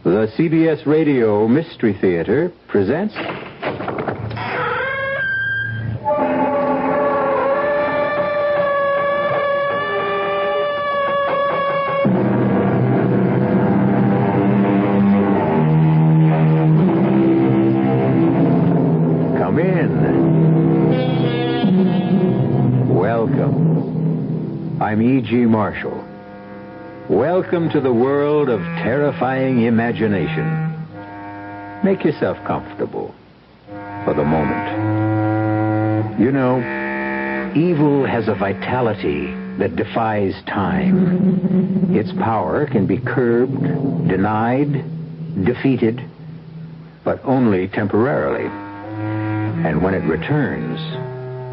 The CBS Radio Mystery Theater presents... Come in. Welcome. I'm E.G. Marshall. Welcome to the world of terrifying imagination. Make yourself comfortable for the moment. You know, evil has a vitality that defies time. Its power can be curbed, denied, defeated, but only temporarily. And when it returns,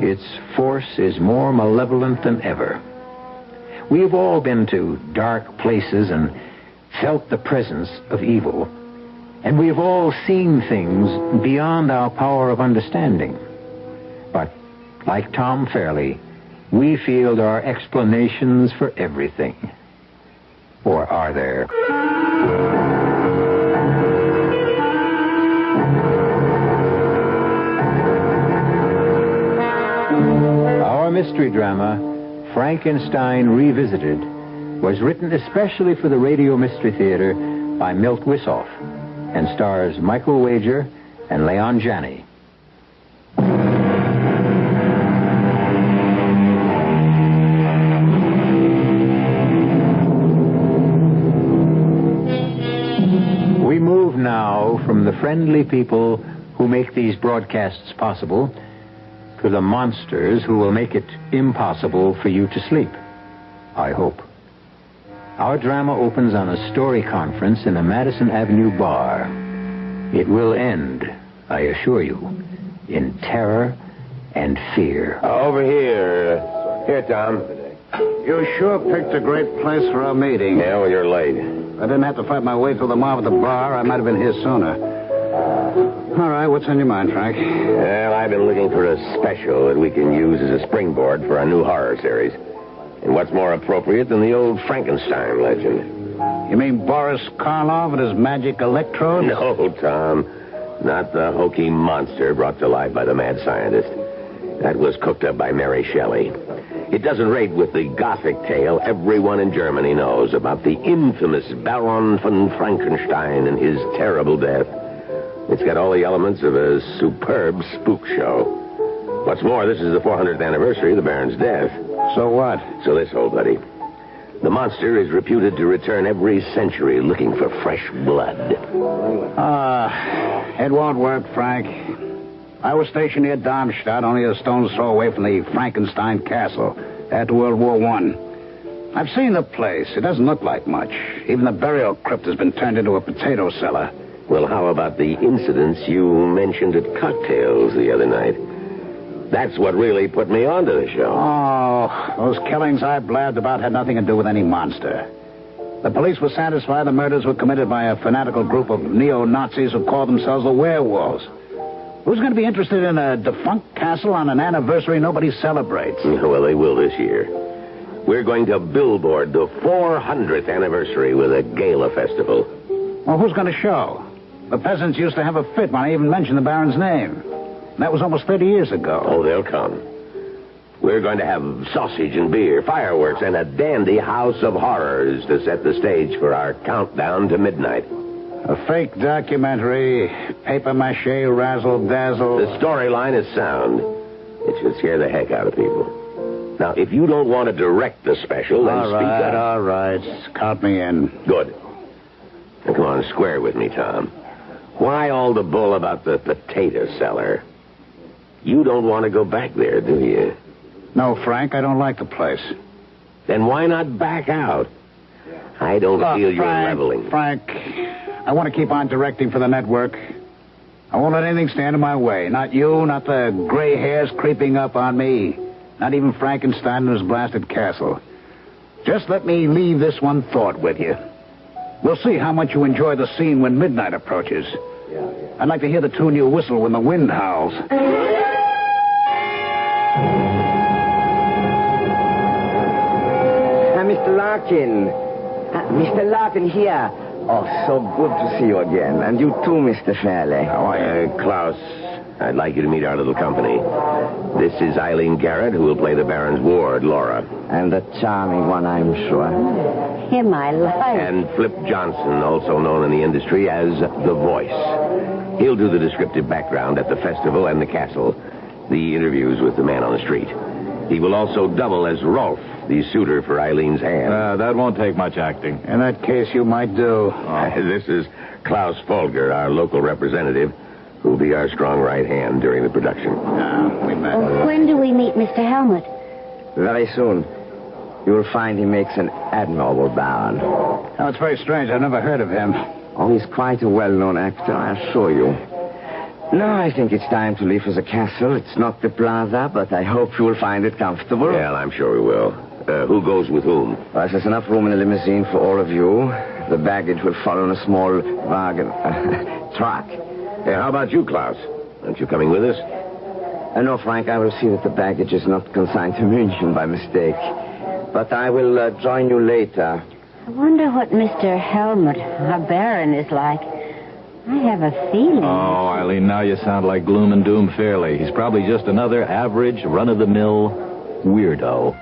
its force is more malevolent than ever. We have all been to dark places and felt the presence of evil. And we have all seen things beyond our power of understanding. But, like Tom Fairley, we feel there are explanations for everything. Or are there? Our mystery drama, Frankenstein Revisited, was written especially for the Radio Mystery Theater by Milt Wissoff and stars Michael Wager and Leon Janney. We move now from the friendly people who make these broadcasts possible to the monsters who will make it impossible for you to sleep. I hope. Our drama opens on a story conference in a Madison Avenue bar. It will end, I assure you, in terror and fear. Over here. Here, Tom. You sure picked a great place for our meeting. Yeah, well, you're late. If I didn't have to fight my way through the mob at the bar, I might have been here sooner. All right, what's on your mind, Frank? Well, I've been looking for a special that we can use as a springboard for our new horror series. And what's more appropriate than the old Frankenstein legend? You mean Boris Karloff and his magic electrode? No, Tom. Not the hokey monster brought to life by the mad scientist. That was cooked up by Mary Shelley. It doesn't rate with the Gothic tale everyone in Germany knows about the infamous Baron von Frankenstein and his terrible death. It's got all the elements of a superb spook show. What's more, this is the 400th anniversary of the Baron's death. So what? So this, old buddy. The monster is reputed to return every century looking for fresh blood. It won't work, Frank. I was stationed near Darmstadt, only a stone's throw away from the Frankenstein castle after World War I. I've seen the place. It doesn't look like much. Even the burial crypt has been turned into a potato cellar. Well, how about the incidents you mentioned at cocktails the other night? That's what really put me onto the show. Oh, those killings I blabbed about had nothing to do with any monster. The police were satisfied the murders were committed by a fanatical group of neo-Nazis who call themselves the werewolves. Who's going to be interested in a defunct castle on an anniversary nobody celebrates? Well, they will this year. We're going to billboard the 400th anniversary with a gala festival. Well, who's going to show? The peasants used to have a fit when I even mentioned the Baron's name. That was almost 30 years ago. Oh, they'll come. We're going to have sausage and beer, fireworks, and a dandy house of horrors to set the stage for our countdown to midnight. A fake documentary, papier-mâché, razzle-dazzle. The storyline is sound. It should scare the heck out of people. Now, if you don't want to direct the special, then speak up. All right. Count me in. Good. Now, come on, square with me, Tom. Why all the bull about the potato cellar? You don't want to go back there, do you? No, Frank, I don't like the place. Then why not back out? I don't feel you're leveling. Frank, I want to keep on directing for the network. I won't let anything stand in my way. Not you, not the gray hairs creeping up on me. Not even Frankenstein and his blasted castle. Just let me leave this one thought with you. We'll see how much you enjoy the scene when midnight approaches. I'd like to hear the tune you whistle when the wind howls. Mr. Larkin. Mr. Larkin, here. Oh, so good to see you again. And you too, Mr. Fairley. How are you, Klaus? I'd like you to meet our little company. This is Eileen Garrett, who will play the Baron's ward, Laura. And a charming one, I'm sure. In my life. And Flip Johnson, also known in the industry as The Voice. He'll do the descriptive background at the festival and the castle, the interviews with the man on the street. He will also double as Rolf, the suitor for Eileen's hand. That won't take much acting. In that case, you might do. This is Klaus Folger, our local representative, who'll be our strong right hand during the production. We met. When do we meet Mr. Helmut? Very soon. You'll find he makes an admirable Baron. Oh, it's very strange. I've never heard of him. Oh, he's quite a well-known actor, I assure you. Now I think it's time to leave for the castle. It's not the plaza, but I hope you will find it comfortable. Well, I'm sure we will. Who goes with whom? Well, there's enough room in the limousine for all of you. The baggage will follow in a small wagon... truck. Hey, how about you, Klaus? Aren't you coming with us? No, Frank, I will see that the baggage is not consigned to München by mistake. But I will join you later. I wonder what Mr. Helmut, our Baron, is like. I have a feeling. Oh, Eileen, now you sound like Gloom and Doom Fairley. He's probably just another average, run-of-the-mill weirdo.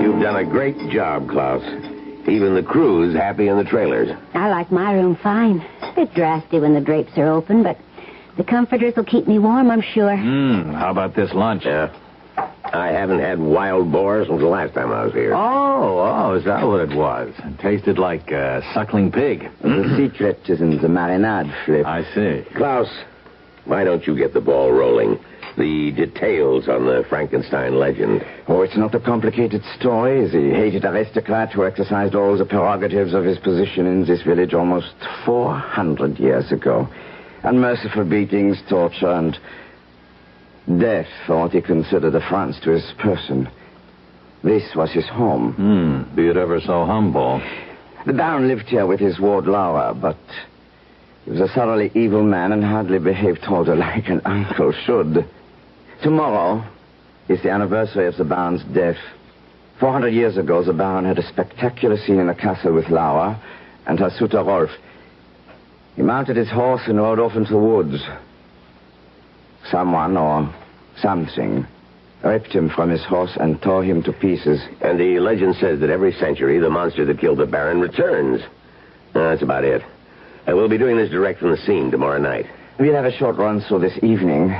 You've done a great job, Klaus. Even the crew's happy in the trailers. I like my room fine. It's a bit drafty when the drapes are open, but the comforters will keep me warm, I'm sure. How about this lunch? Yeah. I haven't had wild boar since the last time I was here. Oh, is that what it was? It tasted like suckling pig. The secret is in the marinade, Flip. I see. Klaus, why don't you get the ball rolling? The details on the Frankenstein legend. Oh, it's not a complicated story. The hated aristocrat who exercised all the prerogatives of his position in this village almost 400 years ago. Unmerciful beatings, torture, and death for what he considered affronts to his person. This was his home. Be it ever so humble. The Baron lived here with his ward Laura, but he was a thoroughly evil man and hardly behaved toward her like an uncle should. Tomorrow is the anniversary of the Baron's death. 400 years ago, the Baron had a spectacular scene in the castle with Laura and her suitor Rolf. He mounted his horse and rode off into the woods. Someone or something ripped him from his horse and tore him to pieces. And the legend says that every century the monster that killed the Baron returns. That's about it. We'll be doing this direct from the scene tomorrow night. We'll have a short run through this evening.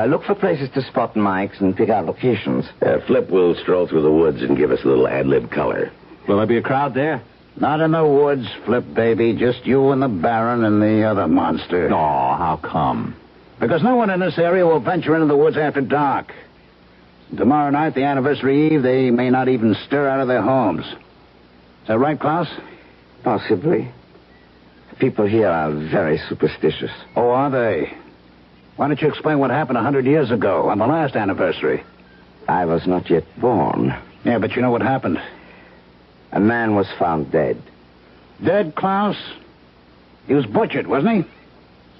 Look for places to spot mics and pick out locations. Flip will stroll through the woods and give us a little ad-lib color. Will there be a crowd there? Not in the woods, Flip, baby. Just you and the Baron and the other monster. Oh, how come? Because no one in this area will venture into the woods after dark. Tomorrow night, the anniversary eve, they may not even stir out of their homes. Is that right, Klaus? Possibly. People here are very superstitious. Oh, are they? Why don't you explain what happened 100 years ago on the last anniversary? I was not yet born. Yeah, but you know what happened. A man was found dead. Dead, Klaus? He was butchered, wasn't he?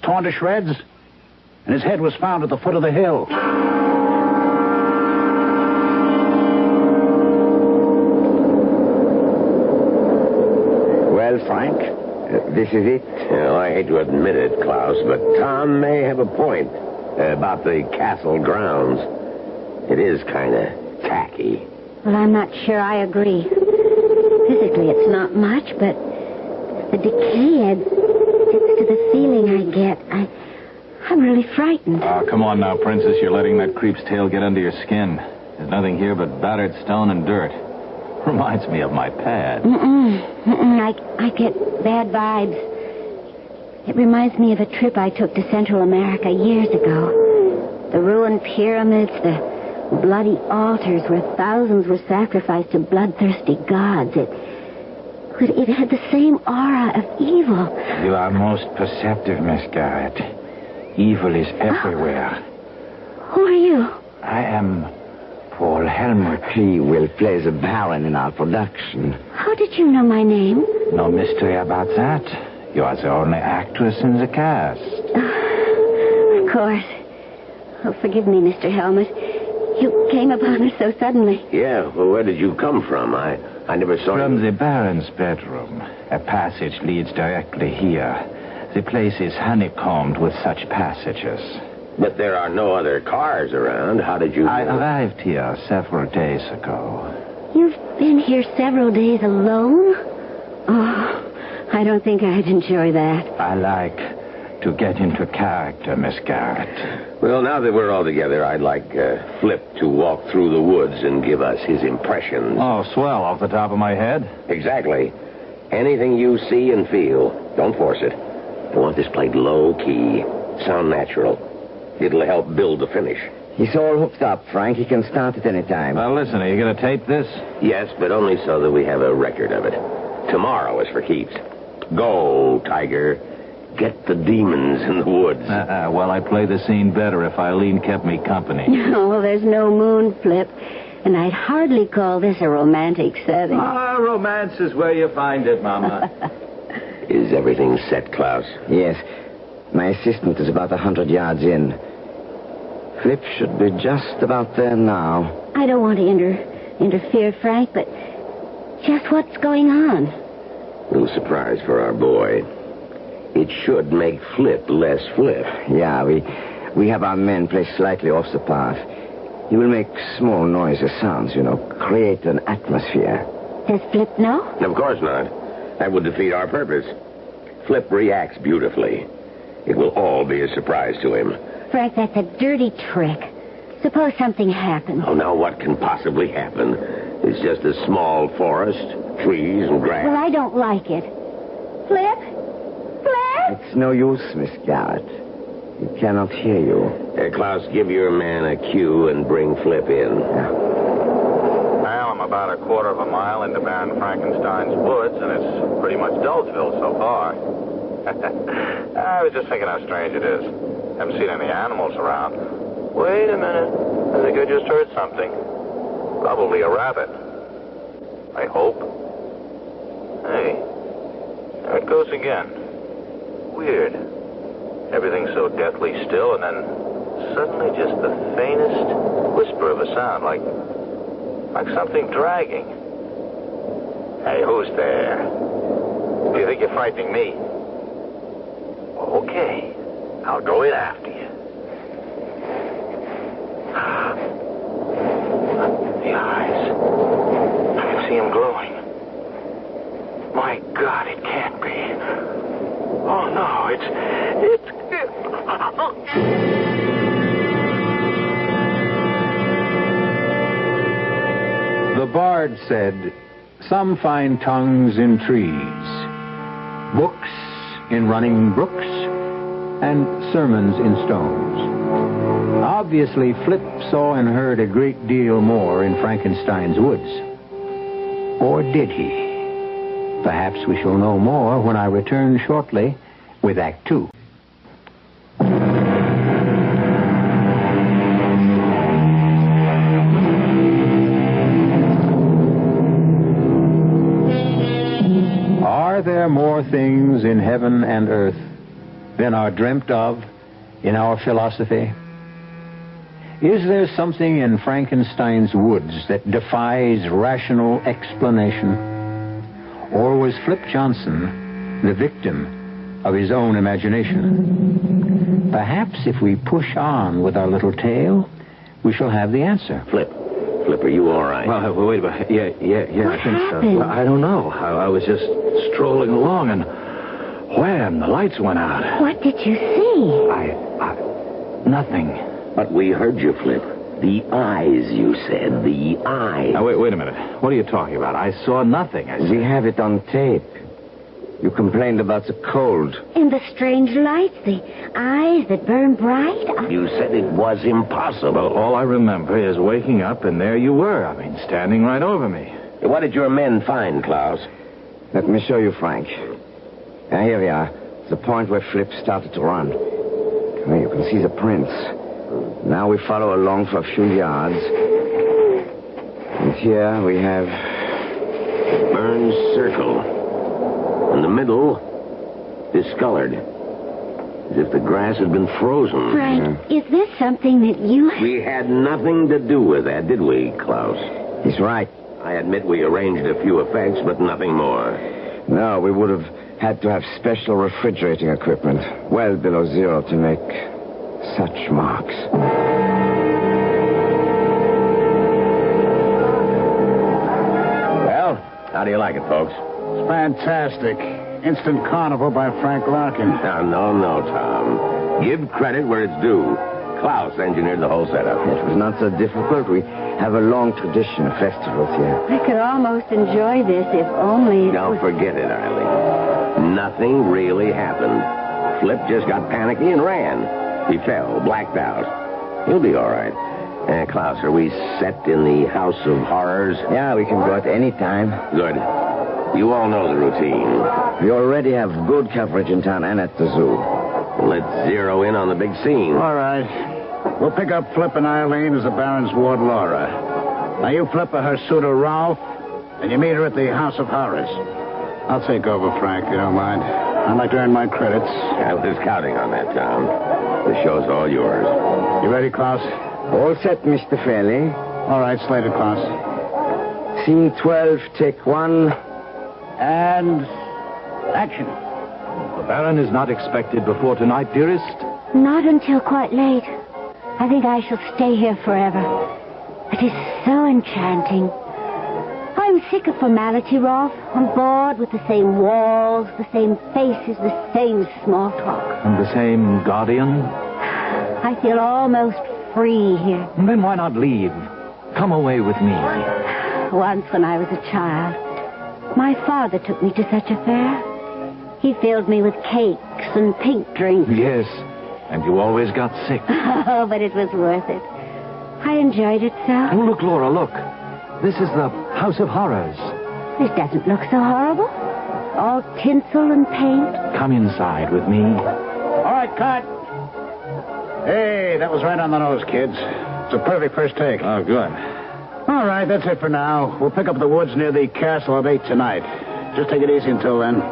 Torn to shreds? And his head was found at the foot of the hill. Well, Frank, this is it. Well, I hate to admit it, Klaus, but Tom may have a point about the castle grounds. It is kind of tacky. Well, I'm not sure I agree. Physically, it's not much, but the decay adds to the feeling I get. I'm really frightened. Oh, come on now, Princess. You're letting that creep's tail get under your skin. There's nothing here but battered stone and dirt. Reminds me of my pad. I get bad vibes. It reminds me of a trip I took to Central America years ago. The ruined pyramids, the bloody altars where thousands were sacrificed to bloodthirsty gods. It had the same aura of evil. You are most perceptive, Miss Garrett. Evil is everywhere. Who are you? I am Paul Helmut. He will play the Baron in our production. How did you know my name? No mystery about that. You are the only actress in the cast. Of course. Oh, forgive me, Mr. Helmut. You came upon us so suddenly. Yeah, well, where did you come from? I never saw From you. the Baron's bedroom. A passage leads directly here. The place is honeycombed with such passages. But there are no other cars around. How did you... I arrived here several days ago. You've been here several days alone? Oh, I don't think I'd enjoy that. I like to get into character, Miss Garrett. Well, now that we're all together, I'd like Flip to walk through the woods and give us his impressions. Oh, swell, off the top of my head. Exactly. Anything you see and feel, don't force it. I want this played low-key, sound natural. It'll help build the finish. He's all hooked up, Frank. He can start at any time. Well, listen, are you going to tape this? Yes, but only so that we have a record of it. Tomorrow is for keeps. Go, Tiger. Get the demons in the woods. Well, I'd play the scene better if Eileen kept me company. No, there's no moon, Flip. And I'd hardly call this a romantic setting. Romance is where you find it, Mama. Is everything set, Klaus? Yes. My assistant is about 100 yards in. Flip should be just about there now. I don't want to interfere, Frank, but just what's going on? Little surprise for our boy. It should make Flip less Flip. Yeah, we have our men play slightly off the path. He will make small noises, sounds, create an atmosphere. Does Flip know? Of course not. That would defeat our purpose. Flip reacts beautifully. It will all be a surprise to him. Frank, that's a dirty trick. Suppose something happens. Oh, now what can possibly happen? It's just a small forest, trees and grass. Well, I don't like it. Flip? Flip? It's no use, Miss Garrett. He cannot hear you. Klaus, give your man a cue and bring Flip in. Well, I'm about a quarter of a mile into Baron Frankenstein's woods, and it's pretty much Dulceville so far. I was just thinking how strange it is. Haven't seen any animals around. Wait a minute. I think I just heard something. Probably a rabbit. I hope. Hey, there it goes again. Weird. Everything's so deathly still, and then suddenly just the faintest whisper of a sound, like something dragging. Hey, who's there? Do you think you're frightening me? Okay, I'll go in after you. The eyes. I can see them glowing. My God, it can't be. Oh, no, it's... The bard said, "Some find tongues in trees, books in running brooks, and sermons in stones." Obviously, Flip saw and heard a great deal more in Frankenstein's woods. Or did he? Perhaps we shall know more when I return shortly with Act Two. Are there more things in heaven and earth than are dreamt of in our philosophy? Is there something in Frankenstein's woods that defies rational explanation? Or was Flip Johnson the victim of his own imagination? Perhaps if we push on with our little tale, we shall have the answer. Flip, are you all right? Well, wait a minute. Yeah, What I think happened? so. Well, I don't know. I was just strolling along, and wham, the lights went out. What did you see? Nothing. But we heard you, Flip. The eyes, you said. The eyes. Now, wait a minute. What are you talking about? I saw nothing. We have it on tape. You complained about the cold. And the strange lights, the eyes that burn bright. You said it was impossible. All I remember is waking up, and there you were. Standing right over me. What did your men find, Klaus? Let me show you, Frank. Now, here we are. The point where Flip started to run. Well, you can see the prints. Now we follow along for a few yards. And here we have... Burned circle. In the middle, discolored. as if the grass had been frozen. Frank, is this something that you... We had nothing to do with that, did we, Klaus? He's right. I admit we arranged a few effects, but nothing more. No, we would have had to have special refrigerating equipment, well below zero, to make such marks. Well, how do you like it, folks? It's fantastic. Instant Carnival by Frank Larkin. No, Tom. Give credit where it's due. Klaus engineered the whole setup. It was not so difficult. We have a long tradition of festivals here. I could almost enjoy this if only... Don't forget it, Eileen. Nothing really happened. Flip just got panicky and ran. He fell, blacked out. He'll be all right. Klaus, are we set in the House of Horrors? Yeah, we can go at any time. Good. You all know the routine. We already have good coverage in town and at the zoo. Let's zero in on the big scene. All right. We'll pick up Flip and Eileen as the Baron's ward Laura. Now you Flip her suitor Ralph, and you meet her at the House of Horrors. I'll take over, Frank, if you don't mind. I'd like to earn my credits. I was counting on that, Tom. The show's all yours. You ready, Klaus? All set, Mr. Fairley. All right, slated, Klaus. Scene 12, take 1. And... action. The Baron is not expected before tonight, dearest. Not until quite late. I think I shall stay here forever. It is so enchanting. I'm sick of formality, Rolf. I'm bored with the same walls, the same faces, the same small talk. And the same guardian. I feel almost free here. Then why not leave? Come away with me. Once when I was a child, my father took me to such a fair. He filled me with cakes and pink drinks. Yes, and you always got sick. Oh, but it was worth it. I enjoyed it so. Oh, look, Laura, look. This is the House of Horrors. This doesn't look so horrible. All tinsel and paint. Come inside with me. All right, cut. Hey, that was right on the nose, kids. It's a perfect first take. Oh, good. All right, that's it for now. We'll pick up the woods near the castle at 8 tonight. Just take it easy until then.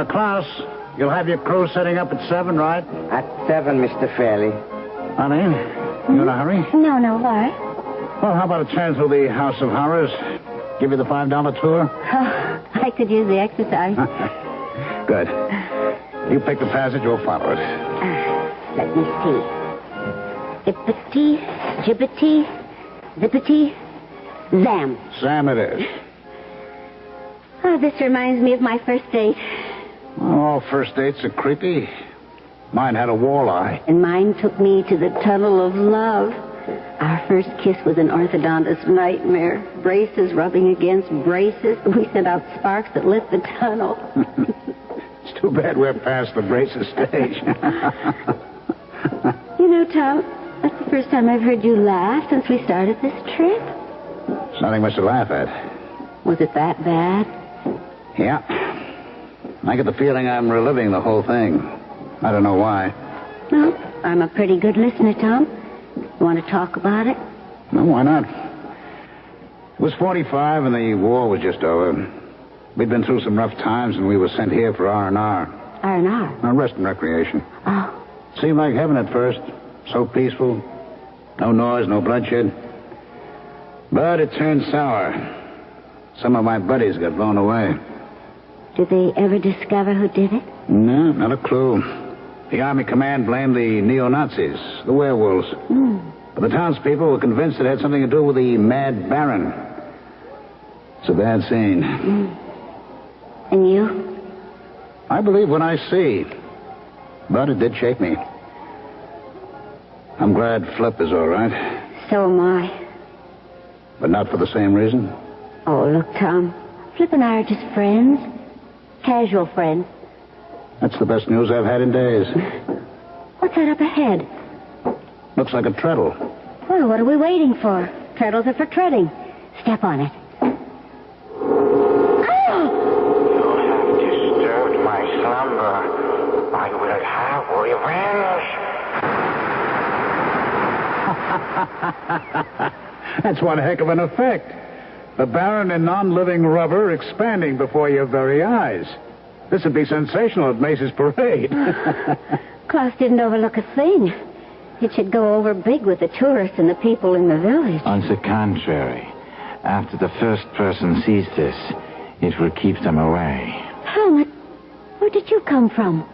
Klaus, you'll have your crew setting up at 7, right? At 7, Mr. Fairley. Eileen, you in a hurry? No, why? Well, how about a chance with the House of Horrors? Give you the $5 tour? Oh, I could use the exercise. Good. You pick the passage, we'll follow it. Let me see. Ippity, jibbity, zippity, zam. Sam it is. Oh, this reminds me of my first date. Well, all first dates are creepy. Mine had a walleye. And mine took me to the tunnel of love. Our first kiss was an orthodontist's nightmare. Braces rubbing against braces. We sent out sparks that lit the tunnel. It's too bad we're past the braces stage. You know, Tom, that's the first time I've heard you laugh since we started this trip. It's nothing much to laugh at. Was it that bad? Yeah. I get the feeling I'm reliving the whole thing. I don't know why. Well, I'm a pretty good listener, Tom. You want to talk about it? No, why not? It was 45 and the war was just over. We'd been through some rough times and we were sent here for R&R. R&R? Rest and recreation. Oh. Seemed like heaven at first. So peaceful. No noise, no bloodshed. But it turned sour. Some of my buddies got blown away. Did they ever discover who did it? No, not a clue. The Army command blamed the neo-Nazis, the werewolves. But the townspeople were convinced it had something to do with the Mad Baron. It's a bad scene. And you? I believe what I see. But it did shake me. I'm glad Flip is all right. So am I. But not for the same reason? Oh, look, Tom. Flip and I are just friends. Casual friends. That's the best news I've had in days. What's that up ahead? Looks like a treadle. Well, what are we waiting for? Treadles are for treading. Step on it. I will have revenge. That's one heck of an effect. The Baron in non-living rubber expanding before your very eyes. This would be sensational at Mace's parade. Klaus didn't overlook a thing. It should go over big with the tourists and the people in the village. On the contrary, after the first person sees this, it will keep them away. Helmut, where did you come from?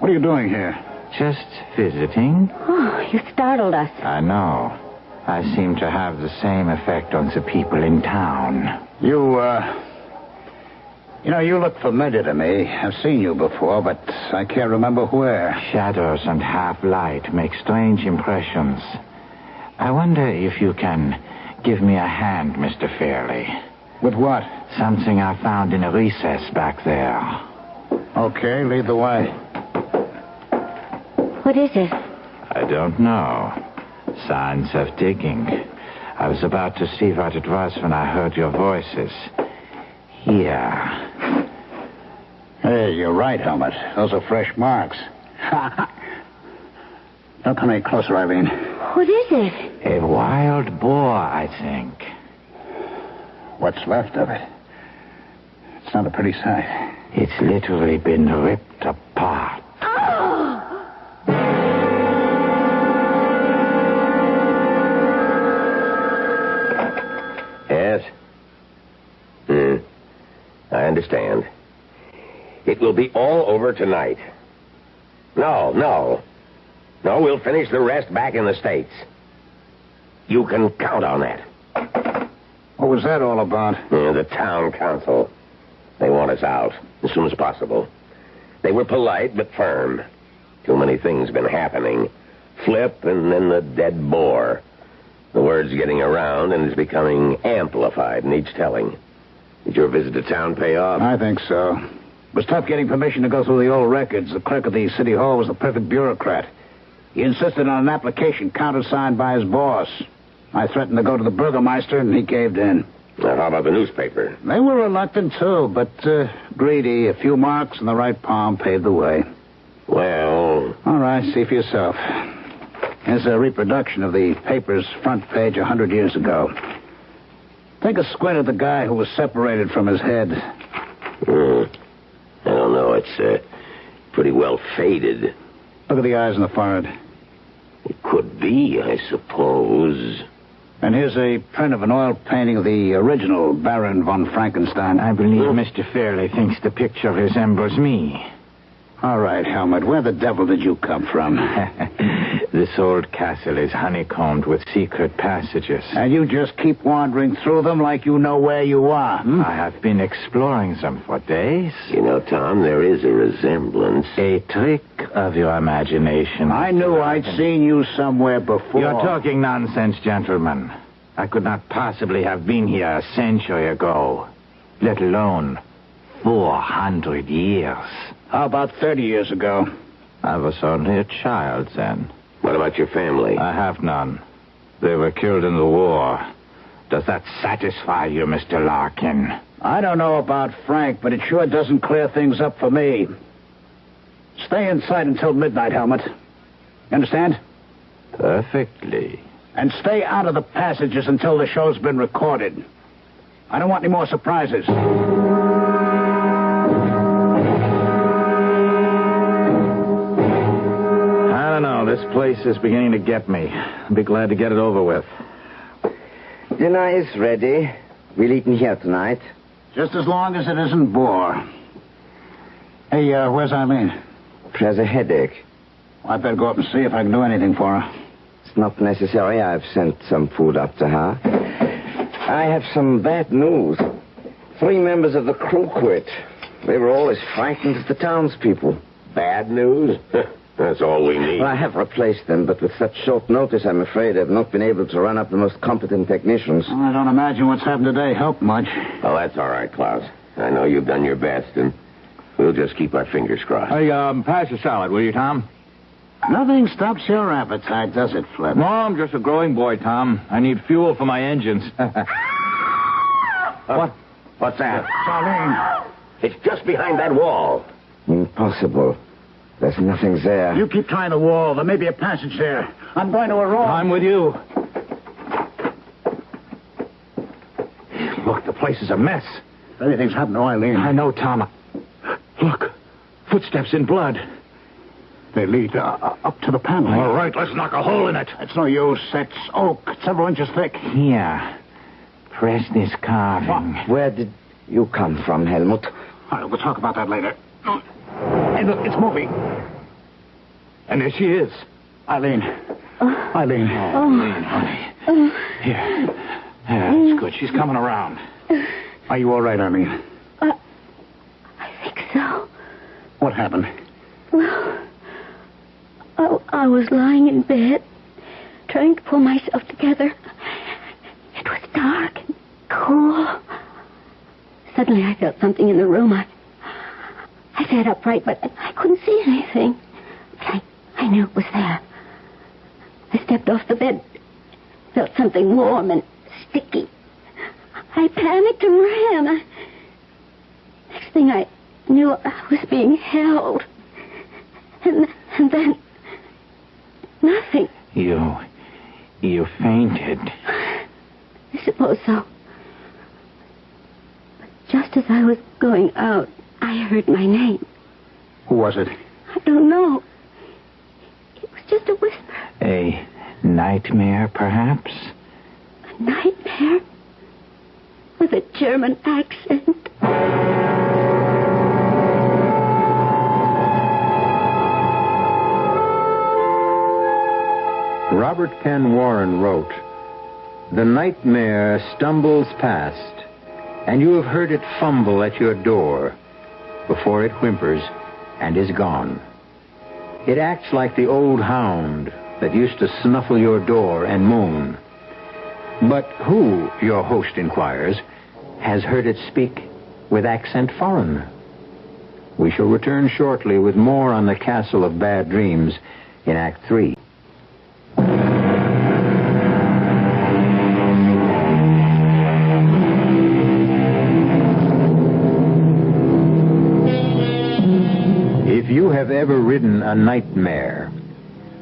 What are you doing here? Just visiting? Oh, you startled us. I know. I seem to have the same effect on the people in town. You look familiar to me. I've seen you before, but I can't remember where. Shadows and half-light make strange impressions. I wonder if you can give me a hand, Mr. Fairley. With what? Something I found in a recess back there. Okay, lead the way. What is it? I don't know. Signs of digging. I was about to see what it was when I heard your voices. Here. Hey, you're right, Helmut. Those are fresh marks. Don't come any closer, Eileen. What is it? A wild boar, I think. What's left of it? It's not a pretty sight. It's literally been ripped apart. Yes? I understand. It will be all over tonight. No, we'll finish the rest back in the States. You can count on that. What was that all about? The town council. They want us out as soon as possible. They were polite but firm. Too many things been happening. Flip and then the dead boar. The word's getting around and is becoming amplified in each telling. Did your visit to town pay off? I think so. It was tough getting permission to go through the old records. The clerk of the city hall was the perfect bureaucrat. He insisted on an application countersigned by his boss. I threatened to go to the burgomaster, and he caved in. Now, how about the newspaper? They were reluctant, too, but greedy. A few marks in the right palm paved the way. Well... All right, see for yourself. Here's a reproduction of the paper's front page 100 years ago. Take a squint at the guy who was separated from his head. I don't know. It's pretty well faded. Look at the eyes and the forehead. It could be, I suppose. And here's a print of an oil painting of the original Baron von Frankenstein. I believe Mr. Fairley thinks the picture resembles me. All right, Helmut, where the devil did you come from? This old castle is honeycombed with secret passages. And you just keep wandering through them like you know where you are. I have been exploring them for days. You know, Tom, there is a resemblance. A trick of your imagination. I knew I'd seen you somewhere before. You're talking nonsense, gentlemen. I could not possibly have been here a century ago, let alone 400 years. How about 30 years ago? I was only a child then. What about your family? I have none. They were killed in the war. Does that satisfy you, Mr. Larkin? I don't know about Frank, but it sure doesn't clear things up for me. Stay inside until midnight, Helmut. You understand? Perfectly. And stay out of the passages until the show's been recorded. I don't want any more surprises. I don't know. This place is beginning to get me. I'll be glad to get it over with. Dinner is ready. We'll eat in here tonight. Just as long as it isn't boar. Hey, where's Eileen? She has a headache. Well, I better go up and see if I can do anything for her. It's not necessary. I've sent some food up to her. I have some bad news. 3 members of the crew quit. They were all as frightened as the townspeople. Bad news? That's all we need. Well, I have replaced them, but with such short notice, I'm afraid I've not been able to run up the most competent technicians. Well, I don't imagine what's happened today helped much. Well, that's all right, Klaus. I know you've done your best, and we'll just keep our fingers crossed. Hey, pass the salad, will you, Tom? Nothing stops your appetite, does it, Flip? No, I'm just a growing boy, Tom. I need fuel for my engines. What's that? Eileen. It's just behind that wall. Impossible. There's nothing there. You keep trying the wall. There may be a passage there. I'm going to a roll. I'm with you. Look, the place is a mess. If anything's happened to Eileen. I know, Tom. Look. Footsteps in blood. They lead up to the panel. All right, let's knock a hole in it. It's no use. It's oak, several inches thick. Here. Press this carving. Where did you come from, Helmut? All right, we'll talk about that later. Hey, look, it's moving. And there she is. Eileen. Eileen. Eileen, honey. Here. Yeah, that's good. She's coming around. Are you all right, Eileen? I think so. What happened? Well, I was lying in bed, trying to pull myself together. It was dark and cool. Suddenly I felt something in the room. I sat upright, but I couldn't see anything. But I knew it was there. I stepped off the bed, felt something warm and sticky. I panicked and ran. Next thing I knew, I was being held. And then... nothing. You fainted. I suppose so. But just as I was going out, I heard my name. Who was it? I don't know. It was just a whisper. A nightmare, perhaps? A nightmare? With a German accent. Robert Penn Warren wrote, "The nightmare stumbles past, and you have heard it fumble at your door before it whimpers and is gone. It acts like the old hound that used to snuffle your door and moan. But who, your host inquires, has heard it speak with accent foreign?" We shall return shortly with more on the Castle of Bad Dreams in Act 3. If you have ever ridden a nightmare,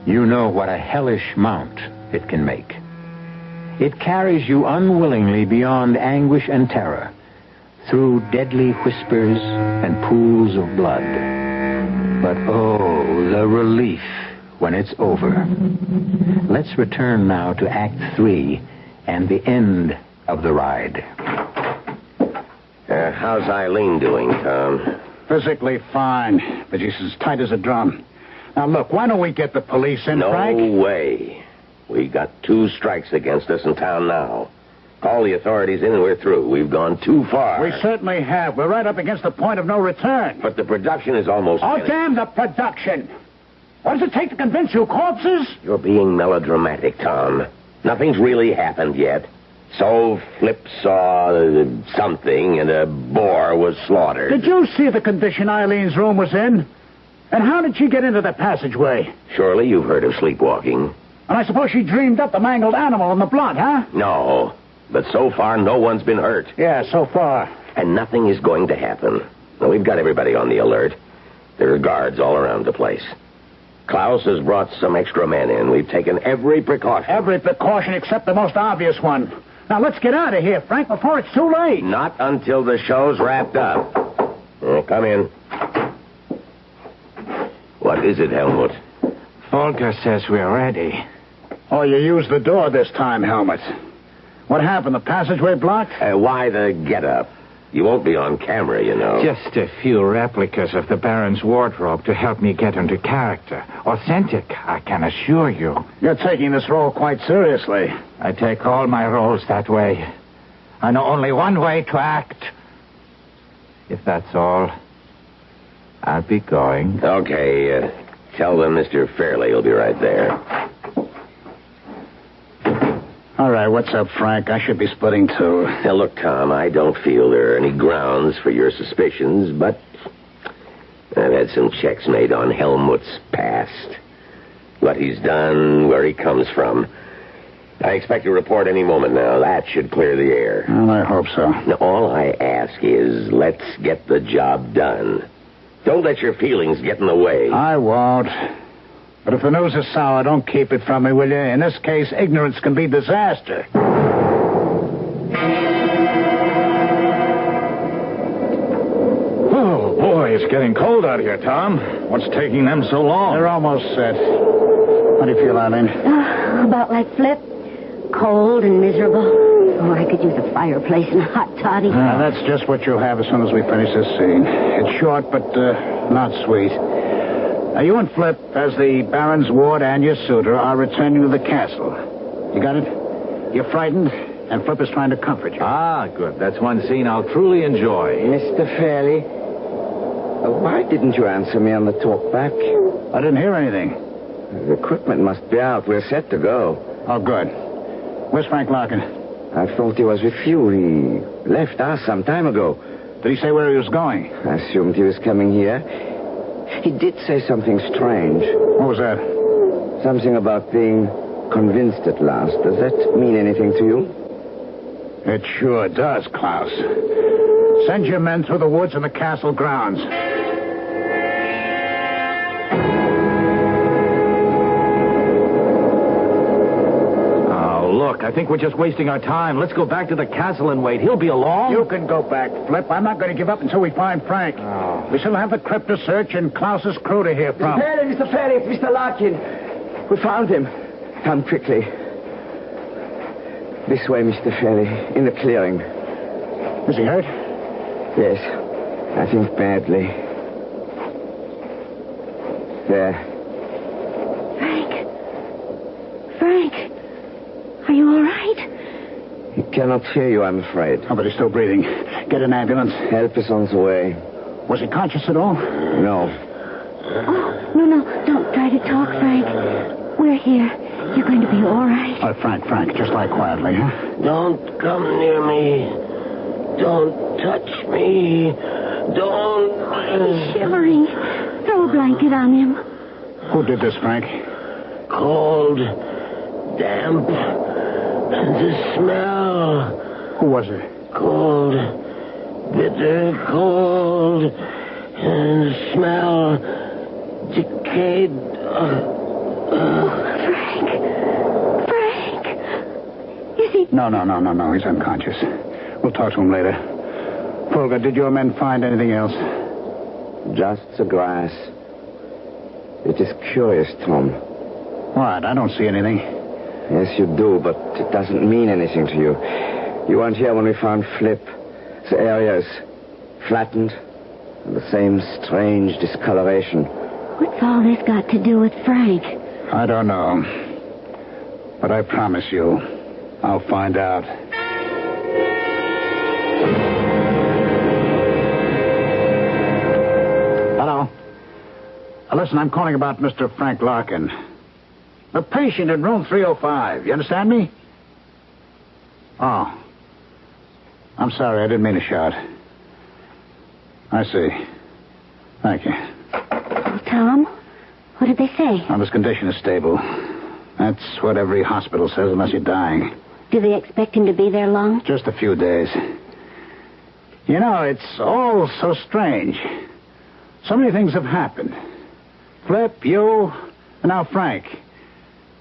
you know what a hellish mount it can make. It carries you unwillingly beyond anguish and terror, through deadly whispers and pools of blood. But oh, the relief when it's over. Let's return now to Act 3 and the end of the ride. How's Eileen doing, Tom? Physically fine, but she's as tight as a drum. Now, look, why don't we get the police in, Frank? No way. We got 2 strikes against us in town now. Call the authorities in and we're through. We've gone too far. We certainly have. We're right up against the point of no return. But the production is almost Oh, finished. damn the production! What does it take to convince you, corpses? You're being melodramatic, Tom. Nothing's really happened yet. So Flip saw something and a boar was slaughtered. Did you see the condition Eileen's room was in? And how did she get into the passageway? Surely you've heard of sleepwalking. And I suppose she dreamed up the mangled animal and the blood, huh? No. But so far, no one's been hurt. Yeah, so far. And nothing is going to happen. Now, we've got everybody on the alert. There are guards all around the place. Klaus has brought some extra men in. We've taken every precaution. Every precaution except the most obvious one. Now, let's get out of here, Frank, before it's too late. Not until the show's wrapped up. Come in. What is it, Helmut? Volker says we're ready. Oh, you used the door this time, Helmut. What happened? The passageway blocked? Why the get-up? You won't be on camera, you know. Just a few replicas of the Baron's wardrobe to help me get into character. Authentic, I can assure you. You're taking this role quite seriously. I take all my roles that way. I know only one way to act. If that's all, I'll be going. Okay, tell them Mr. Fairley will be right there. All right, what's up, Frank? I should be splitting too. Now, look, Tom, I don't feel there are any grounds for your suspicions, but I've had some checks made on Helmut's past. What he's done, where he comes from. I expect a report any moment now. That should clear the air. Well, I hope so. Now, all I ask is let's get the job done. Don't let your feelings get in the way. I won't. But if the news is sour, don't keep it from me, will you? In this case, ignorance can be disaster. Oh, boy. it's getting cold out here, Tom. What's taking them so long? They're almost set. How do you feel, Eileen? About like Flip. Cold and miserable. Oh, I could use a fireplace and a hot toddy. That's just what you'll have as soon as we finish this scene. It's short, but not sweet. Now, you and Flip, as the Baron's ward and your suitor, are returning to the castle. You got it? You're frightened, and Flip is trying to comfort you. Ah, good. That's one scene I'll truly enjoy. Mr. Fairley, why didn't you answer me on the talk back? I didn't hear anything. The equipment must be out. We're set to go. Oh, good. Where's Frank Larkin? I thought he was with you. He left us some time ago. Did he say where he was going? I assumed he was coming here. He did say something strange. What was that? Something about being convinced at last. Does that mean anything to you? It sure does, Klaus. Send your men through the woods and the castle grounds. Look, I think we're just wasting our time. Let's go back to the castle and wait. He'll be along. You can go back, Flip. I'm not going to give up until we find Frank. Oh. We still have the crypt to search and Klaus's crew to hear from. Mr. Fairley, it's Mr. Larkin. We found him. Come quickly. This way, Mr. Fairley, in the clearing. Is he hurt? Yes, I think badly. There. Frank. Are you all right? He cannot hear you, I'm afraid. Oh, but he's still breathing. Get an ambulance. Help is on the way. Was he conscious at all? No. Oh, no. Don't try to talk, Frank. We're here. You're going to be all right. Frank, just lie quietly, huh? Don't come near me. Don't touch me. Don't... He's shivering. Throw a blanket on him. Who did this, Frank? Cold, damp, and the smell. Who was it? Cold, bitter cold, and smell decayed. Frank. Is he... No. He's unconscious. We'll talk to him later. Folger, did your men find anything else? Just the grass. It is curious, Tom. What? I don't see anything. Yes, you do, but it doesn't mean anything to you. You weren't here when we found Flip. The area is flattened, and the same strange discoloration. What's all this got to do with Frank? I don't know. But I promise you, I'll find out. Hello. Listen, I'm calling about Mr. Frank Larkin. The patient in room 305. You understand me? Oh. I'm sorry, I didn't mean to shout. I see. Thank you. Tom, what did they say? Well, his condition is stable. That's what every hospital says unless you're dying. Do they expect him to be there long? Just a few days. You know, it's all so strange. So many things have happened. Flip, you, and now Frank.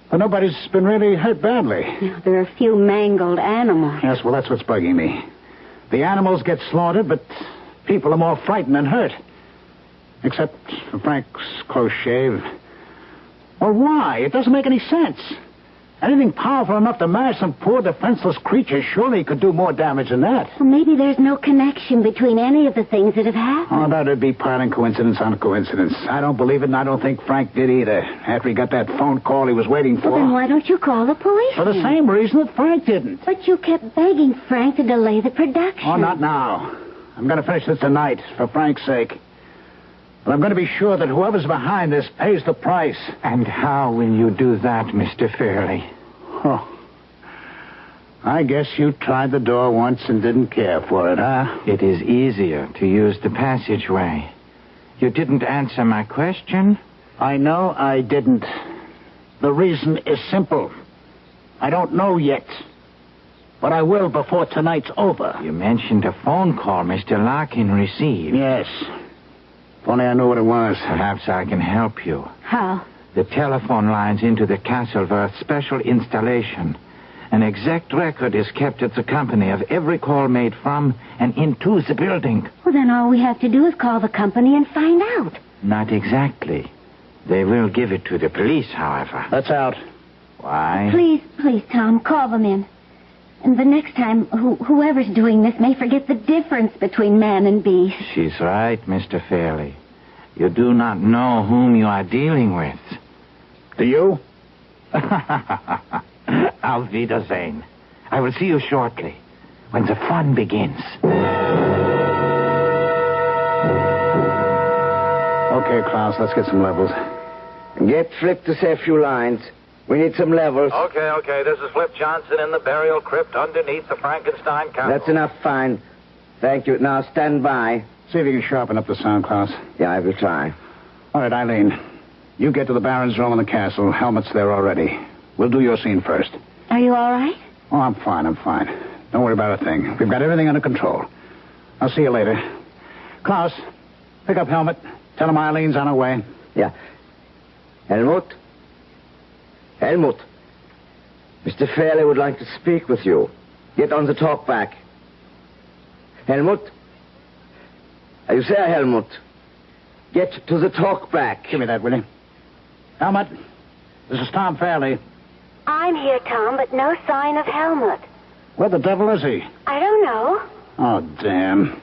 But nobody's been really hurt badly. There are a few mangled animals. Yes, well, that's what's bugging me. The animals get slaughtered, but people are more frightened than hurt. Except for Frank's close shave. Well, why? It doesn't make any sense. Anything powerful enough to mash some poor defenseless creature surely could do more damage than that. Well, maybe there's no connection between any of the things that have happened. Oh, that'd be piling coincidence on coincidence. I don't believe it, and I don't think Frank did either. After he got that phone call he was waiting for. Well, then why don't you call the police? For the same reason that Frank didn't. But you kept begging Frank to delay the production. Oh, not now. I'm going to finish this tonight, for Frank's sake. But I'm going to be sure that whoever's behind this pays the price. And how will you do that, Mr. Fairley? Oh. I guess you tried the door once and didn't care for it, huh? It is easier to use the passageway. You didn't answer my question. I know I didn't. The reason is simple. I don't know yet. But I will before tonight's over. You mentioned a phone call Mr. Larkin received. Yes. If only I knew what it was. Perhaps I can help you. How? The telephone lines into the castle were a special installation. An exact record is kept at the company of every call made from and into the building. Well, then all we have to do is call the company and find out. Not exactly. They will give it to the police, however. Let's out. Why? Please, Tom, call them in. And the next time, whoever's doing this may forget the difference between man and beast. She's right, Mr. Fairley. You do not know whom you are dealing with. Do you? Auf Wiedersehen. I will see you shortly, when the fun begins. Okay, Klaus, let's get some levels. Get Flip to say a few lines. We need some levels. Okay. This is Flip Johnson in the burial crypt underneath the Frankenstein castle. That's enough, fine. Thank you. Now stand by. See if you can sharpen up the sound, Klaus. Yeah, I will try. All right, Eileen. You get to the Baron's room in the castle. Helmet's there already. We'll do your scene first. Are you all right? Oh, I'm fine. Don't worry about a thing. We've got everything under control. I'll see you later. Klaus, pick up Helmet. Tell him Eileen's on her way. Yeah. Helmut? Mr. Fairley would like to speak with you. Get on the talk back. Helmut? Are you there, Helmut? Get to the talk back. Give me that, will you? Helmet, this is Tom Fairley. I'm here, Tom, but no sign of Helmut. Where the devil is he? I don't know. Oh, damn.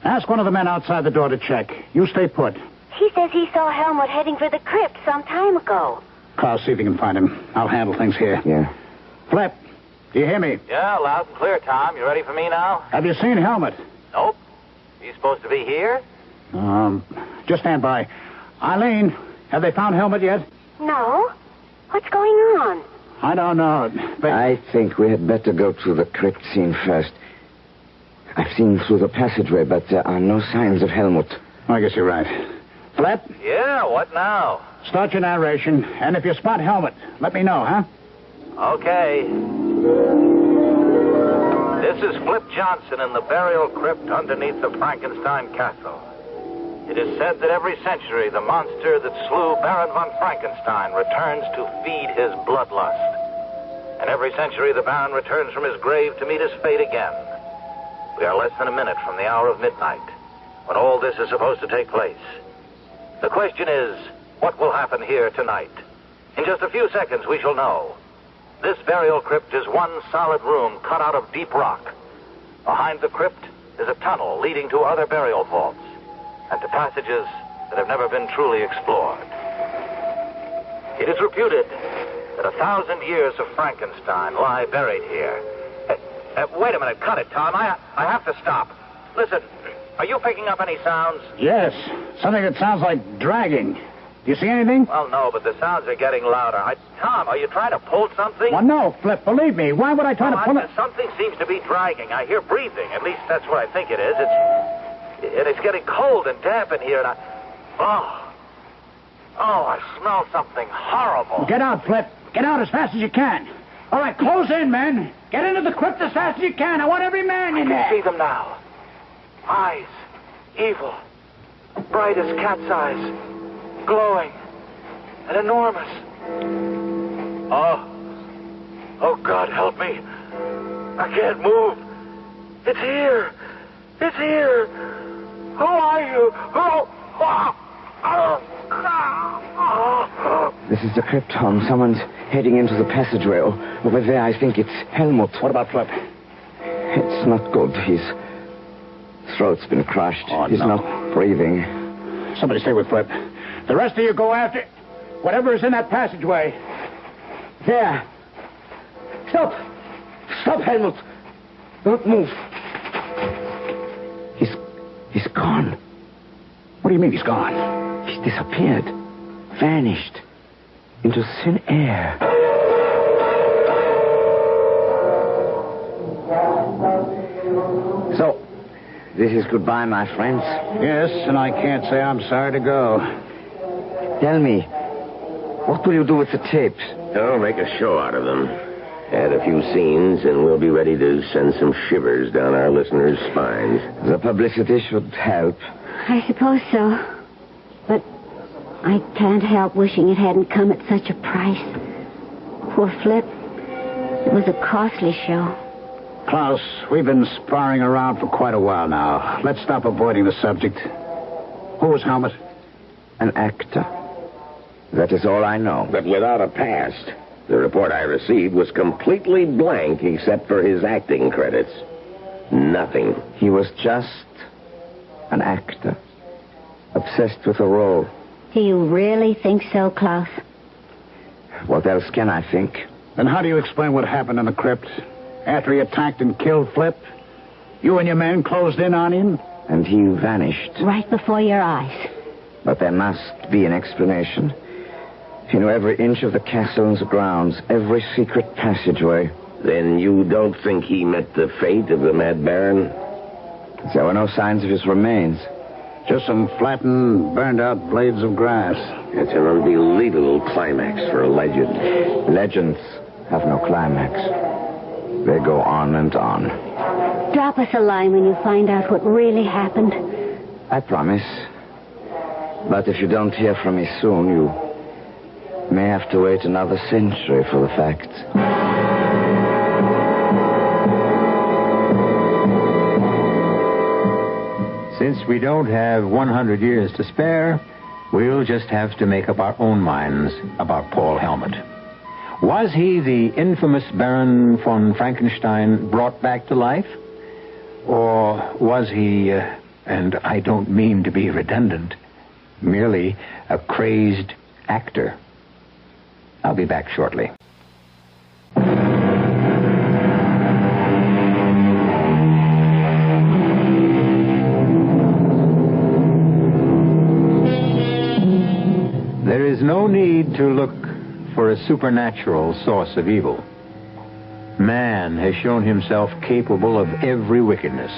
Ask one of the men outside the door to check. You stay put. He says he saw Helmut heading for the crypt some time ago. Klaus, see if you can find him. I'll handle things here. Yeah. Flip, do you hear me? Yeah, loud and clear, Tom. You ready for me now? Have you seen Helmut? Nope. He's supposed to be here? Just stand by. Eileen, have they found Helmut yet? No. What's going on? I don't know, but... I think we had better go to the crypt scene first. I've seen through the passageway, but there are no signs of Helmut. I guess you're right. Flip, Yeah, what now? start your narration, and if you spot Helmut, let me know, huh? Okay. This is Flip Johnson in the burial crypt underneath the Frankenstein castle. It is said that every century the monster that slew Baron von Frankenstein returns to feed his bloodlust. And every century the Baron returns from his grave to meet his fate again. We are less than a minute from the hour of midnight, when all this is supposed to take place. The question is, what will happen here tonight? In just a few seconds we shall know. This burial crypt is one solid room cut out of deep rock. Behind the crypt is a tunnel leading to other burial vaults and to passages that have never been truly explored. It is reputed that 1,000 years of Frankenstein lie buried here. Wait a minute, cut it, Tom. I have to stop. Listen, are you picking up any sounds? Yes, something that sounds like dragging. Do you see anything? Well, no, but the sounds are getting louder. Tom, are you trying to pull something? Well, no, Flip, believe me. Why would I try to pull it? Something seems to be dragging. I hear breathing. At least that's what I think it is. It's getting cold and damp in here, and I smell something horrible. Get out, Flip. Get out as fast as you can. All right, close in, men. Get into the crypt as fast as you can. I want every man in there. I can see them now. Eyes, evil, bright as cat's eyes, glowing and enormous. Oh, God, help me. I can't move. It's here. It's here. Who are you? This is the crypt, Tom. Someone's heading into the passageway. Over there, I think it's Helmut. What about Flip? It's not good. His throat's been crushed. Oh, He's no. not breathing. Somebody stay with Flip. The rest of you go after whatever is in that passageway. There. Stop. Stop, Helmut. Don't move. He's gone. What do you mean he's gone? He's disappeared. Vanished. Into thin air. So, this is goodbye, my friends. Yes, and I can't say I'm sorry to go. Tell me, what will you do with the tapes? Oh, make a show out of them. Add a few scenes, and we'll be ready to send some shivers down our listeners' spines. The publicity should help. I suppose so. But I can't help wishing it hadn't come at such a price. Poor Flip. It was a costly show. Klaus, we've been sparring around for quite a while now. Let's stop avoiding the subject. Who was Helmut? An actor. That is all I know. But without a past. The report I received was completely blank except for his acting credits. Nothing. He was just an actor. Obsessed with a role. Do you really think so, Klaus? What else can I think? Then how do you explain what happened in the crypt? After he attacked and killed Flip, you and your men closed in on him? And he vanished. Right before your eyes. But there must be an explanation. He knew every inch of the castle and the grounds, every secret passageway. Then you don't think he met the fate of the Mad Baron? There were no signs of his remains. Just some flattened, burned-out blades of grass. It's an unbelievable climax for a legend. Legends have no climax. They go on and on. Drop us a line when you find out what really happened. I promise. But if you don't hear from me soon, you may have to wait another century for the facts. Since we don't have 100 years to spare, we'll just have to make up our own minds about Paul Helmut. Was he the infamous Baron von Frankenstein brought back to life? Or was he, and I don't mean to be redundant, merely a crazed actor? I'll be back shortly. There is no need to look for a supernatural source of evil. Man has shown himself capable of every wickedness.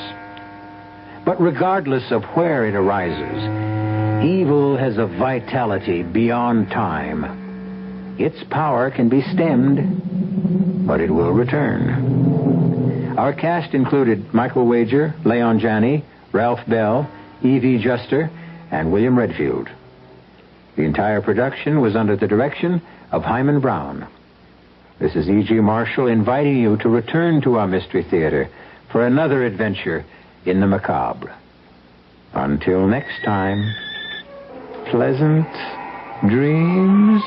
But regardless of where it arises, evil has a vitality beyond time. Its power can be stemmed, but it will return. Our cast included Michael Wager, Leon Janney, Ralph Bell, E.V. Juster, and William Redfield. The entire production was under the direction of Hyman Brown. This is E.G. Marshall inviting you to return to our Mystery Theater for another adventure in the macabre. Until next time, pleasant dreams.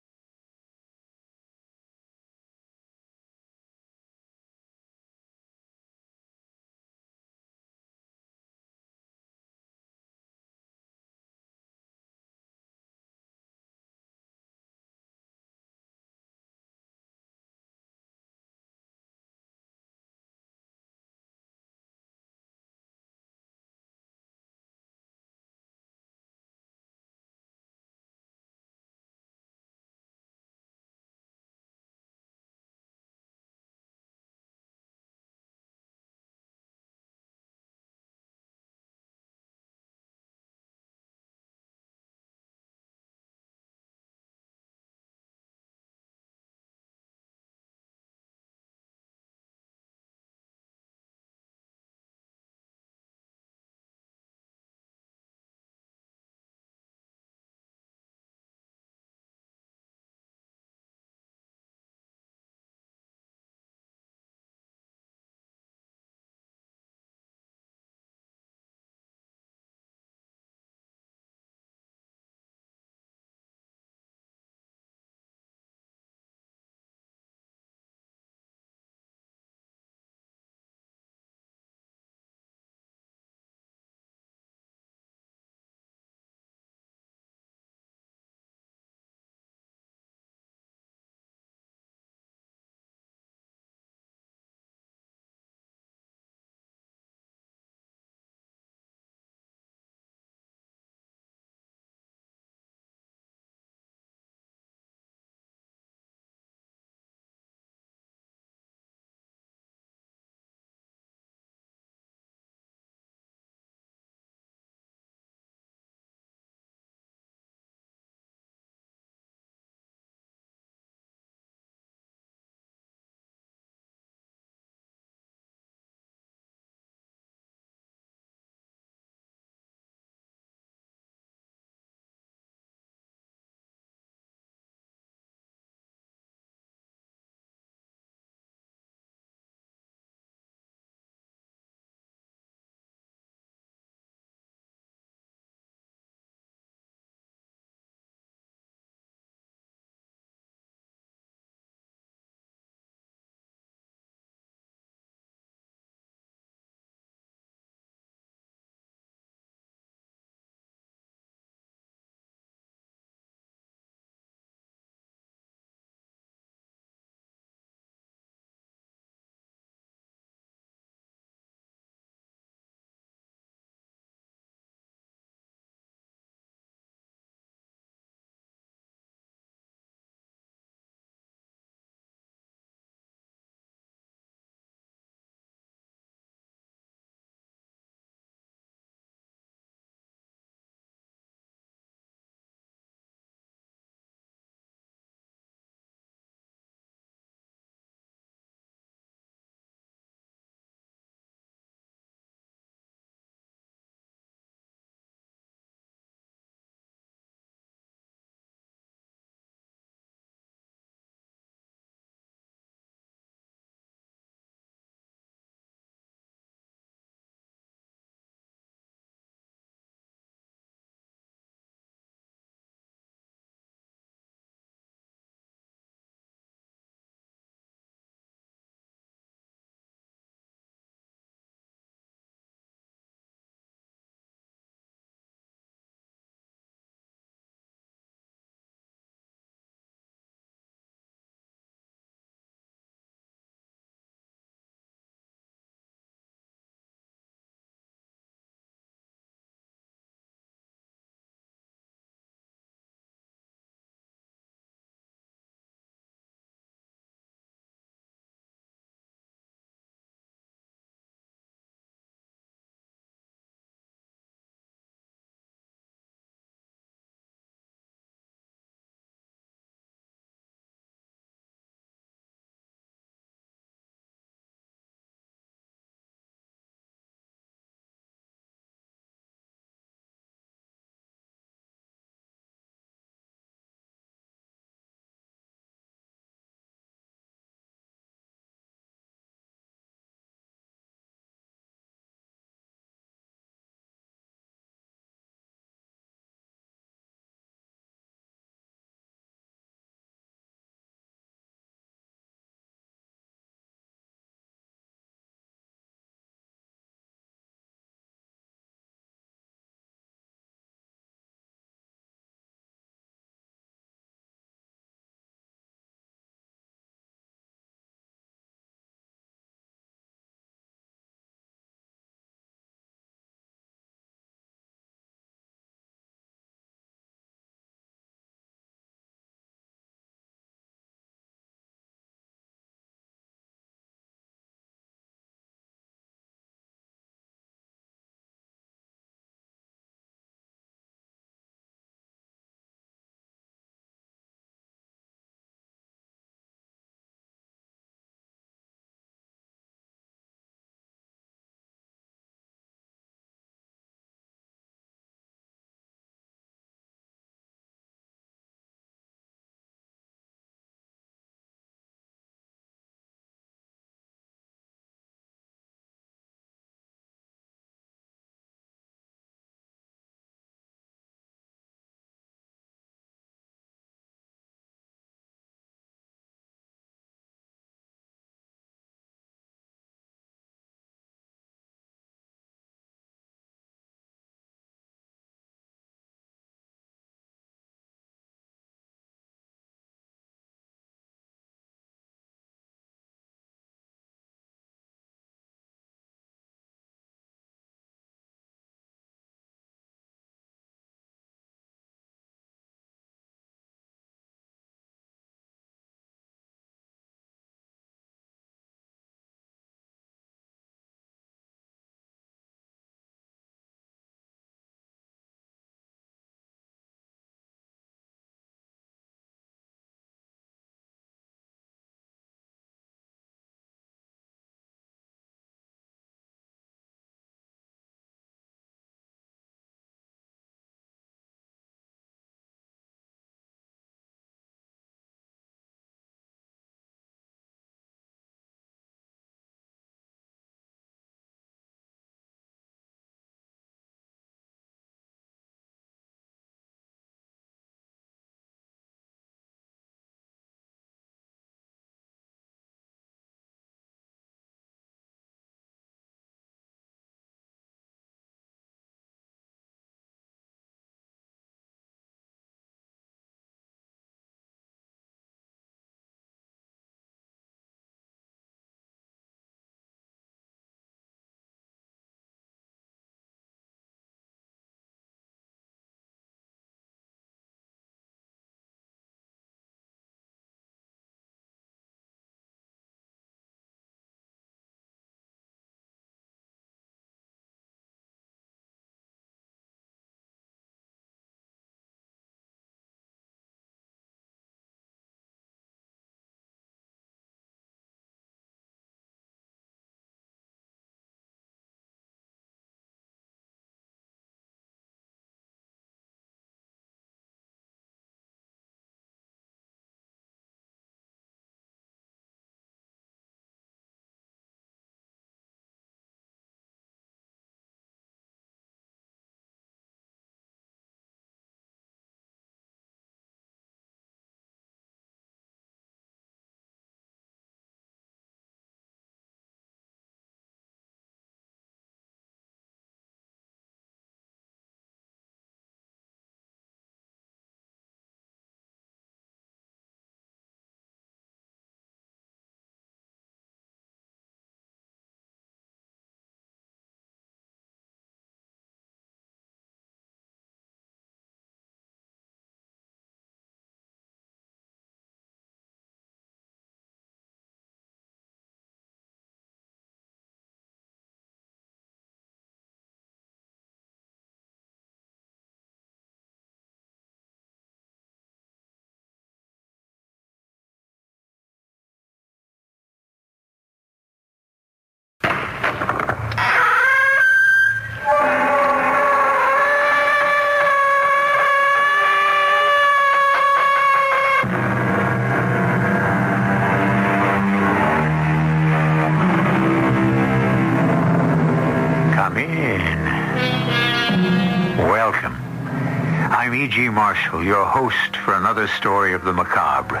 Marshall, your host for another story of the macabre.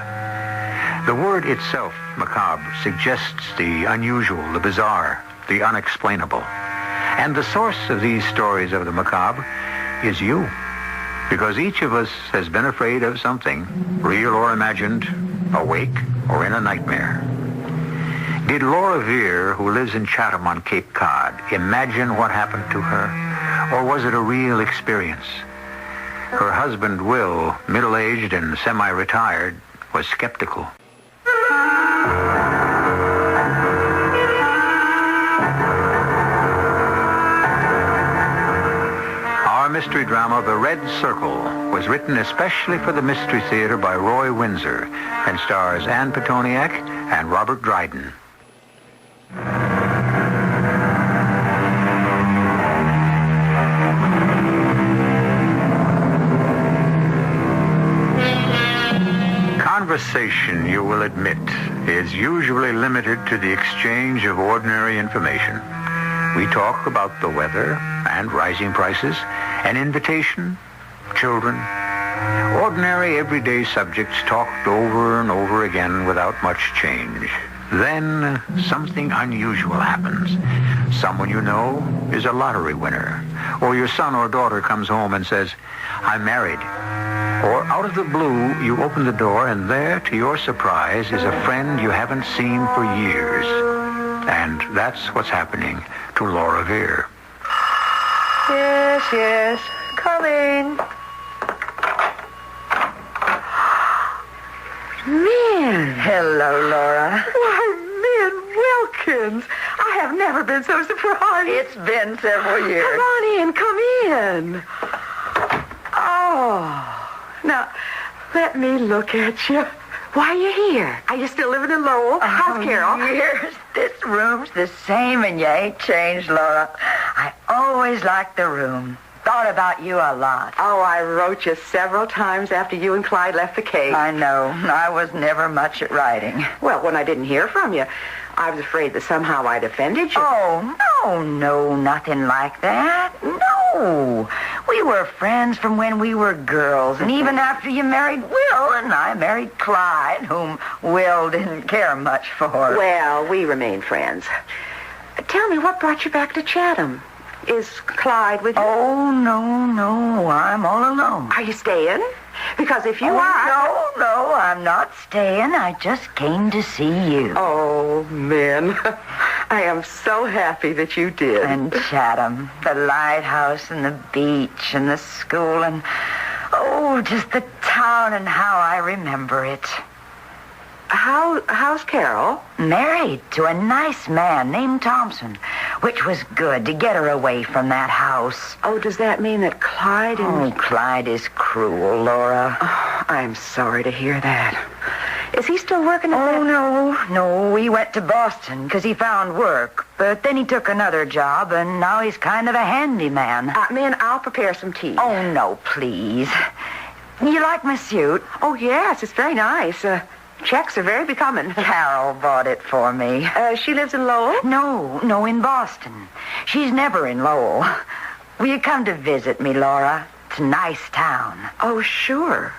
The word itself, macabre, suggests the unusual, the bizarre, the unexplainable. And the source of these stories of the macabre is you. Because each of us has been afraid of something, real or imagined, awake or in a nightmare. Did Laura Veer, who lives in Chatham on Cape Cod, imagine what happened to her? Or was it a real experience? Her husband, Will, middle-aged and semi-retired, was skeptical. Our mystery drama, The Red Circle, was written especially for the Mystery Theater by Roy Windsor and stars Ann Petoniak and Robert Dryden. Conversation, you will admit, is usually limited to the exchange of ordinary information. We talk about the weather and rising prices, an invitation, children, ordinary everyday subjects talked over and over again without much change. Then something unusual happens. Someone you know is a lottery winner, or your son or daughter comes home and says, "I'm married." Or out of the blue, you open the door, and there, to your surprise, is a friend you haven't seen for years. And that's what's happening to Laura Veer. Yes, yes. Coming. Min. Hello, Laura. Why, Min Wilkins. I have never been so surprised. It's been several years. Come on in, come in. Oh. Now, let me look at you. Why are you here? Are you still living in Lowell? How's Carol? Years. This room's the same and you ain't changed, Laura. I always liked the room. Thought about you a lot. Oh, I wrote you several times after you and Clyde left the Cape. I know. I was never much at writing. Well, when I didn't hear from you, I was afraid that somehow I'd offended you. Oh, no, nothing like that. No. We were friends from when we were girls, and even after you married Will and I married Clyde, whom Will didn't care much for. Well, we remain friends. Tell me, what brought you back to Chatham? Is Clyde with you? Oh, no, I'm all alone. Are you staying? Because if you are... No, I'm not staying. I just came to see you. Oh, Min, I am so happy that you did. And Chatham, the lighthouse and the beach and the school and, just the town and how I remember it. How's Carol? Married to a nice man named Thompson, which was good to get her away from that house. Oh, does that mean that Clyde and... Oh, Clyde is cruel, Laura. Oh, I'm sorry to hear that. Is he still working at that? No. He went to Boston because he found work. But then he took another job, and now he's kind of a handyman. Min, I'll prepare some tea. Oh, no, please. You like my suit? Oh, yes, it's very nice. Checks are very becoming. Carol bought it for me. She lives in Lowell? No, in Boston. She's never in Lowell. Will you come to visit me, Laura? It's a nice town. Oh, sure.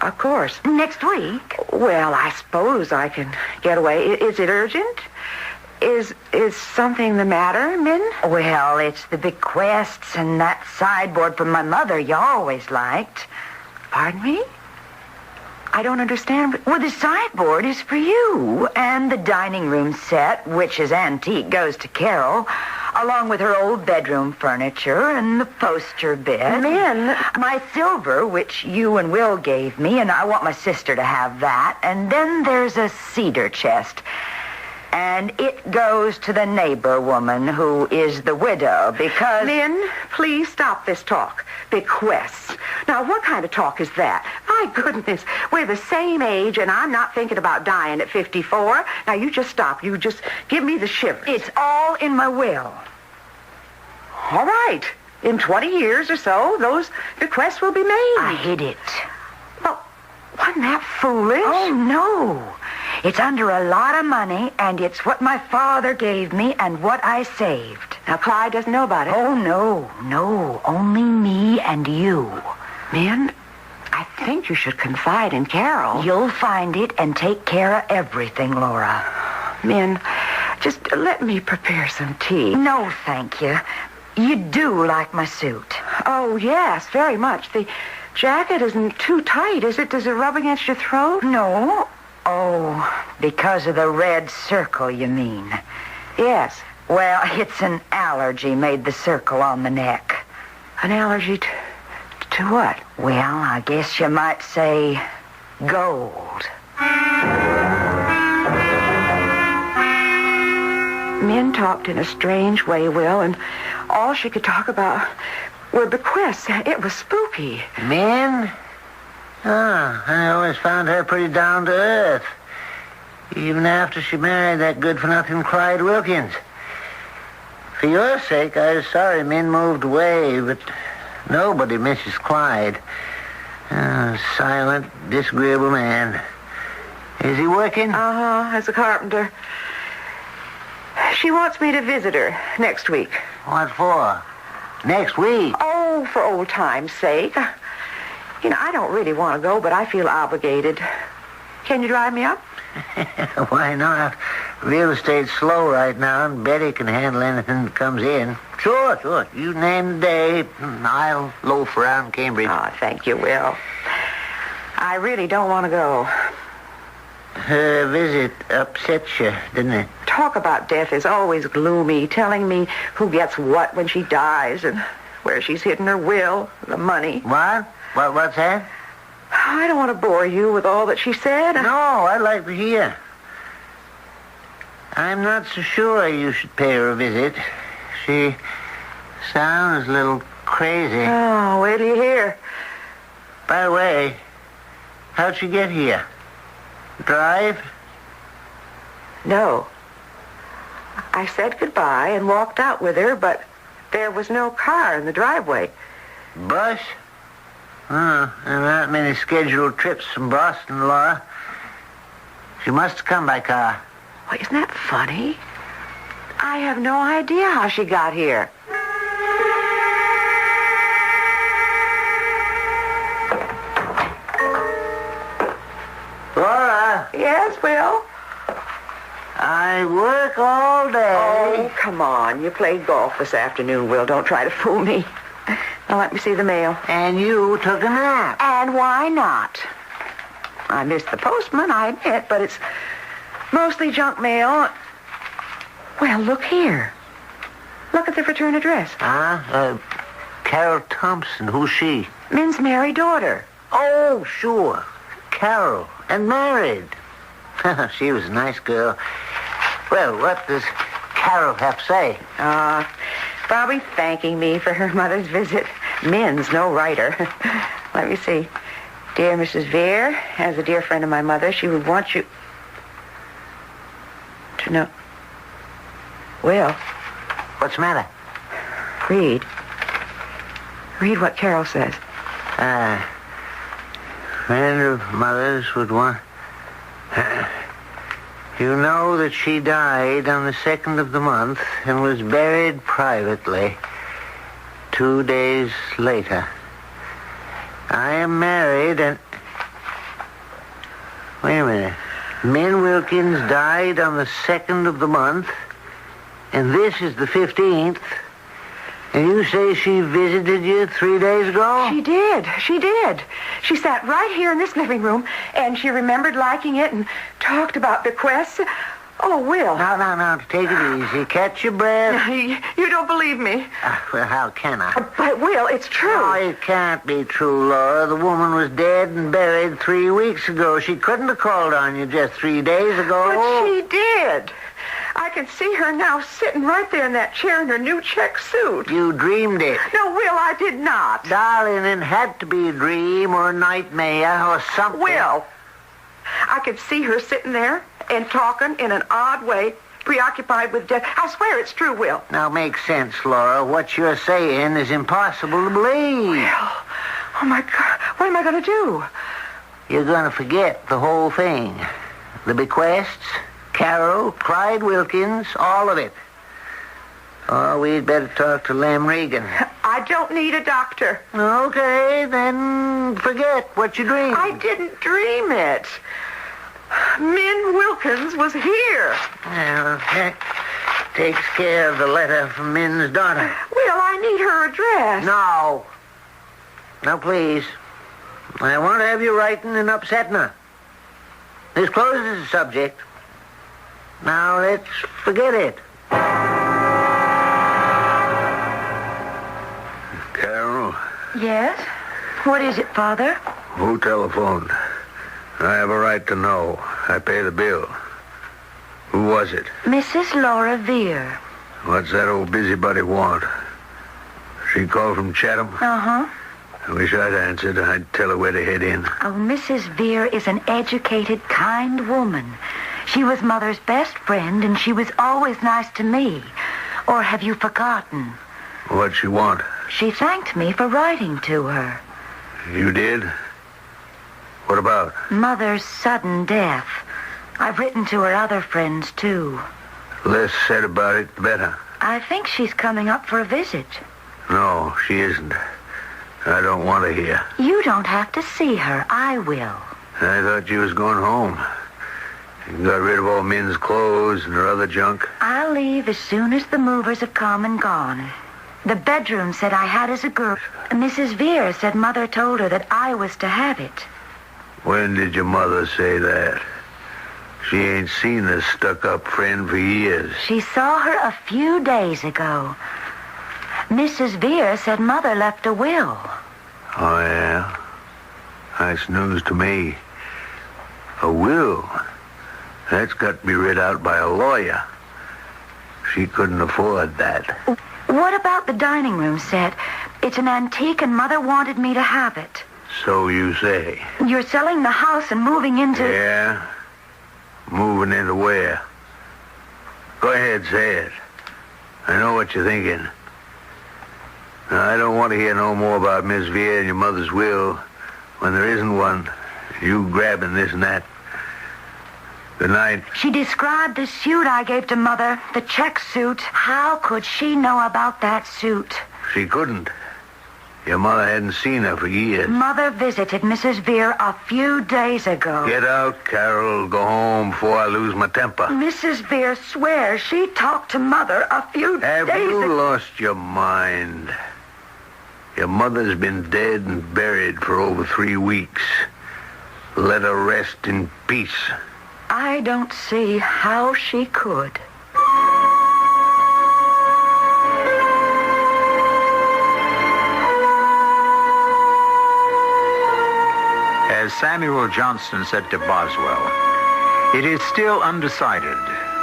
Of course. Next week? Well, I suppose I can get away. Is it urgent? Is something the matter, Min? Well, it's the bequests and that sideboard from my mother you always liked. Pardon me? I don't understand. Well, the sideboard is for you, and the dining room set, which is antique, goes to Carol, along with her old bedroom furniture and the poster bed. Min, my silver, which you and Will gave me, and I want my sister to have that. And then there's a cedar chest. And it goes to the neighbor woman who is the widow because... Min, please stop this talk. Bequests. Now, what kind of talk is that? My goodness, we're the same age, and I'm not thinking about dying at 54. Now, you just stop. You just give me the shivers. It's all in my will. All right. In 20 years or so, those bequests will be made. I hid it. Well, wasn't that foolish? Oh, no. It's under a lot of money, and it's what my father gave me and what I saved. Now, Clyde doesn't know about it. Oh, no. Only me and you. Man, think you should confide in Carol. You'll find it and take care of everything, Laura. Min, just let me prepare some tea. No, thank you. You do like my suit. Oh, yes, very much. The jacket isn't too tight, is it? Does it rub against your throat? No. Oh, because of the red circle, you mean? Yes. Well, it's an allergy made the circle on the neck. An allergy to what? Well, I guess you might say gold. Min talked in a strange way, Will, and all she could talk about were bequests. It was spooky. Min? Oh, I always found her pretty down to earth. Even after she married that good-for-nothing Clyde Wilkins. For your sake, I was sorry Min moved away, but nobody misses Clyde. Silent, disagreeable man. Is he working? Uh-huh, as a carpenter. She wants me to visit her next week. What for? Next week? Oh, for old time's sake. You know, I don't really want to go, but I feel obligated. Can you drive me up? Why not? Real estate's slow right now, and Betty can handle anything that comes in. Sure. You name the day, I'll loaf around Cambridge. Oh, thank you, Will. I really don't want to go. Her visit upset you, didn't it? Talk about death is always gloomy, telling me who gets what when she dies and where she's hidden her will, the money. What? What's that? I don't want to bore you with all that she said. No, I'd like to hear. I'm not so sure you should pay her a visit. She sounds a little crazy. Oh, wait till you hear. By the way, how'd she get here? Drive? No. I said goodbye and walked out with her, but there was no car in the driveway. Bus? Oh, there aren't many scheduled trips from Boston, Laura. She must have come by car. Well, isn't that funny? I have no idea how she got here. Laura? Yes, Will? I work all day. Oh, come on. You played golf this afternoon, Will. Don't try to fool me. Now, let me see the mail. And you took a nap. And why not? I missed the postman, I admit, but it's mostly junk mail. Well, look here. Look at the return address. Carol Thompson. Who's she? Min's married daughter. Oh, sure. Carol. And married. She was a nice girl. Well, what does Carol have to say? Probably thanking me for her mother's visit. Min's no writer. Let me see. Dear Mrs. Vere, as a dear friend of my mother, she would want you to know. Will. What's the matter? Read. Read what Carol says. Friend of mother's would want... You know that she died on the 2nd of the month and was buried privately 2 days later. I am married and... Wait a minute. Min Wilkins died on the 2nd of the month, and this is the 15th, and you say she visited you 3 days ago? She did. She sat right here in this living room, and she remembered liking it and talked about bequests. Oh, Will. Now, take it easy. Catch your breath. You don't believe me. Well, how can I? But, Will, it's true. No, it can't be true, Laura. The woman was dead and buried 3 weeks ago. She couldn't have called on you just 3 days ago. But she did. I can see her now sitting right there in that chair in her new check suit. You dreamed it. No, Will, I did not. Darling, it had to be a dream or a nightmare or something. Will, I could see her sitting there and talking in an odd way, preoccupied with death. I swear it's true, Will. Now, makes sense, Laura. What you're saying is impossible to believe. Will, oh, my God, what am I going to do? You're going to forget the whole thing. The bequests, Carol, Clyde Wilkins, all of it. Oh, we'd better talk to Lem Regan. I don't need a doctor. Okay, then forget what you dreamed. I didn't dream it. Min Wilkins was here. Well, that takes care of the letter from Min's daughter. Will, I need her address. No. No, please. I won't have you writing and upsetting her. This closes the subject. Now let's forget it. Carol? Yes? What is it, Father? Who telephoned? I have a right to know. I pay the bill. Who was it? Mrs. Laura Veer. What's that old busybody want? She called from Chatham? Uh-huh. I wish I'd answered. I'd tell her where to head in. Oh, Mrs. Veer is an educated, kind woman. She was Mother's best friend, and she was always nice to me. Or have you forgotten? What'd she want? She thanked me for writing to her. You did? What about? Mother's sudden death. I've written to her other friends, too. Less said about it, the better. I think she's coming up for a visit. No, she isn't. I don't want to hear. You don't have to see her. I will. I thought you was going home. You got rid of all Min's clothes and her other junk. I'll leave as soon as the movers have come and gone. The bedroom said I had as a girl. Mrs. Veer said Mother told her that I was to have it. When did your mother say that? She ain't seen this stuck-up friend for years. She saw her a few days ago. Mrs. Veer said Mother left a will. Oh, yeah? That's news to me. A will? That's got to be read out by a lawyer. She couldn't afford that. What about the dining room set? It's an antique and Mother wanted me to have it. So you say. You're selling the house and moving into... Yeah? Moving into where? Go ahead, say it. I know what you're thinking. Now, I don't want to hear no more about Miss Veer and your mother's will when there isn't one. You grabbing this and that. Good night. She described the suit I gave to Mother, the check suit. How could she know about that suit? She couldn't. Your mother hadn't seen her for years. Mother visited Mrs. Veer a few days ago. Get out, Carol. Go home before I lose my temper. Mrs. Veer swears she talked to Mother a few days ago. Have you lost your mind? Your mother's been dead and buried for over 3 weeks. Let her rest in peace. I don't see how she could. As Samuel Johnson said to Boswell, it is still undecided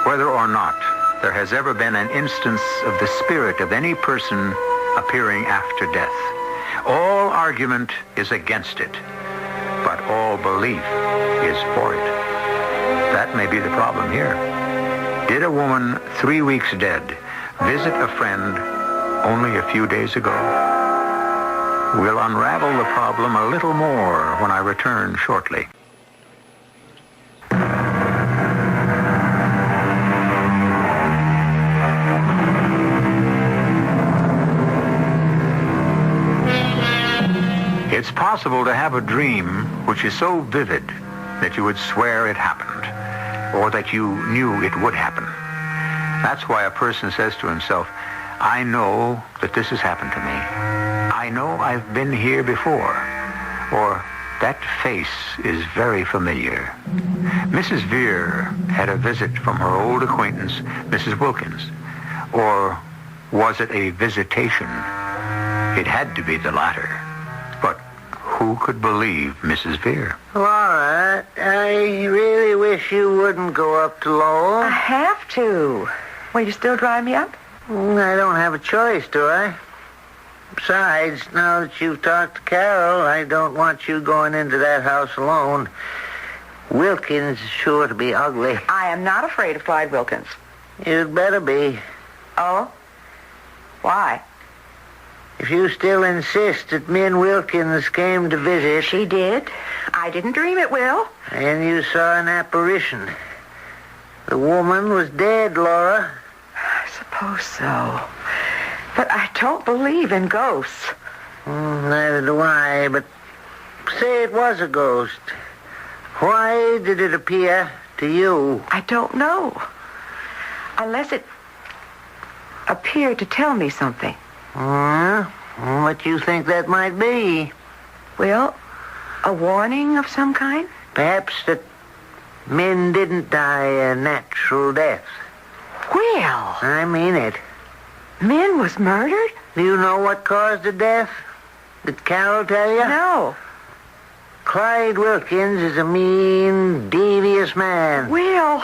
whether or not there has ever been an instance of the spirit of any person appearing after death. All argument is against it, but all belief is for it. That may be the problem here. Did a woman 3 weeks dead visit a friend only a few days ago? We'll unravel the problem a little more when I return shortly. It's possible to have a dream which is so vivid that you would swear it happened, or that you knew it would happen. That's why a person says to himself, I know that this has happened to me. I know I've been here before. Or, that face is very familiar. Mrs. Veer had a visit from her old acquaintance, Mrs. Wilkins. Or was it a visitation? It had to be the latter. But who could believe Mrs. Veer? Laura, I really wish you wouldn't go up to Lowell. I have to. Will you still drive me up? I don't have a choice, do I? Besides, now that you've talked to Carol, I don't want you going into that house alone. Wilkins is sure to be ugly. I am not afraid of Clyde Wilkins. You'd better be. Oh? Why? If you still insist that Min Wilkins came to visit... She did. I didn't dream it, Will. And you saw an apparition. The woman was dead, Laura. I suppose so. But I don't believe in ghosts. Neither do I, but say it was a ghost. Why did it appear to you? I don't know. Unless it appeared to tell me something. What do you think that might be? Well, a warning of some kind? Perhaps that men didn't die a natural death. Will! I mean it. Min was murdered? Do you know what caused the death? Did Carol tell you? No. Clyde Wilkins is a mean, devious man. Will,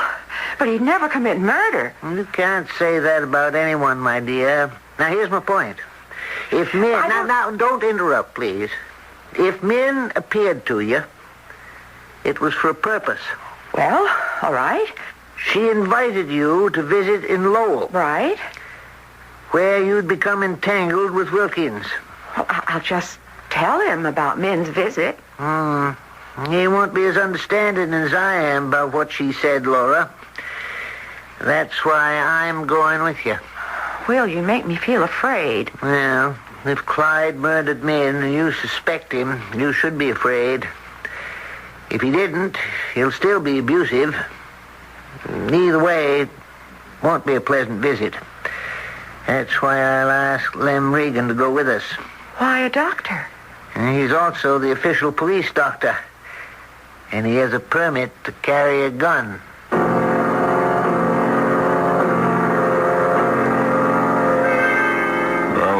but he'd never commit murder. You can't say that about anyone, my dear. Now, here's my point. If men... Now, don't interrupt, please. If men appeared to you, it was for a purpose. Well, all right. She invited you to visit in Lowell. Right. Where you'd become entangled with Wilkins. Well, I'll just tell him about Min's visit. He won't be as understanding as I am about what she said, Laura. That's why I'm going with you. Will, you make me feel afraid. Well, if Clyde murdered Min and you suspect him, you should be afraid. If he didn't, he'll still be abusive. Either way, it won't be a pleasant visit. That's why I'll ask Lem Regan to go with us. Why a doctor? And he's also the official police doctor. And he has a permit to carry a gun. Well,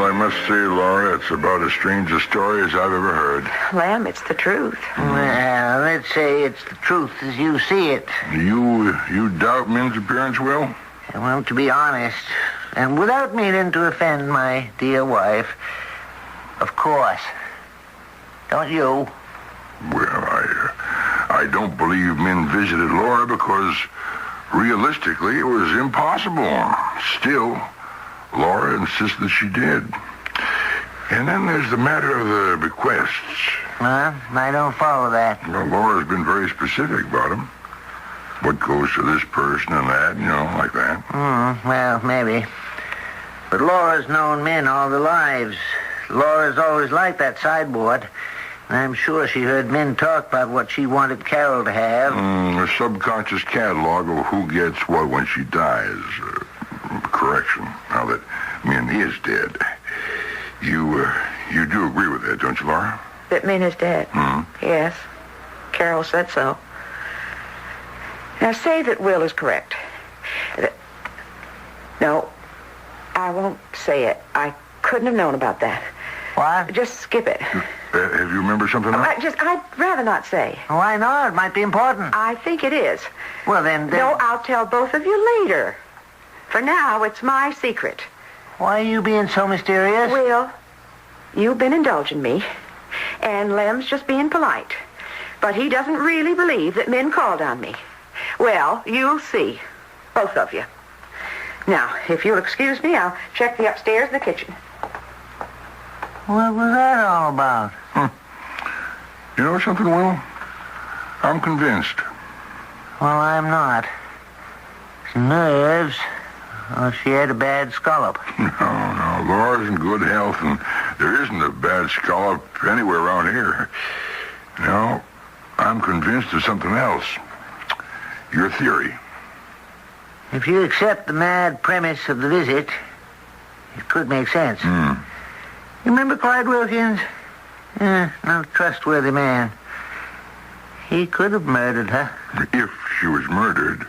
I must say, Laura, it's about as strange a story as I've ever heard. Lem, it's the truth. Well, let's say it's the truth as you see it. You doubt Min's appearance, Will? Well, to be honest, and without meaning to offend my dear wife, of course. Don't you? Well, I don't believe Min visited Laura because, realistically, it was impossible. Still, Laura insists that she did. And then there's the matter of the bequests. Huh? I don't follow that. Well, Laura's been very specific about them. What goes to this person and that, like that. Well, maybe. But Laura's known Min all their lives. Laura's always liked that sideboard. And I'm sure she heard Min talk about what she wanted Carol to have. A subconscious catalog of who gets what when she dies. Correction, now that Min is dead. You do agree with that, don't you, Laura? That Min is dead? Yes. Carol said so. Now, say that Will is correct. No, I won't say it. I couldn't have known about that. What? Just skip it. Have you remembered something else? I'd rather not say. Why not? It might be important. I think it is. Well, then... No, I'll tell both of you later. For now, it's my secret. Why are you being so mysterious? Will, you've been indulging me, and Lem's just being polite. But he doesn't really believe that Min called on me. Well, you'll see. Both of you. Now, if you'll excuse me, I'll check the upstairs and the kitchen. What was that all about? You know something, Will? I'm convinced. Well, I'm not. Nerves. Oh, she had a bad scallop. No. Laura's in good health, and there isn't a bad scallop anywhere around here. No, I'm convinced of something else. Your theory. If you accept the mad premise of the visit, it could make sense. You remember Clyde Wilkins? Not a trustworthy man. He could have murdered her. If she was murdered.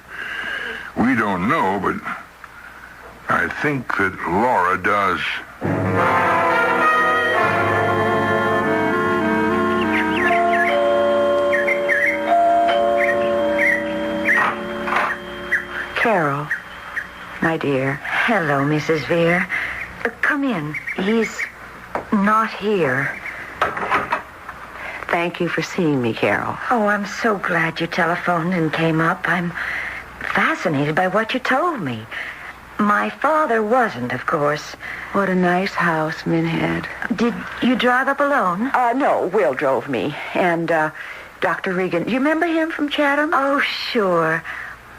We don't know, but I think that Laura does. Carol, my dear. Hello, Mrs. Vere. Come in. He's not here. Thank you for seeing me, Carol. Oh, I'm so glad you telephoned and came up. I'm fascinated by what you told me. My father wasn't, of course. What a nice house Min had. Did you drive up alone? No, Will drove me. And, Dr. Regan, you remember him from Chatham? Oh, sure.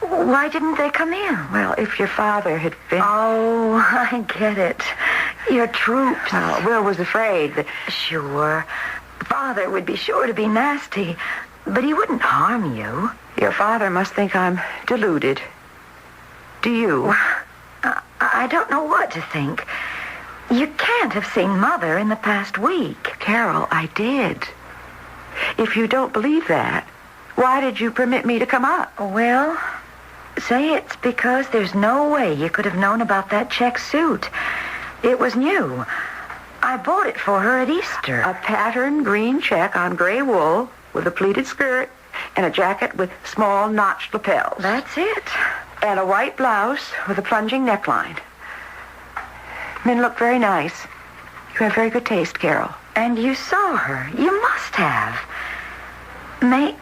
Why didn't they come in? Well, if your father had been... Oh, I get it. Your troops. Will was afraid that... Sure. Father would be sure to be nasty, but he wouldn't harm you. Your father must think I'm deluded. Do you? Well, I don't know what to think. You can't have seen Mother in the past week. Carol, I did. If you don't believe that, why did you permit me to come up? Well, say it's because there's no way you could have known about that check suit. It was new. I bought it for her at Easter. A patterned green check on gray wool with a pleated skirt and a jacket with small notched lapels. That's it. And a white blouse with a plunging neckline. Men look very nice. You have very good taste, Carol. And you saw her. You must have. May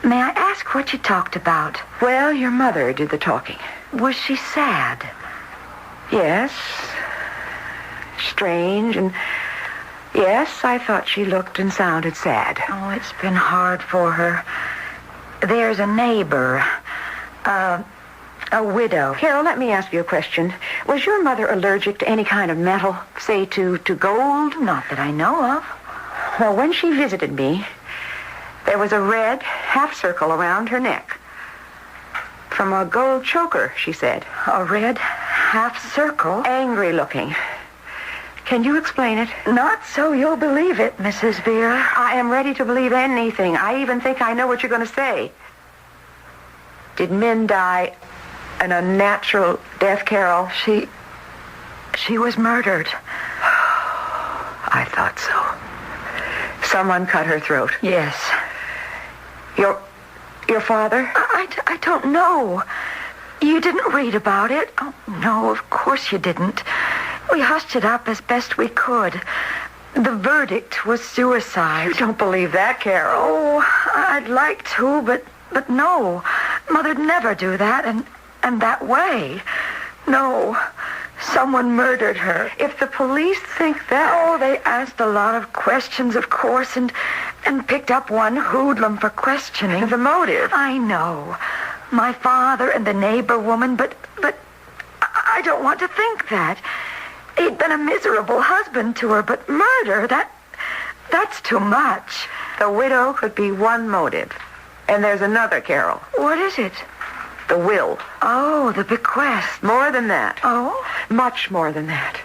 I ask what you talked about? Well, your mother did the talking. Was she sad? Yes. Strange, and yes, I thought she looked and sounded sad. Oh, it's been hard for her. There's a neighbor, a widow. Carol, let me ask you a question. Was your mother allergic to any kind of metal, say to gold? Not that I know of. Well, when she visited me, there was a red half circle around her neck. From a gold choker, she said. A red half circle? Angry looking. Can you explain it? Not so you'll believe it, Mrs. Veer. I am ready to believe anything. I even think I know what you're going to say. Did men die an unnatural death, Carol? She was murdered. I thought so. Someone cut her throat. Yes. Your father? I don't know. You didn't read about it? Oh, no, of course you didn't. We hushed it up as best we could. The verdict was suicide. You don't believe that, Carol? Oh, I'd like to, but no. Mother'd never do that, and that way. No. Someone murdered her. If the police think that... Oh, they asked a lot of questions, of course, and picked up one hoodlum for questioning. The motive? I know. My father and the neighbor woman, but I don't want to think that. He'd been a miserable husband to her, but murder, that's too much. The widow could be one motive. And there's another, Carol. What is it? The will. Oh, the bequest. More than that. Oh? Much more than that.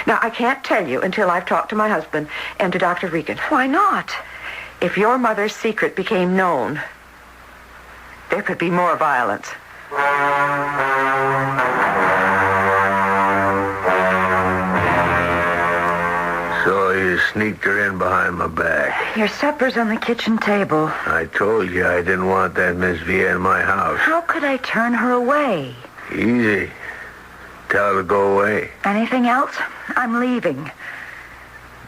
Now, I can't tell you until I've talked to my husband and to Dr. Regan. Why not? If your mother's secret became known, there could be more violence. So you sneaked her in behind my back. Your supper's on the kitchen table. I told you I didn't want that Miss Via in my house. How could I turn her away? Easy. Tell her to go away. Anything else? I'm leaving.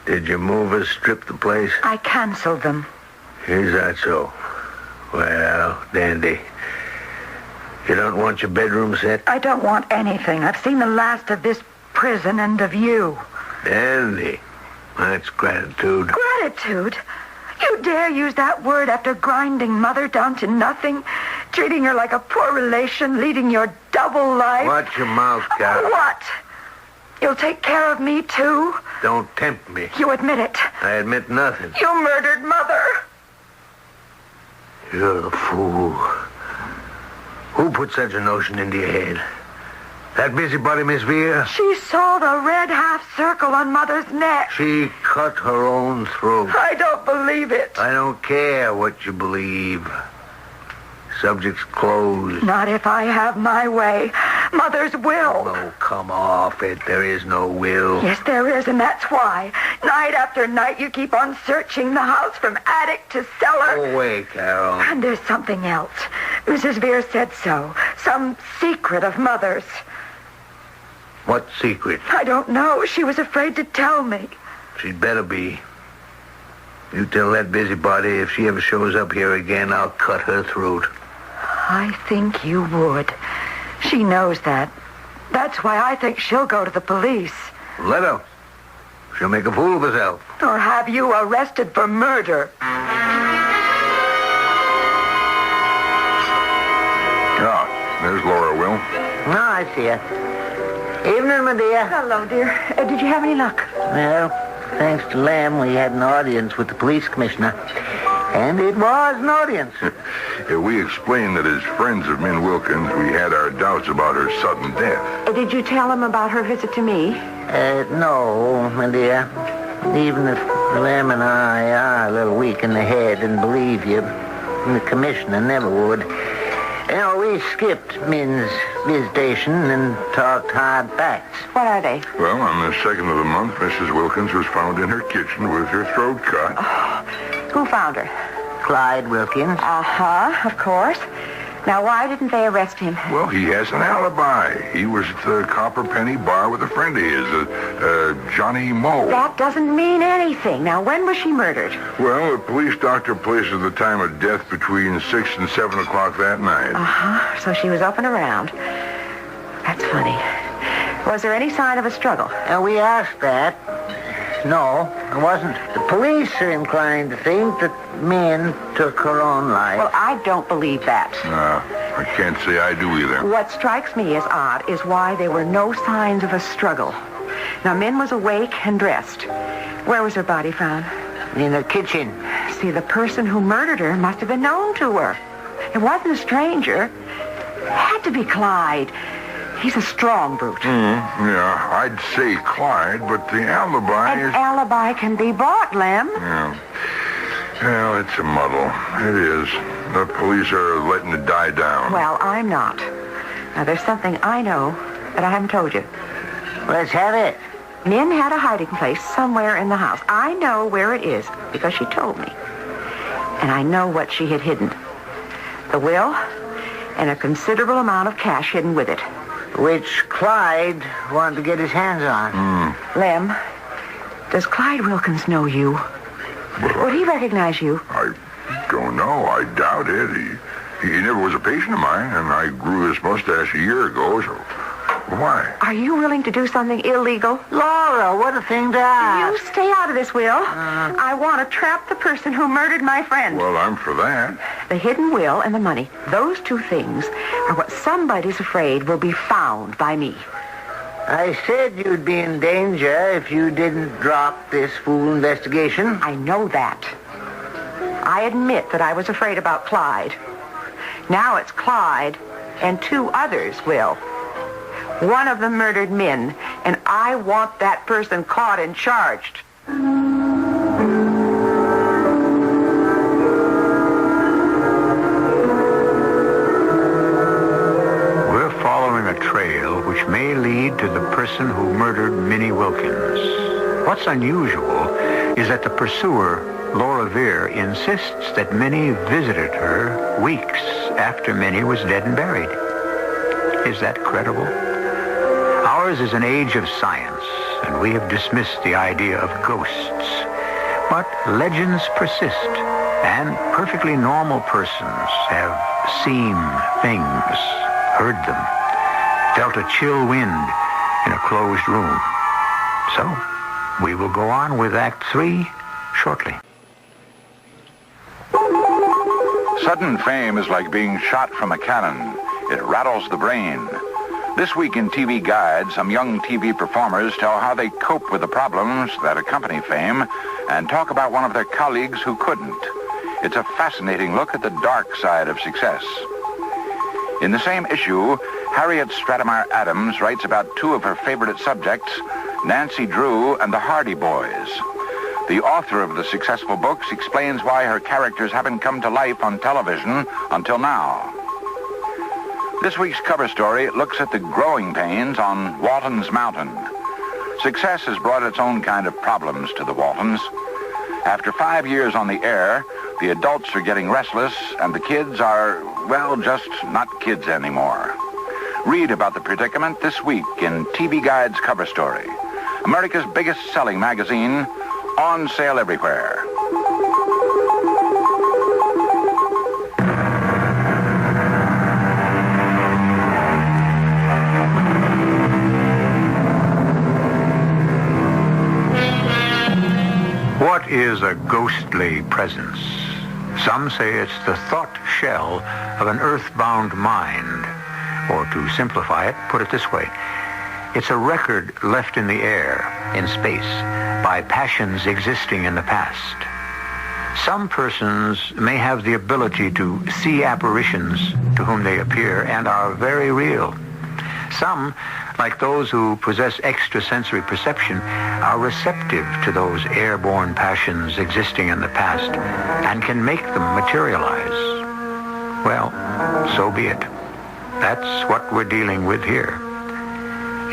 Did your movers strip the place? I canceled them. Is that so? Well, dandy. You don't want your bedroom set? I don't want anything. I've seen the last of this prison and of you. Dandy. That's gratitude. Gratitude? You dare use that word after grinding Mother down to nothing, treating her like a poor relation, leading your double life? Watch your mouth, Carol. What? You'll take care of me, too? Don't tempt me. You admit it. I admit nothing. You murdered Mother. You're a fool. Who put such a notion into your head? That busybody, Miss Vere? She saw the red half circle on Mother's neck. She cut her own throat. I don't believe it. I don't care what you believe. Subject's closed. Not if I have my way. Mother's will. Oh, come off it. There is no will. Yes, there is, and that's why. Night after night, you keep on searching the house from attic to cellar. Go away, Carol. And there's something else. Mrs. Vere said so. Some secret of Mother's. What secret? I don't know. She was afraid to tell me. She'd better be. You tell that busybody if she ever shows up here again, I'll cut her throat. I think you would. She knows that. That's why I think she'll go to the police. Let her. She'll make a fool of herself. Or have you arrested for murder. Yeah, there's Laura, Will. No, I see her. Evening, my dear. Hello, dear. Did you have any luck? Well, thanks to Lamb, we had an audience with the police commissioner. And it was an audience. We explained that as friends of Min Wilkins, we had our doubts about her sudden death. Did you tell him about her visit to me? No, my dear. Even if Lamb and I are a little weak in the head and believe you, the commissioner never would. You know, we skipped Min's visitation and talked hard facts. What are they? Well, on the 2nd of the month, Mrs. Wilkins was found in her kitchen with her throat cut. Oh, who found her? Clyde Wilkins. Uh-huh, of course. Now, why didn't they arrest him? Well, he has an alibi. He was at the Copper Penny bar with a friend of his, Johnny Moe. That doesn't mean anything. Now, when was she murdered? Well, the police doctor places the time of death between 6 and 7 o'clock that night. Uh-huh, so she was up and around. That's funny. Was there any sign of a struggle? We asked that. No, there wasn't. The police are inclined to think that Min took her own life. Well, I don't believe that. I can't say I do either. What strikes me as odd is why there were no signs of a struggle. Now, Min was awake and dressed. Where was her body found? In the kitchen. See, the person who murdered her must have been known to her. It wasn't a stranger. It had to be Clyde. He's a strong brute. Yeah, I'd say Clyde, but the alibi An alibi can be bought, Lem. Yeah. Well, it's a muddle. It is. The police are letting it die down. Well, I'm not. Now, there's something I know that I haven't told you. Let's have it. Min had a hiding place somewhere in the house. I know where it is because she told me. And I know what she had hidden. The will and a considerable amount of cash hidden with it. Which Clyde wanted to get his hands on. Lem, does Clyde Wilkins know you? Would he recognize you? I don't know. I doubt it. He never was a patient of mine, and I grew his mustache a year ago, so why? Are you willing to do something illegal? Laura, what a thing to ask. You stay out of this, Will. I want to trap the person who murdered my friend. Well, I'm for that. The hidden will and the money, those two things are what somebody's afraid will be found by me. I said you'd be in danger if you didn't drop this fool investigation. I know that. I admit that I was afraid about Clyde. Now it's Clyde and two others, Will. One of them murdered Min, and I want that person caught and charged. We're following a trail which may lead to the person who murdered Minnie Wilkins. What's unusual is that the pursuer, Laura Veer, insists that Minnie visited her weeks after Minnie was dead and buried. Is that credible? Ours is an age of science, and we have dismissed the idea of ghosts. But legends persist, and perfectly normal persons have seen things, heard them, felt a chill wind in a closed room. So, we will go on with Act 3 shortly. Sudden fame is like being shot from a cannon. It rattles the brain. This week in TV Guide, some young TV performers tell how they cope with the problems that accompany fame and talk about one of their colleagues who couldn't. It's a fascinating look at the dark side of success. In the same issue, Harriet Stratemeyer Adams writes about two of her favorite subjects, Nancy Drew and the Hardy Boys. The author of the successful books explains why her characters haven't come to life on television until now. This week's cover story looks at the growing pains on Walton's Mountain. Success has brought its own kind of problems to the Waltons. After 5 years on the air, the adults are getting restless, and the kids are, well, just not kids anymore. Read about the predicament this week in TV Guide's cover story. America's biggest selling magazine, on sale everywhere. What is a ghostly presence? Some say it's the thought shell of an earthbound mind. Or to simplify it, put it this way. It's a record left in the air, in space, by passions existing in the past. Some persons may have the ability to see apparitions to whom they appear and are very real. Some, like those who possess extrasensory perception, are receptive to those airborne passions existing in the past and can make them materialize. Well, so be it. That's what we're dealing with here.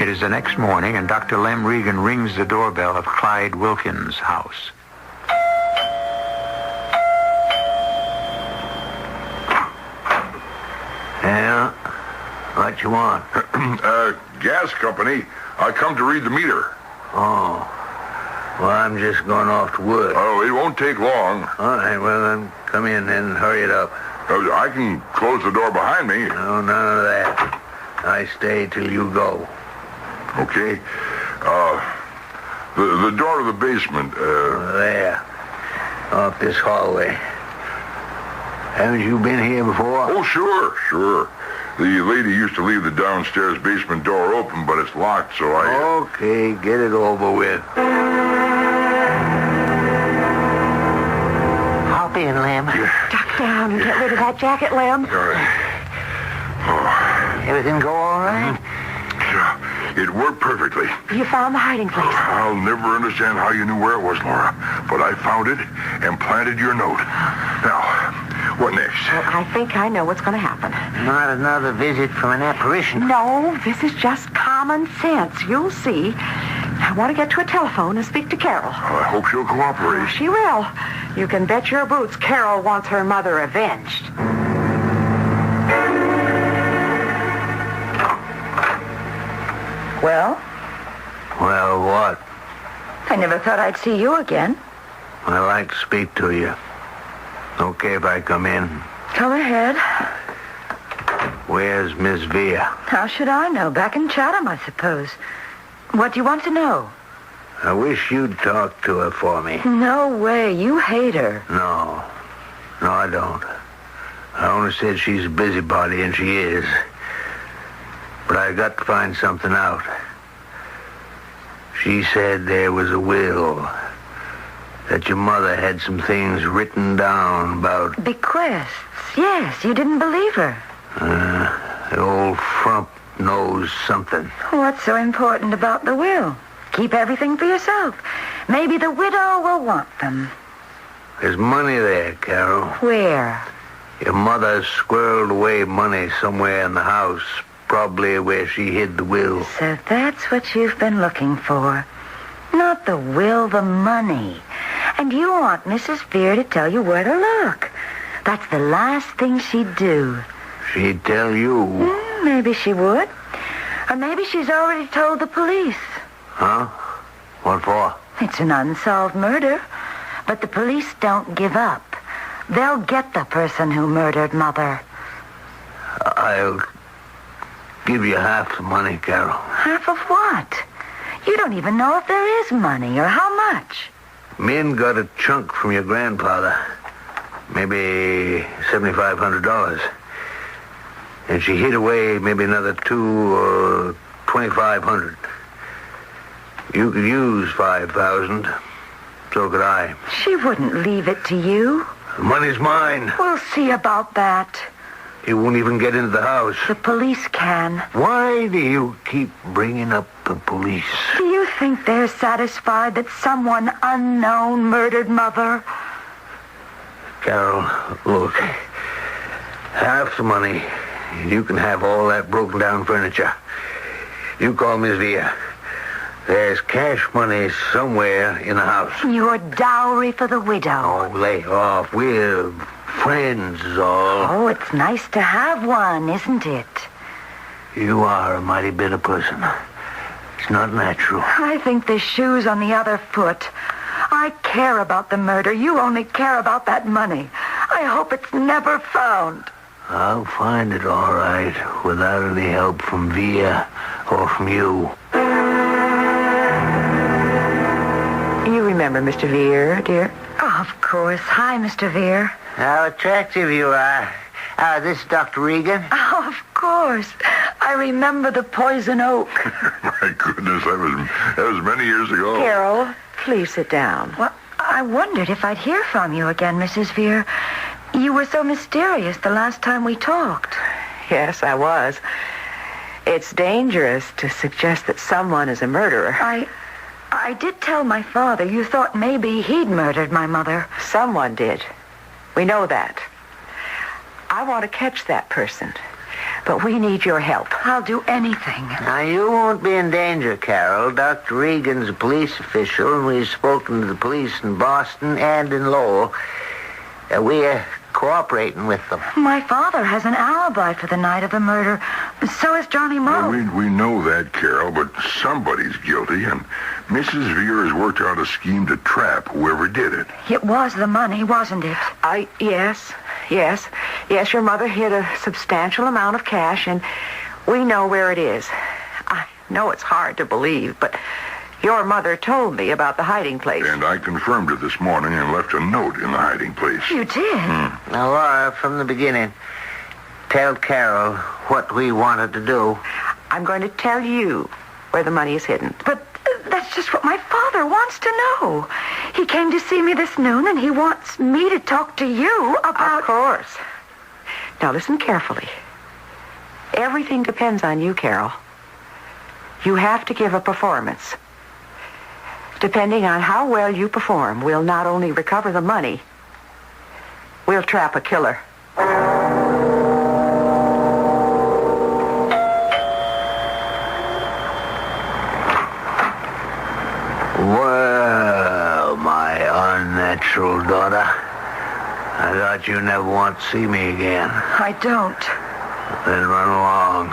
It is the next morning, and Dr. Lem Regan rings the doorbell of Clyde Wilkins' house. Yeah? What you want? Gas company. I come to read the meter. Oh. Well, I'm just going off to work. Oh, it won't take long. All right, well, then come in and hurry it up. I can close the door behind me. No, none of that. I stay till you go. Okay. The door to the basement. There. Off this hallway. Haven't you been here before? Oh, sure. The lady used to leave the downstairs basement door open, but it's locked, so I... Okay, get it over with. Hop in, Lem. Duck down and get rid of that jacket, Lem. All right. Oh. Everything go all right? Yeah, it worked perfectly. You found the hiding place. I'll never understand how you knew where it was, Laura, but I found it and planted your note. Now, what next? Well, I think I know what's going to happen. Not another visit from an apparition. No, this is just common sense. You'll see. I want to get to a telephone and speak to Carol. I hope she'll cooperate. She will. You can bet your boots Carol wants her mother avenged. Well? Well, what? I never thought I'd see you again. I'd like to speak to you. Okay if I come in? Come ahead. Where's Miss Vere? How should I know? Back in Chatham, I suppose. What do you want to know? I wish you'd talk to her for me. No way. You hate her. No, I don't. I only said she's a busybody, and she is. But I got to find something out. She said there was a will. That your mother had some things written down about... Bequests. Yes, you didn't believe her. The old frump knows something. What's so important about the will? Keep everything for yourself. Maybe the widow will want them. There's money there, Carol. Where? Your mother squirreled away money somewhere in the house, probably where she hid the will. So that's what you've been looking for. Not the will, the money. And you want Mrs. Vere to tell you where to look. That's the last thing she'd do. She'd tell you? Maybe she would. Or maybe she's already told the police. Huh? What for? It's an unsolved murder. But the police don't give up. They'll get the person who murdered Mother. I'll give you half the money, Carol. Half of what? You don't even know if there is money or how much. Min got a chunk from your grandfather. Maybe $7,500. And she hid away maybe another $2,000 or $2,500. You could use $5,000. So could I. She wouldn't leave it to you. The money's mine. We'll see about that. You won't even get into the house. The police can. Why do you keep bringing up the police? Do you think they're satisfied that someone unknown murdered Mother? Carol, look. Half the money. You can have all that broken down furniture. You call Miss Vere. There's cash money somewhere in the house. Your dowry for the widow. Oh, lay off. We're friends, is all. Oh, it's nice to have one, isn't it? You are a mighty bitter person. It's not natural. I think the shoe's on the other foot. I care about the murder. You only care about that money. I hope it's never found. I'll find it all right, without any help from Vere or from you. You remember Mr. Vere, dear? Oh, of course. Hi, Mr. Vere. How attractive you are. This is Dr. Regan. Oh, of course. I remember the poison oak. My goodness, that was many years ago. Carol, please sit down. Well, I wondered if I'd hear from you again, Mrs. Veer. You were so mysterious the last time we talked. Yes, I was. It's dangerous to suggest that someone is a murderer. I did tell my father you thought maybe he'd murdered my mother. Someone did. We know that. I want to catch that person, but we need your help. I'll do anything. Now, you won't be in danger, Carol. Dr. Regan's a police official, and we've spoken to the police in Boston and in Lowell. We're cooperating with them. My father has an alibi for the night of the murder. So has Johnny Moe. Well, we know that, Carol, but somebody's guilty, and Mrs. Veer has worked out a scheme to trap whoever did it. It was the money, wasn't it? Yes, your mother hid a substantial amount of cash, and we know where it is. I know it's hard to believe, but your mother told me about the hiding place. And I confirmed it this morning and left a note in the hiding place. You did? Now, Laura, from the beginning, tell Carol what we wanted to do. I'm going to tell you where the money is hidden. But that's just what my father wants to know. He came to see me this noon, and he wants me to talk to you about... Of course. Now, listen carefully. Everything depends on you, Carol. You have to give a performance. Depending on how well you perform, we'll not only recover the money, we'll trap a killer. Well, my unnatural daughter, I thought you never want to see me again. I don't. Then run along.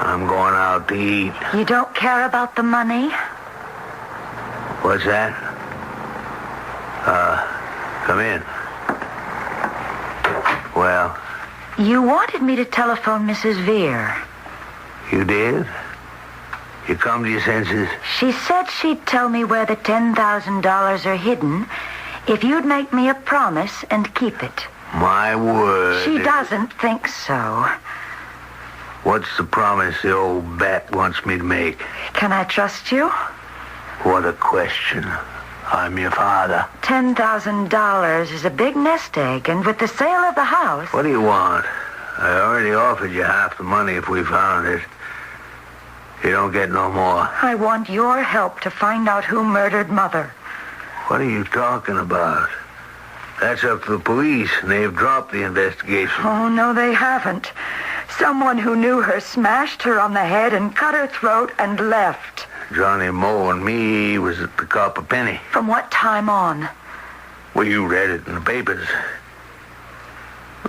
I'm going out to eat. You don't care about the money? What's that? Come in. Well? You wanted me to telephone Mrs. Veer. You did? You come to your senses? She said she'd tell me where the $10,000 are hidden if you'd make me a promise and keep it. My word. She doesn't think so. What's the promise the old bat wants me to make? Can I trust you? What a question. I'm your father. $10,000 is a big nest egg, and with the sale of the house... What do you want? I already offered you half the money if we found it. You don't get no more. I want your help to find out who murdered Mother. What are you talking about? That's up to the police, and they've dropped the investigation. Oh, no, they haven't. Someone who knew her smashed her on the head and cut her throat and left. Johnny Moe and me was at the Copper Penny. From what time on? Well, you read it in the papers.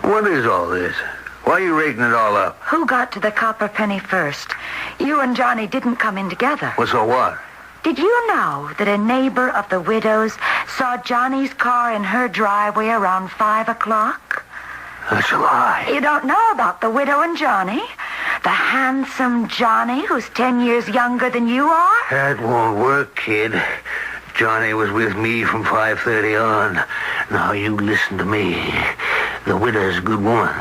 What is all this? Why are you raking it all up? Who got to the Copper Penny first? You and Johnny didn't come in together. Well, so what? Did you know that a neighbor of the widow's saw Johnny's car in her driveway around 5 o'clock? That's a lie. You don't know about the widow and Johnny? The handsome Johnny who's 10 years younger than you are? That won't work, kid. Johnny was with me from 5:30 on. Now, you listen to me. The widow's a good woman.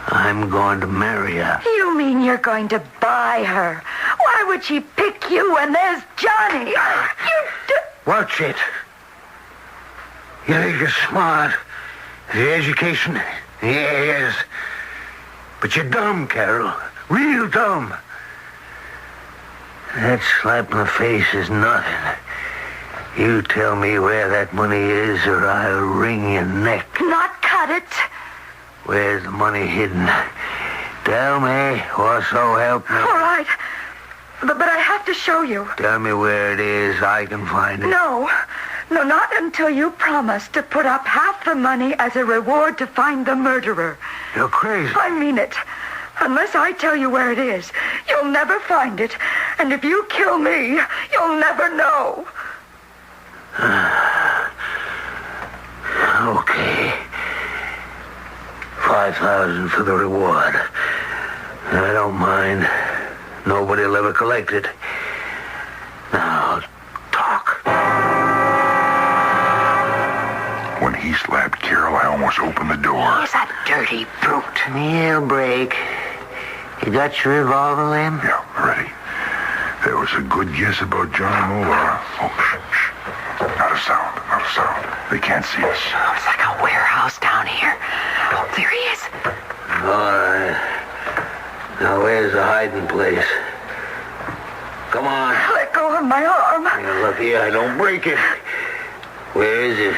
I'm going to marry her. You mean you're going to buy her? Why would she pick you when there's Johnny? Watch it. You think you're smart. The education? Yes. But you're dumb, Carol. Real dumb. That slap in the face is nothing. You tell me where that money is, or I'll wring your neck. Not cut it. Where's the money hidden? Tell me, or so help me. All right. But I have to show you. Tell me where it is. I can find it. No, not until you promise to put up half the money as a reward to find the murderer. You're crazy. I mean it. Unless I tell you where it is, you'll never find it. And if you kill me, you'll never know. Okay. 5,000 for the reward. I don't mind. Nobody'll ever collect it. Now, talk. When he slapped Carol, I almost opened the door. He's a dirty brute. He'll break. You got your revolver, Lem? Yeah, ready. That was a good guess about Johnny Moe, Laura. Oh, shh. Not a sound. They can't see us. Oh, it's like a warehouse down here. Oh, there he is. All right. Now, where's the hiding place? Come on. Let go of my arm. You're lucky I don't break it. Where is it?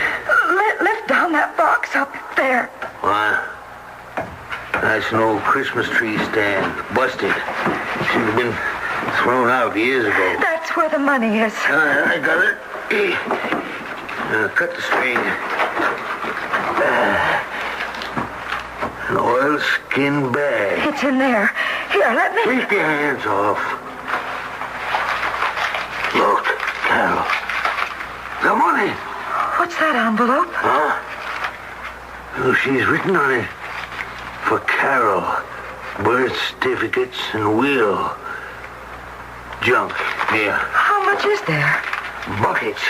Lift down that box up there. What? That's an old Christmas tree stand. Busted. Should have been thrown out years ago. That's where the money is. I got it. Cut the string. An oilskin bag. It's in there. Here, let me... Keep your hands off. Look, Carol. The money. What's that envelope? Huh? Oh, she's written on it. For Carol. Birth certificates and will. Junk. Here. How much is there? Buckets.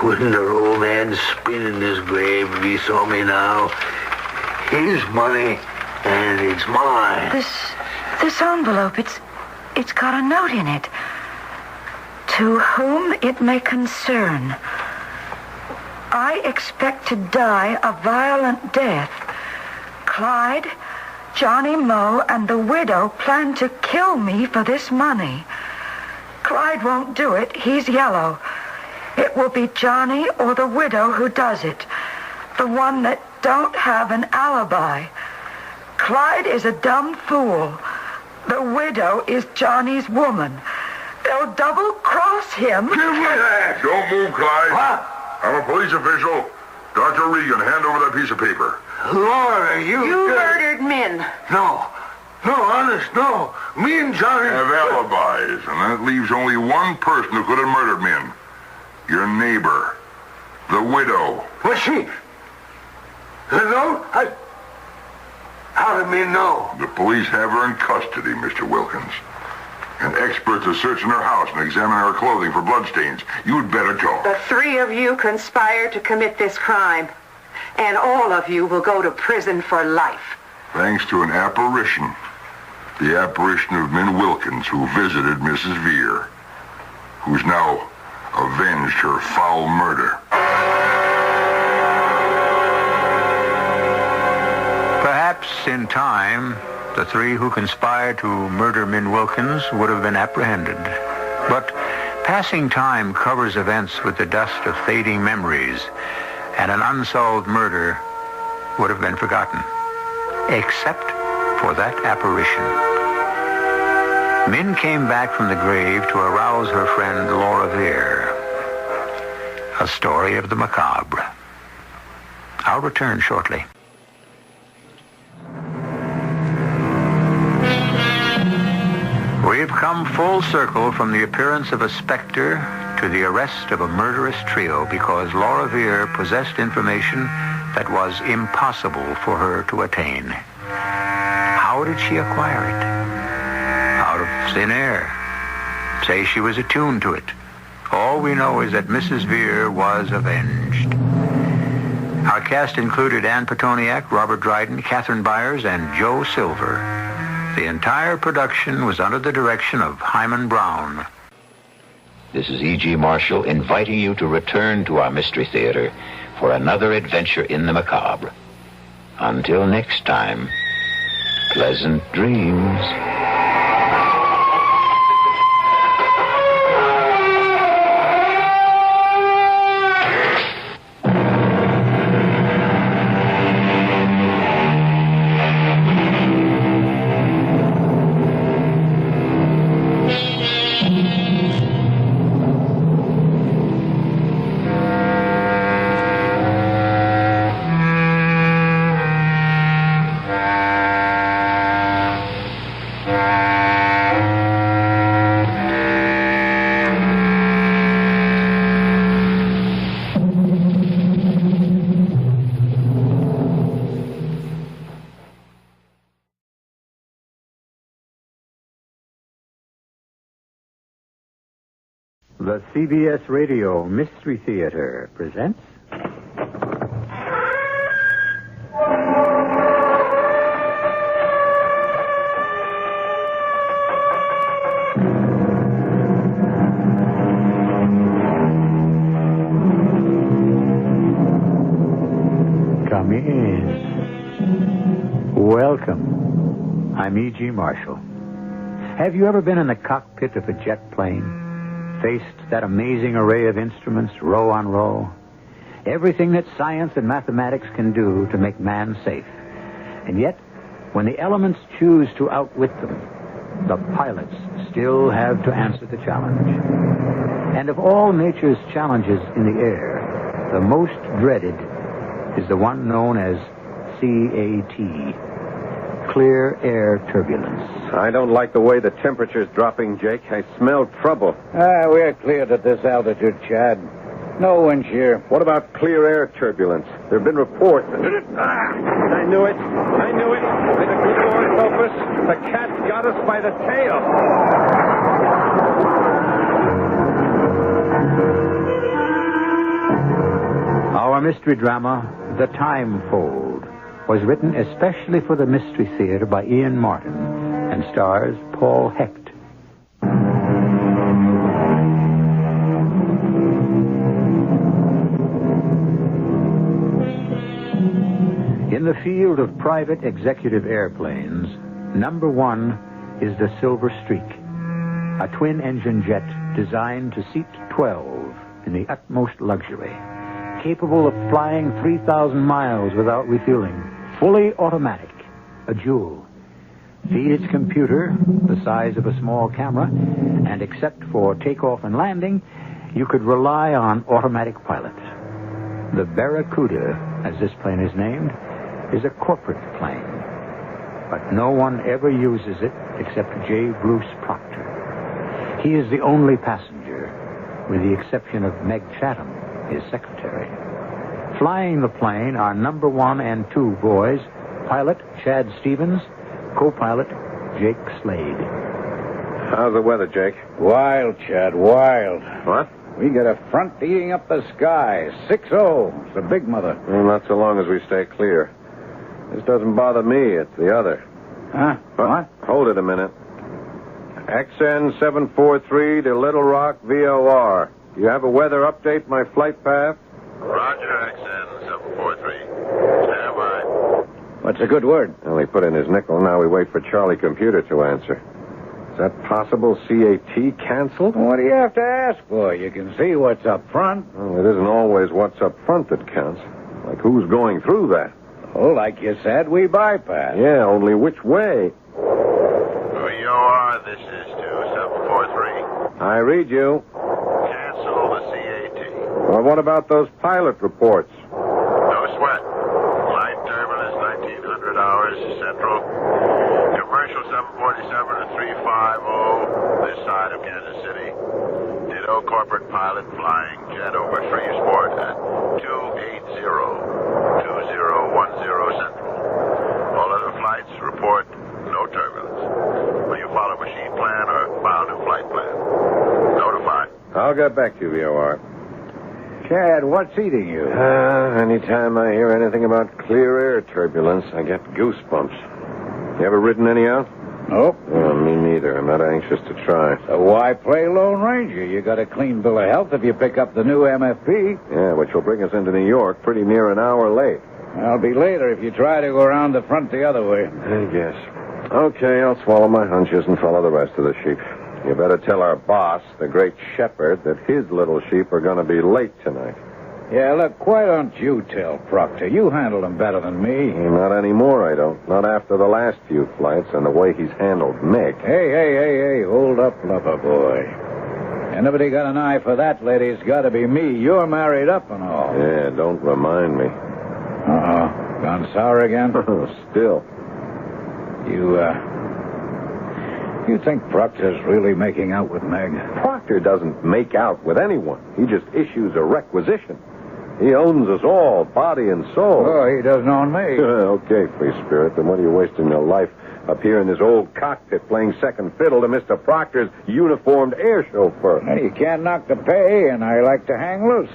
Wouldn't her old man spin in his grave if he saw me now? His money, and it's mine. This envelope, it's got a note in it. To whom it may concern. I expect to die a violent death. Clyde, Johnny Moe, and the widow plan to kill me for this money. Clyde won't do it. He's yellow. It will be Johnny or the widow who does it. The one that don't have an alibi. Clyde is a dumb fool. The widow is Johnny's woman. They'll double-cross him. Give me that! Don't move, Clyde. What? I'm a police official. Dr. Regan, hand over that piece of paper. Laura, you murdered Min. No, honest, no. Me and Johnny... Have alibis, and that leaves only one person who could have murdered Min. Your neighbor. The widow. Was she? The note? How did Min know? The police have her in custody, Mr. Wilkins. And experts are searching her house and examining her clothing for bloodstains. You'd better talk. The three of you conspired to commit this crime. And all of you will go to prison for life. Thanks to an apparition. The apparition of Min Wilkins, who visited Mrs. Veer, who's now avenged her foul murder. Perhaps in time, the three who conspired to murder Min Wilkins would have been apprehended. But passing time covers events with the dust of fading memories, and an unsolved murder would have been forgotten, except for that apparition. Min came back from the grave to arouse her friend Laura Veer. A story of the macabre. I'll return shortly. We've come full circle from the appearance of a specter to the arrest of a murderous trio because Laura Veer possessed information that was impossible for her to attain. How did she acquire it? Out of thin air. Say she was attuned to it. All we know is that Mrs. Veer was avenged. Our cast included Ann Petoniak, Robert Dryden, Catherine Byers, and Joe Silver. The entire production was under the direction of Hyman Brown. This is E.G. Marshall inviting you to return to our Mystery Theater for another adventure in the macabre. Until next time, pleasant dreams. The CBS Radio Mystery Theater presents... Welcome. I'm E.G. Marshall. Have you ever been in the cockpit of a jet plane? Faced that amazing array of instruments, row on row? Everything that science and mathematics can do to make man safe. And yet, when the elements choose to outwit them, the pilots still have to answer the challenge. And of all nature's challenges in the air, the most dreaded is the one known as CAT. Clear air turbulence. I don't like the way the temperature's dropping, Jake. I smell trouble. We're cleared at this altitude, Chad. No wind shear. What about clear air turbulence? There have been reports. I knew it. I knew it. May the good Lord help us. The cat's got us by the tail. Our mystery drama, The Time Fold, was written especially for the Mystery Theater by Ian Martin and stars Paul Hecht. In the field of private executive airplanes, number one is the Silver Streak, a twin-engine jet designed to seat 12 in the utmost luxury, capable of flying 3,000 miles without refueling, fully automatic, a jewel. Feed its computer, the size of a small camera, and except for takeoff and landing, you could rely on automatic pilot. The Barracuda, as this plane is named, is a corporate plane, but no one ever uses it except J. Bruce Proctor. He is the only passenger, with the exception of Meg Chatham, his secretary. Flying the plane are number one and two boys, pilot Chad Stevens, co-pilot Jake Slade. How's the weather, Jake? Wild, Chad, wild. What? We get a front eating up the sky. 6-0. It's the big mother. Well, not so long as we stay clear. This doesn't bother me. It's the other. Huh? What? Hold it a minute. XN 743 to Little Rock, VOR. Do you have a weather update, my flight path? Roger, XN 743. Stand by. What's a good word? Well, he put in his nickel. Now we wait for Charlie Computer to answer. Is that possible? CAT canceled? What do you have to ask for? You can see what's up front. Well, it isn't always what's up front that counts. Like who's going through that? Oh, like you said, we bypass. Yeah, only which way? VOR, this is 2743. I read you. Cancel the CAT. Well, what about those pilot reports? No sweat. Light turbulence, 1900 hours, central. Commercial 747 to 350, this side of Kansas City. Ditto corporate pilot flying jet over Shreveport at 280-2010 central. All other flights report no turbulence. Will you follow machine plan or bound and flight plan? Notify. I'll get back to you, VOR. Chad, what's eating you? Anytime I hear anything about clear air turbulence, I get goosebumps. You ever ridden any out? Nope. Well, me neither. I'm not anxious to try. So why play Lone Ranger? You got a clean bill of health if you pick up the new MFP. Yeah, which will bring us into New York pretty near an hour late. I'll be later if you try to go around the front the other way. I guess. Okay, I'll swallow my hunches and follow the rest of the sheep. You better tell our boss, the great shepherd, that his little sheep are going to be late tonight. Yeah, look, why don't you tell Proctor? You handle him better than me. Not anymore, I don't. Not after the last few flights and the way he's handled Meg. Hey, hold up, lover boy. Anybody got an eye for that lady, it's got to be me. You're married up and all. Yeah, don't remind me. Uh-oh. Gone sour again? Still. You think Proctor's really making out with Meg? Proctor doesn't make out with anyone. He just issues a requisition. He owns us all, body and soul. Oh, he doesn't own me. Okay, free spirit, then what are you wasting your life up here in this old cockpit playing second fiddle to Mr. Proctor's uniformed air chauffeur? Hey, you can't knock the pay, and I like to hang loose.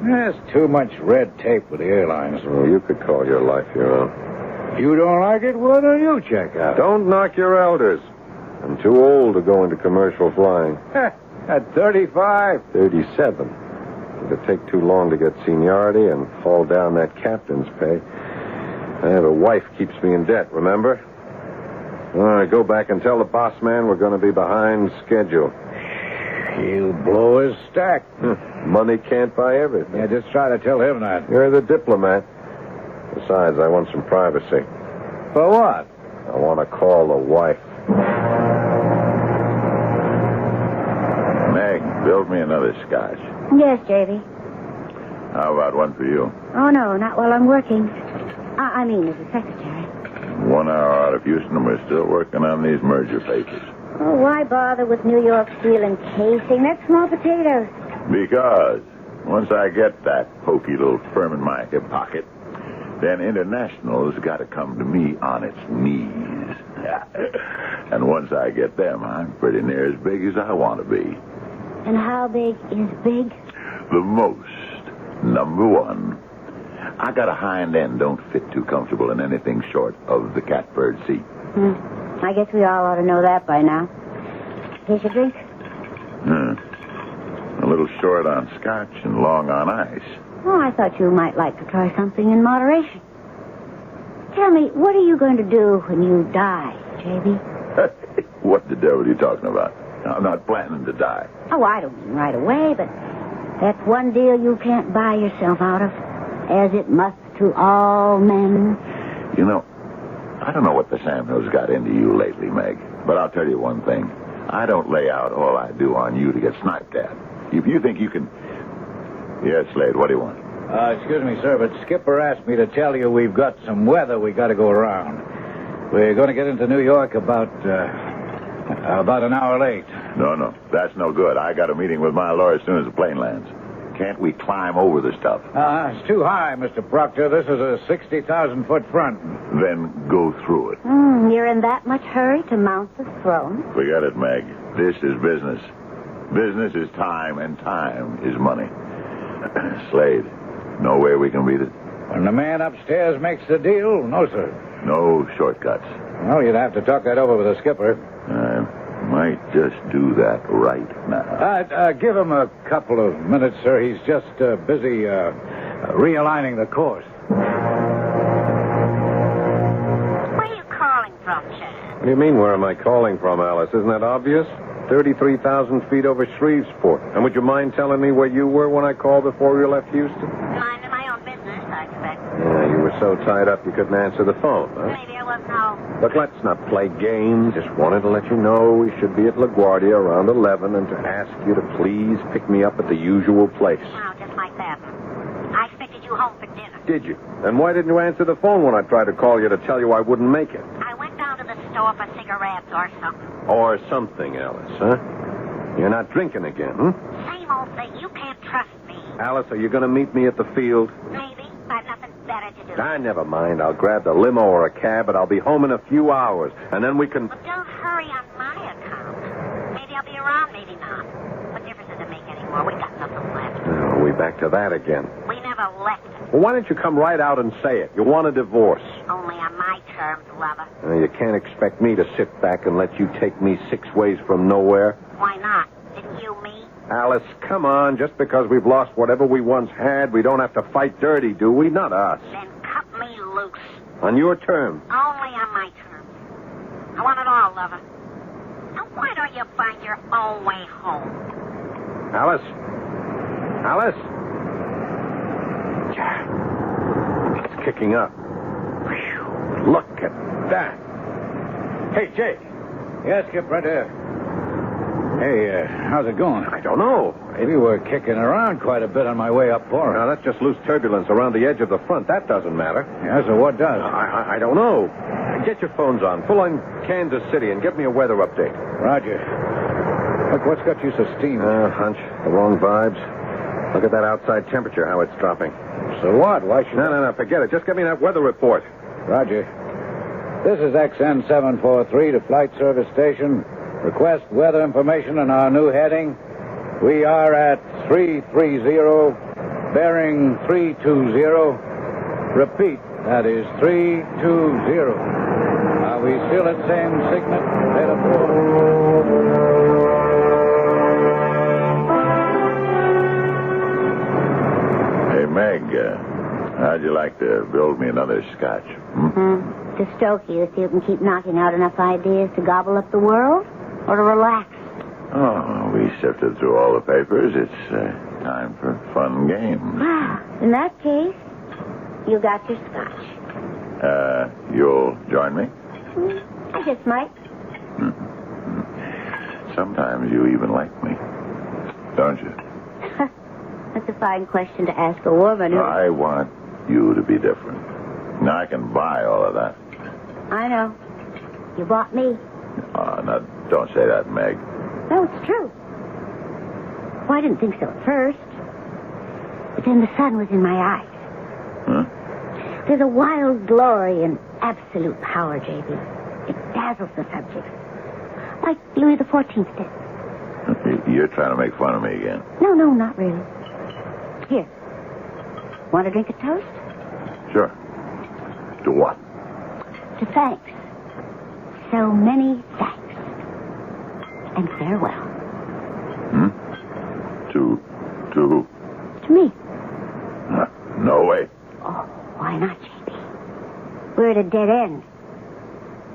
There's too much red tape with the airlines. Well, you could call your life your own. You don't like it? Why don't you check out? Don't knock your elders. I'm too old to go into commercial flying. At 35? 37. It'd take too long to get seniority and fall down that captain's pay. I have a wife keeps me in debt, remember? All right, go back and tell the boss man we're going to be behind schedule. He'll blow his stack. Money can't buy everything. Yeah, just try to tell him that. You're the diplomat. Besides, I want some privacy. For what? I want to call the wife. Meg, build me another scotch. Yes, J.V. How about one for you? Oh, no, not while I'm working. I mean, as a secretary. 1 hour out of Houston, and we're still working on these merger papers. Oh, why bother with New York Steel and casing? That's small potatoes. Because once I get that pokey little firm in my hip pocket, then International's got to come to me on its knees. And once I get them, I'm pretty near as big as I want to be. And how big is big? The most. Number one. I got a hind end don't fit too comfortable in anything short of the catbird seat. I guess we all ought to know that by now. Here's your drink. A little short on scotch and long on ice. Oh, I thought you might like to try something in moderation. Tell me, what are you going to do when you die, J.B.? What the devil are you talking about? I'm not planning to die. Oh, I don't mean right away, but that's one deal you can't buy yourself out of, as it must to all men. You know, I don't know what the Sam Hill's got into you lately, Meg, but I'll tell you one thing. I don't lay out all I do on you to get sniped at. If you think you can... Yes, Slade, what do you want? Excuse me, sir, but Skipper asked me to tell you we've got some weather we got to go around. We're going to get into New York about an hour late. No, that's no good. I got a meeting with my lawyer as soon as the plane lands. Can't we climb over the stuff? It's too high, Mr. Proctor. This is a 60,000-foot front. Then go through it. You're in that much hurry to mount the throne? Forget it, Meg. This is business. Business is time, and time is money. Slade, no way we can beat it? When the man upstairs makes the deal, no, sir. No shortcuts. Well, you'd have to talk that over with the skipper. I might just do that right now. Give him a couple of minutes, sir. He's just busy realigning the course. Where are you calling from, Chad? What do you mean, where am I calling from, Alice? Isn't that obvious? 33,000 feet over Shreveport. And would you mind telling me where you were when I called before you left Houston? Minding my own business, I expect. Yeah, you were so tied up you couldn't answer the phone, huh? Maybe I wasn't home. Look, let's not play games. Just wanted to let you know we should be at LaGuardia around 11 and to ask you to please pick me up at the usual place. Oh, just like that. I expected you home for dinner. Did you? Then why didn't you answer the phone when I tried to call you to tell you I wouldn't make it? I went down to the store for cigarettes or something. Or something, Alice, huh? You're not drinking again, huh? Same old thing. You can't trust me. Alice, are you going to meet me at the field? Maybe. I've nothing better to do. Never mind. I'll grab the limo or a cab, but I'll be home in a few hours. And then we can... Well, don't hurry on my account. Maybe I'll be around, maybe not. What difference does it make anymore? We got nothing left. Oh, we back to that again. We never left it. Well, why don't you come right out and say it? You want a divorce. Only on my terms, lover. You can't expect me to sit back and let you take me 6 ways from nowhere. Why not? Didn't you me? Alice, come on. Just because we've lost whatever we once had, we don't have to fight dirty, do we? Not us. Then cut me loose. On your terms. Only on my terms. I want it all, lover. Now, why don't you find your own way home? Alice? Alice? It's kicking up. Whew. Look at that. Hey, Jake. Yes, Skip, right there. Hey, how's it going? I don't know. Maybe we're kicking around quite a bit on my way up for it. Now, that's just loose turbulence around the edge of the front. That doesn't matter. Yeah, so what does? I don't know. Get your phones on. Pull in Kansas City and give me a weather update. Roger. Look, what's got you so steamed? Hunch. The wrong vibes. Look at that outside temperature, how it's dropping. So what? Why should No, forget it. Just give me that weather report. Roger. This is XN743 to Flight Service Station. Request weather information on our new heading. We are at 330, bearing 320. Repeat, that is 320. Are we still at same segment? Data 4. Hey, Meg, I How'd you like to build me another scotch? To stoke you so you can keep knocking out enough ideas to gobble up the world, or to relax? Oh, we sifted through all the papers. It's time for fun games. In that case, you got your scotch. You'll join me? I just might. Sometimes you even like me, don't you? That's a fine question to ask a woman who... I want you to be different. Now, I can buy all of that. I know. You bought me. Now, don't say that, Meg. No, it's true. Well, I didn't think so at first. But then the sun was in my eyes. Huh? There's a wild glory in absolute power, J.B. It dazzles the subjects. Like Louis XIV did. You're trying to make fun of me again. No, not really. Here. Want to drink a toast? Sure. To what? To thanks. So many thanks. And farewell. To To me. No way. Oh, why not, J.B.? We're at a dead end.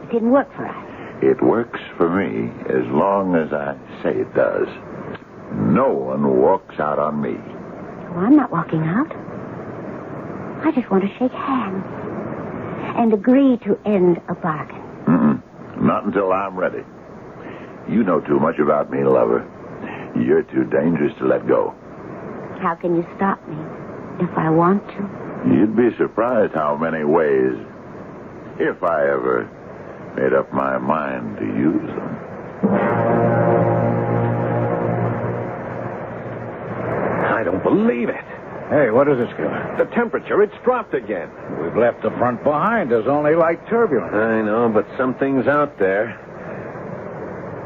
It didn't work for us. It works for me as long as I say it does. No one walks out on me. Well, I'm not walking out. I just want to shake hands and agree to end a bargain. Not until I'm ready. You know too much about me, lover. You're too dangerous to let go. How can you stop me if I want to? You'd be surprised how many ways, if I ever made up my mind to use them. I don't believe it. Hey, what is this, Skipper? The temperature, it's dropped again. We've left the front behind. There's only light turbulence. I know, but something's out there.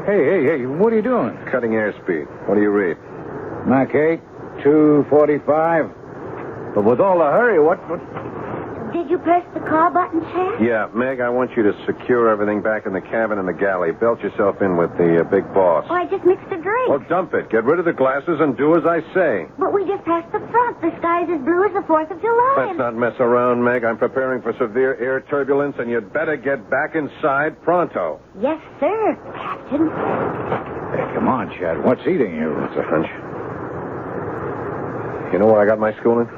Hey, what are you doing? Cutting airspeed. What do you read? Mach 8, 245. But with all the hurry, what... Did you press the call button, Chad? Yeah, Meg, I want you to secure everything back in the cabin and the galley. Belt yourself in with the big boss. Oh, I just mixed a drink. Well, dump it. Get rid of the glasses and do as I say. But we just passed the front. The sky's as blue as the 4th of July. Let's not mess around, Meg. I'm preparing for severe air turbulence, and you'd better get back inside pronto. Yes, sir, Captain. Hey, come on, Chad. What's eating you? It's a hunch. You know where I got my schooling?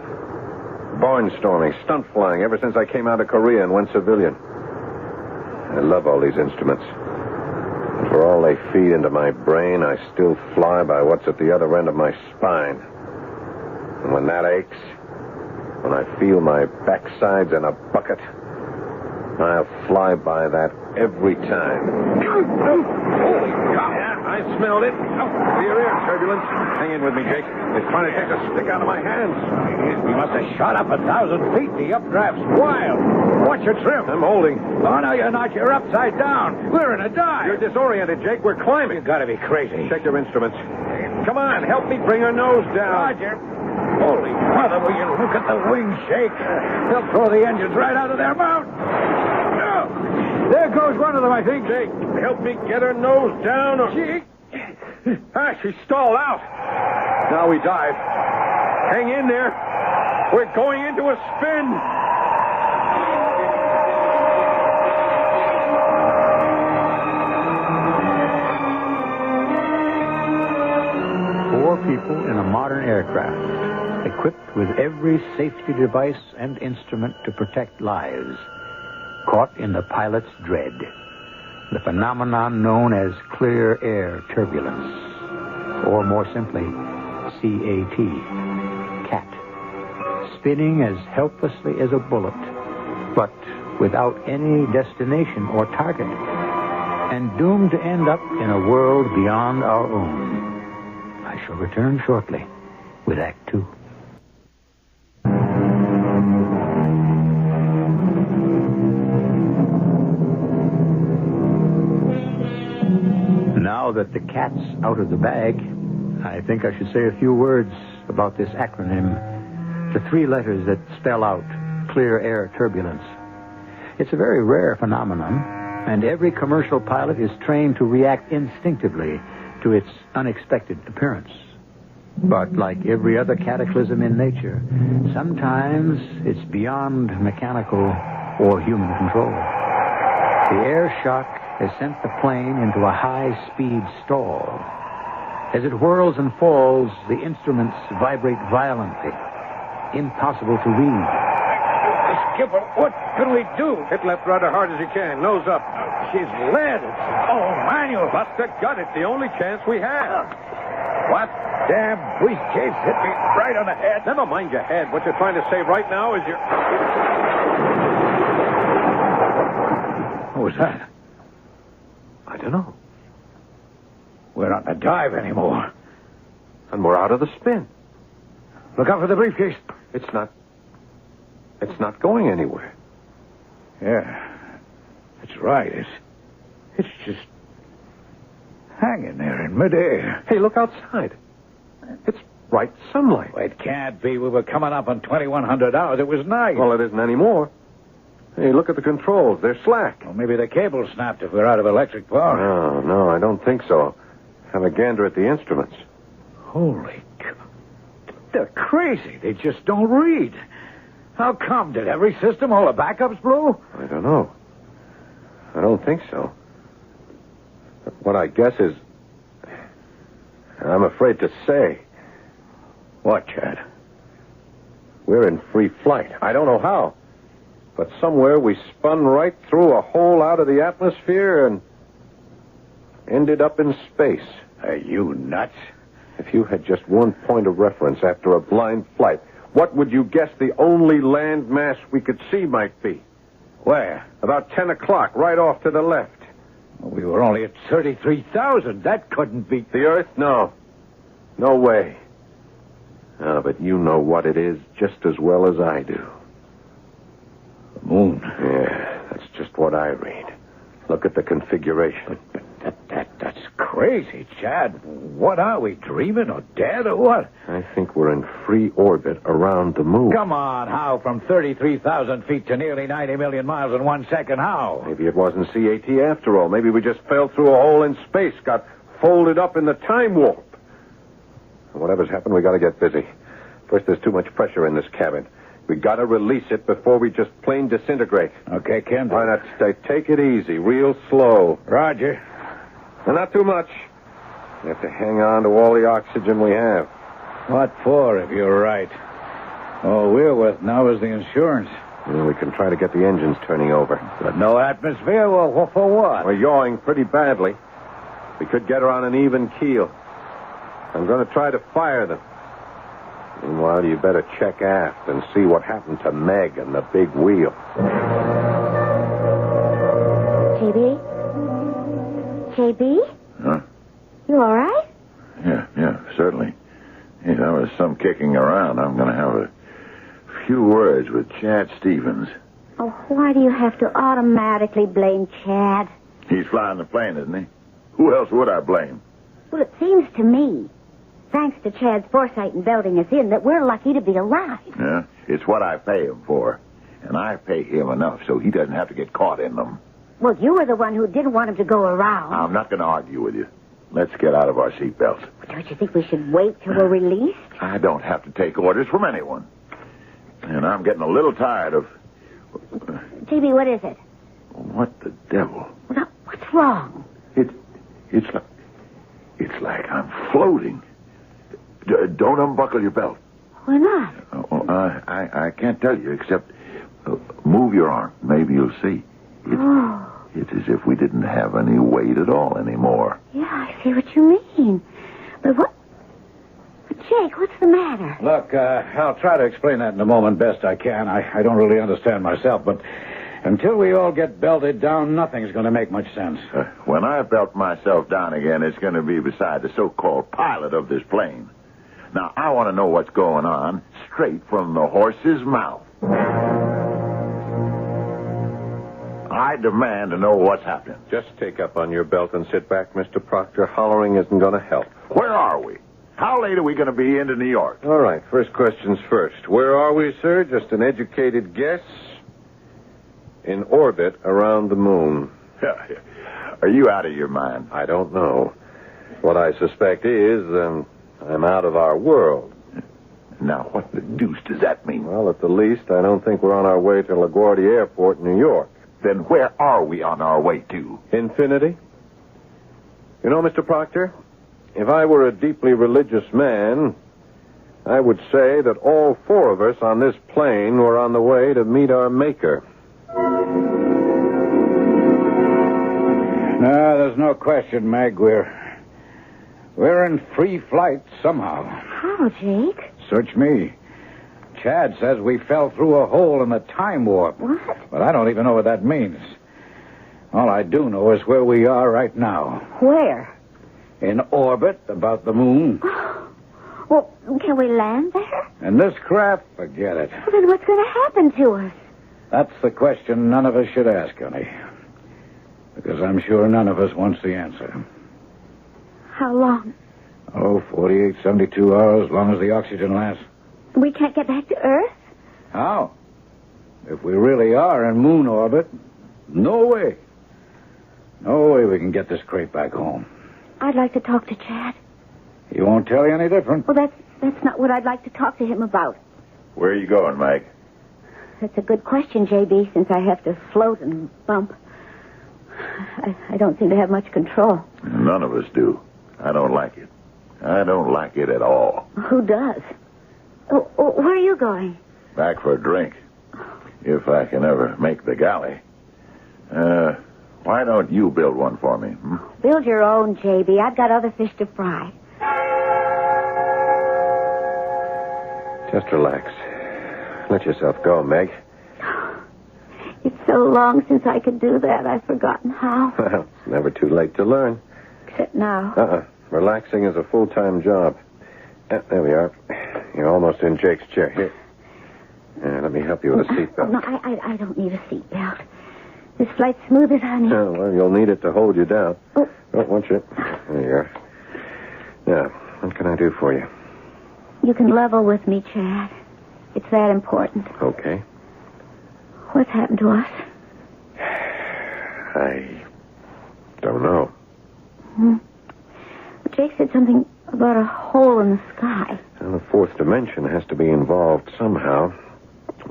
Barnstorming, stunt flying, ever since I came out of Korea and went civilian. I love all these instruments. And for all they feed into my brain, I still fly by what's at the other end of my spine. And when that aches, when I feel my backside's in a bucket, I'll fly by that every time. Holy cow! Yeah, I smelled it. Severe air turbulence. Hang in with me, Jake. It's trying to take the stick out of my hands. We must have shot up 1,000 feet. The updraft's wild. Watch your trim. I'm holding. Oh, no, you're not. You're upside down. We're in a dive. You're disoriented, Jake. We're climbing. You gotta be crazy. Check your instruments. Come on, help me bring her nose down. Roger. Holy mother, will you look at the wings shake? They'll throw the engines right out of their mouth. Oh, there goes one of them, I think. Jake, help me get her nose down. Jake. She stalled out. Now we dive. Hang in there. We're going into a spin. Four people in a modern aircraft, equipped with every safety device and instrument to protect lives, caught in the pilot's dread, the phenomenon known as clear air turbulence, or more simply, CAT, spinning as helplessly as a bullet, but without any destination or target, and doomed to end up in a world beyond our own. I shall return shortly with Act 2. Now that the cat's out of the bag, I think I should say a few words about this acronym, the three letters that spell out clear air turbulence. It's a very rare phenomenon, and every commercial pilot is trained to react instinctively to its unexpected appearance. But like every other cataclysm in nature, sometimes it's beyond mechanical or human control. The air shock has sent the plane into a high-speed stall. As it whirls and falls, the instruments vibrate violently. Impossible to read. Skipper, what can we do? Hit left rather hard as you can. Nose up. She's lead. Oh, manual. Bust the gun. It's the only chance we have. What? Damn briefcase hit me right on the head. Never mind your head. What you're trying to say right now is your... What was that? I don't know. We're not in a dive anymore. And we're out of the spin. Look out for the briefcase. It's not going anywhere. Yeah. That's right. It's just hanging there in midair. Hey, look outside. It's bright sunlight. Well, it can't be. We were coming up on 2100 hours. It was night. Well, it isn't anymore. Hey, look at the controls. They're slack. Well, maybe the cable snapped if we're out of electric power. No, I don't think so. Have a gander at the instruments. Holy God. They're crazy. They just don't read. How come? Did every system, all the backups blew? I don't know. I don't think so. But what I guess is... I'm afraid to say. What, Chad? We're in free flight. I don't know how. But somewhere we spun right through a hole out of the atmosphere and ended up in space. Are you nuts? If you had just one point of reference after a blind flight, what would you guess the only land mass we could see might be? Where? About 10 o'clock, right off to the left. Well, we were only at 33,000. That couldn't be... The Earth? No. No way. Ah, but you know what it is just as well as I do. The moon. Yeah, that's just what I read. Look at the configuration. That's crazy, Chad. What are we, dreaming or dead or what? I think we're in free orbit around the moon. Come on, how? From 33,000 feet to nearly 90 million miles in 1 second, how? Maybe it wasn't CAT after all. Maybe we just fell through a hole in space, got folded up in the time warp. Whatever's happened, we got to get busy. First, there's too much pressure in this cabin. We got to release it before we just plain disintegrate. Okay, Ken. Why not take it easy, real slow. Roger. And not too much. We have to hang on to all the oxygen we have. What for, if you're right? All we're with now is the insurance. We can try to get the engines turning over. But no atmosphere? Well, for what? We're yawing pretty badly. We could get her on an even keel. I'm going to try to fire them. Meanwhile, you better check aft and see what happened to Meg and the big wheel. JB? Huh? You all right? Yeah, certainly. Hey, there was some kicking around. I'm going to have a few words with Chad Stevens. Oh, why do you have to automatically blame Chad? He's flying the plane, isn't he? Who else would I blame? Well, it seems to me, thanks to Chad's foresight in belting us in, that we're lucky to be alive. Yeah, it's what I pay him for. And I pay him enough so he doesn't have to get caught in them. Well, you were the one who didn't want him to go around. I'm not going to argue with you. Let's get out of our seatbelts. Don't you think we should wait till we're released? I don't have to take orders from anyone. And I'm getting a little tired of... JB, what is it? What the devil? Well, now, what's wrong? It's like I'm floating. Don't unbuckle your belt. Why not? I can't tell you, except move your arm. Maybe you'll see. It's as if we didn't have any weight at all anymore. Yeah, I see what you mean. But what... Jake, what's the matter? Look, I'll try to explain that in a moment best I can. I don't really understand myself, but until we all get belted down, nothing's going to make much sense. When I belt myself down again, it's going to be beside the so-called pilot of this plane. Now, I want to know what's going on straight from the horse's mouth. I demand to know what's happening. Just take up on your belt and sit back, Mr. Proctor. Hollering isn't going to help. Where are we? How late are we going to be into New York? All right, first questions first. Where are we, sir? Just an educated guess? In orbit around the moon. Are you out of your mind? I don't know. What I suspect is, I'm out of our world. Now, what the deuce does that mean? Well, at the least, I don't think we're on our way to LaGuardia Airport, New York. Then where are we on our way to? Infinity? You know, Mr. Proctor, if I were a deeply religious man, I would say that all four of us on this plane were on the way to meet our Maker. No, there's no question, Meg. We're in free flight somehow. How, Jake? Search me. Chad says we fell through a hole in the time warp. What? But I don't even know what that means. All I do know is where we are right now. Where? In orbit about the moon. Well, can we land there? And this craft, forget it. Well, then what's going to happen to us? That's the question none of us should ask, honey. Because I'm sure none of us wants the answer. How long? 48, 72 hours, as long as the oxygen lasts. We can't get back to Earth? How? If we really are in moon orbit, no way. No way we can get this crate back home. I'd like to talk to Chad. He won't tell you any different. Well, that's not what I'd like to talk to him about. Where are you going, Mike? That's a good question, J.B., since I have to float and bump. I don't seem to have much control. None of us do. I don't like it. I don't like it at all. Who does? Where are you going? Back for a drink. If I can ever make the galley. Why don't you build one for me? Build your own, J.B. I've got other fish to fry. Just relax. Let yourself go, Meg. It's so long since I could do that, I've forgotten how. Well, it's never too late to learn. Except now. Relaxing is a full-time job. There we are. You're almost in Jake's chair. Here. Let me help you with a seatbelt. No, I don't need a seatbelt. This flight's smooth as honey. Oh, well, you'll need it to hold you down. Oh, won't you? There you are. Now, what can I do for you? You can level with me, Chad. It's that important. Okay. What's happened to us? I don't know. Jake said something about a hole in the sky. Well, the fourth dimension has to be involved somehow.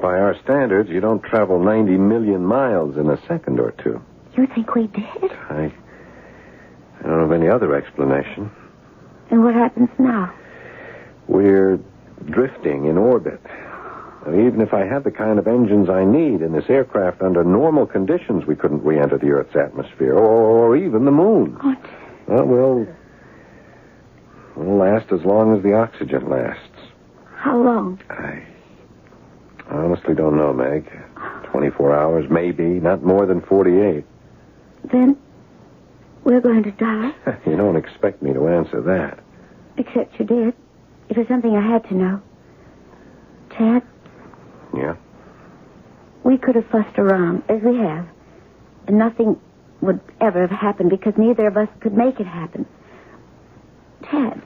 By our standards, you don't travel 90 million miles in a second or two. You think we did? I don't have any other explanation. And what happens now? We're drifting in orbit. Even if I had the kind of engines I need in this aircraft under normal conditions, we couldn't re-enter the Earth's atmosphere, or even the moon. What? Well, we'll last as long as the oxygen lasts. How long? I honestly don't know, Meg. 24 hours, maybe, not more than 48. Then we're going to die? You don't expect me to answer that. Except you did. It was something I had to know. Chad? Yeah? We could have fussed around, as we have. And nothing would ever have happened because neither of us could make it happen. Chad?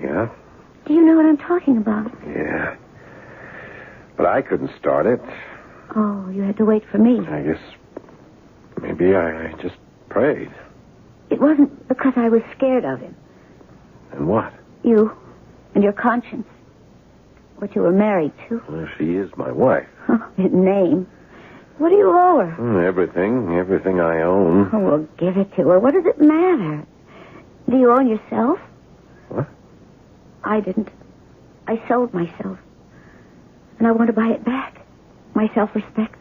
Yeah? Do you know what I'm talking about? Yeah. But I couldn't start it. Oh, you had to wait for me. I guess maybe I just prayed. It wasn't because I was scared of him. And what? You and your conscience. What you were married to. Well, she is my wife. Oh, his name. What do you owe her? Everything I own. Oh, well, give it to her. What does it matter? Do you own yourself? What? I didn't. I sold myself. And I want to buy it back. My self-respect.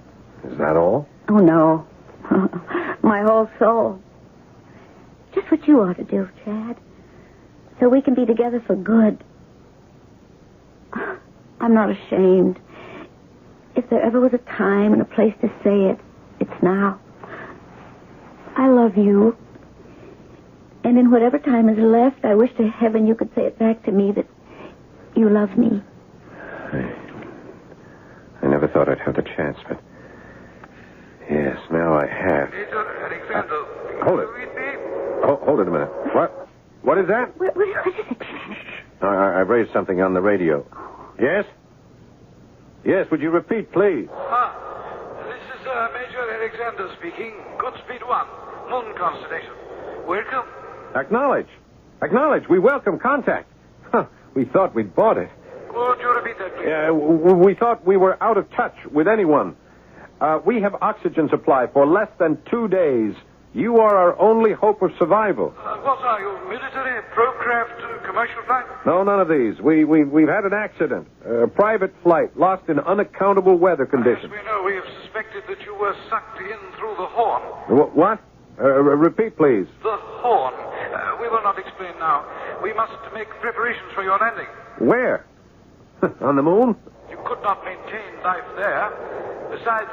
Is that all? Oh, no. My whole soul. Just what you ought to do, Chad. So we can be together for good. I'm not ashamed. If there ever was a time and a place to say it, it's now. I love you. And in whatever time is left, I wish to heaven you could say it back to me that you love me. I never thought I'd have the chance, but... Yes, now I have. Hold it. Hold it a minute. What? What is that? What is it, Chad? I've raised something on the radio. Yes? Yes, would you repeat, please? This is Major Alexander speaking. Goodspeed 1, Moon Constellation. Welcome. Acknowledge. We welcome contact. We thought we'd bought it. Would you repeat that, please? Yeah, we thought we were out of touch with anyone. We have oxygen supply for less than 2 days. You are our only hope of survival. What are you, military, pro-craft, commercial flight? No, none of these. We've had an accident. A private flight lost in unaccountable weather conditions. Yes, we know. We have suspected that you were sucked in through the horn. What? Repeat, please. The horn. We will not explain now. We must make preparations for your landing. Where? On the moon? You could not maintain life there. Besides,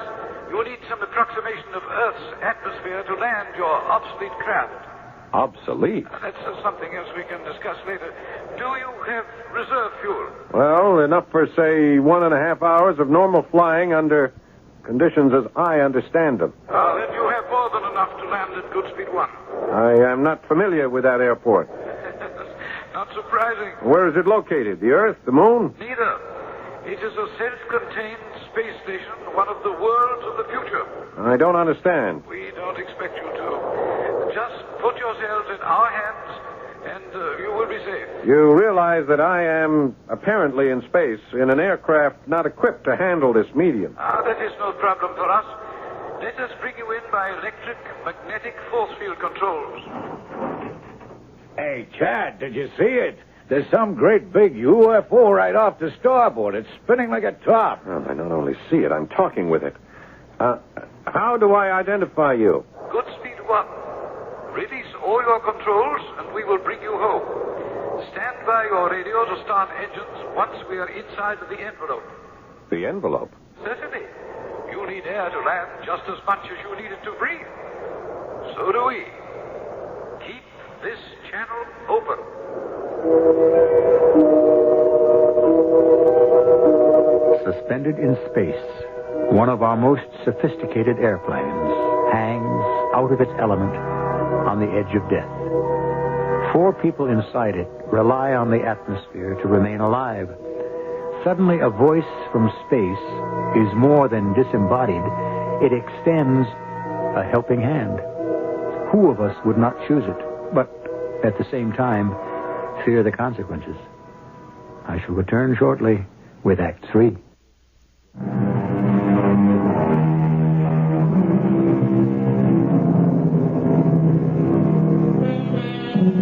you will need some approximation of Earth's atmosphere to land your obsolete craft. Obsolete? That's something else we can discuss later. Do you have reserve fuel? Well, enough for, say, 1.5 hours of normal flying under conditions as I understand them. Then you have more than enough to land at Goodspeed 1. I am not familiar with that airport. Not surprising. Where is it located? The Earth? The Moon? Neither. It is a self-contained space station, one of the worlds of the future. I don't understand. We don't expect you to. Just put yourselves in our hands, and you will be safe. You realize that I am apparently in space in an aircraft not equipped to handle this medium. That is no problem for us. Let us bring you in by electric magnetic force field controls. Hey, Chad, did you see it? There's some great big UFO right off the starboard. It's spinning like a top. Well, I not only see it, I'm talking with it. How do I identify you? Goodspeed 1. Release all your controls, and we will bring you home. Stand by your radio to start engines once we are inside of the envelope. The envelope? Certainly. You need air to land just as much as you need it to breathe. So do we. Keep this channel open. Suspended in space, one of our most sophisticated airplanes hangs out of its element on the edge of death. 4 people inside it rely on the atmosphere to remain alive. Suddenly, a voice from space is more than disembodied. It extends a helping hand. Who of us would not choose it, but at the same time, fear the consequences? I shall return shortly with Act 3.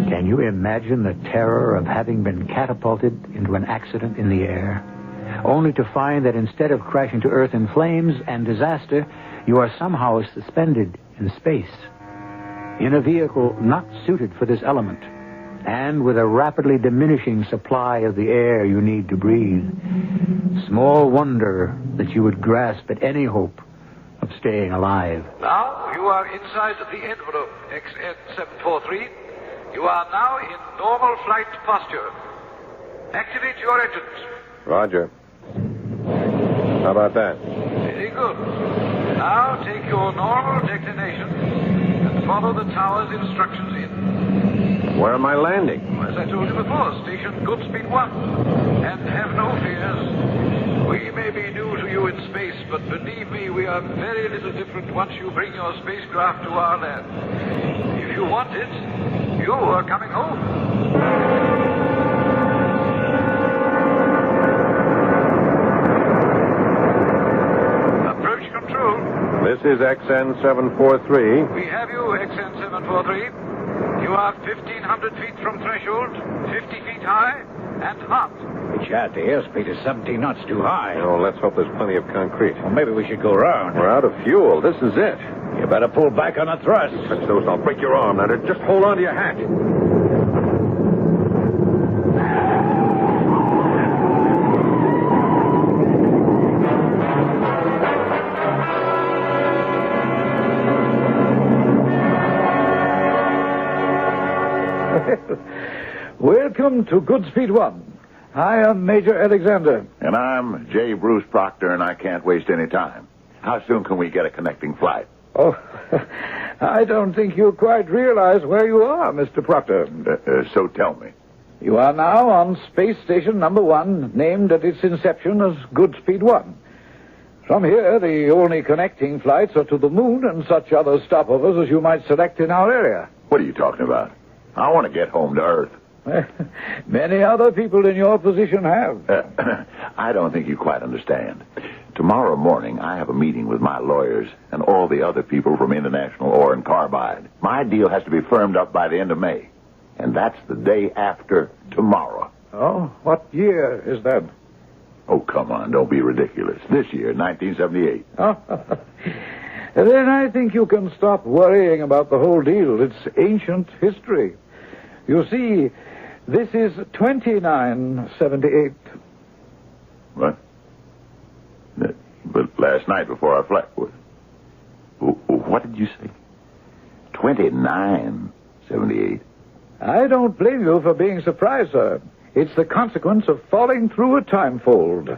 Can you imagine the terror of having been catapulted into an accident in the air, only to find that instead of crashing to Earth in flames and disaster, you are somehow suspended in space, in a vehicle not suited for this element, and with a rapidly diminishing supply of the air you need to breathe? Small wonder that you would grasp at any hope of staying alive. Now you are inside the envelope, XN743. You are now in normal flight posture. Activate your engines. Roger. How about that? Very good. Now take your normal declination and follow the tower's instructions in. Where am I landing? As I told you before, station Goodspeed 1. And have no fears. We may be new to you in space, but believe me, we are very little different once you bring your spacecraft to our land. If you want it, you are coming home. Approach control. This is XN743. We have you, XN743. You are 1,500 feet from threshold, 50 feet high, and hot. Chad, the airspeed is 17 knots too high. Oh, let's hope there's plenty of concrete. Well, maybe we should go around. We're out of fuel. This is it. You better pull back on the thrust. Touch those, I'll break your arm. Now, just hold on to your hat. Welcome to Goodspeed 1. I am Major Alexander. And I'm J. Bruce Proctor, and I can't waste any time. How soon can we get a connecting flight? Oh, I don't think you quite realize where you are, Mr. Proctor. So tell me. You are now on Space Station number 1, named at its inception as Goodspeed 1. From here, the only connecting flights are to the moon and such other stopovers as you might select in our area. What are you talking about? I want to get home to Earth. Many other people in your position have. I don't think you quite understand. Tomorrow morning, I have a meeting with my lawyers and all the other people from International Ore and Carbide. My deal has to be firmed up by the end of May. And that's the day after tomorrow. Oh, what year is that? Oh, come on, don't be ridiculous. This year, 1978. Oh, then I think you can stop worrying about the whole deal. It's ancient history. You see, this is 2978. What? But last night before I fled, what did you say? 2978. I don't blame you for being surprised, sir. It's the consequence of falling through a time fold.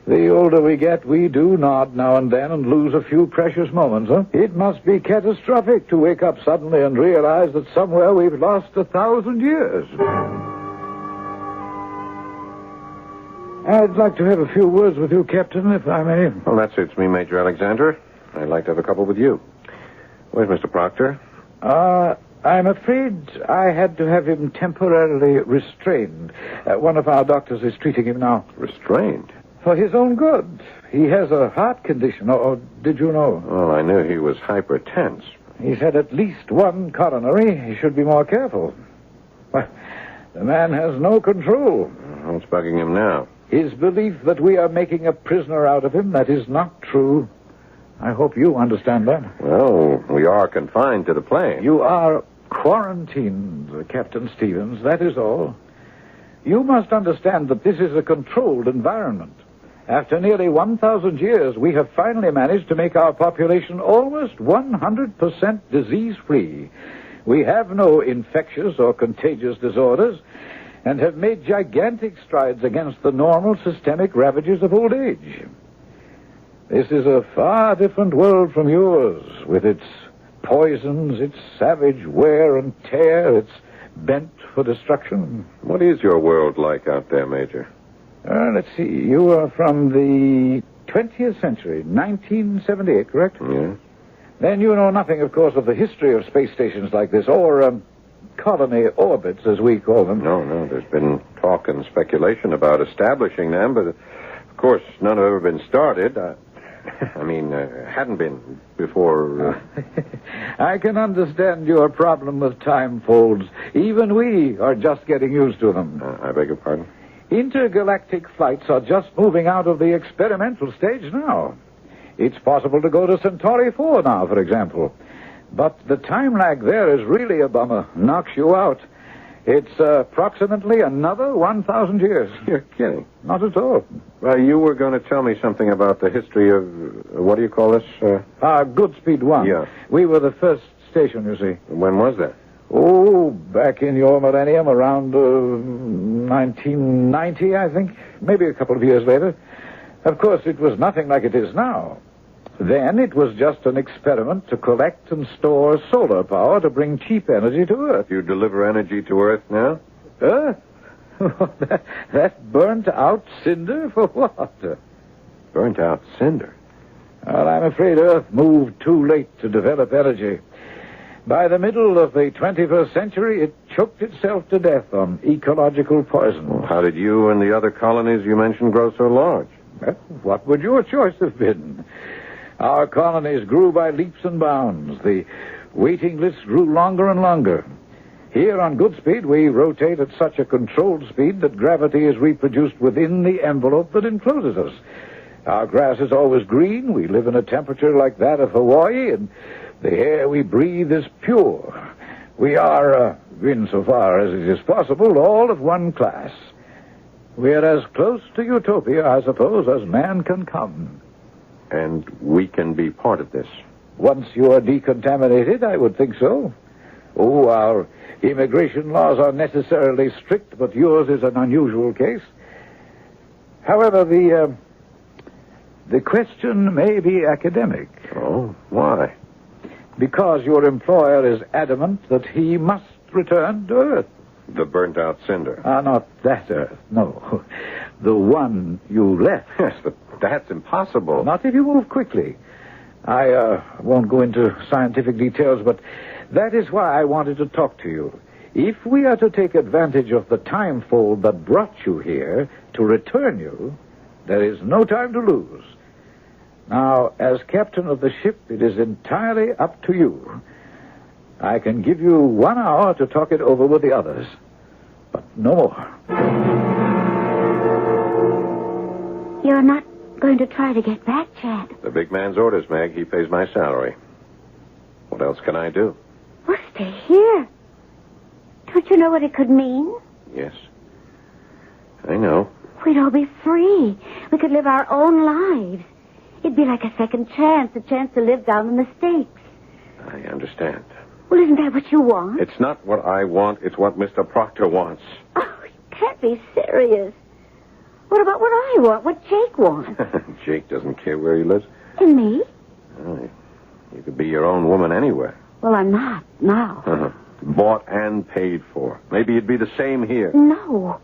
The older we get, we do nod now and then and lose a few precious moments, huh? It must be catastrophic to wake up suddenly and realize that somewhere we've lost 1,000 years. I'd like to have a few words with you, Captain, if I may. Well, that suits me, Major Alexander. I'd like to have a couple with you. Where's Mr. Proctor? I'm afraid I had to have him temporarily restrained. One of our doctors is treating him now. Restrained? For his own good. He has a heart condition, or did you know? Well, I knew he was hypertense. He's had at least one coronary. He should be more careful. Well, the man has no control. What's bugging him now? His belief that we are making a prisoner out of him, that is not true. I hope you understand that. Well, we are confined to the plane. You are quarantined, Captain Stevens, that is all. You must understand that this is a controlled environment. After nearly 1,000 years, we have finally managed to make our population almost 100% disease-free. We have no infectious or contagious disorders and have made gigantic strides against the normal systemic ravages of old age. This is a far different world from yours, with its poisons, its savage wear and tear, its bent for destruction. What is your world like out there, Major? Let's see. You are from the 20th century, 1978, correct? Yeah. Then you know nothing, of course, of the history of space stations like this, or colony orbits, as we call them. No. There's been talk and speculation about establishing them, but, of course, none have ever been started. Hadn't been before. I can understand your problem with time folds. Even we are just getting used to them. I beg your pardon? Intergalactic flights are just moving out of the experimental stage now. It's possible to go to Centauri 4 now, for example. But the time lag there is really a bummer. Knocks you out. It's approximately another 1,000 years. You're kidding. Not at all. Well, you were going to tell me something about the history of, what do you call this? Goodspeed 1. Yeah. We were the first station, you see. When was that? Oh, back in your millennium, around 1990, I think. Maybe a couple of years later. Of course, it was nothing like it is now. Then it was just an experiment to collect and store solar power to bring cheap energy to Earth. You deliver energy to Earth now? Earth? That burnt-out cinder for what? Burnt-out cinder? Well, I'm afraid Earth moved too late to develop energy. By the middle of the 21st century, it choked itself to death on ecological poison. Well, how did you and the other colonies you mentioned grow so large? Well, what would your choice have been? Our colonies grew by leaps and bounds. The waiting lists grew longer and longer. Here on Goodspeed, we rotate at such a controlled speed that gravity is reproduced within the envelope that encloses us. Our grass is always green. We live in a temperature like that of Hawaii, and the air we breathe is pure. We are, insofar as it is possible, all of one class. We're as close to utopia, I suppose, as man can come. And we can be part of this. Once you are decontaminated, I would think so. Oh, our immigration laws are necessarily strict, but yours is an unusual case. However, the question may be academic. Oh, why? Because your employer is adamant that he must return to Earth. The burnt-out cinder. Not that Earth, no. The one you left. Yes, but that's impossible. Not if you move quickly. I won't go into scientific details, but that is why I wanted to talk to you. If we are to take advantage of the time fold that brought you here to return you, there is no time to lose. Now, as captain of the ship, it is entirely up to you. I can give you 1 hour to talk it over with the others, but no more. You're not going to try to get back, Chad? The big man's orders, Meg. He pays my salary. What else can I do? Well, stay here. Don't you know what it could mean? Yes. I know. We'd all be free. We could live our own lives. It'd be like a second chance, a chance to live down the mistakes. I understand. Well, isn't that what you want? It's not what I want. It's what Mr. Proctor wants. Oh, you can't be serious. What about what I want? What Jake wants? Jake doesn't care where he lives. And me? Oh, you could be your own woman anywhere. Well, I'm not now. Bought and paid for. Maybe it'd be the same here. No.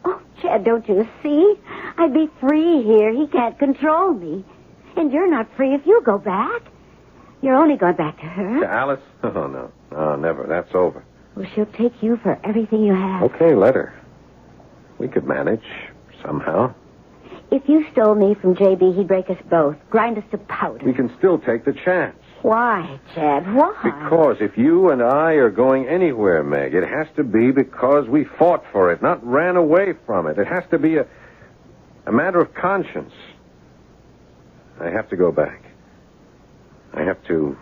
Oh, Chad, don't you see? I'd be free here. He can't control me. And you're not free if you go back. You're only going back to her. To Alice? Oh, no. No, never. That's over. Well, she'll take you for everything you have. Okay, let her. We could manage somehow. If you stole me from J.B., he'd break us both, grind us to powder. We can still take the chance. Why, Chad? Why? Because if you and I are going anywhere, Meg, it has to be because we fought for it, not ran away from it. It has to be a matter of conscience. I have to go back. I have to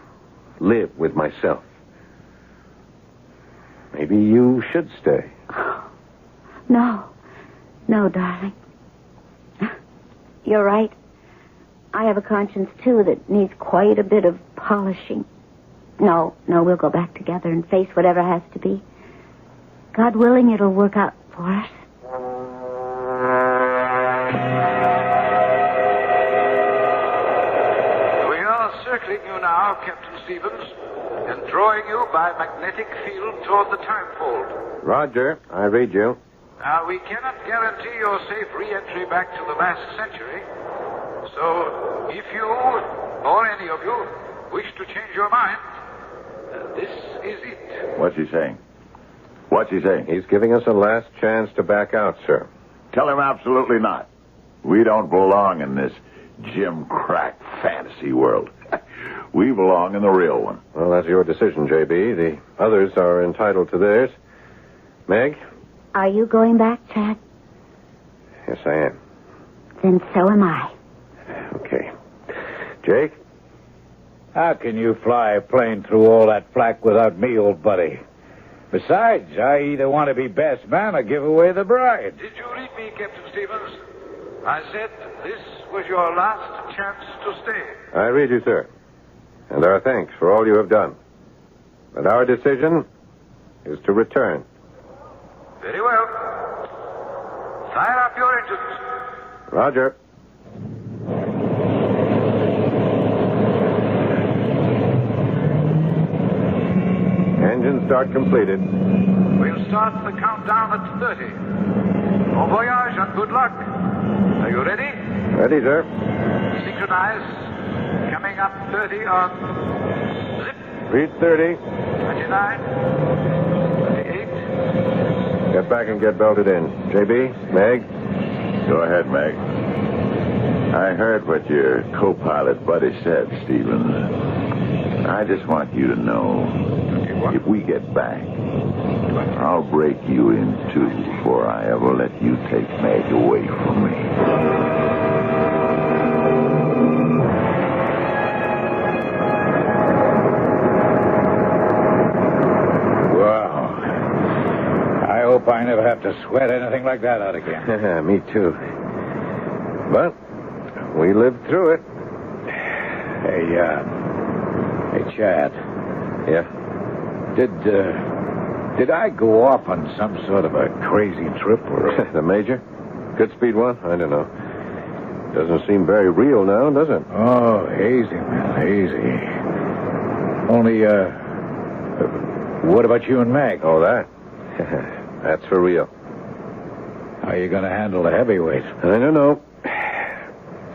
live with myself. Maybe you should stay. No. No, darling. You're right. I have a conscience, too, that needs quite a bit of polishing. No, we'll go back together and face whatever has to be. God willing, it'll work out for us. We are circling you now, Captain Stevens, and drawing you by magnetic field toward the time fold. Roger, I read you. Now, we cannot guarantee your safe re-entry back to the last century. So, if you, or any of you, wish to change your mind, this is it. What's he saying? What's he saying? He's giving us a last chance to back out, sir. Tell him absolutely not. We don't belong in this Jim Crack fantasy world. We belong in the real one. Well, that's your decision, J.B. The others are entitled to theirs. Meg? Are you going back, Chad? Yes, I am. Then so am I. Okay. Jake? How can you fly a plane through all that flak without me, old buddy? Besides, I either want to be best man or give away the bride. Did you read me, Captain Stevens? I said this was your last chance to stay. I read you, sir. And our thanks for all you have done. But our decision is to return. Very well. Fire up your engines. Roger. Engine start completed. We'll start the countdown at 30. Bon voyage and good luck. Are you ready? Ready, sir. Synchronize. Coming up 30 on zip. Read 30. 29. 28. Get back and get belted in. J.B., Meg? Go ahead, Meg. I heard what your co-pilot buddy said, Stevens. I just want you to know, if we get back, I'll break you in two before I ever let you take Meg away from me. I hope I never have to sweat anything like that out again. Me too. But we lived through it. Hey, Chad. Yeah? Did I go off on some sort of a crazy trip or... The Major? Good speed one? I don't know. Doesn't seem very real now, does it? Oh, easy, man, easy. Only, what about you and Meg? Oh, that? That's for real. How are you going to handle the heavyweight? I don't know.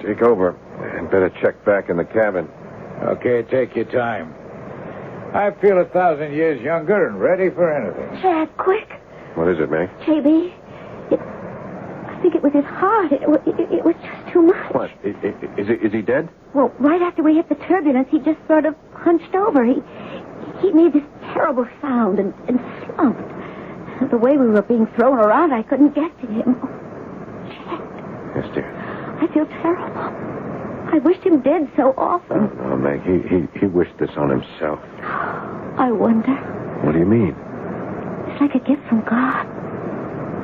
Take over. And better check back in the cabin. Okay, take your time. I feel 1,000 years younger and ready for anything. Jack, quick. What is it, Meg? JB, I think it was his heart. It was just too much. What? Is he dead? Well, right after we hit the turbulence, he just sort of hunched over. He made this terrible sound and slumped. The way we were being thrown around, I couldn't get to him. Oh, Jack. Yes, dear. I feel terrible. I wished him dead so often. Oh, Meg, he wished this on himself. I wonder. What do you mean? It's like a gift from God.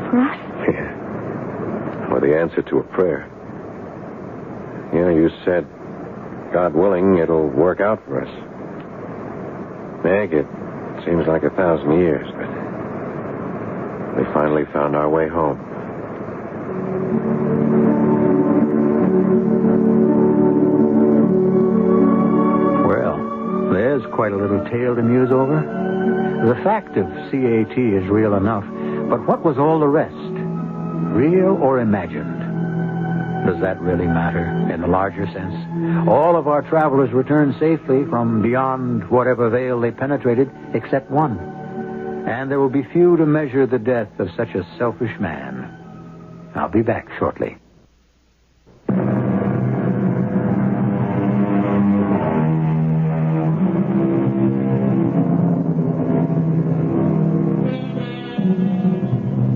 For us. Yeah. Or the answer to a prayer. Yeah, you said, God willing, it'll work out for us. Meg, it seems like 1,000 years, but we finally found our way home. Well, there's quite a little tale to muse over. The fact of CAT is real enough, but what was all the rest? Real or imagined? Does that really matter in the larger sense? All of our travelers returned safely from beyond whatever veil they penetrated, except one. And there will be few to measure the death of such a selfish man. I'll be back shortly.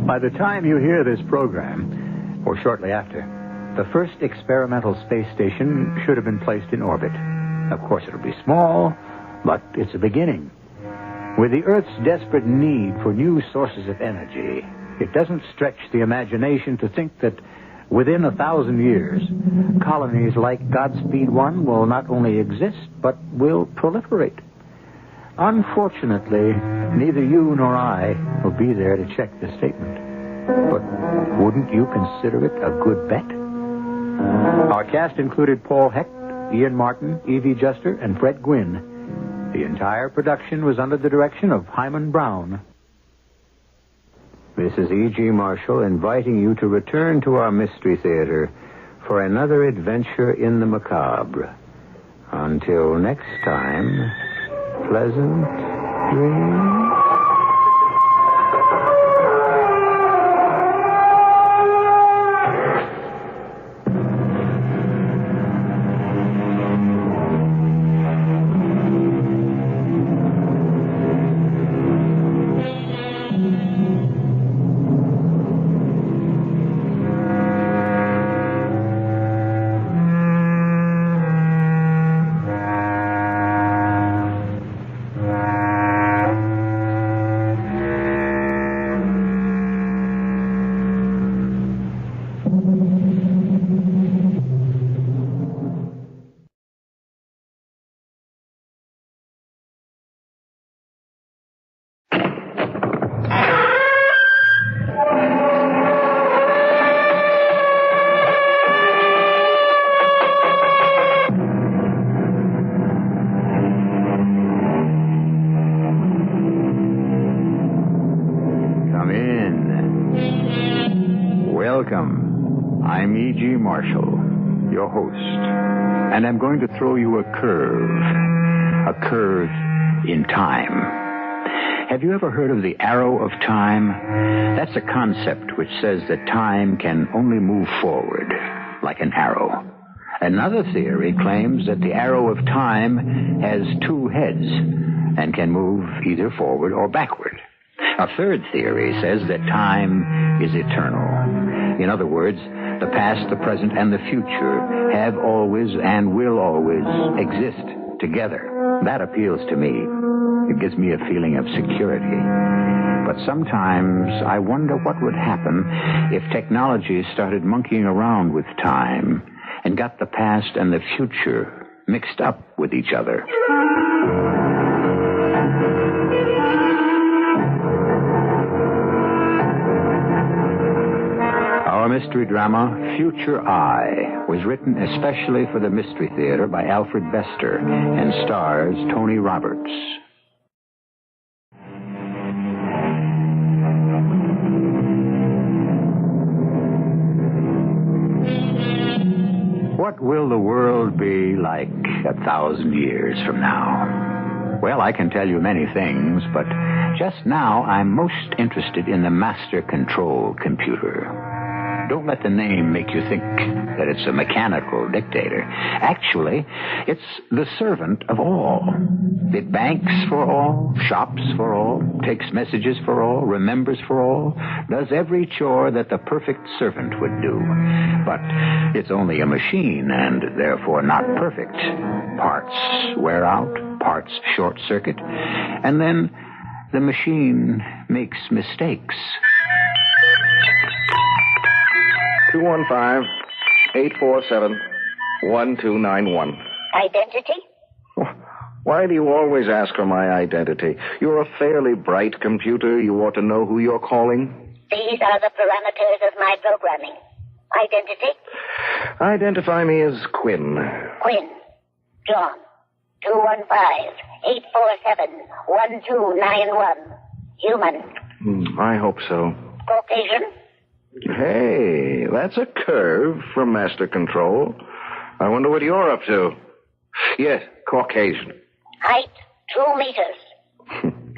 By the time you hear this program, or shortly after, the first experimental space station should have been placed in orbit. Of course, it'll be small, but it's a beginning. With the Earth's desperate need for new sources of energy, it doesn't stretch the imagination to think that within 1,000 years, colonies like Godspeed 1 will not only exist, but will proliferate. Unfortunately, neither you nor I will be there to check the statement. But wouldn't you consider it a good bet? Our cast included Paul Hecht, Ian Martin, Evie Juster, and Fred Gwynn. The entire production was under the direction of Hyman Brown. This is E.G. Marshall inviting you to return to our Mystery Theater for another adventure in the macabre. Until next time, pleasant dreams. Welcome. I'm E.G. Marshall, your host, and I'm going to throw you a curve in time. Have you ever heard of the arrow of time? That's a concept which says that time can only move forward, like an arrow. Another theory claims that the arrow of time has two heads and can move either forward or backward. A third theory says that time is eternal. In other words, the past, the present, and the future have always and will always exist together. That appeals to me. It gives me a feeling of security. But sometimes I wonder what would happen if technology started monkeying around with time and got the past and the future mixed up with each other. Our mystery drama, Future I, was written especially for the Mystery Theater by Alfred Bester and stars Tony Roberts. What will the world be like 1,000 years from now? Well, I can tell you many things, but just now I'm most interested in the master control computer. Don't let the name make you think that it's a mechanical dictator. Actually, it's the servant of all. It banks for all, shops for all, takes messages for all, remembers for all, does every chore that the perfect servant would do. But it's only a machine and therefore not perfect. Parts wear out, parts short-circuit, and then the machine makes mistakes. 215-847-1291. Identity? Why do you always ask for my identity? You're a fairly bright computer. You ought to know who you're calling. These are the parameters of my programming. Identity? Identify me as Quinn. Quinn. John. 215-847-1291. Human. I hope so. Caucasian? Hey, that's a curve from Master Control. I wonder what you're up to. Yes, Caucasian. Height, 2 meters.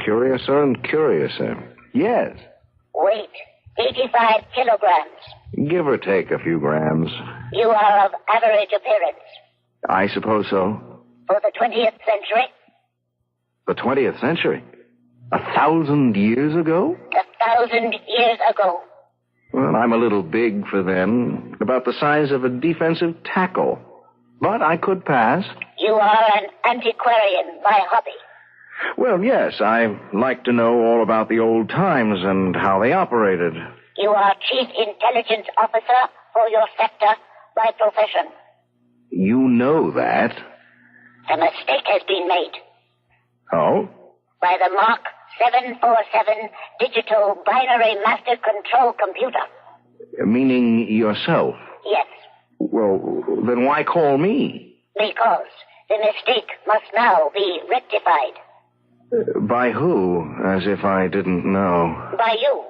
Curiouser and curiouser. Yes. Weight, 85 kilograms. Give or take a few grams. You are of average appearance. I suppose so. For the 20th century? The 20th century? 1,000 years ago? 1,000 years ago. Well, I'm a little big for then. About the size of a defensive tackle. But I could pass. You are an antiquarian by hobby. Well, yes, I like to know all about the old times and how they operated. You are Chief Intelligence Officer for your sector by profession. You know that. A mistake has been made. Oh? By the Mark 747 Digital Binary Master Control Computer. Meaning yourself? Yes. Well, then why call me? Because the mistake must now be rectified. By who? As if I didn't know. By you,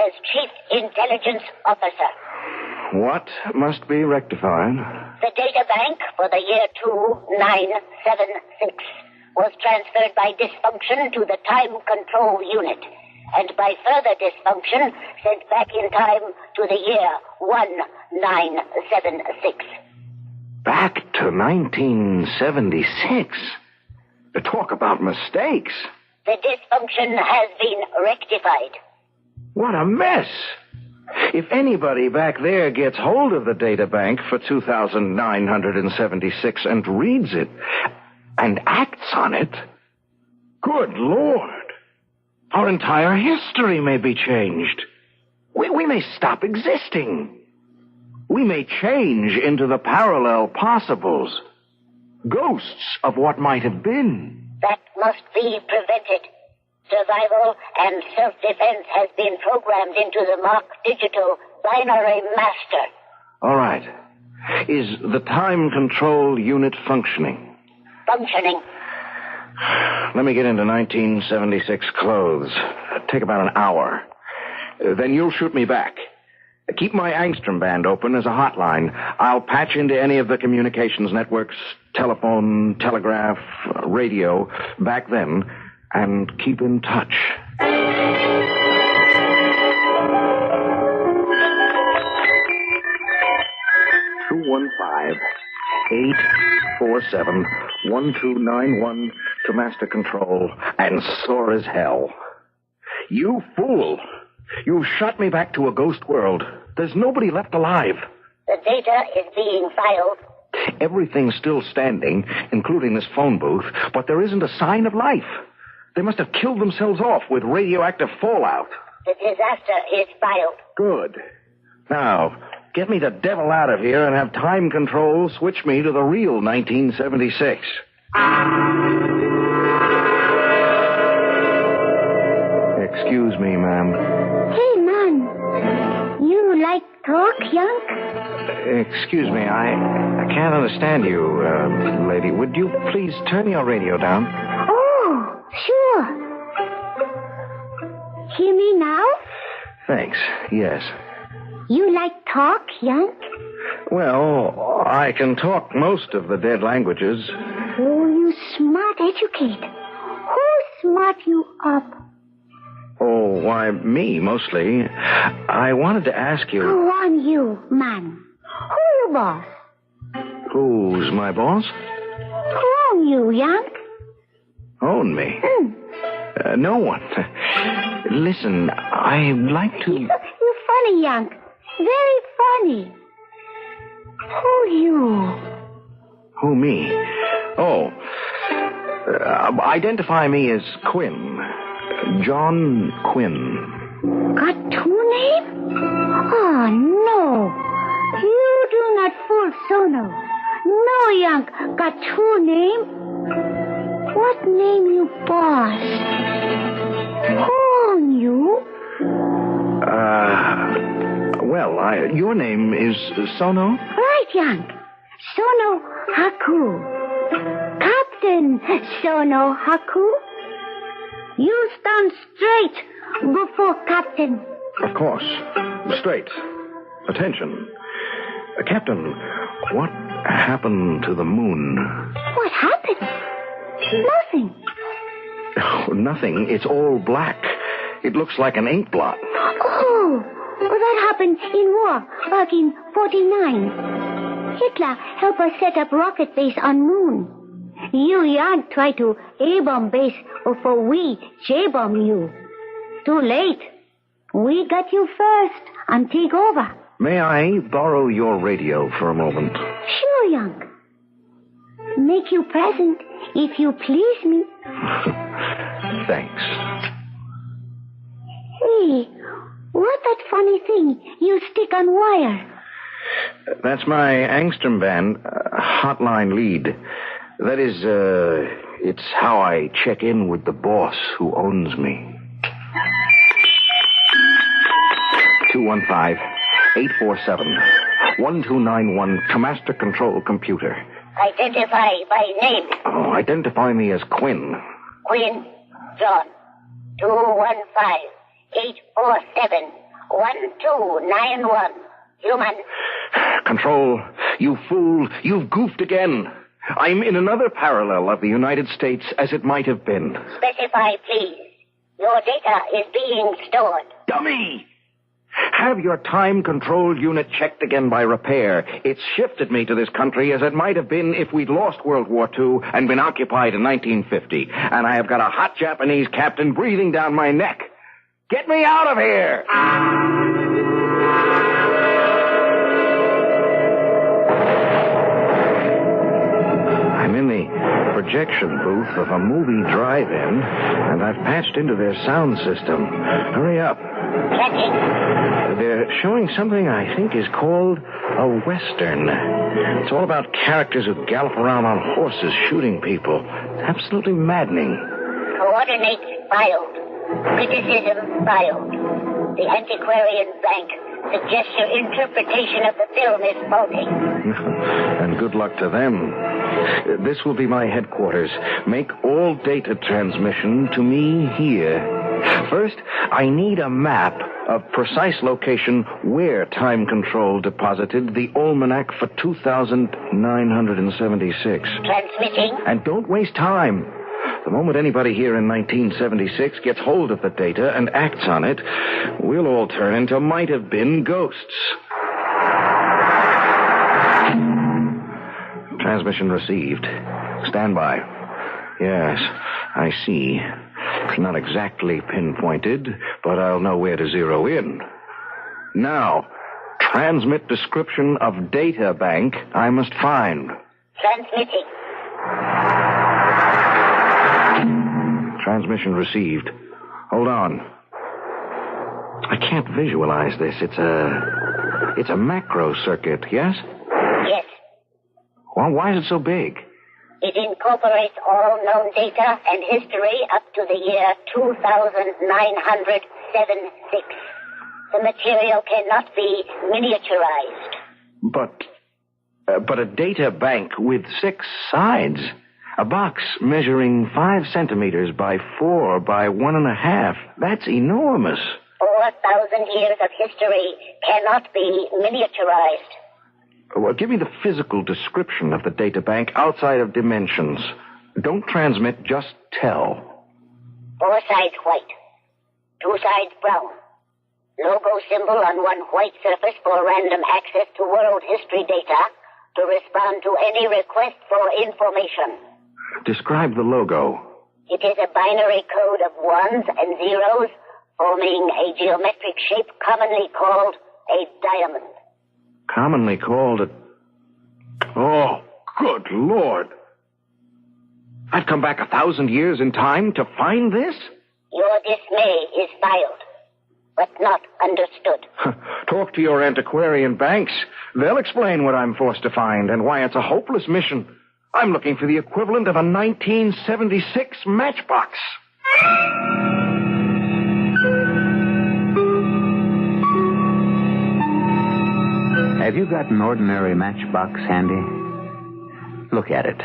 as Chief Intelligence Officer. What must be rectified? The data bank for the year 2976 was transferred by dysfunction to the Time Control Unit, and by further dysfunction sent back in time to the year 1976. Back to 1976? Talk about mistakes. The dysfunction has been rectified. What a mess. If anybody back there gets hold of the data bank for 2976 and reads it and acts on it, good Lord, our entire history may be changed. We may stop existing. We may change into the parallel possibles, ghosts of what might have been. That must be prevented. Survival and self-defense has been programmed into the Mark Digital Binary Master. All right. Is the Time Control Unit functioning? Functioning. Let me get into 1976 clothes. Take about an hour. Then you'll shoot me back. Keep my Angstrom band open as a hotline. I'll patch into any of the communications networks, telephone, telegraph, radio, back then, and keep in touch. 215-847-1291 to Master Control, and sore as hell. You fool! You've shot me back to a ghost world. There's nobody left alive. The data is being filed. Everything's still standing, including this phone booth, but there isn't a sign of life. They must have killed themselves off with radioactive fallout. The disaster is filed. Good. Now, get me the devil out of here and have Time Control switch me to the real 1976. Excuse me, ma'am. Hey, man. You like talk, Yunk? Excuse me, I can't understand you, lady. Would you please turn your radio down? Oh, sure. Hear me now? Thanks, yes. You like talk, Yunk? Well, I can talk most of the dead languages. Oh, you smart educate. smart you up? Oh, why, me, mostly. I wanted to ask you... Who on you, man? Who you boss? Who's my boss? Who own you, Yank? Own me? No one. Listen, I'd like to... You're funny, Yank. Very funny. Who you? Who, me? Oh, identify me as Quinn. John Quinn. Got two names? Oh, no. You do not fool Sono. No, Yank. Got two names? What name you boss? Who own you? Well, your name is Sono? Right, Yank. Sono Haku. Captain Sono Haku. You stand straight before Captain. Of course. Straight. Attention. Captain, what happened to the moon? What happened? Nothing. Oh, nothing. It's all black. It looks like an ink blot. Oh, that happened in war back in 49. Hitler helped us set up rocket base on moon. You Yank tried to A-bomb base before we J-bomb you. Too late. We got you first and take over. May I borrow your radio for a moment? Sure, Yank. Make you present if you please me. Thanks. Hey, what that funny thing you stick on wire? That's my Angstrom band hotline lead. That is, it's how I check in with the boss who owns me. 215-847-1291, Commaster Control Computer. Identify by name. Oh, identify me as Quinn. Quinn John. 215-847-1291. Human. Control, you fool, you've goofed again. I'm in another parallel of the United States as it might have been. Specify, please. Your data is being stored. Dummy! Have your time control unit checked again by repair. It's shifted me to this country as it might have been if we'd lost World War II and been occupied in 1950. And I have got a hot Japanese captain breathing down my neck. Get me out of here! I'm in the projection booth of a movie drive-in, and I've patched into their sound system. Hurry up. Checking. They're showing something I think is called a Western. It's all about characters who gallop around on horses shooting people. It's absolutely maddening. Coordinates filed. Criticism filed. The antiquarian bank suggests your interpretation of the film is faulty. And good luck to them. This will be my headquarters. Make all data transmission to me here. First, I need a map of precise location where time control deposited the almanac for 2976. Transmitting. And don't waste time. The moment anybody here in 1976 gets hold of the data and acts on it, we'll all turn into might-have-been ghosts. Transmission received. Stand by. Yes, I see. Not exactly pinpointed, but I'll know where to zero in. Now, transmit description of data bank I must find. Transmitting. Transmission received. Hold on. I can't visualize this. It's a macro circuit, yes? Yes. Well, why is it so big? It incorporates all known data and history up to the year 2976. The material cannot be miniaturized. But a data bank with 6 sides. A box measuring 5 centimeters by 4 by 1.5. That's enormous. 4,000 years of history cannot be miniaturized. Well, give me the physical description of the data bank outside of dimensions. Don't transmit, just tell. 4 sides white, 2 sides brown. Logo symbol on one white surface for random access to world history data to respond to any request for information. Describe the logo. It is a binary code of 1s and 0s forming a geometric shape commonly called a diamond. Commonly called a... Oh, good Lord. I've come back 1,000 years in time to find this? Your dismay is filed, but not understood. Talk to your antiquarian banks. They'll explain what I'm forced to find and why it's a hopeless mission. I'm looking for the equivalent of a 1976 matchbox. Have you got an ordinary matchbox handy? Look at it.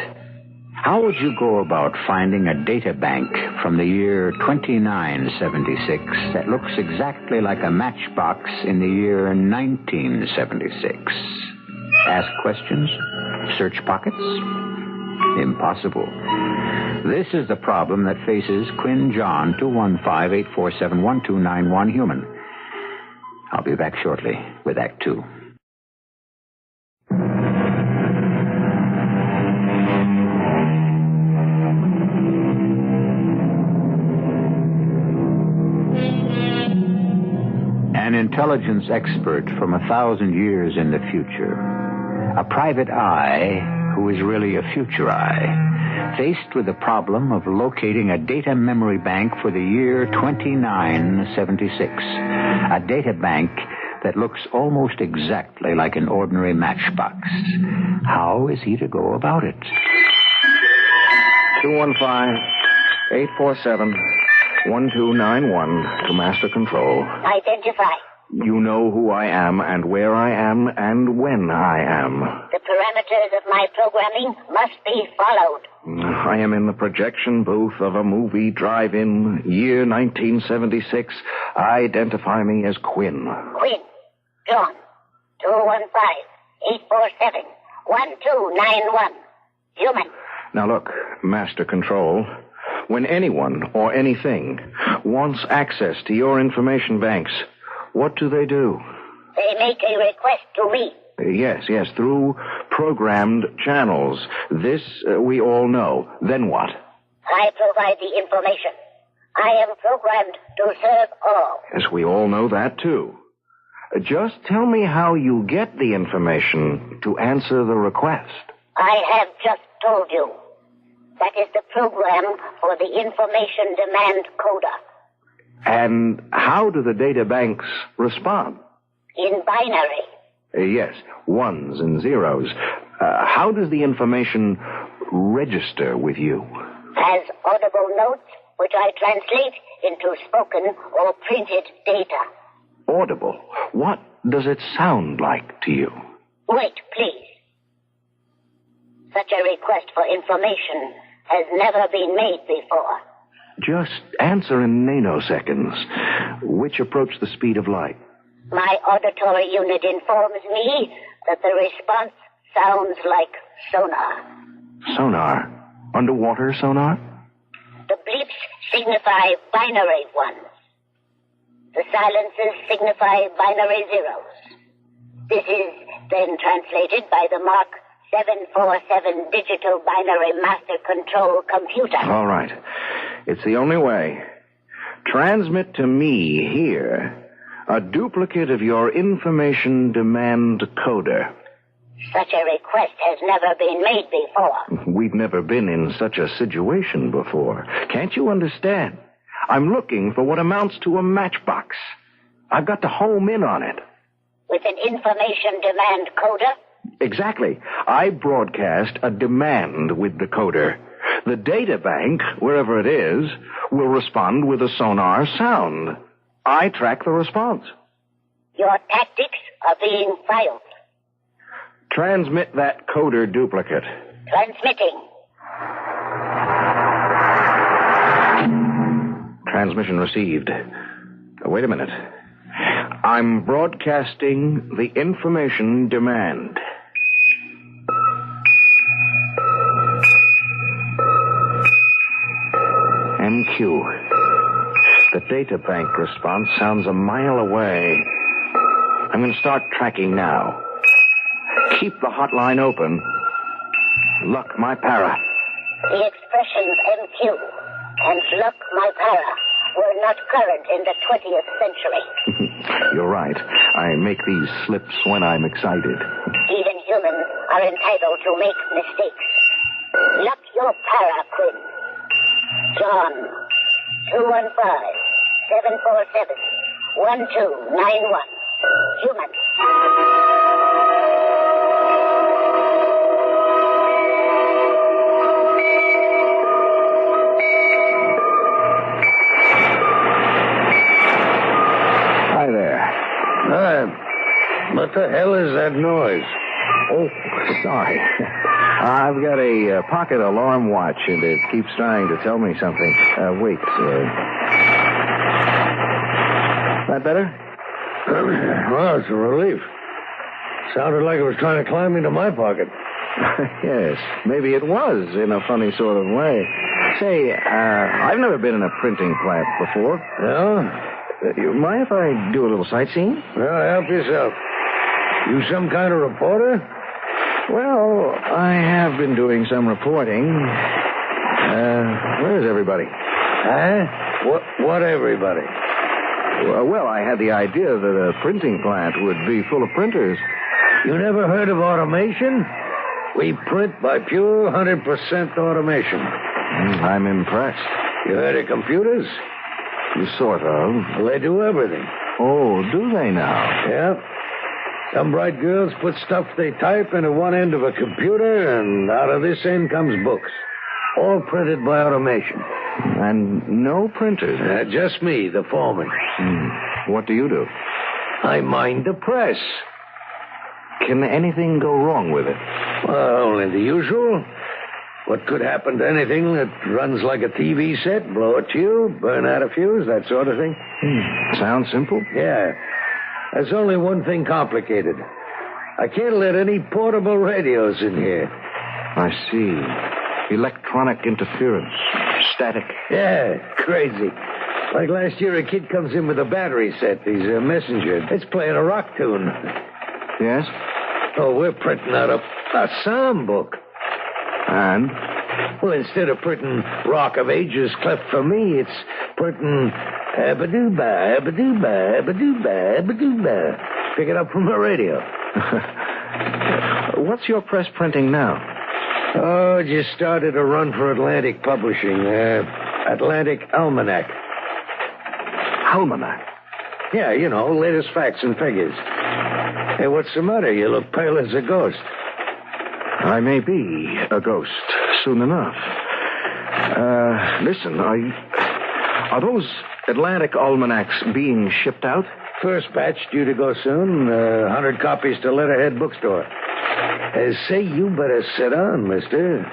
How would you go about finding a data bank from the year 2976 that looks exactly like a matchbox in the year 1976? Ask questions? Search pockets? Impossible. This is the problem that faces Quinn John 215-847-1291 human. I'll be back shortly with Act 2. An intelligence expert from 1,000 years in the future. A private eye who is really a future eye, faced with the problem of locating a data memory bank for the year 2976. A data bank that looks almost exactly like an ordinary matchbox. How is he to go about it? 215-847-1291 to Master Control. Identify. You know who I am and where I am and when I am. The parameters of my programming must be followed. I am in the projection booth of a movie drive-in, year 1976. Identify me as Quinn. Quinn. John. 215-847-1291. Human. Now look, Master Control, when anyone or anything wants access to your information banks, what do? They make a request to me. Yes, through programmed channels. This we all know. Then what? I provide the information. I am programmed to serve all. Yes, we all know that, too. Just tell me how you get the information to answer the request. I have just told you. That is the program for the information demand coder. And how do the data banks respond? In binary. Yes, 1s and 0s. How does the information register with you? As audible notes, which I translate into spoken or printed data. Audible? What does it sound like to you? Wait, please. Such a request for information has never been made before. Just answer in nanoseconds, which approach the speed of light. My auditory unit informs me that the response sounds like sonar. Sonar? Underwater sonar? The bleeps signify binary ones. The silences signify binary zeros. This is then translated by the Mark 747 digital binary master control computer. All right. It's the only way. Transmit to me here a duplicate of your information demand coder. Such a request has never been made before. We've never been in such a situation before. Can't you understand? I'm looking for what amounts to a matchbox. I've got to home in on it. With an information demand coder? Exactly. I broadcast a demand with the coder. The data bank, wherever it is, will respond with a sonar sound. I track the response. Your tactics are being filed. Transmit that coder duplicate. Transmitting. Transmission received. Wait a minute. I'm broadcasting the information demand. MQ. The data bank response sounds a mile away. I'm going to start tracking now. Keep the hotline open. Luck my para. The expressions MQ and luck my para were not current in the 20th century. You're right. I make these slips when I'm excited. Even humans are entitled to make mistakes. Luck your para, Quinn. John, 215-747-1291. Human. Hi there. What the hell is that noise? Oh, sorry. I've got a pocket alarm watch, and it keeps trying to tell me something. Wait. That better? Well, it's a relief. Sounded like it was trying to climb into my pocket. Yes, maybe it was in a funny sort of way. Say, I've never been in a printing plant before. No? You mind if I do a little sightseeing? Well, help yourself. You some kind of reporter? Well, I have been doing some reporting. Where is everybody? Huh? What everybody? Well, I had the idea that a printing plant would be full of printers. You never heard of automation? We print by pure 100% automation. I'm impressed. You heard of computers? Sort of. Well, they do everything. Oh, do they now? Yeah. Some bright girls put stuff they type into one end of a computer, and out of this end comes books. All printed by automation. And no printers? Just me, the foreman. What do you do? I mind the press. Can anything go wrong with it? Well, only the usual. What could happen to anything that runs like a TV set? Blow a tube, burn out a fuse, that sort of thing. Sounds simple? Yeah. There's only one thing complicated. I can't let any portable radios in here. I see. Electronic interference. Static. Yeah, crazy. Like last year, a kid comes in with a battery set. He's a messenger. It's playing a rock tune. Yes? Oh, we're printing out a psalm book. And? Well, instead of printing Rock of Ages cleft for me, it's printing Abba-doo-ba, Abba-doo-ba, Abba-doo-ba, Abba-doo-ba. Pick it up from the radio. What's your press printing now? Oh, just started a run for Atlantic Publishing. Atlantic Almanac. Almanac? Yeah, you know, latest facts and figures. Hey, what's the matter? You look pale as a ghost. I may be a ghost soon enough. Listen, are those Atlantic Almanacs being shipped out? First batch due to go soon. 100 copies to Letterhead Bookstore. Say, you better sit down, mister.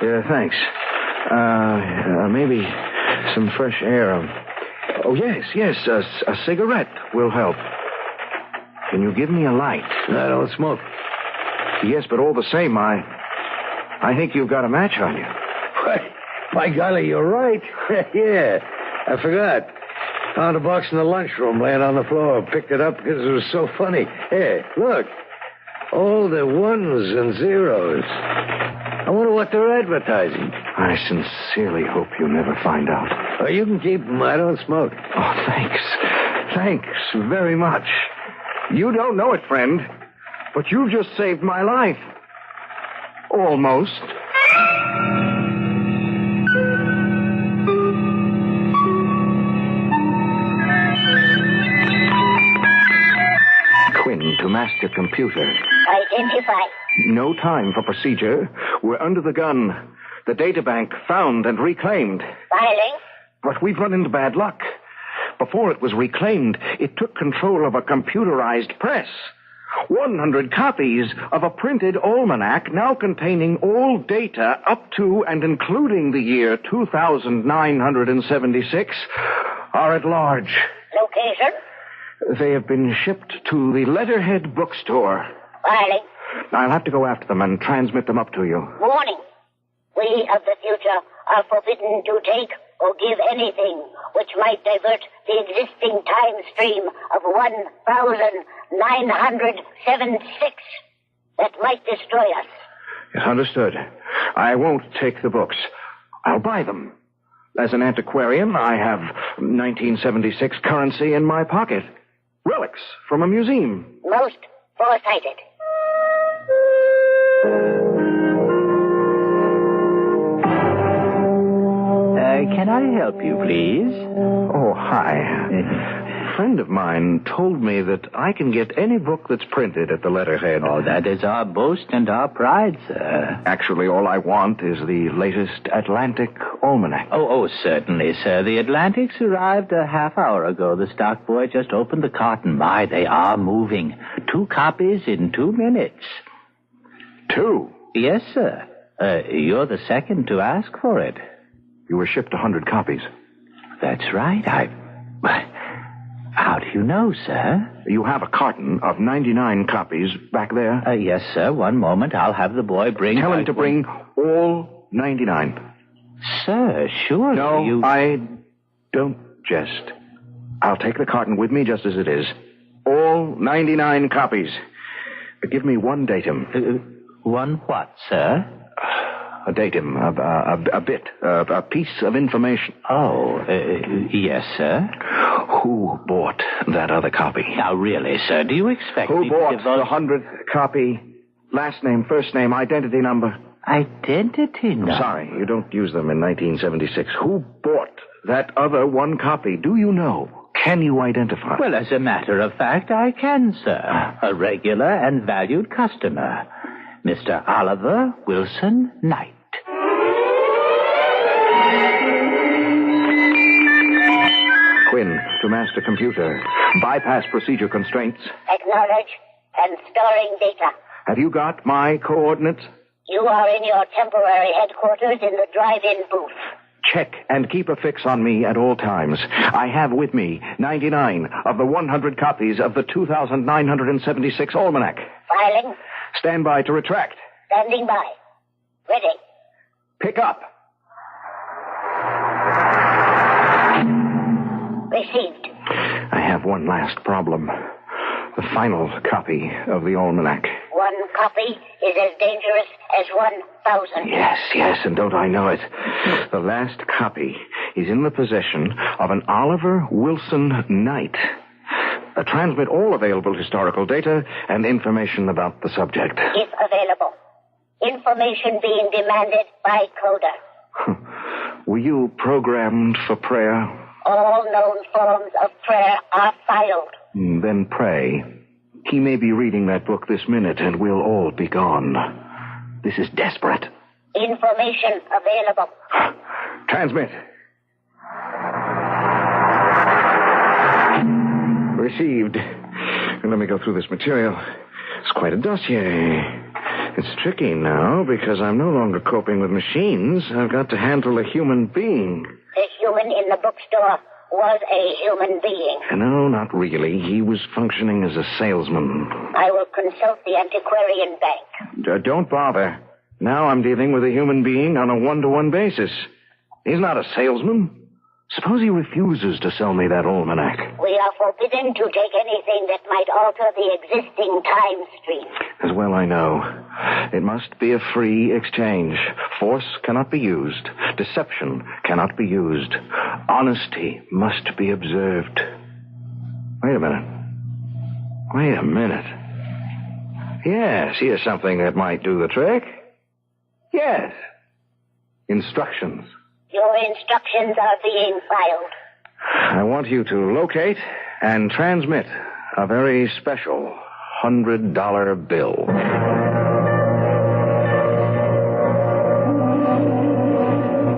Yeah, thanks. Maybe some fresh air. Oh, yes. A cigarette will help. Can you give me a light? I don't smoke. Yes, but all the same, I think you've got a match on you. By golly, you're right. Yeah, I forgot. Found a box in the lunchroom laying on the floor. Picked it up because it was so funny. Hey, look. All the ones and zeros. I wonder what they're advertising. I sincerely hope you never find out. Oh, you can keep them. I don't smoke. Oh, thanks. Thanks very much. You don't know it, friend, but you've just saved my life. Almost. Quinn, to master computer. Identify. No time for procedure. We're under the gun. The databank found and reclaimed. Filing. But we've run into bad luck. Before it was reclaimed, it took control of a computerized press. 100 copies of a printed almanac now containing all data up to and including the year 2976 are at large. Location? They have been shipped to the Letterhead Bookstore. Filing. I'll have to go after them and transmit them up to you. Warning. We of the future are forbidden to take or give anything which might divert the existing time stream of 1,976 that might destroy us. Yes, understood. I won't take the books. I'll buy them. As an antiquarian, I have 1976 currency in my pocket. Relics from a museum. Most foresighted. Can I help you, please? Oh, hi. A friend of mine told me that I can get any book that's printed at the letterhead. Oh, that is our boast and our pride, sir. Actually, all I want is the latest Atlantic Almanac. Oh, certainly, sir. The Atlantics arrived a half hour ago. The stock boy just opened the carton. My, they are moving. 2 copies in 2 minutes. 2? Yes, sir. You're the second to ask for it. You were shipped 100 copies. That's right. How do you know, sir? You have a carton of 99 copies back there? Yes, sir. One moment. I'll have the boy bring... Tell him to bring all 99. Sir, surely No, I don't jest. I'll take the carton with me just as it is. All 99 copies. But give me one datum. One what, sir? A datum, a piece of information. Oh, yes, sir. Who bought that other copy? Now, really, sir, do you expect Who me to bought divulge... the 100th copy? Last name, first name, identity number. Identity number? Sorry, you don't use them in 1976. Who bought that other 1 copy? Do you know? Can you identify? Well, as a matter of fact, I can, sir. A regular and valued customer. Mr. Oliver Wilson Knight. Quinn, to master computer. Bypass procedure constraints. Acknowledge and storing data. Have you got my coordinates? You are in your temporary headquarters in the drive-in booth. Check and keep a fix on me at all times. I have with me 99 of the 100 copies of the 2,976 Almanac. Filing. Stand by to retract. Standing by. Ready. Pick up. Received. I have one last problem. The final copy of the Almanac. 1 copy is as dangerous as 1,000. Yes, and don't I know it. The last copy is in the possession of an Oliver Wilson Knight. Transmit all available historical data and information about the subject. If available. Information being demanded by coder. Were you programmed for prayer? All known forms of prayer are filed. Then pray. He may be reading that book this minute and we'll all be gone. This is desperate. Information available. Transmit. Received. Let me go through this material. It's quite a dossier. It's tricky now because I'm no longer coping with machines. I've got to handle a human being. The human in the bookstore was a human being. No, not really. He was functioning as a salesman. I will consult the antiquarian bank. Don't bother. Now I'm dealing with a human being on a 1-to-1 basis. He's not a salesman. Suppose he refuses to sell me that almanac. We are forbidden to take anything that might alter the existing time stream. As well I know. It must be a free exchange. Force cannot be used. Deception cannot be used. Honesty must be observed. Wait a minute. Yes, here's something that might do the trick. Yes. Instructions. Your instructions are being filed. I want you to locate and transmit a very special $100 bill.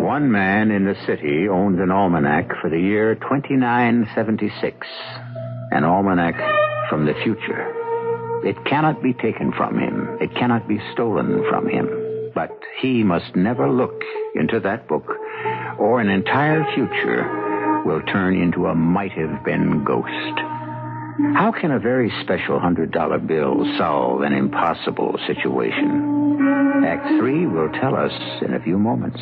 One man in the city owned an almanac for the year 2976. An almanac from the future. It cannot be taken from him. It cannot be stolen from him. But he must never look into that book, or an entire future will turn into a might-have-been ghost. How can a very special $100 bill solve an impossible situation? Act 3 will tell us in a few moments.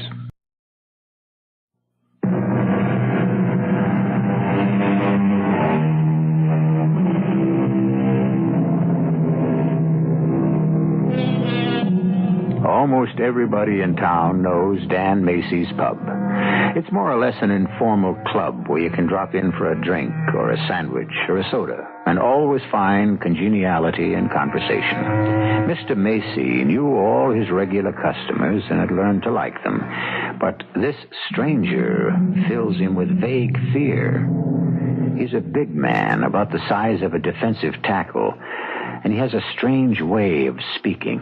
almost everybody in town knows Dan Macy's Pub. It's more or less an informal club where you can drop in for a drink or a sandwich or a soda and always find congeniality and conversation. Mr. Macy knew all his regular customers and had learned to like them. But this stranger fills him with vague fear. He's a big man, about the size of a defensive tackle, and he has a strange way of speaking.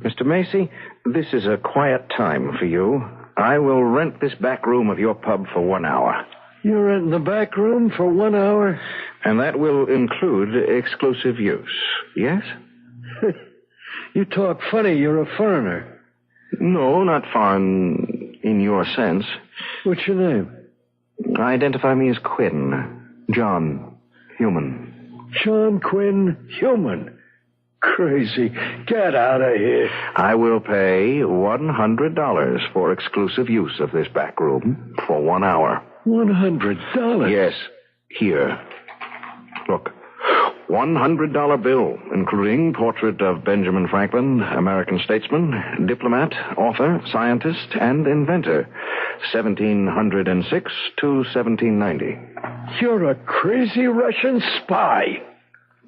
Mr. Macy, this is a quiet time for you. I will rent this back room of your pub for 1 hour. You're renting the back room for 1 hour? And that will include exclusive use. Yes? You talk funny. You're a foreigner. No, not foreign in your sense. What's your name? Identify me as Quinn. John. Human. John Quinn. Human. Crazy. Get out of here. I will pay $100 for exclusive use of this back room for 1 hour. $100? Yes. Here. Look. $100 bill, including portrait of Benjamin Franklin, American statesman, diplomat, author, scientist, and inventor. 1706 to 1790. You're a crazy Russian spy.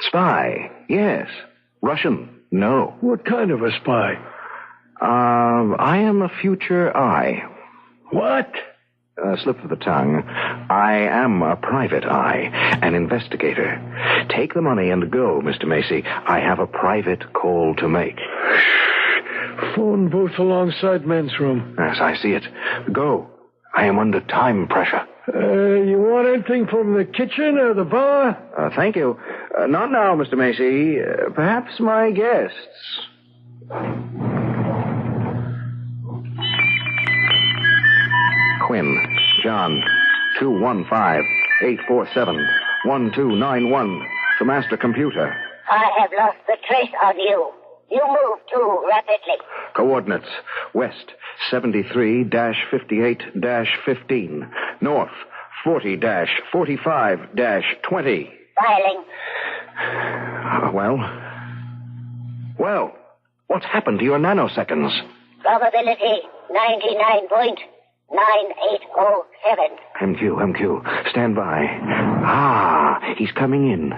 Spy? Yes. Russian? No. What kind of a spy? I am a future eye. What? Slip of the tongue. I am a private eye, an investigator. Take the money and go, Mr. Macy. I have a private call to make. Phone booth alongside men's room. Yes, I see it. Go. I am under time pressure. You want anything from the kitchen or the bar? Thank you. Not now, Mr. Macy. Perhaps my guests. Quinn, John, 215-847-1291. The master computer. I have lost the trace of you. You move too rapidly. Coordinates. West, 73-58-15. North, 40-45-20. Filing. Well, what's happened to your nanoseconds? Probability 99.9807. MQ. Stand by. He's coming in.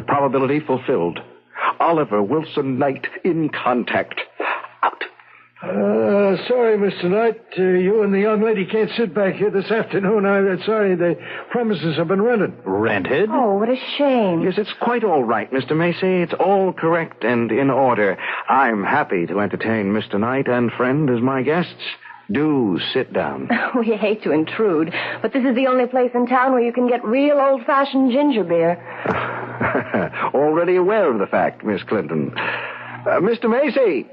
Probability fulfilled. Oliver Wilson Knight in contact. Out. Sorry, Mr. Knight. You and the young lady can't sit back here this afternoon. I'm sorry. The premises have been rented. Rented? Oh, what a shame. Yes, it's quite all right, Mr. Macy. It's all correct and in order. I'm happy to entertain Mr. Knight and friend as my guests. Do sit down. We hate to intrude, but this is the only place in town where you can get real old-fashioned ginger beer. Already aware of the fact, Miss Clinton. Mr. Macy,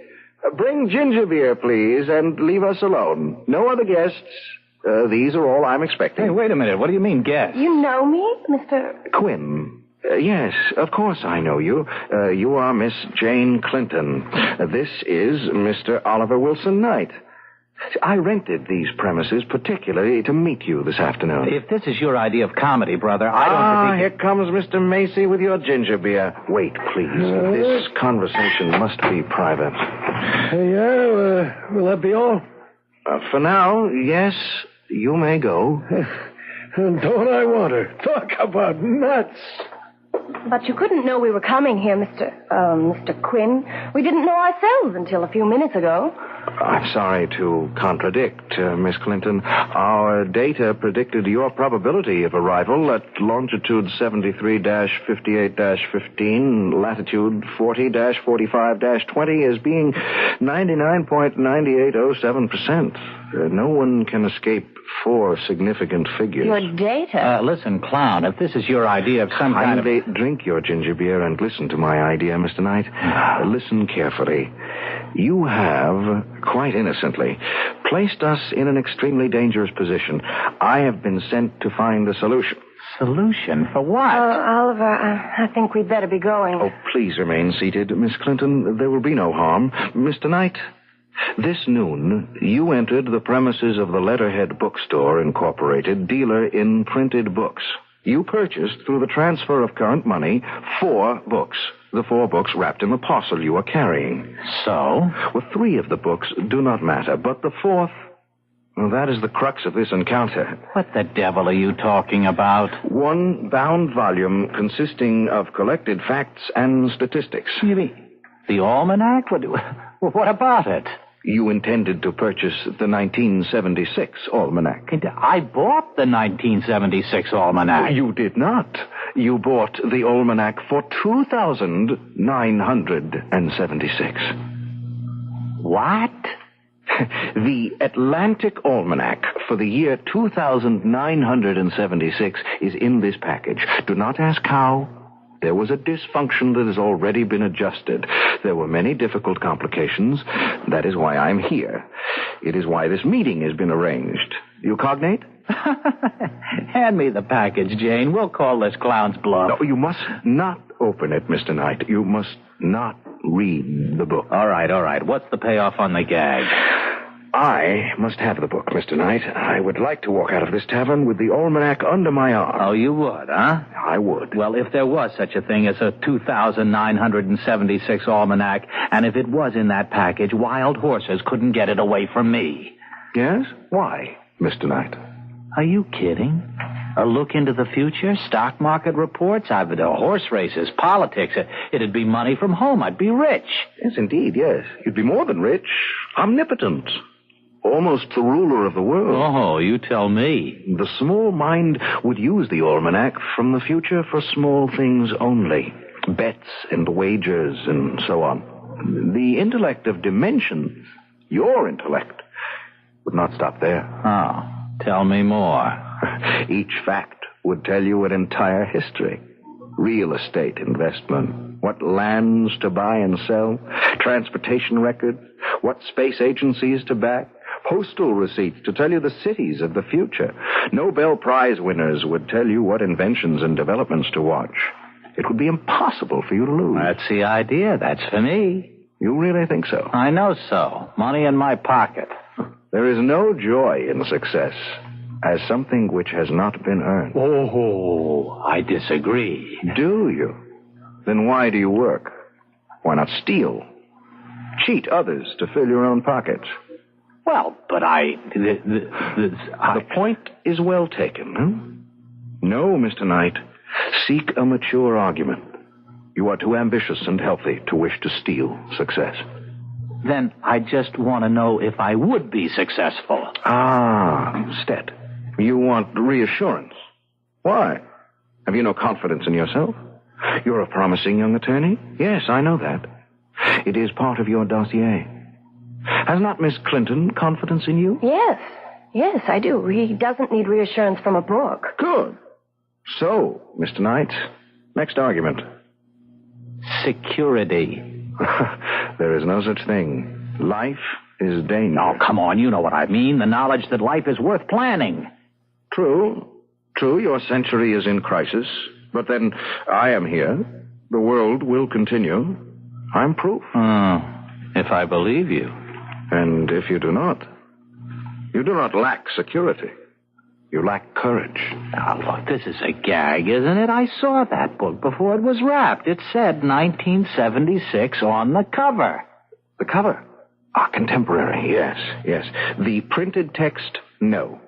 bring ginger beer, please, and leave us alone. No other guests. These are all I'm expecting. Hey, wait a minute. What do you mean, guests? You know me, Mr. Quinn. Yes, of course I know you. You are Miss Jane Clinton. This is Mr. Oliver Wilson Knight. I rented these premises particularly to meet you this afternoon. If this is your idea of comedy, brother, I don't think... Here comes Mr. Macy with your ginger beer. Wait, please. This conversation must be private. Will that be all? For now, yes, you may go. And don't I want her? Talk about nuts. But you couldn't know we were coming here, Mr. Quinn. We didn't know ourselves until a few minutes ago. I'm sorry to contradict, Miss Clinton. Our data predicted your probability of arrival at longitude 73-58-15, latitude 40-45-20 as being 99.9807%. No one can escape 4 significant figures. Your data? Listen, clown, if this is your idea of some kind of... Drink your ginger beer and listen to my idea, Mr. Knight. Listen carefully. You have, quite innocently, placed us in an extremely dangerous position. I have been sent to find a solution. Solution? For what? Oliver, I think we'd better be going. Oh, please remain seated, Miss Clinton. There will be no harm. Mr. Knight, this noon, you entered the premises of the Letterhead Bookstore, Incorporated, dealer in printed books. You purchased, through the transfer of current money, 4 books. The 4 books wrapped in the parcel you are carrying. So? Well, 3 of the books do not matter, but the 4th... Well, that is the crux of this encounter. What the devil are you talking about? One bound volume consisting of collected facts and statistics. You mean the almanac? What about it? You intended to purchase the 1976 almanac. I bought the 1976 almanac. You did not. You bought the almanac for $2,976. What? The Atlantic Almanac for the year 2976 is in this package. Do not ask how. There was a dysfunction that has already been adjusted. There were many difficult complications. That is why I'm here. It is why this meeting has been arranged. You cognate? Hand me the package, Jane. We'll call this clown's bluff. No, you must not open it, Mr. Knight. You must not read the book. All right. What's the payoff on the gag? I must have the book, Mr. Knight. I would like to walk out of this tavern with the almanac under my arm. Oh, you would, huh? I would. Well, if there was such a thing as a 2,976 almanac, and if it was in that package, wild horses couldn't get it away from me. Yes? Why, Mr. Knight? Are you kidding? A look into the future, stock market reports, horse races, politics. It'd be money from home. I'd be rich. Yes, indeed, yes. You'd be more than rich. Omnipotent. Almost the ruler of the world. Oh, you tell me. The small mind would use the almanac from the future for small things only. Bets and wagers and so on. The intellect of dimensions, your intellect, would not stop there. Oh, tell me more. Each fact would tell you an entire history. Real estate investment, what lands to buy and sell, transportation records, what space agencies to back, postal receipts to tell you the cities of the future. Nobel Prize winners would tell you what inventions and developments to watch. It would be impossible for you to lose. That's the idea. That's for me. You really think so? I know so. Money in my pocket. There is no joy in success as something which has not been earned. Oh, I disagree. Do you? Then why do you work? Why not steal? Cheat others to fill your own pockets? Well, but The point is well taken, huh? No, Mr. Knight. Seek a mature argument. You are too ambitious and healthy to wish to steal success. Then I just want to know if I would be successful. Ah, Stet. You want reassurance. Why? Have you no confidence in yourself? You're a promising young attorney. Yes, I know that. It is part of your dossier. Has not Miss Clinton confidence in you? Yes, I do. He doesn't need reassurance from a book. Good. So, Mr. Knight, next argument. Security. There is no such thing. Life is danger. Oh, come on, you know what I mean. The knowledge that life is worth planning. True, your century is in crisis. But then, I am here. The world will continue. I'm proof. If I believe you. And if you do not, you do not lack security. You lack courage. Now, look, this is a gag, isn't it? I saw that book before it was wrapped. It said 1976 on the cover. The cover? Contemporary, yes. The printed text, no.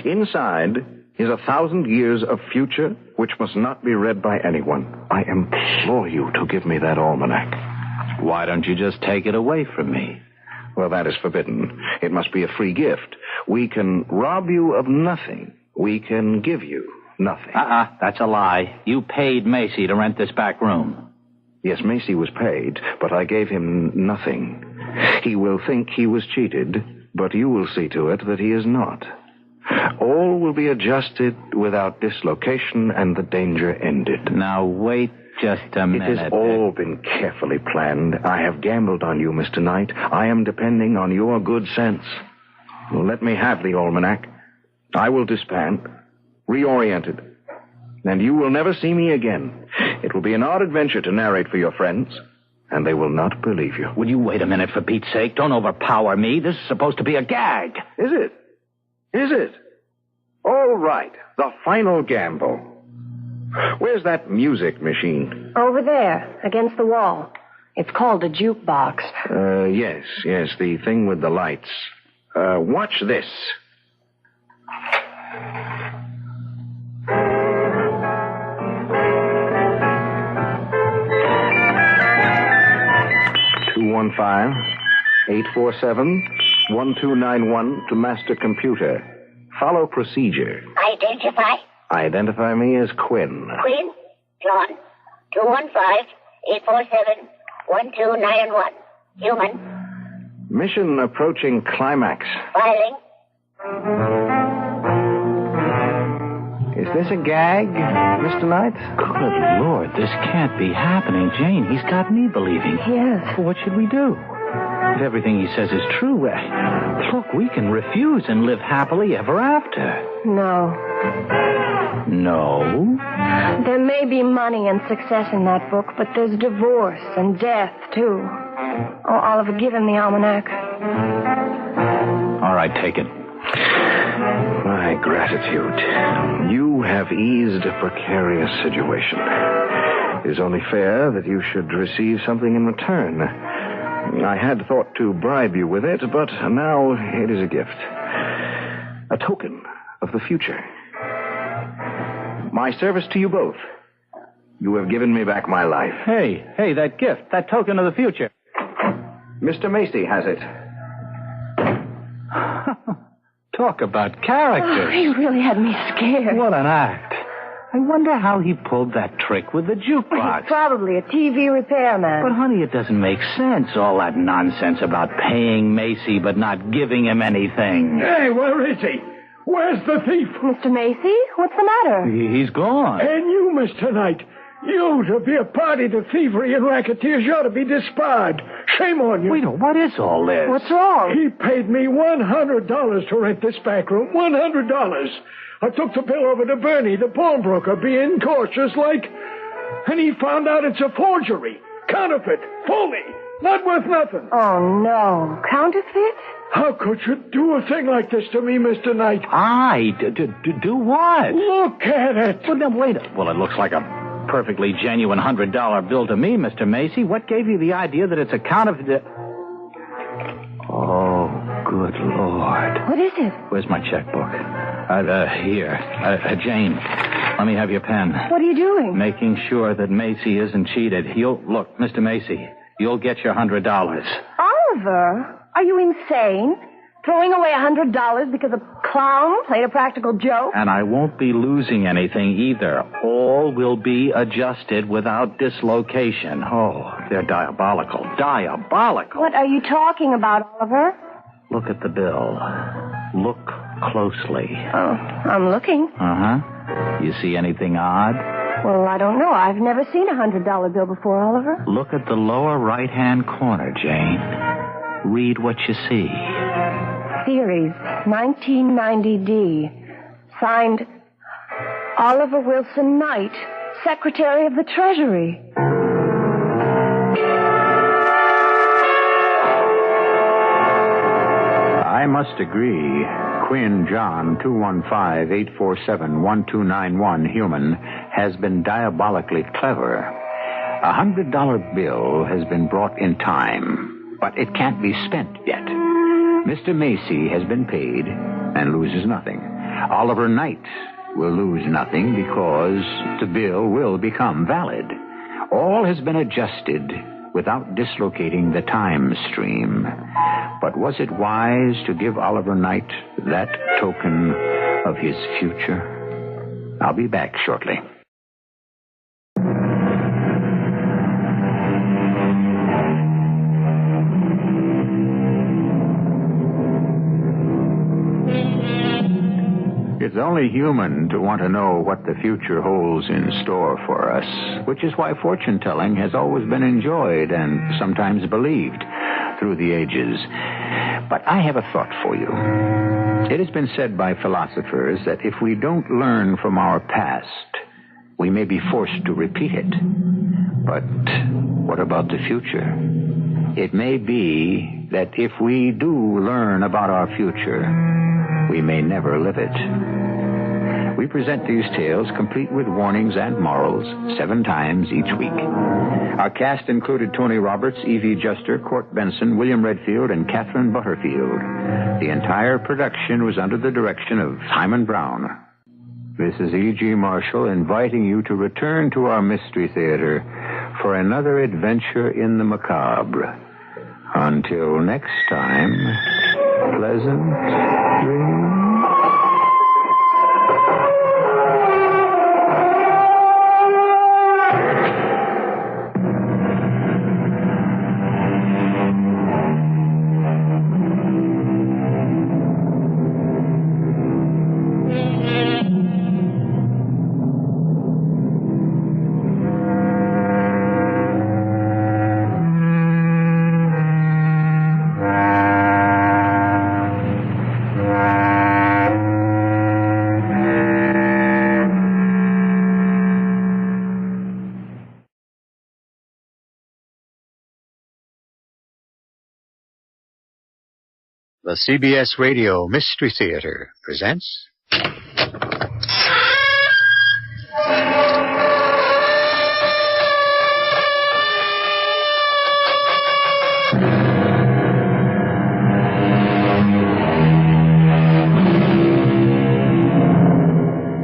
Inside is 1,000 years of future which must not be read by anyone. I implore you to give me that almanac. Why don't you just take it away from me? Well, that is forbidden. It must be a free gift. We can rob you of nothing. We can give you nothing. That's a lie. You paid Macy to rent this back room. Yes, Macy was paid, but I gave him nothing. He will think he was cheated, but you will see to it that he is not. All will be adjusted without dislocation and the danger ended. Now, wait just a minute. It has all been carefully planned. I have gambled on you, Mr. Knight. I am depending on your good sense. Let me have the almanac. I will disband, reorient it, and you will never see me again. It will be an odd adventure to narrate for your friends, and they will not believe you. Will you wait a minute, for Pete's sake? Don't overpower me. This is supposed to be a gag. Is it? All right. The final gamble. Where's that music machine? Over there, against the wall. It's called a jukebox. Yes, the thing with the lights. Watch this. $215-847-1291 to master computer. Follow procedure. Identify. Identify me as Quinn. Quinn. John. 215-847-1291. Human. Mission approaching climax. Filing. Is this a gag, Mr. Knight? Good Lord, this can't be happening, Jane. He's got me believing. Yes. What should we do? If everything he says is true, look, we can refuse and live happily ever after. No. No? There may be money and success in that book, but there's divorce and death, too. Oh, Oliver, give him the almanac. All right, take it. My gratitude. You have eased a precarious situation. It is only fair that you should receive something in return. I had thought to bribe you with it, but now it is a gift. A token of the future. My service to you both. You have given me back my life. Hey, that gift, that token of the future. Mr. Macy has it. Talk about characters. Oh, he really had me scared. What an act. I wonder how he pulled that trick with the jukebox. He's probably a TV repairman. But, honey, it doesn't make sense, all that nonsense about paying Macy but not giving him anything. Hey, where is he? Where's the thief? Mr. Macy? What's the matter? He's gone. And you, Mr. Knight. You, to be a party to thievery and racketeers, you ought to be disbarred. Shame on you. Wait, what is all this? What's wrong? He paid me $100 to rent this back room. $100. I took the bill over to Bernie, the pawnbroker, being cautious like... And he found out it's a forgery. Counterfeit. Phony. Not worth nothing. Oh, no. Counterfeit? How could you do a thing like this to me, Mr. Knight? Do what? Look at it. Well, then, wait. Well, it looks like a perfectly genuine $100 bill to me, Mr. Macy. What gave you the idea that it's a counterfeit? Oh, good Lord. What is it? Where's my checkbook? Here. Jane, let me have your pen. What are you doing? Making sure that Macy isn't cheated. Look, Mr. Macy, you'll get your $100. Oliver, are you insane? Throwing away $100 because a clown played a practical joke? And I won't be losing anything either. All will be adjusted without dislocation. Oh, they're diabolical. Diabolical. What are you talking about, Oliver? Look at the bill. Look closely. Oh, I'm looking. Uh-huh. You see anything odd? Well, I don't know. I've never seen a $100 bill before, Oliver. Look at the lower right-hand corner, Jane. Read what you see. Series 1990D. Signed Oliver Wilson Knight, Secretary of the Treasury. I must agree. Quinn John 215-847-1291 human has been diabolically clever. A $100 bill has been brought in time, but it can't be spent yet. Mr. Macy has been paid and loses nothing. Oliver Knight will lose nothing because the bill will become valid. All has been adjusted without dislocating the time stream. But was it wise to give Oliver Knight that token of his future? I'll be back shortly. It's only human to want to know what the future holds in store for us, which is why fortune-telling has always been enjoyed and sometimes believed through the ages. But I have a thought for you. It has been said by philosophers that if we don't learn from our past, we may be forced to repeat it. But what about the future? It may be that if we do learn about our future, we may never live it. We present these tales complete with warnings and morals 7 times each week. Our cast included Tony Roberts, Evie Juster, Court Benson, William Redfield, and Catherine Butterfield. The entire production was under the direction of Simon Brown. This is E.G. Marshall inviting you to return to our Mystery Theater for another adventure in the macabre. Until next time, pleasant dreams. The CBS Radio Mystery Theater presents...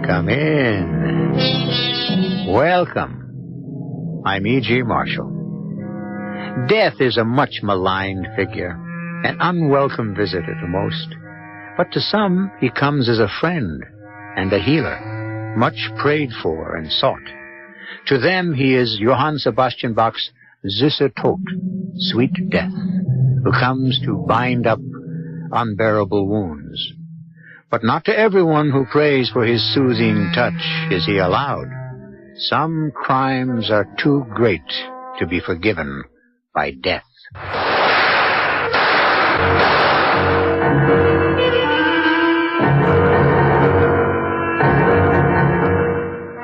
Come in. Welcome. I'm E.G. Marshall. Death is a much maligned figure. An unwelcome visitor to most. But to some, he comes as a friend and a healer, much prayed for and sought. To them, he is Johann Sebastian Bach's Süßer Tod, sweet death, who comes to bind up unbearable wounds. But not to everyone who prays for his soothing touch is he allowed. Some crimes are too great to be forgiven by death.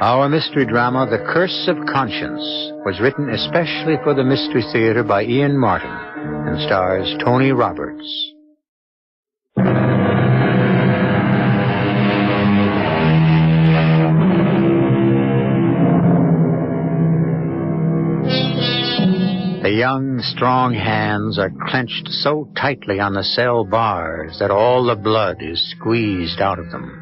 Our mystery drama, The Curse of Conscience, was written especially for the Mystery Theater by Ian Martin and stars Tony Roberts. The young, strong hands are clenched so tightly on the cell bars that all the blood is squeezed out of them,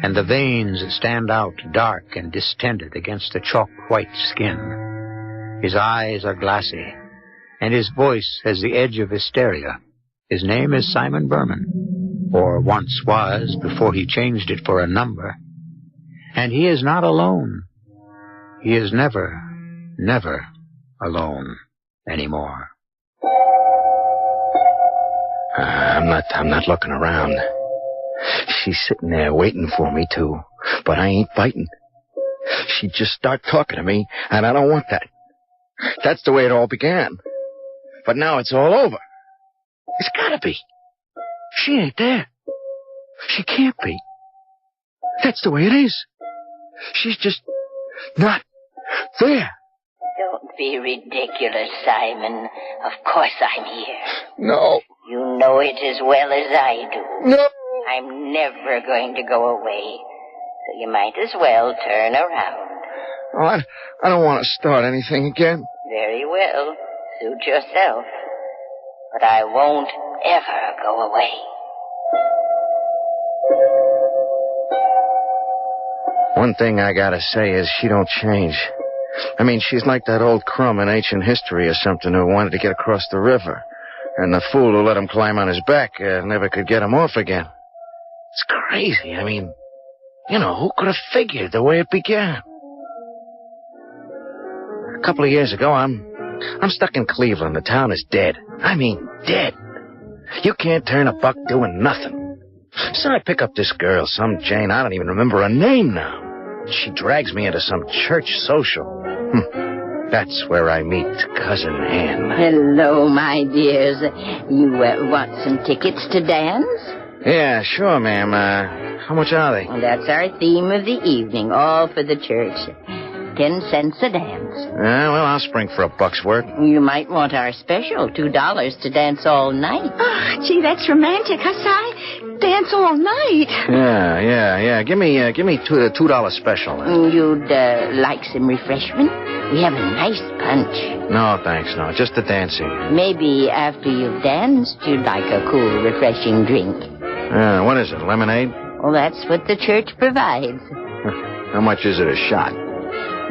and the veins stand out dark and distended against the chalk-white skin. His eyes are glassy, and his voice has the edge of hysteria. His name is Simon Berman, or once was before he changed it for a number. And he is not alone. He is never, never alone anymore. I'm not looking around. She's sitting there waiting for me to, but I ain't biting. She'd just start talking to me, and I don't want that. That's the way it all began. But now it's all over. It's gotta be. She ain't there. She can't be. That's the way it is. She's just not there. Don't be ridiculous, Simon. Of course I'm here. No. You know it as well as I do. No. I'm never going to go away. So you might as well turn around. Oh, I don't want to start anything again. Very well. Suit yourself. But I won't ever go away. One thing I gotta say is she don't change. I mean, she's like that old crumb in ancient history or something who wanted to get across the river. And the fool who let him climb on his back never could get him off again. It's crazy. I mean, you know, who could have figured the way it began? A couple of years ago, I'm stuck in Cleveland. The town is dead. I mean, dead. You can't turn a buck doing nothing. So I pick up this girl, some Jane. I don't even remember her name now. She drags me into some church social. That's where I meet Cousin Ann. Hello, my dears. You want some tickets to dance? Yeah, sure, ma'am. How much are they? Well, that's our theme of the evening, all for the church. 10 cents a dance. Well, I'll spring for a buck's worth. You might want our special, $2 to dance all night. Oh, gee, that's romantic, huh, Si? dance all night. Yeah. Give me $2 special. You'd like some refreshment? We have a nice punch. No, thanks. No, just the dancing. Maybe after you've danced, you'd like a cool, refreshing drink. What is it, lemonade? Well, that's what the church provides. How much is it a shot?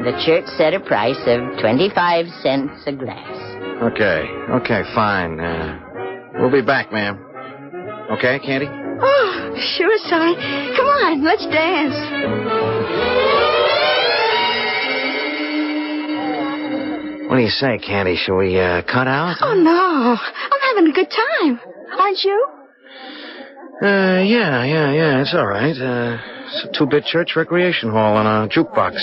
The church set a price of 25 cents a glass. Okay, fine. We'll be back, ma'am. Okay, Candy? Oh, sure, son. Come on, let's dance. What do you say, Candy? Shall we cut out? Oh, no. I'm having a good time. Aren't you? Yeah. It's all right. It's a 2-bit church recreation hall and a jukebox.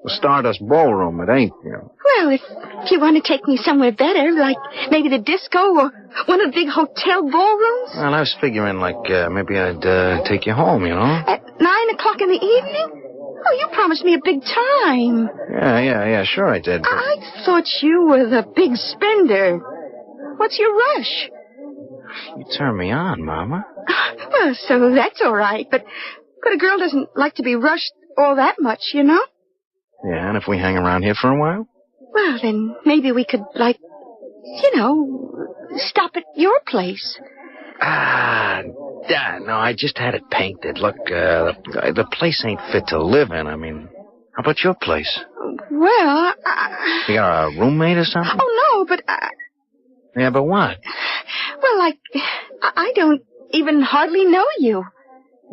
The Stardust Ballroom, it ain't, you know. Well, if you want to take me somewhere better, like maybe the disco or one of the big hotel ballrooms. Well, I was figuring, like, maybe I'd take you home, you know? At 9 o'clock in the evening? Oh, you promised me a big time. Yeah, sure I did. But... I thought you were the big spender. What's your rush? You turn me on, Mama. Well, so that's all right, but a girl doesn't like to be rushed all that much, you know? Yeah, and if we hang around here for a while? Well, then maybe we could, stop at your place. No, I just had it painted. Look, the place ain't fit to live in. I mean, how about your place? Well, You got a roommate or something? Oh, no, but... Yeah, but what? Well, I don't even hardly know you.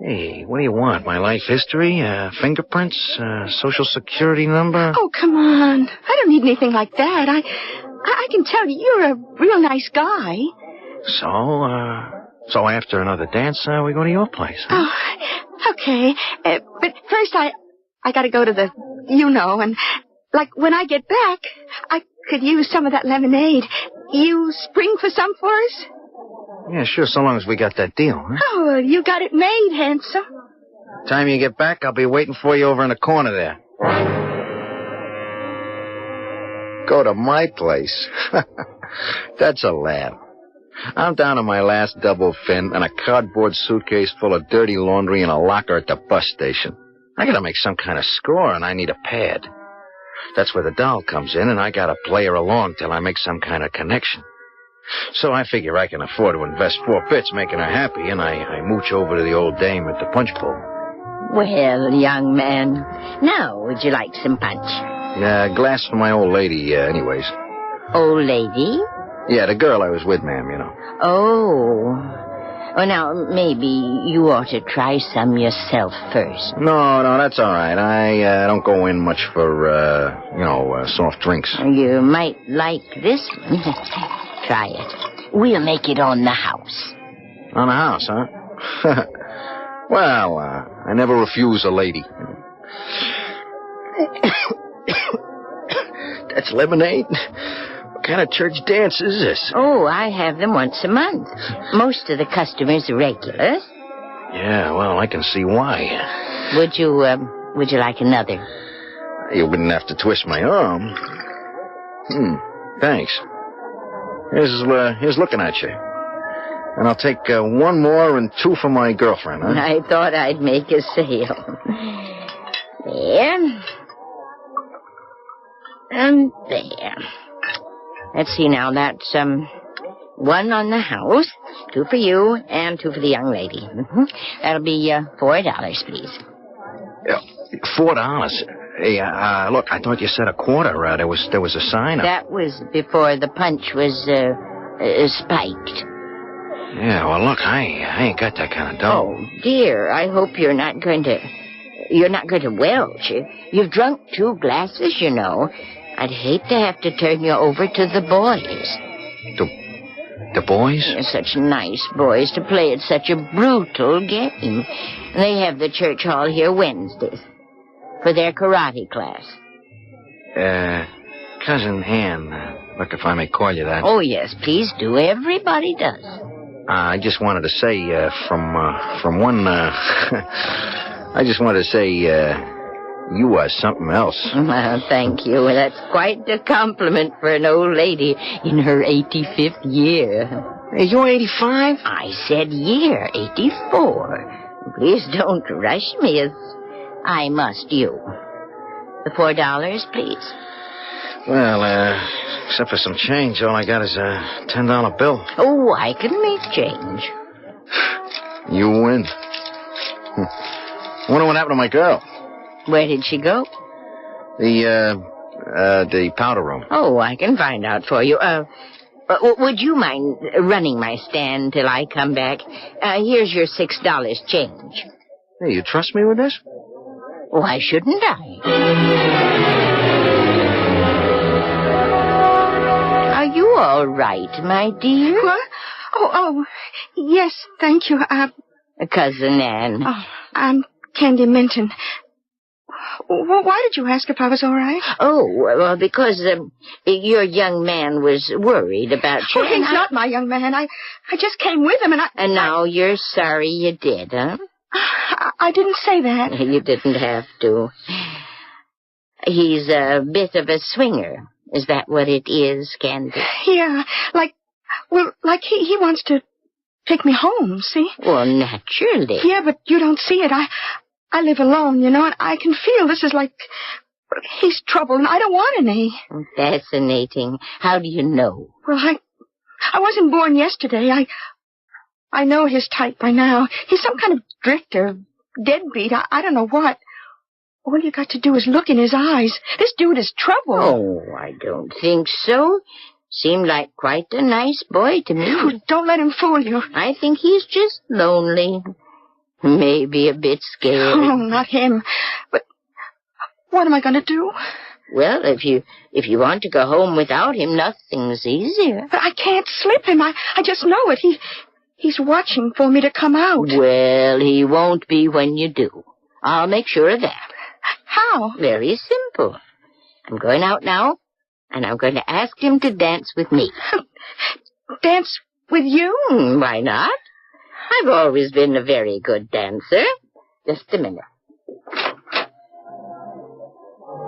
Hey, what do you want? My life history? Fingerprints? Social security number? Oh, come on. I don't need anything like that. I can tell you're a real nice guy. So after another dance, we go to your place. Huh? Oh, okay. But first I gotta go to the, and, when I get back, I could use some of that lemonade. You spring for some for us? Yeah, sure, so long as we got that deal, huh? Oh, you got it made, handsome. Time you get back, I'll be waiting for you over in the corner there. Go to my place? That's a laugh. I'm down on my last double fin and a cardboard suitcase full of dirty laundry and a locker at the bus station. I gotta make some kind of score, and I need a pad. That's where the doll comes in, and I gotta play her along till I make some kind of connection. So I figure I can afford to invest 4 bits making her happy, and I mooch over to the old dame at the punch bowl. Well, young man, now would you like some punch? Yeah, a glass for my old lady, anyways. Old lady? Yeah, the girl I was with, ma'am, Oh. Well, now, maybe you ought to try some yourself first. No, that's all right. I don't go in much for, soft drinks. You might like this one. Try it. We'll make it on the house. On the house, huh? Well, I never refuse a lady. That's lemonade? What kind of church dance is this? Oh, I have them once a month. Most of the customers are regulars. Yeah, well, I can see why. Would you like another? You wouldn't have to twist my arm. Thanks. Here's looking at you. And I'll take 1 more and 2 for my girlfriend, huh? I thought I'd make a sale. There. And there. Let's see now. That's 1 on the house, 2 for you, and 2 for the young lady. That'll be $4, please. $4? Hey, look, I thought you said a quarter. There was a sign up. That was before the punch was spiked. Yeah, well, look, I ain't got that kind of dough. Oh, dear, I hope you're not going to welch. You've drunk 2 glasses, I'd hate to have to turn you over to the boys. The boys? They're such nice boys to play at such a brutal game. They have the church hall here Wednesdays for their karate class. Cousin Ann, look, if I may call you that. Oh, yes, please do. Everybody does. I just wanted to say, I just wanted to say, you are something else. Thank you. That's quite a compliment for an old lady in her 85th year. Hey, you're 85? I said year, 84. Please don't rush me as I must you. The $4, please. Well, except for some change, all I got is a $10 bill. Oh, I can make change. You win. Wonder what happened to my girl. Where did she go? The powder room. Oh, I can find out for you. Would you mind running my stand till I come back? Here's your $6 change. Hey, you trust me with this? Why shouldn't I? Are you all right, my dear? What? Oh, yes, thank you. Cousin Anne. Oh, I'm Candy Minton. Why did you ask if I was all right? Oh, well, because your young man was worried about you. Oh, he's not my young man. I just came with him, and And now you're sorry you did, huh? I didn't say that. You didn't have to. He's a bit of a swinger. Is that what it is, Candy? Yeah, like he wants to take me home, see? Well, naturally. Yeah, but you don't see it. I live alone, you know, and I can feel this is like he's trouble, and I don't want any. Fascinating. How do you know? Well, I wasn't born yesterday. I know his type by now. He's some kind of drifter, deadbeat, I don't know what. All you got to do is look in his eyes. This dude is trouble. Oh, I don't think so. Seemed like quite a nice boy to me. Oh, don't let him fool you. I think he's just lonely. Maybe a bit scared. Oh, not him. But what am I going to do? Well, if you want to go home without him, nothing's easier. But I can't slip him. I just know it. He's watching for me to come out. Well, he won't be when you do. I'll make sure of that. How? Very simple. I'm going out now, and I'm going to ask him to dance with me. Dance with you? Why not? I've always been a very good dancer. Just a minute.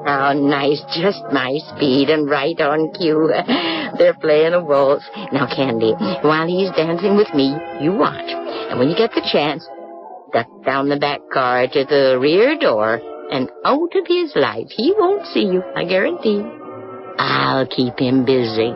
Oh, nice. Just my speed and right on cue. They're playing a waltz. Now, Candy, while he's dancing with me, you watch. And when you get the chance, duck down the back car to the rear door and out of his life. He won't see you, I guarantee. I'll keep him busy.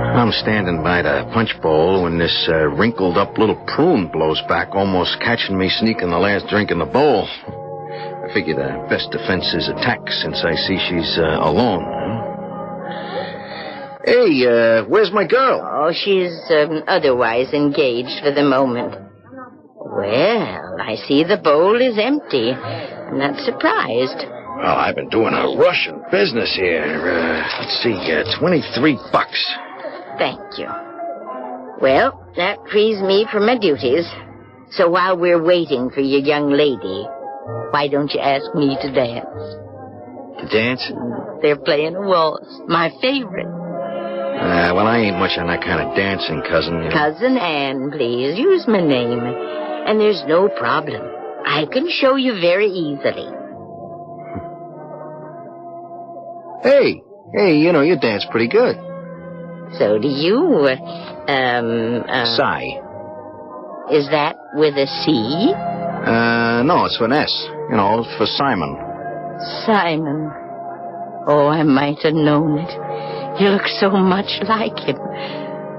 I'm standing by the punch bowl when this wrinkled-up little prune blows back, almost catching me sneaking the last drink in the bowl. I figure the best defense is attack since I see she's alone. Huh? Hey, where's my girl? Oh, she's otherwise engaged for the moment. Well, I see the bowl is empty. I'm not surprised. Well, I've been doing a Russian business here. Let's see, $23. Thank you. Well, that frees me from my duties. So while we're waiting for your young lady, why don't you ask me to dance? To dance? They're playing a waltz. My favorite. Well, I ain't much on that kind of dancing, cousin. You know. Cousin Anne, please. Use my name. And there's no problem. I can show you very easily. Hey, you know, you dance pretty good. So do you. Sigh. Is that with a C? No, it's with an S. You know, for Simon. Simon. Oh, I might have known it. You look so much like him.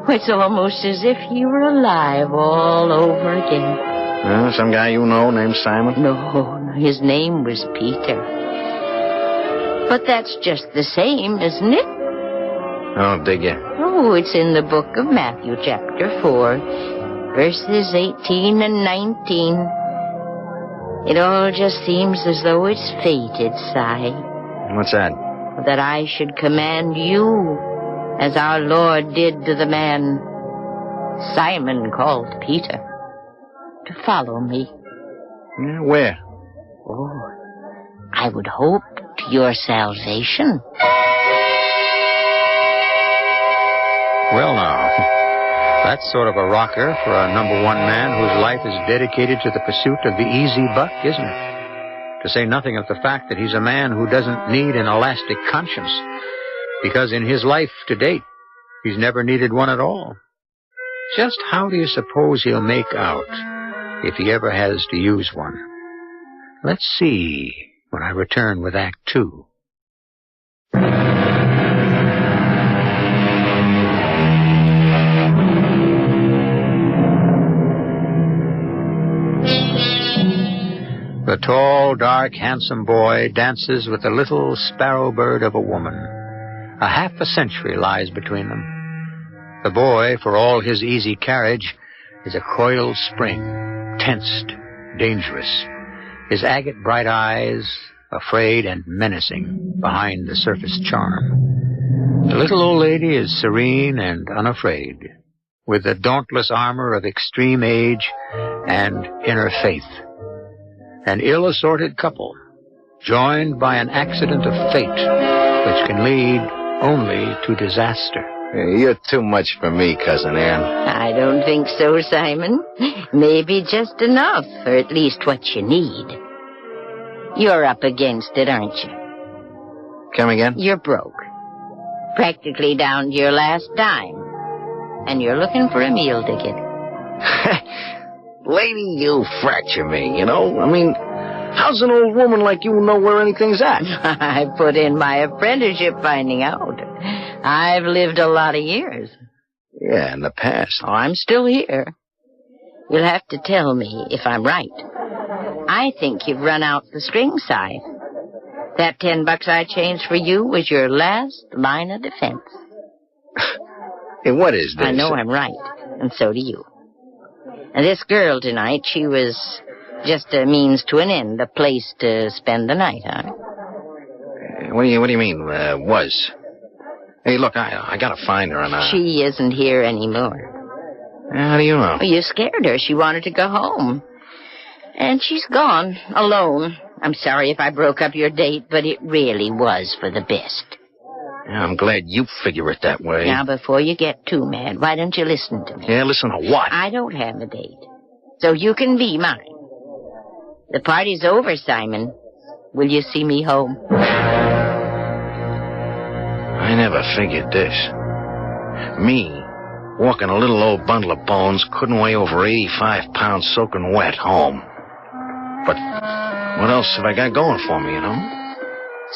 It's almost as if he were alive all over again. Some guy you know named Simon? No, his name was Peter. But that's just the same, isn't it? Oh, dig ya. Oh, it's in the book of Matthew, chapter 4, verses 18 and 19. It all just seems as though it's fated, Si. What's that? That I should command you, as our Lord did to the man Simon called Peter, to follow me. Yeah, where? Oh, I would hope to your salvation. Well, now, that's sort of a rocker for a number one man whose life is dedicated to the pursuit of the easy buck, isn't it? To say nothing of the fact that he's a man who doesn't need an elastic conscience, because in his life to date, he's never needed one at all. Just how do you suppose he'll make out if he ever has to use one? Let's see when I return with Act 2. The tall, dark, handsome boy dances with the little sparrow bird of a woman. A half a century lies between them. The boy, for all his easy carriage, is a coiled spring, tensed, dangerous. His agate bright eyes, afraid and menacing, behind the surface charm. The little old lady is serene and unafraid, with the dauntless armor of extreme age and inner faith. An ill-assorted couple, joined by an accident of fate, which can lead only to disaster. You're too much for me, Cousin Ann. I don't think so, Simon. Maybe just enough, or at least what you need. You're up against it, aren't you? Come again? You're broke. Practically down to your last dime. And you're looking for a meal ticket. Lady, you fracture me, you know? I mean, how's an old woman like you know where anything's at? I put in my apprenticeship finding out. I've lived a lot of years. Yeah, in the past. Oh, I'm still here. You'll have to tell me if I'm right. I think you've run out the string side. That $10 I changed for you was your last line of defense. Hey, what is this? I know I'm right, and so do you. And this girl tonight, she was just a means to an end, a place to spend the night, huh? What do you mean, was? Hey, look, I gotta find her and She isn't here anymore. How do you know? Well, you scared her. She wanted to go home. And she's gone, alone. I'm sorry if I broke up your date, but it really was for the best. Yeah, I'm glad you figure it that way. Now, before you get too mad, why don't you listen to me? Yeah, listen to what? I don't have a date, so you can be mine. The party's over, Simon. Will you see me home? I never figured this. Me, walking a little old bundle of bones, couldn't weigh over 85 pounds soaking wet home. But what else have I got going for me, you know?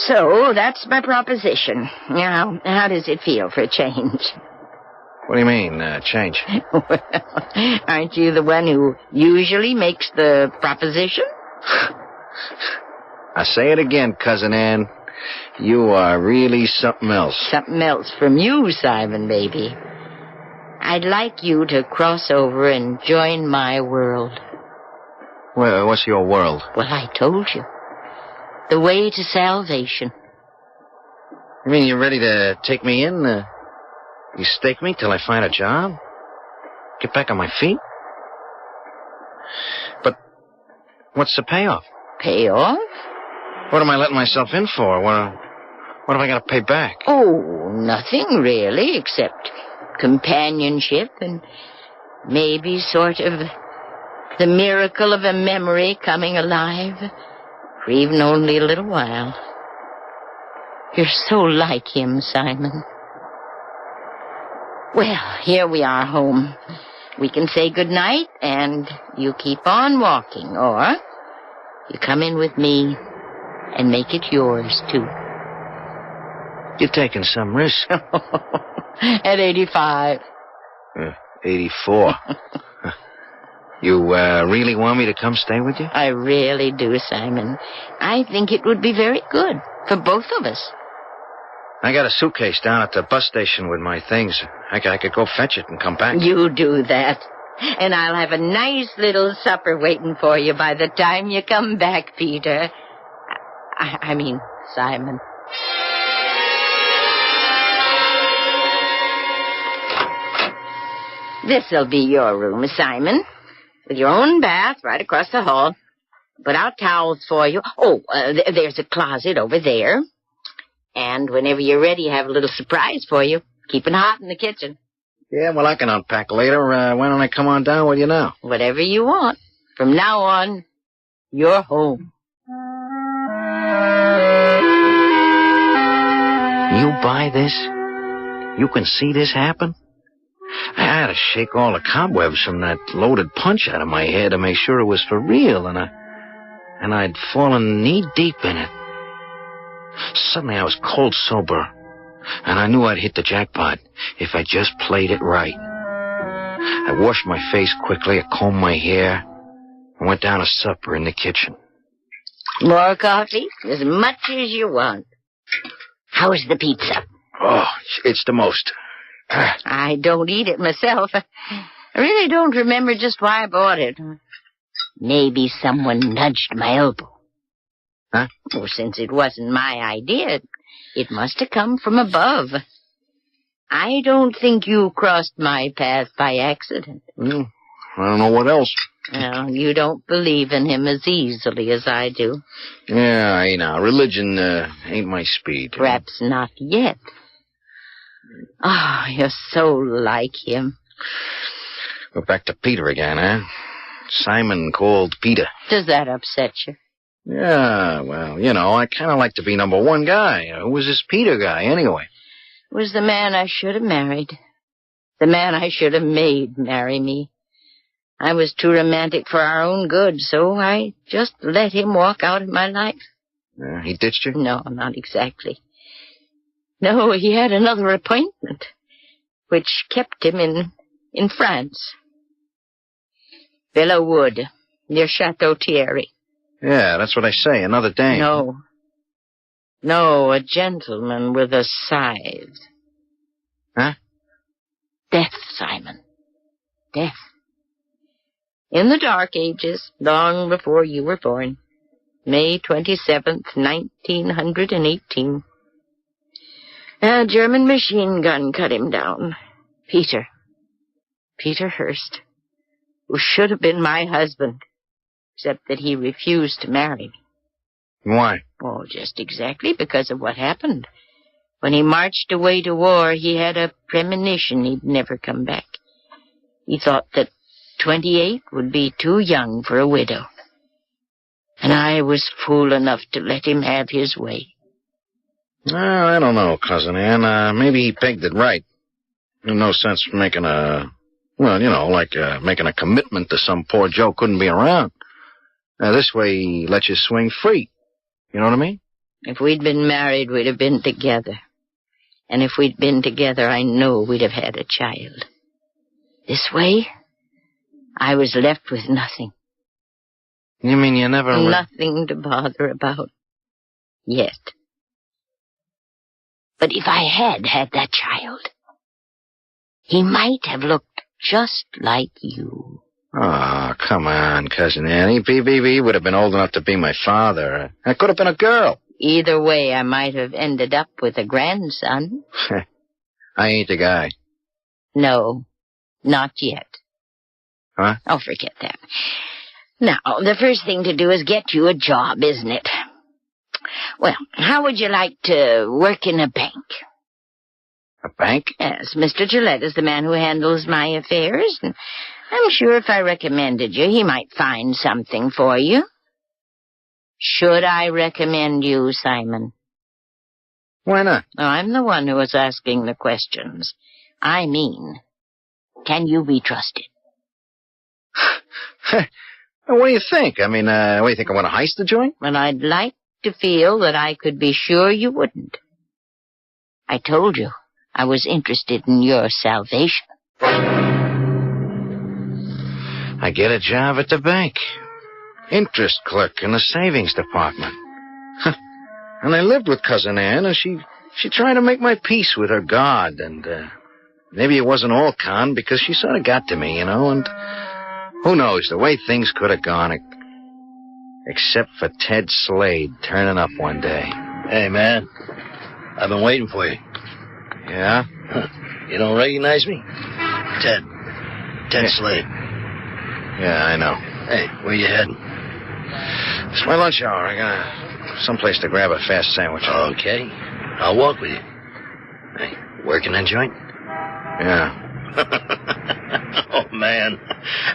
So, that's my proposition. Now, how does it feel for a change? What do you mean, change? Well, aren't you the one who usually makes the proposition? I say it again, Cousin Ann. You are really something else. Something else from you, Simon, baby. I'd like you to cross over and join my world. Well, what's your world? Well, I told you. The way to salvation. You mean you're ready to take me in? You stake me till I find a job? Get back on my feet? But what's the payoff? Payoff? What am I letting myself in for? What have I got to pay back? Oh, nothing really, except companionship and maybe sort of the miracle of a memory coming alive. For even only a little while. You're so like him, Simon. Well, here we are home. We can say goodnight, and you keep on walking, or you come in with me and make it yours, too. You're taking some risk. At 85. 84. You really want me to come stay with you? I really do, Simon. I think it would be very good for both of us. I got a suitcase down at the bus station with my things. I could go fetch it and come back. You do that. And I'll have a nice little supper waiting for you by the time you come back, Peter. I mean, Simon. This'll be your room, Simon. With your own bath right across the hall. Put out towels for you. Oh, there's a closet over there. And whenever you're ready, I have a little surprise for you. Keep it hot in the kitchen. Yeah, well, I can unpack later. Why don't I come on down with you now? Whatever you want. From now on, you're home. You buy this? You can see this happen? I had to shake all the cobwebs from that loaded punch out of my head to make sure it was for real, and I'd fallen knee-deep in it. Suddenly I was cold sober, and I knew I'd hit the jackpot if I just played it right. I washed my face quickly, I combed my hair, and went down to supper in the kitchen. More coffee? As much as you want. How's the pizza? Oh, it's the most. I don't eat it myself. I really don't remember just why I bought it. Maybe someone nudged my elbow. Huh? Well, since it wasn't my idea, it must have come from above. I don't think you crossed my path by accident. I don't know what else. Well, you don't believe in him as easily as I do. Yeah, religion ain't my speed. Perhaps not yet. Oh, you're so like him. Go back to Peter again, huh? Simon called Peter. Does that upset you? Yeah, well, I kind of like to be number one guy. Who was this Peter guy, anyway? It was the man I should have married. The man I should have made marry me. I was too romantic for our own good, so I just let him walk out of my life. He ditched you? No, not exactly. No, he had another appointment, which kept him in France. Villa Wood, near Chateau Thierry. Yeah, that's what I say, another dame. No, a gentleman with a scythe. Huh? Death, Simon. Death. In the Dark Ages, long before you were born, May 27th, 1918. A German machine gun cut him down. Peter Hearst, who should have been my husband, except that he refused to marry me. Why? Oh, just exactly because of what happened. When he marched away to war, he had a premonition he'd never come back. He thought that 28 would be too young for a widow. And I was fool enough to let him have his way. Well, I don't know, Cousin Ann. Maybe he pegged it right. There's no sense making making a commitment to some poor Joe couldn't be around. This way he lets you swing free. You know what I mean? If we'd been married, we'd have been together. And if we'd been together, I know we'd have had a child. This way, I was left with nothing. You mean you never... Nothing to bother about. Yet. But if I had had that child, he might have looked just like you. Oh, come on, Cousin Annie. He would have been old enough to be my father. I could have been a girl. Either way, I might have ended up with a grandson. I ain't the guy. No, not yet. Huh? Oh, forget that. Now, the first thing to do is get you a job, isn't it? Well, how would you like to work in a bank? A bank? Yes, Mr. Gillette is the man who handles my affairs, and I'm sure if I recommended you, he might find something for you. Should I recommend you, Simon? Why not? Oh, I'm the one who is asking the questions. I mean, can you be trusted? What do you think? I mean, what do you think, I want to heist the joint? Well, I'd like to feel that I could be sure you wouldn't. I told you I was interested in your salvation. I get a job at the bank. Interest clerk in the savings department. And I lived with Cousin Ann, and she tried to make my peace with her God, and maybe it wasn't all con, because she sort of got to me, and who knows, the way things could have gone, except for Ted Slade turning up one day. Hey, man, I've been waiting for you. Yeah? You don't recognize me? Ted Slade. Yeah, I know. Hey, where you heading? It's my lunch hour. I got someplace to grab a fast sandwich. Okay. I'll walk with you. Hey, working that joint? Yeah. Oh, man.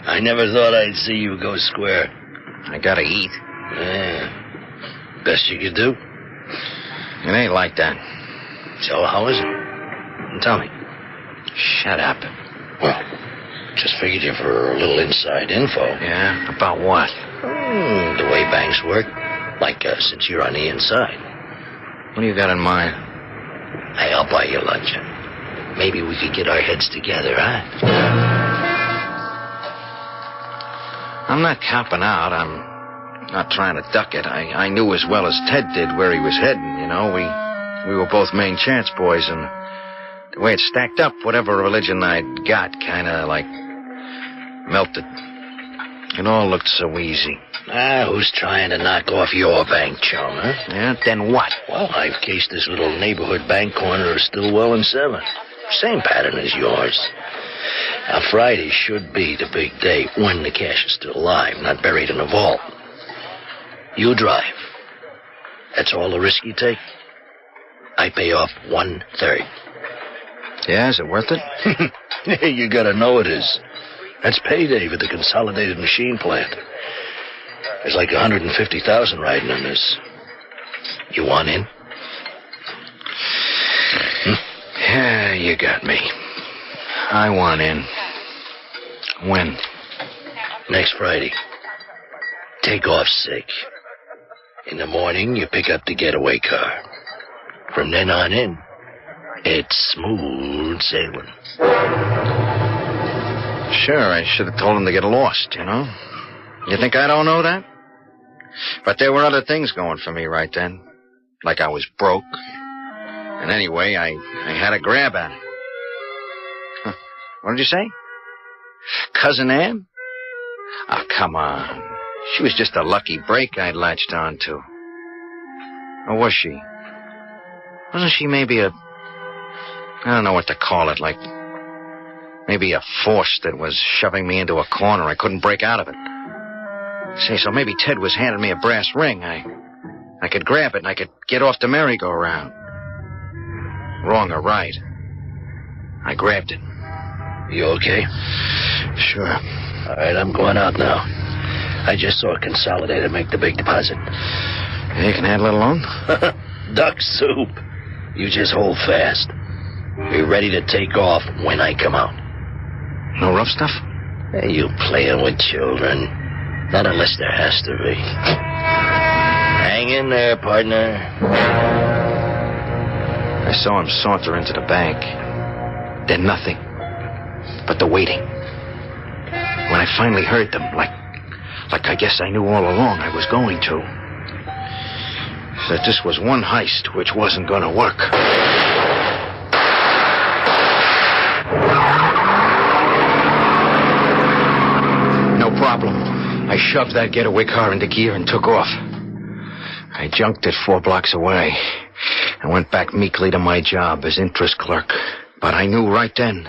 I never thought I'd see you go square. I gotta eat. Yeah. Best you could do. It ain't like that. So, how is it? Tell me. Shut up. Well, just figured you for a little inside info. Yeah? About what? The way banks work. Like, since you're on the inside. What do you got in mind? Hey, I'll buy you lunch. Maybe we could get our heads together, huh? I'm not copping out. I'm not trying to duck it. I knew as well as Ted did where he was heading, you know. We were both main chance boys, and the way it stacked up, whatever religion I'd got kind of, like, melted. It all looked so easy. Who's trying to knock off your bank, chum, huh? Yeah, then what? Well, I've cased this little neighborhood bank corner of Stillwell and 7. Same pattern as yours. Now, Friday should be the big day when the cash is still alive, not buried in a vault. You drive. That's all the risk you take. I pay off 1/3. Yeah, is it worth it? You gotta know it is. That's payday for the consolidated machine plant. There's like 150,000 riding on this. You want in? Yeah, you got me. I want in. When? Next Friday. Take off sick. In the morning, you pick up the getaway car. From then on in, it's smooth sailing. Sure, I should have told him to get lost, you know. You think I don't know that? But there were other things going for me right then. Like I was broke. And anyway, I had a grab at it. Huh. What did you say? Cousin Ann? Oh, come on. She was just a lucky break I'd latched on to. Or was she? Wasn't she maybe I don't know what to call it, like maybe a force that was shoving me into a corner. I couldn't break out of it. Say, so maybe Ted was handing me a brass ring. I could grab it and I could get off the merry-go-round. Wrong or right, I grabbed it. You okay? Sure. All right, I'm going out now. I just saw Consolidated make the big deposit. You can handle it alone? Duck soup. You just hold fast. Be ready to take off when I come out. No rough stuff? Hey, you playing with children. Not unless there has to be. Hang in there, partner. I saw him saunter into the bank. Then nothing. But the waiting. When I finally heard them, like I guess I knew all along I was going to. That this was one heist which wasn't going to work. No problem. I shoved that getaway car into gear and took off. I junked it 4 blocks away and went back meekly to my job as interest clerk. But I knew right then,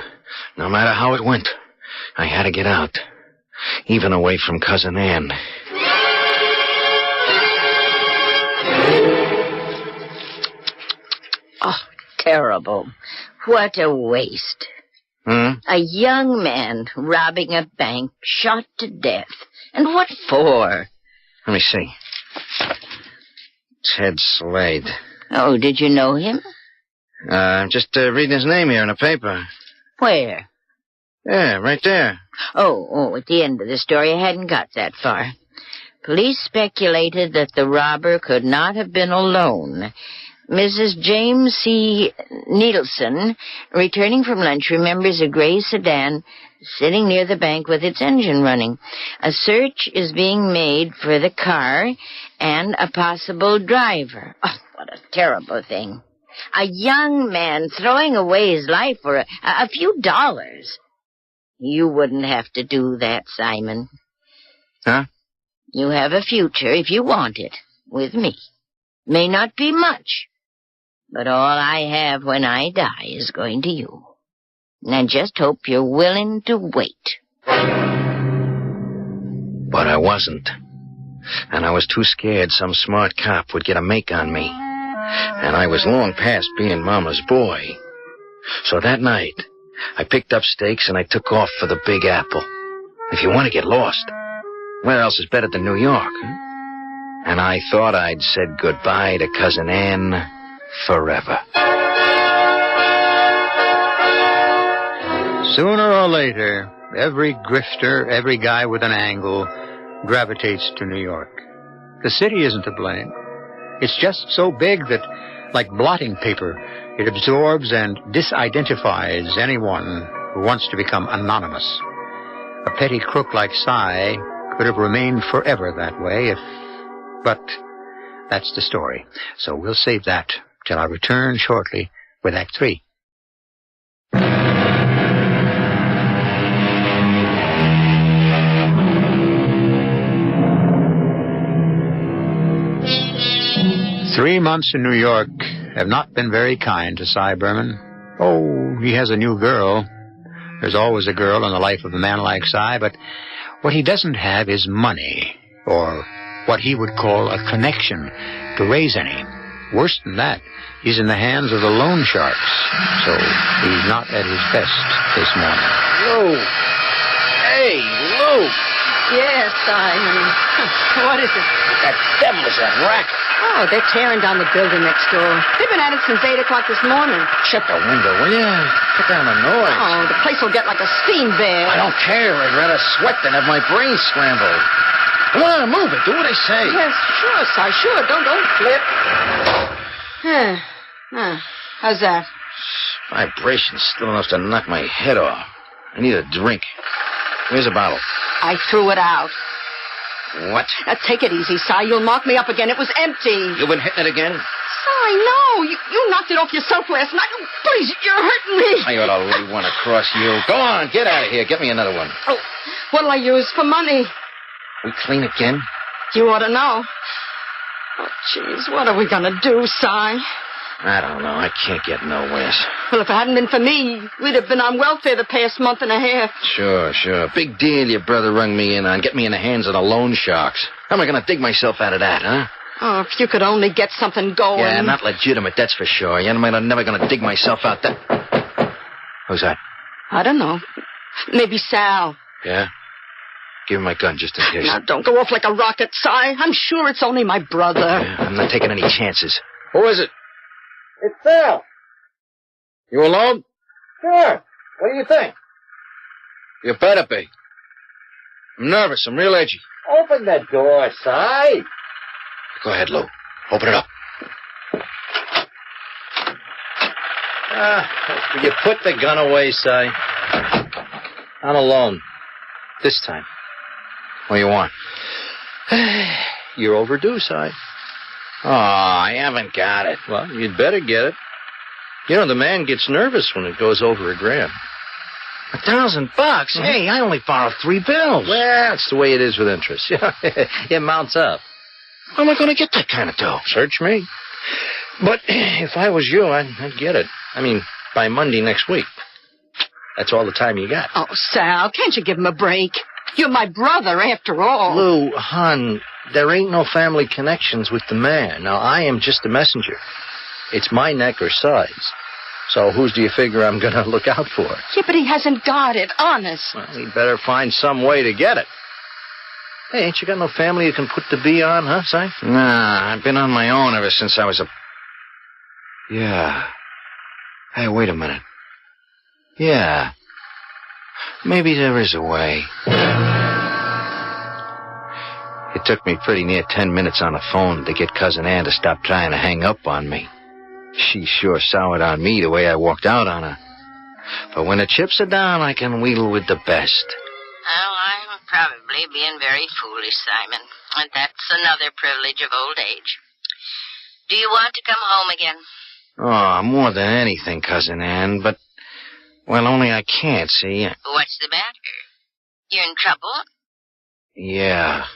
no matter how it went, I had to get out, even away from Cousin Ann. Oh, terrible. What a waste. A young man robbing a bank, shot to death. And what for? Let me see. Ted Slade. Oh, did you know him? I'm just reading his name here in the paper. Where? Yeah, right there. Oh, at the end of the story, I hadn't got that far. Police speculated that the robber could not have been alone. Mrs. James C. Needleson, returning from lunch, remembers a gray sedan sitting near the bank with its engine running. A search is being made for the car and a possible driver. Oh, what a terrible thing. A young man throwing away his life for a few dollars. You wouldn't have to do that, Simon. Huh? You have a future, if you want it, with me. May not be much, but all I have when I die is going to you. And I just hope you're willing to wait. But I wasn't. And I was too scared some smart cop would get a make on me. And I was long past being Mama's boy. So that night, I picked up stakes and I took off for the Big Apple. If you want to get lost, where else is better than New York? And I thought I'd said goodbye to Cousin Ann forever. Sooner or later, every grifter, every guy with an angle gravitates to New York. The city isn't to blame. It's just so big that, like blotting paper, it absorbs and disidentifies anyone who wants to become anonymous. A petty crook like Cy could have remained forever that way but that's the story. So we'll save that till I return shortly with Act 3. Three months in New York have not been very kind to Cy Berman. Oh, he has a new girl. There's always a girl in the life of a man like Cy, but what he doesn't have is money, or what he would call a connection to raise any. Worse than that, he's in the hands of the loan sharks, so he's not at his best this morning. Lou! Hey, Lou! Yes, Simon. What is it? That devil is that racket. Oh, they're tearing down the building next door. They've been at it since 8 o'clock this morning. Shut the window, will you? Cut down the noise. Oh, the place will get like a steam bed. I don't care. I'd rather sweat than have my brain scrambled. Come on, move it. Do what I say. Yes, sure, Si, sure. Don't flip. How's that? Vibration's still enough to knock my head off. I need a drink. Where's the bottle? I threw it out. What? Now, take it easy, Si. You'll mark me up again. It was empty. You've been hitting it again? Si, no. You knocked it off yourself last night. Oh, please, you're hurting me. I ought to lay one across you. Go on, get out of here. Get me another one. Oh, what'll I use for money? We clean again? You ought to know. Oh, jeez, what are we going to do, Si? I don't know. I can't get nowhere. Well, if it hadn't been for me, we'd have been on welfare the past month and a half. Sure. Big deal your brother rung me in on. Get me in the hands of the loan sharks. How am I going to dig myself out of that, huh? Oh, if you could only get something going. Yeah, not legitimate, that's for sure. I'm never going to dig myself out that... Who's that? I don't know. Maybe Sal. Yeah? Give him my gun just in case. Now, don't go off like a rocket, Si. I'm sure it's only my brother. Yeah, I'm not taking any chances. Who is it? It's Sal. You alone? Sure. What do you think? You better be. I'm nervous. I'm real edgy. Open that door, Si. Go ahead, Lou. Open it up. Will you put the gun away, Si? I'm alone. This time. What do you want? You're overdue, Si. Oh, I haven't got it. Well, you'd better get it. You know, the man gets nervous when it goes over $1,000. $1,000? Mm-hmm. Hey, I only borrowed 3 bills. Well, it's the way it is with interest. It mounts up. How am I going to get that kind of dough? Search me. But if I was you, I'd get it. I mean, by Monday next week. That's all the time you got. Oh, Sal, can't you give him a break? You're my brother, after all. Lou, hon, there ain't no family connections with the man. Now, I am just a messenger. It's my neck or size. So whose do you figure I'm going to look out for? Yeah, but he hasn't got it, honest. Well, he'd better find some way to get it. Hey, ain't you got no family you can put the B on, huh, Si? Nah, I've been on my own ever since I was a... Yeah. Hey, wait a minute. Yeah. Maybe there is a way. It took me pretty near 10 minutes on the phone to get Cousin Ann to stop trying to hang up on me. She sure soured on me the way I walked out on her. But when the chips are down, I can wheedle with the best. Well, I'm probably being very foolish, Simon. And that's another privilege of old age. Do you want to come home again? Oh, more than anything, Cousin Ann, but... Well, only I can't, see. What's the matter? You're in trouble? Yeah.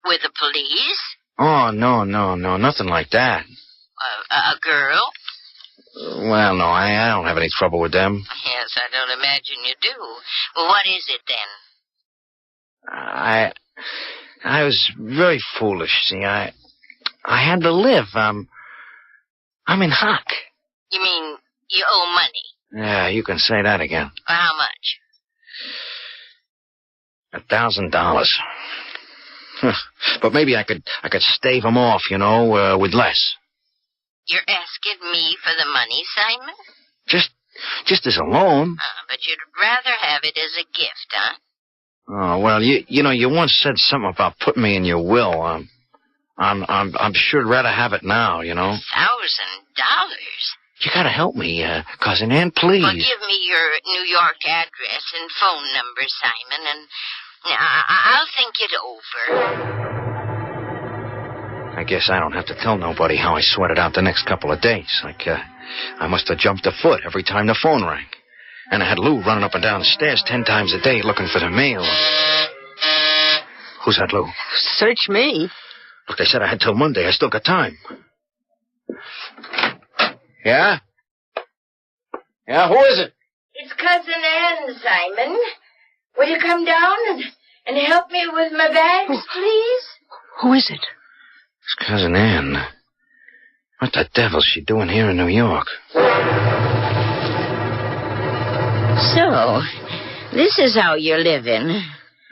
With the police? Oh, no, nothing like that. A girl? Well, no, I don't have any trouble with them. Yes, I don't imagine you do. Well, what is it, then? I was very foolish, see. I had to live. I'm in hock. You mean you owe money? Yeah, you can say that again. How much? $1,000. But maybe I could stave them off, with less. You're asking me for the money, Simon? Just as a loan. But you'd rather have it as a gift, huh? Oh, well, you know, you once said something about putting me in your will. I'm sure I'd rather have it now, you know. $1,000? You gotta help me, Cousin Ann, please. Well, give me your New York address and phone number, Simon, and I'll think it over. I guess I don't have to tell nobody how I sweated out the next couple of days. Like, I must have jumped a foot every time the phone rang. And I had Lou running up and down the stairs 10 times a day looking for the mail. Who's that, Lou? Search me. Look, they said I had till Monday. I still got time. Yeah? Yeah, who is it? It's Cousin Ann, Simon. Will you come down and help me with my bags, please? Who is it? It's Cousin Ann. What the devil's she doing here in New York? So, this is how you're living.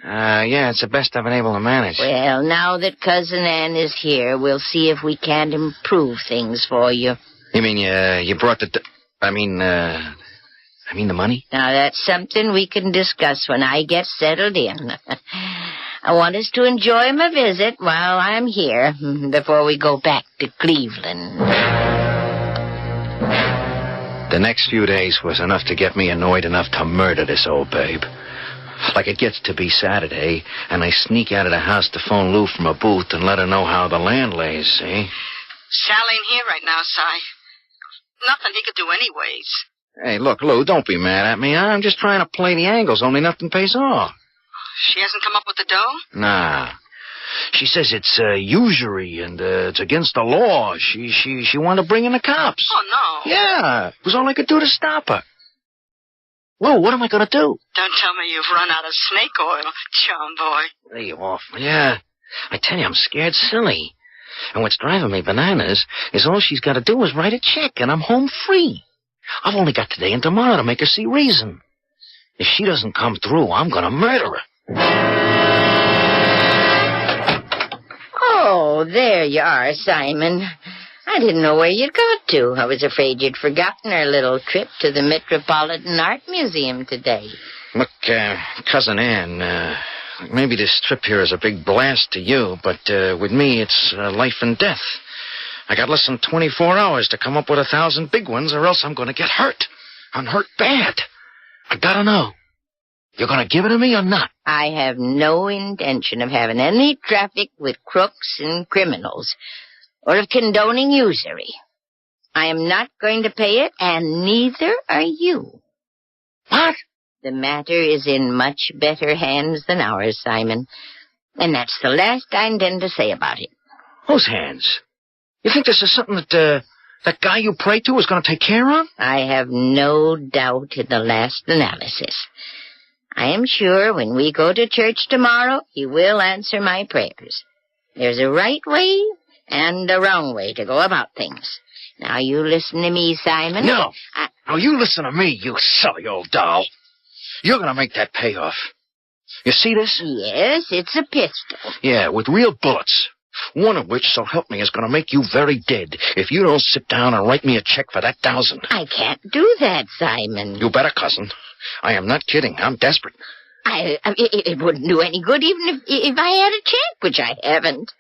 Yeah, it's the best I've been able to manage. Well, now that Cousin Ann is here, we'll see if we can't improve things for you. You mean you brought the... I mean the money? Now, that's something we can discuss when I get settled in. I want us to enjoy my visit while I'm here, before we go back to Cleveland. The next few days was enough to get me annoyed enough to murder this old babe. Like it gets to be Saturday, and I sneak out of the house to phone Lou from a booth and let her know how the land lays, see? Sal ain't here right now, Si. Nothing he could do anyways. Hey, look, Lou, don't be mad at me. I'm just trying to play the angles, only nothing pays off. She hasn't come up with the dough? Nah. She says it's usury and it's against the law. She wanted to bring in the cops. Oh, no. Yeah, it was all I could do to stop her. Lou, what am I going to do? Don't tell me you've run out of snake oil, John boy. Lay off. Yeah, I tell you, I'm scared silly. And what's driving me bananas is all she's got to do is write a check and I'm home free. I've only got today and tomorrow to make her see reason. If she doesn't come through, I'm going to murder her. Oh, there you are, Simon. I didn't know where you'd got to. I was afraid you'd forgotten our little trip to the Metropolitan Art Museum today. Look, Cousin Ann, maybe this trip here is a big blast to you, but with me, it's life and death. I got less than 24 hours to come up with 1,000 big ones, or else I'm going to get hurt. I'm hurt bad. I gotta know. You're going to give it to me or not? I have no intention of having any traffic with crooks and criminals, or of condoning usury. I am not going to pay it, and neither are you. What? The matter is in much better hands than ours, Simon. And that's the last I intend to say about it. Whose hands? You think this is something that that guy you pray to is going to take care of? I have no doubt in the last analysis. I am sure when we go to church tomorrow, he will answer my prayers. There's a right way and a wrong way to go about things. Now, you listen to me, Simon. No. Now, you listen to me, you silly old doll. You're going to make that pay off. You see this? Yes, it's a pistol. Yeah, with real bullets. One of which, so help me, is going to make you very dead if you don't sit down and write me a check for that 1,000. I can't do that, Simon. You better, cousin. I am not kidding. I'm desperate. It wouldn't do any good even if I had a check, which I haven't.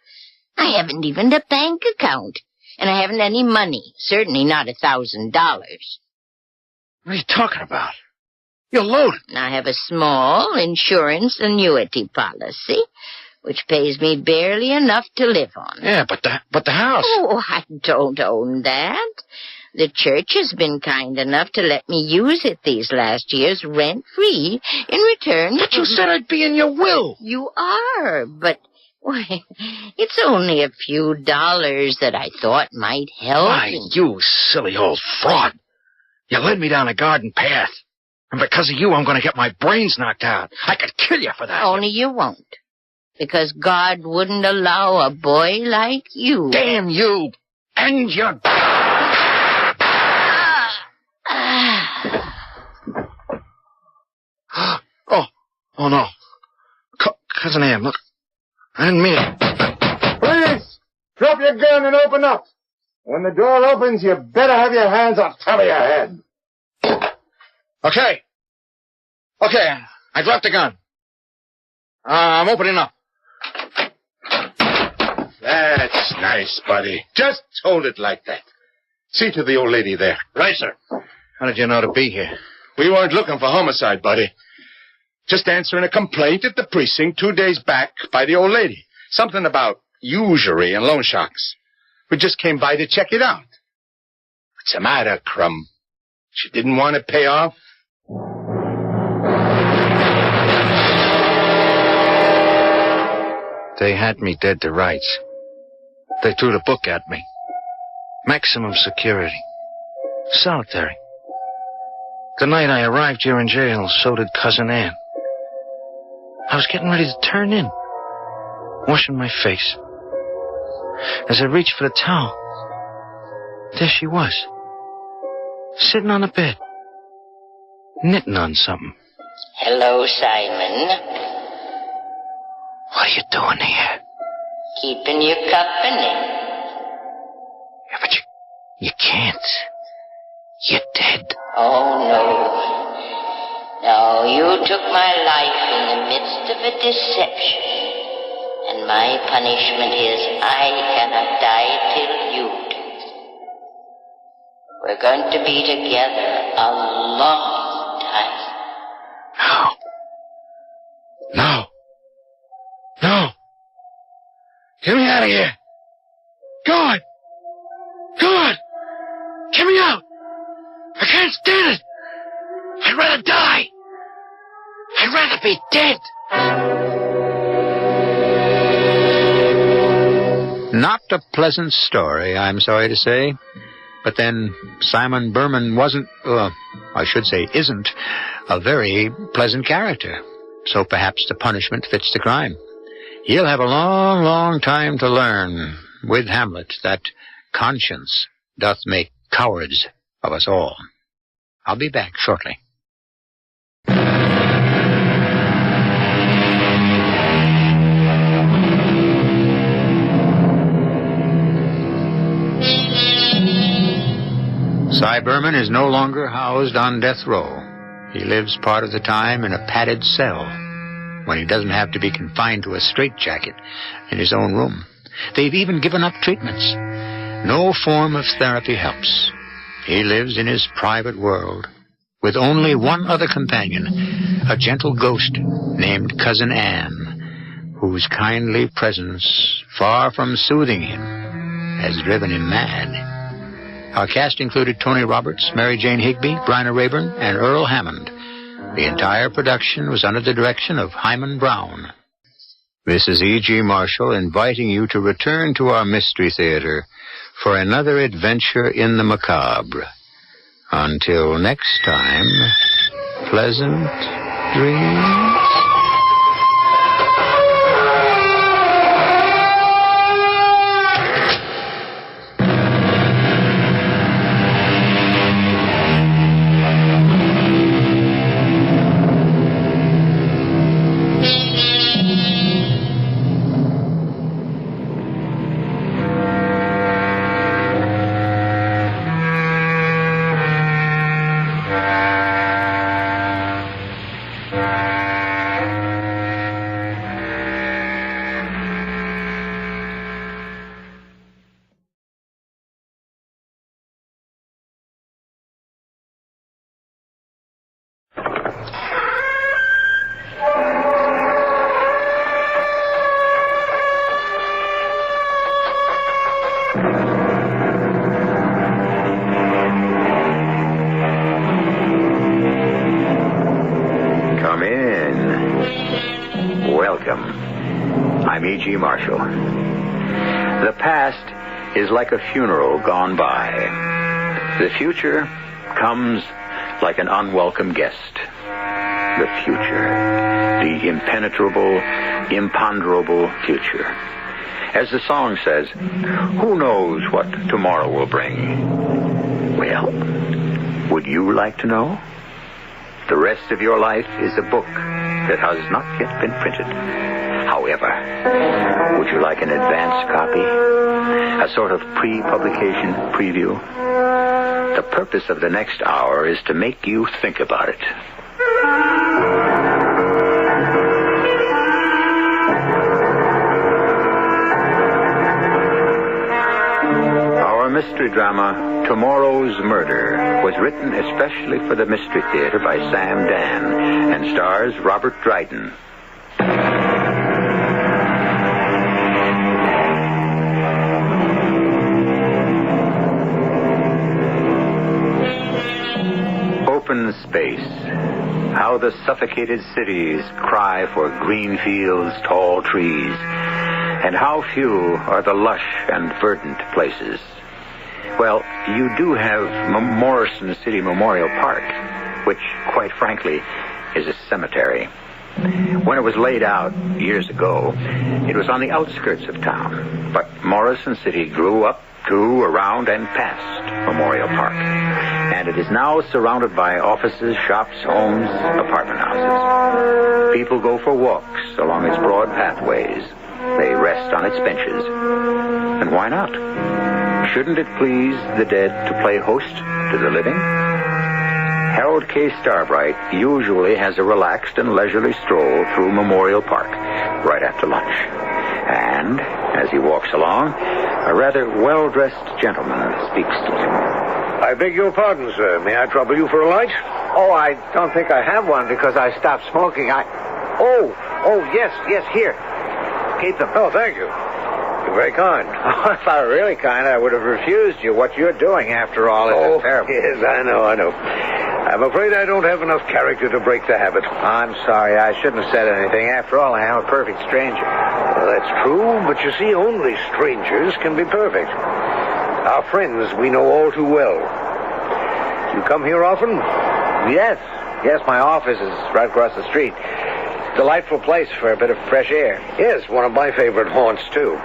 I haven't even a bank account. And I haven't any money. Certainly not $1,000. What are you talking about? You're loaded. I have a small insurance annuity policy, which pays me barely enough to live on. Yeah, but the house. Oh, I don't own that. The church has been kind enough to let me use it these last years rent-free in return. But you said I'd be in your will. You are, but why, it's only a few dollars that I thought might help. Why, you silly old fraud. You led me down a garden path. And because of you, I'm going to get my brains knocked out. I could kill you for that. Only you won't. Because God wouldn't allow a boy like you. Damn you! And your... Oh, no. Cousin Ann, look. I didn't mean it. Please, drop your gun and open up. When the door opens, you better have your hands on top of your head. Okay. Okay, I dropped the gun. I'm opening up. That's nice, buddy. Just hold it like that. See to the old lady there. Right, sir. How did you know to be here? We weren't looking for homicide, buddy. Just answering a complaint at the precinct 2 days back by the old lady. Something about usury and loan sharks. We just came by to check it out. What's the matter, Crumb? She didn't want to pay off? They had me dead to rights. They threw the book at me. Maximum security. Solitary. The night I arrived here in jail, so did Cousin Ann. I was getting ready to turn in, washing my face. As I reached for the towel, there she was, sitting on the bed, knitting on something. Hello, Simon. What are you doing here? Keeping you company. Yeah, but you can't. You're dead. Oh, no. No, you took my life in the midst of a deception. And my punishment is I cannot die till you do. We're going to be together a long time. No. No. Get me out of here. God. God. Get me out. I can't stand it. I'd rather die. I'd rather be dead. Not a pleasant story, I'm sorry to say. But then Simon Berman wasn't, I should say isn't, a very pleasant character. So perhaps the punishment fits the crime. He'll have a long, long time to learn with Hamlet that conscience doth make cowards of us all. I'll be back shortly. Cy Berman is no longer housed on death row. He lives part of the time in a padded cell when he doesn't have to be confined to a straitjacket in his own room. They've even given up treatments. No form of therapy helps. He lives in his private world with only one other companion, a gentle ghost named Cousin Ann, whose kindly presence, far from soothing him, has driven him mad. Our cast included Tony Roberts, Mary Jane Higby, Bryna Rayburn, and Earl Hammond. The entire production was under the direction of Hyman Brown. This is E.G. Marshall inviting you to return to our Mystery Theater for another adventure in the macabre. Until next time, pleasant dreams. I'm E.G. Marshall. The past is like a funeral gone by. The future comes like an unwelcome guest. The future. The impenetrable, imponderable future. As the song says, who knows what tomorrow will bring? Well, would you like to know? The rest of your life is a book that has not yet been printed. However, would you like an advance copy? A sort of pre-publication preview? The purpose of the next hour is to make you think about it. Our mystery drama, Tomorrow's Murder, was written especially for the Mystery Theater by Sam Dan and stars Robert Dryden. Open space. How the suffocated cities cry for green fields, tall trees, and how few are the lush and verdant places. Well, you do have Morrison City Memorial Park, which, quite frankly, is a cemetery. When it was laid out years ago, it was on the outskirts of town, but Morrison City grew up to, around, and past Memorial Park. And it is now surrounded by offices, shops, homes, apartment houses. People go for walks along its broad pathways. They rest on its benches. And why not? Shouldn't it please the dead to play host to the living? Harold K. Starbright usually has a relaxed and leisurely stroll through Memorial Park right after lunch. And as he walks along, a rather well-dressed gentleman speaks to him. I beg your pardon, sir. May I trouble you for a light? Oh, I don't think I have one because I stopped smoking. Yes, here. Keep them. Oh, thank you. You're very kind. Oh, if I were really kind, I would have refused you. What you're doing, after all, is terrible. Yes, I know. I'm afraid I don't have enough character to break the habit. I'm sorry. I shouldn't have said anything. After all, I am a perfect stranger. Well, that's true, but you see, only strangers can be perfect. Our friends we know all too well. You come here often? Yes, my office is right across the street. Delightful place for a bit of fresh air. Yes, one of my favorite haunts, too.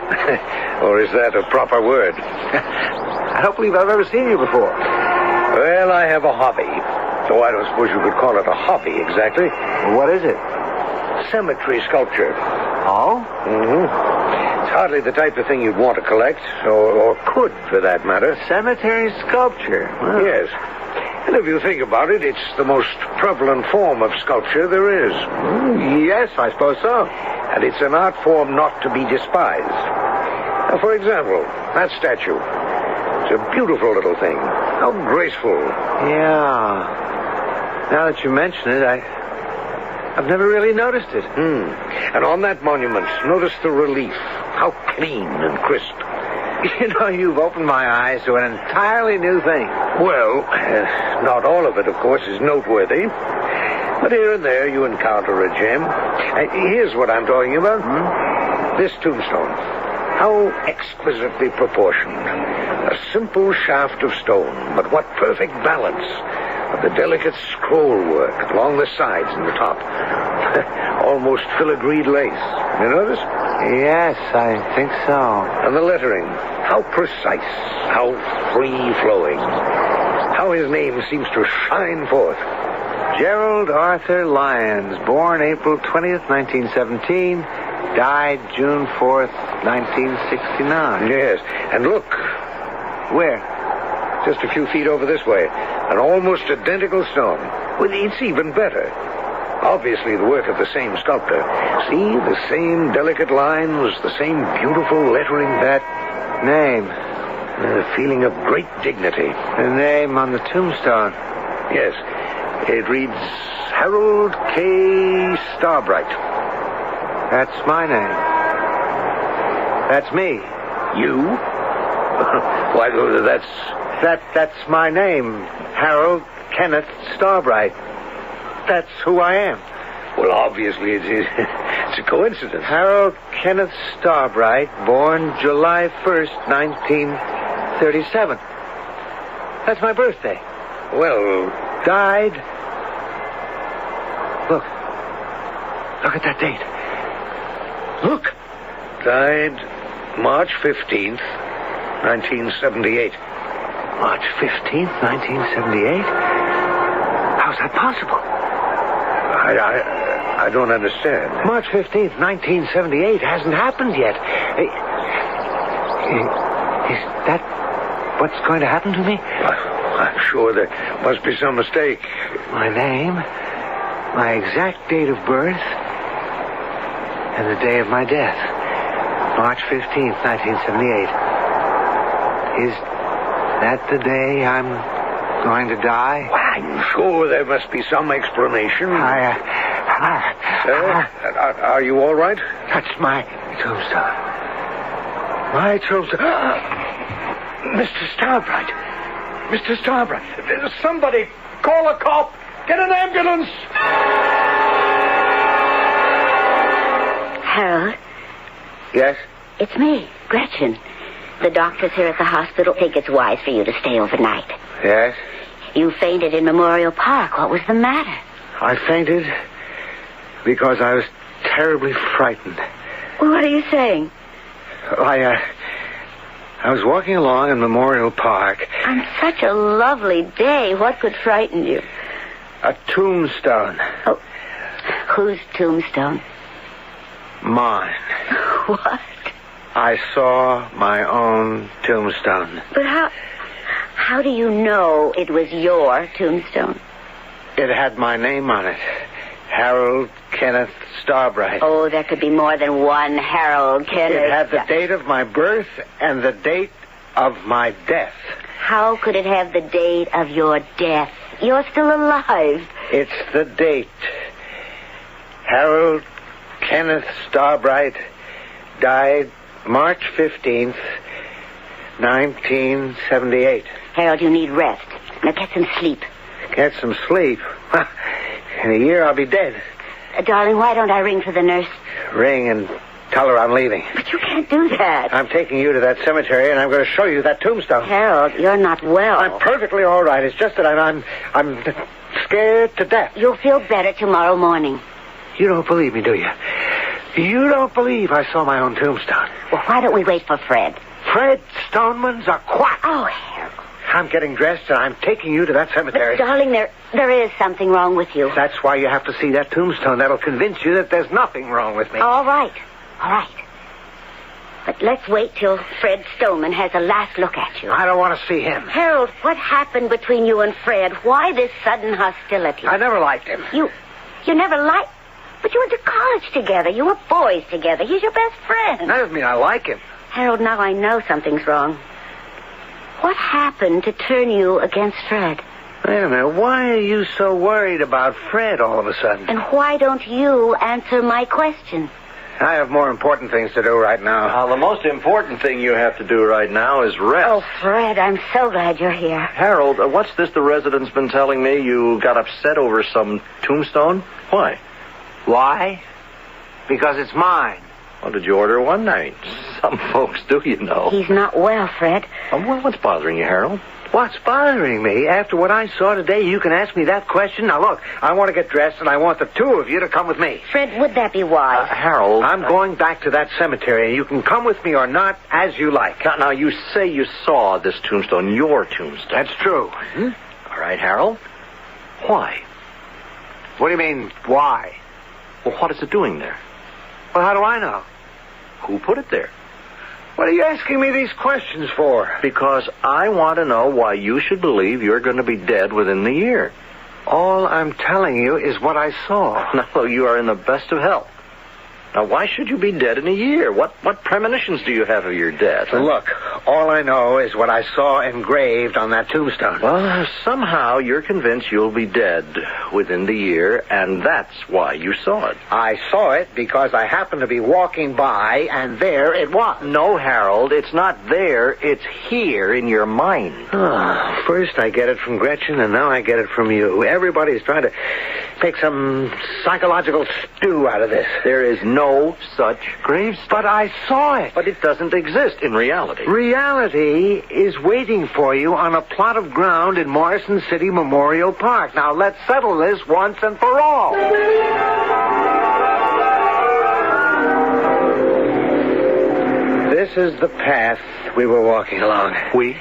Or is that a proper word? I don't believe I've ever seen you before. Well, I have a hobby. Though I don't suppose you could call it a hobby exactly. Well, what is it? Cemetery sculpture. Oh? Mm-hmm. It's hardly the type of thing you'd want to collect, or could, for that matter. Cemetery sculpture? Wow. Yes. And if you think about it, it's the most prevalent form of sculpture there is. Yes, I suppose so. And it's an art form not to be despised. Now, for example, that statue. It's a beautiful little thing. How graceful. Yeah. Now that you mention it, I've never really noticed it. And on that monument, notice the relief. How clean and crisp. You know, you've opened my eyes to an entirely new thing. Well, not all of it, of course, is noteworthy. But here and there you encounter a gem. Here's what I'm talking about. This tombstone. How exquisitely proportioned. A simple shaft of stone, but what perfect balance of the delicate scroll work along the sides and the top. Almost filigreed lace. You notice? Yes, I think so. And the lettering. How precise. How free-flowing. How his name seems to shine forth. Gerald Arthur Lyons, born April 20th, 1917, died June 4th, 1969. Yes, and look. Where? Just a few feet over this way. An almost identical stone. Well, it's even better. Obviously the work of the same sculptor. See, the same delicate lines, the same beautiful lettering. That name. A feeling of great dignity. The name on the tombstone. Yes. It reads Harold K. Starbright. That's my name. That's me. You? Why, that's my name. Harold Kenneth Starbright. That's who I am. Well, obviously, it's a coincidence. Harold Kenneth Starbright, born July 1st, 1937. That's my birthday. Well, died. Look at that date. Look. Died March 15th, 1978. March 15th, 1978? How's that possible? I don't understand. March 15th, 1978 hasn't happened yet. Is that what's going to happen to me? I'm sure there must be some mistake. My name, my exact date of birth, and the day of my death. March 15th, 1978. Is that the day I'm going to die? Well, I'm sure there must be some explanation. Are you all right? That's my tombstone. My tombstone. Mr. Starbright. Mr. Starbright. Somebody call a cop. Get an ambulance. Harold? Yes? It's me, Gretchen. The doctors here at the hospital think it's wise for you to stay overnight. Yes? You fainted in Memorial Park. What was the matter? I fainted because I was terribly frightened. What are you saying? I was walking along in Memorial Park. On such a lovely day, what could frighten you? A tombstone. Oh, whose tombstone? Mine. What? I saw my own tombstone. But how do you know it was your tombstone? It had my name on it. Harold Kenneth Starbright. Oh, there could be more than one Harold Kenneth. It had the date of my birth and the date of my death. How could it have the date of your death? You're still alive. It's the date. Harold Kenneth Starbright died March 15th, 1978. Harold, you need rest. Now get some sleep. Get some sleep? In a year, I'll be dead. Darling, why don't I ring for the nurse? Ring and tell her I'm leaving. But you can't do that. I'm taking you to that cemetery, and I'm going to show you that tombstone. Harold, you're not well. I'm perfectly all right. It's just that I'm scared to death. You'll feel better tomorrow morning. You don't believe me, do you? You don't believe I saw my own tombstone. Well, why don't we wait for Fred? Fred Stoneman's a quack. Oh, Harold. I'm getting dressed, and I'm taking you to that cemetery. But, darling, there is something wrong with you. That's why you have to see that tombstone. That'll convince you that there's nothing wrong with me. All right. But let's wait till Fred Stoneman has a last look at you. I don't want to see him. Harold, what happened between you and Fred? Why this sudden hostility? I never liked him. You never liked... But you went to college together. You were boys together. He's your best friend. That doesn't mean I like him. Harold, now I know something's wrong. What happened to turn you against Fred? Wait a minute. Why are you so worried about Fred all of a sudden? And why don't you answer my question? I have more important things to do right now. The most important thing you have to do right now is rest. Oh, Fred, I'm so glad you're here. Harold, what's this the resident's been telling me? You got upset over some tombstone? Why? Why? Because it's mine. Well, did you order one? I mean, some folks do, you know. He's not well, Fred. Well, what's bothering you, Harold? What's bothering me? After what I saw today, you can ask me that question? Now, look, I want to get dressed, and I want the two of you to come with me. Fred, would that be wise? Harold... I'm going back to that cemetery, and you can come with me or not, as you like. Now, you say you saw this tombstone, your tombstone. That's true. All right, Harold. Why? What do you mean, why? Well, what is it doing there? Well, how do I know? Who put it there? What are you asking me these questions for? Because I want to know why you should believe you're going to be dead within the year. All I'm telling you is what I saw. No, you are in the best of health. Now, why should you be dead in a year? What premonitions do you have of your death? Look, all I know is what I saw engraved on that tombstone. Well, somehow you're convinced you'll be dead within the year, and that's why you saw it. I saw it because I happened to be walking by, and there it was. No, Harold, it's not there. It's here in your mind. First I get it from Gretchen, and now I get it from you. Everybody's trying to make some psychological stew out of this. There is no such gravestone. But I saw it. But it doesn't exist in reality. Reality is waiting for you on a plot of ground in Morrison City Memorial Park. Now, let's settle this once and for all. This is the path we were walking along. We?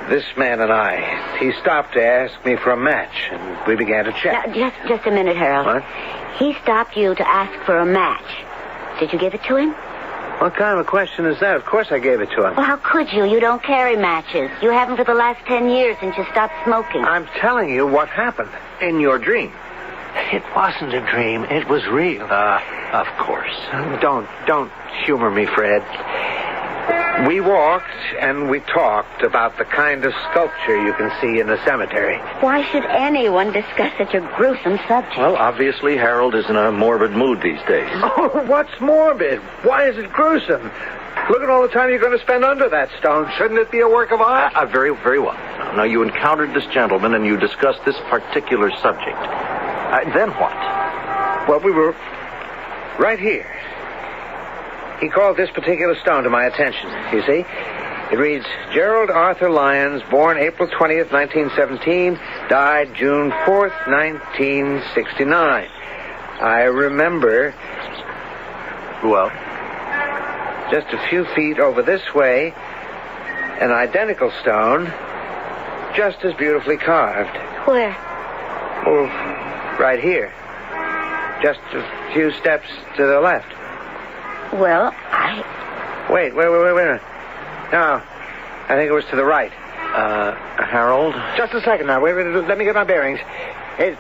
This man and I. He stopped to ask me for a match, and we began to chat. Now, just a minute, Harold. What? He stopped you to ask for a match. Did you give it to him? What kind of a question is that? Of course I gave it to him. Well, how could you? You don't carry matches. You haven't for the last 10 years since you stopped smoking. I'm telling you what happened. In your dream. It wasn't a dream. It was real. Of course. Don't humor me, Fred. We walked and we talked about the kind of sculpture you can see in the cemetery. Why should anyone discuss such a gruesome subject? Well, obviously, Harold is in a morbid mood these days. Oh, what's morbid? Why is it gruesome? Look at all the time you're going to spend under that stone. Shouldn't it be a work of art? Very, very well. Now, you encountered this gentleman and you discussed this particular subject. Then what? Well, we were right here. He called this particular stone to my attention, you see. It reads, Gerald Arthur Lyons, born April 20th, 1917, died June 4th, 1969. I remember... Well? Just a few feet over this way, an identical stone, just as beautifully carved. Where? Oh, right here. Just a few steps to the left. Well, Wait a minute. No, I think it was to the right. Harold? Just a second now. Wait, let me get my bearings. It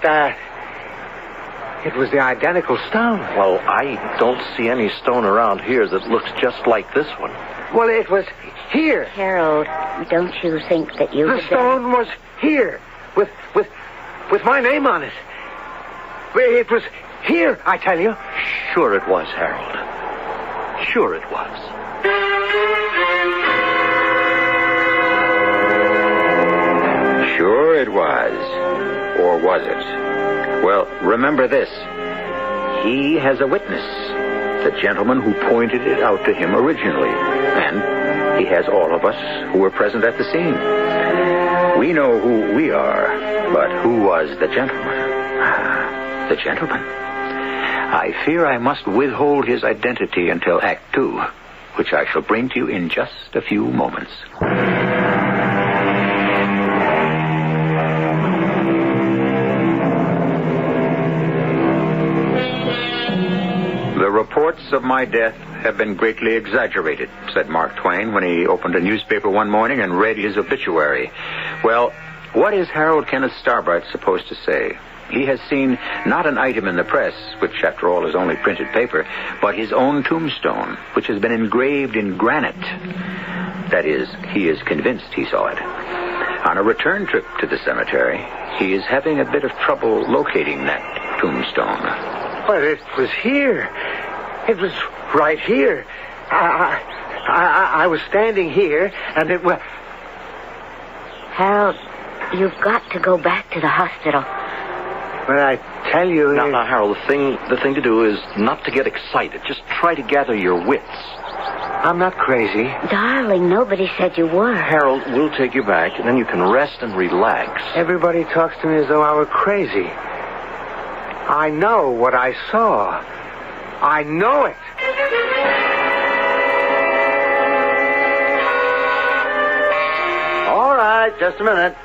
was the identical stone. Well, I don't see any stone around here that looks just like this one. Well, it was here. Harold, don't you think that you... The stone was here, with my name on it. It was here, I tell you. Sure it was, Harold. Sure it was. Sure it was. Or was it? Well, remember this. He has a witness. The gentleman who pointed it out to him originally. And he has all of us who were present at the scene. We know who we are, but who was the gentleman? The gentleman. I fear I must withhold his identity until Act 2, which I shall bring to you in just a few moments. The reports of my death have been greatly exaggerated, said Mark Twain when he opened a newspaper one morning and read his obituary. Well, what is Harold Kenneth Starbright supposed to say? He has seen not an item in the press, which after all is only printed paper, but his own tombstone, which has been engraved in granite. That is, he is convinced he saw it. On a return trip to the cemetery, he is having a bit of trouble locating that tombstone. But it was here. It was right here. I was standing here, and it was... Harold, you've got to go back to the hospital. But I tell you... Now, Harold, the thing to do is not to get excited. Just try to gather your wits. I'm not crazy. Darling, nobody said you were. Harold, we'll take you back, and then you can rest and relax. Everybody talks to me as though I were crazy. I know what I saw. I know it. All right, just a minute.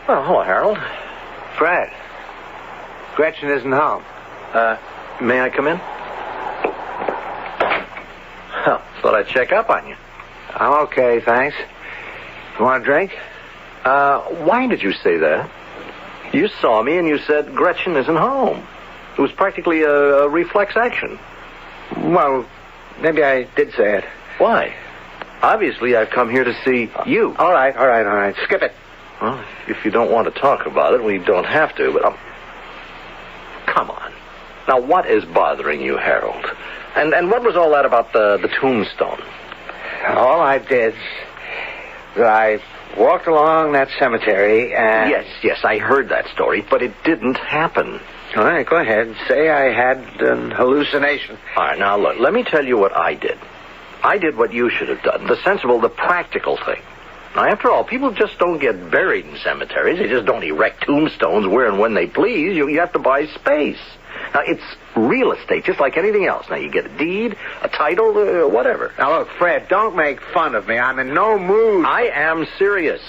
Well, hello, Harold. Fred. Gretchen isn't home. May I come in? Well, thought I'd check up on you. I'm okay, thanks. You want a drink? Why did you say that? You saw me and you said Gretchen isn't home. It was practically a reflex action. Well, maybe I did say it. Why? Obviously, I've come here to see you. All right. Skip it. Well, if you don't want to talk about it, we don't have to, but... Come on. Now, what is bothering you, Harold? And what was all that about the tombstone? All I did was I walked along that cemetery and... Yes, I heard that story, but it didn't happen. All right, go ahead. Say I had an hallucination. All right, now, look, let me tell you what I did. I did what you should have done, the sensible, the practical thing. Now, after all, people just don't get buried in cemeteries. They just don't erect tombstones where and when they please. You have to buy space. Now, it's real estate, just like anything else. Now, you get a deed, a title, whatever. Now, look, Fred, don't make fun of me. I'm in no mood. I am serious.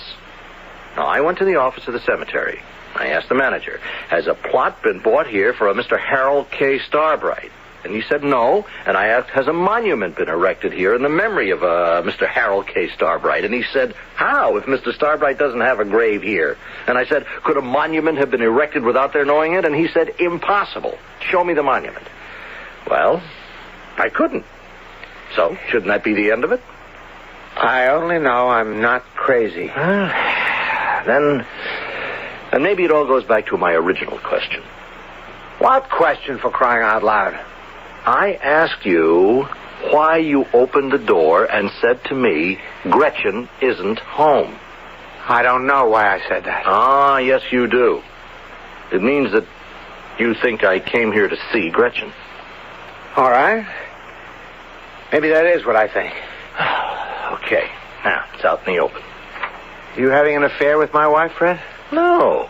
Now, I went to the office of the cemetery. I asked the manager, has a plot been bought here for a Mr. Harold K. Starbright? And he said no. And I asked, has a monument been erected here in the memory of Mr. Harold K. Starbright? And he said, how, if Mr. Starbright doesn't have a grave here? And I said, could a monument have been erected without their knowing it? And he said, impossible. Show me the monument. Well, I couldn't. So, shouldn't that be the end of it? I only know I'm not crazy. Then maybe it all goes back to my original question. What question, for crying out loud? I asked you why you opened the door and said to me, Gretchen isn't home. I don't know why I said that. Ah, yes, you do. It means that you think I came here to see Gretchen. All right. Maybe that is what I think. Okay. Now, it's out in the open. You having an affair with my wife, Fred? No.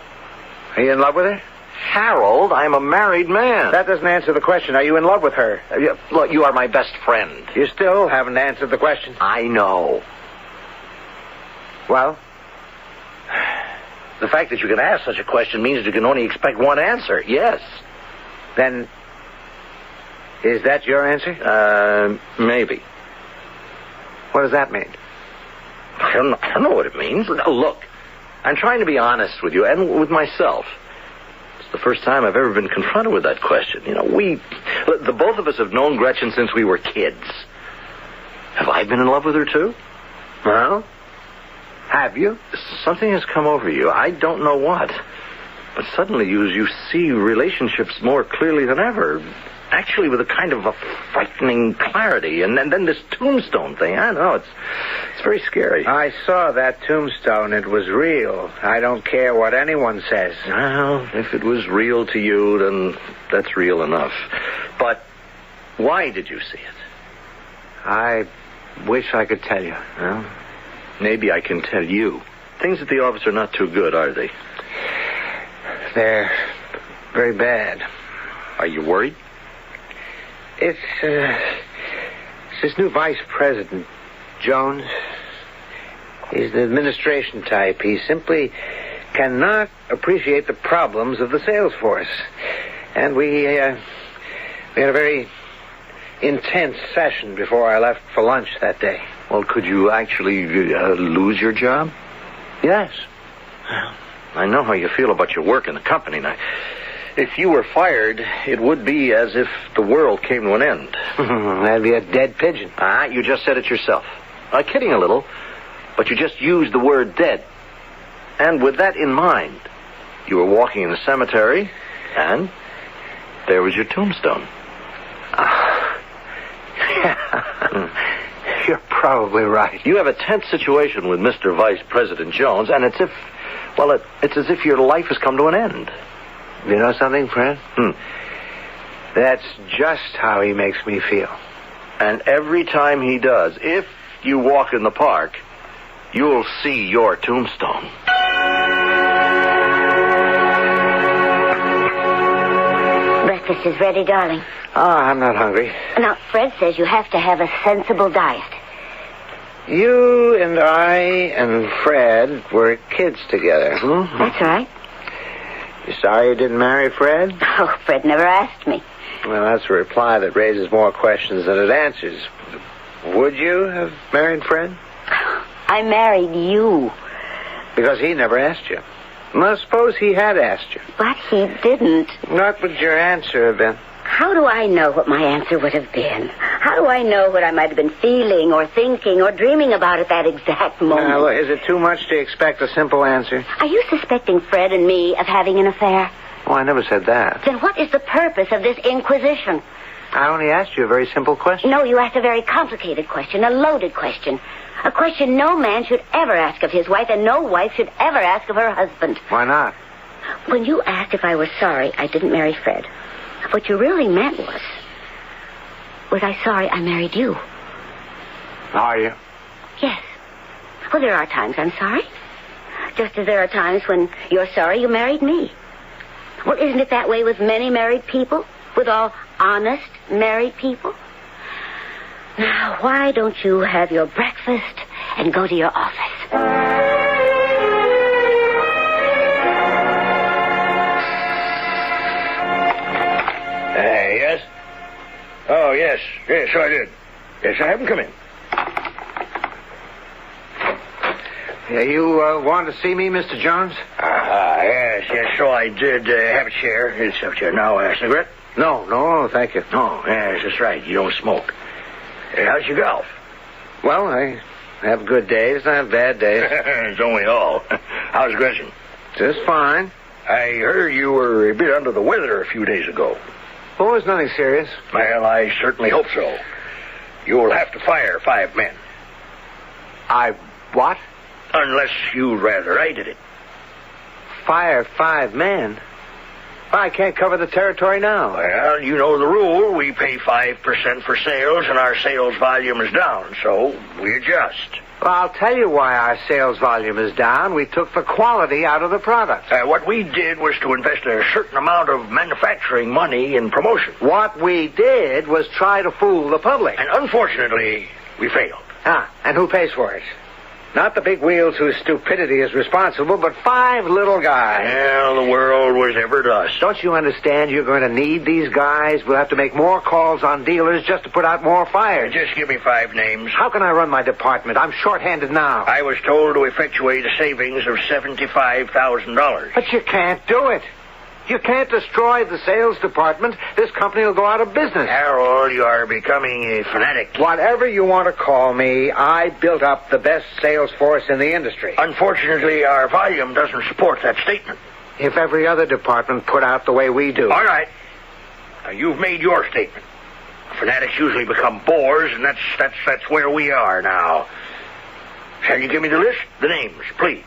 Are you in love with her? Harold, I'm a married man. That doesn't answer the question. Are you in love with her? Look, you are my best friend. You still haven't answered the question. I know. Well? The fact that you can ask such a question means you can only expect one answer. Yes. Then, is that your answer? Maybe. What does that mean? I don't know what it means. Look, I'm trying to be honest with you and with myself. It's the first time I've ever been confronted with that question. You know, the both of us have known Gretchen since we were kids. Have I been in love with her, too? Well, have you? Something has come over you. I don't know what. But suddenly you see relationships more clearly than ever. Actually, with a kind of a frightening clarity. And then this tombstone thing, I know, it's very scary. I saw that tombstone. It was real. I don't care what anyone says. Well, if it was real to you, then that's real enough. But why did you see it? I wish I could tell you. Well, maybe I can tell you. Things at the office are not too good, are they? They're very bad. Are you worried? It's this new vice president, Jones. He's the administration type. He simply cannot appreciate the problems of the sales force. And we had a very intense session before I left for lunch that day. Well, could you actually lose your job? Yes. Well, I know how you feel about your work in the company. Now, if you were fired, it would be as if the world came to an end. That'd be a dead pigeon. You just said it yourself. Kidding a little, but you just used the word dead. And with that in mind, you were walking in the cemetery, and there was your tombstone. You're probably right. You have a tense situation with Mr. Vice President Jones, and it's as if your life has come to an end. You know something, Fred? That's just how he makes me feel. And every time he does, if you walk in the park, you'll see your tombstone. Breakfast is ready, darling. I'm not hungry. Now, Fred says you have to have a sensible diet. You and I and Fred were kids together. That's right. You sorry you didn't marry Fred? Oh, Fred never asked me. Well, that's a reply that raises more questions than it answers. Would you have married Fred? I married you. Because he never asked you. Now, suppose he had asked you. But he didn't. What would your answer have been? How do I know what my answer would have been? How do I know what I might have been feeling or thinking or dreaming about at that exact moment? Now, look, is it too much to expect a simple answer? Are you suspecting Fred and me of having an affair? Oh, I never said that. Then what is the purpose of this inquisition? I only asked you a very simple question. No, you asked a very complicated question, a loaded question. A question no man should ever ask of his wife and no wife should ever ask of her husband. Why not? When you asked if I was sorry I didn't marry Fred, what you really meant was I sorry I married you? Are you? Yes. Well, there are times I'm sorry. Just as there are times when you're sorry you married me. Well, isn't it that way with many married people? With all honest married people? Now, why don't you have your breakfast and go to your office? Yes? Oh, yes. Yes, I did. Yes, I have him come in. Yeah, you wanted to see me, Mr. Jones? Yes, so I did. Have a chair. Have a chair. Now, cigarette? No, thank you. Oh, yes, that's right. You don't smoke. How's your golf? Well, I have good days and I have bad days. Don't we all? How's Gretchen? Just fine. I heard you were a bit under the weather a few days ago. Oh, it's nothing serious. Well, I certainly hope so. You'll have to fire 5 men. I what? Unless you'd rather I did it. Fire 5 men? I can't cover the territory now. Well, you know the rule. We pay 5% for sales, and our sales volume is down, so we adjust. Well, I'll tell you why our sales volume is down. We took the quality out of the product. What we did was to invest a certain amount of manufacturing money in promotion. What we did was try to fool the public. And unfortunately, we failed. And who pays for it? Not the big wheels whose stupidity is responsible, but 5 little guys. Well, the world was ever dust. Don't you understand you're going to need these guys? We'll have to make more calls on dealers just to put out more fires. Just give me 5 names. How can I run my department? I'm short-handed now. I was told to effectuate a savings of $75,000. But you can't do it. You can't destroy the sales department. This company will go out of business. Harold, you are becoming a fanatic. Whatever you want to call me, I built up the best sales force in the industry. Unfortunately, our volume doesn't support that statement. If every other department put out the way we do. All right. Now, you've made your statement. Fanatics usually become bores, and that's where we are now. Shall you give me the list? The names, please.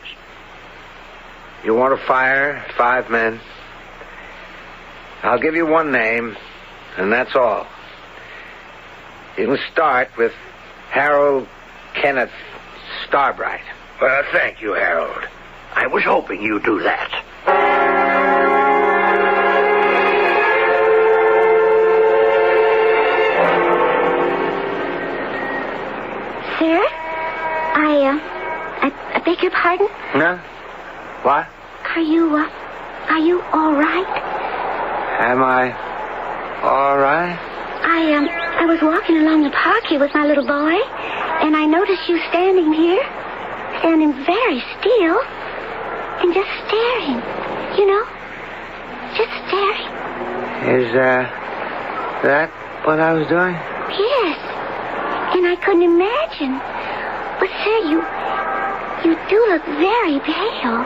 You want to fire 5 men? I'll give you 1 name, and that's all. You can start with Harold Kenneth Starbright. Well, thank you, Harold. I was hoping you'd do that. Sir, I beg your pardon? Huh? What? Are you all right? Am I all right? I was walking along the park here with my little boy, and I noticed you standing here, standing very still, and just staring, you know, just staring. Is, that what I was doing? Yes, and I couldn't imagine. But, sir, you do look very pale.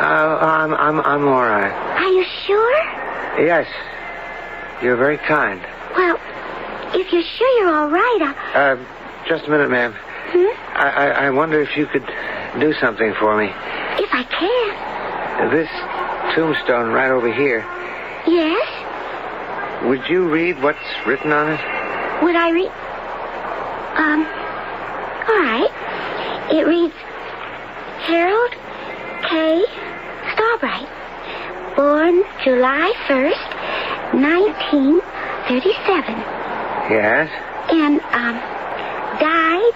I'm all right. Are you sure? Yes. You're very kind. Well, if you're sure you're all right, just a minute, ma'am. I wonder if you could do something for me. If I can. This tombstone right over here. Yes? Would you read what's written on it? Would I read? All right. It reads, Harold K. Starbright, born July 1st, 1937. Yes? And, died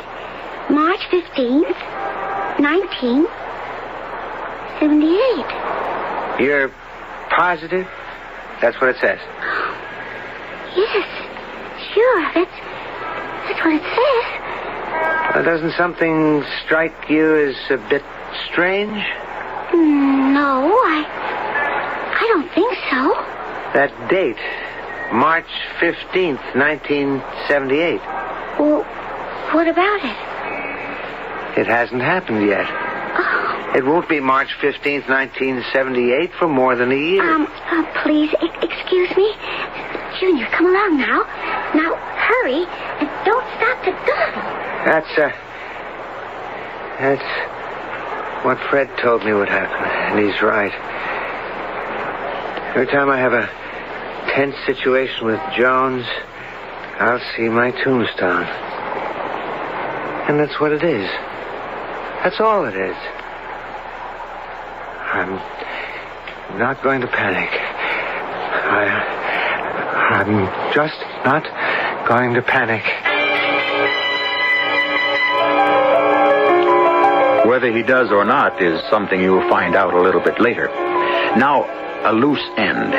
March 15th, 1978. You're positive? That's what it says? Yes, sure, that's what it says. Doesn't something strike you as a bit strange? No, I don't think so. That date, March 15th, 1978. Well, what about it? It hasn't happened yet. Oh. It won't be March 15th, 1978 for more than a year. Please, excuse me. Junior, come along now. Now, hurry, and don't stop to dawdle. That's what Fred told me would happen, and he's right. Every time I have a tense situation with Jones, I'll see my tombstone. And that's what it is. That's all it is. I'm not going to panic. I'm just not going to panic. Whether he does or not is something you'll find out a little bit later. Now, a loose end.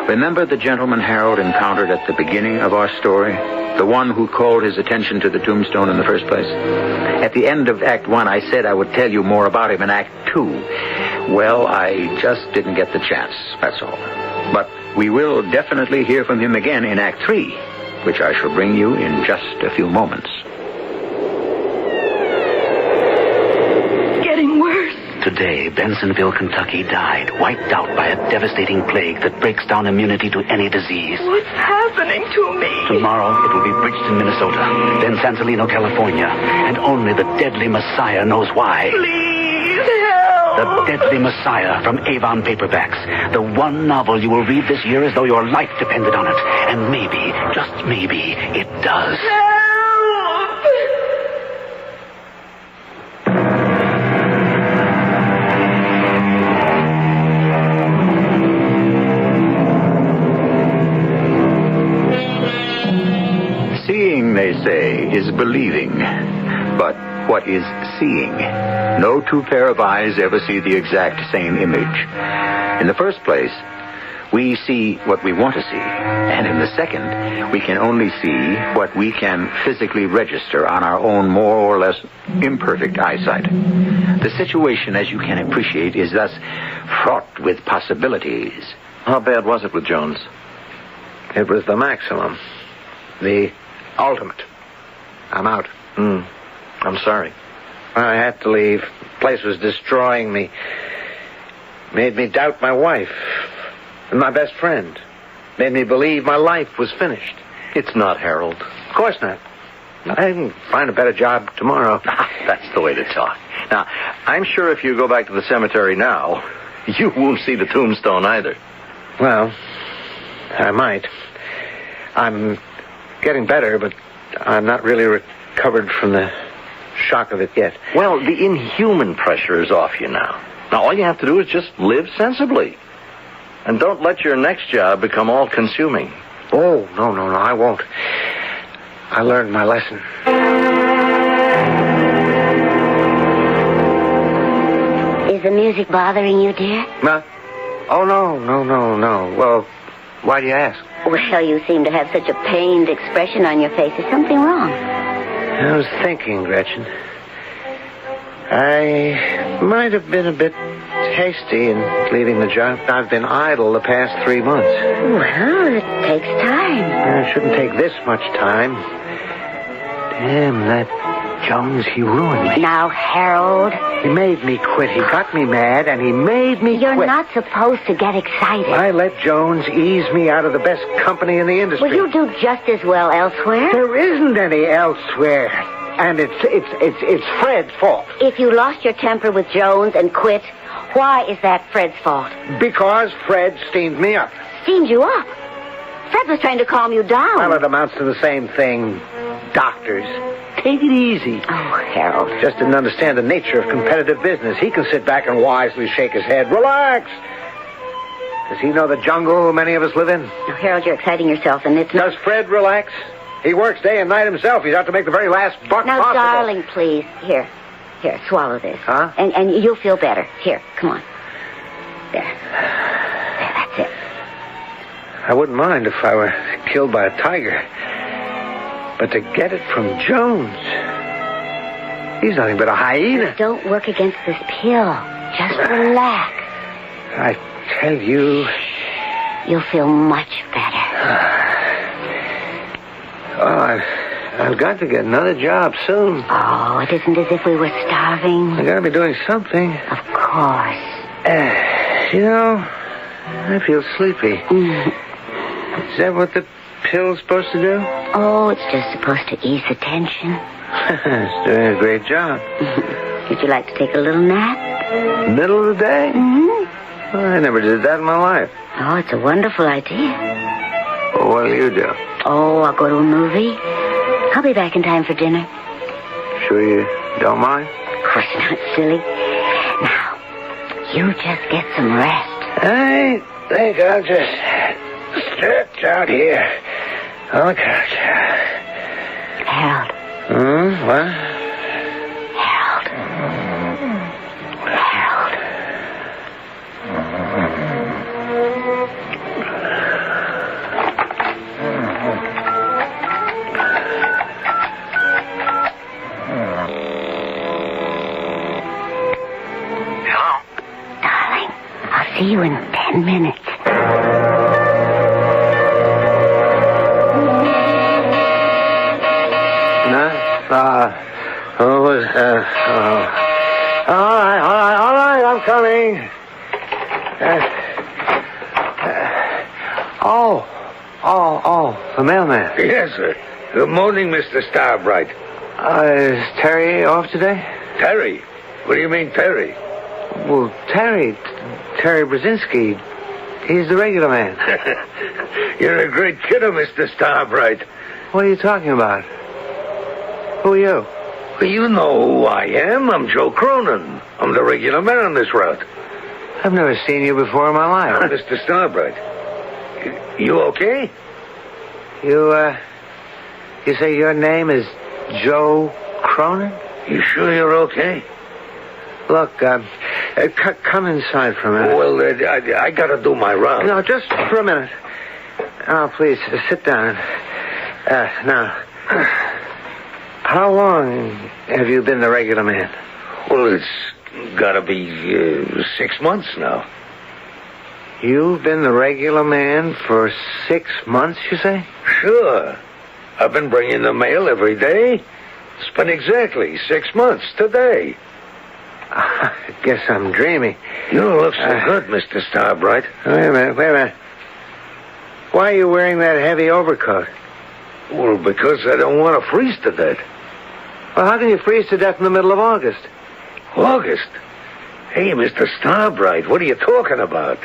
Remember the gentleman Harold encountered at the beginning of our story? The one who called his attention to the tombstone in the first place? At the end of Act 1, I said I would tell you more about him in Act 2. Well, I just didn't get the chance, that's all. But we will definitely hear from him again in Act 3, which I shall bring you in just a few moments. Getting worse. Today, Bensonville, Kentucky died, wiped out by a devastating plague that breaks down immunity to any disease. What's happening to me? Tomorrow, it will be Bridgeton, Minnesota, then San Salino, California, and only the deadly Messiah knows why. Please help! The Deadly Messiah from Avon Paperbacks. The one novel you will read this year as though your life depended on it. And maybe, just maybe, it does. Help! Seeing, they say, is believing. But what is seeing? No two pair of eyes ever see the exact same image. In the first place, we see what we want to see. And in the second, we can only see what we can physically register on our own more or less imperfect eyesight. The situation, as you can appreciate, is thus fraught with possibilities. How bad was it with Jones? It was the maximum. The ultimate. I'm out. I'm sorry. I had to leave. The place was destroying me. Made me doubt my wife and my best friend. Made me believe my life was finished. It's not, Harold. Of course not. I can find a better job tomorrow. That's the way to talk. Now, I'm sure if you go back to the cemetery now, you won't see the tombstone either. Well, I might. I'm getting better, but I'm not really recovered from the shock of it yet. Well, the inhuman pressure is off you now. Now, all you have to do is just live sensibly. And don't let your next job become all-consuming. Oh, no, I won't. I learned my lesson. Is the music bothering you, dear? Oh, no. Well, why do you ask? Well, you seem to have such a pained expression on your face. Is something wrong? I was thinking, Gretchen. I might have been a bit hasty in leaving the job. I've been idle the past 3 months. Well, it takes time. It shouldn't take this much time. Damn, that Jones, he ruined me. Now, Harold. He made me quit. He got me mad, and he made me You're quit. not supposed to get excited. I let Jones ease me out of the best company in the industry. Well, you do just as well elsewhere. There isn't any elsewhere. And it's Fred's fault. If you lost your temper with Jones and quit, why is that Fred's fault? Because Fred steamed me up. Steamed you up? Fred was trying to calm you down. Well, it amounts to the same thing. Doctors. Take it easy. Oh, Harold. Just didn't understand the nature of competitive business. He can sit back and wisely shake his head. Relax. Does he know the jungle many of us live in? Now, Harold, you're exciting yourself, and it's not... Does Fred relax? He works day and night himself. He's out to make the very last buck now, possible. Now, darling, please. Here, swallow this. Huh? And you'll feel better. Here, come on. There, that's it. I wouldn't mind if I were killed by a tiger. But to get it from Jones... He's nothing but a hyena. Don't work against this pill. Just relax. I tell you... You'll feel much better. I've got to get another job soon. Oh, it isn't as if we were starving. I gotta be doing something. Of course. I feel sleepy. Is that what the pill's supposed to do? Oh, it's just supposed to ease the tension. It's doing a great job. Would you like to take a little nap? Middle of the day? Mm-hmm. Well, I never did that in my life. Oh, it's a wonderful idea. Well, what do you do? Oh, I'll go to a movie. I'll be back in time for dinner. Sure you don't mind? Of course not, silly. Now, you just get some rest. I think I'll just stretch out here on the couch. Harold. What? Harold. see you in 10 minutes. All right, I'm coming. The mailman. Yes, sir. Good morning, Mr. Starbright. Is Terry off today? Terry? What do you mean, Terry? Well, Terry Brzezinski. He's the regular man. You're a great kidder, Mr. Starbright. What are you talking about? Who are you? Well, you know who I am. I'm Joe Cronin. I'm the regular man on this route. I've never seen you before in my life. Mr. Starbright, you okay? You say your name is Joe Cronin? You sure you're okay? Look, come inside for a minute. Well, I gotta do my round. No, just for a minute. Oh, please, sit down. Now, how long have you been the regular man? Well, it's gotta be 6 months now. You've been the regular man for 6 months, you say? Sure. I've been bringing the mail every day. It's been exactly 6 months today. I guess I'm dreaming. You don't look so good, Mr. Starbright. Wait a minute. Why are you wearing that heavy overcoat? Well, because I don't want to freeze to death. Well, how can you freeze to death in the middle of August? August? Hey, Mr. Starbright, what are you talking about?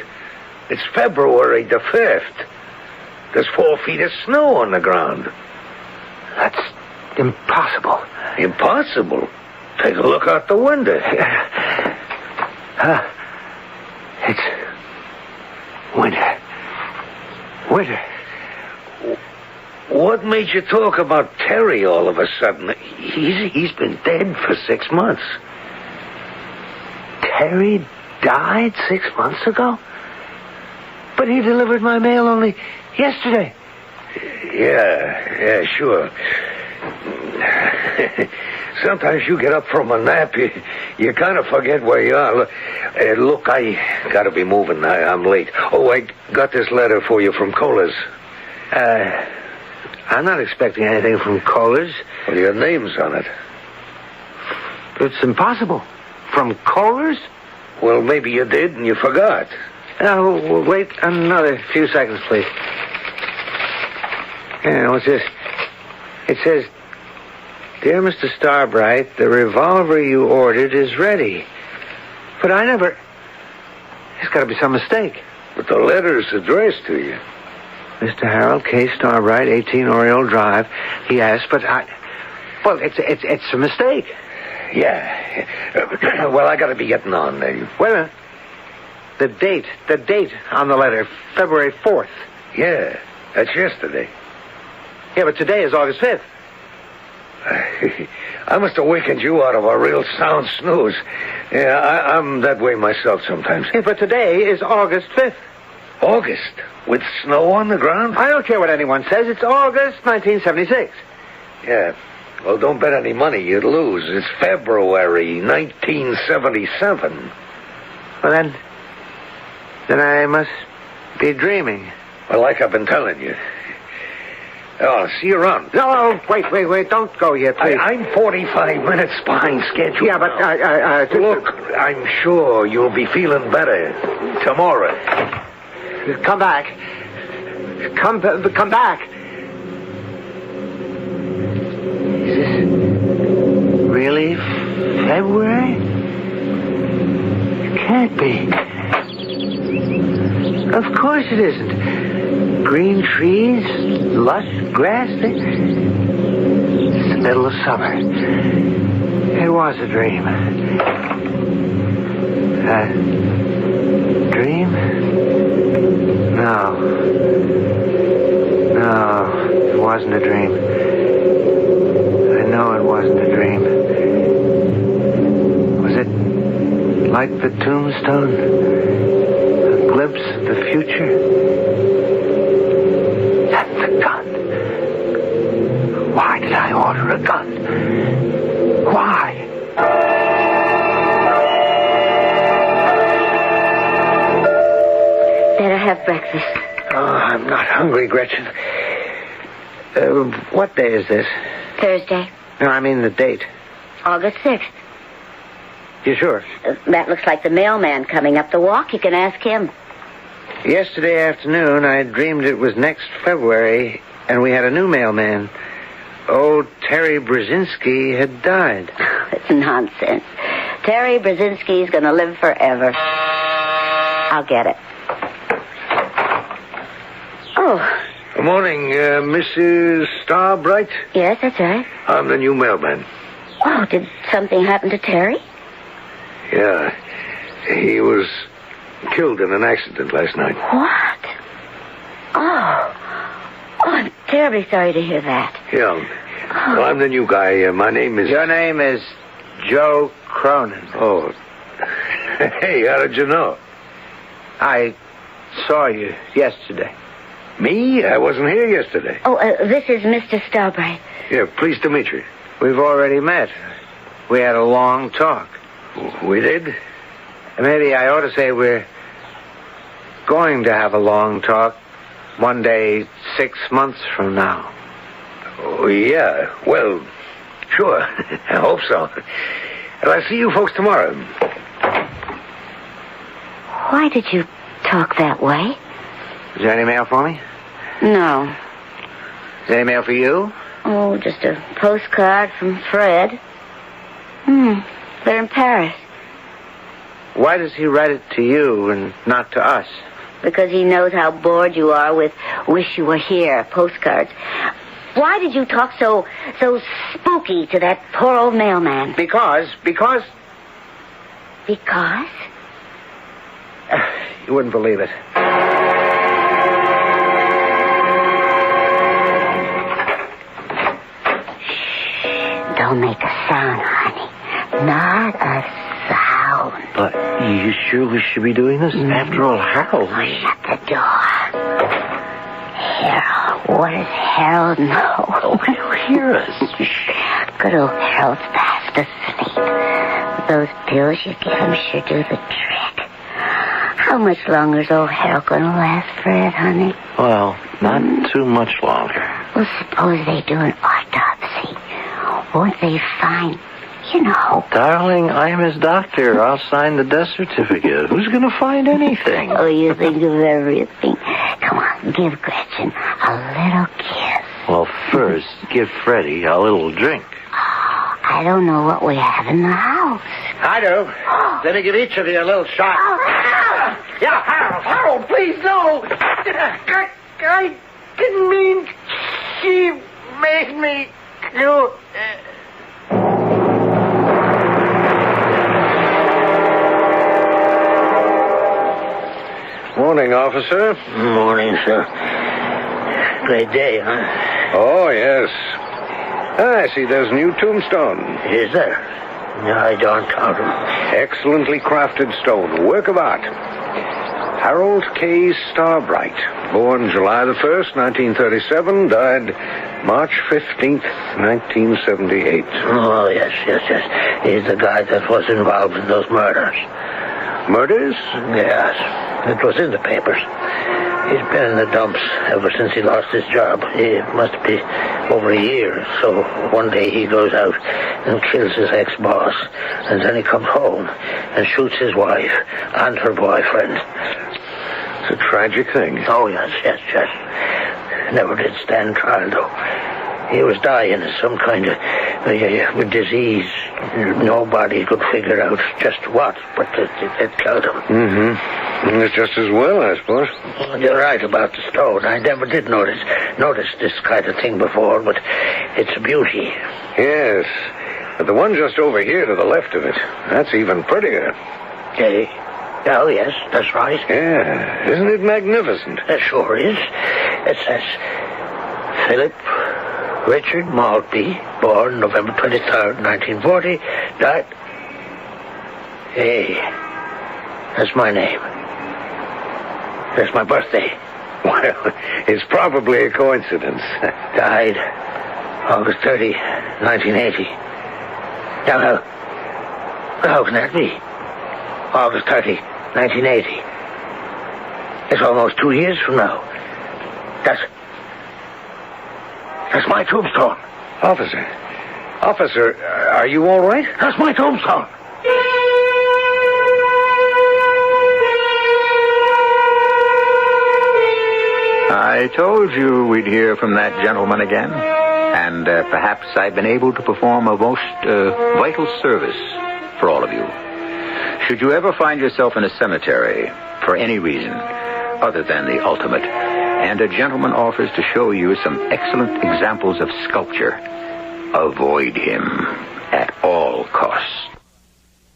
It's February the 5th. There's 4 feet of snow on the ground. That's impossible. Impossible? Take a look out the window. It's winter. Winter. What made you talk about Terry all of a sudden? He's been dead for 6 months. Terry died 6 months ago? But he delivered my mail only yesterday. Yeah, sure. Sometimes you get up from a nap, you kind of forget where you are. Look, I gotta be moving. I'm late. Oh, I got this letter for you from Kohler's. I'm not expecting anything from Kohler's. Well, your name's on it. It's impossible. From Kohler's? Well, maybe you did and you forgot. Now, wait another few seconds, please. Yeah, what's this? It says, "Dear Mr. Starbright, the revolver you ordered is ready." But I never... There's got to be some mistake. But the letter's addressed to you. Mr. Harold K. Starbright, 18 Oriole Drive. He asked, but I... Well, it's a mistake. Yeah. Well, I got to be getting on. Wait a minute. The date on the letter, February 4th. Yeah, that's yesterday. Yeah, but today is August 5th. I must have wakened you out of a real sound snooze. Yeah, I'm that way myself sometimes. Yeah, but today is August 5th. August? With snow on the ground? I don't care what anyone says. It's August 1976. Yeah. Well, don't bet any money. You'd lose. It's February 1977. Well, then I must be dreaming. Well, like I've been telling you. Oh, see you around. No, wait. Don't go yet, please. I'm 45 minutes behind schedule. Yeah, but Look, I'm sure you'll be feeling better tomorrow. Come back. Come back. Is this really February? It can't be. Of course it isn't. Green trees, lush grass. It's the middle of summer. It was a dream. A dream? No, it wasn't a dream. I know it wasn't a dream. Was it like the tombstone? A glimpse of the future? And the gun. Why did I order a gun? Why? breakfast. Oh, I'm not hungry, Gretchen. What day is this? Thursday, No, I mean the date. August 6th. You sure? That looks like the mailman coming up the walk. You can ask him. Yesterday afternoon, I dreamed it was next February, and we had a new mailman. Old Terry Brzezinski had died. It's nonsense. Terry Brzezinski's going to live forever. I'll get it. Oh. Good morning, Mrs. Starbright. Yes, that's right. I'm the new mailman. Oh, did something happen to Terry? Yeah. He was killed in an accident last night. What? Oh, I'm terribly sorry to hear that. Yeah. Well, I'm the new guy. My name is... Your name is Joe Cronin. Oh. Hey, how did you know? I saw you yesterday. Me? I wasn't here yesterday. Oh, this is Mr. Starbright. Yeah, pleased to meet you. We've already met. We had a long talk. We did? Maybe I ought to say we're going to have a long talk one day 6 months from now. Oh, yeah. Well, sure. I hope so. And I'll see you folks tomorrow. Why did you talk that way? Is there any mail for me? No. Is there any mail for you? Oh, just a postcard from Fred. They're in Paris. Why does he write it to you and not to us? Because he knows how bored you are with wish you were here postcards. Why did you talk so spooky to that poor old mailman? Because? Because? You wouldn't believe it. Don't make a sound, honey. Not a sound. But you sure we should be doing this? After all, Harold... Shut the door. Harold. What does Harold know? Oh, he'll hear us. Good old Harold's fast asleep. Those pills you give him sure do the trick. How much longer is old Harold going to last, Fred, honey? Well, not too much longer. Well, suppose they do an autopsy. Won't they find, Darling, I'm his doctor. I'll sign the death certificate. Who's going to find anything? Oh, you think of everything. Come on, give Gretchen a little kiss. Well, first, give Freddie a little drink. Oh, I don't know what we have in the house. I do. Let me give each of you a little shot. Oh, Harold! Yeah, Harold. Harold, please, no. I didn't mean... She made me do... Morning, officer. Morning, sir. Great day, huh? Oh, yes. I see there's a new tombstone. Is there? No, I don't count them. Excellently crafted stone. Work of art. Harold K. Starbright. Born July the 1st, 1937. Died March 15th, 1978. Oh, yes. He's the guy that was involved in those murders. Murders? Yes. It was in the papers. He's been in the dumps ever since he lost his job. It must be over a year. So one day he goes out and kills his ex-boss. And then he comes home and shoots his wife and her boyfriend. It's a tragic thing. Oh, yes. Never did stand trial, though. He was dying of some kind of disease. Nobody could figure out just what, but it killed him. Mm-hmm. It's just as well, I suppose. You're right about the stone. I never did notice this kind of thing before, but it's a beauty. Yes. But the one just over here to the left of it, that's even prettier. Okay. Oh, yes, that's right. Yeah. Isn't it magnificent? It sure is. It says, Philip Richard Maltby, born November 23rd, 1940, died... Hey, that's my name. That's my birthday. Well, it's probably a coincidence. Died August 30, 1980. Now, how can that be? August 30, 1980. It's almost 2 years from now. That's my tombstone. Officer, are you all right? That's my tombstone. I told you we'd hear from that gentleman again. And perhaps I've been able to perform a most vital service for all of you. Should you ever find yourself in a cemetery for any reason other than the ultimate, and a gentleman offers to show you some excellent examples of sculpture, avoid him at all costs.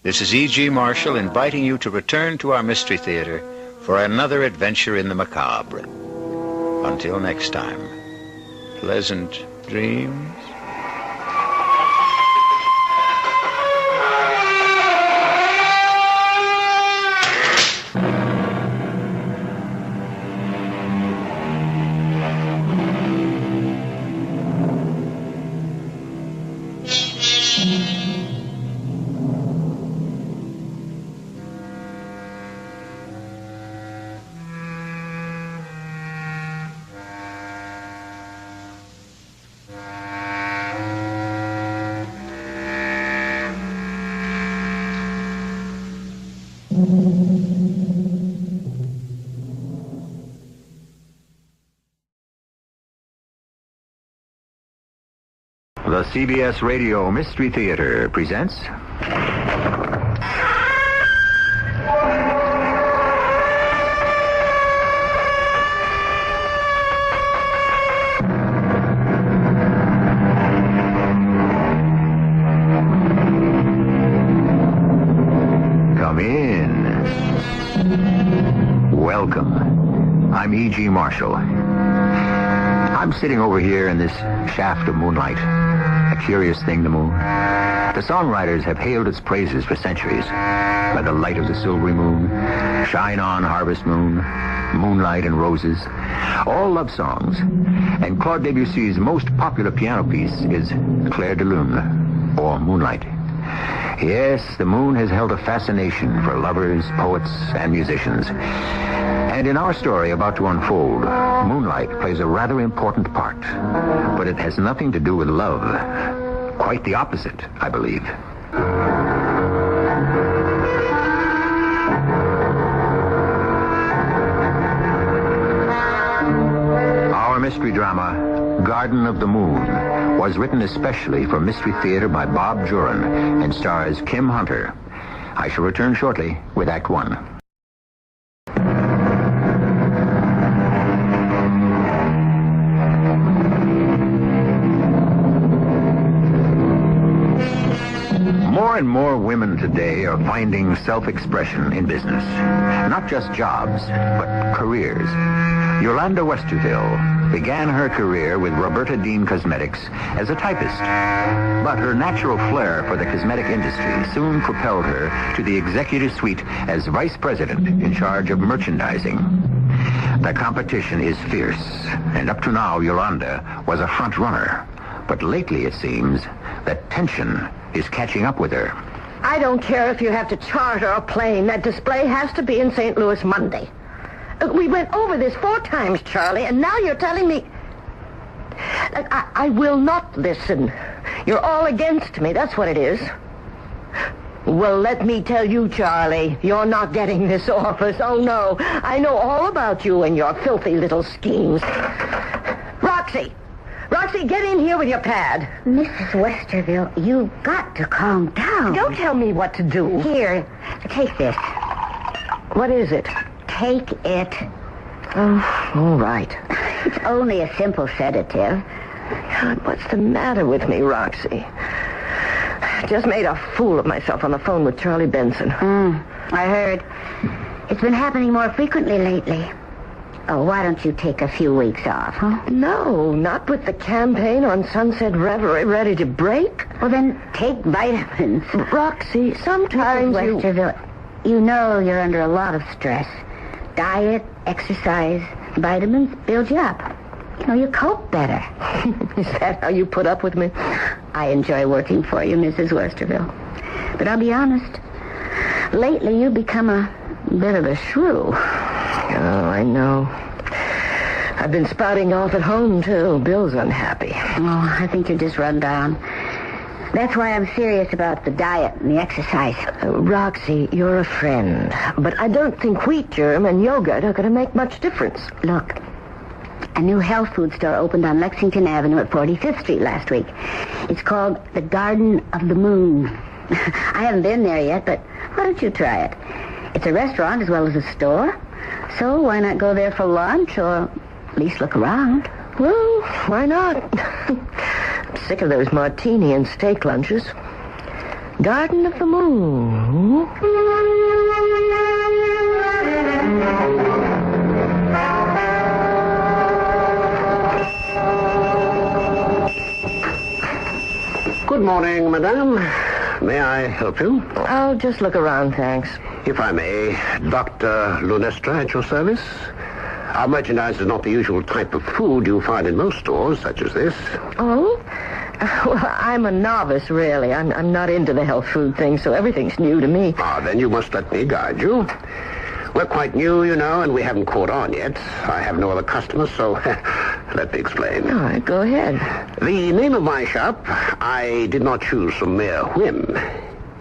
This is E.G. Marshall inviting you to return to our Mystery Theater for another adventure in the macabre. Until next time, pleasant dreams. The CBS Radio Mystery Theater presents... Come in. Welcome. I'm E.G. Marshall. I'm sitting over here in this shaft of moonlight. A curious thing, the moon. The songwriters have hailed its praises for centuries. By the light of the silvery moon, shine on, harvest moon, moonlight and roses, all love songs. And Claude Debussy's most popular piano piece is Clair de Lune, or Moonlight. Yes, the moon has held a fascination for lovers, poets, and musicians. And in our story about to unfold, moonlight plays a rather important part. But it has nothing to do with love. Quite the opposite, I believe. Our mystery drama, Garden of the Moon, was written especially for Mystery Theater by Bob Juran and stars Kim Hunter. I shall return shortly with Act One. More and more women today are finding self-expression in business. Not just jobs, but careers. Yolanda Westerville began her career with Roberta Dean Cosmetics as a typist. But her natural flair for the cosmetic industry soon propelled her to the executive suite as vice president in charge of merchandising. The competition is fierce, and up to now, Yolanda was a front runner. But lately, it seems, that tension is catching up with her. I don't care if you have to charter a plane. That display has to be in St. Louis Monday. We went over this 4 times, Charlie, and now you're telling me... I will not listen. You're all against me, that's what it is. Well, let me tell you, Charlie, you're not getting this office. Oh, no. I know all about you and your filthy little schemes. Roxy! Roxy, get in here with your pad. Mrs. Westerville, you've got to calm down. Don't tell me what to do. Here, take this. What is it? Take it. Oh, all right. It's only a simple sedative. God, what's the matter with me, Roxy? Just made a fool of myself on the phone with Charlie Benson. I heard. It's been happening more frequently lately. Oh, why don't you take a few weeks off, huh? No, not with the campaign on Sunset Reverie ready to break. Well, then take vitamins. Roxy, sometimes Mrs. Westerville, you know you're under a lot of stress. Diet, exercise, vitamins build you up. You know, you cope better. Is that how you put up with me? I enjoy working for you, Mrs. Westerville. But I'll be honest. Lately, you've become a bit of a shrew. Oh, I know. I've been spouting off at home, too. Bill's unhappy. Oh, I think you're just run down. That's why I'm serious about the diet and the exercise. Roxy, you're a friend. But I don't think wheat germ and yogurt are going to make much difference. Look, a new health food store opened on Lexington Avenue at 45th Street last week. It's called the Garden of the Moon. I haven't been there yet, but why don't you try it? It's a restaurant as well as a store. So why not go there for lunch or at least look around? Well, why not? I'm sick of those martini and steak lunches. Garden of the Moon. Good morning, madame. May I help you? I'll just look around, thanks. If I may, Dr. Lunestra at your service. Our merchandise is not the usual type of food you find in most stores, such as this. Oh? Well, I'm a novice, really. I'm not into the health food thing, so everything's new to me. Ah, then you must let me guide you. We're quite new, you know, and we haven't caught on yet. I have no other customers, so let me explain. All right, go ahead. The name of my shop, I did not choose from mere whim.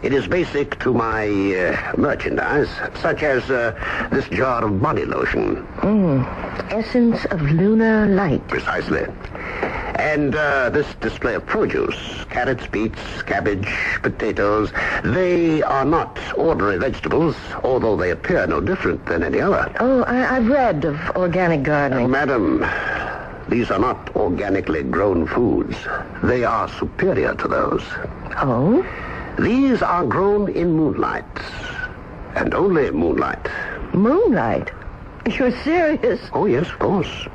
It is basic to my merchandise, such as this jar of body lotion. Essence of lunar light. Precisely. And this display of produce, carrots, beets, cabbage, potatoes, they are not ordinary vegetables, although they appear no different than any other. Oh, I've read of organic gardening. Madam, these are not organically grown foods. They are superior to those. Oh? These are grown in moonlight, and only moonlight. Moonlight? You're serious? Oh, yes, of course.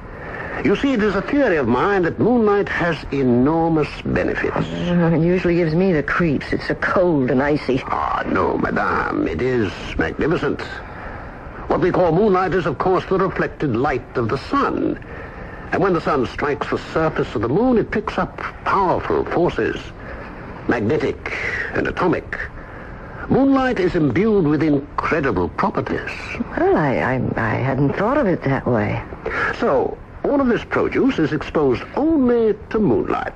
You see, it is a theory of mine that moonlight has enormous benefits. It usually gives me the creeps. It's so cold and icy. Ah, no, madame. It is magnificent. What we call moonlight is, of course, the reflected light of the sun. And when the sun strikes the surface of the moon, it picks up powerful forces. Magnetic and atomic. Moonlight is imbued with incredible properties. Well, I hadn't thought of it that way. So, all of this produce is exposed only to moonlight.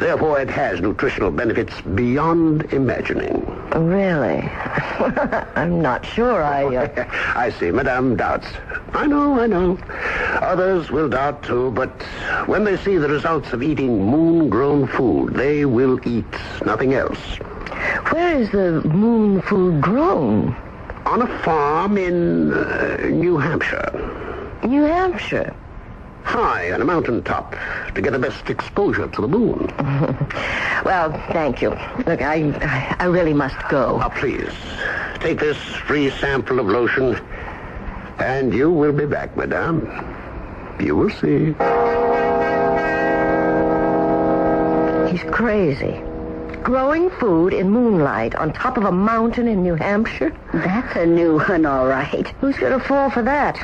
Therefore, it has nutritional benefits beyond imagining. Really? I'm not sure I see, Madame doubts. I know. Others will doubt, too, but when they see the results of eating moon-grown food, they will eat nothing else. Where is the moon food grown? On a farm in New Hampshire. New Hampshire? High on a mountain top to get the best exposure to the moon. Well, thank you. Look, I really must go. Now, please, take this free sample of lotion, and you will be back, madame. You will see. He's crazy. Growing food in moonlight on top of a mountain in New Hampshire? That's a new one, all right. Who's going to fall for that?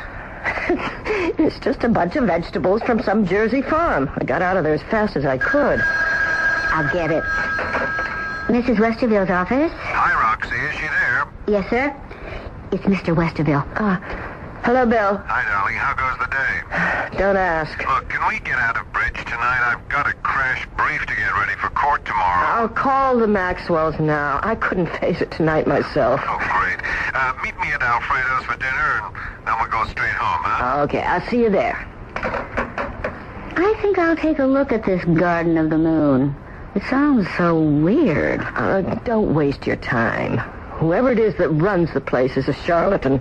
It's just a bunch of vegetables from some Jersey farm. I got out of there as fast as I could. I'll get it. Mrs. Westerville's office? Hi, Roxy. Is she there? Yes, sir. It's Mr. Westerville. Hello, Bill. Hi, darling. How goes the day? Don't ask. Look, can we get out of bridge tonight? I've got a crash brief to get ready for court tomorrow. I'll call the Maxwells now. I couldn't face it tonight myself. Oh, great. Meet me at Alfredo's for dinner, and then we'll go straight home, huh? Okay, I'll see you there. I think I'll take a look at this Garden of the Moon. It sounds so weird. Don't waste your time. Whoever it is that runs the place is a charlatan.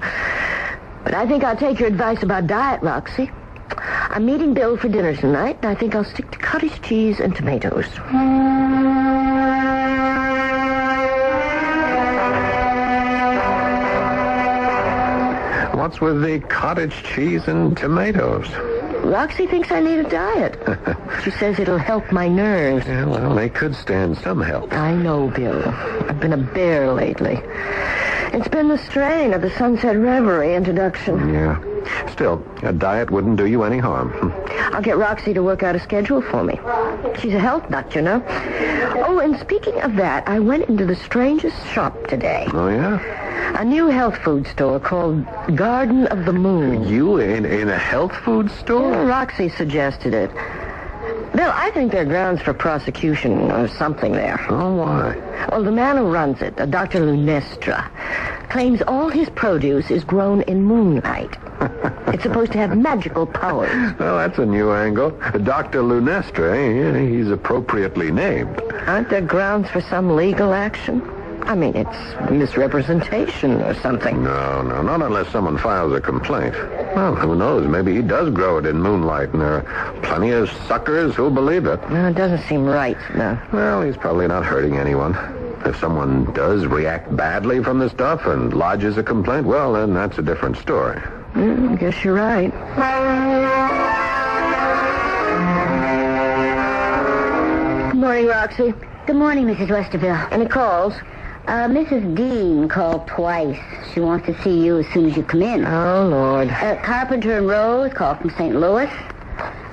But I think I'll take your advice about diet, Roxy. I'm meeting Bill for dinner tonight, and I think I'll stick to cottage cheese and tomatoes. What's with the cottage cheese and tomatoes? Roxy thinks I need a diet. She says it'll help my nerves. Yeah, well, they could stand some help. I know, Bill. I've been a bear lately. It's been the strain of the Sunset Reverie introduction. Yeah. Still, a diet wouldn't do you any harm. I'll get Roxy to work out a schedule for me. She's a health nut, you know. Oh, and speaking of that, I went into the strangest shop today. Oh, yeah? A new health food store called Garden of the Moon. You in a health food store? Well, Roxy suggested it. Bill, I think there are grounds for prosecution or something there. Oh, why? Well, the man who runs it, Dr. Lunestra, claims all his produce is grown in moonlight. It's supposed to have magical powers. Well, that's a new angle. Dr. Lunestra, he's appropriately named. Aren't there grounds for some legal action? I mean, it's misrepresentation or something. No, not unless someone files a complaint. Well, who knows? Maybe he does grow it in moonlight, and there are plenty of suckers who'll believe it. No, it doesn't seem right, no. Well, he's probably not hurting anyone. If someone does react badly from the stuff and lodges a complaint, well, then that's a different story. I guess you're right. Good morning, Roxy. Good morning, Mrs. Westerville. Any calls? Mrs. Dean called twice. She wants to see you as soon as you come in. Oh, Lord. Carpenter and Rose called from St. Louis.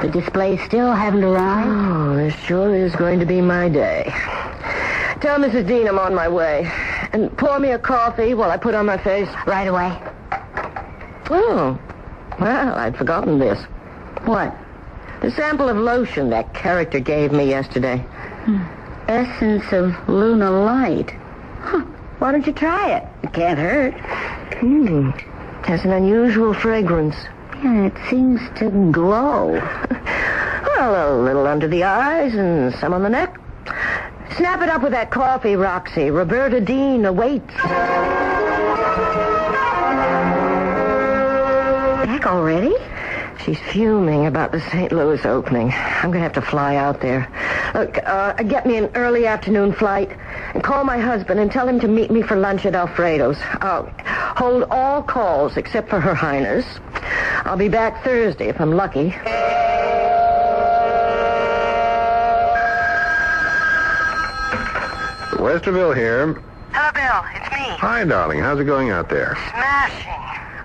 The displays still haven't arrived. Oh, this sure is going to be my day. Tell Mrs. Dean I'm on my way. And pour me a coffee while I put on my face. Right away. Oh, well, I'd forgotten this. What? The sample of lotion that character gave me yesterday. Essence of Luna Light. Huh. Why don't you try it? It can't hurt. It has an unusual fragrance. Yeah, it seems to glow. Well, a little under the eyes and some on the neck. Snap it up with that coffee, Roxy. Roberta Dean awaits. Back already? She's fuming about the St. Louis opening. I'm going to have to fly out there. Look, get me an early afternoon flight and call my husband and tell him to meet me for lunch at Alfredo's. I'll hold all calls except for Her Highness. I'll be back Thursday if I'm lucky. Westerville here. Hello, Bill. It's me. Hi, darling. How's it going out there? Smashing.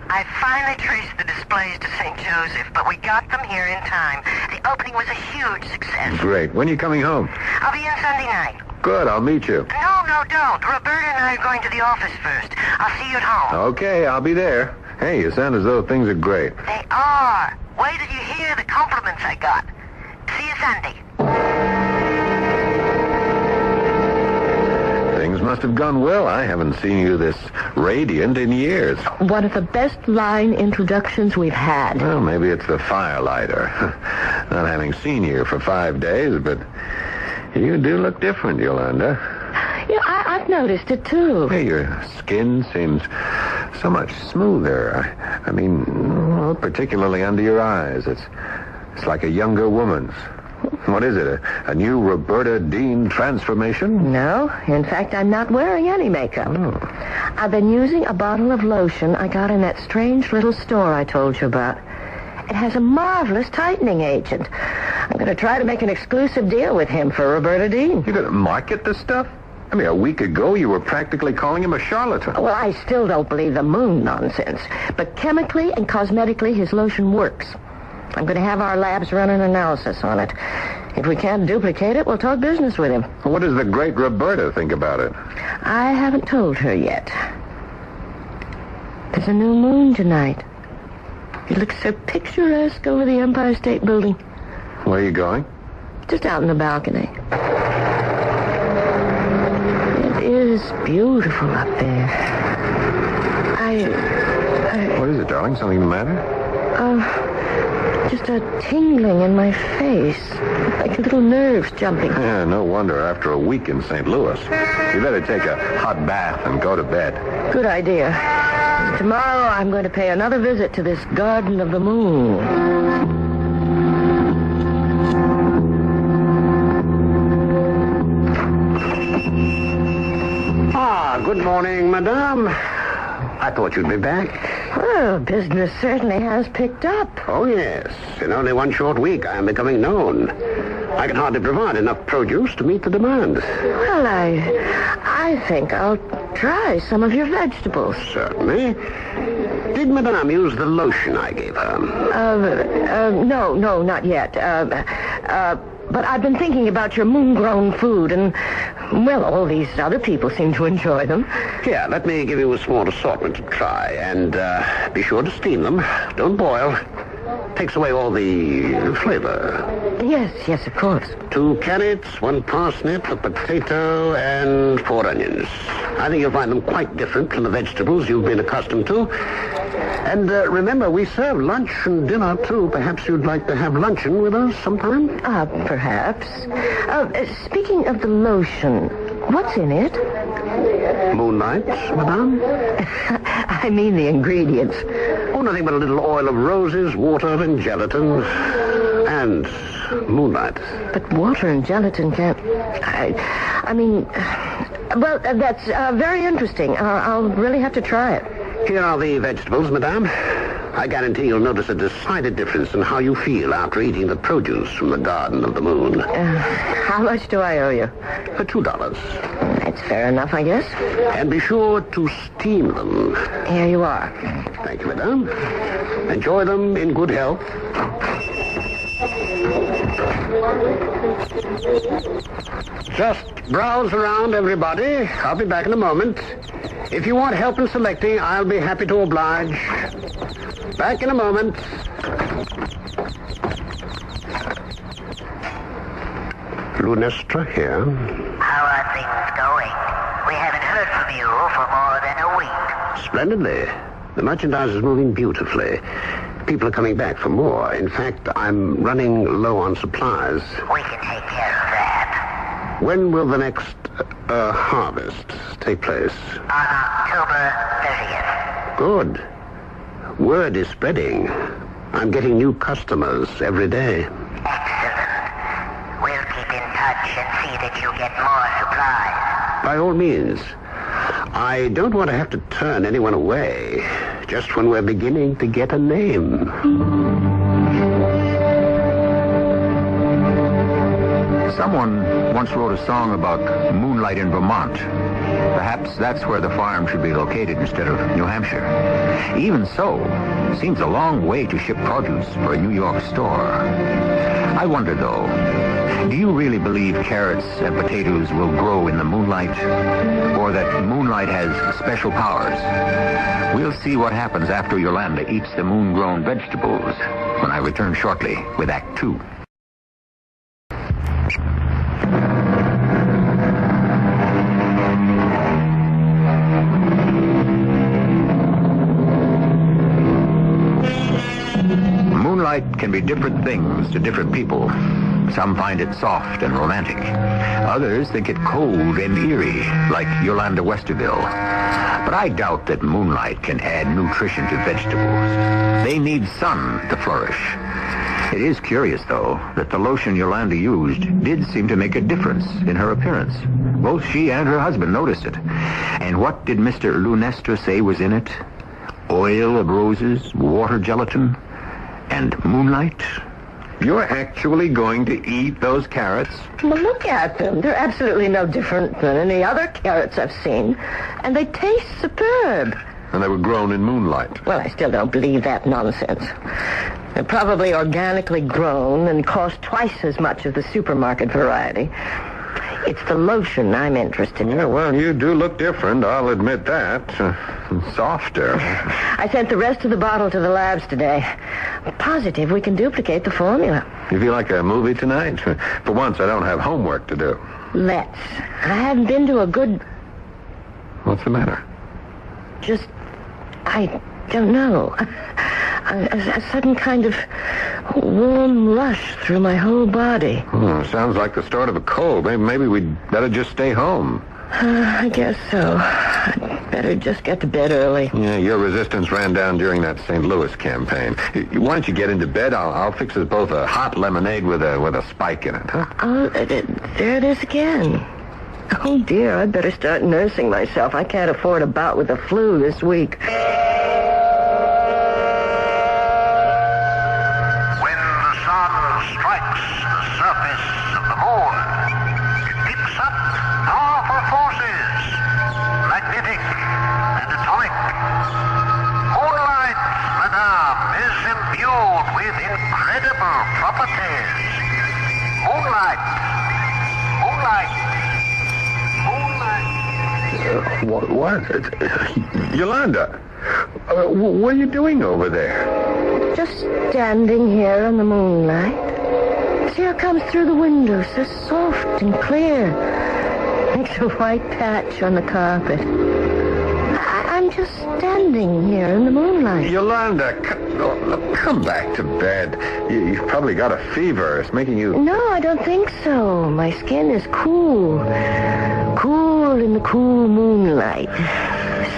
I finally traced the displays to St. Joseph, but we got them here in time. The opening was a huge success. Great. When are you coming home? I'll be in Sunday night. Good. I'll meet you. No, don't. Roberta and I are going to the office first. I'll see you at home. Okay, I'll be there. Hey, you sound as though things are great. They are. Wait till you hear the compliments I got. See you Sunday. Things must have gone well. I haven't seen you this radiant in years. One of the best line introductions we've had. Well, maybe it's the firelighter. Not having seen you for 5 days, but you do look different, Yolanda. Yeah, I've noticed it, too. Hey, your skin seems so much smoother. I mean, well, particularly under your eyes. It's like a younger woman's. What is it, a new Roberta Dean transformation? No. In fact, I'm not wearing any makeup. Oh. I've been using a bottle of lotion I got in that strange little store I told you about. It has a marvelous tightening agent. I'm going to try to make an exclusive deal with him for Roberta Dean. You're going to market this stuff? I mean, a week ago, you were practically calling him a charlatan. Well, I still don't believe the moon nonsense. But chemically and cosmetically, his lotion works. I'm going to have our labs run an analysis on it. If we can't duplicate it, we'll talk business with him. What does the great Roberta think about it? I haven't told her yet. There's a new moon tonight. It looks so picturesque over the Empire State Building. Where are you going? Just out in the balcony. It is beautiful up there. What is it, darling? Something the matter? Just a tingling in my face. Like little nerves jumping. Yeah, no wonder after a week in St. Louis. You better take a hot bath and go to bed. Good idea. Tomorrow I'm going to pay another visit to this Garden of the Moon. Good morning, madame. I thought you'd be back. Well, business certainly has picked up. Oh, yes. In only one short week, I am becoming known. I can hardly provide enough produce to meet the demand. Well, I think I'll try some of your vegetables. Certainly. Did Madame use the lotion I gave her? No, not yet. But I've been thinking about your moon-grown food, and, well, all these other people seem to enjoy them. Here, let me give you a small assortment to try, and be sure to steam them. Don't boil. Takes away all the flavor. Yes, of course. 2 carrots, 1 parsnip, a potato, and 4 onions. I think you'll find them quite different from the vegetables you've been accustomed to. And remember, we serve lunch and dinner, too. Perhaps you'd like to have luncheon with us sometime? Perhaps. Speaking of the lotion, what's in it? Moonlight, Madame? I mean the ingredients. Oh, nothing but a little oil of roses, water, and gelatin. And moonlight. But water and gelatin can't... I mean... Well, that's very interesting. I'll really have to try it. Here are the vegetables, Madame. I guarantee you'll notice a decided difference in how you feel after eating the produce from the Garden of the Moon. How much do I owe you? $2. That's fair enough, I guess. And be sure to steam them. Here you are. Thank you, Madame. Enjoy them in good health. Just browse around, everybody. I'll be back in a moment. If you want help in selecting, I'll be happy to oblige. Back in a moment. Lunestra here. How are things going? We haven't heard from you for more than a week. Splendidly. The merchandise is moving beautifully. People are coming back for more. In fact, I'm running low on supplies. We can take care of that. When will the next harvest take place? On October 30th. Good. Word is spreading. I'm getting new customers every day. Excellent. We'll keep in touch and see that you get more supplies. By all means. I don't want to have to turn anyone away just when we're beginning to get a name. Someone once wrote a song about moonlight in Vermont. Perhaps that's where the farm should be located instead of New Hampshire. Even so, it seems a long way to ship produce for a New York store. I wonder, though, do you really believe carrots and potatoes will grow in the moonlight? Or that moonlight has special powers? We'll see what happens after Yolanda eats the moon-grown vegetables when I return shortly with Act 2. Moonlight can be different things to different people. Some find it soft and romantic. Others think it cold and eerie, like Yolanda Westerville. But I doubt that moonlight can add nutrition to vegetables. They need sun to flourish. It is curious, though, that the lotion Yolanda used did seem to make a difference in her appearance. Both she and her husband noticed it. And what did Mr. Lunestra say was in it? Oil of roses, water gelatin, and moonlight? You're actually going to eat those carrots? Well, look at them. They're absolutely no different than any other carrots I've seen. And they taste superb. And they were grown in moonlight. Well, I still don't believe that nonsense. They're probably organically grown and cost twice as much as the supermarket variety. It's the lotion I'm interested in. Yeah, well, you do look different, I'll admit that. Softer. I sent the rest of the bottle to the labs today. I'm positive we can duplicate the formula. You feel like a movie tonight? For once, I don't have homework to do. Let's. I haven't been to a good... What's the matter? Just... I don't know. A sudden kind of warm rush through my whole body. Sounds like the start of a cold. Maybe we'd better just stay home. I guess so. I'd better just get to bed early. Yeah, your resistance ran down during that St. Louis campaign. Why don't you get into bed? I'll fix us both a hot lemonade with a spike in it, huh? Oh, there it is again. Oh, dear, I'd better start nursing myself. I can't afford a bout with the flu this week. What? Yolanda, what are you doing over there? Just standing here in the moonlight. See how it comes through the window, so soft and clear. Makes a white patch on the carpet. I'm just standing here in the moonlight. Yolanda, come back to bed. You've probably got a fever. It's making you... No, I don't think so. My skin is cool. Cool in the cool moonlight.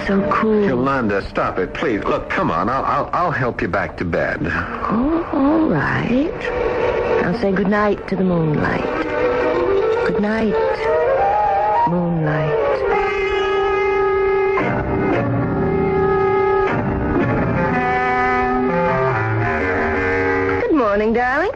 So cool. Yolanda, stop it, please. Look, come on. I'll help you back to bed. Oh, all right. I'll say good night to the moonlight. Good night, moonlight. Good morning, darling.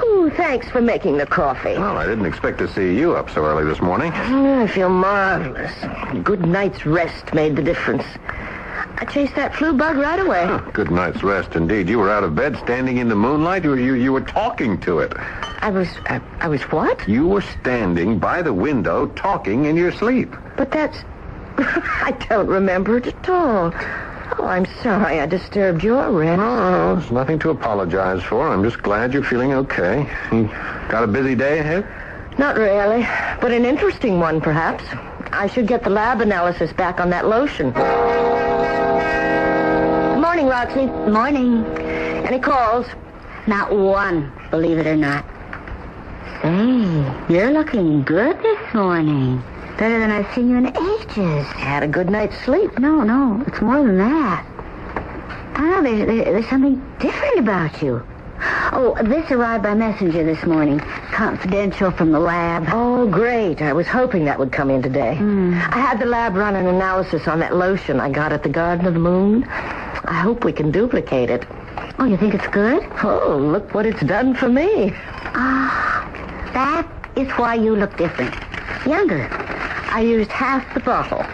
Ooh, thanks for making the coffee. Well, I didn't expect to see you up so early this morning. I feel marvelous. A good night's rest made the difference. I chased that flu bug right away. Good night's rest, indeed. You were out of bed, standing in the moonlight. You were talking to it. I was what? You were standing by the window, talking in your sleep. But that's... I don't remember it at all. Oh, I'm sorry I disturbed your rest. No, there's nothing to apologize for. I'm just glad you're feeling okay. You got a busy day ahead? Not really, but an interesting one, perhaps. I should get the lab analysis back on that lotion. Morning, Roxy. Morning. Any calls? Not one, believe it or not. Say, you're looking good this morning. Better than I've seen you in ages. Had a good night's sleep. No, it's more than that. I don't know, there's something different about you. Oh, this arrived by messenger this morning. Confidential from the lab. Oh, great. I was hoping that would come in today. I had the lab run an analysis on that lotion I got at the Garden of the Moon. I hope we can duplicate it. Oh, you think it's good? Oh, look what it's done for me. That is why you look different. Younger. I used half the bottle.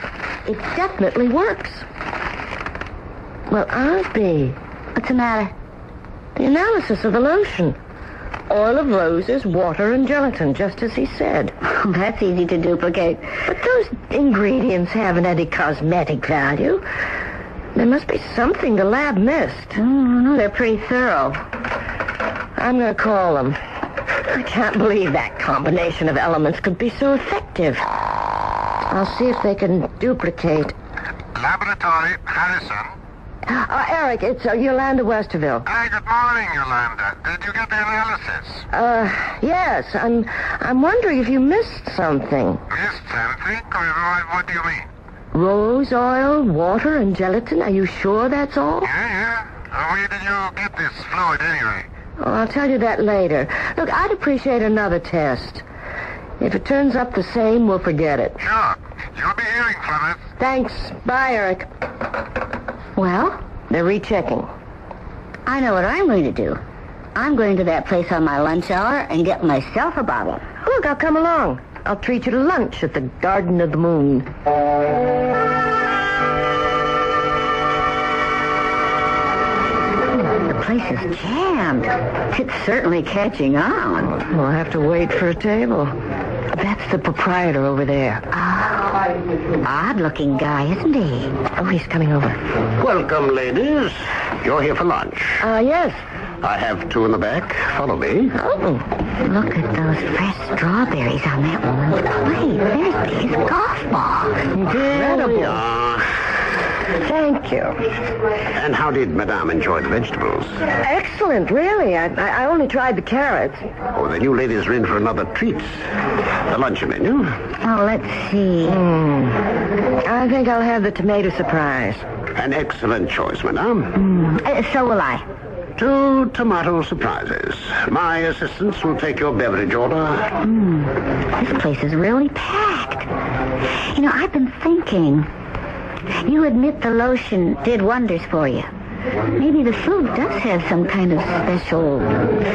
It definitely works. Well, Osby. What's the matter? The analysis of the lotion. Oil of roses, water, and gelatin, just as he said. That's easy to duplicate. But those ingredients haven't any cosmetic value. There must be something the lab missed. No, they're pretty thorough. I'm going to call them. I can't believe that combination of elements could be so effective. I'll see if they can duplicate. Laboratory, Harrison. Eric, it's Yolanda Westerville. Hi, good morning, Yolanda. Did you get the analysis? Yes. I'm wondering if you missed something. Missed something? What do you mean? Rose oil, water, and gelatin. Are you sure that's all? Yeah. Where did you get this fluid anyway? Oh, I'll tell you that later. Look, I'd appreciate another test. If it turns up the same, we'll forget it. Sure. You'll be hearing from us. Thanks. Bye, Eric. Well? They're rechecking. I know what I'm going to do. I'm going to that place on my lunch hour and get myself a bottle. Look, I'll come along. I'll treat you to lunch at the Garden of the Moon. The place is jammed. It's certainly catching on. We'll have to wait for a table. That's the proprietor over there. Odd-looking guy, isn't he? Oh, he's coming over. Welcome, ladies. You're here for lunch. Yes. I have two in the back. Follow me. Oh. Look at those fresh strawberries on that woman's plate. There's his golf ball. Incredible. Thank you. And how did Madame enjoy the vegetables? Excellent, really. I only tried the carrots. Oh, then you ladies are in for another treat. The luncheon menu. Oh, let's see. I think I'll have the tomato surprise. An excellent choice, Madame. So will I. 2 tomato surprises. My assistants will take your beverage order. This place is really packed. You know, I've been thinking. You admit the lotion did wonders for you. Maybe the flu does have some kind of special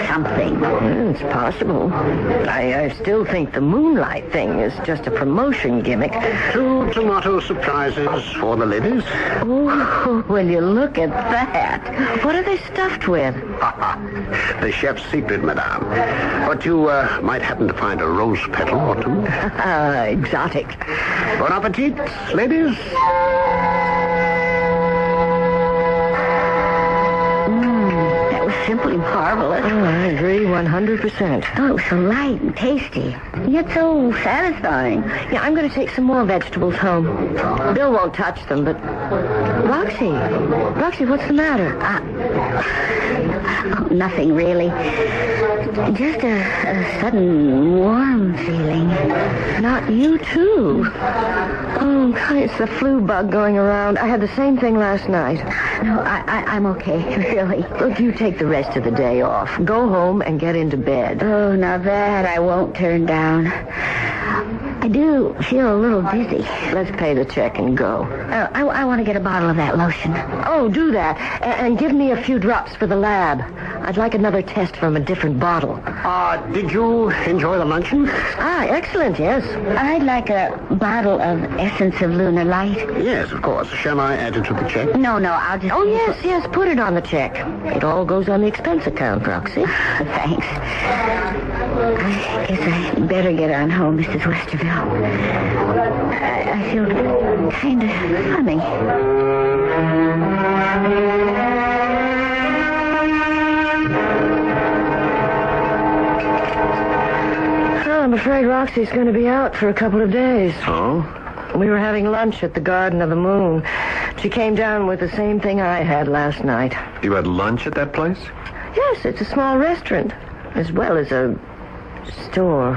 something. It's possible. I still think the moonlight thing is just a promotion gimmick. 2 tomato surprises for the ladies. Oh, will you look at that? What are they stuffed with? The chef's secret, madame. But you might happen to find a rose petal or two. Exotic. Bon appetit, ladies. That was simply marvelous. Oh, I agree 100%. Oh, it was so light and tasty, yet so satisfying. Yeah, I'm going to take some more vegetables home. Bill won't touch them, but... Roxy, what's the matter? Oh, nothing really. Just a sudden warm feeling. Not you, too. Oh, it's the flu bug going around. I had the same thing last night. No, I'm okay, really. Look, you take the rest of the day off. Go home and get into bed. Oh, now that I won't turn down. I do feel a little dizzy. Let's pay the check and go. I want to get a bottle of that lotion. Oh, do that. And give me a few drops for the lab. I'd like another test from a different bottle. Did you enjoy the luncheon? Excellent, yes. I'd like a bottle of Essence of Lunar Light. Yes, of course. Shall I add it to the check? No, I'll just... Oh, yes, put it on the check. It all goes on the expense account, Roxy. Thanks. I guess I better get on home, Mrs. Westerville. I feel kind of funny. I'm afraid Roxy's going to be out for a couple of days. Oh? We were having lunch at the Garden of the Moon. She came down with the same thing I had last night. You had lunch at that place? Yes, it's a small restaurant, as well as a store.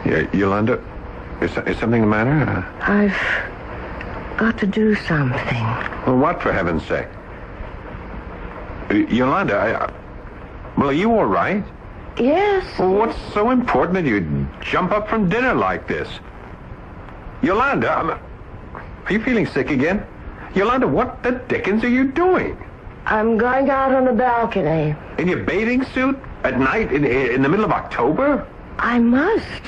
Yeah, Yolanda, is something the matter? I've got to do something. Well, what, for heaven's sake? Yolanda, well, are you all right? Yes. Well, what's so important that you jump up from dinner like this? Yolanda, are you feeling sick again? Yolanda, what the dickens are you doing? I'm going out on the balcony. In your bathing suit? At night? In the middle of October? I must.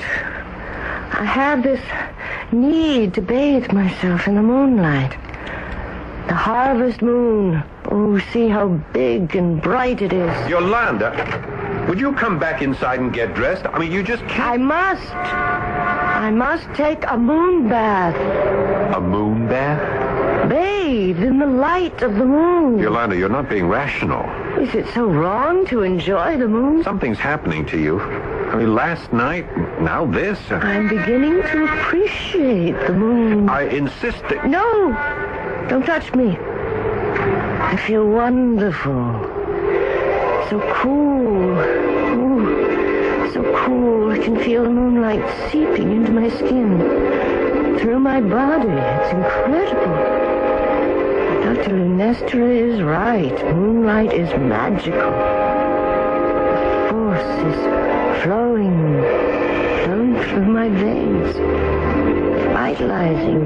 I have this need to bathe myself in the moonlight. The harvest moon. Oh, see how big and bright it is. Yolanda, would you come back inside and get dressed? I mean, you just can't... I must take a moon bath. A moon bath? Bathe in the light of the moon. Yolanda, you're not being rational. Is it so wrong to enjoy the moon? Something's happening to you. I mean, last night, now this. I'm beginning to appreciate the moon. I insist that... No! Don't touch me. I feel wonderful. So cool. Ooh, so cool. I can feel the moonlight seeping into my skin. Through my body. It's incredible. Dr. Lunestra is right. Moonlight is magical. The force is flowing through my veins. Vitalizing.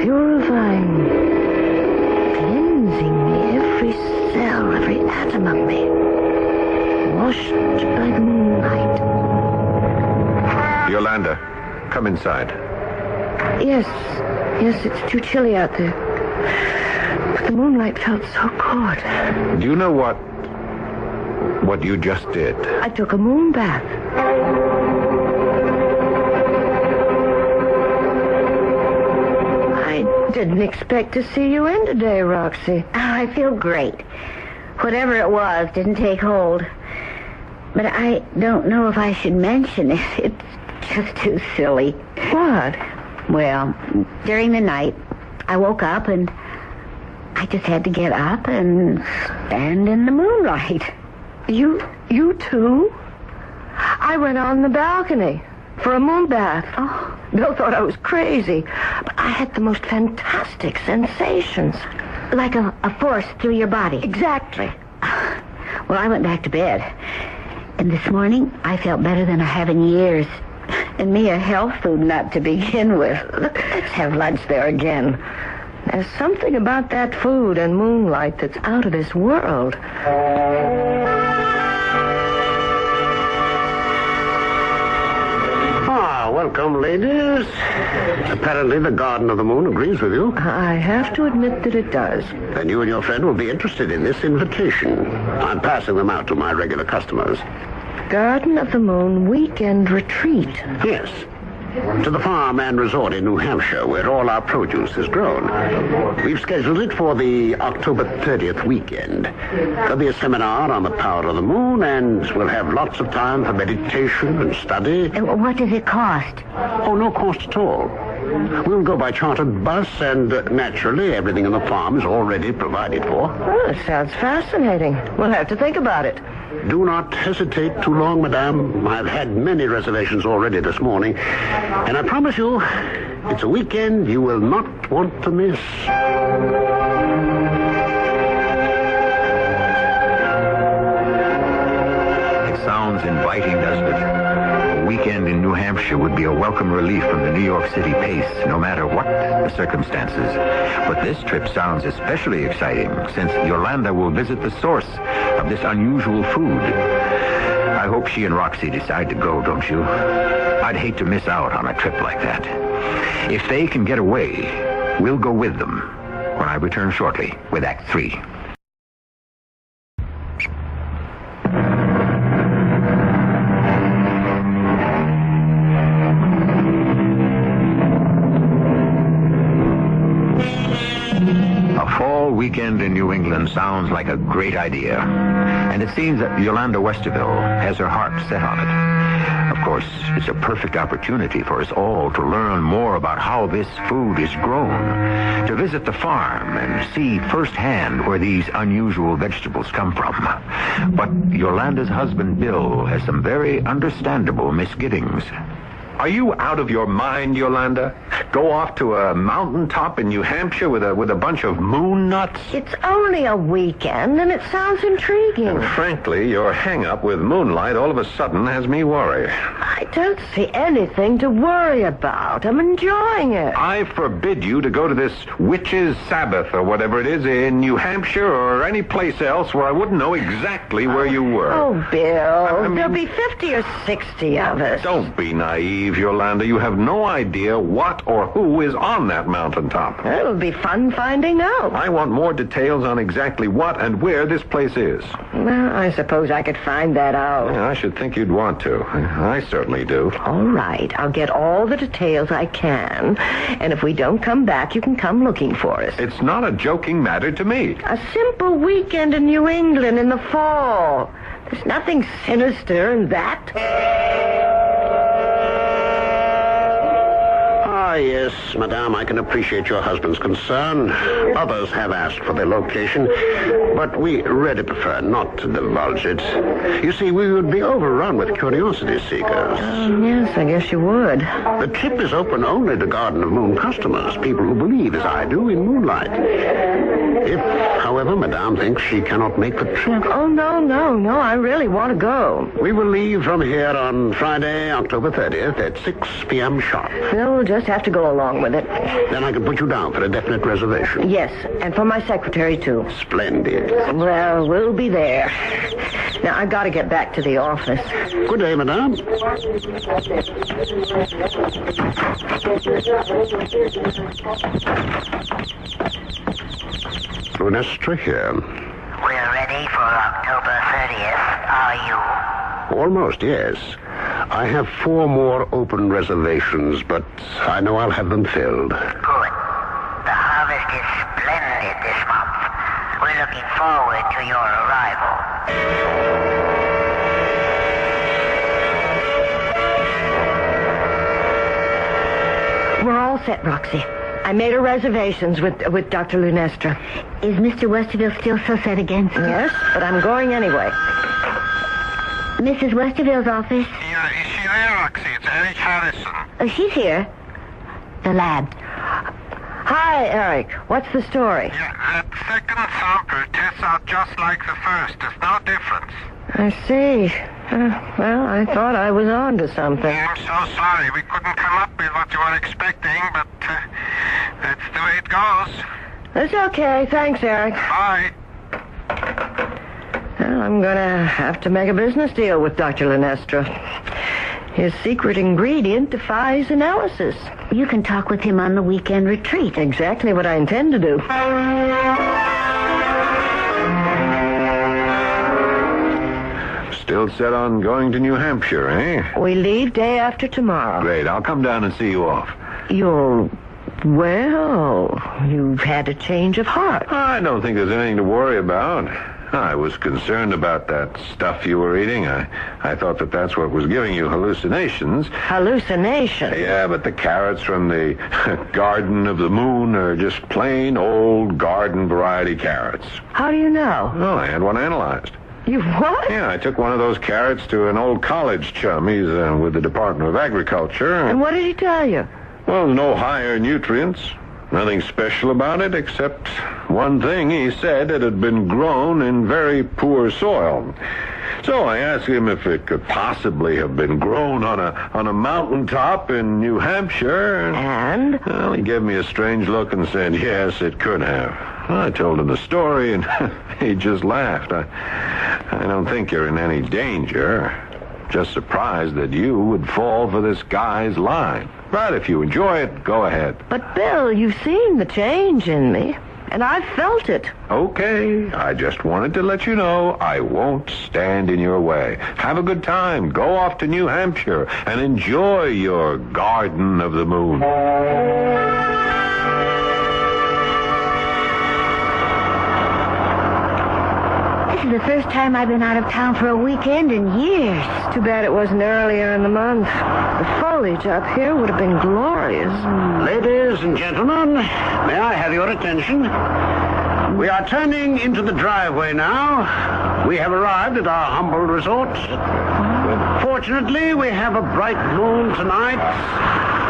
Purifying. Cleansing me. Every cell, every atom of me. Washed by the moonlight. Yolanda, come inside. Yes, it's too chilly out there. But the moonlight felt so good. Do you know what you just did? I took a moon bath. I didn't expect to see you in today, Roxy. I feel great. Whatever it was didn't take hold. But I don't know if I should mention it. It's just too silly. What? Well, during the night, I woke up and I just had to get up and stand in the moonlight. You too? I went on the balcony for a moon bath. Oh, Bill thought I was crazy, but I had the most fantastic sensations. Like a force through your body. Exactly. Well, I went back to bed. And this morning, I felt better than I have in years. And me a health food nut to begin with. Look, let's have lunch there again. There's something about that food and moonlight that's out of this world. Welcome, ladies. Apparently the Garden of the Moon agrees with you. I have to admit that it does. Then you and your friend will be interested in this invitation. I'm passing them out to my regular customers. Garden of the Moon Weekend Retreat. Yes. To the farm and resort in New Hampshire, where all our produce is grown. We've scheduled it for the October 30th weekend. There'll be a seminar on the power of the moon, and we'll have lots of time for meditation and study. What does it cost? Oh, no cost at all. We'll go by chartered bus, and naturally, everything in the farm is already provided for. Oh, it sounds fascinating. We'll have to think about it. Do not hesitate too long, madame. I've had many reservations already this morning, and I promise you, it's a weekend you will not want to miss. It sounds inviting, doesn't it? A weekend in New Hampshire would be a welcome relief from the New York City pace, no matter what the circumstances. But this trip sounds especially exciting, since Yolanda will visit the source of this unusual food. I hope she and Roxy decide to go, don't you? I'd hate to miss out on a trip like that. If they can get away, we'll go with them when I return shortly with Act 3. Weekend in New England sounds like a great idea. And it seems that Yolanda Westerville has her heart set on it. Of course, it's a perfect opportunity for us all to learn more about how this food is grown, to visit the farm and see firsthand where these unusual vegetables come from. But Yolanda's husband, Bill, has some very understandable misgivings. Are you out of your mind, Yolanda? Go off to a mountaintop in New Hampshire with a bunch of moon nuts? It's only a weekend, and it sounds intriguing. And frankly, your hang-up with moonlight all of a sudden has me worried. I don't see anything to worry about. I'm enjoying it. I forbid you to go to this witch's Sabbath or whatever it is in New Hampshire or any place else where I wouldn't know exactly where you were. Oh, Bill, there'll be 50 or 60 of us. Don't be naive, Yolanda. You have no idea what or who is on that mountaintop. It'll be fun finding out. I want more details on exactly what and where this place is. Well, I suppose I could find that out. Yeah, I should think you'd want to. I certainly do. All right. I'll get all the details I can. And if we don't come back, you can come looking for us. It's not a joking matter to me. A simple weekend in New England in the fall. There's nothing sinister in that. Yes, madame, I can appreciate your husband's concern. Others have asked for their location, but we really prefer not to divulge it. You see, we would be overrun with curiosity seekers. Yes, I guess you would. The trip is open only to Garden of Moon customers, people who believe, as I do, in moonlight. If, however, madame thinks she cannot make the trip... Oh, no, I really want to go. We will leave from here on Friday, October 30th at 6 p.m. sharp. We'll just have to go along with it. Then I can put you down for a definite reservation. Yes, and for my secretary, too. Splendid. Well, we'll be there. Now, I've got to get back to the office. Good day, madame. Lunestra here. We're ready for October 30th, are you? Almost, yes. I have 4 more open reservations, but I know I'll have them filled. Good. The harvest is splendid this month. We're looking forward to your arrival. We're all set, Roxy. I made her reservations with Dr. Lunestra. Is Mr. Westerville still so set against me? Yes, but I'm going anyway. Mrs. Westerville's office? Yeah, is she there, Roxy? It's Eric Harrison. She's here. The lab. Hi, Eric. What's the story? Yeah, that second sample tests out just like the first. There's no difference. I see. Well, I thought I was on to something. I'm so sorry. We couldn't come up with what you were expecting, but that's the way it it goes. That's okay. Thanks, Eric. Bye. Well, I'm going to have to make a business deal with Dr. Lenestra. His secret ingredient defies analysis. You can talk with him on the weekend retreat. Exactly what I intend to do. Still set on going to New Hampshire, eh? We leave day after tomorrow. Great. I'll come down and see you off. Well, you've had a change of heart. I don't think there's anything to worry about. I was concerned about that stuff you were eating. I thought that's what was giving you hallucinations. Hallucinations? Yeah, but the carrots from the Garden of the Moon are just plain old garden variety carrots. How do you know? Well, I had one analyzed. You what? Yeah, I took one of those carrots to an old college chum. He's with the Department of Agriculture. And what did he tell you? Well, no higher nutrients. Nothing special about it except one thing. He said it had been grown in very poor soil. So I asked him if it could possibly have been grown on a mountaintop in New Hampshire. And? Well, he gave me a strange look and said, yes, it could have. Well, I told him the story, and he just laughed. I don't think you're in any danger. Just surprised that you would fall for this guy's line. But if you enjoy it, go ahead. But, Bill, you've seen the change in me, and I've felt it. Okay, I just wanted to let you know I won't stand in your way. Have a good time. Go off to New Hampshire and enjoy your Garden of the Moon. This is the first time I've been out of town for a weekend in years. Too bad it wasn't earlier in the month. The foliage up here would have been glorious. Ladies and gentlemen, may I have your attention? We are turning into the driveway now. We have arrived at our humble resort. Fortunately, we have a bright moon tonight.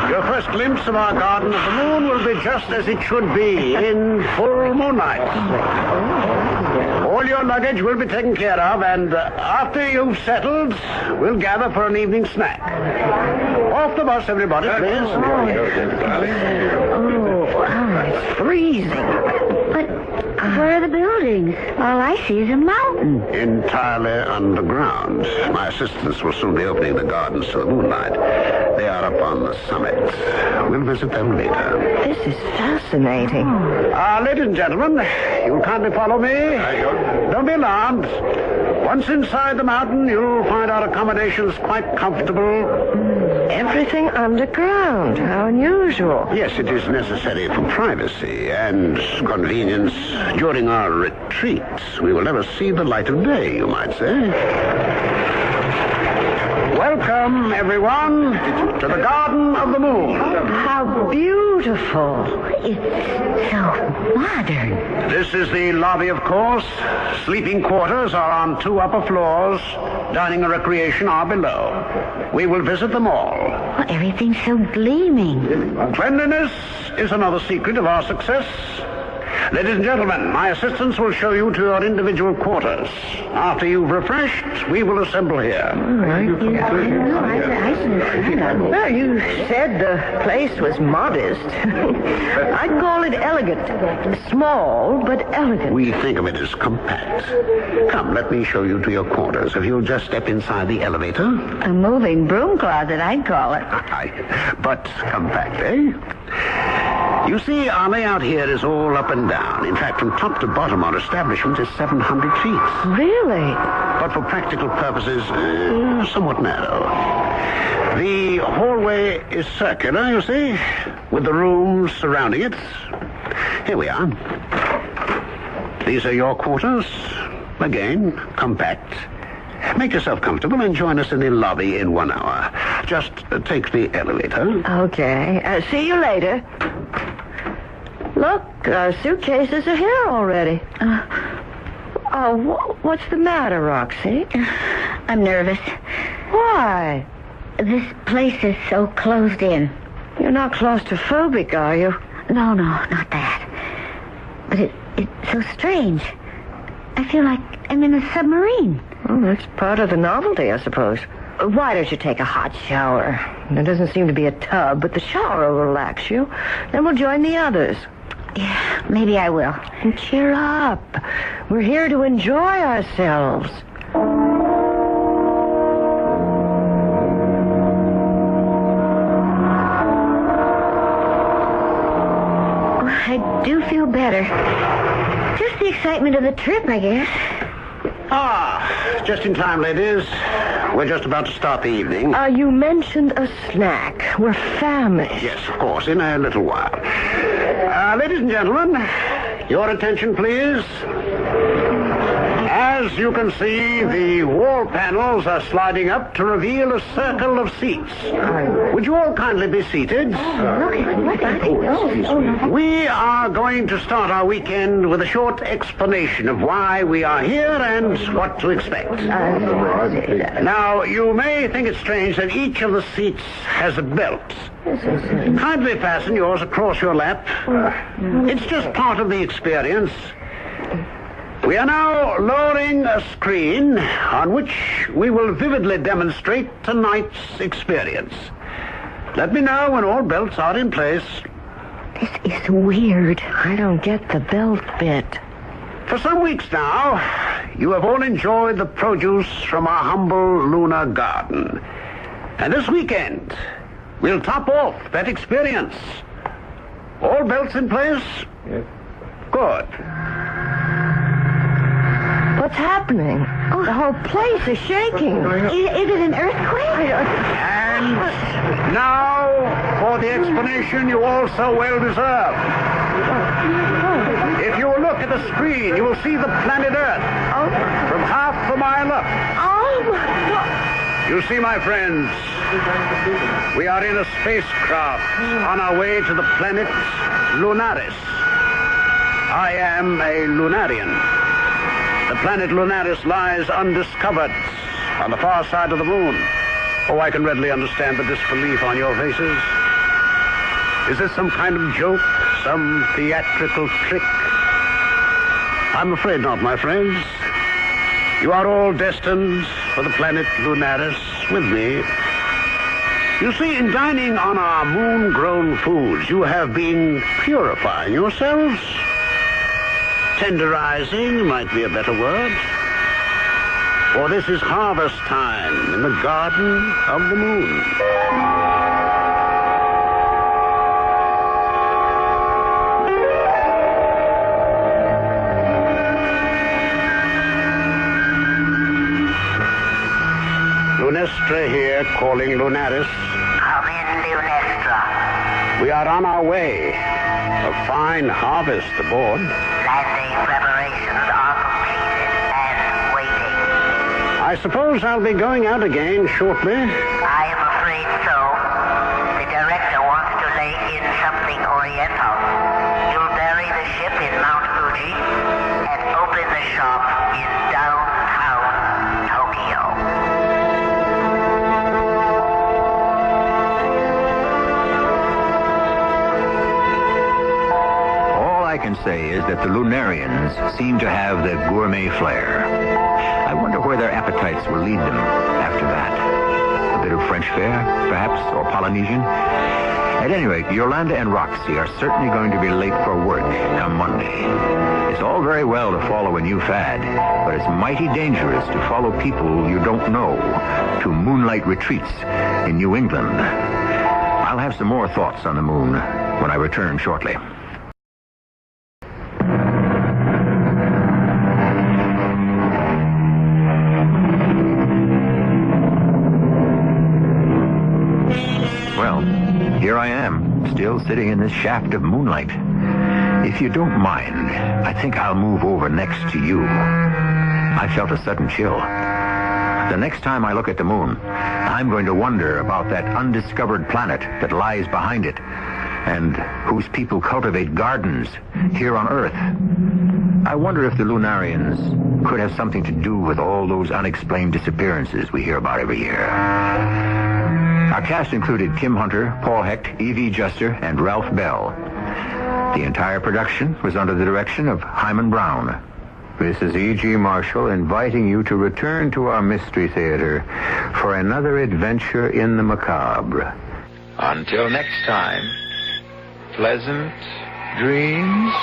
Your first glimpse of our Garden of the Moon will be just as it should be, in full moonlight. All your luggage will be taken care of, and after you've settled, we'll gather for an evening snack. Off the bus, everybody, please. It's freezing. But where are the buildings? All I see is a mountain. Entirely underground. My assistants will soon be opening the gardens to the moonlight. They are up on the summit. We'll visit them later. This is fascinating. Ladies and gentlemen, you'll kindly follow me. Don't be alarmed. Once inside the mountain, you'll find our accommodations quite comfortable. Everything underground. How unusual. Yes, it is necessary for privacy and convenience. During our retreats, we will never see the light of day, you might say. Welcome, everyone, to the Garden of the Moon. How beautiful. It's so modern. This is the lobby, of course. Sleeping quarters are on 2 upper floors. Dining and recreation are below. We will visit them all. Well, everything's so gleaming. Cleanliness is another secret of our success. Ladies and gentlemen, my assistants will show you to your individual quarters. After you've refreshed, we will assemble here. Well, you said the place was modest. I'd call it elegant. Small, but elegant. We think of it as compact. Come, let me show you to your quarters. If you'll just step inside the elevator. A moving broom closet, I'd call it. But compact, eh? You see, our layout here is all up and down. In fact, from top to bottom, our establishment is 700 feet. Really? But for practical purposes, somewhat narrow. The hallway is circular, you see, with the rooms surrounding it. Here we are. These are your quarters. Again, compact. Make yourself comfortable and join us in the lobby in 1 hour. Just take the elevator. Okay. See you later. Look, our suitcases are here already. What's the matter, Roxy? I'm nervous. Why? This place is so closed in. You're not claustrophobic, are you? No, not that. But it's so strange. I feel like I'm in a submarine. Well, that's part of the novelty, I suppose. Why don't you take a hot shower? There doesn't seem to be a tub, but the shower will relax you. Then we'll join the others. Yeah, maybe I will. And cheer up. We're here to enjoy ourselves. I do feel better. Just the excitement of the trip, I guess. Ah, just in time, ladies. We're just about to start the evening. You mentioned a snack. We're famished. Yes, of course, in a little while. Ladies and gentlemen, your attention, please. As you can see, the wall panels are sliding up to reveal a circle of seats. Would you all kindly be seated? We are going to start our weekend with a short explanation of why we are here and what to expect. Now, you may think it strange that each of the seats has a belt. Kindly fasten yours across your lap. It's just part of the experience. We are now lowering a screen on which we will vividly demonstrate tonight's experience. Let me know when all belts are in place. This is weird. I don't get the belt bit. For some weeks now, you have all enjoyed the produce from our humble lunar garden. And this weekend, we'll top off that experience. All belts in place? Yes. Good. What's happening? Oh, the whole place is shaking. Is it an earthquake? And now for the explanation you all so well deserve. If you will look at the screen, you will see the planet Earth from half a mile up. Oh, my God. You see, my friends, we are in a spacecraft on our way to the planet Lunaris. I am a Lunarian. The planet Lunaris lies undiscovered on the far side of the moon. Oh, I can readily understand the disbelief on your faces. Is this some kind of joke? Some theatrical trick? I'm afraid not, my friends. You are all destined for the planet Lunaris with me. You see, in dining on our moon-grown foods, you have been purifying yourselves. Tenderizing might be a better word. For this is harvest time in the garden of the moon. Lunestra here, calling Lunaris. Come in, Lunestra. We are on our way. A fine harvest aboard. Landing preparations are completed and waiting. I suppose I'll be going out again shortly. I am afraid so. The director wants to lay in something oriental. You'll bury the ship in Mount Fuji and open the shop in downtown Tokyo. All I can say is that the Lunarians seem to have the gourmet flair. I wonder where their appetites will lead them after that. A bit of French fare, perhaps, or Polynesian. At any rate, Yolanda and Roxy are certainly going to be late for work come Monday. It's all very well to follow a new fad, but it's mighty dangerous to follow people you don't know to moonlight retreats in New England. I'll have some more thoughts on the moon when I return shortly. Here I am, still sitting in this shaft of moonlight. If you don't mind, I think I'll move over next to you. I felt a sudden chill. The next time I look at the moon, I'm going to wonder about that undiscovered planet that lies behind it, and whose people cultivate gardens here on Earth. I wonder if the Lunarians could have something to do with all those unexplained disappearances we hear about every year. Our cast included Kim Hunter, Paul Hecht, E.V. Juster, and Ralph Bell. The entire production was under the direction of Hyman Brown. This is E.G. Marshall inviting you to return to our Mystery Theater for another adventure in the macabre. Until next time, pleasant dreams.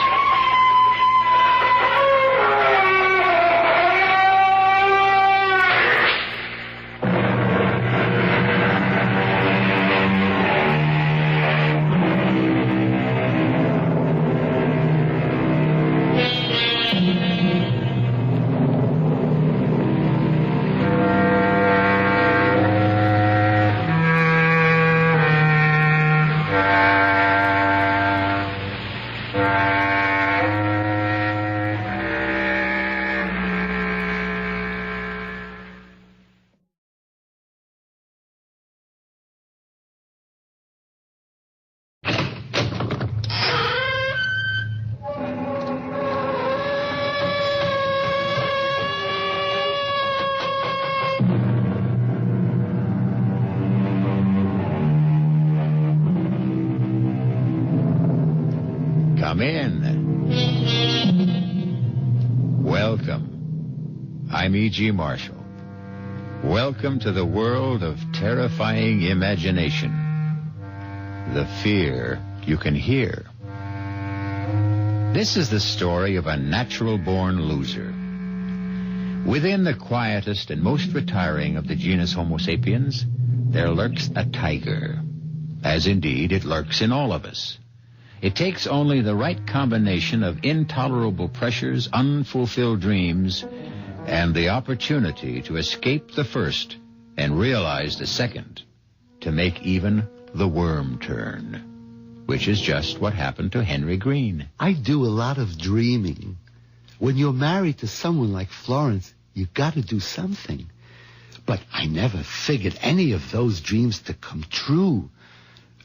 Come in. Welcome. I'm E.G. Marshall. Welcome to the world of terrifying imagination. The fear you can hear. This is the story of a natural-born loser. Within the quietest and most retiring of the genus Homo sapiens, there lurks a tiger, as indeed it lurks in all of us. It takes only the right combination of intolerable pressures, unfulfilled dreams, and the opportunity to escape the first and realize the second to make even the worm turn, which is just what happened to Henry Green. I do a lot of dreaming. When you're married to someone like Florence, you got to do something. But I never figured any of those dreams to come true.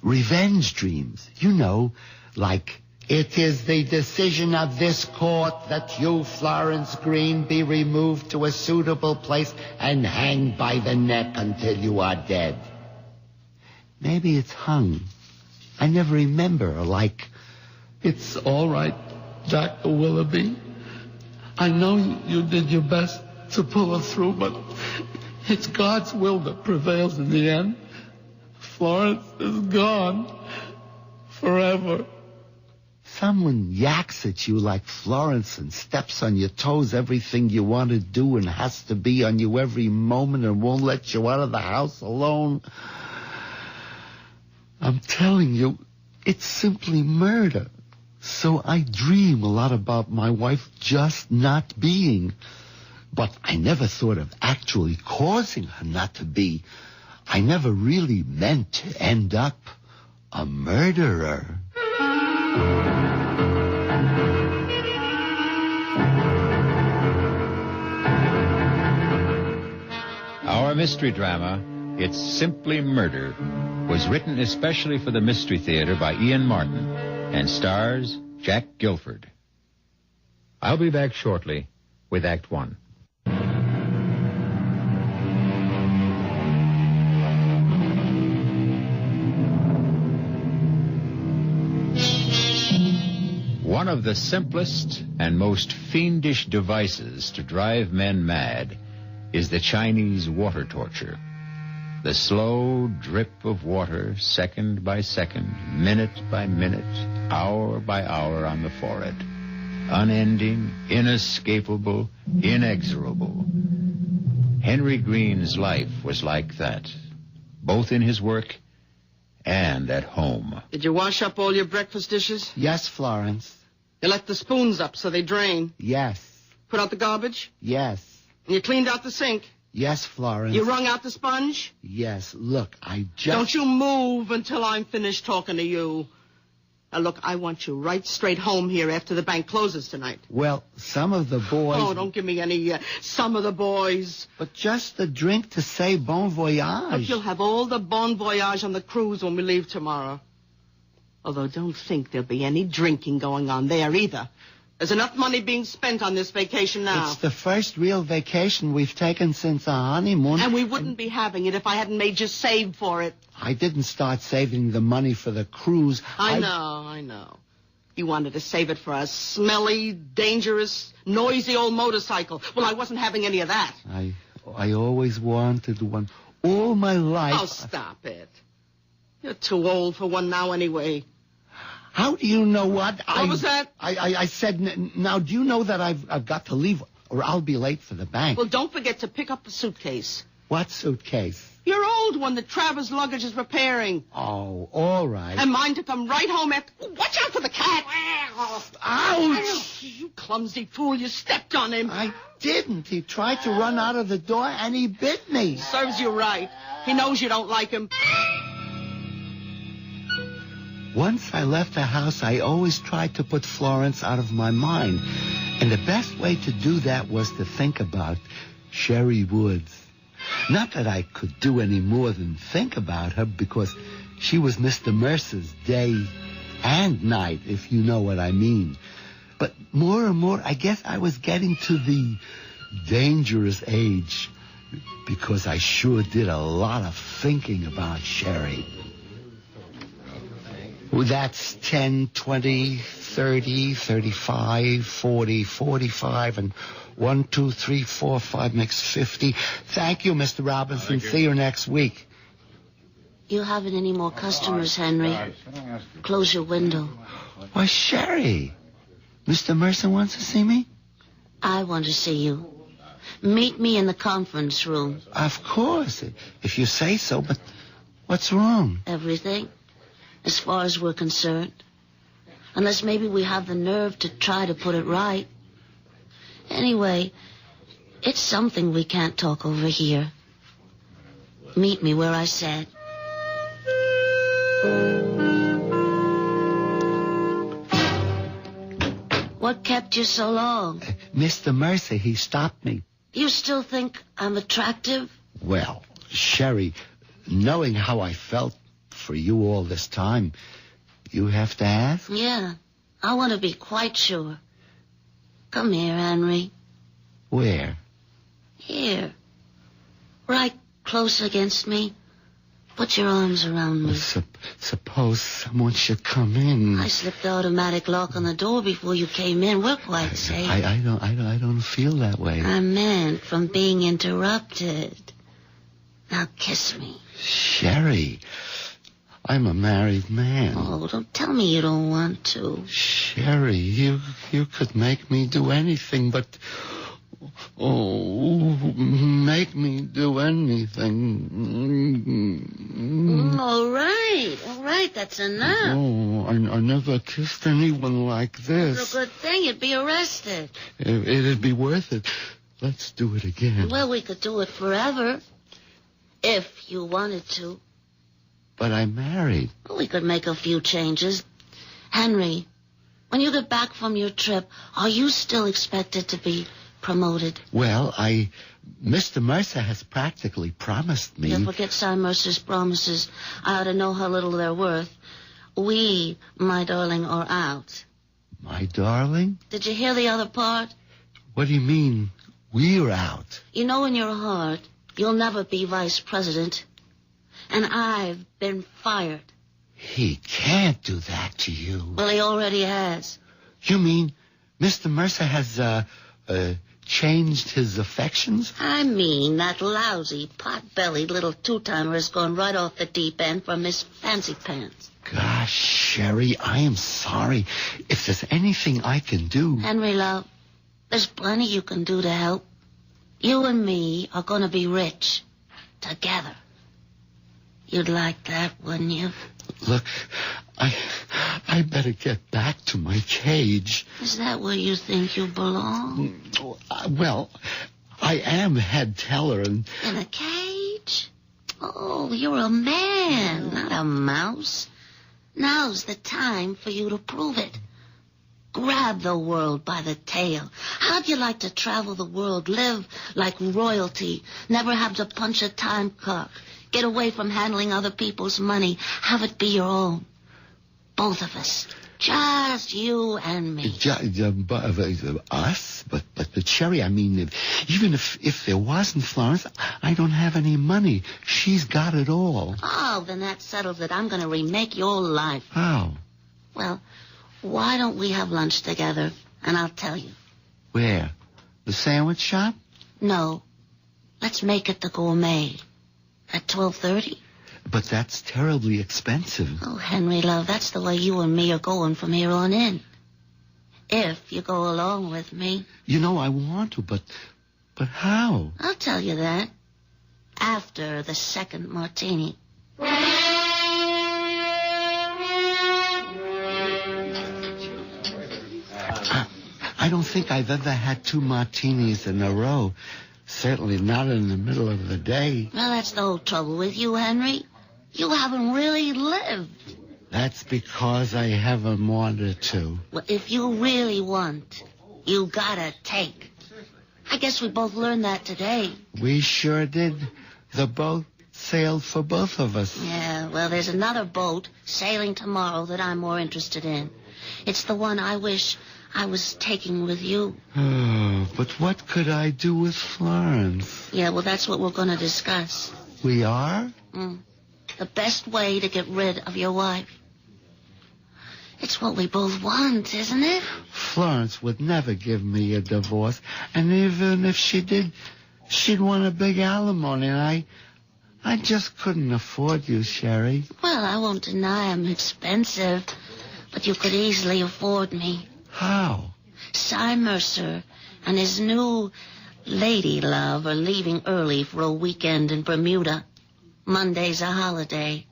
Revenge dreams, you know, like, it is the decision of this court that you, Florence Green, be removed to a suitable place and hanged by the neck until you are dead. Maybe it's hung. I never remember, like, it's all right, Dr. Willoughby. I know you did your best to pull her through, but it's God's will that prevails in the end. Florence is gone forever. Someone yaks at you like Florence and steps on your toes everything you want to do and has to be on you every moment and won't let you out of the house alone. I'm telling you, it's simply murder. So I dream a lot about my wife just not being. But I never thought of actually causing her not to be. I never really meant to end up a murderer. Our mystery drama, It's Simply Murder, was written especially for the Mystery Theater by Ian Martin and stars Jack Gilford. I'll be back shortly with Act One. One of the simplest and most fiendish devices to drive men mad is the Chinese water torture. The slow drip of water, second by second, minute by minute, hour by hour on the forehead. Unending, inescapable, inexorable. Henry Green's life was like that, both in his work and at home. Did you wash up all your breakfast dishes? Yes, Florence. You left the spoons up so they drain? Yes. Put out the garbage? Yes. And you cleaned out the sink? Yes, Florence. You wrung out the sponge? Yes. Look, I just... Don't you move until I'm finished talking to you. Now, look, I want you right straight home here after the bank closes tonight. Well, some of the boys... Oh, don't give me any some of the boys. But just a drink to say bon voyage. Look, you'll have all the bon voyage on the cruise when we leave tomorrow. Although don't think there'll be any drinking going on there either. There's enough money being spent on this vacation now. It's the first real vacation we've taken since our honeymoon. And we wouldn't be having it if I hadn't made you save for it. I didn't start saving the money for the cruise. I know. You wanted to save it for a smelly, dangerous, noisy old motorcycle. Well, I wasn't having any of that. I always wanted one. All my life. Oh, stop it. You're too old for one now anyway. How do you know what? What was that? I said, now, do you know that I've got to leave or I'll be late for the bank? Well, don't forget to pick up the suitcase. What suitcase? Your old one that Travers' luggage is repairing. Oh, all right. And mine to come right home after... Watch out for the cat! Ouch! You clumsy fool, you stepped on him. I didn't. He tried to run out of the door and he bit me. Serves you right. He knows you don't like him. Once I left the house, I always tried to put Florence out of my mind. And the best way to do that was to think about Sherry Woods. Not that I could do any more than think about her, because she was Mr. Mercer's day and night, if you know what I mean. But more and more, I guess I was getting to the dangerous age, because I sure did a lot of thinking about Sherry. Well, that's 10, 20, 30, 35, 40, 45, and 1, 2, 3, 4, 5 makes 50. Thank you, Mr. Robinson. See you next week. You haven't any more customers, Henry. Close your window. Why, Sherry, Mr. Mercer wants to see me? I want to see you. Meet me in the conference room. Of course, if you say so, but what's wrong? Everything, as far as we're concerned. Unless maybe we have the nerve to try to put it right. Anyway, it's something we can't talk over here. Meet me where I said. What kept you so long? Mr. Mercer, he stopped me. You still think I'm attractive? Well, Sherry, knowing how I felt for you all this time, you have to ask? Yeah, I want to be quite sure. Come here, Henry. Where? Here. Right close against me. Put your arms around me. Suppose someone should come in. I slipped the automatic lock on the door before you came in. We're quite safe. I don't feel that way. I meant from being interrupted. Now kiss me. Sherry, I'm a married man. Oh, don't tell me you don't want to. Sherry, you could make me do anything, but... Oh, make me do anything. All right, that's enough. Oh, I never kissed anyone like this. It's a good thing you'd be arrested. It'd be worth it. Let's do it again. Well, we could do it forever, if you wanted to. But I'm married. Well, we could make a few changes. Henry, when you get back from your trip, are you still expected to be promoted? Well, Mr. Mercer has practically promised me... You forget Cy Mercer's promises. I ought to know how little they're worth. We, my darling, are out. My darling? Did you hear the other part? What do you mean, we're out? You know in your heart, you'll never be vice president. And I've been fired. He can't do that to you. Well, he already has. You mean Mr. Mercer has, changed his affections? I mean, that lousy, pot-bellied little two-timer has gone right off the deep end from Miss Fancy Pants. Gosh, Sherry, I am sorry. If there's anything I can do... Henry, love, there's plenty you can do to help. You and me are going to be rich. Together. You'd like that, wouldn't you? Look, I better get back to my cage. Is that where you think you belong? Well, I am head teller and... In a cage? Oh, you're a man, not a mouse. Now's the time for you to prove it. Grab the world by the tail. How'd you like to travel the world, live like royalty, never have to punch a time clock, get away from handling other people's money, have it be your own? Both of us. Just you and me. Us? But Sherry, I mean, even if there wasn't Florence, I don't have any money. She's got it all. Oh, then that settles it. I'm going to remake your life. How? Well, why don't we have lunch together, and I'll tell you. Where? The sandwich shop? No. Let's make it the Gourmet. At 12:30? But that's terribly expensive. Oh, Henry, love, that's the way you and me are going from here on in. If you go along with me. You know, I want to, but how? I'll tell you that. After the second martini. I don't think I've ever had 2 martinis in a row. Certainly not in the middle of the day. Well, that's the whole trouble with you, Henry. You haven't really lived. That's because I haven't wanted to. Well, if you really want, you gotta take. I guess we both learned that today. We sure did. The boat sailed for both of us. Yeah, well, there's another boat sailing tomorrow that I'm more interested in. It's the one I wish I was taking with you. Oh, but what could I do with Florence? Yeah, well, that's what we're going to discuss. We are? The best way to get rid of your wife. It's what we both want, isn't it? Florence would never give me a divorce. And even if she did, she'd want a big alimony. And I just couldn't afford you, Sherry. Well, I won't deny I'm expensive, but you could easily afford me. How? Cy Mercer and his new lady love are leaving early for a weekend in Bermuda. Monday's a holiday.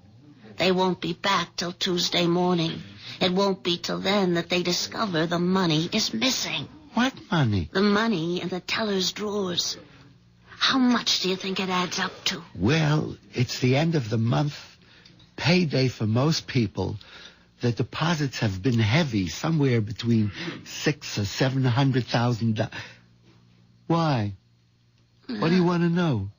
They won't be back till Tuesday morning. It won't be till then that they discover the money is missing. What money? The money in the teller's drawers. How much do you think it adds up to? Well, it's the end of the month. Payday for most people. The deposits have been heavy, somewhere between $600,000 or $700,000. Why? What do you want to know?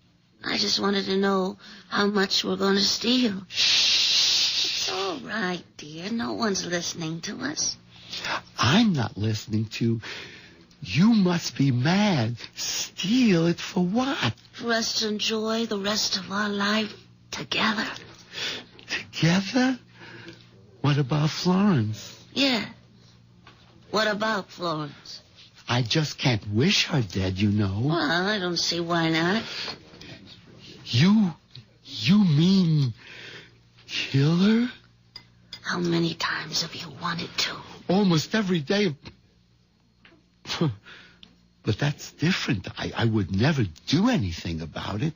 I just wanted to know how much we're going to steal. It's all right, dear. No one's listening to us. I'm not listening to. You must be mad. Steal it for what? For us to enjoy the rest of our life together. Together? What about Florence? Yeah. What about Florence? I just can't wish her dead, you know. Well, I don't see why not. You mean kill her? How many times have you wanted to? Almost every day. But that's different. I would never do anything about it.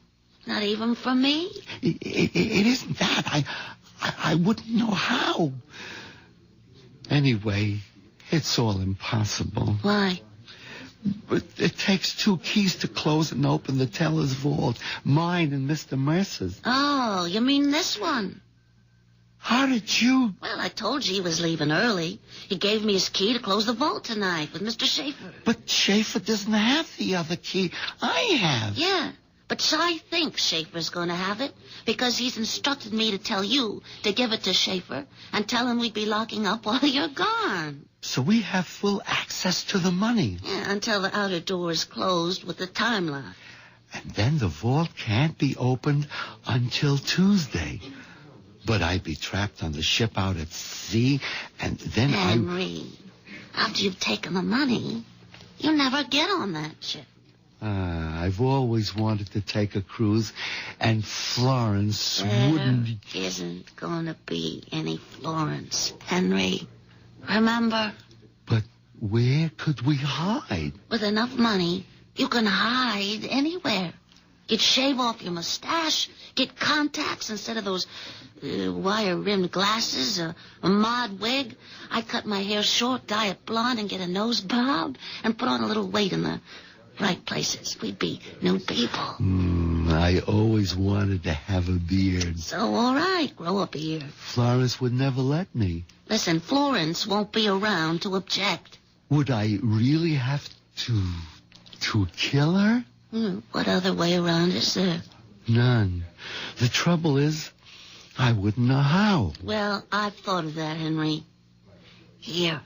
Not even for me? It isn't that. I wouldn't know how. Anyway, it's all impossible. Why? But it takes 2 keys to close and open the teller's vault. Mine and Mr. Mercer's. Oh, you mean this one? How did you... Well, I told you he was leaving early. He gave me his key to close the vault tonight with Mr. Schaefer. But Schaefer doesn't have the other key. I have. Yeah, but Cy thinks Schaefer's going to have it because he's instructed me to tell you to give it to Schaefer and tell him we'd be locking up while you're gone. So we have full access to the money. Yeah, until the outer door is closed with the time lock. And then the vault can't be opened until Tuesday. But I'd be trapped on the ship out at sea, and then Henry, after you've taken the money, you never get on that ship. I've always wanted to take a cruise, and Florence wouldn't... There isn't going to be any Florence, Henry. Remember? But where could we hide? With enough money, you can hide anywhere. You'd shave off your mustache, get contacts instead of those wire-rimmed glasses, a mod wig. I'd cut my hair short, dye it blonde, and get a nose bob, and put on a little weight in the right places. We'd be new people. I always wanted to have a beard. So, all right, grow a beard. Florence would never let me. Listen, Florence won't be around to object. Would I really have to kill her? What other way around is there? None. The trouble is, I wouldn't know how. Well, I've thought of that, Henry. Here.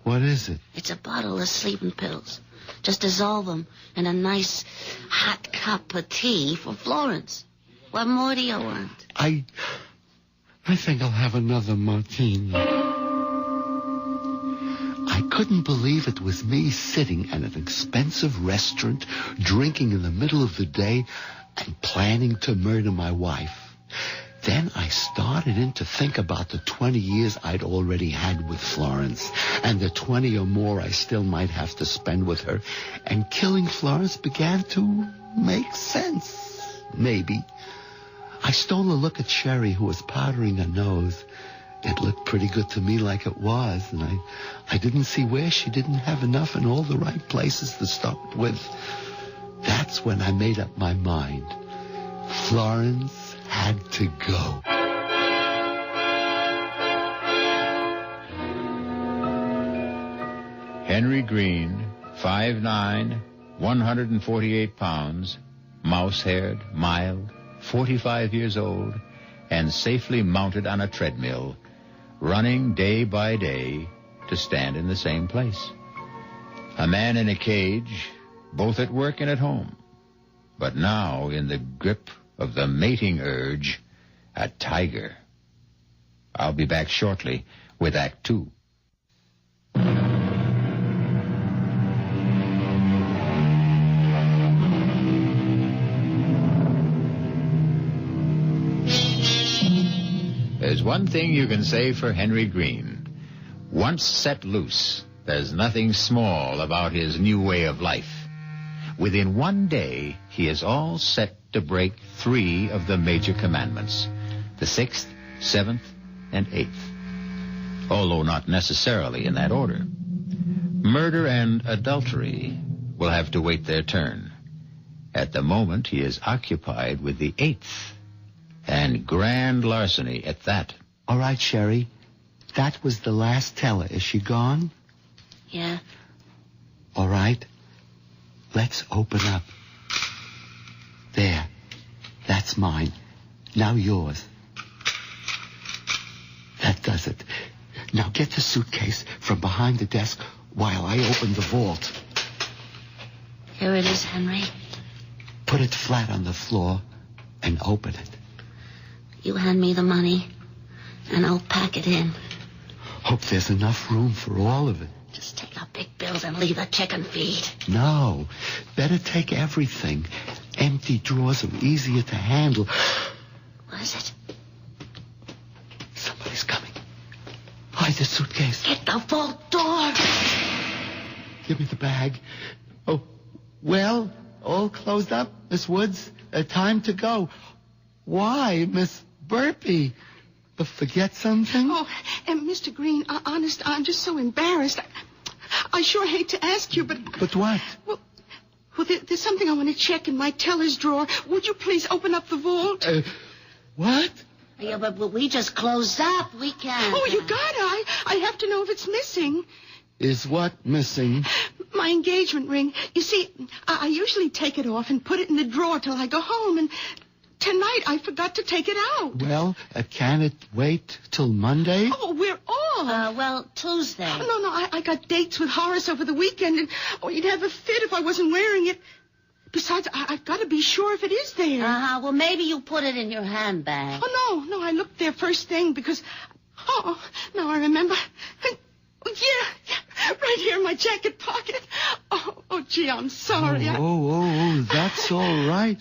What is it? It's a bottle of sleeping pills. Just dissolve them in a nice hot cup of tea for Florence. What more do you want? I think I'll have another martini. I couldn't believe it was me sitting at an expensive restaurant, drinking in the middle of the day, and planning to murder my wife. then I started in to think about the 20 years I'd already had with Florence, and the 20 or more I still might have to spend with her, and killing Florence began to make sense. Maybe. I stole a look at Sherry, who was powdering her nose. It looked pretty good to me like it was, and I didn't see where she didn't have enough in all the right places to start with. That's when I made up my mind. Florence had to go. Henry Green, 5'9", 148 pounds, mouse-haired, mild, 45 years old, and safely mounted on a treadmill, running day by day to stand in the same place. A man in a cage, both at work and at home, but now in the grip of the mating urge, a tiger. I'll be back shortly with Act 2. There's one thing you can say for Henry Green. Once set loose, there's nothing small about his new way of life. Within one day, he is all set to break 3 of the major commandments, the 6th, 7th, and 8th, although not necessarily in that order. Murder and adultery will have to wait their turn. At the moment, he is occupied with the 8th, and grand larceny at that. All right, Sherry. That was the last teller. Is she gone? Yeah. All right. Let's open up. There. That's mine. Now yours. That does it. Now get the suitcase from behind the desk while I open the vault. Here it is, Henry. Put it flat on the floor and open it. You hand me the money, and I'll pack it in. Hope there's enough room for all of it. Just take out big bills and leave the chicken feed. No. Better take everything. Empty drawers are easier to handle. What is it? Somebody's coming. Hide the suitcase. Get the vault door. Give me the bag. Oh, well, all closed up, Miss Woods. Time to go. Why, Miss Burpee? Forget something? Oh, and Mr. Green, honest, I'm just so embarrassed. I sure hate to ask you, but... But what? Well, there's something I want to check in my teller's drawer. Would you please open up the vault? What? Yeah, but we just closed up. We can't. Oh, you gotta. I have to know if it's missing. Is what missing? My engagement ring. You see, I usually take it off and put it in the drawer till I go home, and... Tonight, I forgot to take it out. Well, can it wait till Monday? Oh, we're off. Well, Tuesday. Oh, no, I got dates with Horace over the weekend, and you'd have a fit if I wasn't wearing it. Besides, I've got to be sure if it is there. Well, maybe you put it in your handbag. Oh, no, I looked there first thing because... Oh, now I remember. Yeah, right here in my jacket pocket. Oh, gee, I'm sorry. Oh, that's all right.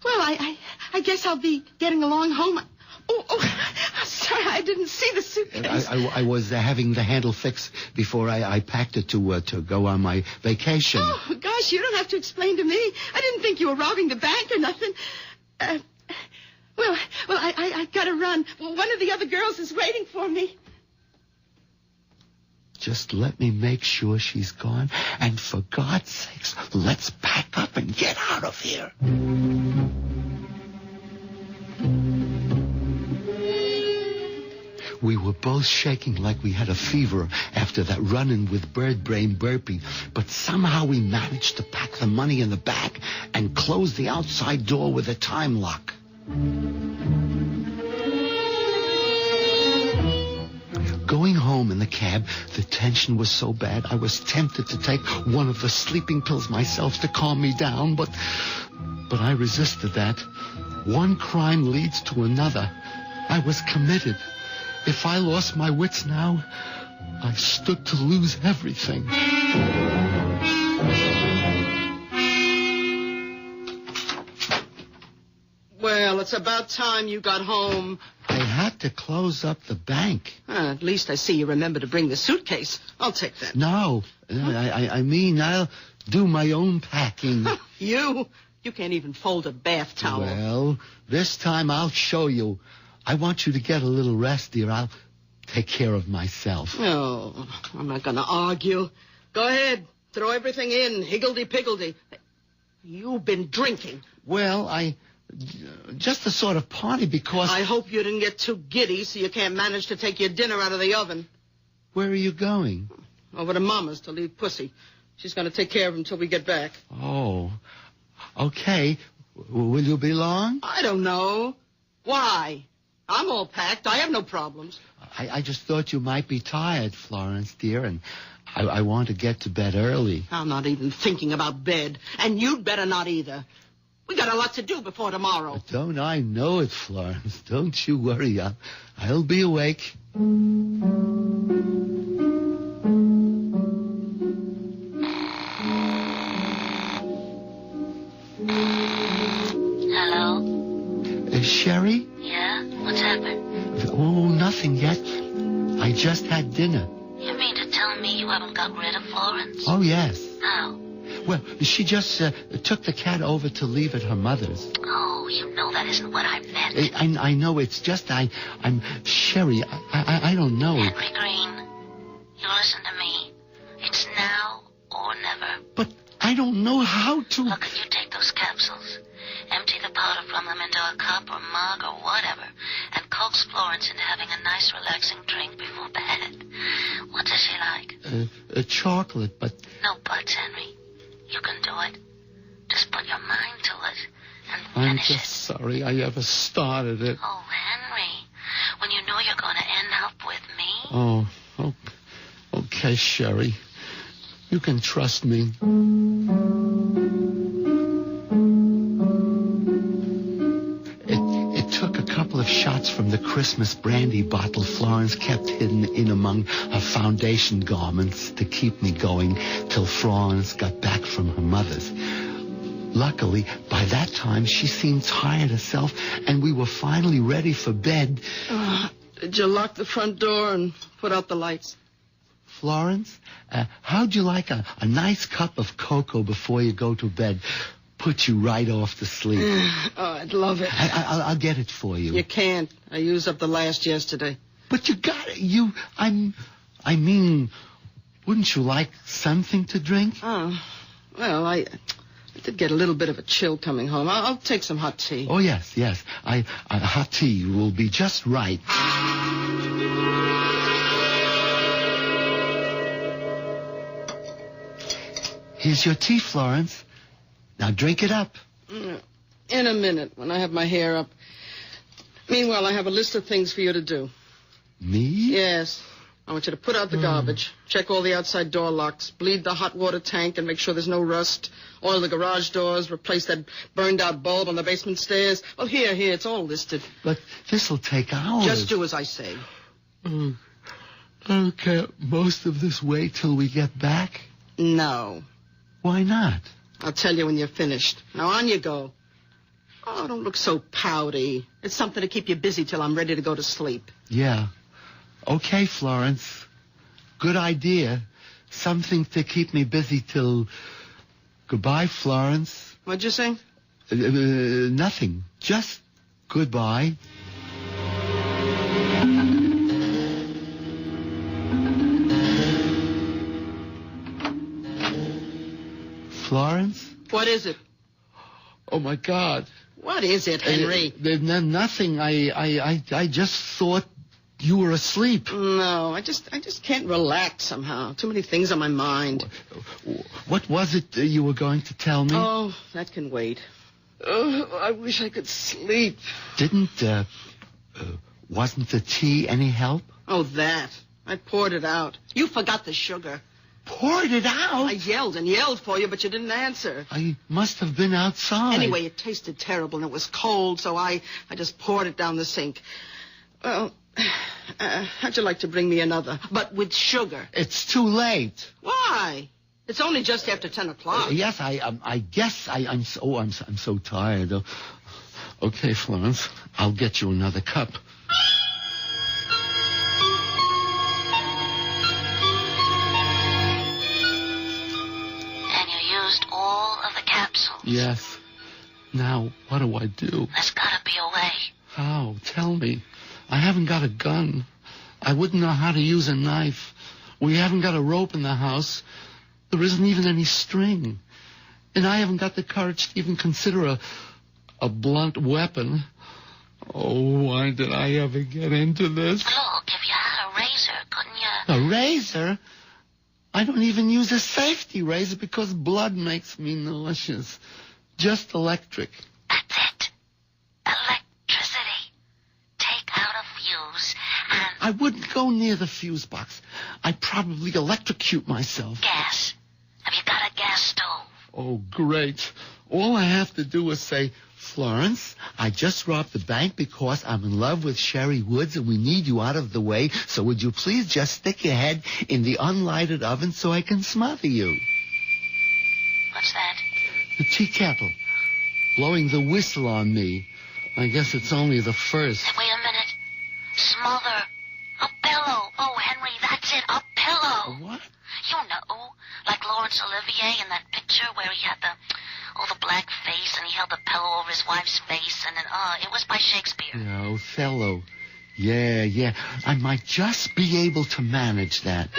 Well, I guess I'll be getting along home. Oh, sorry, I didn't see the suitcase. I was having the handle fixed before I packed it to go on my vacation. Oh, gosh, you don't have to explain to me. I didn't think you were robbing the bank or nothing. Well, I gotta run. Well, one of the other girls is waiting for me. Just let me make sure she's gone. And for God's sakes, let's pack up and get out of here. We were both shaking like we had a fever after that run-in with Bird Brain Burpee, but somehow we managed to pack the money in the bag and close the outside door with a time lock. Going home in the cab, the tension was so bad I was tempted to take one of the sleeping pills myself to calm me down, but I resisted that. One crime leads to another. I was committed. If I lost my wits now, I stood to lose everything. Well, Well, it's about time you got home. I had to close up the bank. At least I see you remember to bring the suitcase. I'll take that. No, I mean, I'll do my own packing. You can't even fold a bath towel. Well, this time I'll show you. I want you to get a little rest, dear. I'll take care of myself. Oh, I'm not going to argue. Go ahead. Throw everything in. Higgledy-piggledy. You've been drinking. Well, just a sort of party because... I hope you didn't get too giddy so you can't manage to take your dinner out of the oven. Where are you going? Over to Mama's to leave Pussy. She's going to take care of him until we get back. Oh, okay. Will you be long? I don't know. Why? I'm all packed. I have no problems. I just thought you might be tired, Florence, dear, and I want to get to bed early. I'm not even thinking about bed, and you'd better not either. We got a lot to do before tomorrow. But don't I know it, Florence? Don't you worry. I'll be awake. Hello? Sherry? Yeah? What's happened? Oh, nothing yet. I just had dinner. You mean to tell me you haven't got rid of Florence? Oh, yes. How? Well, she just took the cat over to leave at her mother's. Oh, you know that isn't what I meant. I know. It's just I'm Sherry. I don't know. Henry Green, you listen to me. It's now or never. But I don't know how to... Look, you take those capsules, empty the powder from them into a cup or mug or whatever, and coax Florence into having a nice relaxing drink before bed. What does she like? A chocolate, but... No buts, Henry. You can do it. Just put your mind to it and I'm finish just sorry I ever started it. Oh, Henry, when you know you're going to end up with me. Oh, okay, Sherry. You can trust me. It took a couple of shots from the Christmas brandy bottle Florence kept hidden in among her foundation garments to keep me going till Florence got back from her mother's. Luckily, by that time, she seemed tired herself, and we were finally ready for bed. Did you lock the front door and put out the lights? Florence, how'd you like a nice cup of cocoa before you go to bed? Put you right off to sleep. Oh, I'd love it. I'll get it for you. You can't. I used up the last yesterday. But you got it. I mean, wouldn't you like something to drink? Oh, well, I did get a little bit of a chill coming home. I'll take some hot tea. Oh, yes. Hot tea will be just right. Here's your tea, Florence. Now drink it up. In a minute, when I have my hair up. Meanwhile, I have a list of things for you to do. Me? Yes. I want you to put out the garbage, check all the outside door locks, bleed the hot water tank and make sure there's no rust, oil the garage doors, replace that burned-out bulb on the basement stairs. Well, here, it's all listed. But this'll take hours. Just do as I say. Okay, most of this wait till we get back? No. Why not? I'll tell you when you're finished. Now, on you go. Oh, don't look so pouty. It's something to keep you busy till I'm ready to go to sleep. Yeah. Okay, Florence. Good idea. Something to keep me busy till... Goodbye, Florence. What'd you say? Nothing. Just goodbye. Florence? What is it? Oh, my God. What is it, Henry? Nothing. I just thought you were asleep. No, I just can't relax somehow. Too many things on my mind. What was it you were going to tell me? Oh, that can wait. Oh, I wish I could sleep. Wasn't the tea any help? Oh, that. I poured it out. You forgot the sugar. Poured it out? I yelled and yelled for you, but you didn't answer. I must have been outside. Anyway, it tasted terrible and it was cold, so I just poured it down the sink. Well, how'd you like to bring me another, but with sugar? It's too late. Why? It's only just after 10 o'clock. Yes, I guess I'm so tired. Okay, Florence, I'll get you another cup. And you used all of the capsules? Yes. Now, what do I do? There's gotta be a way. How? Tell me. I haven't got a gun. I wouldn't know how to use a knife. We haven't got a rope in the house. There isn't even any string. And I haven't got the courage to even consider a blunt weapon. Oh, why did I ever get into this? Look, if you had a razor, couldn't you? A razor? I don't even use a safety razor because blood makes me nauseous. Just electric. That's it. Electricity. Take out a fuse and... I wouldn't go near the fuse box. I'd probably electrocute myself. Gas. Have you got a gas stove? Oh, great. All I have to do is say, Florence, I just robbed the bank because I'm in love with Sherry Woods and we need you out of the way, so would you please just stick your head in the unlighted oven so I can smother you? What's that? The tea kettle. Blowing the whistle on me. I guess it's only the first. Wait a minute. Smother. A pillow. Oh, Henry, that's it. A pillow. What? You know, like Laurence Olivier in that picture where he had the black face and he held the pillow over his wife's face and then, it was by Shakespeare. Yeah, Othello. Yeah. I might just be able to manage that.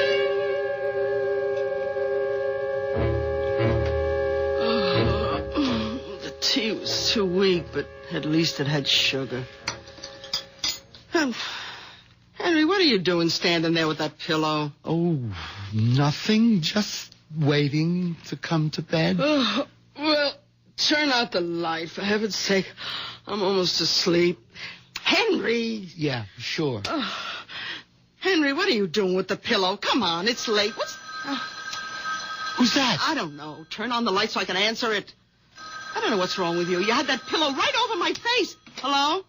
The tea was too weak, but at least it had sugar. Henry, what are you doing standing there with that pillow? Oh, nothing. Just waiting to come to bed. Well, turn out the light, for heaven's sake. I'm almost asleep. Henry! Yeah, sure. Henry, what are you doing with the pillow? Come on, it's late. Who's that? I don't know. Turn on the light so I can answer it. I don't know what's wrong with you. You had that pillow right over my face. Hello?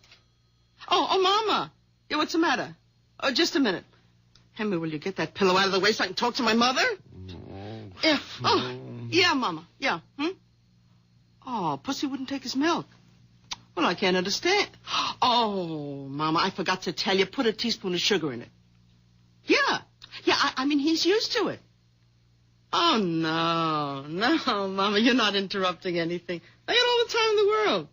Oh, Mama. Yeah, what's the matter? Oh, just a minute. Henry, will you get that pillow out of the way so I can talk to my mother? Yeah. Oh, yeah, Mama. Yeah. Oh, Pussy wouldn't take his milk. Well, I can't understand. Oh, Mama, I forgot to tell you. Put a teaspoon of sugar in it. Yeah. I mean, he's used to it. Oh, no, Mama, you're not interrupting anything. I got all the time in the world.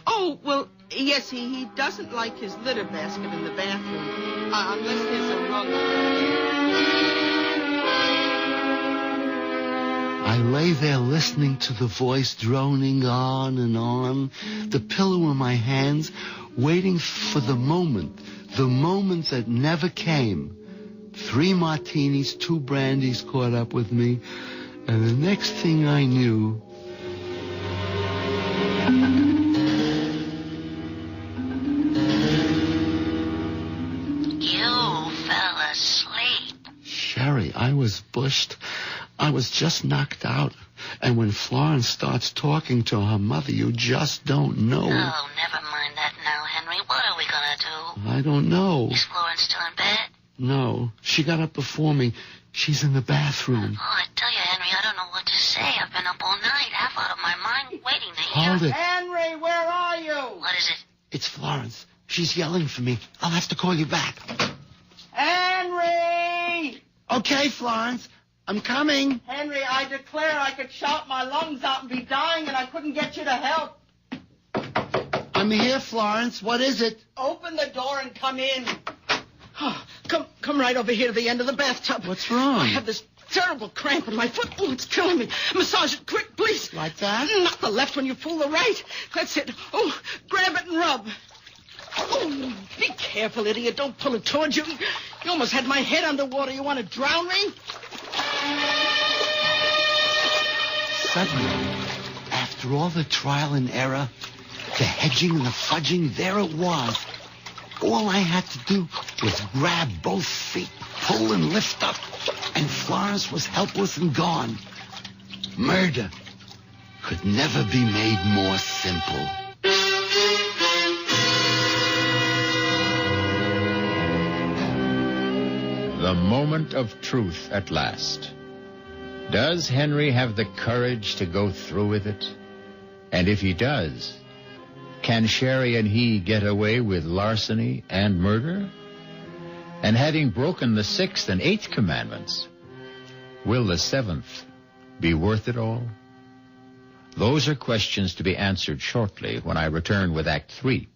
Oh, well, yes, he doesn't like his litter basket in the bathroom. Unless there's a rug. I lay there listening to the voice droning on and on, the pillow in my hands, waiting for the moment that never came. 3 martinis, 2 brandies caught up with me, and the next thing I knew... You fell asleep. Sherry, I was bushed. I was just knocked out. And when Florence starts talking to her mother, you just don't know. Oh, never mind that now, Henry. What are we gonna do? I don't know. Is Florence still in bed? No, she got up before me. She's in the bathroom. Oh, I tell you, Henry, I don't know what to say. I've been up all night, half out of my mind, waiting to hear. Hold it. Henry, where are you? What is it? It's Florence. She's yelling for me. I'll have to call you back. Henry! Okay, Florence. I'm coming. Henry, I declare I could shout my lungs out and be dying and I couldn't get you to help. I'm here, Florence. What is it? Open the door and come in. Come right over here to the end of the bathtub. What's wrong? I have this terrible cramp in my foot. Oh, it's killing me. Massage it quick, please. Like that? Not the left when you pull the right. That's it. Oh, grab it and rub. Oh, be careful, idiot. Don't pull it towards you. You almost had my head underwater. You want to drown me? Suddenly, after all the trial and error, the hedging and the fudging, there it was. All I had to do was grab both feet, pull and lift up, and Florence was helpless and gone. Murder could never be made more simple. The moment of truth at last. Does Henry have the courage to go through with it? And if he does, can Sherry and he get away with larceny and murder? And having broken the 6th and 8th commandments, will the 7th be worth it all? Those are questions to be answered shortly when I return with Act 3.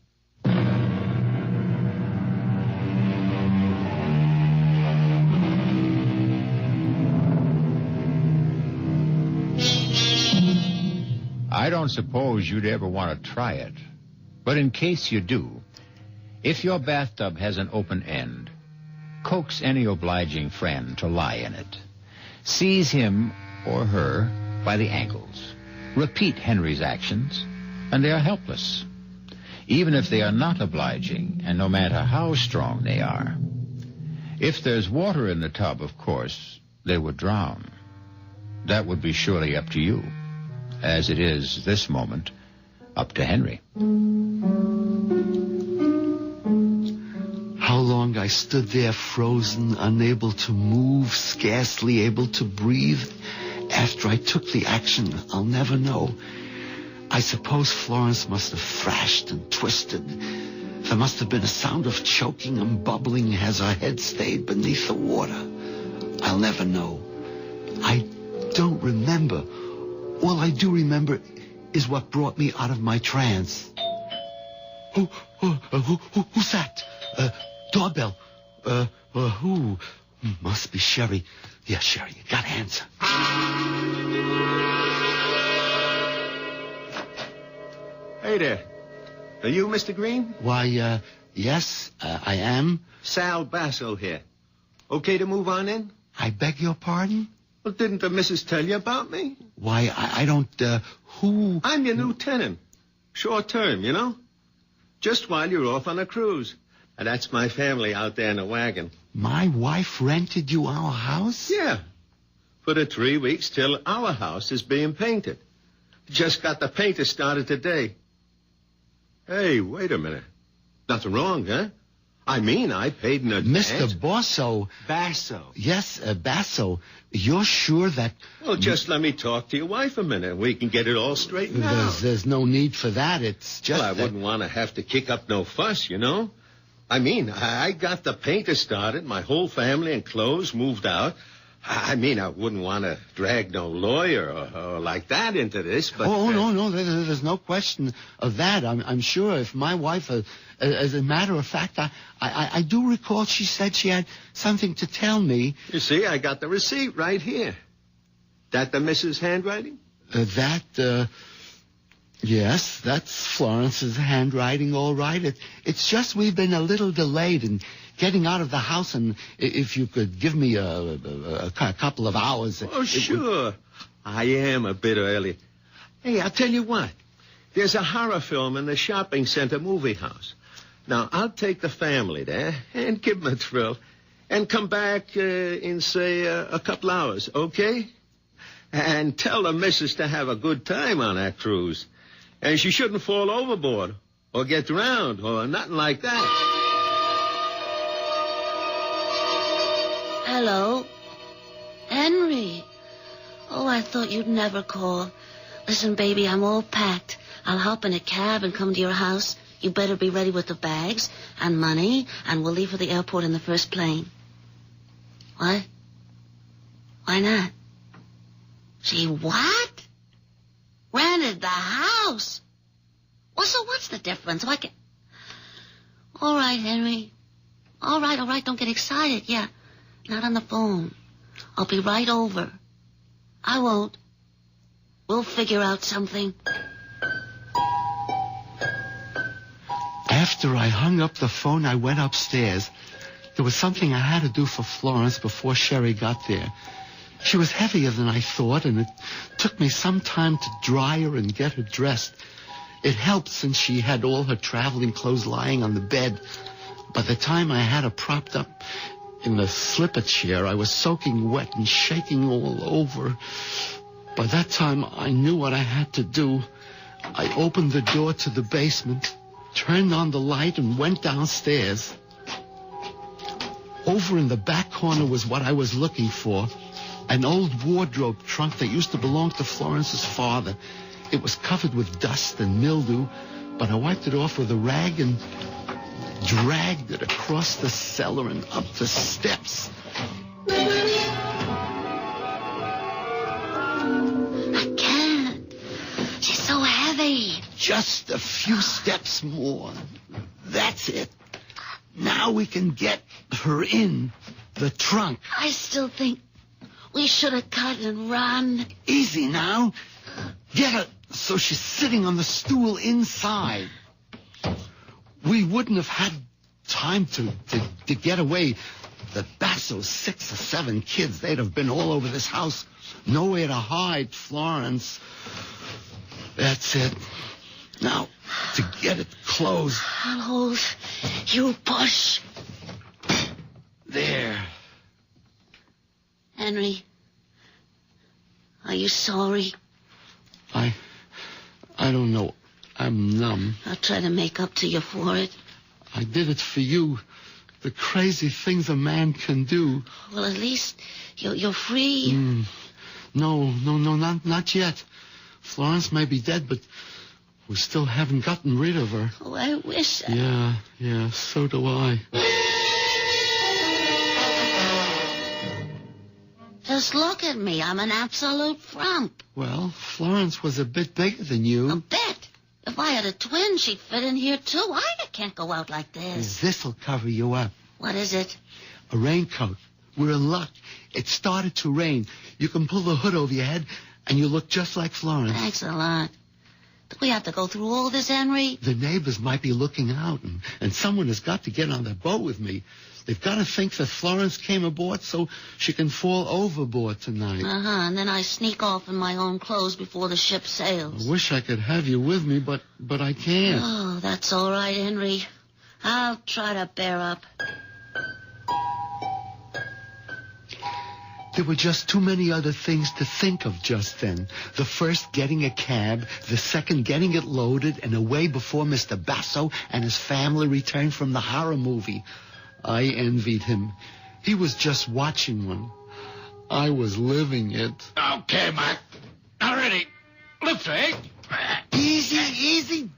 I don't suppose you'd ever want to try it, but in case you do, if your bathtub has an open end, coax any obliging friend to lie in it. Seize him or her by the ankles. Repeat Henry's actions, and they are helpless, even if they are not obliging, and no matter how strong they are. If there's water in the tub, of course, they would drown. That would be surely up to you, as it is this moment up to Henry. How long I stood there frozen, unable to move, scarcely able to breathe. After I took the action, I'll never know. I suppose Florence must have thrashed and twisted. There must have been a sound of choking and bubbling as her head stayed beneath the water. I'll never know. I don't remember. All I do remember is what brought me out of my trance. Who's that? Doorbell. Who? Must be Sherry. Yeah, Sherry, you gotta answer. Hey there. Are you Mr. Green? Why, yes, I am. Sal Basso here. Okay to move on in? I beg your pardon? Well, didn't the missus tell you about me? Why, I don't, who? I'm your new tenant. Short term, you know? Just while you're off on a cruise. And that's my family out there in the wagon. My wife rented you our house? Yeah. For the 3 weeks till our house is being painted. Just got the painter started today. Hey, wait a minute. Nothing wrong, huh? I mean, I paid in advance. Mr. Basso. Basso. Yes, Basso. You're sure that... Well, just let me talk to your wife a minute. We can get it all straightened out. There's no need for that. It's just... Well, I wouldn't want to have to kick up no fuss, you know? I mean, I got the painter started, my whole family and clothes moved out. I mean, I wouldn't want to drag no lawyer or like that into this, but... Oh, no, there's no question of that. I'm sure if my wife, as a matter of fact, I do recall she said she had something to tell me. You see, I got the receipt right here. That the missus' handwriting? Yes, that's Florence's handwriting, all right. It's just we've been a little delayed in getting out of the house, and if you could give me a couple of hours... Oh, sure. I am a bit early. Hey, I'll tell you what. There's a horror film in the shopping center movie house. Now, I'll take the family there and give them a thrill and come back in, say, a couple hours, okay? And tell the missus to have a good time on that cruise. And she shouldn't fall overboard or get drowned or nothing like that. Hello? Henry. Oh, I thought you'd never call. Listen, baby, I'm all packed. I'll hop in a cab and come to your house. You better be ready with the bags and money, and we'll leave for the airport in the first plane. What? Why not? Gee, what? Rented the house? Well, so what's the difference? Why can't... All right, Henry. All right, don't get excited. Yeah, not on the phone. I'll be right over. I won't. We'll figure out something. After I hung up the phone, I went upstairs. There was something I had to do for Florence before Sherry got there. She was heavier than I thought, and it took me some time to dry her and get her dressed. It helped since she had all her traveling clothes lying on the bed. By the time I had her propped up in the slipper chair, I was soaking wet and shaking all over. By that time, I knew what I had to do. I opened the door to the basement, turned on the light, and went downstairs. Over in the back corner was what I was looking for. An old wardrobe trunk that used to belong to Florence's father. It was covered with dust and mildew, but I wiped it off with a rag and dragged it across the cellar and up the steps. I can't. She's so heavy. Just a few steps more. That's it. Now we can get her in the trunk. I still think we should have cut and run. Easy now. Get her so she's sitting on the stool inside. We wouldn't have had time to get away. The Basso's 6 or 7 kids, they'd have been all over this house. Nowhere to hide, Florence. That's it. Now, to get it closed. I'll hold. You push. There. Henry, are you sorry? I don't know. I'm numb. I'll try to make up to you for it. I did it for you. The crazy things a man can do. Well, at least you're free. No, not yet. Florence may be dead, but we still haven't gotten rid of her. Oh, I wish. Yeah, so do I. Just look at me. I'm an absolute frump. Well, Florence was a bit bigger than you. A bit? If I had a twin, she'd fit in here, too. I can't go out like this. This'll cover you up. What is it? A raincoat. We're in luck. It started to rain. You can pull the hood over your head, and you look just like Florence. Thanks a lot. Do we have to go through all this, Henry? The neighbors might be looking out, and someone has got to get on the boat with me. They've got to think that Florence came aboard so she can fall overboard tonight. And then I sneak off in my own clothes before the ship sails. I wish I could have you with me, but I can't. Oh, that's all right, Henry. I'll try to bear up. There were just too many other things to think of just then. The first, getting a cab. The second, getting it loaded and away before Mr. Basso and his family returned from the horror movie. I envied him. He was just watching one. I was living it. Okay, Mac. Now ready. Lift her, eh? Easy.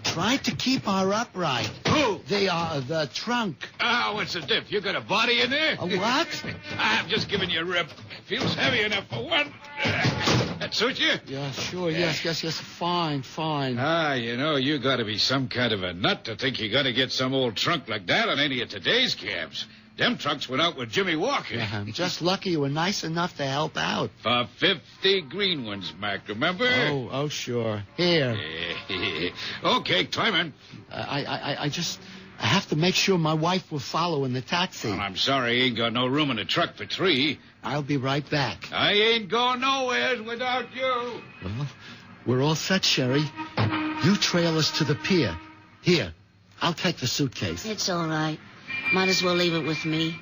Try to keep her upright. Who? They are the trunk. What's the diff? You got a body in there? A what? I'm just giving you a rip. Feels heavy enough for one. That suit you? Yeah, sure. Yes. Fine. You got to be some kind of a nut to think you got to get some old trunk like that on any of today's cabs. Them trunks went out with Jimmy Walker. Yeah, I'm just lucky you were nice enough to help out. For 50 green ones, Mac, remember? Oh, sure. Here. Okay, climb in. I have to make sure my wife will follow in the taxi. Well, I'm sorry, I ain't got no room in the truck for 3. I'll be right back. I ain't going nowhere without you. Well, we're all set, Sherry. You trail us to the pier. Here, I'll take the suitcase. It's all right. Might as well leave it with me.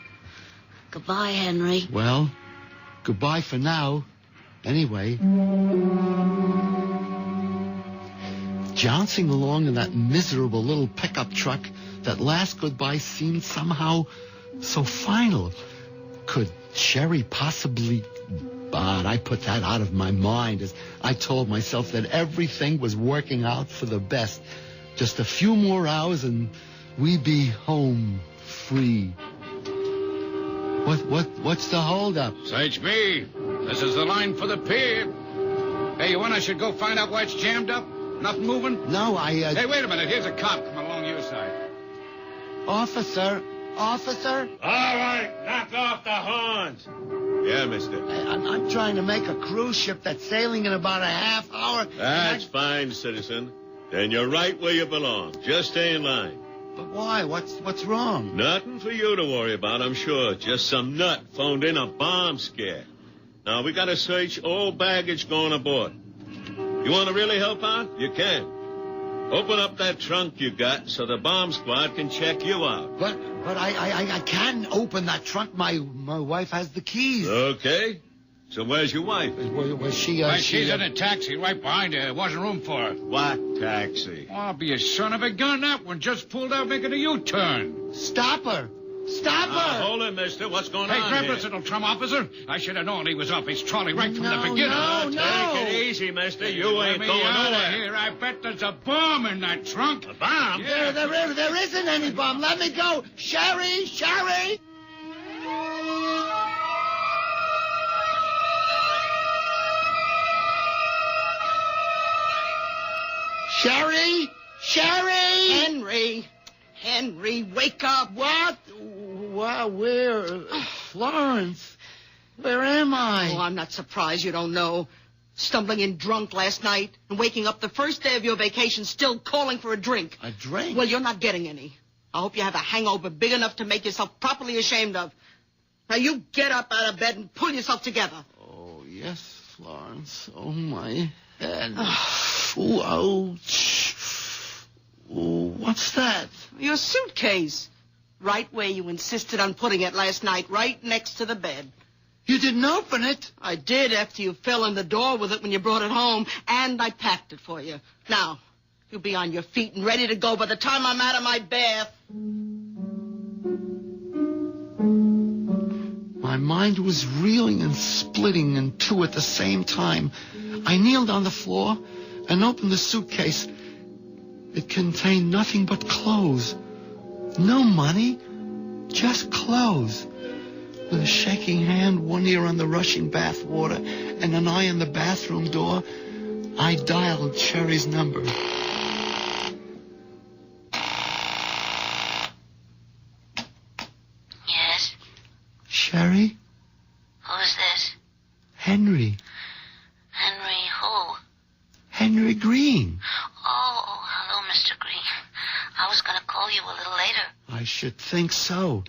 Goodbye, Henry. Well, goodbye for now. Anyway. Jouncing along in that miserable little pickup truck, that last goodbye seemed somehow so final. Could Sherry possibly... But I put that out of my mind as I told myself that everything was working out for the best. Just a few more hours and we'd be home free. What's the holdup? Search me. This is the line for the pier. Hey, you want I should go find out why it's jammed up? Nothing moving? No, Hey, wait a minute. Here's a cop coming along your side. Officer? All right, knock off the horns. Yeah, mister. I'm trying to make a cruise ship that's sailing in about a half hour. That's fine, citizen. Then you're right where you belong. Just stay in line. But why? What's wrong? Nothing for you to worry about, I'm sure. Just some nut phoned in a bomb scare. Now, we got to search all baggage going aboard. You want to really help out? You can. Open up that trunk you got so the bomb squad can check you out. But I can't open that trunk. My wife has the keys. Okay. So where's your wife? Was she... she's in a taxi right behind her. There wasn't room for her. What taxi? Oh, be a son of a gun. That one just pulled out making a U-turn. Stop her. Stop her! Hold it, mister. What's going Hey, on grab here? this little trum, officer. I should have known he was off his trolley right from the beginning. Take it easy, mister. You Let ain't me going out of nowhere. here. I bet there's a bomb in that trunk. A bomb? Yeah. There isn't any bomb. Let me go. Sherry! Sherry! Sherry! Sherry! Henry, wake up. What? Wow, where? Florence, where am I? Oh, I'm not surprised you don't know. Stumbling in drunk last night and waking up the first day of your vacation still calling for a drink. A drink? Well, you're not getting any. I hope you have a hangover big enough to make yourself properly ashamed of. Now you get up out of bed and pull yourself together. Oh, yes, Florence. Oh, my head. Ooh, ouch. Ooh, what's that? Your suitcase. Right where you insisted on putting it last night, right next to the bed. You didn't open it? I did after you fell in the door with it when you brought it home, and I packed it for you. Now, you'll be on your feet and ready to go by the time I'm out of my bath. My mind was reeling and splitting in two at the same time. I kneeled on the floor and opened the suitcase. It contained nothing but clothes. No money, just clothes. With a shaking hand, one ear on the rushing bath water, and an eye on the bathroom door, I dialed Sherry's number. Yes? Sherry? Who's this? Henry. Henry who? Henry Green. Oh, hello, Mr. Green. I was going to call you a little later. I should think so.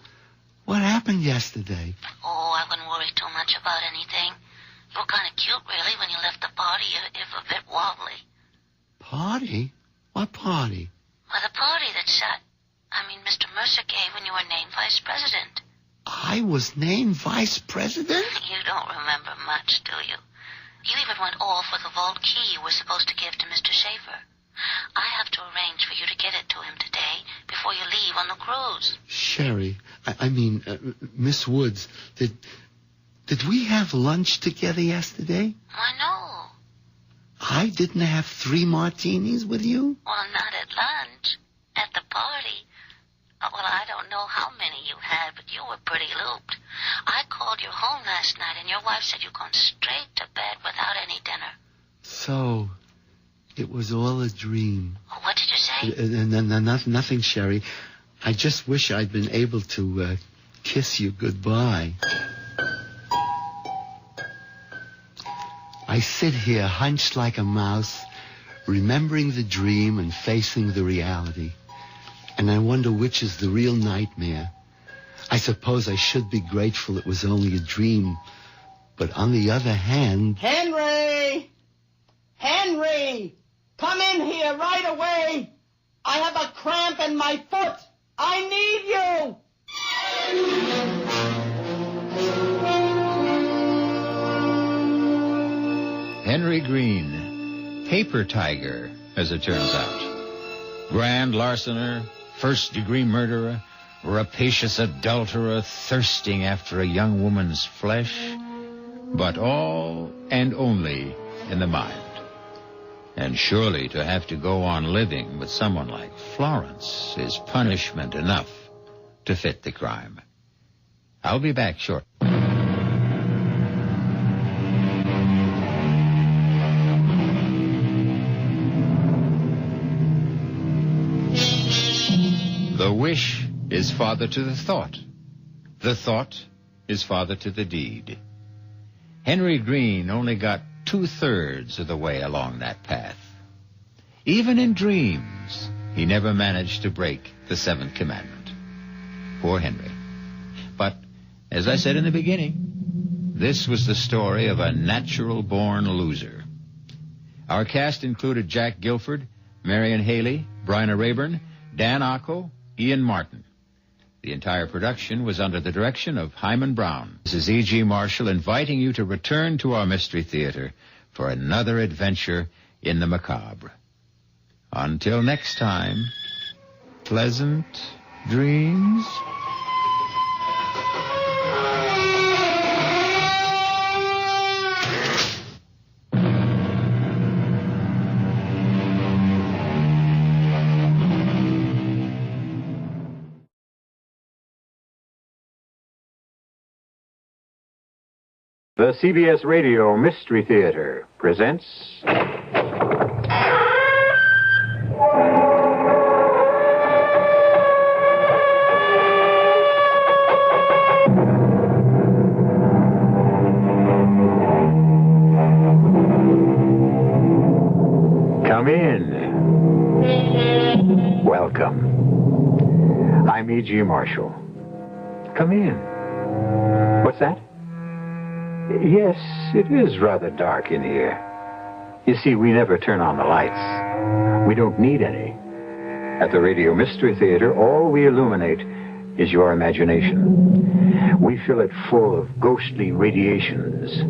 What happened yesterday? Oh, I wouldn't worry too much about anything. You were kind of cute, really, when you left the party, if a bit wobbly. Party? What party? Well, the party that Mr. Mercer gave when you were named vice president. I was named vice president? You don't remember much, do you? You even went off with a vault key you were supposed to give to Mr. Schaefer. I have to arrange for you to get it to him today before you leave on the cruise. Sherry, Miss Woods, did we have lunch together yesterday? Why, no. I didn't have 3 martinis with you? Well, not at lunch. At the party. Well, I don't know how many you had, but you were pretty looped. I called you home last night, and your wife said you'd gone straight to bed without any dinner. So, it was all a dream. What did you say? Nothing, Sherry. I just wish I'd been able to kiss you goodbye. I sit here hunched like a mouse, remembering the dream and facing the reality. And I wonder which is the real nightmare. I suppose I should be grateful it was only a dream. But on the other hand... Henry! Henry! Come in here right away! I have a cramp in my foot! I need you! Henry Green, paper tiger, as it turns out. Grand larcener, first-degree murderer, rapacious adulterer thirsting after a young woman's flesh, but all and only in the mind. And surely to have to go on living with someone like Florence is punishment enough to fit the crime. I'll be back shortly. The wish is father to the thought. The thought is father to the deed. Henry Green only got 2/3 of the way along that path. Even in dreams, he never managed to break the 7th commandment. Poor Henry. But, as I said in the beginning, this was the story of a natural-born loser. Our cast included Jack Guilford, Marion Haley, Bryna Rayburn, Dan Acco, Ian Martin. The entire production was under the direction of Hyman Brown. This is E.G. Marshall inviting you to return to our Mystery Theater for another adventure in the macabre. Until next time, pleasant dreams. The CBS Radio Mystery Theater presents... Come in. Welcome. I'm E.G. Marshall. Come in. What's that? Yes, it is rather dark in here. You see, we never turn on the lights. We don't need any. At the Radio Mystery Theater, all we illuminate is your imagination. We fill it full of ghostly radiations,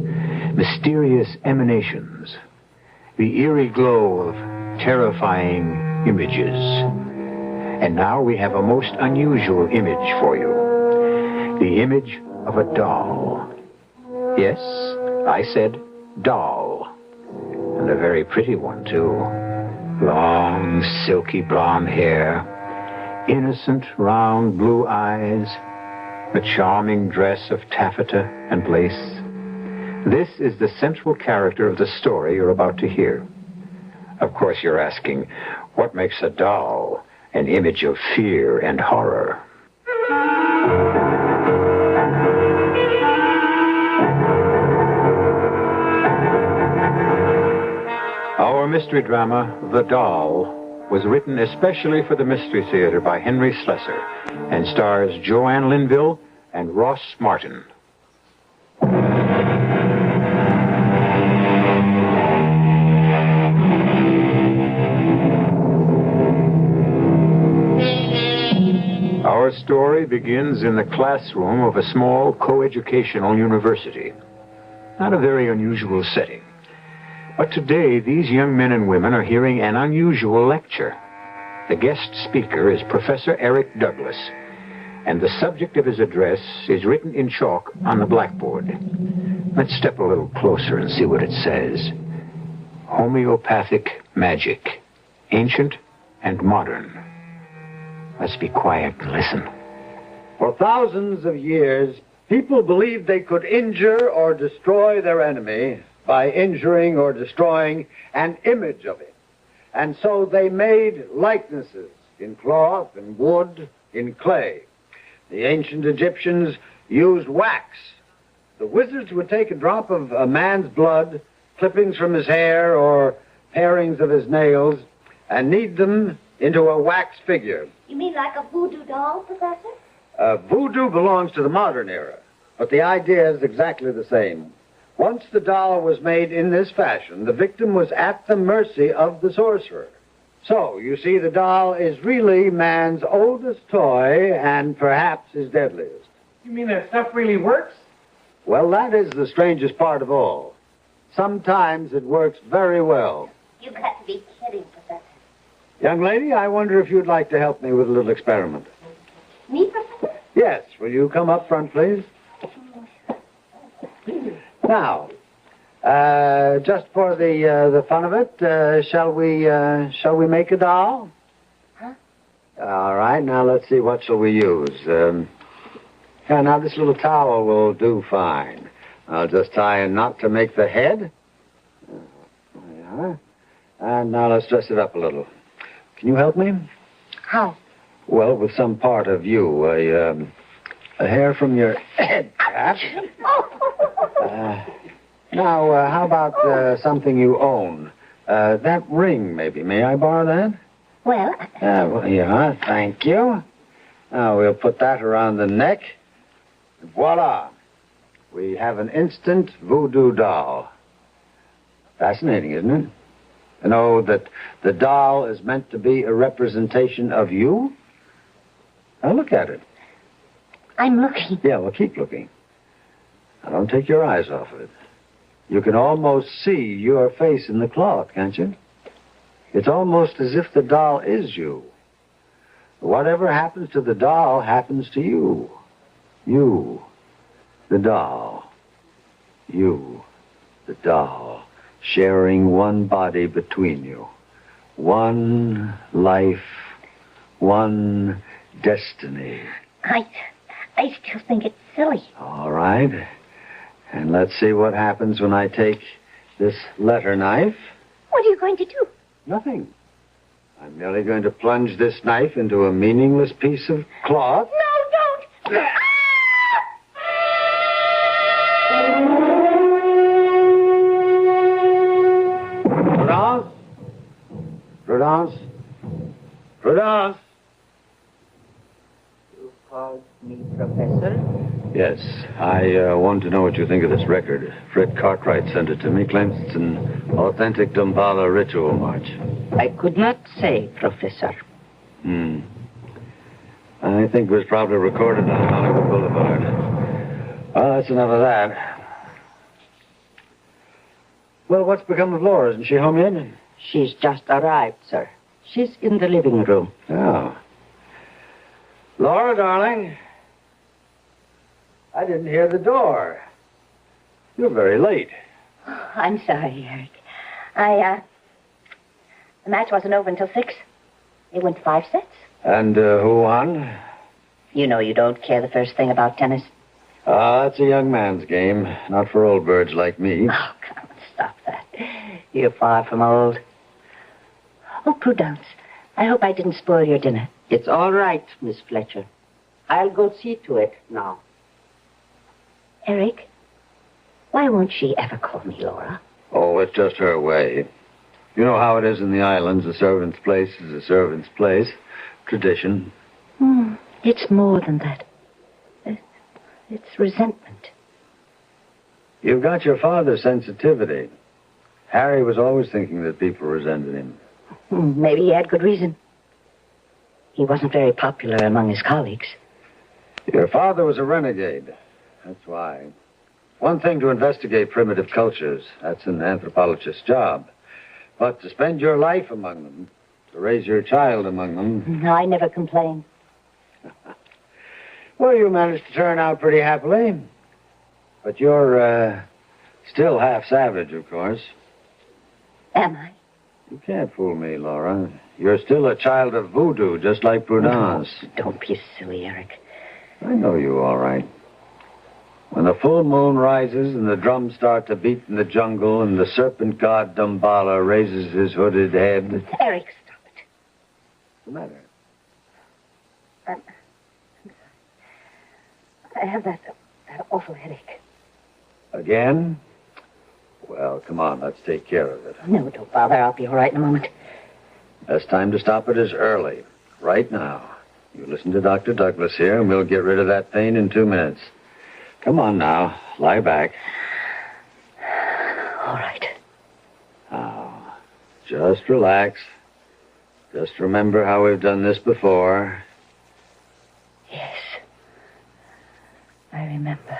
mysterious emanations, the eerie glow of terrifying images. And now we have a most unusual image for you. The image of a doll. Yes, I said doll. And a very pretty one, too. Long, silky blonde hair, innocent, round blue eyes, a charming dress of taffeta and lace. This is the central character of the story you're about to hear. Of course, you're asking, what makes a doll an image of fear and horror? Our mystery drama, The Doll, was written especially for the Mystery Theater by Henry Slessor and stars Joanne Linville and Ross Martin. Our story begins in the classroom of a small coeducational university. Not a very unusual setting. But today, these young men and women are hearing an unusual lecture. The guest speaker is Professor Eric Douglas, and the subject of his address is written in chalk on the blackboard. Let's step a little closer and see what it says. Homeopathic magic, ancient and modern. Let's be quiet and listen. For thousands of years, people believed they could injure or destroy their enemy by injuring or destroying an image of it. And so they made likenesses in cloth, in wood, in clay. The ancient Egyptians used wax. The wizards would take a drop of a man's blood, clippings from his hair or parings of his nails, and knead them into a wax figure. You mean like a voodoo doll, Professor? Voodoo belongs to the modern era, but the idea is exactly the same. Once the doll was made in this fashion, the victim was at the mercy of the sorcerer. So, you see, the doll is really man's oldest toy and perhaps his deadliest. You mean that stuff really works? Well, that is the strangest part of all. Sometimes it works very well. You've got to be kidding, Professor. Young lady, I wonder if you'd like to help me with a little experiment. Me, Professor? Yes. Will you come up front, please? Now, just for the fun of it, shall we make a doll? Huh? All right. Now let's see. What shall we use? Now this little towel will do fine. I'll just tie a knot to make the head. There we are. And now let's dress it up a little. Can you help me? How? Well, with some part of you, a hair from your head, perhaps. Now, how about something you own? That ring, maybe. May I borrow that? Well... yeah, thank you. Now, we'll put that around the neck. Voila! We have an instant voodoo doll. Fascinating, isn't it? To know that the doll is meant to be a representation of you? Now, look at it. I'm looking. Yeah, well, keep looking. Now, don't take your eyes off of it. You can almost see your face in the cloth, can't you? It's almost as if the doll is you. Whatever happens to the doll happens to you. You, the doll. You, the doll, sharing one body between you. One life, one destiny. I still think it's silly. All right. And let's see what happens when I take this letter knife. What are you going to do? Nothing. I'm merely going to plunge this knife into a meaningless piece of cloth. No, don't! Prudence? Prudence? You called me Professor? Yes, I want to know what you think of this record. Fred Cartwright sent it to me, claims it's an authentic Damballa ritual march. I could not say, Professor. I think it was probably recorded on Hollywood Boulevard. Well, that's enough of that. Well, what's become of Laura? Isn't she home yet? She's just arrived, sir. She's in the living room. Oh. Laura, darling. I didn't hear the door. You're very late. Oh, I'm sorry, Eric. The match wasn't over until 6. It went 5 sets. And who won? You know you don't care the first thing about tennis. That's a young man's game, not for old birds like me. Oh, come on, stop that. You're far from old. Oh, Prudence, I hope I didn't spoil your dinner. It's all right, Miss Fletcher. I'll go see to it now. Eric, why won't she ever call me Laura? Oh, it's just her way. You know how it is in the islands. A servant's place is a servant's place. Tradition. It's more than that. It's resentment. You've got your father's sensitivity. Harry was always thinking that people resented him. Maybe he had good reason. He wasn't very popular among his colleagues. Your father was a renegade. That's why. One thing to investigate primitive cultures. That's an anthropologist's job. But to spend your life among them, to raise your child among them... No, I never complained. Well, you managed to turn out pretty happily. But you're, still half savage, of course. Am I? You can't fool me, Laura. You're still a child of voodoo, just like Prudence. Oh, don't be silly, Eric. I know you all right. When the full moon rises and the drums start to beat in the jungle and the serpent god Damballa raises his hooded head... Eric, stop it. What's the matter? I'm sorry. I have that awful headache. Again? Well, come on, let's take care of it. No, don't bother. I'll be all right in a moment. Best time to stop it is early. Right now. You listen to Dr. Douglas here, and we'll get rid of that pain in 2 minutes. Come on now. Lie back. All right. Now, just relax. Just remember how we've done this before. Yes. I remember.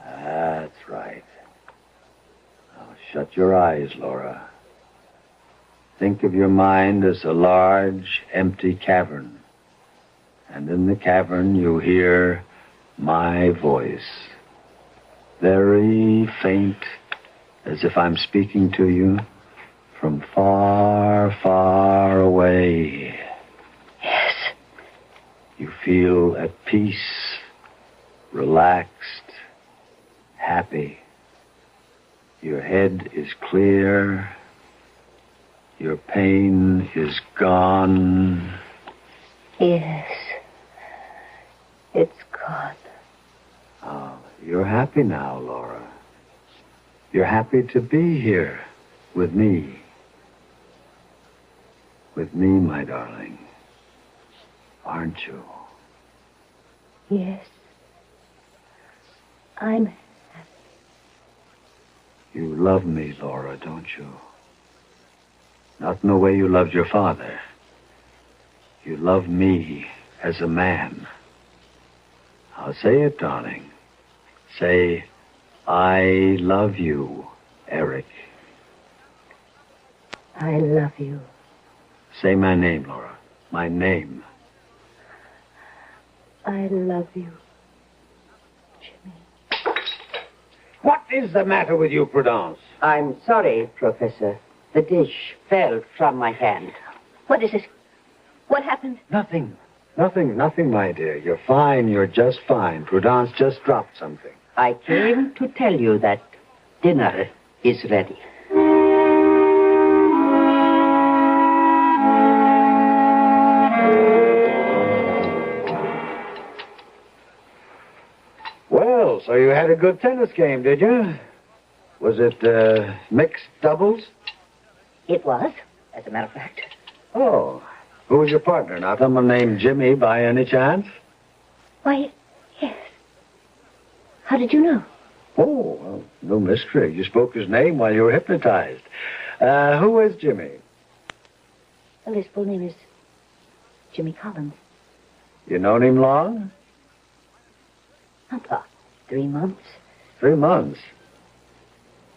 That's right. Now, shut your eyes, Laura. Think of your mind as a large, empty cavern. And in the cavern, you hear my voice. Very faint, as if I'm speaking to you from far, far away. Yes. You feel at peace, relaxed, happy. Your head is clear. Your pain is gone. Yes. It's gone. Oh, you're happy now, Laura. You're happy to be here with me. With me, my darling. Aren't you? Yes. I'm happy. You love me, Laura, don't you? Not in the way you loved your father. You love me as a man. I'll say it, darling. Say, I love you, Eric. I love you. Say my name, Laura. My name. I love you, Jimmy. What is the matter with you, Prudence? I'm sorry, Professor. The dish fell from my hand. What is it? What happened? Nothing, my dear. You're fine. You're just fine. Prudence just dropped something. I came to tell you that dinner is ready. Well, so you had a good tennis game, did you? Was it mixed doubles? It was, as a matter of fact. Oh, who was your partner? Not someone named Jimmy by any chance? Why, yes. How did you know? Oh, well, no mystery. You spoke his name while you were hypnotized. Who is Jimmy? Well, his full name is Jimmy Collins. You known him long? About 3 months. 3 months?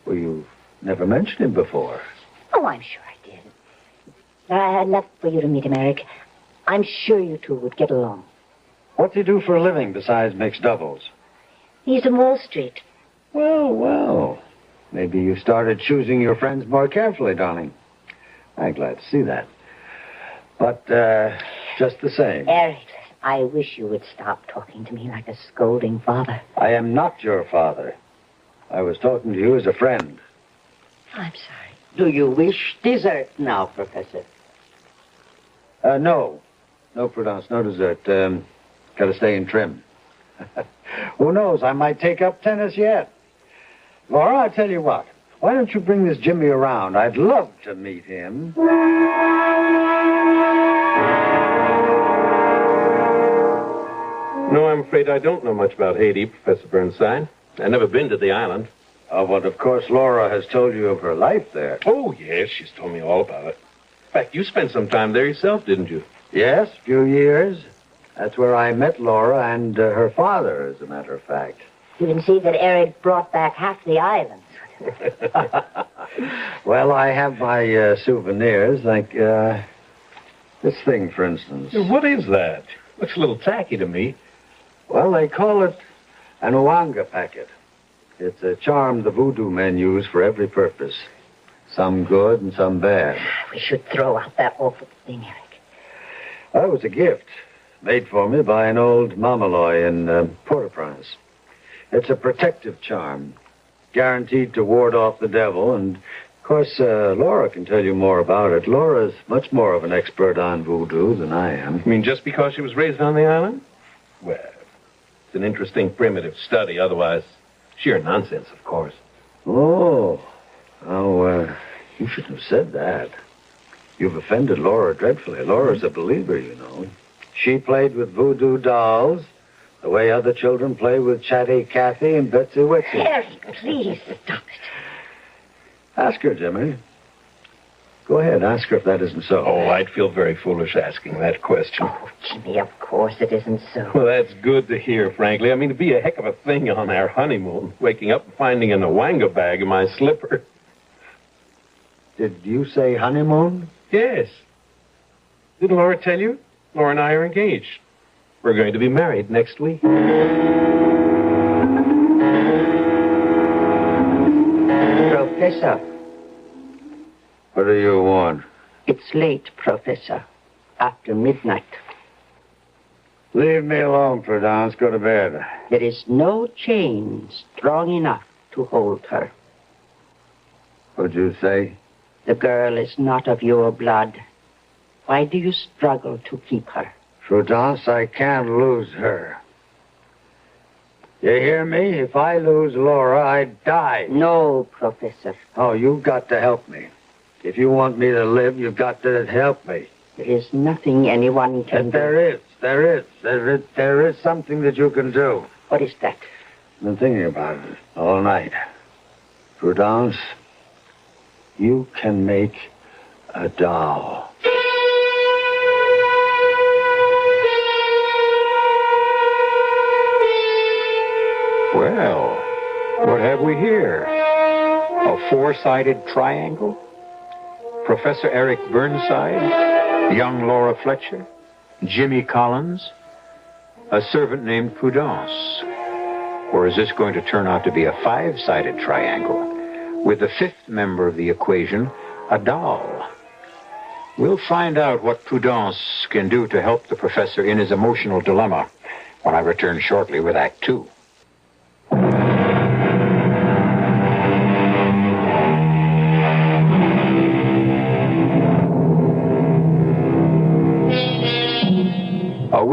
Well, you've never mentioned him before. Oh, I'm sure I did. I'd love for you to meet him, Eric. I'm sure you two would get along. What's he do for a living besides mixed doubles? He's in Wall Street. Well. Maybe you started choosing your friends more carefully, darling. I'm glad to see that. But, just the same. Eric, I wish you would stop talking to me like a scolding father. I am not your father. I was talking to you as a friend. I'm sorry. Do you wish dessert now, Professor? No. No, Prudence, no dessert. Gotta stay in trim. Who knows? I might take up tennis yet. Laura, I tell you what. Why don't you bring this Jimmy around? I'd love to meet him. No, I'm afraid I don't know much about Haiti, Professor Burnside. I've never been to the island. Oh, but of course Laura has told you of her life there. Oh, yes, she's told me all about it. In fact, you spent some time there yourself, didn't you? Yes, a few years. That's where I met Laura and her father, as a matter of fact. You can see that Eric brought back half the island. Well, I have my souvenirs, like this thing, for instance. What is that? Looks a little tacky to me. Well, they call it an Ouanga packet. It's a charm the voodoo men use for every purpose. Some good and some bad. We should throw out that awful thing, Eric. Well, it was a gift made for me by an old Mamaloy in Port-au-Prince. It's a protective charm, guaranteed to ward off the devil, and, of course, Laura can tell you more about it. Laura's much more of an expert on voodoo than I am. You mean just because she was raised on the island? Well, it's an interesting primitive study. Otherwise, sheer nonsense, of course. Oh, you shouldn't have said that. You've offended Laura dreadfully. Laura's a believer, you know. She played with voodoo dolls the way other children play with Chatty Cathy and Betsy Witsy. Eric, please stop it. Ask her, Jimmy. Go ahead, ask her if that isn't so. Oh, I'd feel very foolish asking that question. Oh, Jimmy, of course it isn't so. Well, that's good to hear, frankly. I mean, it'd be a heck of a thing on our honeymoon, waking up and finding an Ouanga bag in my slipper. Did you say honeymoon? Yes. Didn't Laura tell you? Laura and I are engaged. We're going to be married next week. Professor. What do you want? It's late, Professor. After midnight. Leave me alone, Prudence. Go to bed. There is no chain strong enough to hold her. What'd you say? The girl is not of your blood. Why do you struggle to keep her? Prudence, I can't lose her. You hear me? If I lose Laura, I die. No, Professor. Oh, you've got to help me. If you want me to live, you've got to help me. There is nothing anyone can do. There is something that you can do. What is that? I've been thinking about it all night. Prudence, you can make a doll. Well, what have we here? A four-sided triangle? Professor Eric Burnside, young Laura Fletcher, Jimmy Collins, a servant named Prudence. Or is this going to turn out to be a five-sided triangle with the fifth member of the equation, a doll? We'll find out what Prudence can do to help the professor in his emotional dilemma when I return shortly with Act 2.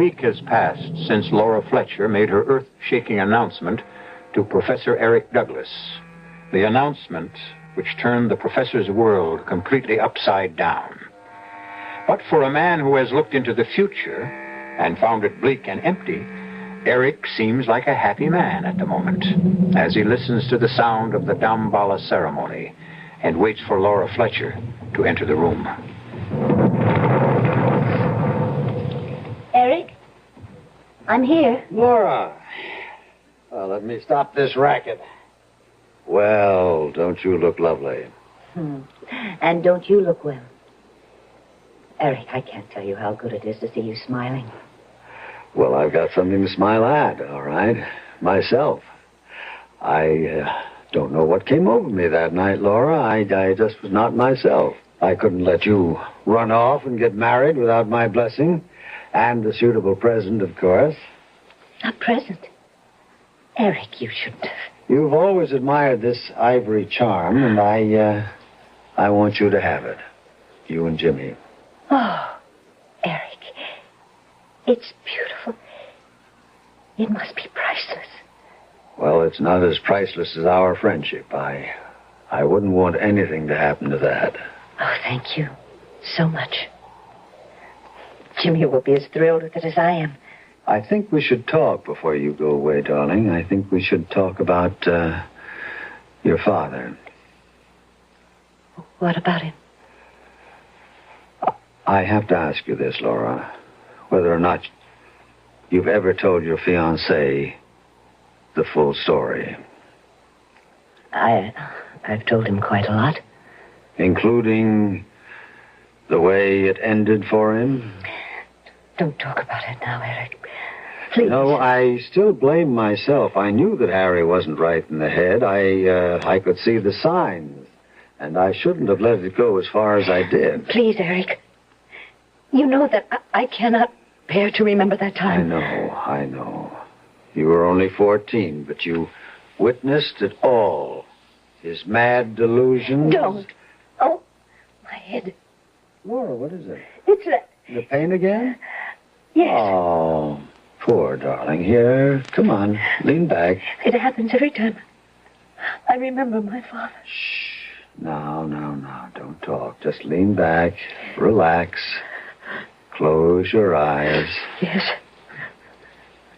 week has passed since Laura Fletcher made her earth-shaking announcement to Professor Eric Douglas. The announcement which turned the professor's world completely upside down. But for a man who has looked into the future and found it bleak and empty, Eric seems like a happy man at the moment as he listens to the sound of the Damballa ceremony and waits for Laura Fletcher to enter the room. Eric? I'm here. Laura. Well, let me stop this racket. Well, don't you look lovely? And don't you look well? Eric, I can't tell you how good it is to see you smiling. Well, I've got something to smile at, all right? Myself. I don't know what came over me that night, Laura. I just was not myself. I couldn't let you run off and get married without my blessing. And a suitable present, of course. A present? Eric, you shouldn't have. You've always admired this ivory charm, and I want you to have it. You and Jimmy. Oh, Eric. It's beautiful. It must be priceless. Well, it's not as priceless as our friendship. I wouldn't want anything to happen to that. Oh, thank you so much. Jimmy will be as thrilled with it as I am. I think we should talk before you go away, darling. I think we should talk about your father. What about him? I have to ask you this, Laura. Whether or not you've ever told your fiancé the full story. I've told him quite a lot. Including the way it ended for him? Don't talk about it now, Eric. Please. No, I still blame myself. I knew that Harry wasn't right in the head. I could see the signs. And I shouldn't have let it go as far as I did. Please, Eric. You know that I cannot bear to remember that time. I know. You were only 14, but you witnessed it all. His mad delusions. Don't. Oh, my head. Laura, what is it? It's The pain again? Yes. Oh, poor darling. Here, come on. Lean back. It happens every time I remember my father. Shh. Now. Don't talk. Just lean back. Relax. Close your eyes. Yes.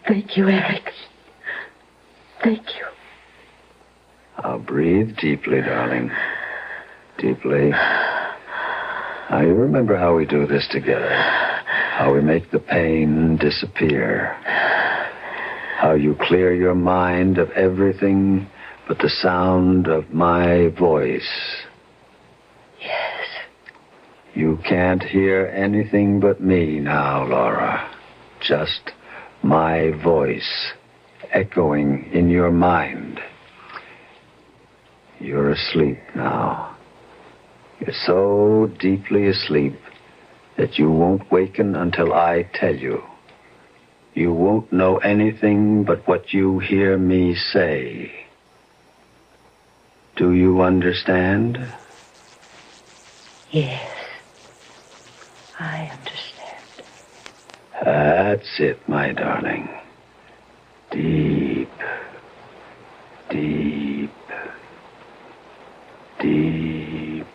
Thank you, Eric. Thank you. Now breathe deeply, darling. Deeply. Now you remember how we do this together. How we make the pain disappear. How you clear your mind of everything but the sound of my voice. Yes. You can't hear anything but me now, Laura. Just my voice echoing in your mind. You're asleep now. You're so deeply asleep that you won't waken until I tell you. You won't know anything but what you hear me say. Do you understand? Yes. I understand. That's it, my darling. Deep. Deep. Deep.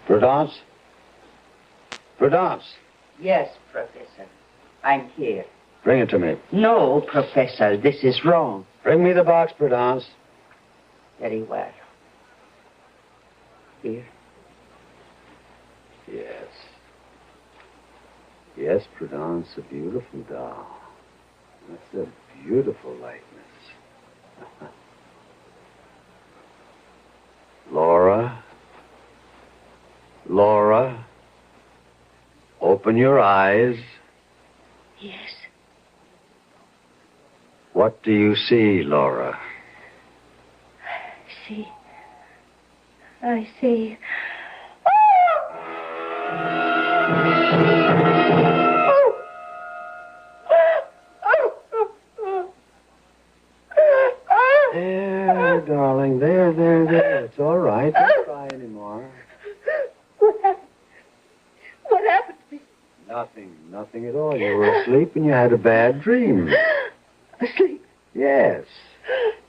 Prudence? Prudence? Yes, Professor. I'm here. Bring it to me. No, Professor, this is wrong. Bring me the box, Prudence. Very well. Here. Yes. Yes, Prudence, a beautiful doll. That's a beautiful likeness. Laura? Laura? Open your eyes. Yes. What do you see, Laura? I see. There, darling. There. It's all right. Don't cry anymore. What happened? What happened to me? Nothing at all. You were asleep and you had a bad dream. Asleep? Yes.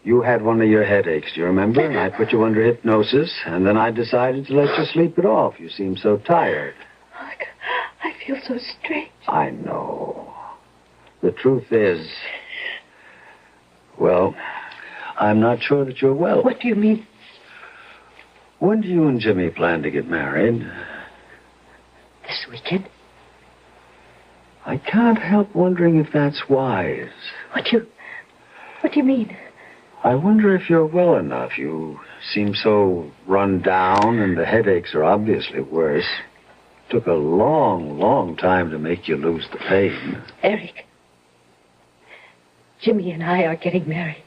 You had one of your headaches, do you remember? And I put you under hypnosis, and then I decided to let you sleep it off. You seemed so tired. I feel so strange. I know. The truth is, well, I'm not sure that you're well. What do you mean? When do you and Jimmy plan to get married? This weekend. I can't help wondering if that's wise. What do you mean? I wonder if you're well enough. You seem so run down, and the headaches are obviously worse. Took a long time to make you lose the pain. Eric, Jimmy and I are getting married.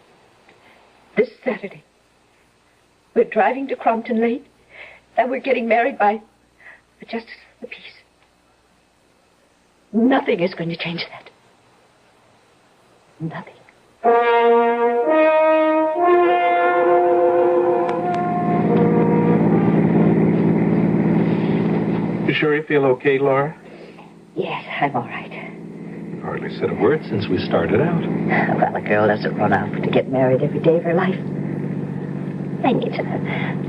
This Saturday. We're driving to Crompton late, and we're getting married by the Justice of the Peace. Nothing is going to change that. Nothing. You sure you feel okay, Laura? Yes, I'm all right. You hardly said a word since we started out. Well, a girl doesn't run out to get married every day of her life. I need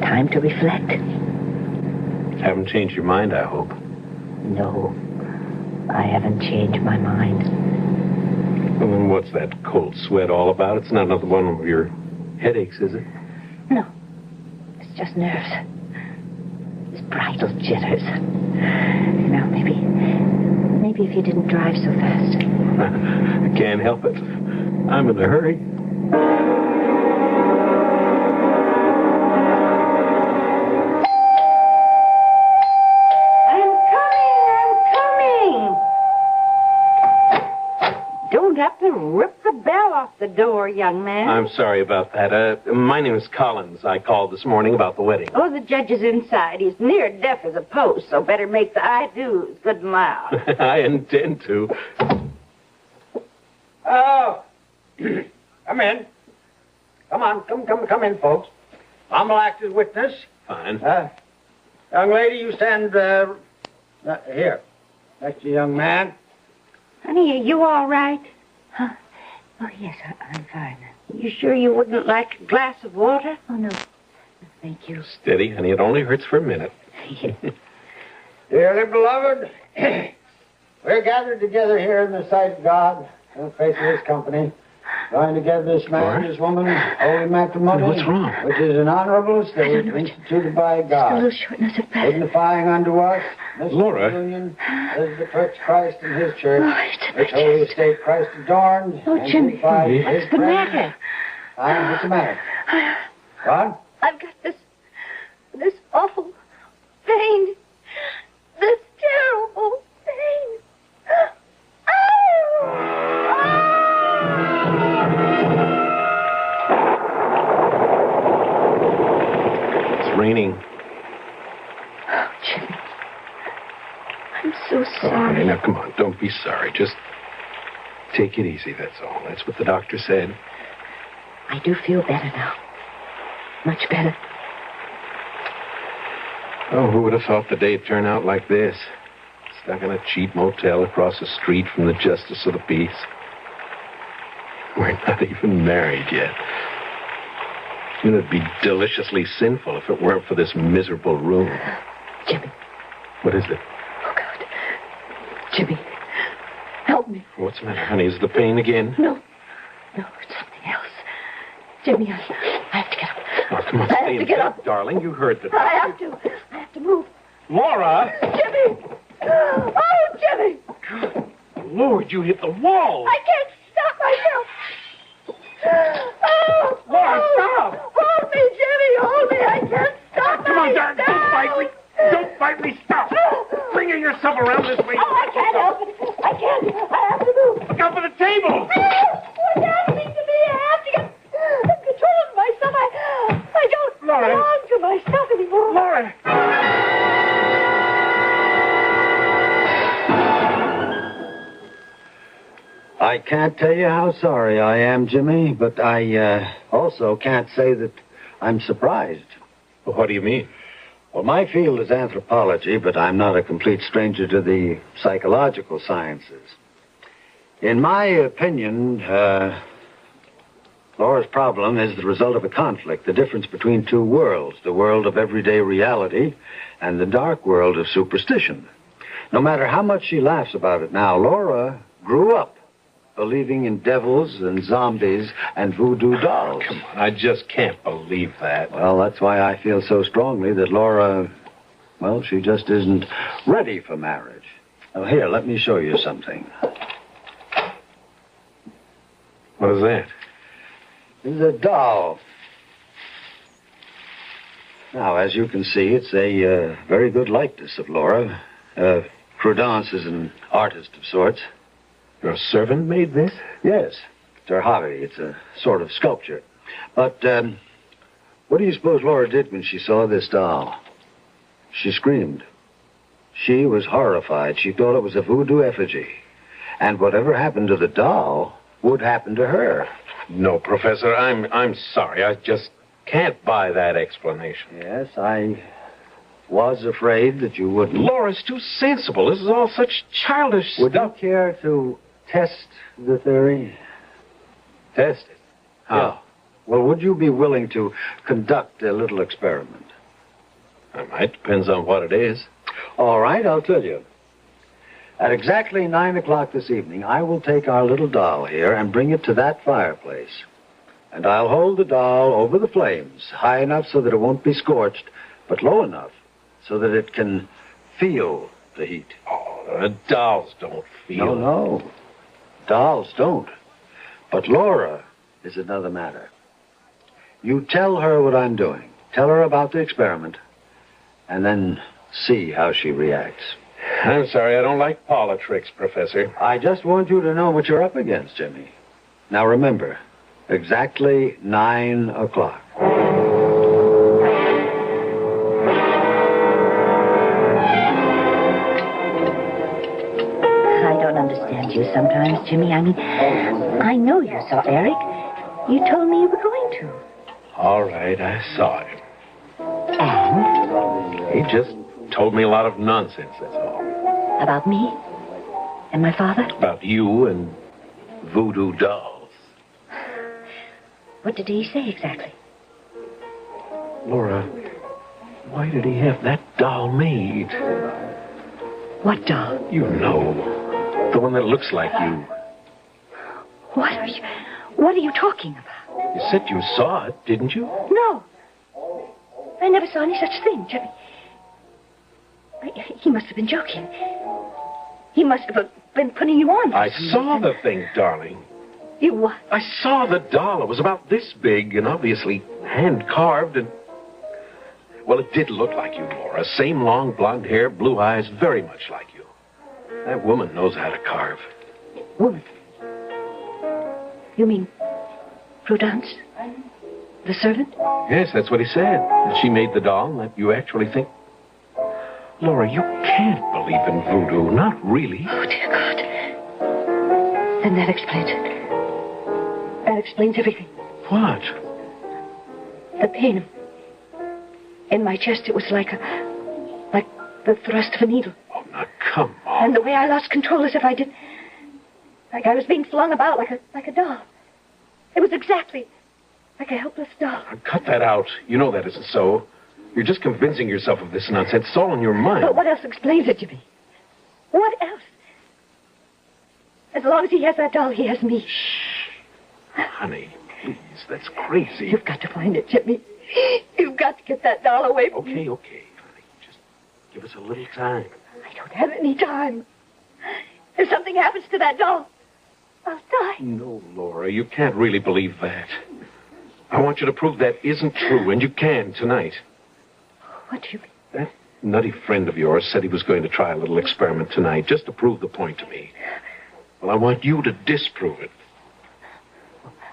time to reflect. Haven't changed your mind, I hope. No, I haven't changed my mind. Well, then what's that cold sweat all about? It's not another one of your headaches, is it? No, it's just nerves. It's bridal jitters. You know, maybe if you didn't drive so fast. I can't help it. I'm in a hurry. Don't have to rip the bell off the door, young man. I'm sorry about that. My name is Collins. I called this morning about the wedding. Oh, the judge is inside. He's near deaf as a post, so better make the I-do's good and loud. I intend to. Oh, come in. Come on, come in, folks. I'm will act as witness. Fine. Young lady, you stand here. Next to young man. Honey, are you all right? Huh? Oh, yes, I'm fine. You sure you wouldn't like a glass of water? Oh, no. Thank you. Steady, honey. It only hurts for a minute. Dearly beloved, we're gathered together here in the sight of God, in the face of His company, joined together this man and this woman, holy matrimony. What's wrong? Which is an honorable estate instituted by Just a God, little shortness of breath. signifying unto us this Laura. union as the church Christ and His church, Oh, which holy estate Christ adorned Oh, and Jimmy. beautified His What's the presence. matter? What's the matter? What? I've got this awful pain. This terrible pain. It's raining. Oh, Jimmy. I'm so Oh, honey, sorry. now, come on. Don't be sorry. Just take it easy, that's all. That's what the doctor said. I do feel better now. Much better. Oh, who would have thought the day'd turn out like this? Stuck in a cheap motel across the street from the Justice of the Peace. We're not even married yet. It'd be deliciously sinful if it weren't for this miserable room. Jimmy. What is it? Oh, God. Jimmy. Help me. What's the matter, honey? Is the pain again? No, it's something else. Jimmy, I have to get up. Oh, come on, I stay have in to get bed, up. darling. You heard the I doctor. have to move. Laura! Jimmy! Oh, Jimmy! Lord, you hit the wall! I can't stop myself! Oh! Laura, stop! Hold me, Jimmy! Hold me! I can't stop Come on, darling. myself! Don't fight me! Don't fight me! Stop! Bring yourself around this way. Oh, I can't help it! I can't! I have to move! Look out for the table! What's happening to me? I have to get control of myself. I don't belong to myself anymore. Laura! I can't tell you how sorry I am, Jimmy, but I also can't say that I'm surprised. Well, what do you mean? Well, my field is anthropology, but I'm not a complete stranger to the psychological sciences. In my opinion, Laura's problem is the result of a conflict, the difference between two worlds, the world of everyday reality and the dark world of superstition. No matter how much she laughs about it now, Laura grew up believing in devils and zombies and voodoo dolls. Come on, I just can't believe that. Well, that's why I feel so strongly that Laura, well, she just isn't ready for marriage. Now, here, let me show you something. What is that? This is a doll. Now, as you can see, it's a very good likeness of Laura. Prudence is an artist of sorts. Your servant made this? Yes. It's her hobby. It's a sort of sculpture. But what do you suppose Laura did when she saw this doll? She screamed. She was horrified. She thought it was a voodoo effigy. And whatever happened to the doll would happen to her. No, Professor, I'm sorry. I just can't buy that explanation. Yes, I was afraid that you wouldn't. Laura's too sensible. This is all such childish Would stuff. you care to test the theory? Test it? How? Yeah. Well, would you be willing to conduct a little experiment? I might. Depends on what it is. All right, I'll tell you. At exactly 9 o'clock this evening, I will take our little doll here and bring it to that fireplace. And I'll hold the doll over the flames, high enough so that it won't be scorched, but low enough so that it can feel the heat. Oh, dolls don't feel. No. Dolls don't. But Laura is another matter. You tell her what I'm doing. Tell her about the experiment. And then see how she reacts. I'm sorry, I don't like parlor tricks, Professor. I just want you to know what you're up against, Jimmy. Now remember, exactly 9 o'clock. I don't understand you sometimes, Jimmy. I mean, I know you saw Eric. You told me you were going to. All right, I saw him. And? He just told me a lot of nonsense, that's all. About me? And my father? About you and voodoo dolls. What did he say exactly? Laura, why did he have that doll made? What doll? You know, the one that looks like you. What are you talking about? You said you saw it, didn't you? No. I never saw any such thing, Jimmy. He must have been joking. He must have been putting you on. I saw the thing, darling. You what? I saw the doll. It was about this big and obviously hand-carved and... Well, it did look like you, Laura. Same long blonde hair, blue eyes, very much like you. That woman knows how to carve. Woman? You mean Prudence? The servant? Yes, that's what he said. That she made the doll and that you actually think... Laura, you can't believe in voodoo. Not really. Oh, dear God. Then that explains it. That explains everything. What? The pain in my chest, it was like the thrust of a needle. Oh, now, come on. And the way I lost control as if I did... Like I was being flung about like a doll. It was exactly like a helpless doll. Now, cut that out. You know that isn't so. You're just convincing yourself of this nonsense. It's all in your mind. But what else explains it to me? What else? As long as he has that doll, he has me. Shh. Honey, please, that's crazy. You've got to find it, Jimmy. You've got to get that doll away from me. Okay, honey. Just give us a little time. I don't have any time. If something happens to that doll, I'll die. No, Laura, you can't really believe that. I want you to prove that isn't true, and you can tonight. What do you mean? That nutty friend of yours said he was going to try a little experiment tonight, just to prove the point to me. Well, I want you to disprove it.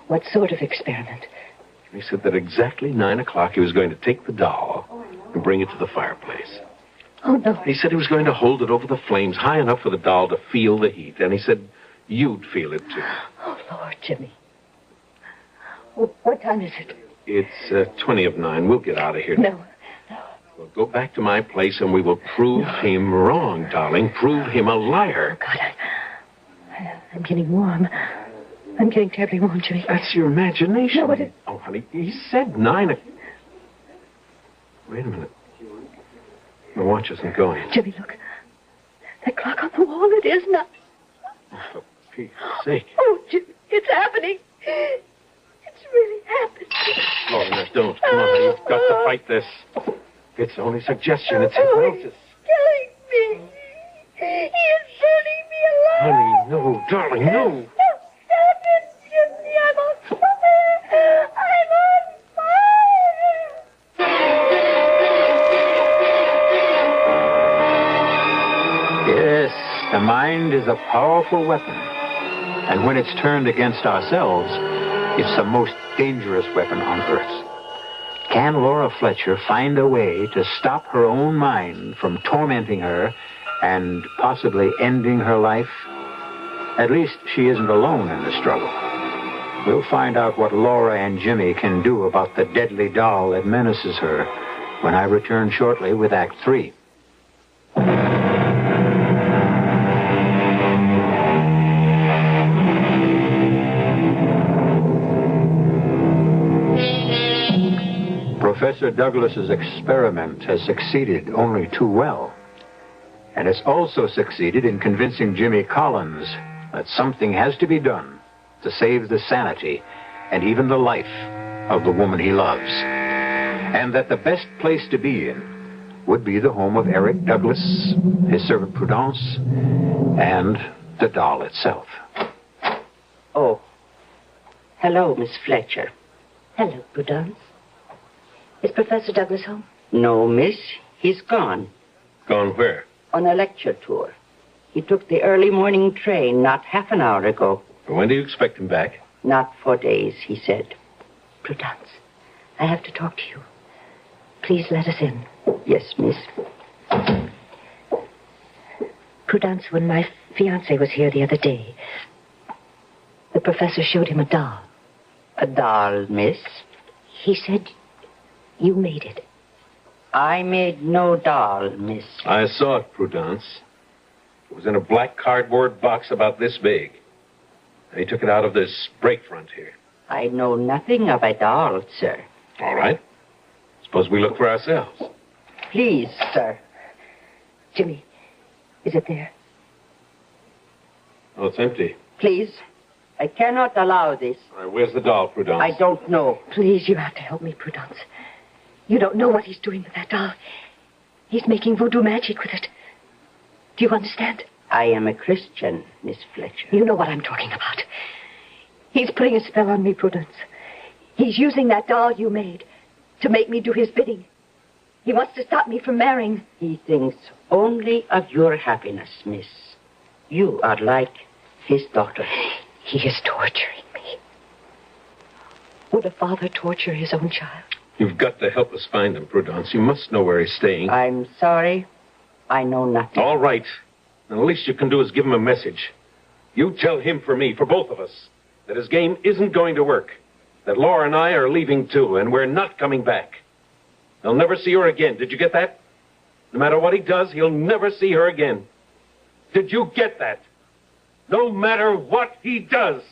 What sort of experiment? He said that exactly 9 o'clock he was going to take the doll and bring it to the fireplace. Oh, no. He said he was going to hold it over the flames high enough for the doll to feel the heat, and he said you'd feel it, too. Oh, Lord, Jimmy. What time is it? It's 20 of 9. We'll get out of here. No. We'll go back to my place and we will prove him wrong, darling. Prove him a liar. God, I'm getting warm. I'm getting terribly warm, Jimmy. That's your imagination. No, but it... Oh, honey, he said 9 o'clock. Wait a minute. The watch isn't going. Jimmy, look. That clock on the wall, it is not. For Pete's sake. Oh, Jimmy, it's happening. It's really happening. Laura, don't. Come on, you've got to fight this. It's only suggestion. It's hypnosis. Killing me. He is burning me alive. Honey, no, darling, no. No, stop it, Jimmy. I'm on fire. I'm on fire. Yes, the mind is a powerful weapon. And when it's turned against ourselves, it's the most dangerous weapon on earth. Can Laura Fletcher find a way to stop her own mind from tormenting her and possibly ending her life? At least she isn't alone in the struggle. We'll find out what Laura and Jimmy can do about the deadly doll that menaces her when I return shortly with Act 3. Professor Douglas's experiment has succeeded only too well. And it's also succeeded in convincing Jimmy Collins that something has to be done to save the sanity and even the life of the woman he loves. And that the best place to be in would be the home of Eric Douglas, his servant Prudence, and the doll itself. Oh. Hello, Miss Fletcher. Hello, Prudence. Is Professor Douglas home? No, miss. He's gone. Gone where? On a lecture tour. He took the early morning train not half an hour ago. When do you expect him back? Not for days, he said. Prudence, I have to talk to you. Please let us in. Yes, miss. Prudence, when my fiancé was here the other day, the professor showed him a doll. A doll, miss? He said you made it. I made no doll, miss. I saw it, Prudence. It was in a black cardboard box about this big. He took it out of this break front here. I know nothing of a doll, sir. All right. Suppose we look for ourselves. Please, sir. Jimmy, is it there? Oh, it's empty. Please. I cannot allow this. All right, where's the doll, Prudence? I don't know. Please, you have to help me, Prudence. You don't know what he's doing with that doll. He's making voodoo magic with it. Do you understand? I am a Christian, Miss Fletcher. You know what I'm talking about. He's putting a spell on me, Prudence. He's using that doll you made to make me do his bidding. He wants to stop me from marrying. He thinks only of your happiness, miss. You are like his daughter. He is torturing me. Would a father torture his own child? You've got to help us find him, Prudence. You must know where he's staying. I'm sorry. I know nothing. All right. And the least you can do is give him a message. You tell him for me, for both of us, that his game isn't going to work. That Laura and I are leaving too, and we're not coming back. He'll never see her again. Did you get that? No matter what he does, he'll never see her again. Did you get that? No matter what he does,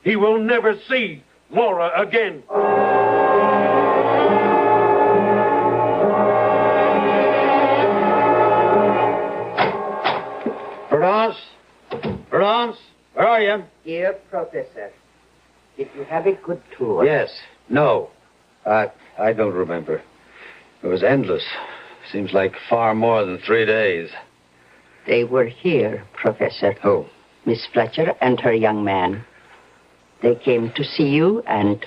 he will never see Laura again. Prudence? Prudence? Where are you? Dear Professor, did you have a good tour? Yes. No. I don't remember. It was endless. Seems like far more than 3 days. They were here, Professor. Who? Miss Fletcher and her young man. They came to see you and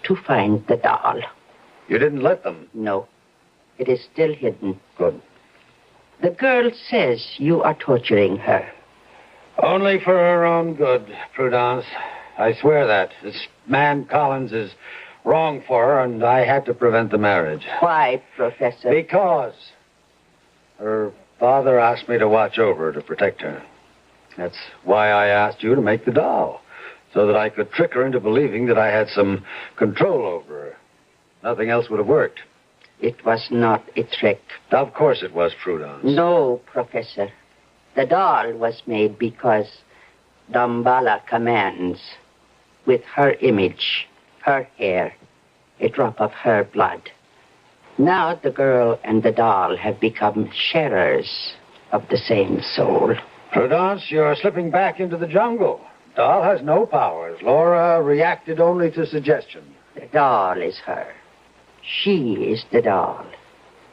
to find the doll. You didn't let them? No. It is still hidden. Good. The girl says you are torturing her. Only for her own good, Prudence. I swear that. This man Collins is wrong for her, and I had to prevent the marriage. Why, Professor? Because her father asked me to watch over her, to protect her. That's why I asked you to make the doll, so that I could trick her into believing that I had some control over her. Nothing else would have worked. It was not a trick. Of course it was, Prudence. No, Professor. The doll was made because Dambala commands. With her image, her hair, a drop of her blood. Now the girl and the doll have become sharers of the same soul. Prudence, you're slipping back into the jungle. Doll has no powers. Laura reacted only to suggestion. The doll is her. She is the doll.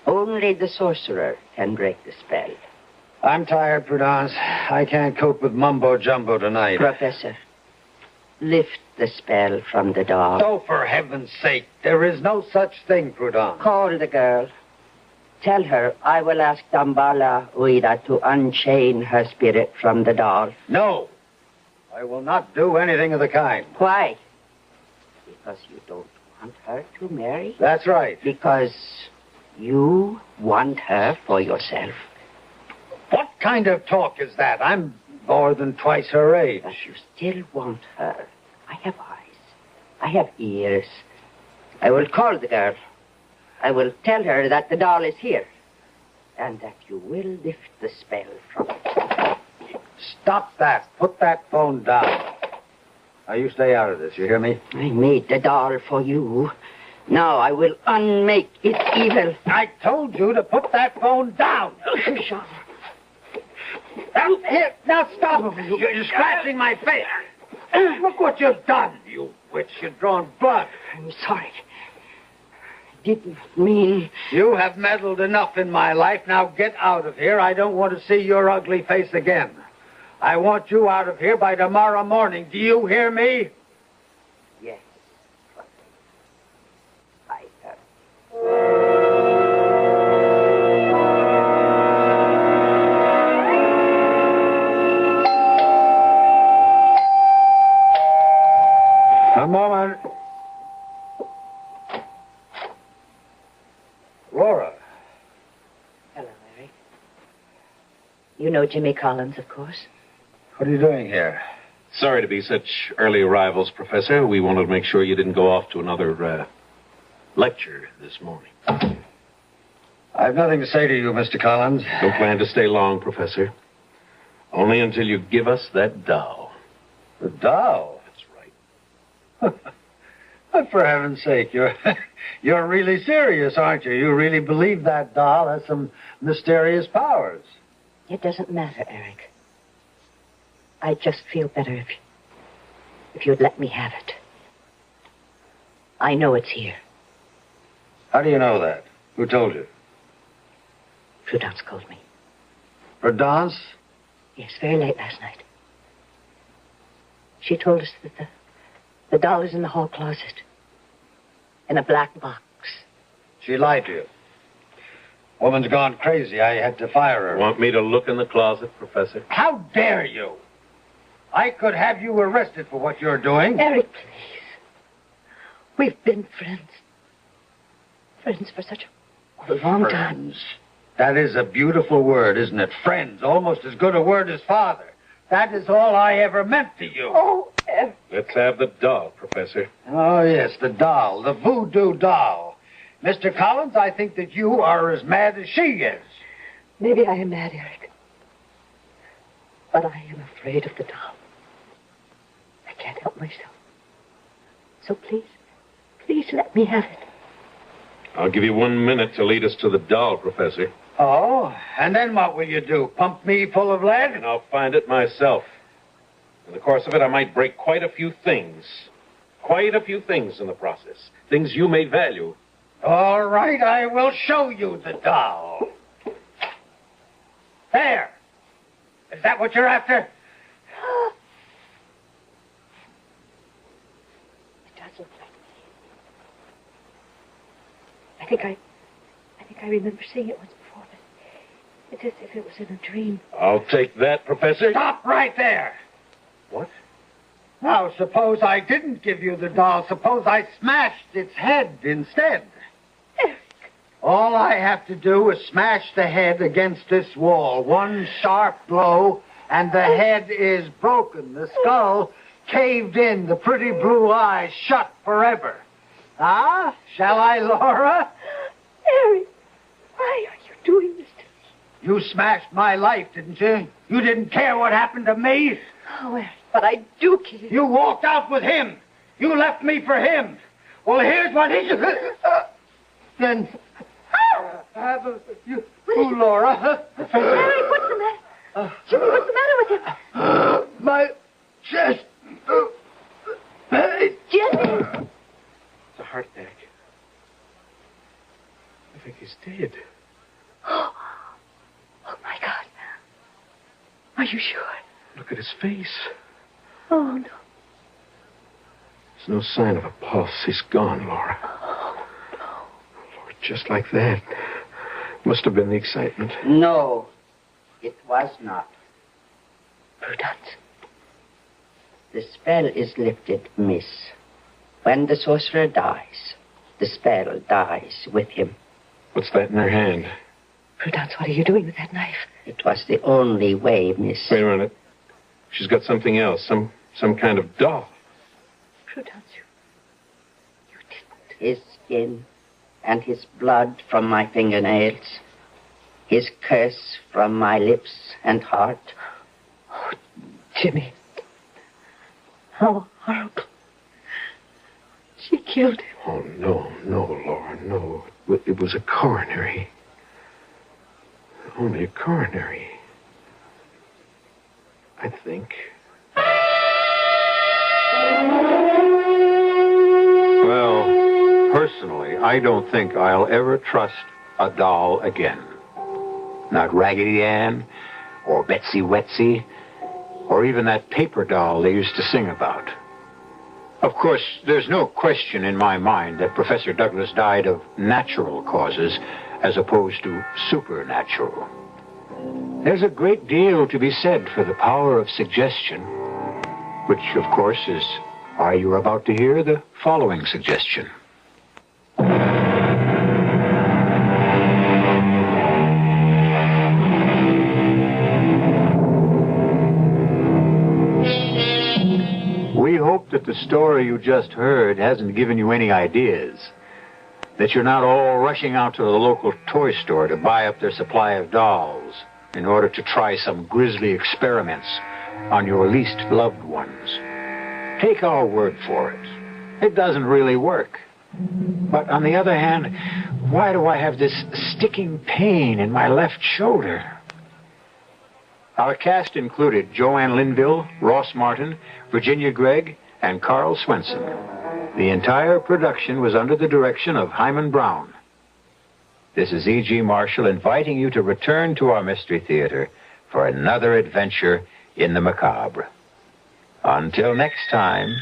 Only the sorcerer can break the spell. I'm tired, Prudence. I can't cope with mumbo-jumbo tonight. Professor, lift the spell from the doll. Oh, for heaven's sake, there is no such thing, Prudence. Call the girl. Tell her I will ask Dambala Uida to unchain her spirit from the doll. No. I will not do anything of the kind. Why? Because you don't want her to marry? That's right. Because you want her for yourself. What kind of talk is that? I'm more than twice her age. But you still want her. I have eyes. I have ears. I will call the girl. I will tell her that the doll is here. And that you will lift the spell from her. Stop that. Put that phone down. Now, you stay out of this, you hear me? I made the doll for you. Now I will unmake its evil. I told you to put that phone down. Sean. Here, now stop. You're scratching my face. Look what you've done, you witch. You've drawn blood. I'm sorry. I didn't mean... You have meddled enough in my life. Now get out of here. I don't want to see your ugly face again. I want you out of here by tomorrow morning. Do you hear me? Yes. I have. A moment. Laura. Hello, Larry. You know Jimmy Collins, of course. What are you doing here? Sorry to be such early arrivals, Professor. We wanted to make sure you didn't go off to another lecture this morning. I have nothing to say to you, Mr. Collins. Don't plan to stay long, Professor. Only until you give us that doll. The doll? That's right. But for heaven's sake, you're really serious, aren't you? You really believe that doll has some mysterious powers. It doesn't matter, Eric. I'd just feel better if you'd let me have it. I know it's here. How do you know that? Who told you? Prudence called me. Prudence? Yes, very late last night. She told us that the doll is in the hall closet. In a black box. She lied to you. Woman's gone crazy. I had to fire her. Want me to look in the closet, Professor? How dare you? I could have you arrested for what you're doing. Eric, please. We've been friends. Friends for such a long time. That is a beautiful word, isn't it? Friends. Almost as good a word as father. That is all I ever meant to you. Oh, Eric. Let's have the doll, Professor. Oh, yes, the doll. The voodoo doll. Mr. Collins, I think that you are as mad as she is. Maybe I am mad, Eric. But I am afraid of the doll. I can't help myself. So please let me have it. I'll give you 1 minute to lead us to the doll, Professor. Oh, and then what will you do? Pump me full of lead? And I'll find it myself. In the course of it, I might break quite a few things. Quite a few things in the process. Things you may value. All right, I will show you the doll. There. Is that what you're after? It does look like me. I think I remember seeing it once before, but it's as if it was in a dream. I'll take that, Professor. Stop right there. What? Now, suppose I didn't give you the doll. Suppose I smashed its head instead. All I have to do is smash the head against this wall. One sharp blow, and the head is broken. The skull caved in. The pretty blue eyes shut forever. Ah, shall I, Laura? You smashed my life, didn't you? You didn't care what happened to me. Oh, well, but I do care. You walked out with him. You left me for him. Well, here's what he... Then... Laura. Harry, what's the matter? Jimmy, what's the matter with him? My chest. Jimmy! It's a heart attack. I think he's dead. Oh, my God. Are you sure? Look at his face. Oh, no. There's no sign of a pulse. He's gone, Laura. Oh, no. Lord, just like that. Must have been the excitement. No, it was not. Prudence. The spell is lifted, miss. When the sorcerer dies, the spell dies with him. What's that in her hand? Prudence, what are you doing with that knife? It was the only way, miss. Wait a minute. She's got something else. Some kind of doll. Prudence, you didn't. His skin and his blood from my fingernails. His curse from my lips and heart. Oh, Jimmy. How horrible. She killed him. Oh, no, Laura, no. It was a coronary. Only a coronary. I think. Well, personally, I don't think I'll ever trust a doll again. Not Raggedy Ann, or Betsy Wetsy, or even that paper doll they used to sing about. Of course, there's no question in my mind that Professor Douglas died of natural causes as opposed to supernatural. There's a great deal to be said for the power of suggestion, which, of course, is why you're about to hear the following suggestion. We hope that the story you just heard hasn't given you any ideas, that you're not all rushing out to the local toy store to buy up their supply of dolls in order to try some grisly experiments on your least loved ones. Take our word for it. It doesn't really work. But on the other hand, why do I have this sticking pain in my left shoulder? Our cast included Joanne Linville, Ross Martin, Virginia Gregg, and Carl Swenson. The entire production was under the direction of Hyman Brown. This is E.G. Marshall inviting you to return to our Mystery Theater for another adventure in the macabre. Until next time,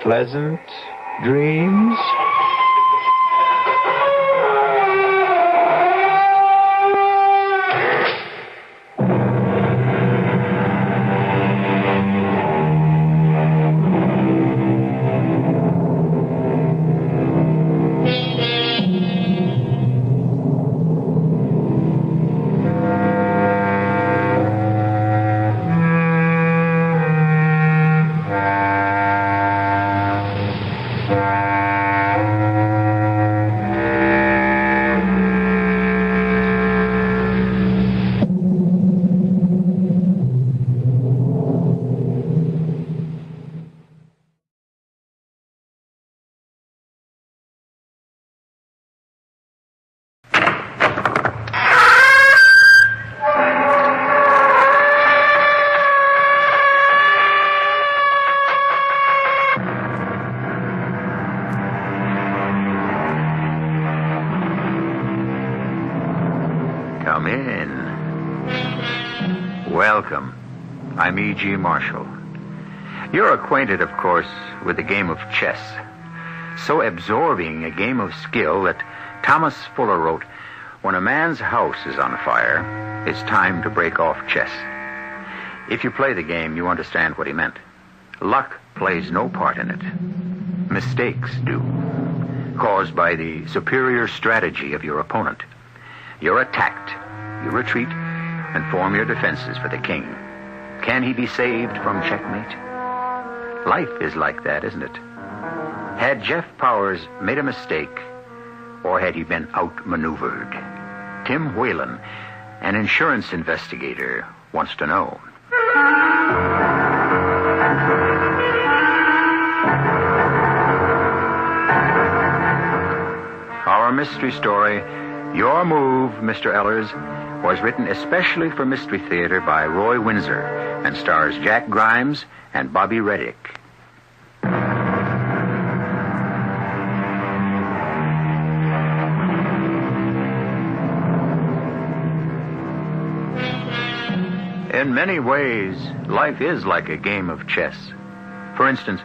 pleasant dreams. Come in. Welcome. I'm E.G. Marshall. You're acquainted, of course, with the game of chess. So absorbing a game of skill that Thomas Fuller wrote, "When a man's house is on fire, it's time to break off chess." If you play the game, you understand what he meant. Luck plays no part in it. Mistakes do, caused by the superior strategy of your opponent. You're attacked, you retreat, and form your defenses for the king. Can he be saved from checkmate? Life is like that, isn't it? Had Jeff Powers made a mistake, or had he been outmaneuvered? Tim Whalen An insurance investigator wants to know. Our mystery story, Your Move, Mr. Ellers, was written especially for Mystery Theater by Roy Windsor and stars Jack Grimes and Bobby Reddick. In many ways, life is like a game of chess. For instance,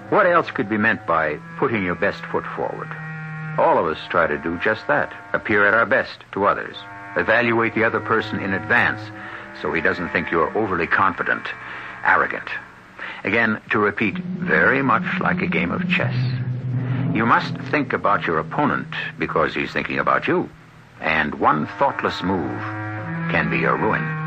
what else could be meant by putting your best foot forward? All of us try to do just that, appear at our best to others, evaluate the other person in advance so he doesn't think you're overly confident, arrogant. Again, to repeat, very much like a game of chess. You must think about your opponent because he's thinking about you, and one thoughtless move can be your ruin.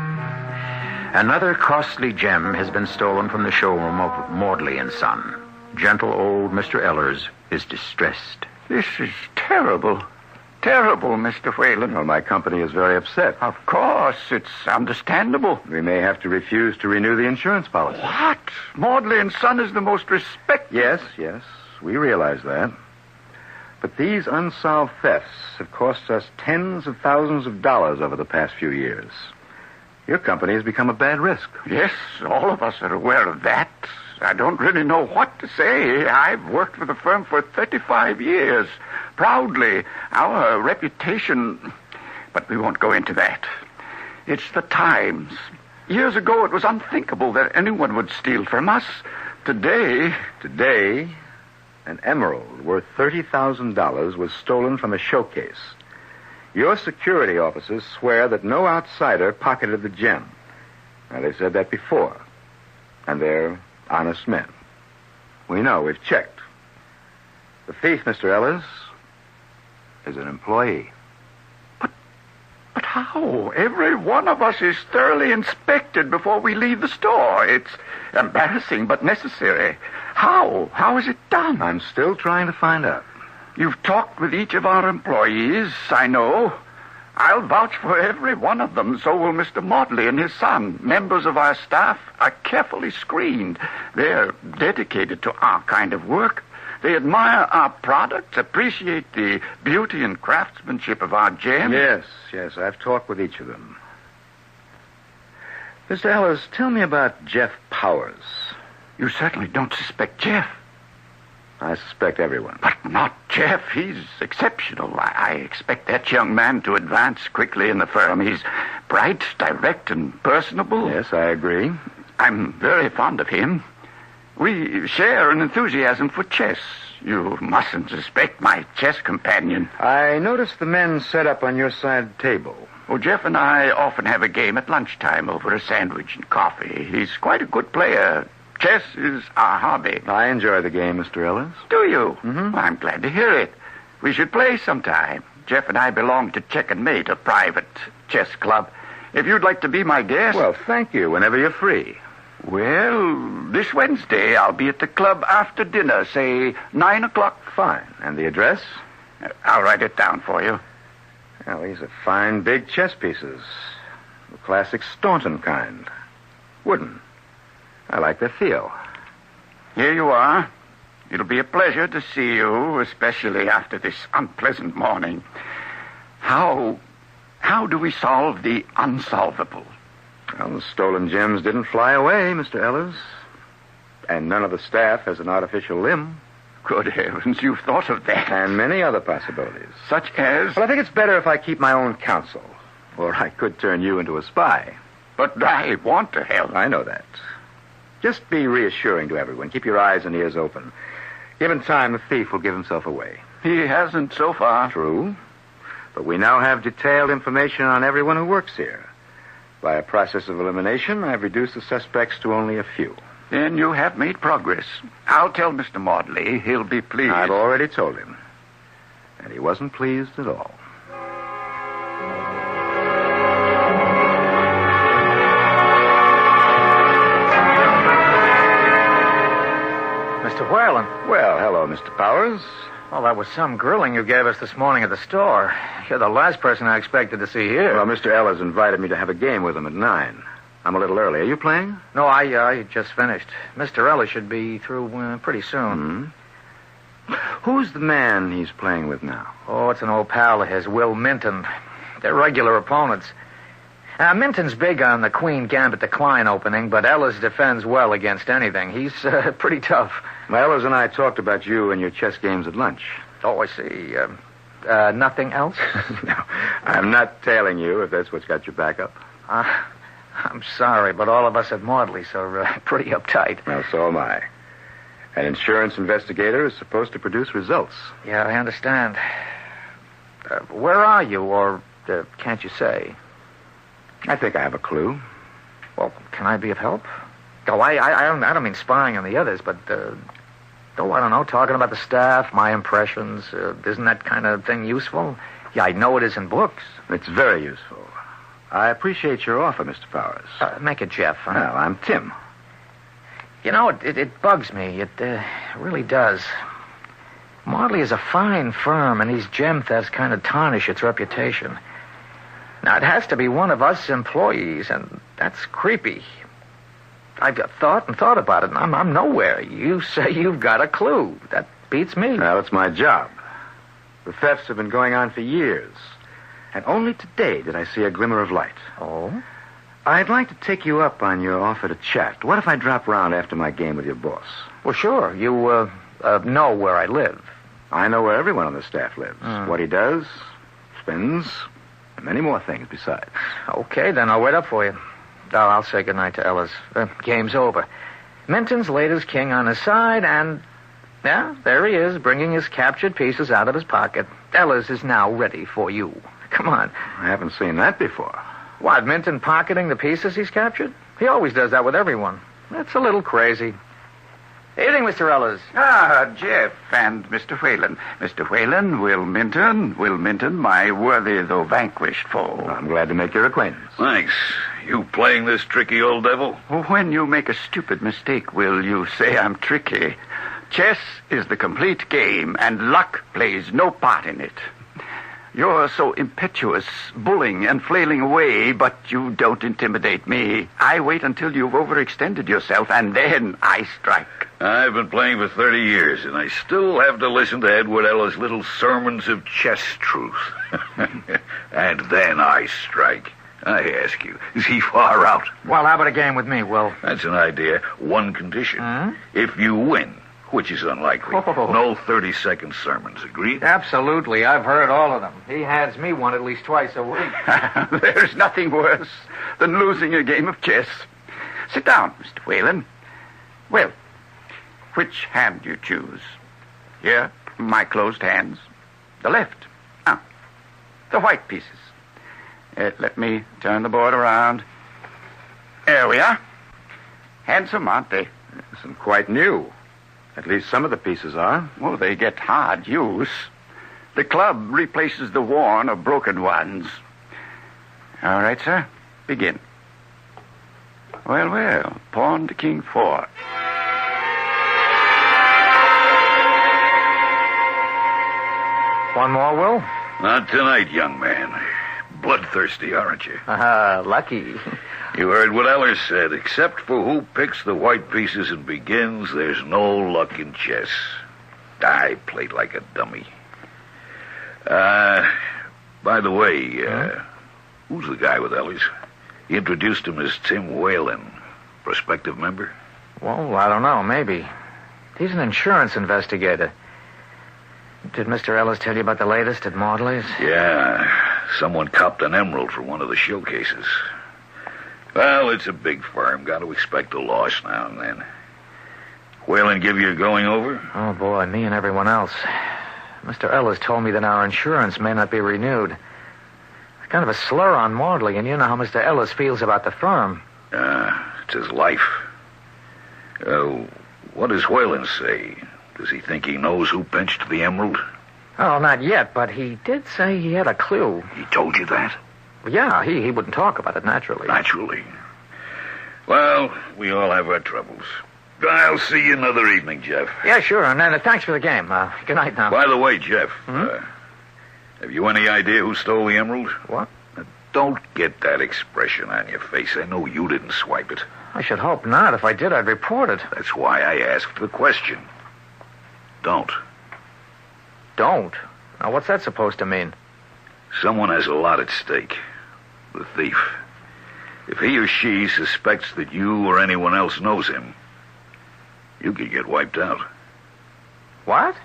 Another costly gem has been stolen from the showroom of Maudley & Son. Gentle old Mr. Ellers is distressed. This is terrible. Terrible, Mr. Whalen. Well, my company is very upset. Of course, it's understandable. We may have to refuse to renew the insurance policy. What? Maudley & Son is the most respected... Yes, we realize that. But these unsolved thefts have cost us tens of thousands of dollars over the past few years. Your company has become a bad risk. Yes, all of us are aware of that. I don't really know what to say. I've worked for the firm for 35 years. Proudly. Our reputation... But we won't go into that. It's the times. Years ago, it was unthinkable that anyone would steal from us. Today, an emerald worth $30,000 was stolen from a showcase. Your security officers swear that no outsider pocketed the gem. Now, they've said that before. And they're honest men. We know, we've checked. The thief, Mr. Ellers, is an employee. But how? Every one of us is thoroughly inspected before we leave the store. It's embarrassing but necessary. How? How is it done? I'm still trying to find out. You've talked with each of our employees, I know. I'll vouch for every one of them. So will Mr. Maudley and his son. Members of our staff are carefully screened. They're dedicated to our kind of work. They admire our products, appreciate the beauty and craftsmanship of our gems. Yes, I've talked with each of them. Mr. Ellers, tell me about Jeff Powers. You certainly don't suspect Jeff. I suspect everyone. But not Jeff. He's exceptional. I expect that young man to advance quickly in the firm. He's bright, direct, and personable. Yes, I agree. I'm very fond of him. We share an enthusiasm for chess. You mustn't suspect my chess companion. I noticed the men set up on your side table. Oh, Jeff and I often have a game at lunchtime over a sandwich and coffee. He's quite a good player. Chess is our hobby. I enjoy the game, Mr. Ellers. Do you? Mm-hmm. Well, I'm glad to hear it. We should play sometime. Jeff and I belong to Check and Mate, a private chess club. If you'd like to be my guest... Well, thank you, whenever you're free. Well, this Wednesday I'll be at the club after dinner, say 9 o'clock. Fine. And the address? I'll write it down for you. Well, these are fine big chess pieces. The classic Staunton kind. Wooden. I like the feel. Here you are. It'll be a pleasure to see you, especially after this unpleasant morning. How do we solve the unsolvable? Well, the stolen gems didn't fly away, Mr. Ellers. And none of the staff has an artificial limb. Good heavens, you've thought of that. And many other possibilities. Such as? Well, I think it's better if I keep my own counsel. Or I could turn you into a spy. But I want to help. I know that. Just be reassuring to everyone. Keep your eyes and ears open. Given time, the thief will give himself away. He hasn't so far. True. But we now have detailed information on everyone who works here. By a process of elimination, I've reduced the suspects to only a few. Then you have made progress. I'll tell Mr. Maudley. He'll be pleased. I've already told him. And he wasn't pleased at all. Mr. Whalen. Well, hello, Mr. Powers. Well, that was some grilling you gave us this morning at the store. You're the last person I expected to see here. Well, Mr. Ellis invited me to have a game with him at 9. I'm a little early. Are you playing? No, I just finished. Mr. Ellis should be through pretty soon. Who's the man he's playing with now? Oh, it's an old pal of his, Will Minton. They're regular opponents. Minton's big on the Queen Gambit Decline opening, but Ellis defends well against anything. He's pretty tough. Well, Ellis and I talked about you and your chess games at lunch. Oh, I see. Nothing else? No, I'm not tailing you if that's what's got your back up. I'm sorry, but all of us at Maudley's are pretty uptight. Well, so am I. An insurance investigator is supposed to produce results. Yeah, I understand. Where are you, or can't you say? I think I have a clue. Well, can I be of help? Oh, I don't mean spying on the others, but, I don't know, talking about the staff, my impressions. Isn't that kind of thing useful? Yeah, I know it is in books. It's very useful. I appreciate your offer, Mr. Powers. Make it Jeff. Huh? Well, I'm Tim. You know, it bugs me. It really does. Maudley is a fine firm, and these gem thefts kind of tarnish its reputation. Now, it has to be one of us employees, and that's creepy. I've thought about it, and I'm nowhere. You say you've got a clue. That beats me. Well, it's my job. The thefts have been going on for years, and only today did I see a glimmer of light. Oh? I'd like to take you up on your offer to chat. What if I drop round after my game with your boss? Well, sure. You know where I live. I know where everyone on the staff lives. What he does, spends, and many more things besides. Okay, then I'll wait up for you. I'll say goodnight to Ellis. Game's over. Minton's laid his king on his side, and, yeah, there he is, bringing his captured pieces out of his pocket. Ellis is now ready for you. Come on. I haven't seen that before. What, Minton pocketing the pieces he's captured? He always does that with everyone. That's a little crazy. Evening, Mr. Ellis. Jeff and Mr. Whalen. Mr. Whalen, Will Minton, my worthy though vanquished foe. I'm glad to make your acquaintance. Thanks. You playing this tricky old devil? When you make a stupid mistake, Will, you say I'm tricky. Chess is the complete game, and luck plays no part in it. You're so impetuous, bullying and flailing away, but you don't intimidate me. I wait until you've overextended yourself, and then I strike. I've been playing for 30 years, and I still have to listen to Edward Ellis' little sermons of chess truth. And then I strike. I ask you, is he far out? Well, how about a game with me, Will? That's an idea. One condition. If you win, which is unlikely. No 30-second sermons, agreed? Absolutely. I've heard all of them. He hands me one at least twice a week. There's nothing worse than losing a game of chess. Sit down, Mr. Whalen. Well, which hand do you choose? Here, my closed hands. The left. The white pieces. Let me turn the board around. There we are. Handsome, aren't they? Isn't quite new. At least some of the pieces are. Oh, they get hard use. The club replaces the worn or broken ones. All right, sir. Begin. Well, pawn to king 4. One more, Will? Not tonight, young man. Bloodthirsty, aren't you? Lucky. You heard what Ellis said. Except for who picks the white pieces and begins, there's no luck in chess. I played like a dummy. By the way, who's the guy with Ellis? He introduced him as Tim Whalen. Prospective member? Well, I don't know. Maybe. He's an insurance investigator. Did Mr. Ellis tell you about the latest at Maudley's? Yeah. Someone copped an emerald for one of the showcases. Well, it's a big firm. Got to expect a loss now and then. Whalen give you a going over? Oh, boy, me and everyone else. Mr. Ellis told me that our insurance may not be renewed. It's kind of a slur on Maudley, and you know how Mr. Ellis feels about the firm. It's his life. What does Whalen say? Does he think he knows who pinched the emerald? Oh, not yet, but he did say he had a clue. He told you that? Yeah, he wouldn't talk about it, naturally. Naturally. Well, we all have our troubles. I'll see you another evening, Jeff. Yeah, sure. And then thanks for the game. Good night now. By the way, Jeff, have you any idea who stole the emerald? What? Don't get that expression on your face. I know you didn't swipe it. I should hope not. If I did, I'd report it. That's why I asked the question. Don't. Don't? Now, what's that supposed to mean? Someone has a lot at stake. The thief. If he or she suspects that you or anyone else knows him, you could get wiped out. What?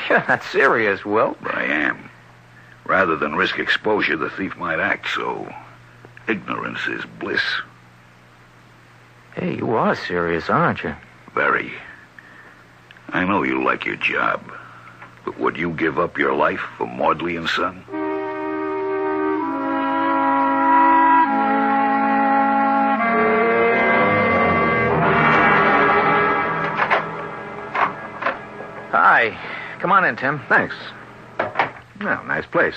You're not serious, Will. But I am. Rather than risk exposure, the thief might act so. Ignorance is bliss. Hey, you are serious, aren't you? Very. I know you like your job, but would you give up your life for Maudley and Son? Hi. Come on in, Tim. Thanks. Well, nice place.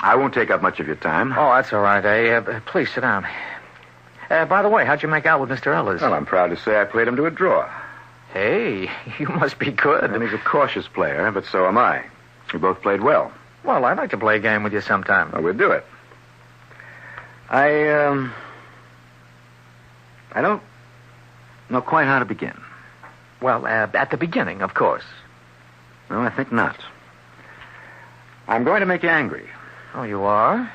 I won't take up much of your time. Oh, that's all right. Please sit down. By the way, how'd you make out with Mr. Ellis? Well, I'm proud to say I played him to a draw. Hey, you must be good. And he's a cautious player, but so am I. We both played well. Well, I'd like to play a game with you sometime. Well, we'll do it. I don't know quite how to begin. Well, at the beginning, of course. No, I think not. I'm going to make you angry. Oh, you are?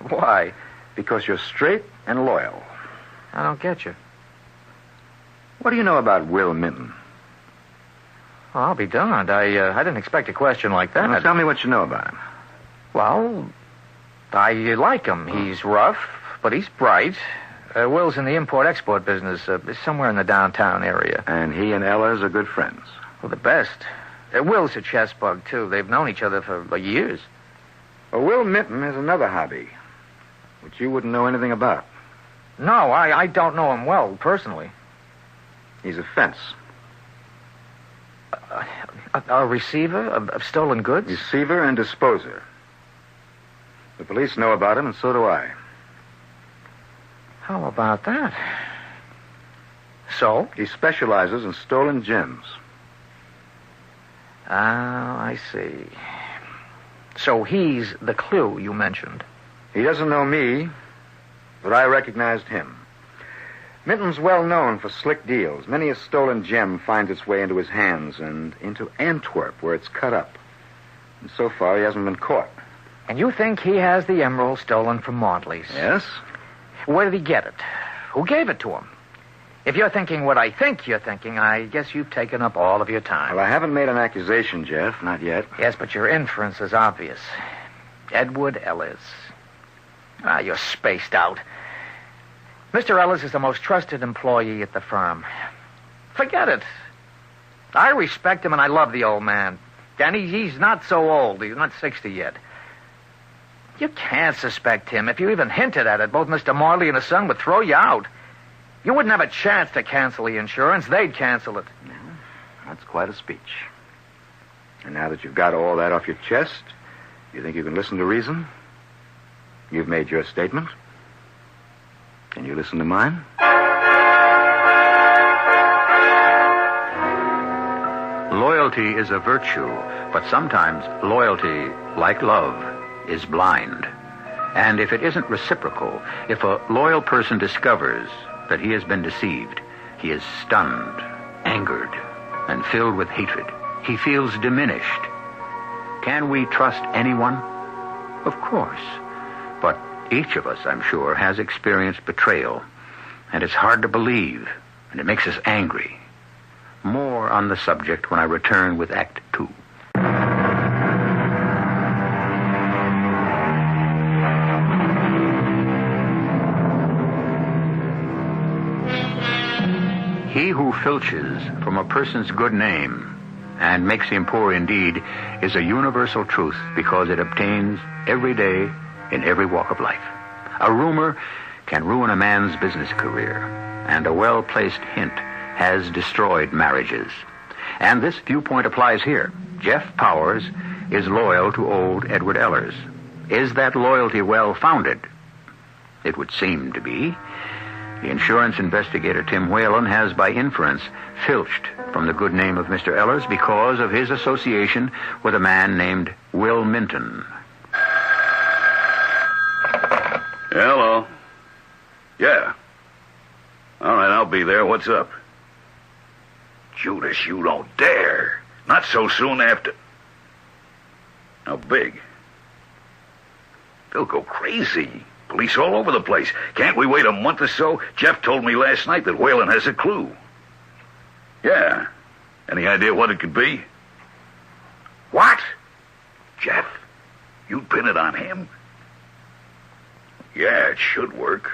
Why? Because you're straight and loyal. I don't get you. What do you know about Will Minton? Well, I'll be darned. I didn't expect a question like that. Well, tell me what you know about him. Well, I like him. He's rough, but he's bright. Will's in the import-export business, somewhere in the downtown area. And he and Ella's are good friends? Well, the best. Will's a chess bug, too. They've known each other for years. Well, Will Minton has another hobby, which you wouldn't know anything about. No, I don't know him well, personally. He's a fence. A receiver of stolen goods? Receiver and disposer. The police know about him, and so do I. How about that? So? He specializes in stolen gems. Ah, I see. So he's the clue you mentioned. He doesn't know me, but I recognized him. Minton's well known for slick deals. Many a stolen gem finds its way into his hands and into Antwerp, where it's cut up. And so far, he hasn't been caught. And you think he has the emerald stolen from Maudley's? Yes. Where did he get it? Who gave it to him? If you're thinking what I think you're thinking, I guess you've taken up all of your time. Well, I haven't made an accusation, Jeff. Not yet. Yes, but your inference is obvious. Edward Ellis. Ah, you're spaced out. Mr. Ellis is the most trusted employee at the firm. Forget it. I respect him and I love the old man. And he's not so old. He's not 60 yet. You can't suspect him. If you even hinted at it, both Mr. Maudley and his son would throw you out. You wouldn't have a chance to cancel the insurance. They'd cancel it. Yeah, that's quite a speech. And now that you've got all that off your chest, you think you can listen to reason? You've made your statement. Can you listen to mine? Loyalty is a virtue, but sometimes loyalty, like love, is blind. And if it isn't reciprocal, if a loyal person discovers that he has been deceived, he is stunned, angered, and filled with hatred. He feels diminished. Can we trust anyone? Of course. But each of us, I'm sure, has experienced betrayal. And it's hard to believe, and it makes us angry. More on the subject when I return with Act 2. He who filches from a person's good name and makes him poor indeed is a universal truth because it obtains every day in every walk of life. A rumor can ruin a man's business career, and a well-placed hint has destroyed marriages. And this viewpoint applies here. Jeff Powers is loyal to old Edward Ellers. Is that loyalty well-founded? It would seem to be. The insurance investigator, Tim Whalen, has by inference filched from the good name of Mr. Ehlers because of his association with a man named Will Minton. Hello. Yeah. All right, I'll be there. What's up? Judas, you don't dare. Not so soon after. How big? They'll go crazy. Police all over the place. Can't we wait a month or so? Jeff told me last night that Whalen has a clue. Yeah. Any idea what it could be? What? Jeff? You'd pin it on him? Yeah, it should work.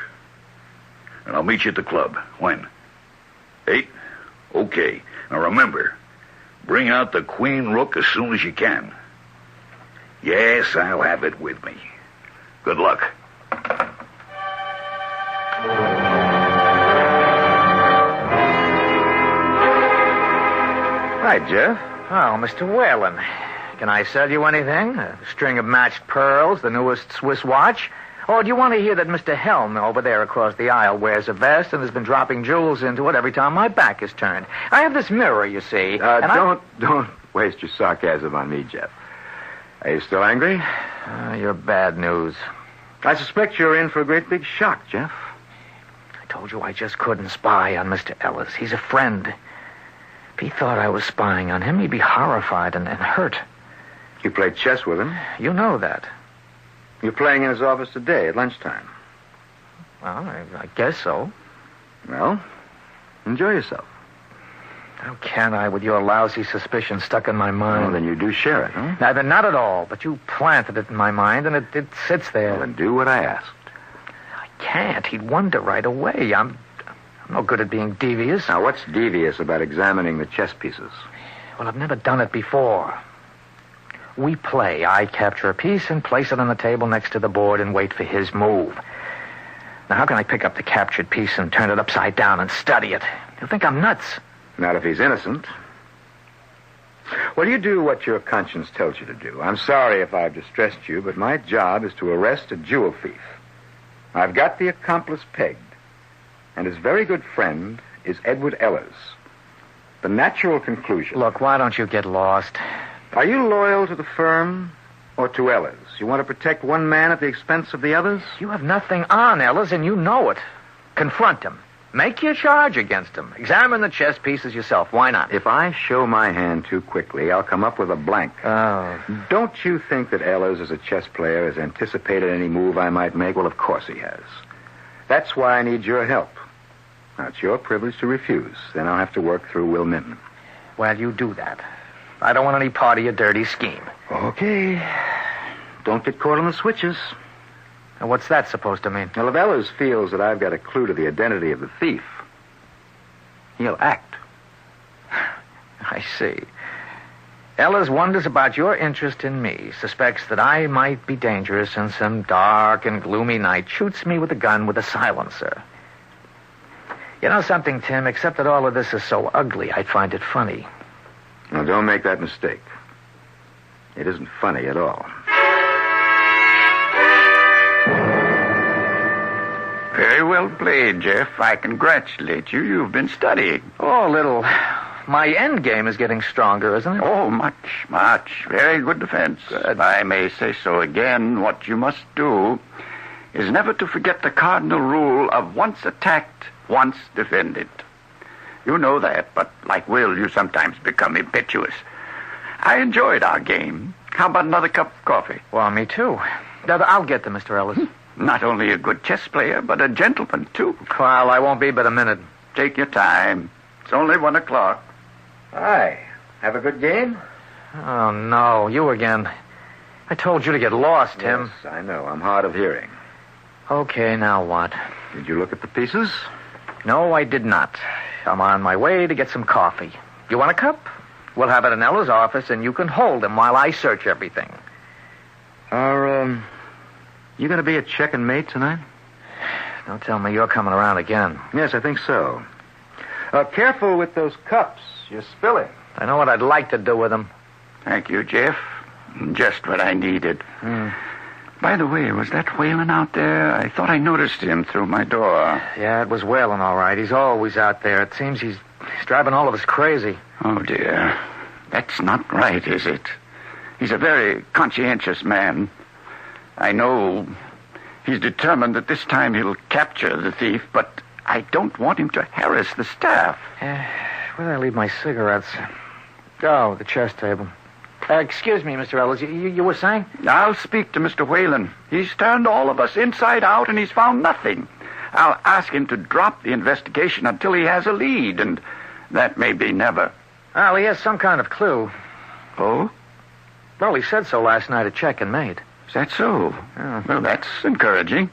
And I'll meet you at the club. When? 8? Okay. Now remember, bring out the Queen Rook as soon as you can. Yes, I'll have it with me. Good luck. Hi, Jeff. Oh, Mr. Whalen. Can I sell you anything? A string of matched pearls, the newest Swiss watch? Or do you want to hear that Mr. Helm over there across the aisle wears a vest and has been dropping jewels into it every time my back is turned? I have this mirror, you see. Don't waste your sarcasm on me, Jeff. Are you still angry? You're bad news. I suspect you're in for a great big shock, Jeff. I told you I just couldn't spy on Mr. Ehlers. He's a friend. If he thought I was spying on him, he'd be horrified and hurt. You played chess with him? You know that. You're playing in his office today at lunchtime. Well, I guess so. Well, enjoy yourself. How can I with your lousy suspicion stuck in my mind? Well, then you do share it, huh? Neither, not at all, but you planted it in my mind, and it sits there. Well, then do what I asked. I can't. He'd wonder right away. I'm no good at being devious. Now, what's devious about examining the chess pieces? Well, I've never done it before. We play. I capture a piece and place it on the table next to the board and wait for his move. Now, how can I pick up the captured piece and turn it upside down and study it? He'll think I'm nuts. Not if he's innocent. Well, you do what your conscience tells you to do. I'm sorry if I've distressed you, but my job is to arrest a jewel thief. I've got the accomplice pegged, and his very good friend is Edward Ehlers. The natural conclusion... Look, why don't you get lost? Are you loyal to the firm or to Ehlers? You want to protect one man at the expense of the others? You have nothing on Ehlers, and you know it. Confront him. Make your charge against him. Examine the chess pieces yourself. Why not? If I show my hand too quickly, I'll come up with a blank. Oh. Don't you think that Ehlers, as a chess player, has anticipated any move I might make? Well, of course he has. That's why I need your help. Now, it's your privilege to refuse. Then I'll have to work through Will Minton. Well, you do that. I don't want any part of your dirty scheme. Okay. Don't get caught on the switches. Now, what's that supposed to mean? Well, if Ehlers feels that I've got a clue to the identity of the thief, he'll act. I see. Ehlers wonders about your interest in me, suspects that I might be dangerous, and some dark and gloomy night shoots me with a gun with a silencer. You know something, Tim? Except that all of this is so ugly, I'd find it funny. Now, don't make that mistake. It isn't funny at all. Very well played, Jeff. I congratulate you. You've been studying. Oh, little. My end game is getting stronger, isn't it? Oh, much, much. Very good defense. If I may say so again, what you must do is never to forget the cardinal rule of once attacked, once defended. You know that, but like Will, you sometimes become impetuous. I enjoyed our game. How about another cup of coffee? Well, me too. I'll get them, Mr. Ehlers. Not only a good chess player, but a gentleman, too. Well, I won't be but a minute. Take your time. It's only 1 o'clock. Hi. Have a good game? Oh, no. You again. I told you to get lost, Tim. Yes, I know. I'm hard of hearing. Okay, now what? Did you look at the pieces? No, I did not. I'm on my way to get some coffee. You want a cup? We'll have it in Ella's office, and you can hold him while I search everything. You going to be at Check and Mate tonight? Don't tell me you're coming around again. Yes, I think so. Careful with those cups. You're spilling. I know what I'd like to do with them. Thank you, Jeff. Just what I needed. By the way, was that Whalen out there? I thought I noticed him through my door. Yeah, it was Whalen, all right. He's always out there. It seems he's driving all of us crazy. Oh, dear. That's not right, is it? He's a very conscientious man. I know he's determined that this time he'll capture the thief, but I don't want him to harass the staff. Where did I leave my cigarettes? Oh, the chess table. Excuse me, Mr. Ellis. You were saying? I'll speak to Mr. Whalen. He's turned all of us inside out, and he's found nothing. I'll ask him to drop the investigation until he has a lead, and that may be never. Well, he has some kind of clue. Oh? Well, he said so last night at Check and Mate. Is that so? Well, that's encouraging.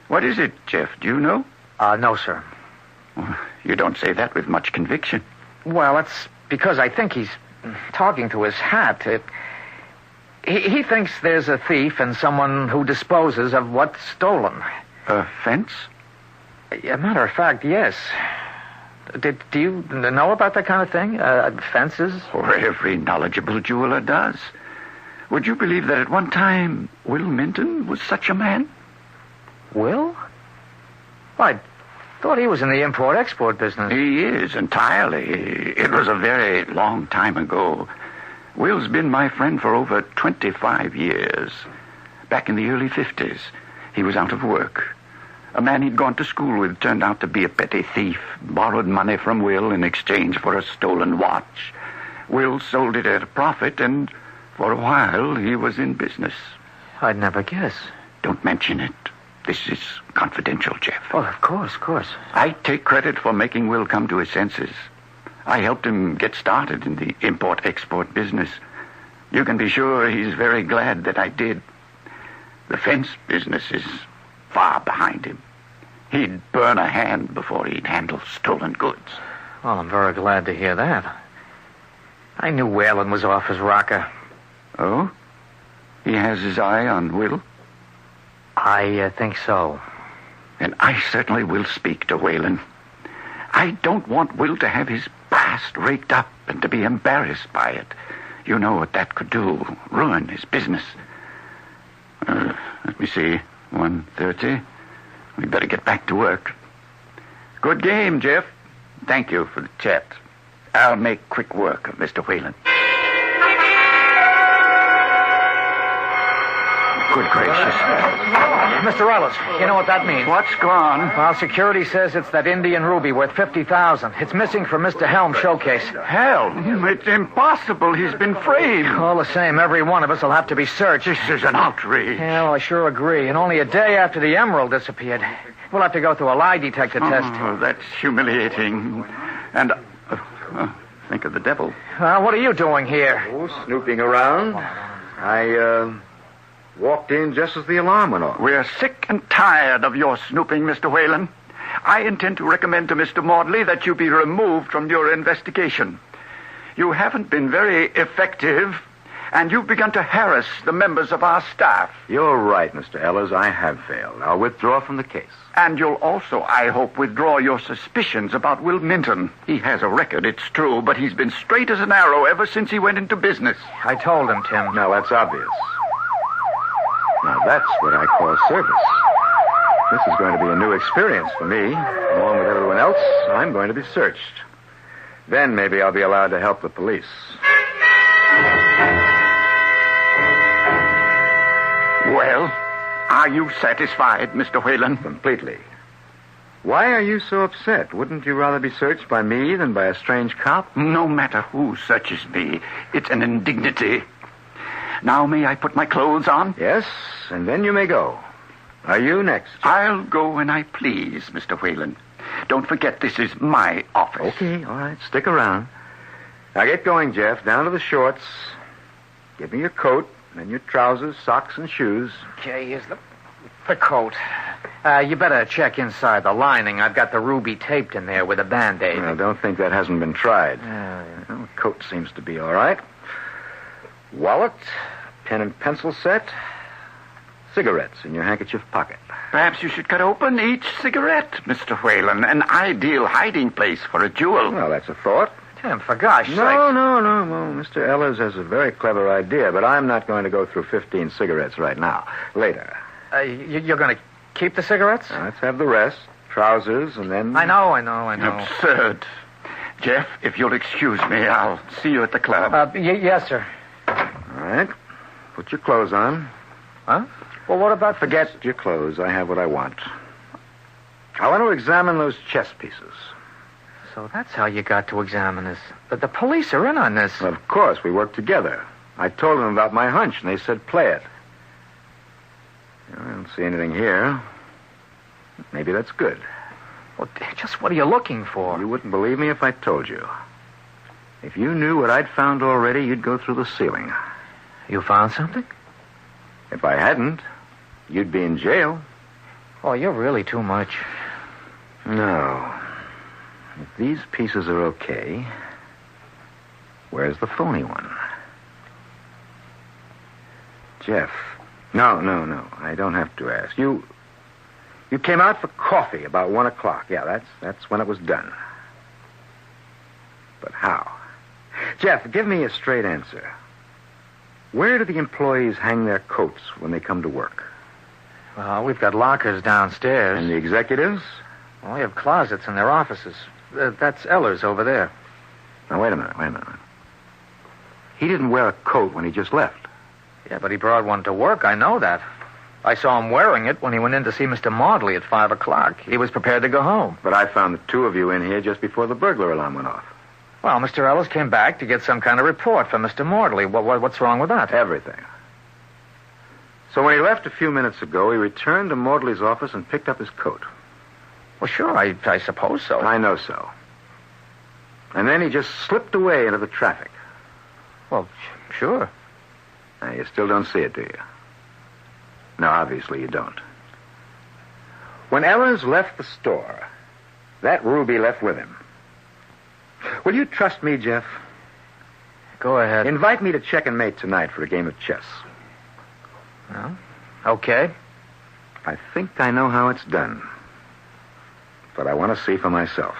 What is it, Jeff? Do you know? No, sir. Well, you don't say that with much conviction. Well, that's because I think he's talking to his hat. He thinks there's a thief and someone who disposes of what's stolen. A fence? A matter of fact, yes. Do you know about that kind of thing? Fences? Or every knowledgeable jeweler does. Would you believe that at one time Will Minton was such a man? Will? Well, I thought he was in the import-export business. He is, entirely. It was a very long time ago. Will's been my friend for over 25 years. Back in the early 50s, he was out of work. A man he'd gone to school with turned out to be a petty thief, borrowed money from Will in exchange for a stolen watch. Will sold it at a profit, and for a while he was in business. I'd never guess. Don't mention it. This is confidential, Jeff. Oh, of course. I take credit for making Will come to his senses. I helped him get started in the import-export business. You can be sure he's very glad that I did. The fence business is far behind him. He'd burn a hand before he'd handle stolen goods. Well, I'm very glad to hear that. I knew Whalen was off his rocker. Oh? He has his eye on Will? I think so. And I certainly will speak to Whalen. I don't want Will to have his past raked up and to be embarrassed by it. You know what that could do. Ruin his business. Let me see. 1:30. We better get back to work. Good game, Jeff. Thank you for the chat. I'll make quick work of Mr. Whalen. Good gracious. Mr. Ellis, you know what that means? What's gone? Well, security says it's that Indian ruby worth $50,000. It's missing from Mr. Helm's showcase. Helm? It's impossible. He's been framed. All the same, every one of us will have to be searched. This is an outrage. Yeah, well, I sure agree. And only a day after the emerald disappeared. We'll have to go through a lie detector test. Oh, that's humiliating. And think of the devil. What are you doing here? Oh, snooping around. I walked in just as the alarm went off. We're sick and tired of your snooping, Mr. Whalen. I intend to recommend to Mr. Maudley that you be removed from your investigation. You haven't been very effective, and you've begun to harass the members of our staff. You're right, Mr. Ellis. I have failed. I'll withdraw from the case. And you'll also, I hope, withdraw your suspicions about Will Minton. He has a record, it's true, but he's been straight as an arrow ever since he went into business. I told him, Tim. Now, that's obvious. Now, that's what I call service. This is going to be a new experience for me. Along with everyone else, I'm going to be searched. Then maybe I'll be allowed to help the police. Well, are you satisfied, Mr. Whalen? Completely. Why are you so upset? Wouldn't you rather be searched by me than by a strange cop? No matter who searches me, it's an indignity. Now may I put my clothes on? Yes, and then you may go. Are you next? I'll go when I please, Mr. Whalen. Don't forget this is my office. Okay, all right. Stick around. Now get going, Jeff. Down to the shorts. Give me your coat, then your trousers, socks, and shoes. Okay, here's the coat. You better check inside the lining. I've got the ruby taped in there with a Band-Aid. I don't think that hasn't been tried. Well, the coat seems to be all right. Wallet, pen and pencil set, cigarettes in your handkerchief pocket. Perhaps you should cut open each cigarette, Mr. Whalen. An ideal hiding place for a jewel. Well, that's a thought. Tim, for gosh sakes. No. Mr. Ellers has a very clever idea, but I'm not going to go through 15 cigarettes right now. Later. You're going to keep the cigarettes? Let's have the rest. Trousers, and then... I know. Absurd. Jeff, if you'll excuse me, I'll see you at the club. Yes, sir. All right. Put your clothes on. Huh? Well, what about... Forget your clothes. I have what I want. I want to examine those chess pieces. So that's how you got to examine this. The police are in on this. Well, of course, we worked together. I told them about my hunch, and they said play it. I don't see anything here. Maybe that's good. Well, just what are you looking for? You wouldn't believe me if I told you. If you knew what I'd found already, you'd go through the ceiling. You found something? If I hadn't, you'd be in jail. Oh, you're really too much. No. If these pieces are okay, where's the phony one? Jeff. No. I don't have to ask. You came out for coffee about 1 o'clock. Yeah, that's when it was done. But how? Jeff, give me a straight answer. Where do the employees hang their coats when they come to work? Well, we've got lockers downstairs. And the executives? Well, we have closets in their offices. That's Ellers over there. Now, wait a minute. He didn't wear a coat when he just left. Yeah, but he brought one to work. I know that. I saw him wearing it when he went in to see Mr. Maudley at 5 o'clock. He was prepared to go home. But I found the two of you in here just before the burglar alarm went off. Well, Mr. Ellers came back to get some kind of report from Mr. Maudley. What's wrong with that? Everything. So when he left a few minutes ago, he returned to Maudley's office and picked up his coat. Well, sure, I suppose so. I know so. And then he just slipped away into the traffic. Well, sure. Now, you still don't see it, do you? No, obviously you don't. When Ellers left the store, that ruby left with him. Will you trust me, Jeff? Go ahead. Invite me to check and mate tonight for a game of chess. Well, okay. I think I know how it's done. But I want to see for myself.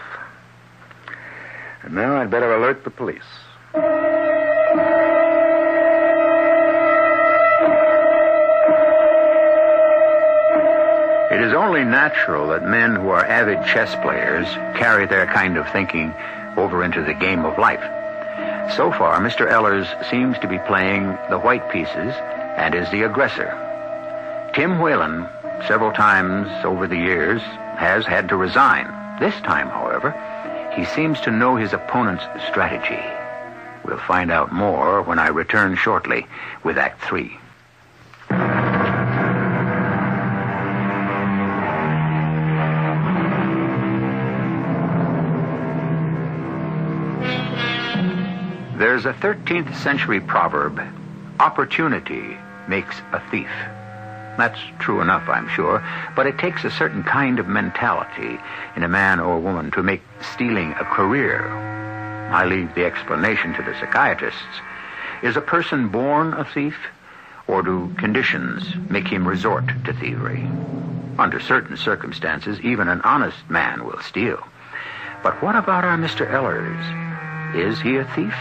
And now I'd better alert the police. It is only natural that men who are avid chess players carry their kind of thinking over into the game of life. So far, Mr. Ellers seems to be playing the white pieces and is the aggressor. Tim Whalen, several times over the years, has had to resign. This time, however, he seems to know his opponent's strategy. We'll find out more when I return shortly with Act 3. There's a 13th century proverb, opportunity makes a thief. That's true enough, I'm sure, but it takes a certain kind of mentality in a man or woman to make stealing a career. I leave the explanation to the psychiatrists. Is a person born a thief, or do conditions make him resort to thievery? Under certain circumstances, even an honest man will steal. But what about our Mr. Ellers? Is he a thief?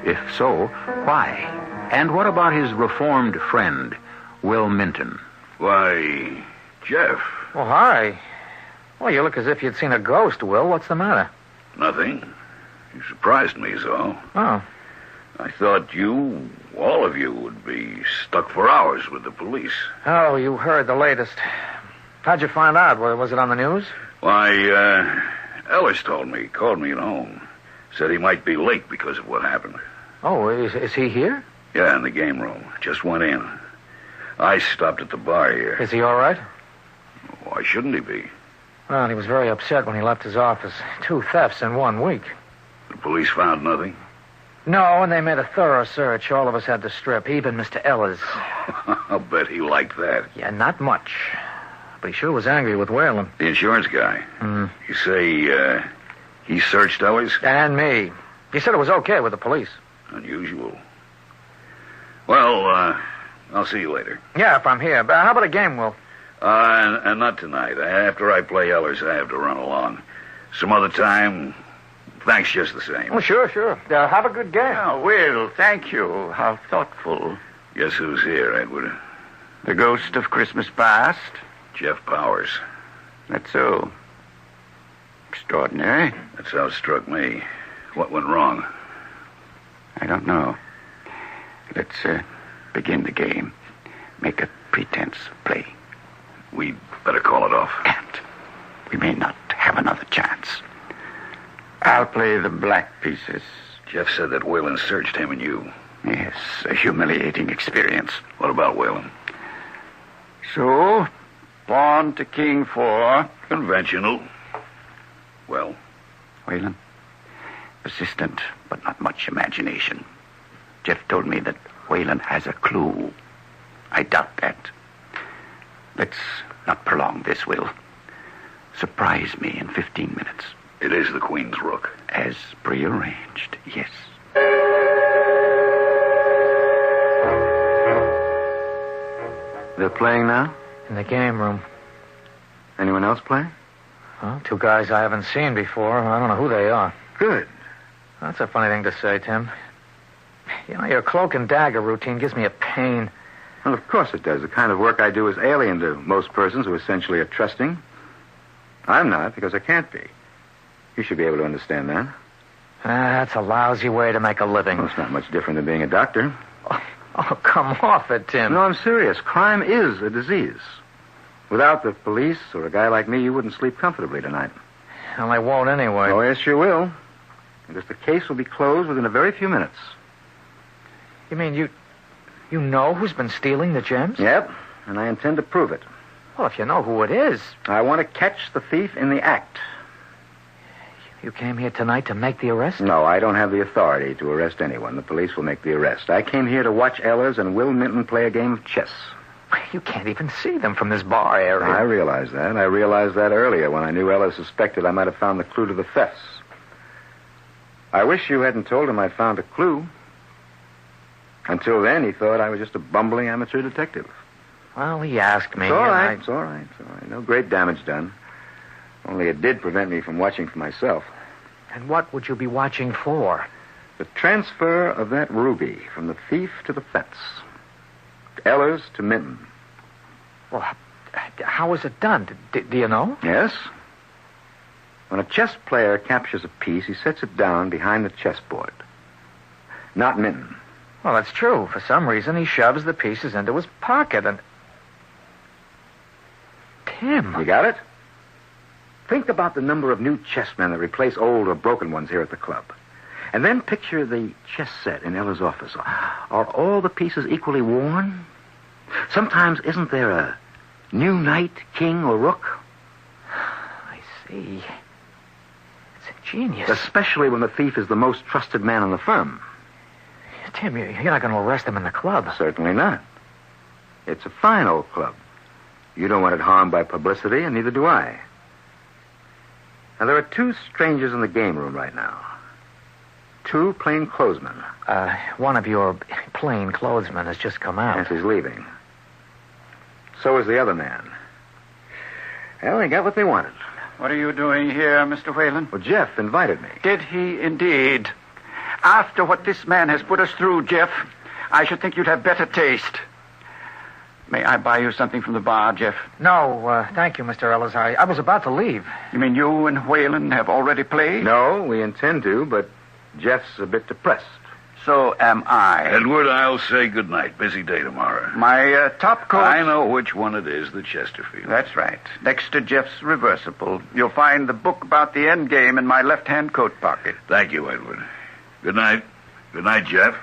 If so, why? And what about his reformed friend, Will Minton? Why, Jeff. Well, hi. Well, you look as if you'd seen a ghost, Will. What's the matter? Nothing. You surprised me, so. Oh. I thought you, all of you, would be stuck for hours with the police. Oh, you heard the latest. How'd you find out? Was it on the news? Why, Ellis told me. Called me at home. Said he might be late because of what happened. Oh, is he here? Yeah, in the game room. Just went in. I stopped at the bar here. Is he all right? Why shouldn't he be? Well, he was very upset when he left his office. 2 thefts in 1 week. The police found nothing? No, and they made a thorough search. All of us had to strip, even Mr. Ellers. I'll bet he liked that. Yeah, not much. But he sure was angry with Whalen. The insurance guy? You say, he searched Ellers? And me. He said it was okay with the police. Unusual. Well, I'll see you later. Yeah, if I'm here. But how about a game, Will? And not tonight. After I play Ellers, I have to run along. Some other time, Thanks just the same. Oh, sure. Have a good game. Oh, Will, thank you. How thoughtful. Guess who's here, Edward? The ghost of Christmas past? Jeff Powers. That's so. Extraordinary. That's how it struck me. What went wrong? I don't know. Let's begin the game. Make a pretense of play. We'd better call it off. And we may not have another chance. I'll play the black pieces. Jeff said that Whalen searched him and you. Yes, a humiliating experience. What about Whalen? So, pawn to king 4. Conventional. Well? Whalen, persistent, but not much imagination. Jeff told me that Whalen has a clue. I doubt that. Let's not prolong this, Will. Surprise me in 15 minutes. It is the Queen's Rook. As prearranged, yes. They're playing now? In the game room. Anyone else playing? Well, 2 guys I haven't seen before. I don't know who they are. Good. That's a funny thing to say, Tim. You know, your cloak and dagger routine gives me a pain. Well, of course it does. The kind of work I do is alien to most persons who essentially are trusting. I'm not, because I can't be. You should be able to understand that. That's a lousy way to make a living. Well, it's not much different than being a doctor. Oh, come off it, Tim. No, I'm serious. Crime is a disease. Without the police or a guy like me, you wouldn't sleep comfortably tonight. Well, I won't anyway. Oh, yes, you will. Because the case will be closed within a very few minutes. You mean you know who's been stealing the gems? Yep, and I intend to prove it. Well, if you know who it is. I want to catch the thief in the act. You came here tonight to make the arrest? No, I don't have the authority to arrest anyone. The police will make the arrest. I came here to watch Ellers and Will Minton play a game of chess. You can't even see them from this bar area. I realize that. I realized that earlier when I knew Ellers suspected I might have found the clue to the thefts. I wish you hadn't told him I'd found a clue. Until then, he thought I was just a bumbling amateur detective. Well, he asked me. It's all right. It's all right. No great damage done. Only it did prevent me from watching for myself. And what would you be watching for? The transfer of that ruby from the thief to the fence. Ellers to Minton. Well, how was it done? Do you know? Yes. When a chess player captures a piece, he sets it down behind the chessboard. Not Minton. Well, that's true. For some reason, he shoves the pieces into his pocket and... Tim. You got it? Think about the number of new chessmen that replace old or broken ones here at the club. And then picture the chess set in Ella's office. Are all the pieces equally worn? Sometimes isn't there a new knight, king, or rook? I see. It's ingenious. Especially when the thief is the most trusted man in the firm. Tim, you're not going to arrest him in the club. Certainly not. It's a fine old club. You don't want it harmed by publicity, and neither do I. Now, there are 2 strangers in the game room right now. 2 plainclothesmen. One of your plainclothesmen has just come out. Yes, he's leaving. So is the other man. Well, they got what they wanted. What are you doing here, Mr. Whalen? Well, Jeff invited me. Did he indeed? After what this man has put us through, Jeff, I should think you'd have better taste. May I buy you something from the bar, Jeff? No, thank you, Mr. Ellers. I was about to leave. You mean you and Whalen have already played? No, we intend to, but Jeff's a bit depressed. So am I. Edward, I'll say goodnight. Busy day tomorrow. My top coat... I know which one it is, the Chesterfield. That's right. Next to Jeff's reversible. You'll find the book about the end game in my left-hand coat pocket. Thank you, Edward. Good night. Good night, Jeff.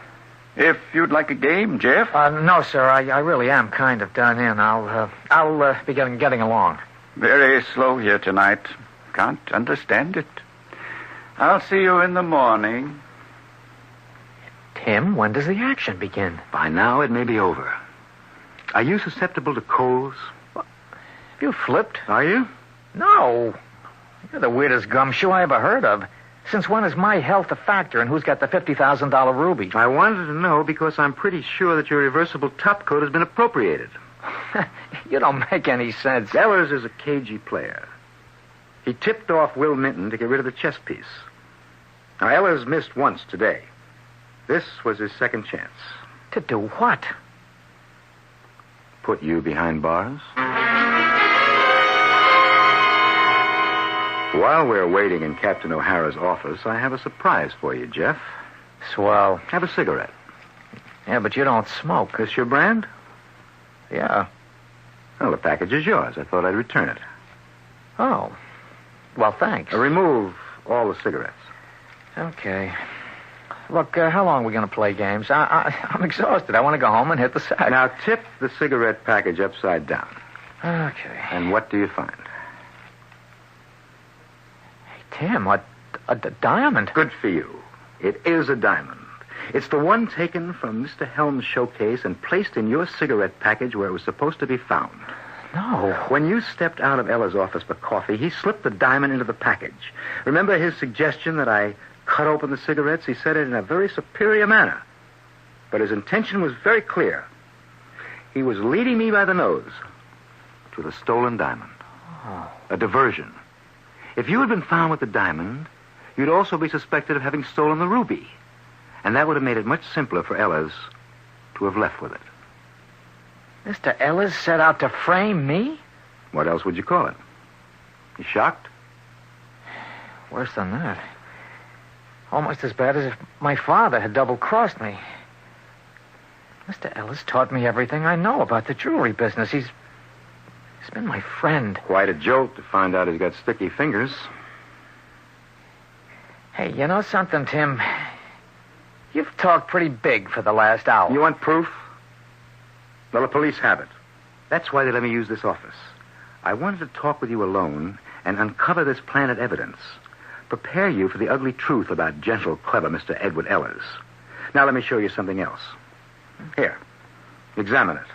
If you'd like a game, Jeff. No, sir. I really am kind of done in. I'll be getting along. Very slow here tonight. Can't understand it. I'll see you in the morning. Tim, when does the action begin? By now, it may be over. Are you susceptible to colds? Have you flipped? Are you? No. You're the weirdest gumshoe I ever heard of. Since when is my health a factor in who's got the $50,000 ruby? I wanted to know because I'm pretty sure that your reversible top coat has been appropriated. You don't make any sense. Ellers is a cagey player. He tipped off Will Minton to get rid of the chess piece. Now, Ella's missed once today. This was his second chance. To do what? Put you behind bars. While we're waiting in Captain O'Hara's office, I have a surprise for you, Jeff. Swell. Have a cigarette. Yeah, but you don't smoke. This your brand? Yeah. Well, the package is yours. I thought I'd return it. Oh. Well, thanks. Remove all the cigarettes. Okay. Look, how long are we going to play games? I'm exhausted. I want to go home and hit the sack. Now, tip the cigarette package upside down. Okay. And what do you find? Hey, Tim, a diamond. Good for you. It is a diamond. It's the one taken from Mr. Helm's showcase and placed in your cigarette package where it was supposed to be found. No. When you stepped out of Ella's office for coffee, he slipped the diamond into the package. Remember his suggestion that I cut open the cigarettes? He said it in a very superior manner. But his intention was very clear. He was leading me by the nose to the stolen diamond. Oh. A diversion. If you had been found with the diamond, you'd also be suspected of having stolen the ruby. And that would have made it much simpler for Ellis to have left with it. Mr. Ellis set out to frame me? What else would you call it? You shocked? Worse than that. Almost as bad as if my father had double-crossed me. Mr. Ellis taught me everything I know about the jewelry business. He's been my friend. Quite a jolt to find out he's got sticky fingers. Hey, you know something, Tim? You've talked pretty big for the last hour. You want proof? Well, the police have it. That's why they let me use this office. I wanted to talk with you alone and uncover this planted evidence. Prepare you for the ugly truth about gentle, clever Mr. Edward Ellis. Now let me show you something else. Here. Examine it.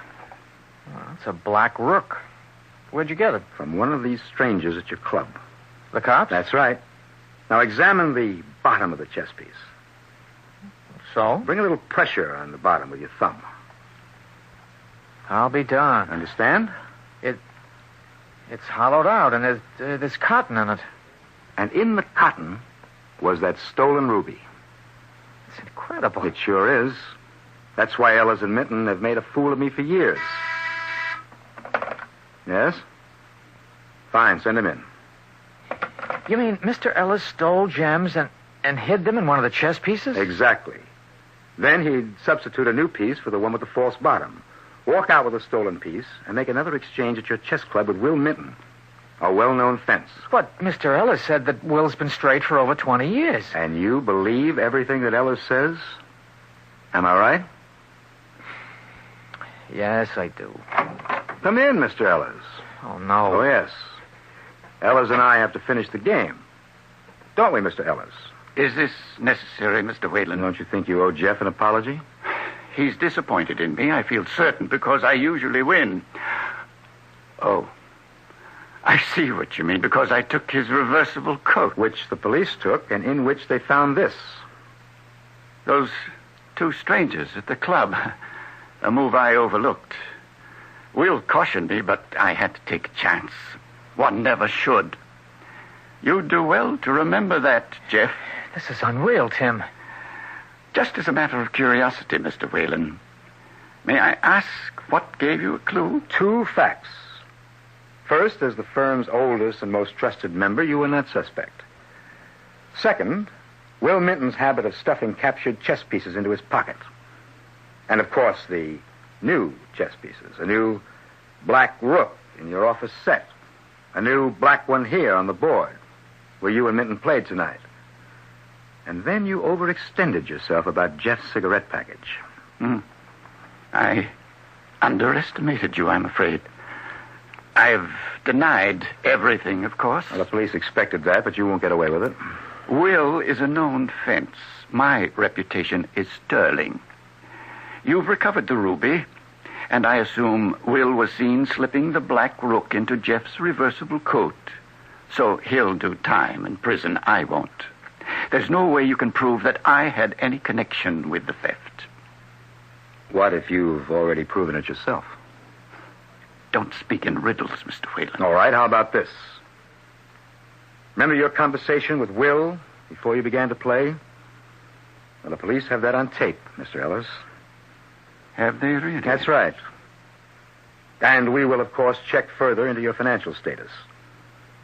Well, it's a black rook. Where'd you get it? From one of these strangers at your club. The cops? That's right. Now examine the bottom of the chess piece. So? Bring a little pressure on the bottom with your thumb. I'll be darned. Understand? It's hollowed out, and there's cotton in it. And in the cotton was that stolen ruby. It's incredible. It sure is. That's why Ellis and Minton have made a fool of me for years. Yes? Fine, send him in. You mean Mr. Ellis stole gems and hid them in one of the chess pieces? Exactly. Then he'd substitute a new piece for the one with the false bottom. Walk out with a stolen piece and make another exchange at your chess club with Will Minton, a well-known fence. But Mr. Ellis said that Will's been straight for over 20 years. And you believe everything that Ellis says? Am I right? Yes, I do. Come in, Mr. Ellis. Oh, no. Oh, yes. Ellis and I have to finish the game. Don't we, Mr. Ellis? Is this necessary, Mr. Whalen? Don't you think you owe Jeff an apology? He's disappointed in me, I feel certain, because I usually win. Oh, I see what you mean, because I took his reversible coat. Which the police took, and in which they found this. Those two strangers at the club. A move I overlooked. Will cautioned me, but I had to take a chance. One never should. You'd do well to remember that, Jeff. This is unreal, Tim. Just as a matter of curiosity, Mr. Whalen, may I ask what gave you a clue? 2 facts. First, as the firm's oldest and most trusted member, you were not suspect. Second, Will Minton's habit of stuffing captured chess pieces into his pocket. And, of course, the new chess pieces. A new black rook in your office set. A new black one here on the board, where you and Minton played tonight. And then you overextended yourself about Jeff's cigarette package. I underestimated you, I'm afraid. I've denied everything, of course. Well, the police expected that, but you won't get away with it. Will is a known fence. My reputation is sterling. You've recovered the ruby, and I assume Will was seen slipping the black rook into Jeff's reversible coat. So he'll do time in prison. I won't. There's no way you can prove that I had any connection with the theft. What if you've already proven it yourself? Don't speak in riddles, Mr. Whalen. All right, how about this? Remember your conversation with Will before you began to play? Well, the police have that on tape, Mr. Ellis. Have they really? That's right. And we will, of course, check further into your financial status.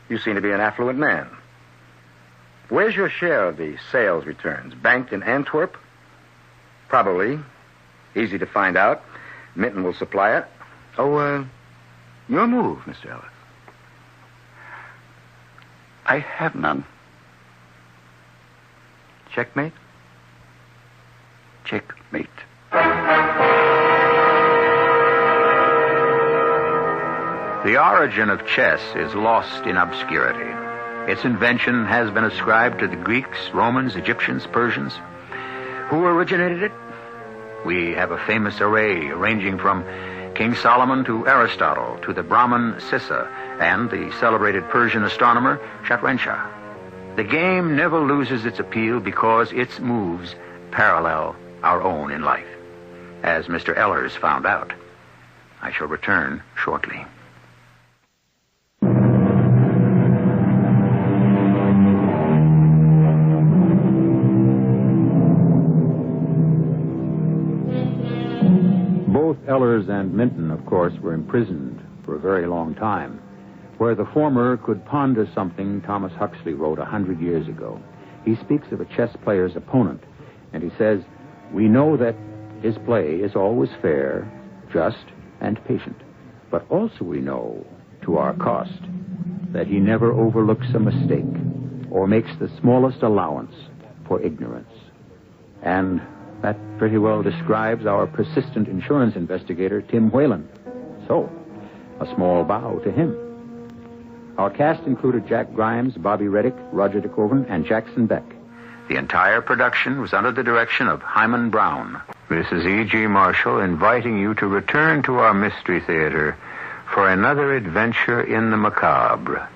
You seem to be an affluent man. Where's your share of the sales returns? Banked in Antwerp? Probably. Easy to find out. Minton will supply it. Oh, your move, Mr. Ellis. I have none. Checkmate? Checkmate. The origin of chess is lost in obscurity. Its invention has been ascribed to the Greeks, Romans, Egyptians, Persians. Who originated it? We have a famous array ranging from King Solomon to Aristotle to the Brahmin Sissa and the celebrated Persian astronomer Shatranshah. The game never loses its appeal because its moves parallel our own in life, as Mr. Ehlers found out. I shall return shortly. Both Ehlers and Minton, of course, were imprisoned for a very long time, where the former could ponder something Thomas Huxley wrote 100 years ago. He speaks of a chess player's opponent, and he says, "We know that his play is always fair, just, and patient. But also we know, to our cost, that he never overlooks a mistake or makes the smallest allowance for ignorance." And that pretty well describes our persistent insurance investigator, Tim Whalen. So, a small bow to him. Our cast included Jack Grimes, Bobby Reddick, Roger DeCoven, and Jackson Beck. The entire production was under the direction of Hyman Brown. This is E.G. Marshall inviting you to return to our Mystery Theater for another adventure in the macabre.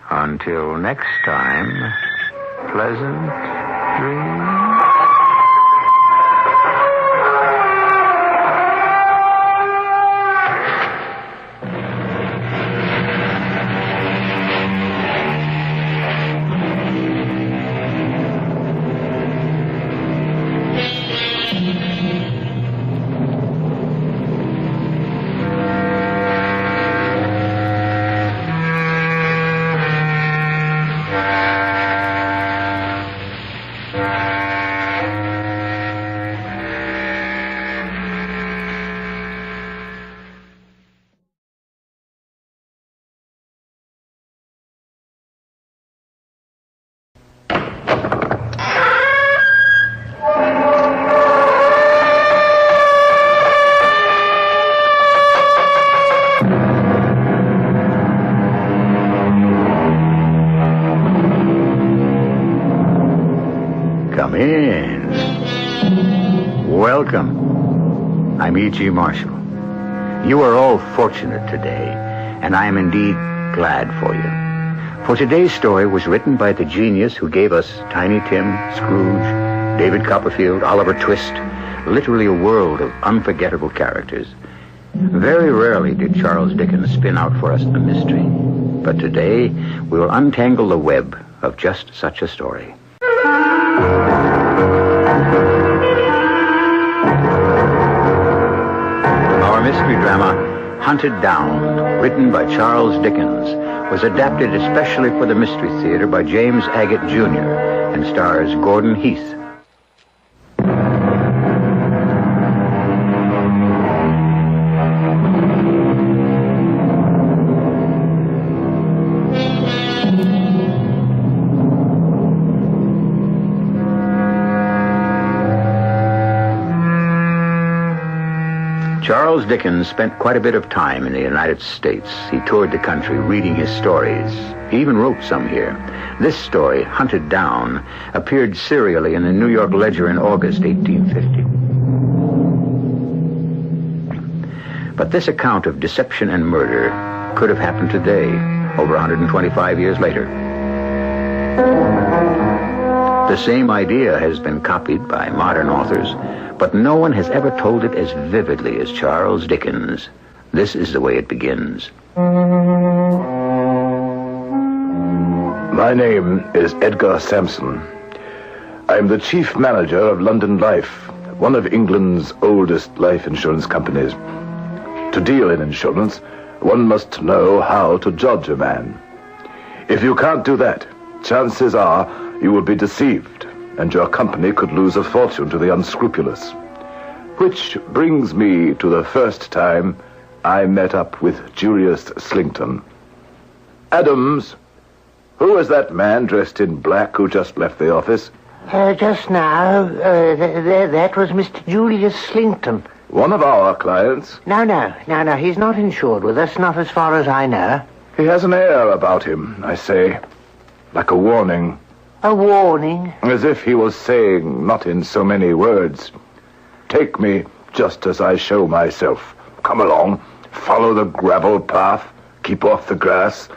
Until next time, pleasant dreams. Come in. Welcome. I'm E.G. Marshall. You are all fortunate today, and I am indeed glad for you. For today's story was written by the genius who gave us Tiny Tim, Scrooge, David Copperfield, Oliver Twist, literally a world of unforgettable characters. Very rarely did Charles Dickens spin out for us a mystery, but today we will untangle the web of just such a story. Our mystery drama, Hunted Down, written by Charles Dickens, was adapted especially for the Mystery Theater by James Agate Jr. and stars Gordon Heath. Charles Dickens spent quite a bit of time in the United States. He toured the country reading his stories. He even wrote some here. This story, Hunted Down, appeared serially in the New York Ledger in August 1850. But this account of deception and murder could have happened today, over 125 years later. The same idea has been copied by modern authors, but no one has ever told it as vividly as Charles Dickens. This is the way it begins. My name is Edgar Sampson. I'm the chief manager of London Life, one of England's oldest life insurance companies. To deal in insurance, one must know how to judge a man. If you can't do that, chances are you will be deceived, and your company could lose a fortune to the unscrupulous. Which brings me to the first time I met up with Julius Slington. Adams, who is that man dressed in black who just left the office? Just now, that was Mr. Julius Slington. One of our clients? No, he's not insured with us, not as far as I know. He has an air about him, I say, like a warning. A warning? As if he was saying, not in so many words, take me just as I show myself. Come along, follow the gravel path, keep off the grass.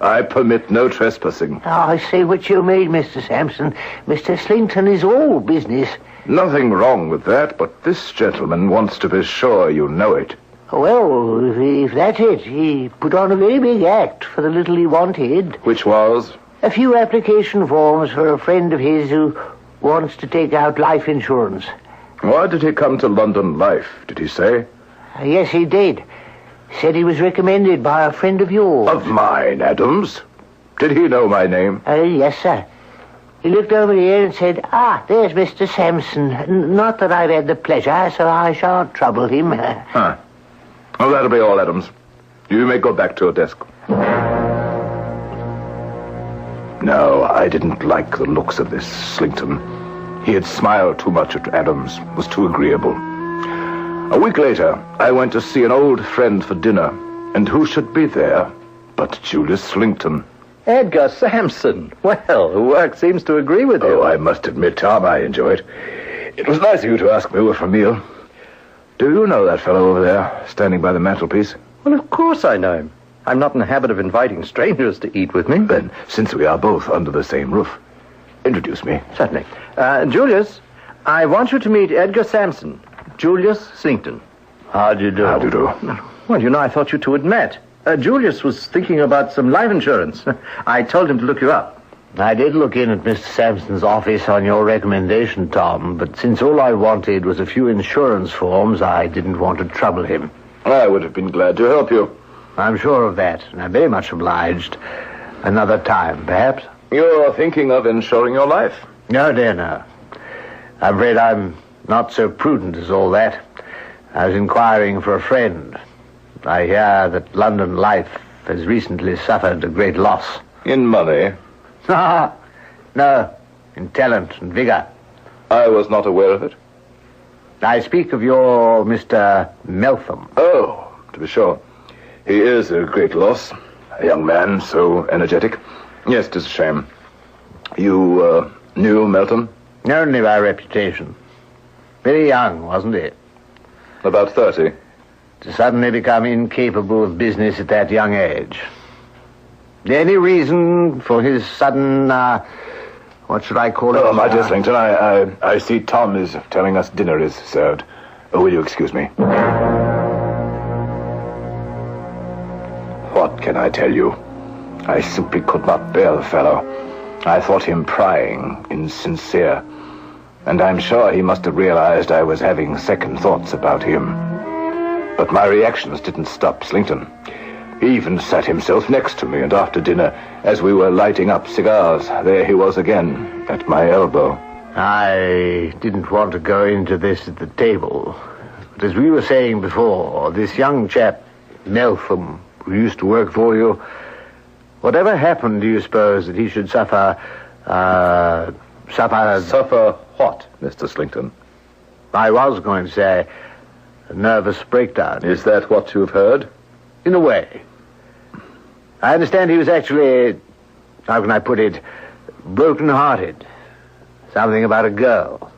I permit no trespassing. Oh, I see what you mean, Mr. Sampson. Mr. Slington is all business. Nothing wrong with that, but this gentleman wants to be sure you know it. Well, if that's it, he put on a very big act for the little he wanted. Which was? A few application forms for a friend of his who wants to take out life insurance. Why did he come to London Life, did he say? Yes, he did. Said he was recommended by a friend of yours. Of mine, Adams? Did he know my name? Yes, sir. He looked over here and said, there's Mr. Sampson. Not that I've had the pleasure, so I shan't trouble him. Huh. Well, that'll be all, Adams. You may go back to your desk. No, I didn't like the looks of this Slington. He had smiled too much at Adams, was too agreeable. A week later, I went to see an old friend for dinner, and who should be there but Julius Slington. Edgar Sampson. Well, the work seems to agree with you. Oh, I must admit, Tom, I enjoy it. It was nice of you to ask me over for a meal. Do you know that fellow over there, standing by the mantelpiece? Well, of course I know him. I'm not in the habit of inviting strangers to eat with me. Then, since we are both under the same roof, introduce me. Certainly. Julius, I want you to meet Edgar Sampson, Julius Slington. How do you do? How do you do? Well, you know, I thought you two had met. Julius was thinking about some life insurance. I told him to look you up. I did look in at Mr. Sampson's office on your recommendation, Tom, but since all I wanted was a few insurance forms, I didn't want to trouble him. I would have been glad to help you. I'm sure of that, and I'm very much obliged. Another time, perhaps. You're thinking of insuring your life? No, dear, no. I'm afraid I'm not so prudent as all that. I was inquiring for a friend. I hear that London Life has recently suffered a great loss. In money? No, in talent and vigor. I was not aware of it. I speak of your Mr. Meltham. Oh, to be sure. He is a great loss. A young man, so energetic. Yes, 'tis a shame. You, knew Meltham? Only by reputation. Very young, wasn't he? About 30. To suddenly become incapable of business at that young age. Any reason for his sudden, what should I call it? Oh, my dear Slington, I see Tom is telling us dinner is served. Oh, will you excuse me? What can I tell you? I simply could not bear the fellow. I thought him prying, insincere. And I'm sure he must have realized I was having second thoughts about him. But my reactions didn't stop Slington. He even sat himself next to me, and after dinner, as we were lighting up cigars, there he was again, at my elbow. I didn't want to go into this at the table. But as we were saying before, this young chap, Meltham, who used to work for you, whatever happened, do you suppose that he should suffer Suffer what, Mr. Slington? I was going to say a nervous breakdown. Is that what you've heard? In a way. I understand he was actually, how can I put it, broken-hearted. Something about a girl.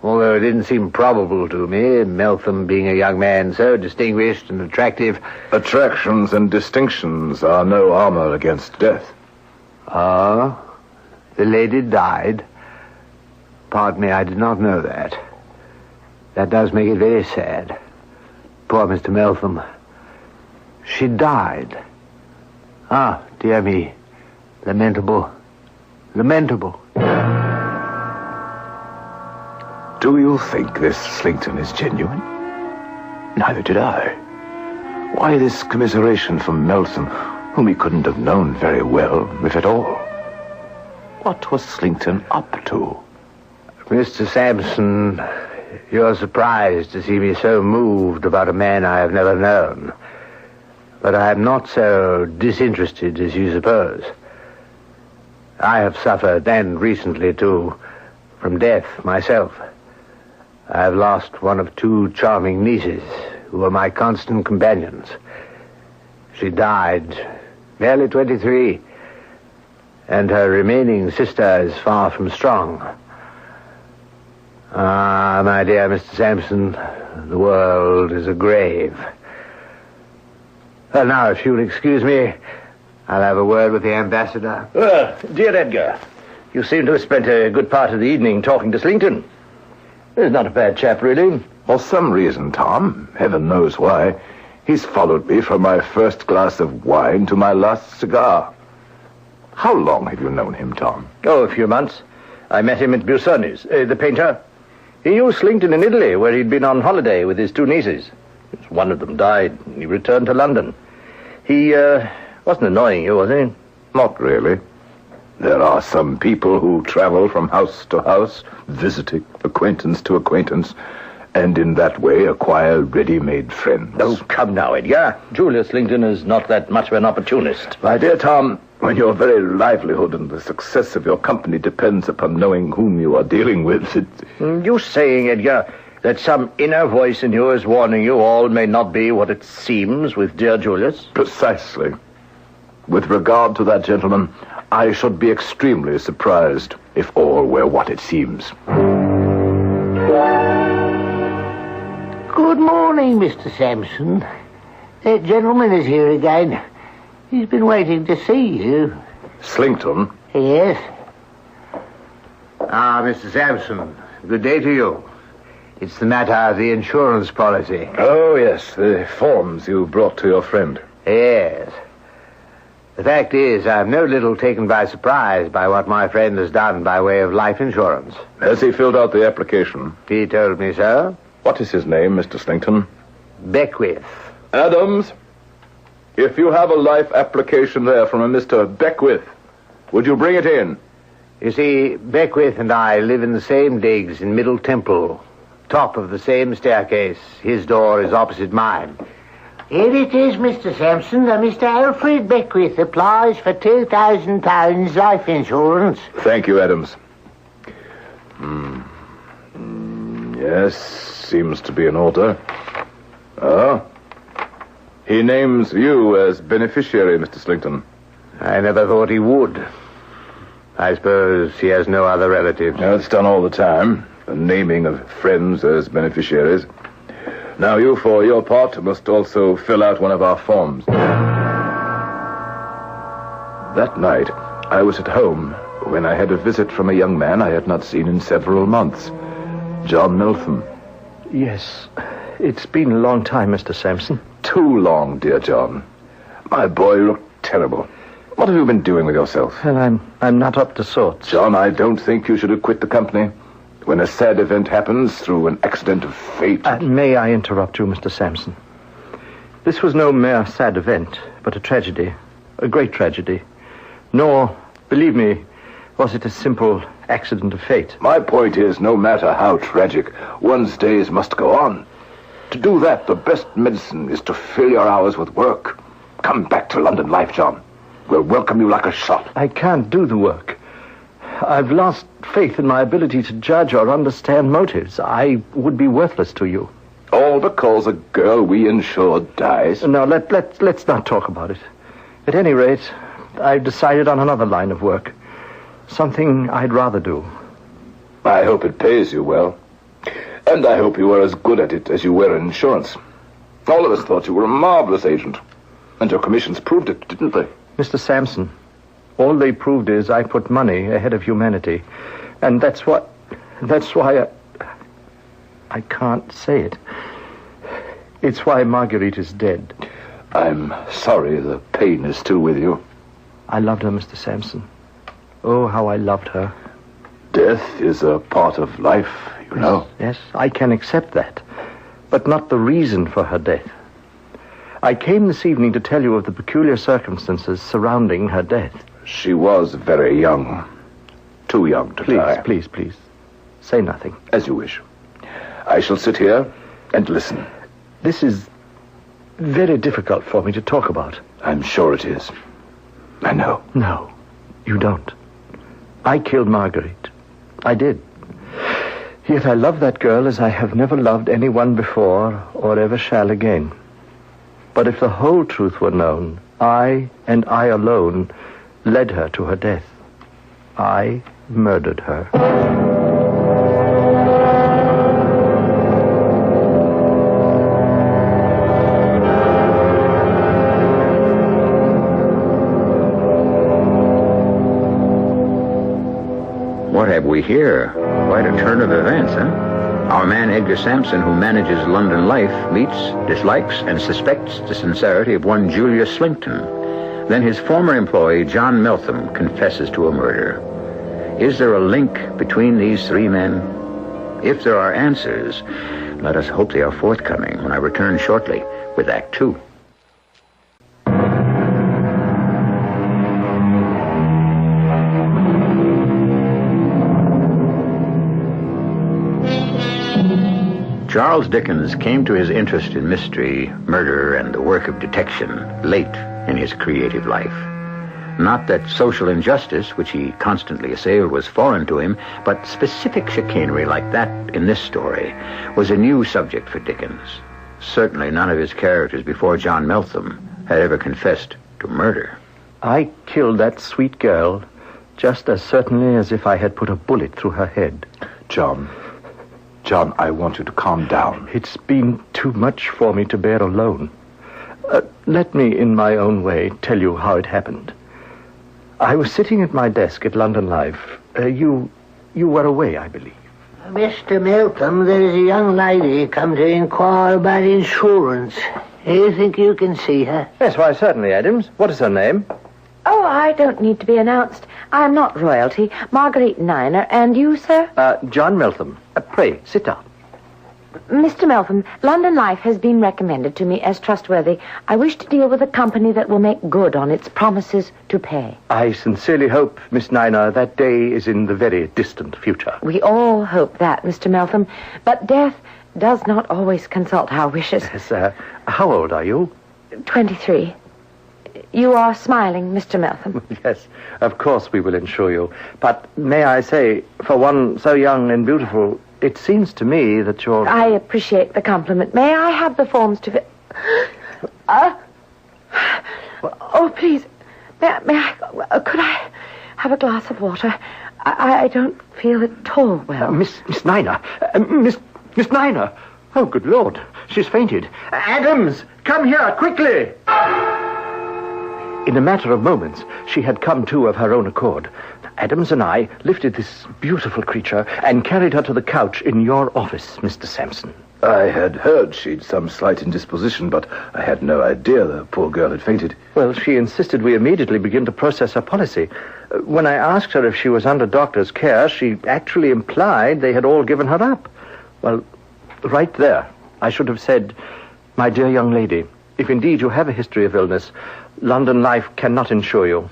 Although it didn't seem probable to me, Meltham being a young man so distinguished and attractive. Attractions and distinctions are no armor against death. Ah, the lady died. Pardon me, I did not know that. That does make it very sad. Poor Mr. Meltham. She died. Ah, dear me. Lamentable. Lamentable. Do you think this Slinkton is genuine? Neither did I. Why this commiseration for Melton, whom he couldn't have known very well, if at all? What was Slinkton up to? Mr. Sampson, you're surprised to see me so moved about a man I have never known. But I am not so disinterested as you suppose. I have suffered, and recently too, from death myself. I have lost one of two charming nieces who were my constant companions. She died, barely 23, and her remaining sister is far from strong. Ah, my dear Mr. Sampson, the world is a grave. Well, now, if you'll excuse me, I'll have a word with the ambassador. Dear Edgar, you seem to have spent a good part of the evening talking to Slinkton. He's not a bad chap, really. For some reason, Tom, heaven knows why, he's followed me from my first glass of wine to my last cigar. How long have you known him, Tom? Oh, a few months. I met him at Busoni's, the painter. He knew Slinkton in Italy, where he'd been on holiday with his two nieces. One of them died, and he returned to London. He wasn't annoying you, was he? Not really. There are some people who travel from house to house, visiting acquaintance to acquaintance, and in that way acquire ready-made friends. Oh, come now, Edgar. Julius Slinkton is not that much of an opportunist. My dear Tom, when your very livelihood and the success of your company depends upon knowing whom you are dealing with, You saying, Edgar, that some inner voice in you is warning you all may not be what it seems with dear Julius? Precisely. With regard to that gentleman, I should be extremely surprised if all were what it seems. Good morning, Mr. Sampson. That gentleman is here again. He's been waiting to see you. Slinkton? Yes. Ah, Mr. Sampson, good day to you. It's the matter of the insurance policy. Oh, yes, the forms you brought to your friend. Yes. The fact is, I'm no little taken by surprise by what my friend has done by way of life insurance. Has he filled out the application? He told me so. What is his name, Mr. Slinkton? Beckwith. Adams, if you have a life application there from a Mr. Beckwith, would you bring it in? You see, Beckwith and I live in the same digs in Middle Temple, top of the same staircase. His door is opposite mine. Here it is, Mr. Sampson. Mr. Alfred Beckwith applies for £2,000 life insurance. Thank you, Adams. Yes, seems to be in order. Oh? He names you as beneficiary, Mr. Slinkton. I never thought he would. I suppose he has no other relatives. No, it's done all the time. The naming of friends as beneficiaries. Now you, for your part, must also fill out one of our forms. That night, I was at home when I had a visit from a young man I had not seen in several months. John Meltham. Yes. It's been a long time, Mr. Sampson. Too long, dear John. My boy looked terrible. What have you been doing with yourself? Well, I'm not up to sorts. John, I don't think you should have quit the company. When a sad event happens through an accident of fate... May I interrupt you, Mr. Sampson? This was no mere sad event, but a tragedy. A great tragedy. Nor, believe me, was it a simple accident of fate. My point is, no matter how tragic, one's days must go on. To do that, the best medicine is to fill your hours with work. Come back to London life, John. We'll welcome you like a shot. I can't do the work. I've lost faith in my ability to judge or understand motives. I would be worthless to you. All because a girl we insured dies? No, let's not talk about it. At any rate, I've decided on another line of work. Something I'd rather do. I hope it pays you well. And I hope you were as good at it as you were in insurance. All of us thought you were a marvelous agent. And your commissions proved it, didn't they? Mr. Sampson, all they proved is I put money ahead of humanity. And that's why I can't say it. It's why Marguerite is dead. I'm sorry the pain is still with you. I loved her, Mr. Sampson. Oh, how I loved her. Death is a part of life, you know. Yes, I can accept that, but not the reason for her death. I came this evening to tell you of the peculiar circumstances surrounding her death. She was very young. Too young to die. Please, say nothing. As you wish. I shall sit here and listen. This is very difficult for me to talk about. I'm sure it is. I know. No, you don't. I killed Marguerite. I did. Yet I love that girl as I have never loved anyone before or ever shall again. But if the whole truth were known, I, and I alone, led her to her death. I murdered her. What have we here? Quite a turn of events, huh? Our man Edgar Sampson, who manages London life, meets, dislikes, and suspects the sincerity of one Julius Slinkton. Then his former employee, John Meltham, confesses to a murder. Is there a link between these three men? If there are answers, let us hope they are forthcoming when I return shortly with Act 2. Charles Dickens came to his interest in mystery, murder, and the work of detection late in his creative life. Not that social injustice, which he constantly assailed, was foreign to him, but specific chicanery like that in this story was a new subject for Dickens. Certainly none of his characters before John Meltham had ever confessed to murder. I killed that sweet girl just as certainly as if I had put a bullet through her head. John, I want you to calm down. It's been too much for me to bear alone. Let me, in my own way, tell you how it happened. I was sitting at my desk at London Life. You were away, I believe. Mr. Meltham, there is a young lady come to inquire about insurance. Do you think you can see her? Yes, why, certainly, Adams. What is her name? Oh, I don't need to be announced. I'm not royalty. Marguerite Niner. And you, sir? John Meltham. Pray, sit down. Mr. Meltham, London Life has been recommended to me as trustworthy. I wish to deal with a company that will make good on its promises to pay. I sincerely hope, Miss Niner, that day is in the very distant future. We all hope that, Mr. Meltham. But death does not always consult our wishes. Yes, how old are you? 23. You are smiling, Mr. Meltham. Yes, of course we will insure you. But may I say, for one so young and beautiful, it seems to me that you're... I appreciate the compliment. May I have the forms to... Oh, please. May I... Could I have a glass of water? I don't feel at all well. Miss Niner. Miss Niner. Oh, good Lord. She's fainted. Adams, come here, quickly. In a matter of moments, she had come to of her own accord. Adams and I lifted this beautiful creature and carried her to the couch in your office, Mr. Sampson. I had heard she'd some slight indisposition, but I had no idea the poor girl had fainted. Well, she insisted we immediately begin to process her policy. When I asked her if she was under doctor's care, she actually implied they had all given her up. Well, right there, I should have said, my dear young lady, if indeed you have a history of illness, London Life cannot insure you.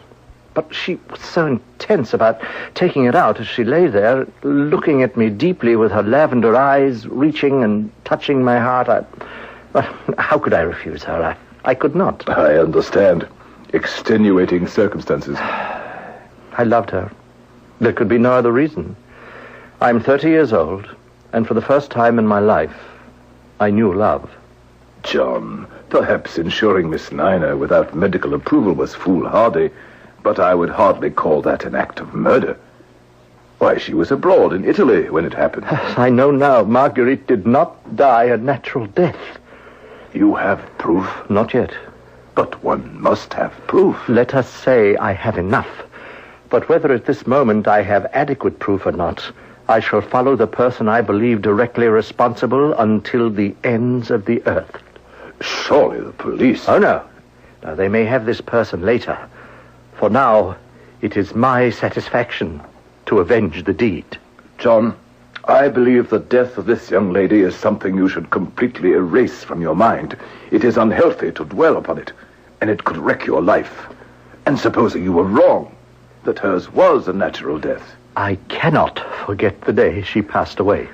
But she was so intense about taking it out as she lay there, looking at me deeply with her lavender eyes, reaching and touching my heart. How could I refuse her? I could not. I understand. Extenuating circumstances. I loved her. There could be no other reason. I'm 30 years old, and for the first time in my life, I knew love. John, perhaps insuring Miss Niner without medical approval was foolhardy, but I would hardly call that an act of murder. Why, she was abroad in Italy when it happened. I know now. Marguerite did not die a natural death. You have proof? Not yet. But one must have proof. Let us say I have enough. But whether at this moment I have adequate proof or not, I shall follow the person I believe directly responsible until the ends of the earth. Surely the police... Oh, no. Now, they may have this person later. For now, it is my satisfaction to avenge the deed. John, I believe the death of this young lady is something you should completely erase from your mind. It is unhealthy to dwell upon it, and it could wreck your life. And supposing you were wrong, that hers was a natural death. I cannot forget the day she passed away.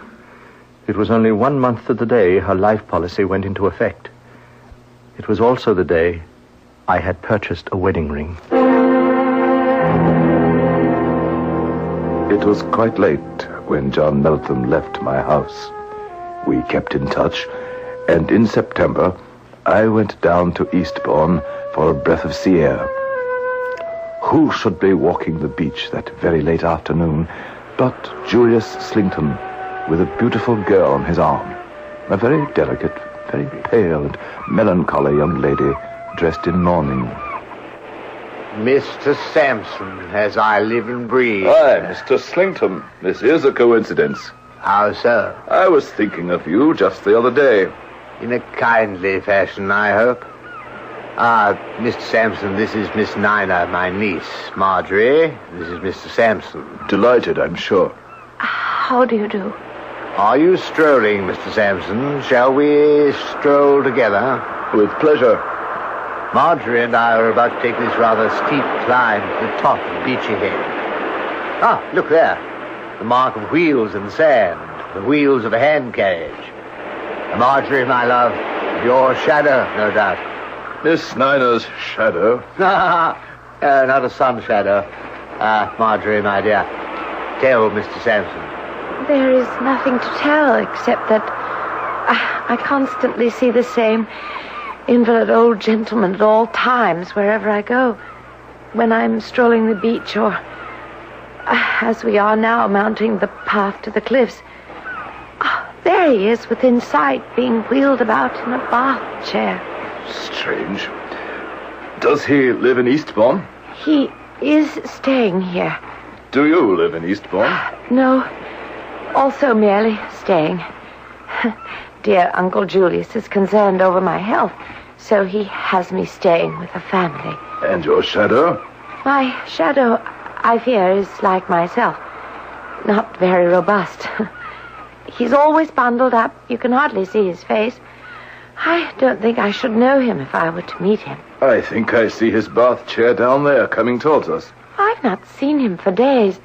It was only 1 month to the day her life policy went into effect. It was also the day I had purchased a wedding ring. It was quite late when John Meltham left my house. We kept in touch, and in September, I went down to Eastbourne for a breath of sea air. Who should be walking the beach that very late afternoon but Julius Slington, with a beautiful girl on his arm, a very delicate, very pale and melancholy young lady dressed in mourning. Mr. Sampson, as I live and breathe. Hi, Mr. Slington. This is a coincidence. How so? I was thinking of you just the other day. In a kindly fashion, I hope. Mr. Sampson, this is Miss Nina, my niece. Marjorie, this is Mr. Sampson. Delighted, I'm sure. How do you do? Are you strolling, Mr. Sampson? Shall we stroll together? With pleasure. Marjorie and I are about to take this rather steep climb to the top of Beachy Head. Ah, look there. The mark of wheels in the sand. The wheels of a hand carriage. Marjorie, my love, your shadow, no doubt. Miss Nina's shadow? Not a sun shadow. Marjorie, my dear, tell Mr. Sampson. There is nothing to tell except that I constantly see the same invalid old gentleman at all times wherever I go. When I'm strolling the beach or, as we are now, mounting the path to the cliffs. There he is within sight, being wheeled about in a bath chair. Strange. Does he live in Eastbourne? He is staying here. Do you live in Eastbourne? No, also merely staying. Dear Uncle Julius is concerned over my health, so he has me staying with the family. And your shadow? My shadow, I fear, is like myself. Not very robust. He's always bundled up. You can hardly see his face. I don't think I should know him if I were to meet him. I think I see his bath chair down there coming towards us. I've not seen him for days.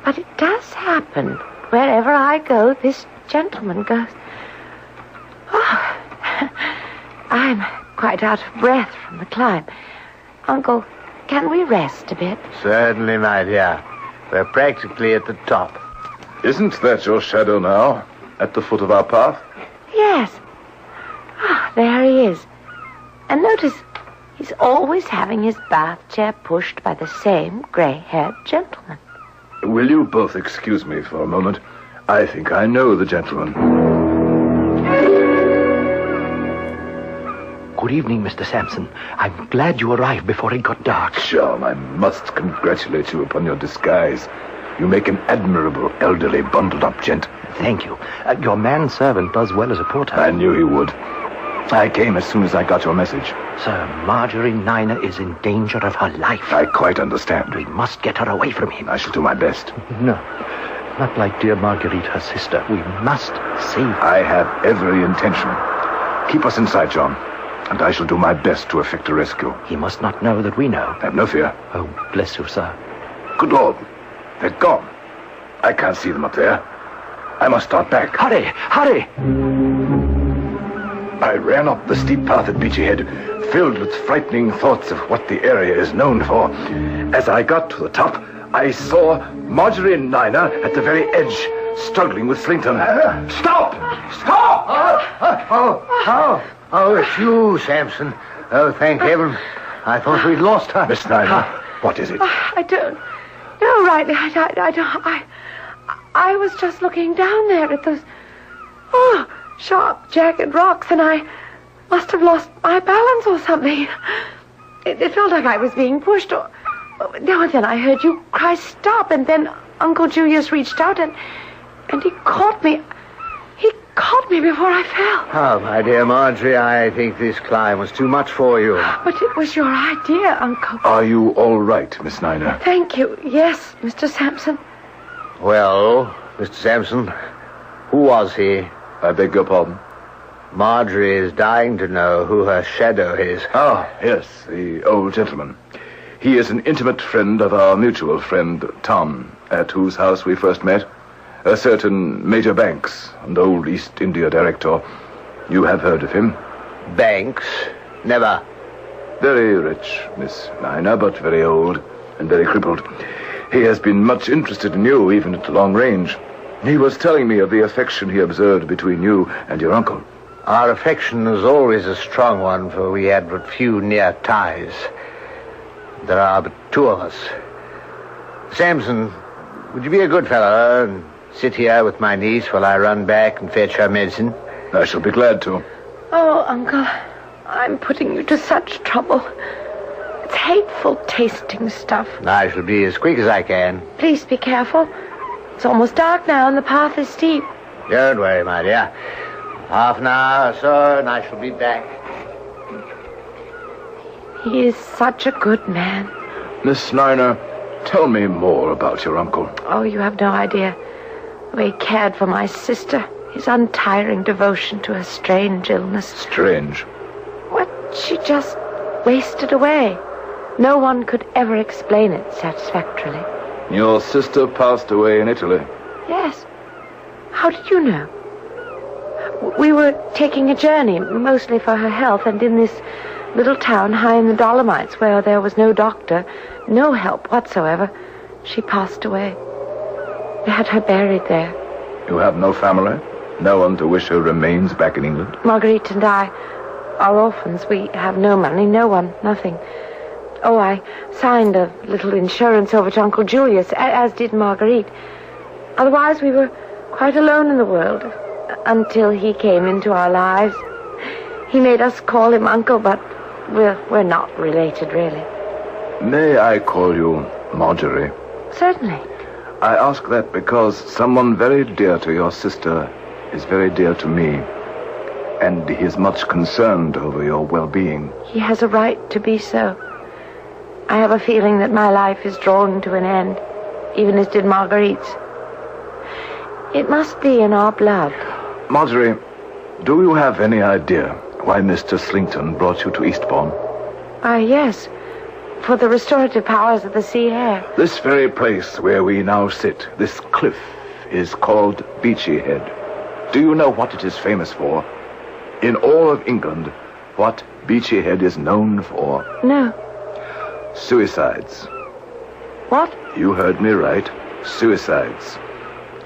But it does happen. Wherever I go, this gentleman goes. Oh, I'm quite out of breath from the climb. Uncle, can we rest a bit? Certainly, my dear. We're practically at the top. Isn't that your shadow now, at the foot of our path? Yes. There he is. And notice, he's always having his bath chair pushed by the same grey-haired gentleman. Will you both excuse me for a moment? I think I know the gentleman. Good evening, Mr. Sampson. I'm glad you arrived before it got dark. John, I must congratulate you upon your disguise. You make an admirable, elderly, bundled-up gent. Thank you. Your manservant does well as a porter. I knew he would. I came as soon as I got your message. Sir, Marjorie Nina is in danger of her life. I quite understand. We must get her away from him. I shall do my best. No, not like dear Marguerite, her sister. We must save her. I have every intention. Keep us inside, John, and I shall do my best to effect a rescue. He must not know that we know. Have no fear. Oh, bless you, sir. Good Lord. They're gone. I can't see them up there. I must start back. Hurry! Hurry! I ran up the steep path at Beachy Head, filled with frightening thoughts of what the area is known for. As I got to the top, I saw Marjorie and Nina at the very edge, struggling with Slington. Stop! Stop! Oh, it's you, Sampson. Oh, thank heaven. I thought we'd lost her. Miss Nina, what is it? I don't know rightly. I was just looking down there at those sharp, jagged rocks, and I must have lost my balance or something. It felt like I was being pushed. Now and then I heard you cry, stop, and then Uncle Julius reached out and he caught me. He caught me before I fell. Oh, my dear Marjorie, I think this climb was too much for you. But it was your idea, Uncle. Are you all right, Miss Nina? Thank you. Yes, Mr. Sampson. Well, Mr. Sampson, who was he? I beg your pardon? Marjorie is dying to know who her shadow is. Ah, yes, the old gentleman. He is an intimate friend of our mutual friend, Tom, at whose house we first met. A certain Major Banks, an old East India director. You have heard of him? Banks? Never. Very rich, Miss Nina, but very old and very crippled. He has been much interested in you, even at long range. He was telling me of the affection he observed between you and your uncle. Our affection was always a strong one, for we had but few near ties. There are but two of us. Sampson, would you be a good fellow and sit here with my niece while I run back and fetch her medicine? I shall be glad to. Oh, Uncle, I'm putting you to such trouble. It's hateful tasting stuff. I shall be as quick as I can. Please be careful. It's almost dark now and the path is steep. Don't worry, my dear. Half an hour or so and I shall be back. He is such a good man. Miss Nina, tell me more about your uncle. Oh, you have no idea. The way he cared for my sister. His untiring devotion to her strange illness. Strange? What? She just wasted away. No one could ever explain it satisfactorily. Your sister passed away in Italy. Yes. How did you know? We were taking a journey, mostly for her health, and in this little town high in the Dolomites, where there was no doctor, no help whatsoever, she passed away. They had her buried there. You have no family? No one to wish her remains back in England? Marguerite and I are orphans. We have no money, no one, nothing. Oh, I signed a little insurance over to Uncle Julius, as did Marguerite. Otherwise, we were quite alone in the world, until he came into our lives. He made us call him Uncle, but we're not related, really. May I call you Marjorie? Certainly. I ask that because someone very dear to your sister is very dear to me, and he is much concerned over your well-being. He has a right to be so. I have a feeling that my life is drawing to an end, even as did Marguerite's. It must be in our blood. Marjorie, do you have any idea why Mr. Slington brought you to Eastbourne? Yes. For the restorative powers of the sea air. This very place where we now sit, this cliff, is called Beachy Head. Do you know what it is famous for? In all of England, what Beachy Head is known for? No. Suicides. What? You heard me right. Suicides.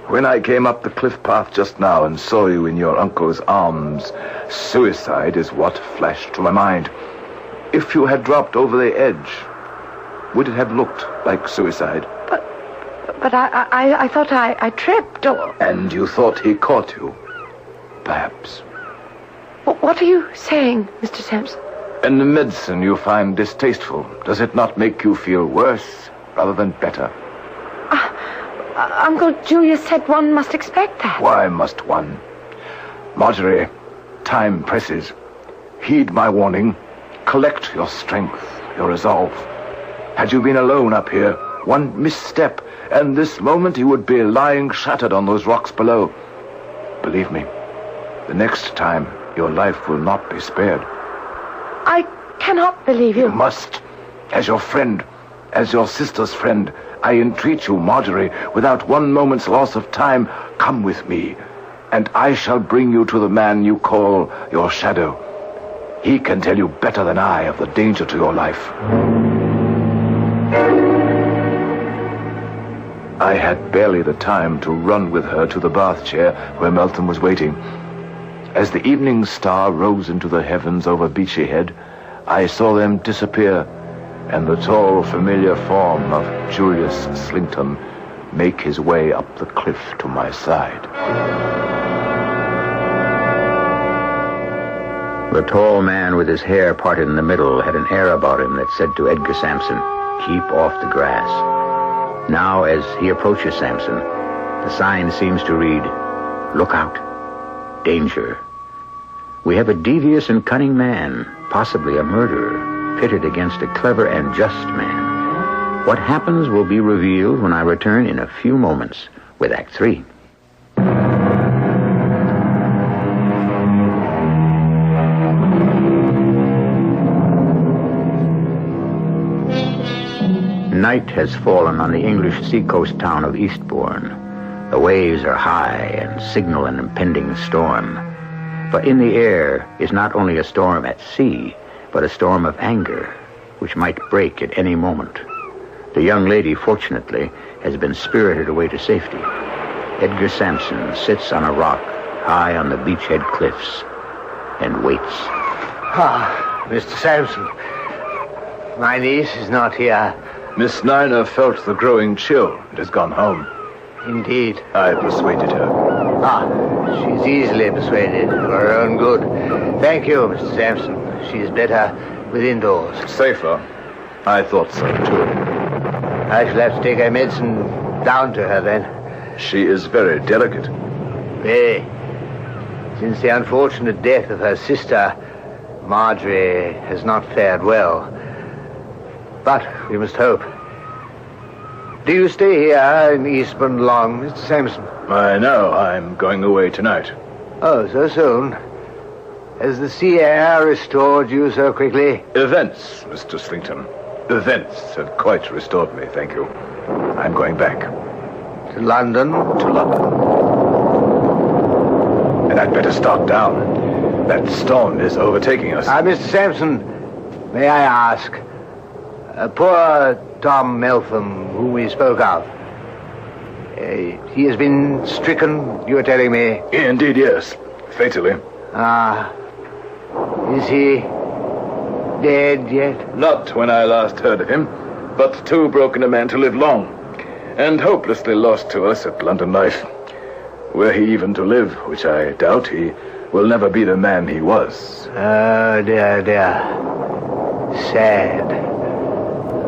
When I came up the cliff path just now and saw you in your uncle's arms, suicide is what flashed to my mind. If you had dropped over the edge, would it have looked like suicide? But I thought I tripped or... And you thought he caught you? Perhaps. What are you saying, Mr. Sampson? And the medicine you find distasteful, does it not make you feel worse rather than better? Uncle Julius said one must expect that. Why must one? Marjorie, time presses. Heed my warning. Collect your strength, your resolve. Had you been alone up here, one misstep, and this moment you would be lying shattered on those rocks below. Believe me, the next time your life will not be spared. I cannot believe you. You must. As your friend, as your sister's friend, I entreat you, Marjorie, without one moment's loss of time, come with me, and I shall bring you to the man you call your shadow. He can tell you better than I of the danger to your life. I had barely the time to run with her to the bath chair where Melton was waiting. As the evening star rose into the heavens over Beachy Head, I saw them disappear, and the tall, familiar form of Julius Slington make his way up the cliff to my side. The tall man with his hair parted in the middle had an air about him that said to Edgar Sampson, "Keep off the grass." Now, as he approaches Sampson, the sign seems to read, "Look out. Danger." We have a devious and cunning man, possibly a murderer, pitted against a clever and just man. What happens will be revealed when I return in a few moments with Act 3. Night has fallen on the English seacoast town of Eastbourne. The waves are high and signal an impending storm. But in the air is not only a storm at sea, but a storm of anger, which might break at any moment. The young lady, fortunately, has been spirited away to safety. Edgar Sampson sits on a rock high on the beachhead cliffs and waits. Ah, Mr. Sampson. My niece is not here. Miss Niner felt the growing chill and has gone home. Indeed. I persuaded her. Ah, she's easily persuaded for her own good. Thank you, Mr. Sampson. She's better within doors. Safer. I thought so, too. I shall have to take her medicine down to her, then. She is very delicate. Very. Since the unfortunate death of her sister, Marjorie has not fared well. But we must hope. Do you stay here in Eastbourne long, Mr. Sampson? I know. I'm going away tonight. Oh, so soon? Has the sea air restored you so quickly? Events, Mr. Slington. Events have quite restored me, thank you. I'm going back. To London? To London. And I'd better start down. That storm is overtaking us. Mr. Sampson, may I ask? Poor Tom Meltham, whom we spoke of. He has been stricken, you were telling me? Indeed, yes. Fatally. Is he dead yet? Not when I last heard of him, but too broken a man to live long, and hopelessly lost to us at London life. Were he even to live, which I doubt, he will never be the man he was. Oh, dear, dear. Sad.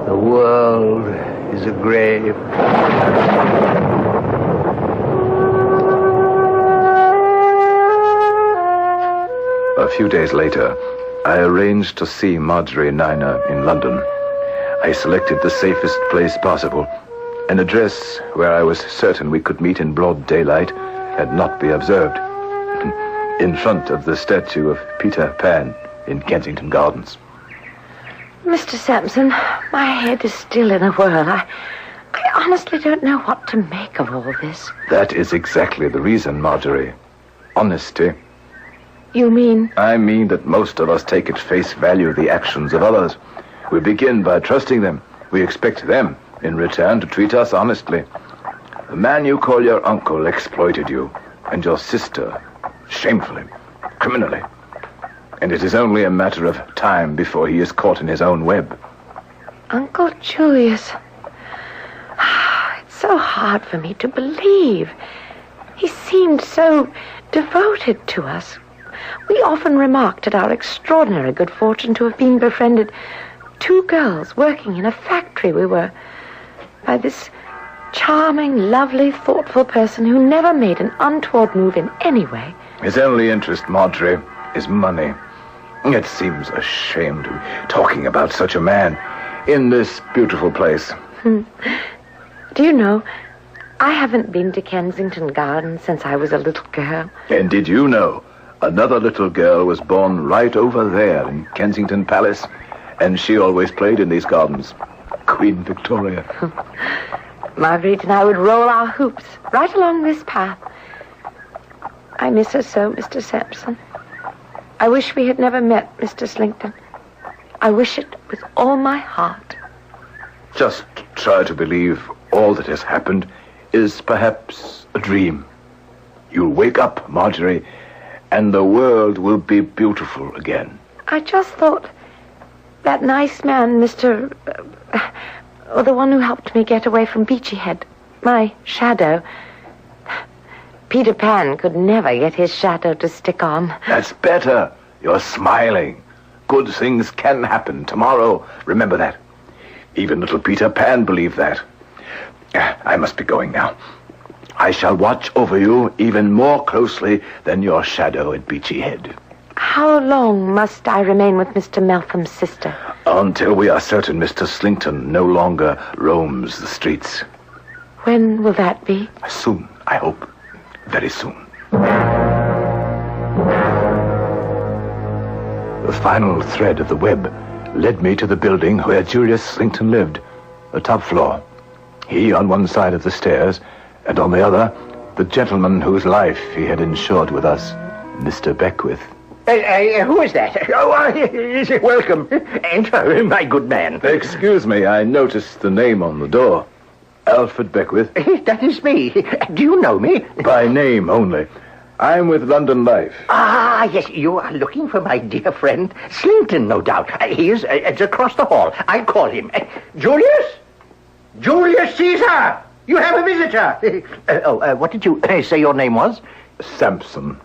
The world is a grave. A few days later, I arranged to see Marjorie Niner in London. I selected the safest place possible, an address where I was certain we could meet in broad daylight and not be observed, in front of the statue of Peter Pan in Kensington Gardens. Mr. Sampson, my head is still in a whirl. I honestly don't know what to make of all this. That is exactly the reason, Marjorie. Honesty. You mean? I mean that most of us take at face value the actions of others. We begin by trusting them. We expect them, in return, to treat us honestly. The man you call your uncle exploited you, and your sister, shamefully, criminally. And it is only a matter of time before he is caught in his own web. Uncle Julius. It's so hard for me to believe. He seemed so devoted to us. We often remarked at our extraordinary good fortune to have been befriended 2 girls working in a factory we were, by this charming, lovely, thoughtful person who never made an untoward move in any way. His only interest, Marjorie, is money. It seems a shame to be talking about such a man in this beautiful place. Do you know, I haven't been to Kensington Gardens since I was a little girl. And did you know another little girl was born right over there in Kensington Palace, and she always played in these gardens? Queen Victoria. Marguerite and I would roll our hoops right along this path. I miss her so, Mr. Sampson. I wish we had never met, Mr. Slington. I wish it with all my heart. Just try to believe all that has happened is perhaps a dream. You'll wake up, Marjorie, and the world will be beautiful again. I just thought that nice man, Mr. or the one who helped me get away from Beachy Head, my shadow. Peter Pan could never get his shadow to stick on. That's better. You're smiling. Good things can happen tomorrow. Remember that. Even little Peter Pan believed that. I must be going now. I shall watch over you even more closely than your shadow at Beachy Head. How long must I remain with Mr. Meltham's sister? Until we are certain Mr. Slington no longer roams the streets. When will that be? Soon, I hope. Very soon. The final thread of the web led me to the building where Julius Slington lived. the top floor. He on one side of the stairs, and on the other, the gentleman whose life he had insured with us, Mr. Beckwith. Who is that? Oh, welcome. Enter, my good man. Excuse me, I noticed the name on the door. Alfred Beckwith. That is me. Do you know me? By name only. I'm with London Life. Ah, yes, you are looking for my dear friend Slinkton, no doubt. He is across the hall. I'll call him. Julius? Julius Caesar! You have a visitor. What did you say your name was? Sampson.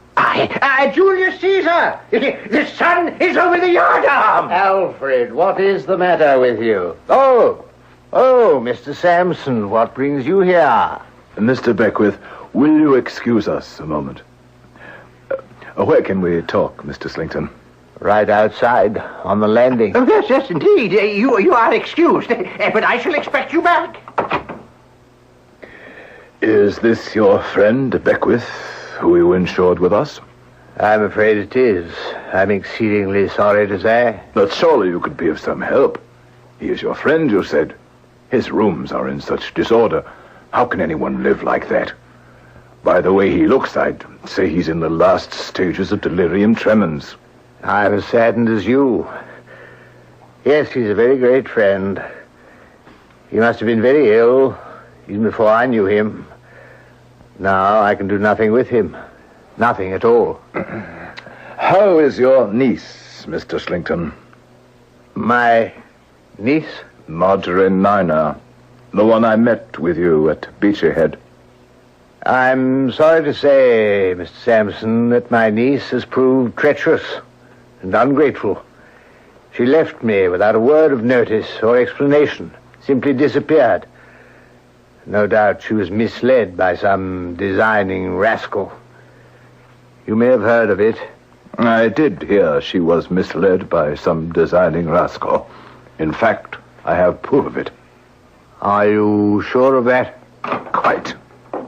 Julius Caesar! The sun is over the yardarm! Alfred, what is the matter with you? Oh, Mr. Sampson, what brings you here? Mr. Beckwith, will you excuse us a moment? Where can we talk, Mr. Slinkton? Right outside, on the landing. Oh, yes, indeed. You are excused, but I shall expect you back. Is this your friend, Beckwith, who you insured with us? I'm afraid it is. I'm exceedingly sorry to say. But surely you could be of some help. He is your friend, you said. His rooms are in such disorder. How can anyone live like that? By the way he looks, I'd say he's in the last stages of delirium tremens. I'm as saddened as you. Yes, he's a very great friend. He must have been very ill, even before I knew him. Now I can do nothing with him. Nothing at all. How is your niece, Mr. Slinkton? My niece? Marjorie Niner. The one I met with you at Beachy Head. I'm sorry to say, Mr. Sampson, that my niece has proved treacherous and ungrateful. She left me without a word of notice or explanation. Simply disappeared. No doubt she was misled by some designing rascal. You may have heard of it. I did hear she was misled by some designing rascal. In fact, I have proof of it. Are you sure of that? Quite.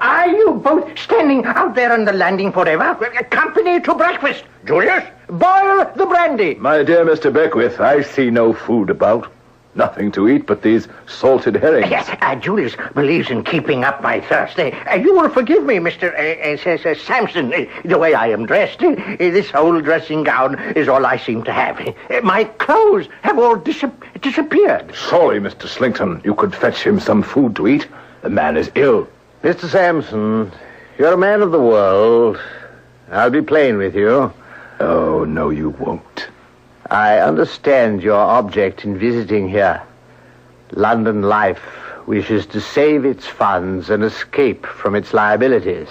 Are you both standing out there on the landing forever? Company to breakfast. Julius, boil the brandy. My dear Mr. Beckwith, I see no food about. Nothing to eat but these salted herrings. Yes, Julius believes in keeping up my thirst. You will forgive me, Mr. Sampson, the way I am dressed. This old dressing gown is all I seem to have. My clothes have all disappeared. Sorry, Mr. Slinkton. You could fetch him some food to eat. The man is ill. Mr. Sampson, you're a man of the world. I'll be plain with you. Oh, no, you won't. I understand your object in visiting here. London Life wishes to save its funds and escape from its liabilities.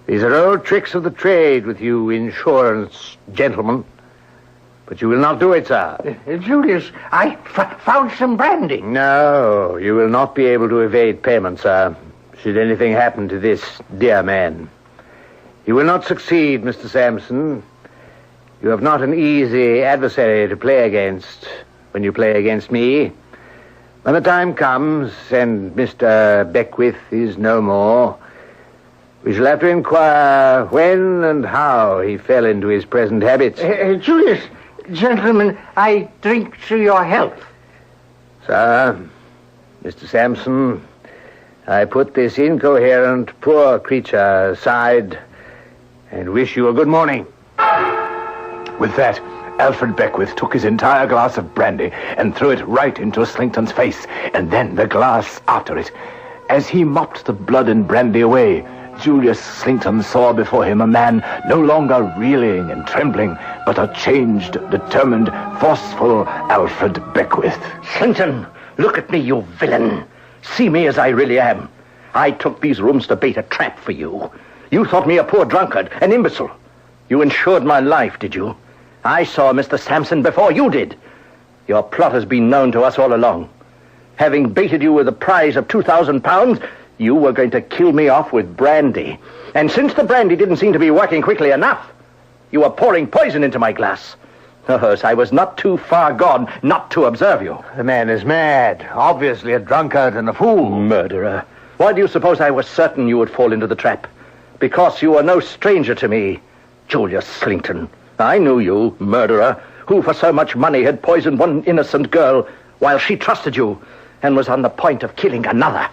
These are old tricks of the trade with you insurance gentlemen. But you will not do it, sir. Julius, I found some brandy. No, you will not be able to evade payment, sir, should anything happen to this dear man. You will not succeed, Mr. Sampson. You have not an easy adversary to play against when you play against me. When the time comes and Mr. Beckwith is no more, we shall have to inquire when and how he fell into his present habits. Julius, gentlemen, I drink to your health. Sir, Mr. Sampson, I put this incoherent, poor creature aside and wish you a good morning. With that, Alfred Beckwith took his entire glass of brandy and threw it right into Slinkton's face, and then the glass after it. As he mopped the blood and brandy away, Julius Slinkton saw before him a man no longer reeling and trembling, but a changed, determined, forceful Alfred Beckwith. Slinkton, look at me, you villain. See me as I really am. I took these rooms to bait a trap for you. You thought me a poor drunkard, an imbecile. You insured my life, did you? I saw Mr. Sampson before you did. Your plot has been known to us all along. Having baited you with a prize of £2,000, you were going to kill me off with brandy. And since the brandy didn't seem to be working quickly enough, you were pouring poison into my glass. Oh, so I was not too far gone not to observe you. The man is mad. Obviously a drunkard and a fool. Murderer. Why do you suppose I was certain you would fall into the trap? Because you are no stranger to me, Julius Slinkton. I knew you, murderer, who for so much money had poisoned one innocent girl while she trusted you. and was on the point of killing another.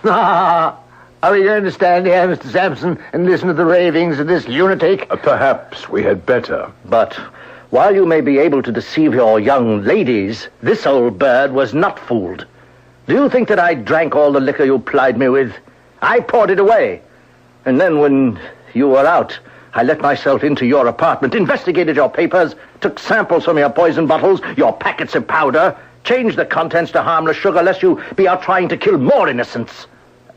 Are we going to stand here, Mr. Sampson, and listen to the ravings of this lunatic? Perhaps we had better. But while you may be able to deceive your young ladies, this old bird was not fooled. Do you think that I drank all the liquor you plied me with? I poured it away. And then when you were out, I let myself into your apartment, investigated your papers, took samples from your poison bottles, your packets of powder, changed the contents to harmless sugar, lest you be out trying to kill more innocents.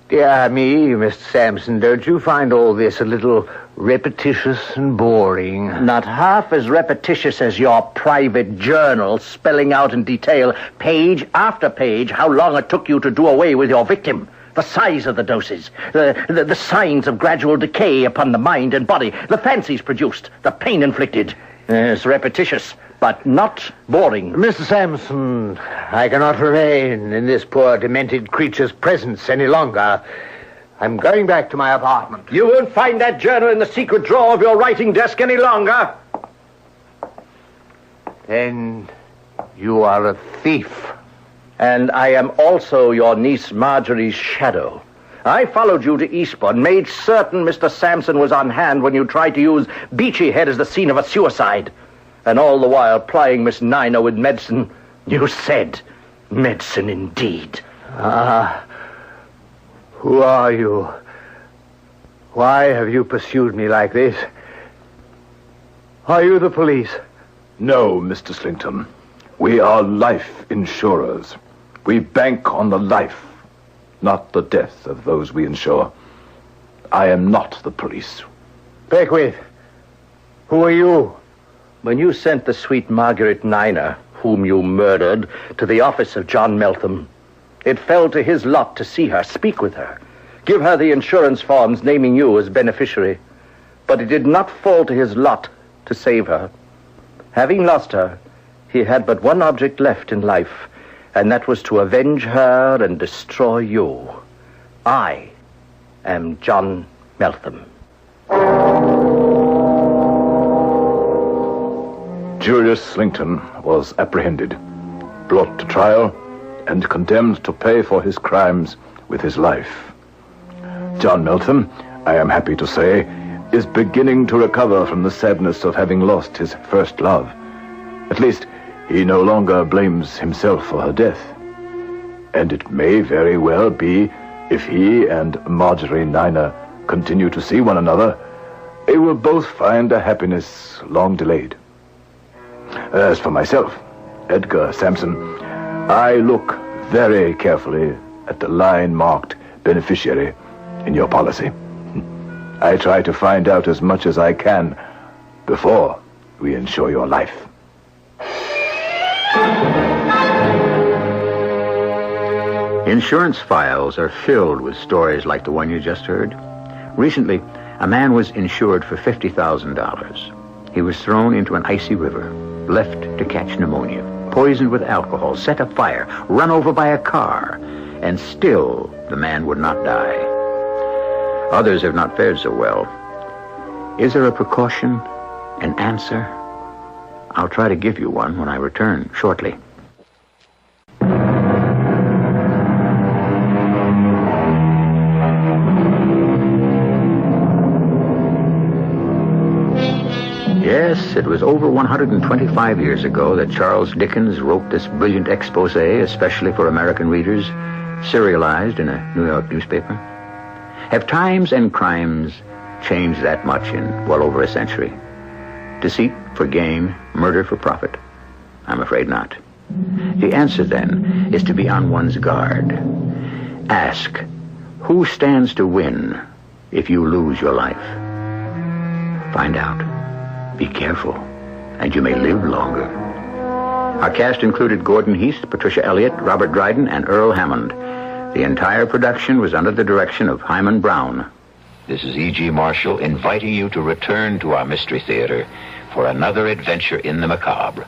Dear me, Mr. Sampson, don't you find all this a little repetitious and boring? Not half as repetitious as your private journal spelling out in detail, page after page, how long it took you to do away with your victim, the size of the doses, the signs of gradual decay upon the mind and body, the fancies produced, the pain inflicted. It's repetitious, but not boring. Mr. Sampson, I cannot remain in this poor demented creature's presence any longer. I'm going back to my apartment. You won't find that journal in the secret drawer of your writing desk any longer. Then you are a thief. And I am also your niece Marjorie's shadow. I followed you to Eastbourne, made certain Mr. Sampson was on hand when you tried to use Beachy Head as the scene of a suicide. And all the while plying Miss Nina with medicine. You said medicine indeed. Who are you? Why have you pursued me like this? Are you the police? No, Mr. Slington. We are life insurers. We bank on the life, not the death of those we insure. I am not the police. Beckwith, who are you? When you sent the sweet Margaret Nina, whom you murdered, to the office of John Meltham, it fell to his lot to see her, speak with her, give her the insurance forms naming you as beneficiary. But it did not fall to his lot to save her. Having lost her, he had but one object left in life, and that was to avenge her and destroy you. I am John Meltham. Julius Slington was apprehended, brought to trial, and condemned to pay for his crimes with his life. John Meltham, I am happy to say, is beginning to recover from the sadness of having lost his first love. At least, he no longer blames himself for her death. And it may very well be, if he and Marjorie Nina continue to see one another, they will both find a happiness long delayed. As for myself, Edgar Sampson, I look very carefully at the line marked beneficiary in your policy. I try to find out as much as I can before we insure your life. Insurance files are filled with stories like the one you just heard. Recently, a man was insured for $50,000. He was thrown into an icy river, left to catch pneumonia, poisoned with alcohol, set afire, run over by a car, and still the man would not die. Others have not fared so well. Is there a precaution, an answer? I'll try to give you one when I return shortly. Yes, it was over 125 years ago that Charles Dickens wrote this brilliant expose, especially for American readers, serialized in a New York newspaper. Have times and crimes changed that much in well over a century? Deceit for gain, murder for profit? I'm afraid not. The answer, then, is to be on one's guard. Ask, who stands to win if you lose your life? Find out. Be careful, and you may live longer. Our cast included Gordon Heath, Patricia Elliott, Robert Dryden, and Earl Hammond. The entire production was under the direction of Hyman Brown. This is E.G. Marshall inviting you to return to our Mystery Theater for another adventure in the macabre.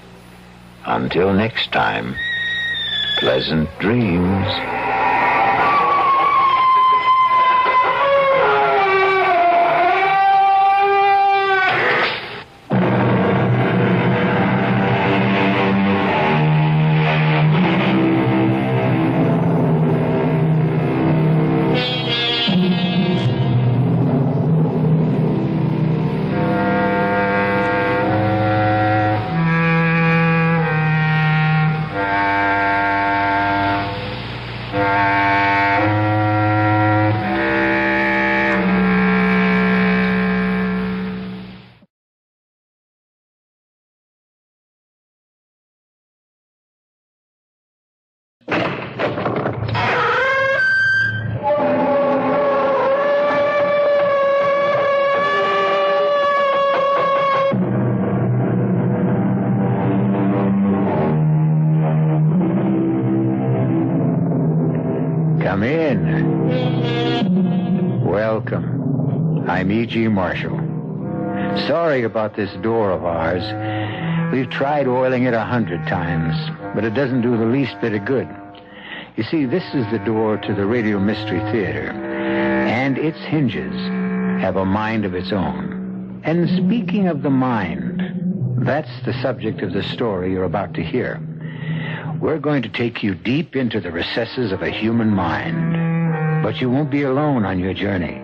Until next time, pleasant dreams. Come in. Welcome. I'm E.G. Marshall. Sorry about this door of ours. We've tried oiling it 100 times, but it doesn't do the least bit of good. You see, this is the door to the Radio Mystery Theater, and its hinges have a mind of its own. And speaking of the mind, that's the subject of the story you're about to hear. We're going to take you deep into the recesses of a human mind. But you won't be alone on your journey.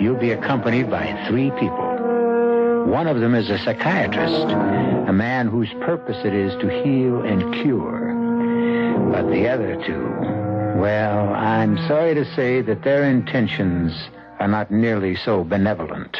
You'll be accompanied by 3 people. One of them is a psychiatrist, a man whose purpose it is to heal and cure. But the other 2, well, I'm sorry to say that their intentions are not nearly so benevolent.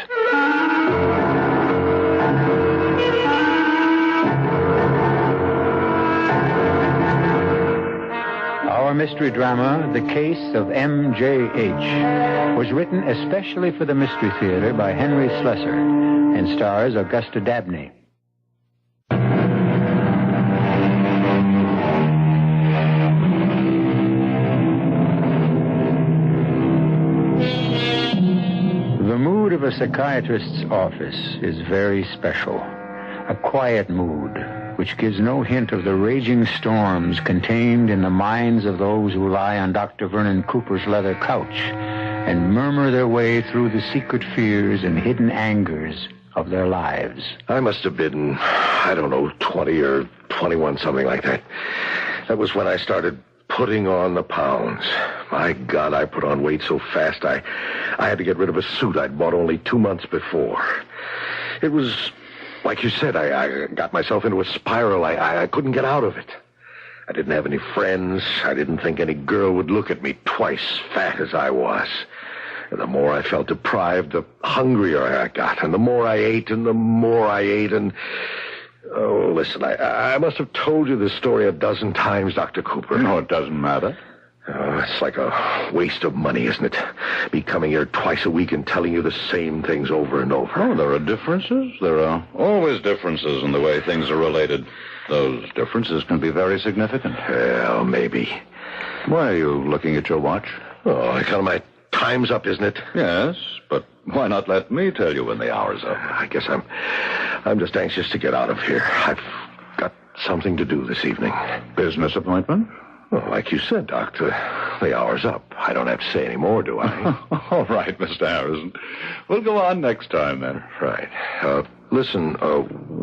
Our mystery drama, The Case of M.J.H., was written especially for the Mystery Theater by Henry Slessor and stars Augusta Dabney. The mood of a psychiatrist's office is very special. A quiet mood, which gives no hint of the raging storms contained in the minds of those who lie on Dr. Vernon Cooper's leather couch and murmur their way through the secret fears and hidden angers of their lives. I must have been, 20 or 21, something like that. That was when I started putting on the pounds. My God, I put on weight so fast I had to get rid of a suit I'd bought only 2 months before. It was, like you said, I got myself into a spiral. I couldn't get out of it. I didn't have any friends. I didn't think any girl would look at me twice fat as I was. And the more I felt deprived, the hungrier I got. And the more I ate, and the more I ate, and... Oh, listen, I must have told you this story a dozen times, Dr. Cooper. No, it doesn't matter. It's like a waste of money, isn't it? Me coming here twice a week and telling you the same things over and over. Oh, there are differences. There are always differences in the way things are related. Those differences can be very significant. Well, maybe. Why are you looking at your watch? Oh, I tell my time's up, isn't it? Yes, but why not let me tell you when the hour's up? I guess I'm just anxious to get out of here. I've got something to do this evening. Business appointment? Well, like you said, Doctor, the hour's up. I don't have to say any more, do I? All right, Mr. Harrison. We'll go on next time, then. Right. Listen,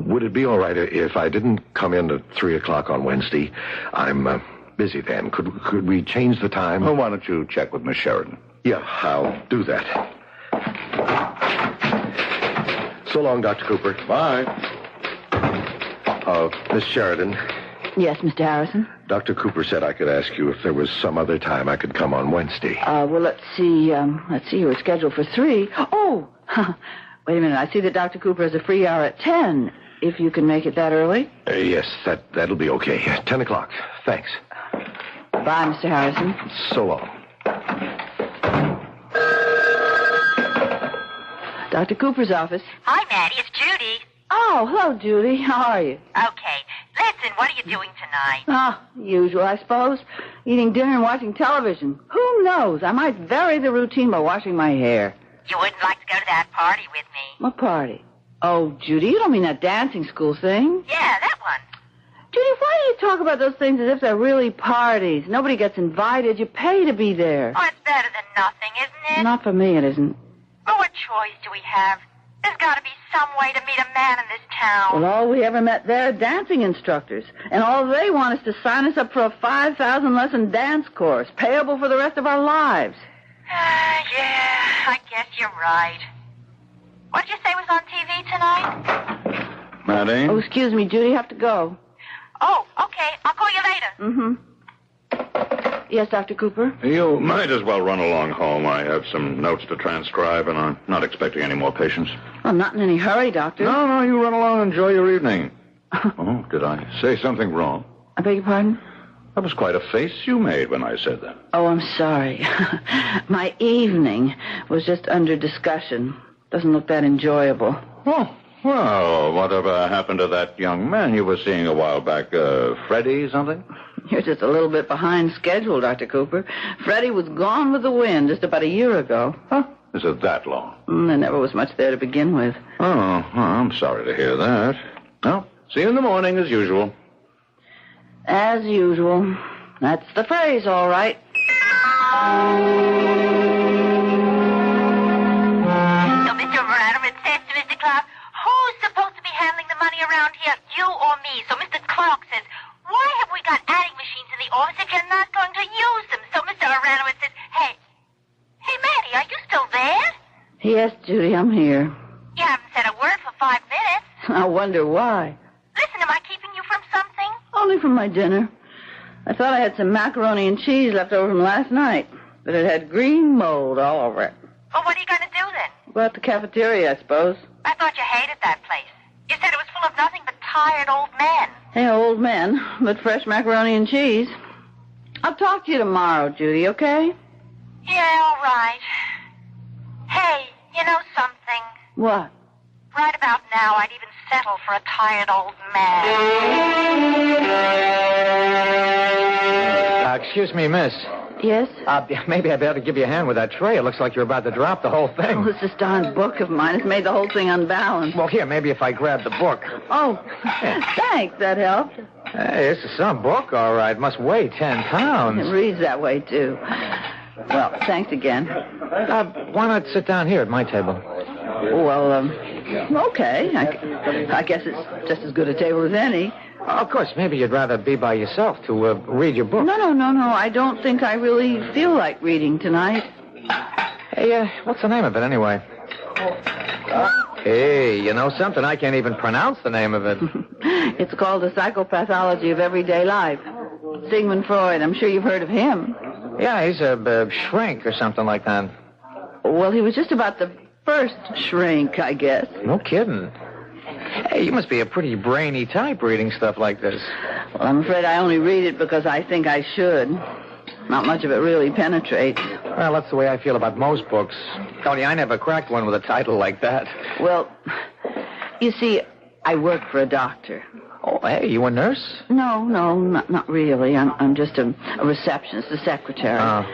would it be all right if I didn't come in at 3 o'clock on Wednesday? I'm busy then. Could we change the time? Well, why don't you check with Miss Sheridan? Yeah, I'll do that. So long, Dr. Cooper. Bye. Miss Sheridan. Yes, Mr. Harrison? Dr. Cooper said I could ask you if there was some other time I could come on Wednesday. Well, let's see. You were scheduled for 3. Oh! Wait a minute. I see that Dr. Cooper has a free hour at 10. If you can make it that early? Yes, that'll be okay. 10 o'clock. Thanks. Bye, Mr. Harrison. So long. Dr. Cooper's office. Hi, Maddie. It's Judy. Oh, hello, Judy. How are you? Okay. Listen, what are you doing tonight? Usual, I suppose. Eating dinner and watching television. Who knows? I might vary the routine by washing my hair. You wouldn't like to go to that party with me? What party? Oh, Judy, you don't mean that dancing school thing? Yeah, that one. Judy, why do you talk about those things as if they're really parties? Nobody gets invited. You pay to be there. Oh, it's better than nothing, isn't it? Not for me, it isn't. Well, what choice do we have? There's got to be some way to meet a man in this town. Well, all we ever met there are dancing instructors. And all they want is to sign us up for a 5,000-lesson dance course, payable for the rest of our lives. Yeah, I guess you're right. What did you say was on TV tonight? Maddie? Oh, excuse me, Judy, have to go. Oh, okay. I'll call you later. Mm-hmm. Yes, Dr. Cooper? You might as well run along home. I have some notes to transcribe, and I'm not expecting any more patients. I'm not in any hurry, Doctor. No, you run along and enjoy your evening. Oh, did I say something wrong? I beg your pardon? That was quite a face you made when I said that. Oh, I'm sorry. My evening was just under discussion. Doesn't look that enjoyable. Oh, well, whatever happened to that young man you were seeing a while back? Freddie something? You're just a little bit behind schedule, Dr. Cooper. Freddie was gone with the wind just about a year ago. Huh? Is it that long? There never was much there to begin with. Oh, I'm sorry to hear that. Well, see you in the morning as usual. As usual. That's the phrase, all right. So Mr. Radovitz says to Mr. Clark, who's supposed to be handling the money around here, you or me? So Mr. Clark says, why have we got adding machines in the office if you're not going to use them? So Mr. Radovitz says, hey, Maddie, are you still there? Yes, Judy, I'm here. You haven't said a word for 5 minutes. I wonder why. Listen, am I keeping you from something? Only from my dinner. I thought I had some macaroni and cheese left over from last night, but it had green mold all over it. Well, what are you going to do then? Go out to the cafeteria, I suppose. I thought you hated that place. You said it was full of nothing but tired old men. Hey, old men, but fresh macaroni and cheese. I'll talk to you tomorrow, Judy, okay? Yeah, all right. Hey, you know something? What? Right about now, I'd even settle for a tired old man. Excuse me, miss. Yes? Maybe I better give you a hand with that tray. It looks like you're about to drop the whole thing. Oh, this darn book of mine has made the whole thing unbalanced. Well, here, maybe if I grab the book. Oh, thanks. That helped. Hey, this is some book, all right. Must weigh 10 pounds. It reads that way, too. Well, thanks again. Why not sit down here at my table? Well, okay. I guess it's just as good a table as any. Of course, maybe you'd rather be by yourself to read your book. No. I don't think I really feel like reading tonight. Hey, what's the name of it, anyway? Hey, you know something? I can't even pronounce the name of it. It's called The Psychopathology of Everyday Life. Sigmund Freud. I'm sure you've heard of him. Yeah, he's a shrink or something like that. Well, he was just about the first shrink, I guess. No kidding. Hey, you must be a pretty brainy type reading stuff like this. Well, I'm afraid I only read it because I think I should. Not much of it really penetrates. Well, that's the way I feel about most books. Only I never cracked one with a title like that. Well, you see, I work for a doctor. Oh, hey, you a nurse? No, not really. I'm just a receptionist, a secretary.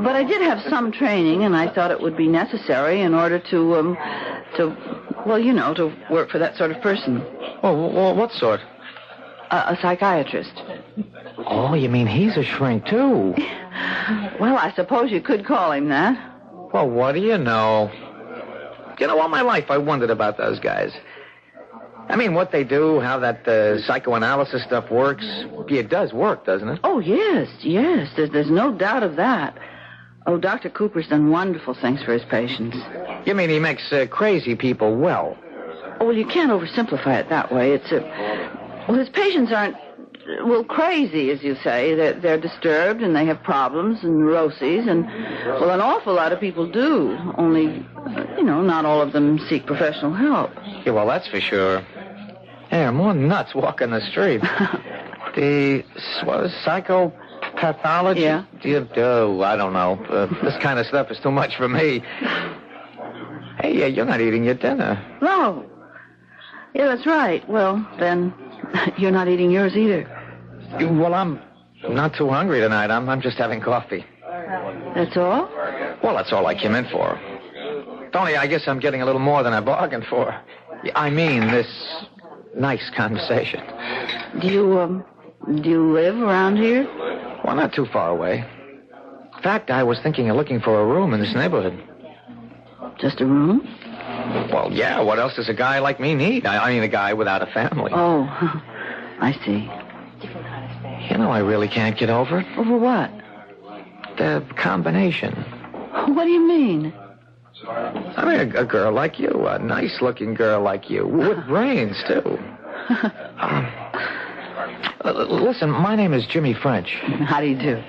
But I did have some training, and I thought it would be necessary in order to work for that sort of person. Oh, what sort? A psychiatrist. Oh, you mean he's a shrink, too? Well, I suppose you could call him that. Well, what do you know? You know, all my life I wondered about those guys. I mean, what they do, how that psychoanalysis stuff works. It does work, doesn't it? Oh, yes. There's no doubt of that. Oh, Dr. Cooper's done wonderful things for his patients. You mean he makes crazy people well? Oh, well, you can't oversimplify it that way. Well, his patients aren't, crazy, as you say. They're disturbed, and they have problems and neuroses, and, well, an awful lot of people do. Only, not all of them seek professional help. Yeah, well, that's for sure. There are more nuts walking the street. Psychopathology? Yeah. I don't know. This kind of stuff is too much for me. Hey, you're not eating your dinner. No. Yeah, that's right. Well, then, you're not eating yours either. Well, I'm not too hungry tonight. I'm just having coffee. That's all? Well, that's all I came in for. Only I guess I'm getting a little more than I bargained for. I mean, this nice conversation. Do you live around here? Well, not too far away. In fact, I was thinking of looking for a room in this neighborhood. Just a room? Well, yeah, what else does a guy like me need? I mean, a guy without a family. Oh, I see. You know, I really can't get over it. Over what? The combination. What do you mean? I mean, a girl like you, a nice-looking girl like you, with brains, too. Listen, my name is Jimmy French. How do you do?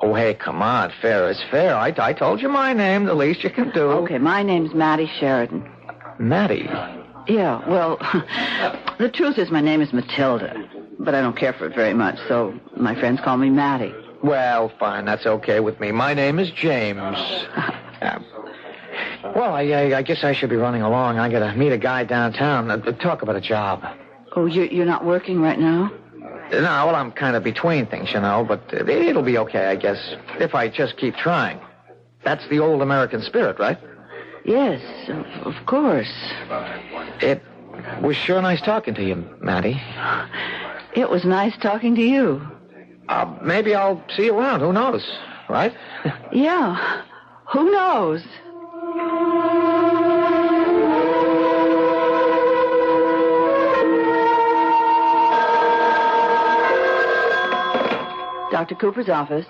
Oh, hey, come on. Fair is fair. I told you my name, the least you can do. Okay, my name's Maddie Sheridan. Maddie? Yeah, well, the truth is my name is Matilda, but I don't care for it very much, so my friends call me Maddie. Well, fine, that's okay with me. My name is James. Well, I guess I should be running along. I gotta meet a guy downtown, talk about a job. Oh, you're not working right now? No, well, I'm kind of between things, you know, but it'll be okay, I guess, if I just keep trying. That's the old American spirit, right? Yes, of course. It was sure nice talking to you, Maddie. It was nice talking to you. Maybe I'll see you around. Who knows, right? Yeah, who knows? Dr. Cooper's office.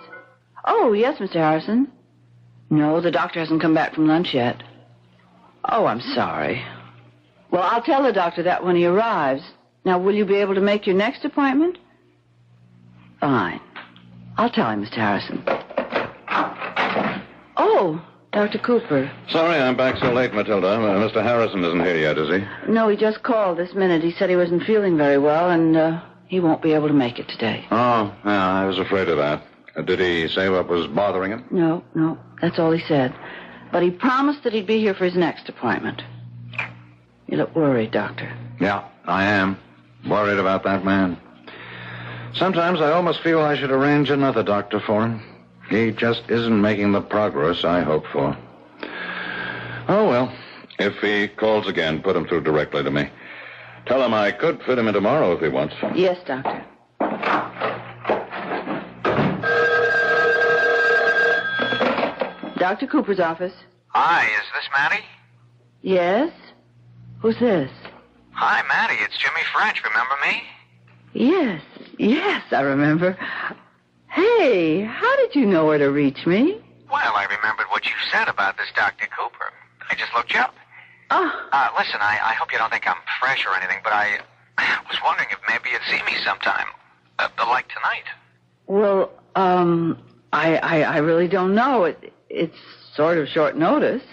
Oh, yes, Mr. Harrison. No, the doctor hasn't come back from lunch yet. Oh, I'm sorry. Well, I'll tell the doctor that when he arrives. Now, will you be able to make your next appointment? Fine. I'll tell him, Mr. Harrison. Oh, Dr. Cooper. Sorry I'm back so late, Matilda. Mr. Harrison isn't here yet, is he? No, he just called this minute. He said he wasn't feeling very well, and he won't be able to make it today. Oh, yeah, I was afraid of that. Did he say what was bothering him? No, that's all he said. But he promised that he'd be here for his next appointment. You look worried, Doctor. Yeah, I am. Worried about that man. Sometimes I almost feel I should arrange another doctor for him. He just isn't making the progress I hoped for. Oh, well, if he calls again, put him through directly to me. Tell him I could fit him in tomorrow if he wants. Yes, Doctor. Dr. Cooper's office. Hi, is this Maddie? Yes? Who's this? Hi, Maddie. It's Jimmy French. Remember me? Yes, I remember. Hey, how did you know where to reach me? Well, I remembered what you said about this Dr. Cooper. I just looked you up. Oh. Listen, I hope you don't think I'm fresh or anything, but I was wondering if maybe you'd see me sometime. Like tonight. Well, I really don't know. It's sort of short notice.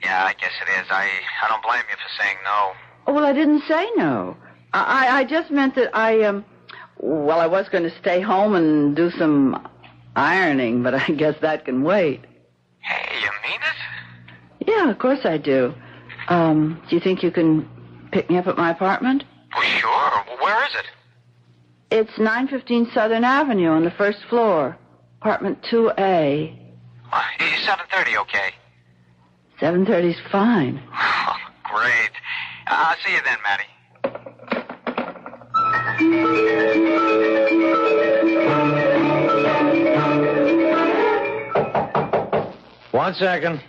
Yeah, I guess it is. I don't blame you for saying no. Oh, well, I didn't say no. I just meant that I was going to stay home and do some ironing, but I guess that can wait. Hey, you mean it? Yeah, of course I do. Do you think you can pick me up at my apartment? Well, sure. Where is it? It's 915 Southern Avenue on the first floor. Apartment 2A. Is 7:30 okay? 7:30's fine. Oh, great. I'll see you then, Maddie. 1 second.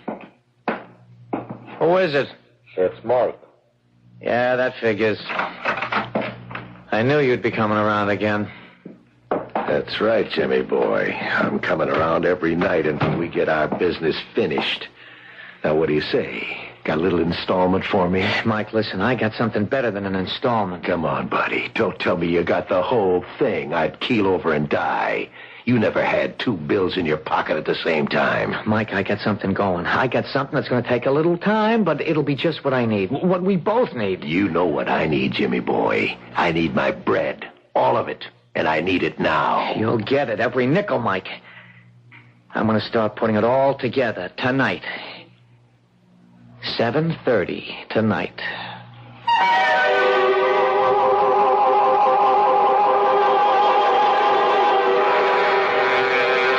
Who is it? It's Mark. Yeah, that figures. I knew you'd be coming around again. That's right, Jimmy boy. I'm coming around every night until we get our business finished. Now, what do you say? Got a little installment for me? Mike, listen, I got something better than an installment. Come on, buddy. Don't tell me you got the whole thing. I'd keel over and die. You never had 2 bills in your pocket at the same time. Mike, I got something going. I got something that's going to take a little time, but it'll be just what I need. What we both need. You know what I need, Jimmy boy. I need my bread. All of it. And I need it now. You'll get it. Every nickel, Mike. I'm going to start putting it all together tonight. 7:30 tonight.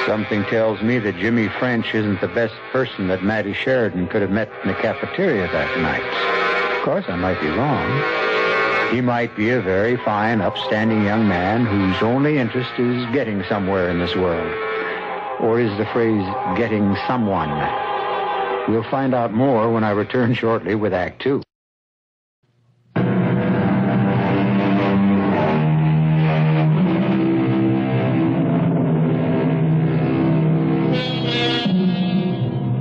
Something tells me that Jimmy French isn't the best person that Maddie Sheridan could have met in the cafeteria that night. Of course, I might be wrong. He might be a very fine, upstanding young man whose only interest is getting somewhere in this world. Or is the phrase, getting someone? We'll find out more when I return shortly with Act 2.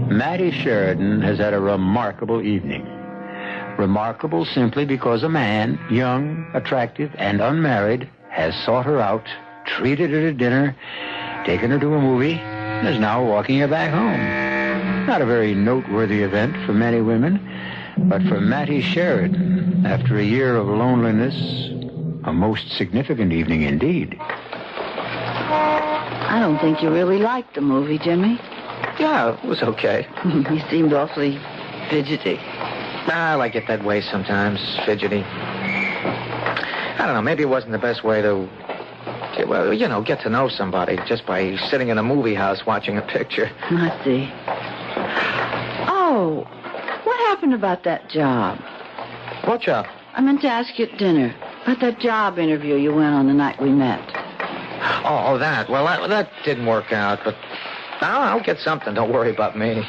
Maddie Sheridan has had a remarkable evening. Remarkable simply because a man, young, attractive, and unmarried, has sought her out, treated her to dinner, taken her to a movie, and is now walking her back home. Not a very noteworthy event for many women, but for Maddie Sheridan, after a year of loneliness, a most significant evening indeed. I don't think you really liked the movie, Jimmy. Yeah, it was okay. You seemed awfully fidgety. I like it that way sometimes, fidgety. I don't know, maybe it wasn't the best way to Okay, well, get to know somebody just by sitting in a movie house watching a picture. I see. Oh, what happened about that job? What job? I meant to ask you at dinner about that job interview you went on the night we met. Oh, that. Well, that didn't work out, but I'll get something. Don't worry about me.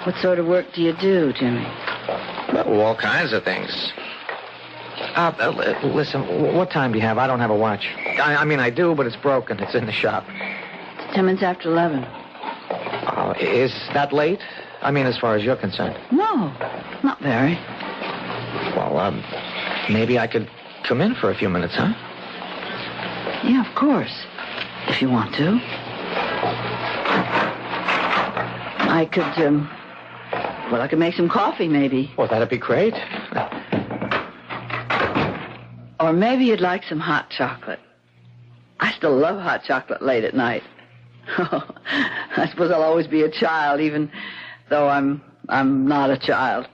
What sort of work do you do, Jimmy? Well, all kinds of things. Listen, what time do you have? I don't have a watch. I mean, I do, but it's broken. It's in the shop. It's 10 minutes after 11. Is that late? I mean, as far as you're concerned. No, not very. Well, maybe I could come in for a few minutes, huh? Yeah, of course. If you want to. I could, I could make some coffee, maybe. Well, that'd be great. Or maybe you'd like some hot chocolate. I still love hot chocolate late at night. I suppose I'll always be a child, even though I'm not a child.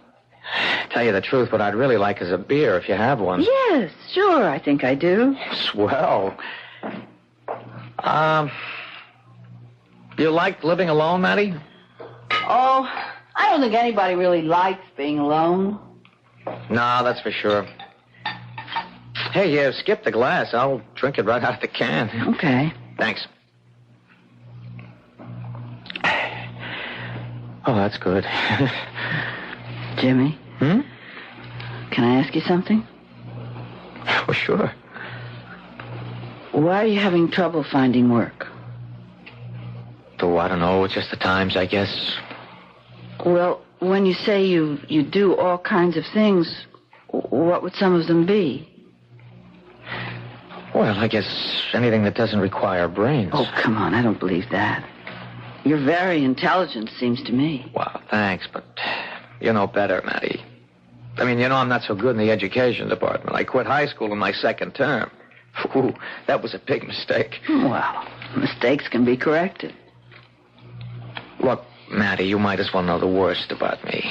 Tell you the truth, what I'd really like is a beer, if you have one. Yes, sure, I think I do. Swell. You like living alone, Matty? Oh, I don't think anybody really likes being alone. No, that's for sure. Hey, skip the glass. I'll drink it right out of the can. Okay. Thanks. Oh, that's good. Jimmy? Hmm? Can I ask you something? Well, sure. Why are you having trouble finding work? Oh, I don't know. It's just the times, I guess. Well, when you say you do all kinds of things, what would some of them be? Well, I guess anything that doesn't require brains. Oh, come on. I don't believe that. You're very intelligent, seems to me. Well, thanks, but you know better, Matty. I mean, I'm not so good in the education department. I quit high school in my second term. Ooh, that was a big mistake. Well, mistakes can be corrected. Look, Matty, you might as well know the worst about me.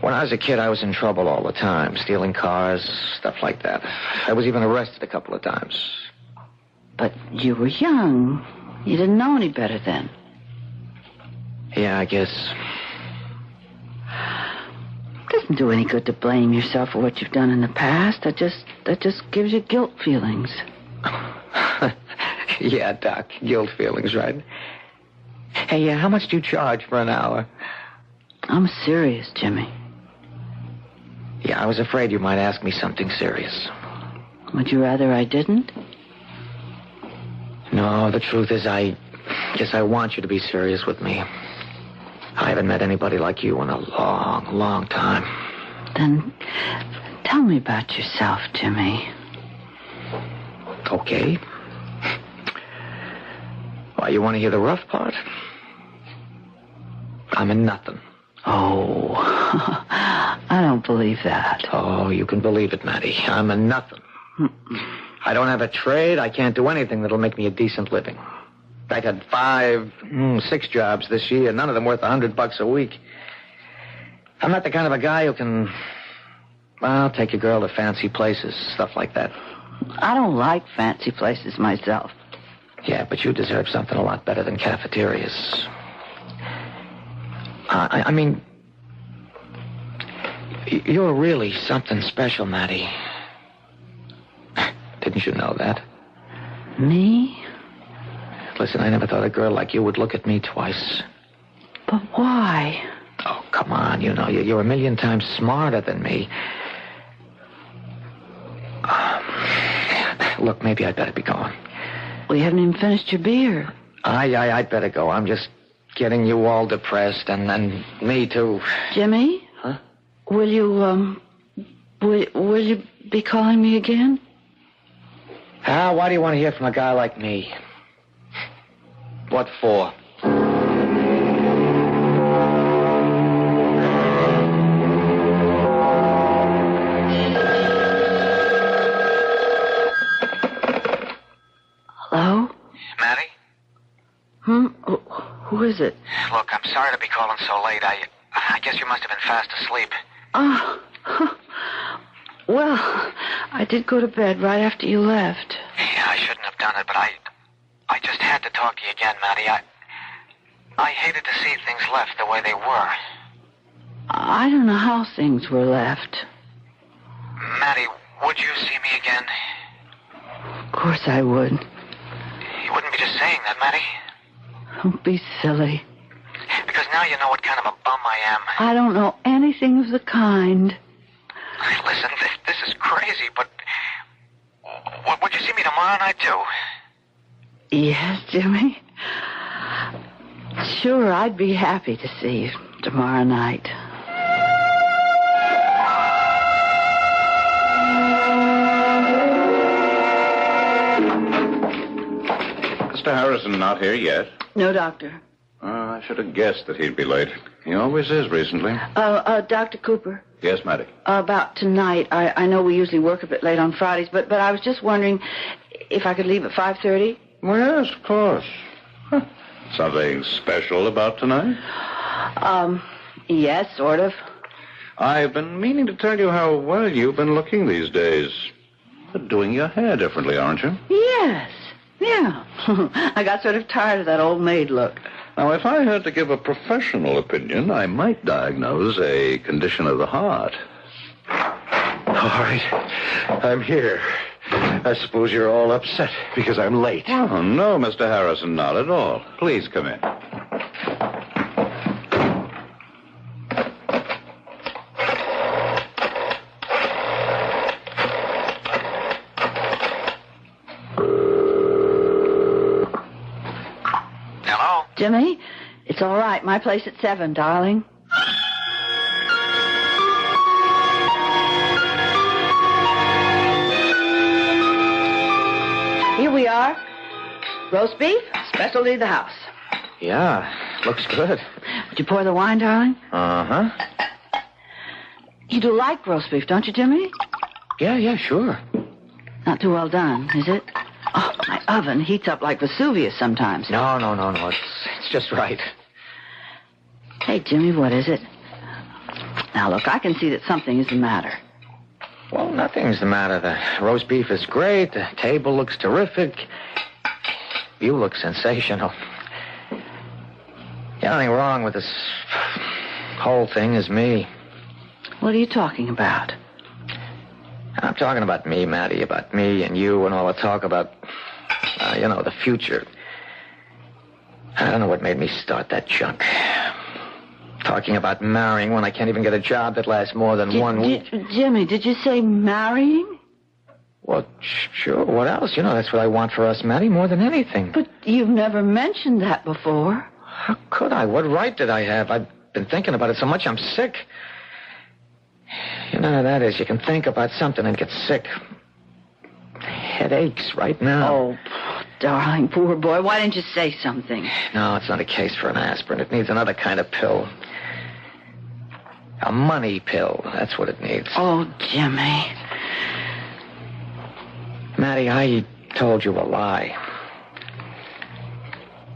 When I was a kid, I was in trouble all the time, stealing cars, stuff like that. I was even arrested a couple of times. But you were young. You didn't know any better then. Yeah, I guess. It doesn't do any good to blame yourself for what you've done in the past. That just gives you guilt feelings. Yeah, Doc, guilt feelings, right? Hey, how much do you charge for an hour? I'm serious, Jimmy. Yeah, I was afraid you might ask me something serious. Would you rather I didn't? No, the truth is I guess I want you to be serious with me. I haven't met anybody like you in a long, long time. Then tell me about yourself, Jimmy. Okay. Why, you want to hear the rough part? I'm in nothing. Oh, I don't believe that. Oh, you can believe it, Matty. I'm in nothing. I don't have a trade. I can't do anything that'll make me a decent living. I've had 6 jobs this year, none of them worth $100 a week. I'm not the kind of a guy who can, take a girl to fancy places, stuff like that. I don't like fancy places myself. Yeah, but you deserve something a lot better than cafeterias. I mean, you're really something special, Matty. Didn't you know that? Me? Listen, I never thought a girl like you would look at me twice. But why? Oh, come on, you're 1,000,000 times smarter than me. Look, maybe I'd better be going. Well, you haven't even finished your beer. I'd better go. I'm just getting you all depressed, and me too. Jimmy? Huh? Will you be calling me again? Why do you want to hear from a guy like me? What for? Hello? Matty? Who is it? Look, I'm sorry to be calling so late. I guess you must have been fast asleep. Oh, well, I did go to bed right after you left. Yeah, I shouldn't have done it, but I just had to talk to you again, Matty. I hated to see things left the way they were. I don't know how things were left. Matty, would you see me again? Of course I would. You wouldn't be just saying that, Matty? Don't be silly. Because now you know what kind of a bum I am. I don't know anything of the kind. Listen, this is crazy, but would you see me tomorrow night, too? Yes, Jimmy. Sure, I'd be happy to see you tomorrow night. Mr. Harrison not here yet? No, Doctor. I should have guessed that he'd be late. He always is recently. Dr. Cooper. Yes, Matty. About tonight. I know we usually work a bit late on Fridays, but I was just wondering if I could leave at 5:30. Well, yes, of course. Huh. Something special about tonight? Yes, sort of. I've been meaning to tell you how well you've been looking these days. You're doing your hair differently, aren't you? Yes. Yeah. I got sort of tired of that old maid look. Now, if I had to give a professional opinion, I might diagnose a condition of the heart. All right. I'm here. I suppose you're all upset because I'm late. Oh, no, Mr. Harrison, not at all. Please come in. Hello? Jimmy, it's all right. My place at 7, darling. Here we are. Roast beef, specialty of the house. Yeah, looks good. Would you pour the wine, darling? Uh-huh. You do like roast beef, don't you, Jimmy? Yeah, sure. Not too well done, is it? Oh, my oven heats up like Vesuvius sometimes. No. It's just right. Hey, Jimmy, what is it? Now, look, I can see that something is the matter. Well, nothing's the matter. The roast beef is great. The table looks terrific. You look sensational. The only thing wrong with this whole thing is me. What are you talking about? I'm talking about me, Matty, about me and you and all the talk about, the future. I don't know what made me start that junk. Talking about marrying when I can't even get a job that lasts more than 1 week. Jimmy, did you say marrying? Well, sure. What else? That's what I want for us, Matty, more than anything. But you've never mentioned that before. How could I? What right did I have? I've been thinking about it so much I'm sick. You know how that is. You can think about something and get sick. Headaches right now. Oh, darling, poor boy. Why didn't you say something? No, it's not a case for an aspirin. It needs another kind of pill. A money pill. That's what it needs. Oh, Jimmy. Matty, I told you a lie.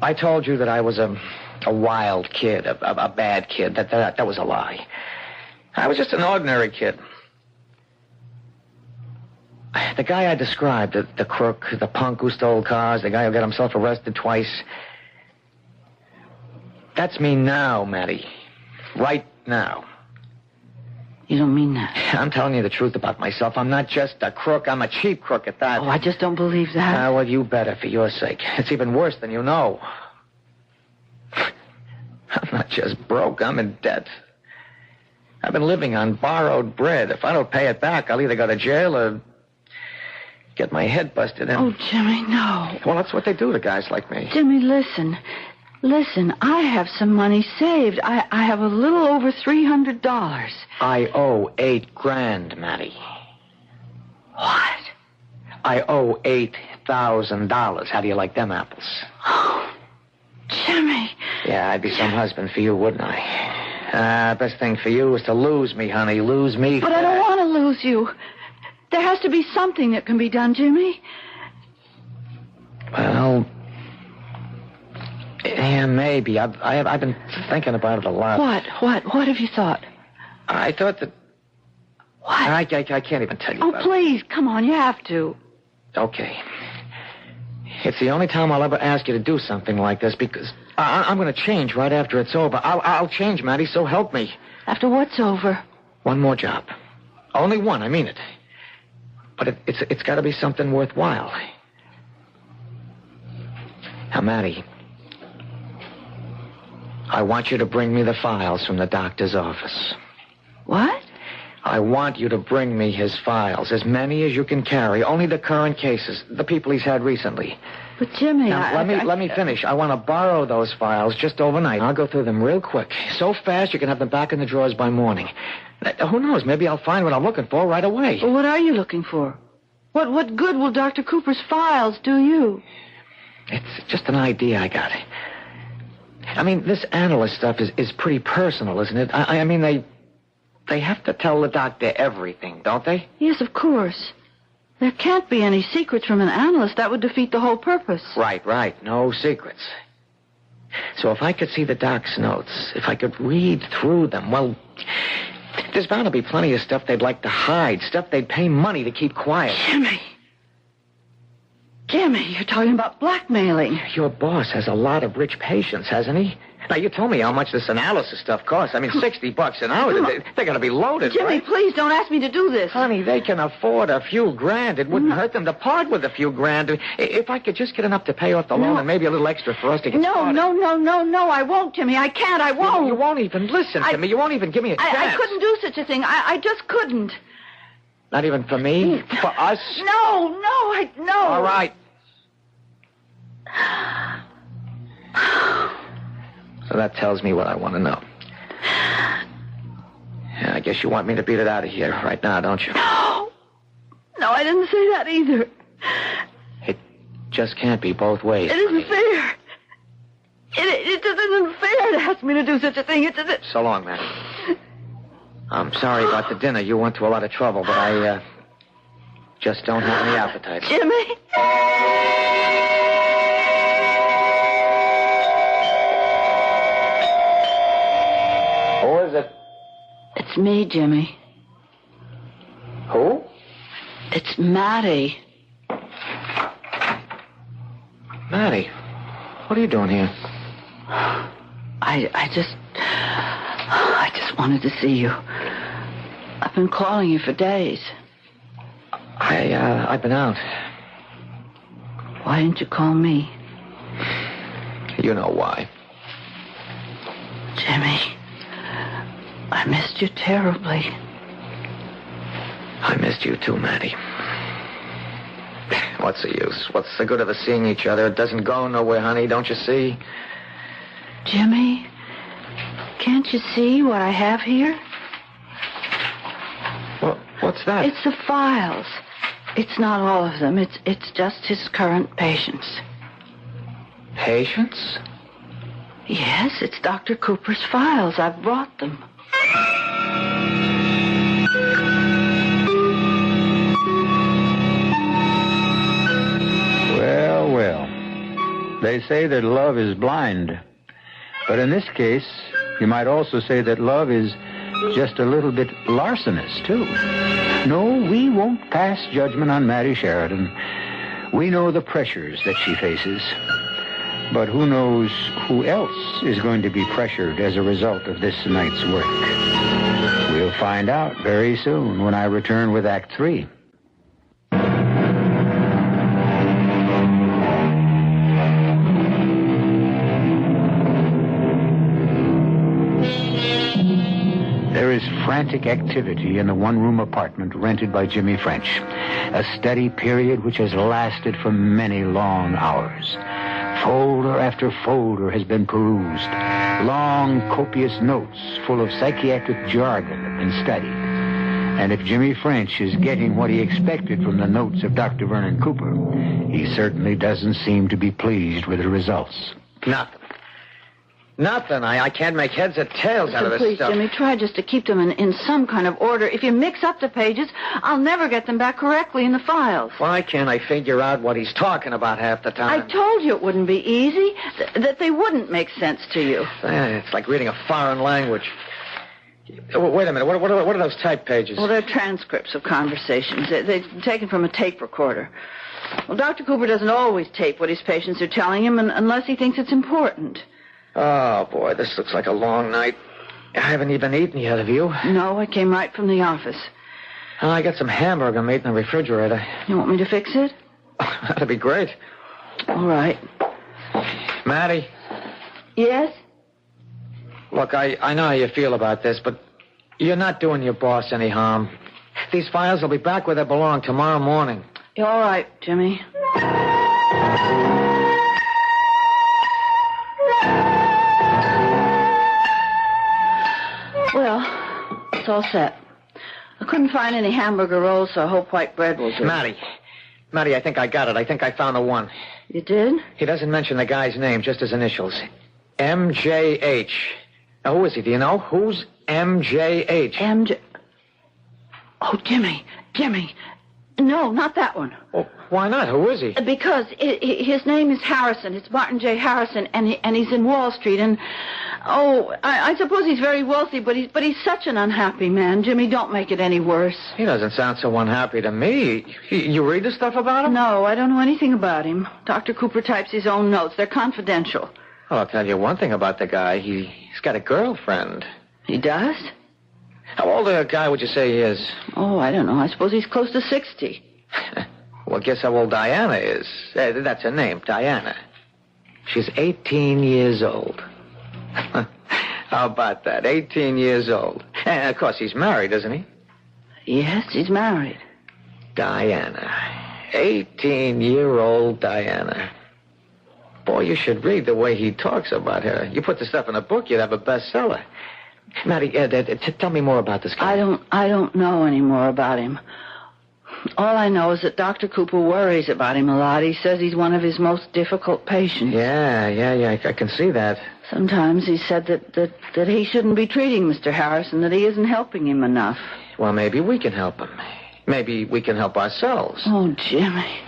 I told you that I was a wild kid, a bad kid. That was a lie. I was just an ordinary kid. The guy I described, the crook, the punk who stole cars, the guy who got himself arrested twice. That's me now, Matty. Right now. You don't mean that. I'm telling you the truth about myself. I'm not just a crook. I'm a cheap crook at that. Oh, I just don't believe that. Well, you better, for your sake. It's even worse than you know. I'm not just broke. I'm in debt. I've been living on borrowed bread. If I don't pay it back, I'll either go to jail or get my head busted in. Oh, Jimmy, no. Well, that's what they do to guys like me. Jimmy, listen. Listen, I have some money saved. I have a little over $300. I owe $8,000, Matty. What? I owe $8,000. How do you like them apples? Oh, Jimmy. Yeah, I'd be some husband for you, wouldn't I? Best thing for you is to lose me, honey. Lose me. But I don't want to lose you. There has to be something that can be done, Jimmy. Well, yeah, maybe. I've been thinking about it a lot. What? What have you thought? I thought that... What? I can't even tell you Oh, about please, come on, you have to. it. Okay. It's the only time I'll ever ask you to do something like this because I'm going to change right after it's over. I'll change, Maddie, so help me. After what's over? One more job. Only one, I mean it. But it's got to be something worthwhile. Now, Maddie, I want you to bring me the files from the doctor's office. What? I want you to bring me his files, as many as you can carry, only the current cases, the people he's had recently. But, Jimmy, Now, let me finish. I want to borrow those files just overnight. I'll go through them real quick. So fast you can have them back in the drawers by morning. Who knows? Maybe I'll find what I'm looking for right away. Well, what are you looking for? What good will Dr. Cooper's files do you? It's just an idea I got. I mean, this analyst stuff is pretty personal, isn't it? I mean, they have to tell the doctor everything, don't they? Yes, of course. There can't be any secrets from an analyst. That would defeat the whole purpose. Right. No secrets. So if I could see the doc's notes, if I could read through them, well, there's bound to be plenty of stuff they'd like to hide, stuff they'd pay money to keep quiet. Jimmy, you're talking about blackmailing. Your boss has a lot of rich patients, hasn't he? Now, you told me how much this analysis stuff costs. I mean, $60 an hour. They're going to be loaded, Jimmy, right? please don't ask me to do this. Honey, they can afford a few grand. It wouldn't hurt them to part with a few grand. If I could just get enough to pay off the loan and maybe a little extra for us to get started. No, I won't, Jimmy. I can't, I won't. You won't even listen to me. You won't even give me a chance. I couldn't do such a thing. I just couldn't. Not even for me? For us? No. All right. So that tells me what I want to know. Yeah, I guess you want me to beat it out of here right now, don't you? No, I didn't say that either. It just can't be both ways. It isn't fair. It just isn't fair to ask me to do such a thing. It isn't. So long, man. I'm sorry about the dinner. You went to a lot of trouble, but I just don't have any appetite. Jimmy. Who is it? It's me, Jimmy. Who? It's Maddie. Maddie, what are you doing here? I just wanted to see you. I've been calling you for days. I've been out. Why didn't you call me? You know why. Jimmy, I missed you terribly. I missed you too, Maddie. What's the use? What's the good of us seeing each other? It doesn't go nowhere, honey, don't you see? Jimmy, can't you see what I have here? What's that? It's the files. It's not all of them. It's just his current patients. Patients? Yes, it's Dr. Cooper's files. I've brought them. Well. They say that love is blind. But in this case, you might also say that love is just a little bit larcenous, too. No, we won't pass judgment on Maddie Sheridan. We know the pressures that she faces. But who knows who else is going to be pressured as a result of this night's work? We'll find out very soon when I return with Act 3. There is frantic activity in the one-room apartment rented by Jimmy French. A steady period which has lasted for many long hours. Folder after folder has been perused. Long, copious notes full of psychiatric jargon have been studied. And if Jimmy French is getting what he expected from the notes of Dr. Vernon Cooper, he certainly doesn't seem to be pleased with the results. Nothing. I can't make heads or tails out of this Please, stuff. Jimmy, try just to keep them in some kind of order. If you mix up the pages, I'll never get them back correctly in the files. Why can't I figure out what he's talking about half the time? I told you it wouldn't be easy, that they wouldn't make sense to you. It's like reading a foreign language. Wait a minute. What are those type pages? Well, they're transcripts of conversations. They're taken from a tape recorder. Well, Dr. Cooper doesn't always tape what his patients are telling him unless he thinks it's important. Oh, boy, this looks like a long night. I haven't even eaten yet, have you? No, I came right from the office. Oh, I got some hamburger meat in the refrigerator. You want me to fix it? That'd be great. All right. Maddie? Yes? Look, I know how you feel about this, but you're not doing your boss any harm. These files will be back where they belong tomorrow morning. You're all right, Jimmy. Well, it's all set. I couldn't find any hamburger rolls, so I hope white bread will do. Maddie, I think I got it. I think I found the one. You did? He doesn't mention the guy's name, just his initials. MJH. Now, who is he? Do you know? Who's MJH? MJ... Oh, Jimmy. No, not that one. Well, why not? Who is he? Because his name is Harrison. It's Martin J. Harrison, and he's in Wall Street. And I suppose he's very wealthy, but he's such an unhappy man. Jimmy, don't make it any worse. He doesn't sound so unhappy to me. You read the stuff about him? No, I don't know anything about him. Dr. Cooper types his own notes. They're confidential. Well, I'll tell you one thing about the guy. He's got a girlfriend. He does? How old a guy would you say he is? Oh, I don't know. I suppose he's close to 60. Well, guess how old Diana is. That's her name, Diana. She's 18 years old. How about that? 18 years old. And, of course, he's married, isn't he? Yes, he's married. Diana. 18-year-old Diana. Boy, you should read the way he talks about her. You put the stuff in a book, you'd have a bestseller. Maddie, tell me more about this guy. I don't know any more about him. All I know is that Dr. Cooper worries about him a lot. He says he's one of his most difficult patients. Yeah, I can see that. Sometimes he said that he shouldn't be treating Mr. Harrison, that he isn't helping him enough. Well, maybe we can help him. Maybe we can help ourselves. Oh, Jimmy.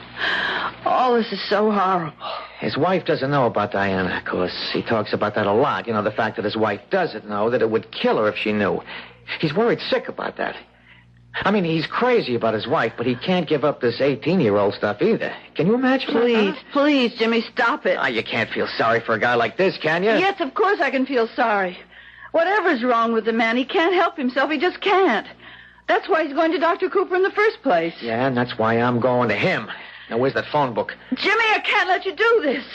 All this is so horrible. His wife doesn't know about Diana, of course. He talks about that a lot. You know, the fact that his wife doesn't know, that it would kill her if she knew. He's worried sick about that. I mean, he's crazy about his wife, but he can't give up this 18-year-old stuff either. Can you imagine that? Please, Jimmy, stop it. You can't feel sorry for a guy like this, can you? Yes, of course I can feel sorry. Whatever's wrong with the man, he can't help himself. He just can't. That's why he's going to Dr. Cooper in the first place. Yeah, and that's why I'm going to him. Now, where's that phone book? Jimmy, I can't let you do this.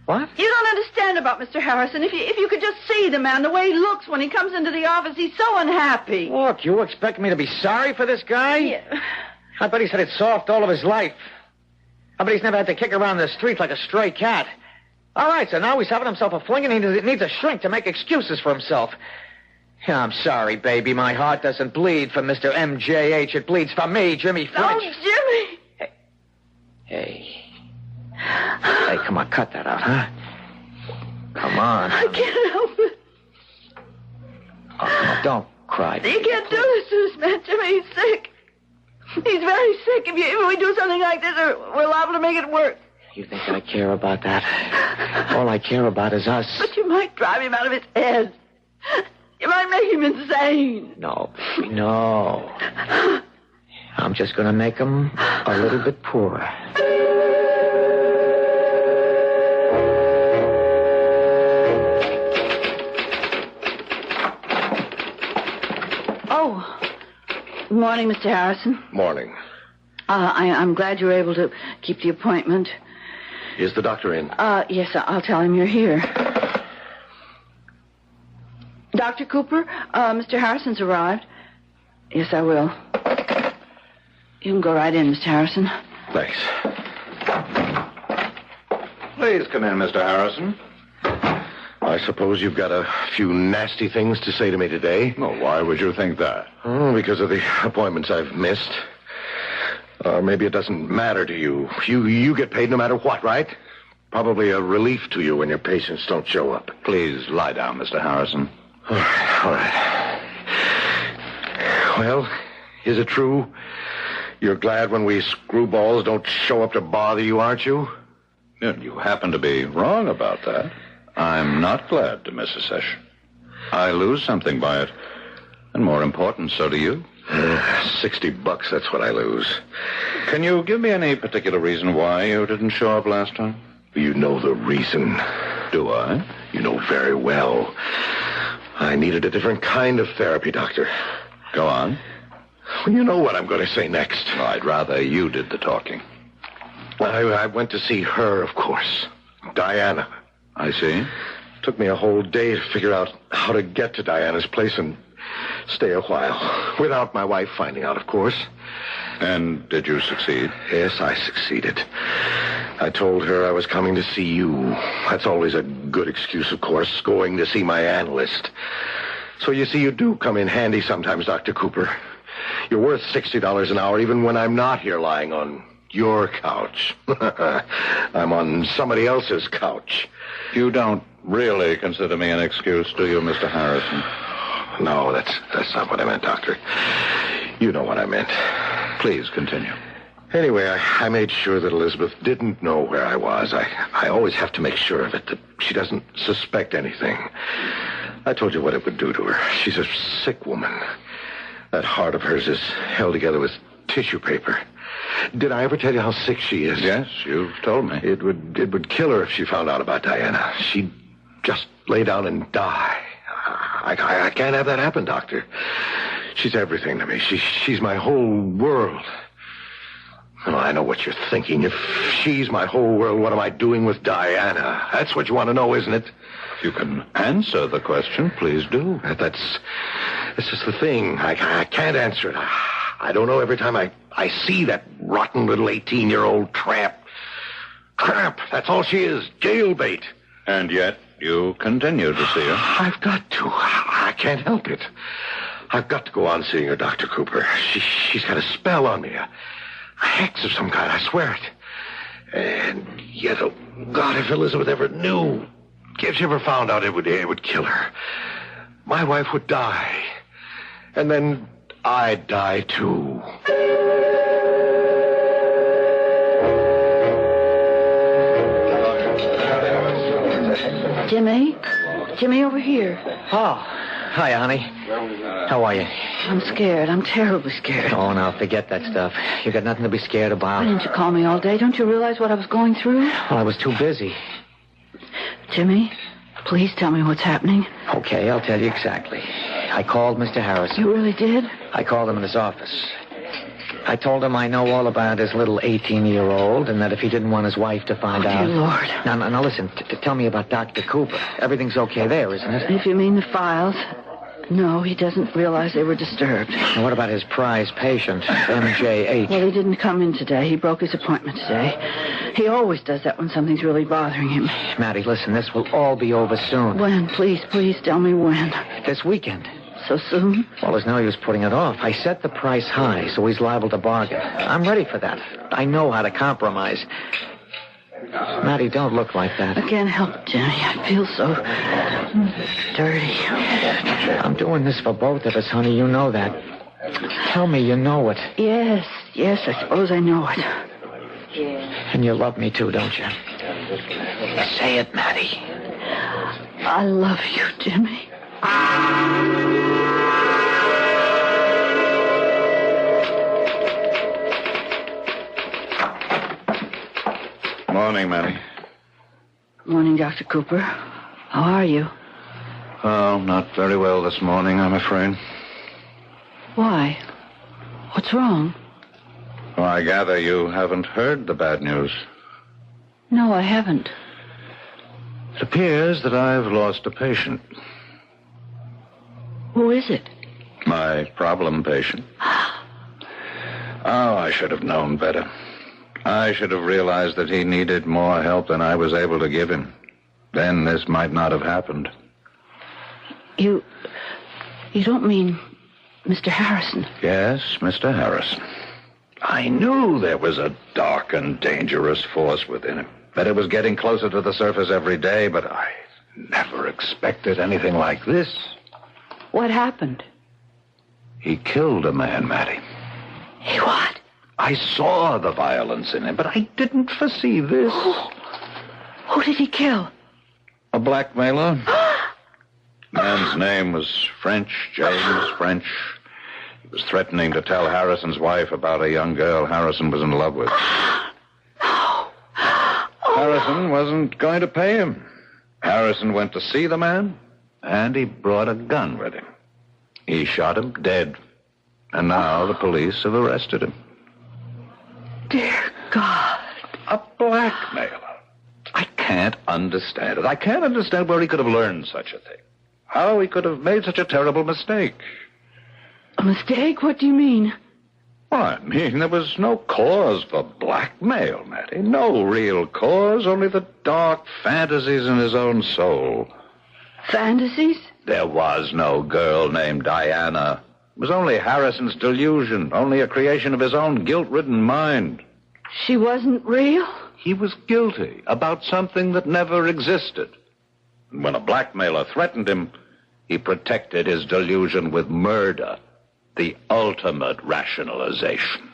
What? You don't understand about Mr. Harrison. If you could just see the man, the way he looks when he comes into the office, he's so unhappy. Look, you expect me to be sorry for this guy? Yeah. I bet he's had it soft all of his life. I bet he's never had to kick around the streets like a stray cat. All right, so now he's having himself a fling and he needs a shrink to make excuses for himself. Yeah, I'm sorry, baby. My heart doesn't bleed for Mr. MJH. It bleeds for me, Jimmy French. Oh, Jimmy! Hey, come on, cut that out, huh? Come on. I can't help it. Oh, come on, don't cry. You can't do this to this man, Jimmy. He's sick. He's very sick. If we do something like this, we're liable to make it worse. You think I care about that? All I care about is us. But you might drive him out of his head. You might make him insane. No, baby, no. I'm just going to make him a little bit poorer. Oh, good morning, Mr. Harrison. Morning. I'm glad you were able to keep the appointment. Is the doctor in? Yes, I'll tell him you're here. Dr. Cooper, Mr. Harrison's arrived. Yes, I will. You can go right in, Mr. Harrison. Thanks. Please come in, Mr. Harrison. I suppose you've got a few nasty things to say to me today. Well, why would you think that? Oh, because of the appointments I've missed. Or maybe it doesn't matter to you. You get paid no matter what, right? Probably a relief to you when your patients don't show up. Please lie down, Mr. Harrison. All right. Well, is it true? You're glad when we screwballs don't show up to bother you, aren't you? Yeah, you happen to be wrong about that. I'm not glad to miss a session. I lose something by it. And more important, so do you. $60, that's what I lose. Can you give me any particular reason why you didn't show up last time? You know the reason. Do I? You know very well. I needed a different kind of therapy, Doctor. Go on. Well, you know what I'm going to say next. Well, I'd rather you did the talking. I went to see her, of course. Diana. I see. Took me a whole day to figure out how to get to Diana's place and stay a while. Without my wife finding out, of course. And did you succeed? Yes, I succeeded. I told her I was coming to see you. That's always a good excuse, of course, going to see my analyst. So you see, you do come in handy sometimes, Dr. Cooper. You're worth $60 an hour even when I'm not here lying on your couch. I'm on somebody else's couch. You don't really consider me an excuse, do you, Mr. Harrison? No, that's not what I meant, Doctor. You know what I meant. Please continue. Anyway, I made sure that Elizabeth didn't know where I was. I always have to make sure of it, that she doesn't suspect anything. I told you what it would do to her. She's a sick woman. That heart of hers is held together with tissue paper. Did I ever tell you how sick she is? Yes, you've told me. It would kill her if she found out about Diana. She'd just lay down and die. I can't have that happen, Doctor. She's everything to me. She's my whole world. Well, I know what you're thinking. If she's my whole world, what am I doing with Diana? That's what you want to know, isn't it? If you can answer the question, please do. That's just the thing. I can't answer it. I don't know every time I see that rotten little 18-year-old tramp. Tramp, that's all she is. Jailbait. And yet you continue to see her. I've got to. I can't help it. I've got to go on seeing her, Dr. Cooper. She's got a spell on me. A hex of some kind, I swear it. And yet, oh, God, if Elizabeth ever knew, if she ever found out, it would kill her. My wife would die. And then I'd die, too. Jimmy, over here. Oh, hi, honey. How are you? I'm scared. I'm terribly scared. Oh, now, forget that stuff. You got nothing to be scared about. Why didn't you call me all day? Don't you realize what I was going through? Well, I was too busy. Jimmy, please tell me what's happening. Okay, I'll tell you exactly. I called Mr. Harrison. You really did? I called him in his office. I told him I know all about his little 18-year-old and that if he didn't want his wife to find out... Dear Lord. Now, listen. Tell me about Dr. Cooper. Everything's okay there, isn't it? If you mean the files... No, he doesn't realize they were disturbed. Now, what about his prize patient, MJH? Well, he didn't come in today. He broke his appointment today. He always does that when something's really bothering him. Maddie, listen, this will all be over soon. When? Please tell me when. This weekend. So soon? Well, there's no use putting it off. I set the price high, so he's liable to bargain. I'm ready for that. I know how to compromise. Maddie, don't look like that. I can't help it, Jimmy. I feel so dirty. I'm doing this for both of us, honey. You know that. Tell me you know it. Yes, I suppose I know it. And you love me too, don't you? Say it, Maddie. I love you, Jimmy. Morning, Maddie. Morning, Dr. Cooper. How are you? Oh, not very well this morning, I'm afraid. Why? What's wrong? Well, I gather you haven't heard the bad news. No, I haven't. It appears that I've lost a patient. Who is it? My problem patient. Oh, I should have known better. I should have realized that he needed more help than I was able to give him. Then this might not have happened. You don't mean Mr. Harrison? Yes, Mr. Harrison. I knew there was a dark and dangerous force within him, that it was getting closer to the surface every day, but I never expected anything like this. What happened? He killed a man, Maddie. He what? I saw the violence in him, but I didn't foresee this. Who did he kill? A blackmailer. Man's name was French, James French. He was threatening to tell Harrison's wife about a young girl Harrison was in love with. Harrison wasn't going to pay him. Harrison went to see the man, and he brought a gun with him. He shot him dead, and now the police have arrested him. Dear God. A blackmailer. I can't understand it. I can't understand where he could have learned such a thing. How he could have made such a terrible mistake. A mistake? What do you mean? Well, I mean, there was no cause for blackmail, Mattie. No real cause, only the dark fantasies in his own soul. Fantasies? There was no girl named Diana. It was only Harrison's delusion, only a creation of his own guilt-ridden mind. She wasn't real? He was guilty about something that never existed. And when a blackmailer threatened him, he protected his delusion with murder, the ultimate rationalization.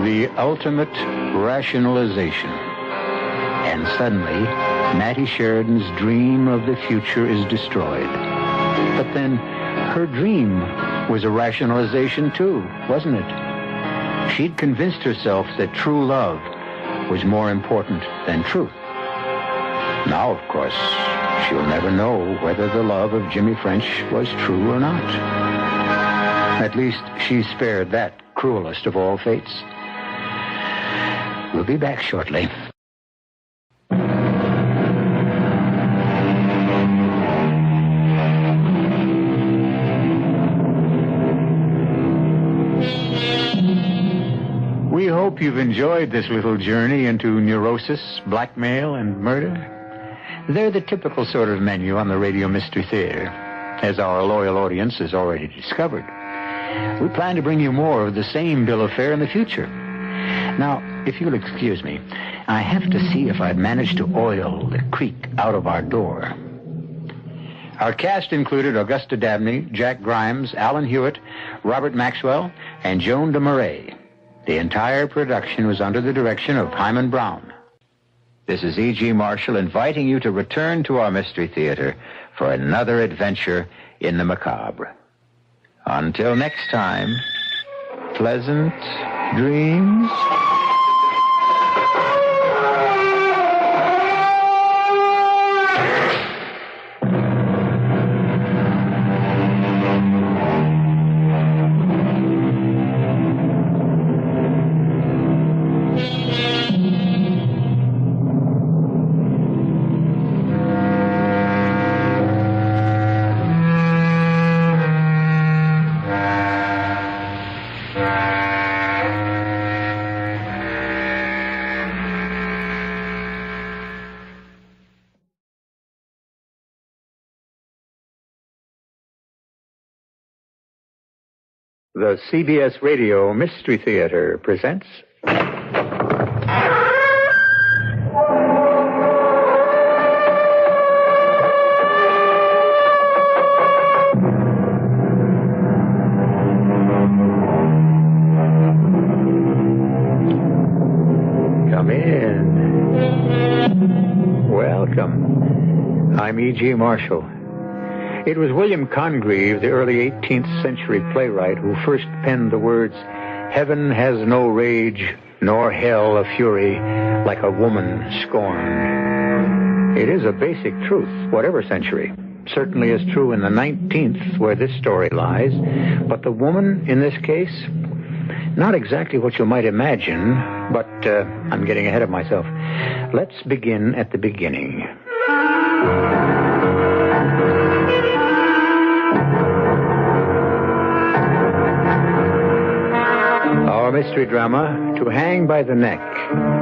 The ultimate rationalization. And suddenly, Mattie Sheridan's dream of the future is destroyed. But then, her dream was a rationalization too, wasn't it? She'd convinced herself that true love was more important than truth. Now, of course, she'll never know whether the love of Jimmy French was true or not. At least she's spared that cruelest of all fates. We'll be back shortly. We hope you've enjoyed this little journey into neurosis, blackmail, and murder. They're the typical sort of menu on the Radio Mystery Theater, as our loyal audience has already discovered. We plan to bring you more of the same bill of fare in the future. Now, if you'll excuse me, I have to see if I've managed to oil the creak out of our door. Our cast included Augusta Dabney, Jack Grimes, Alan Hewitt, Robert Maxwell, and Joan DeMarais. The entire production was under the direction of Hyman Brown. This is E.G. Marshall inviting you to return to our Mystery Theater for another adventure in the macabre. Until next time, pleasant dreams. The CBS Radio Mystery Theater presents... Come in. Welcome. I'm E.G. Marshall. It was William Congreve, the early 18th century playwright, who first penned the words, "Heaven has no rage, nor hell a fury, like a woman scorned." It is a basic truth, whatever century. Certainly is true in the 19th, where this story lies. But the woman, in this case, not exactly what you might imagine, but I'm getting ahead of myself. Let's begin at the beginning. Our mystery drama, To Hang by the Neck,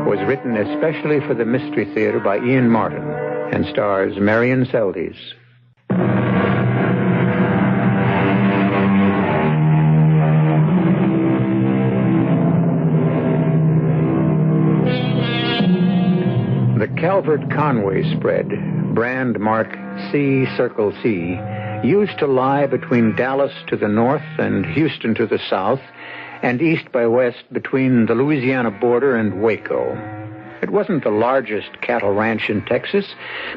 was written especially for the Mystery Theater by Ian Martin and stars Marion Seldes. The Calvert Conway spread, brand mark C-Circle C, used to lie between Dallas to the north and Houston to the south, and east by west between the Louisiana border and Waco. It wasn't the largest cattle ranch in Texas,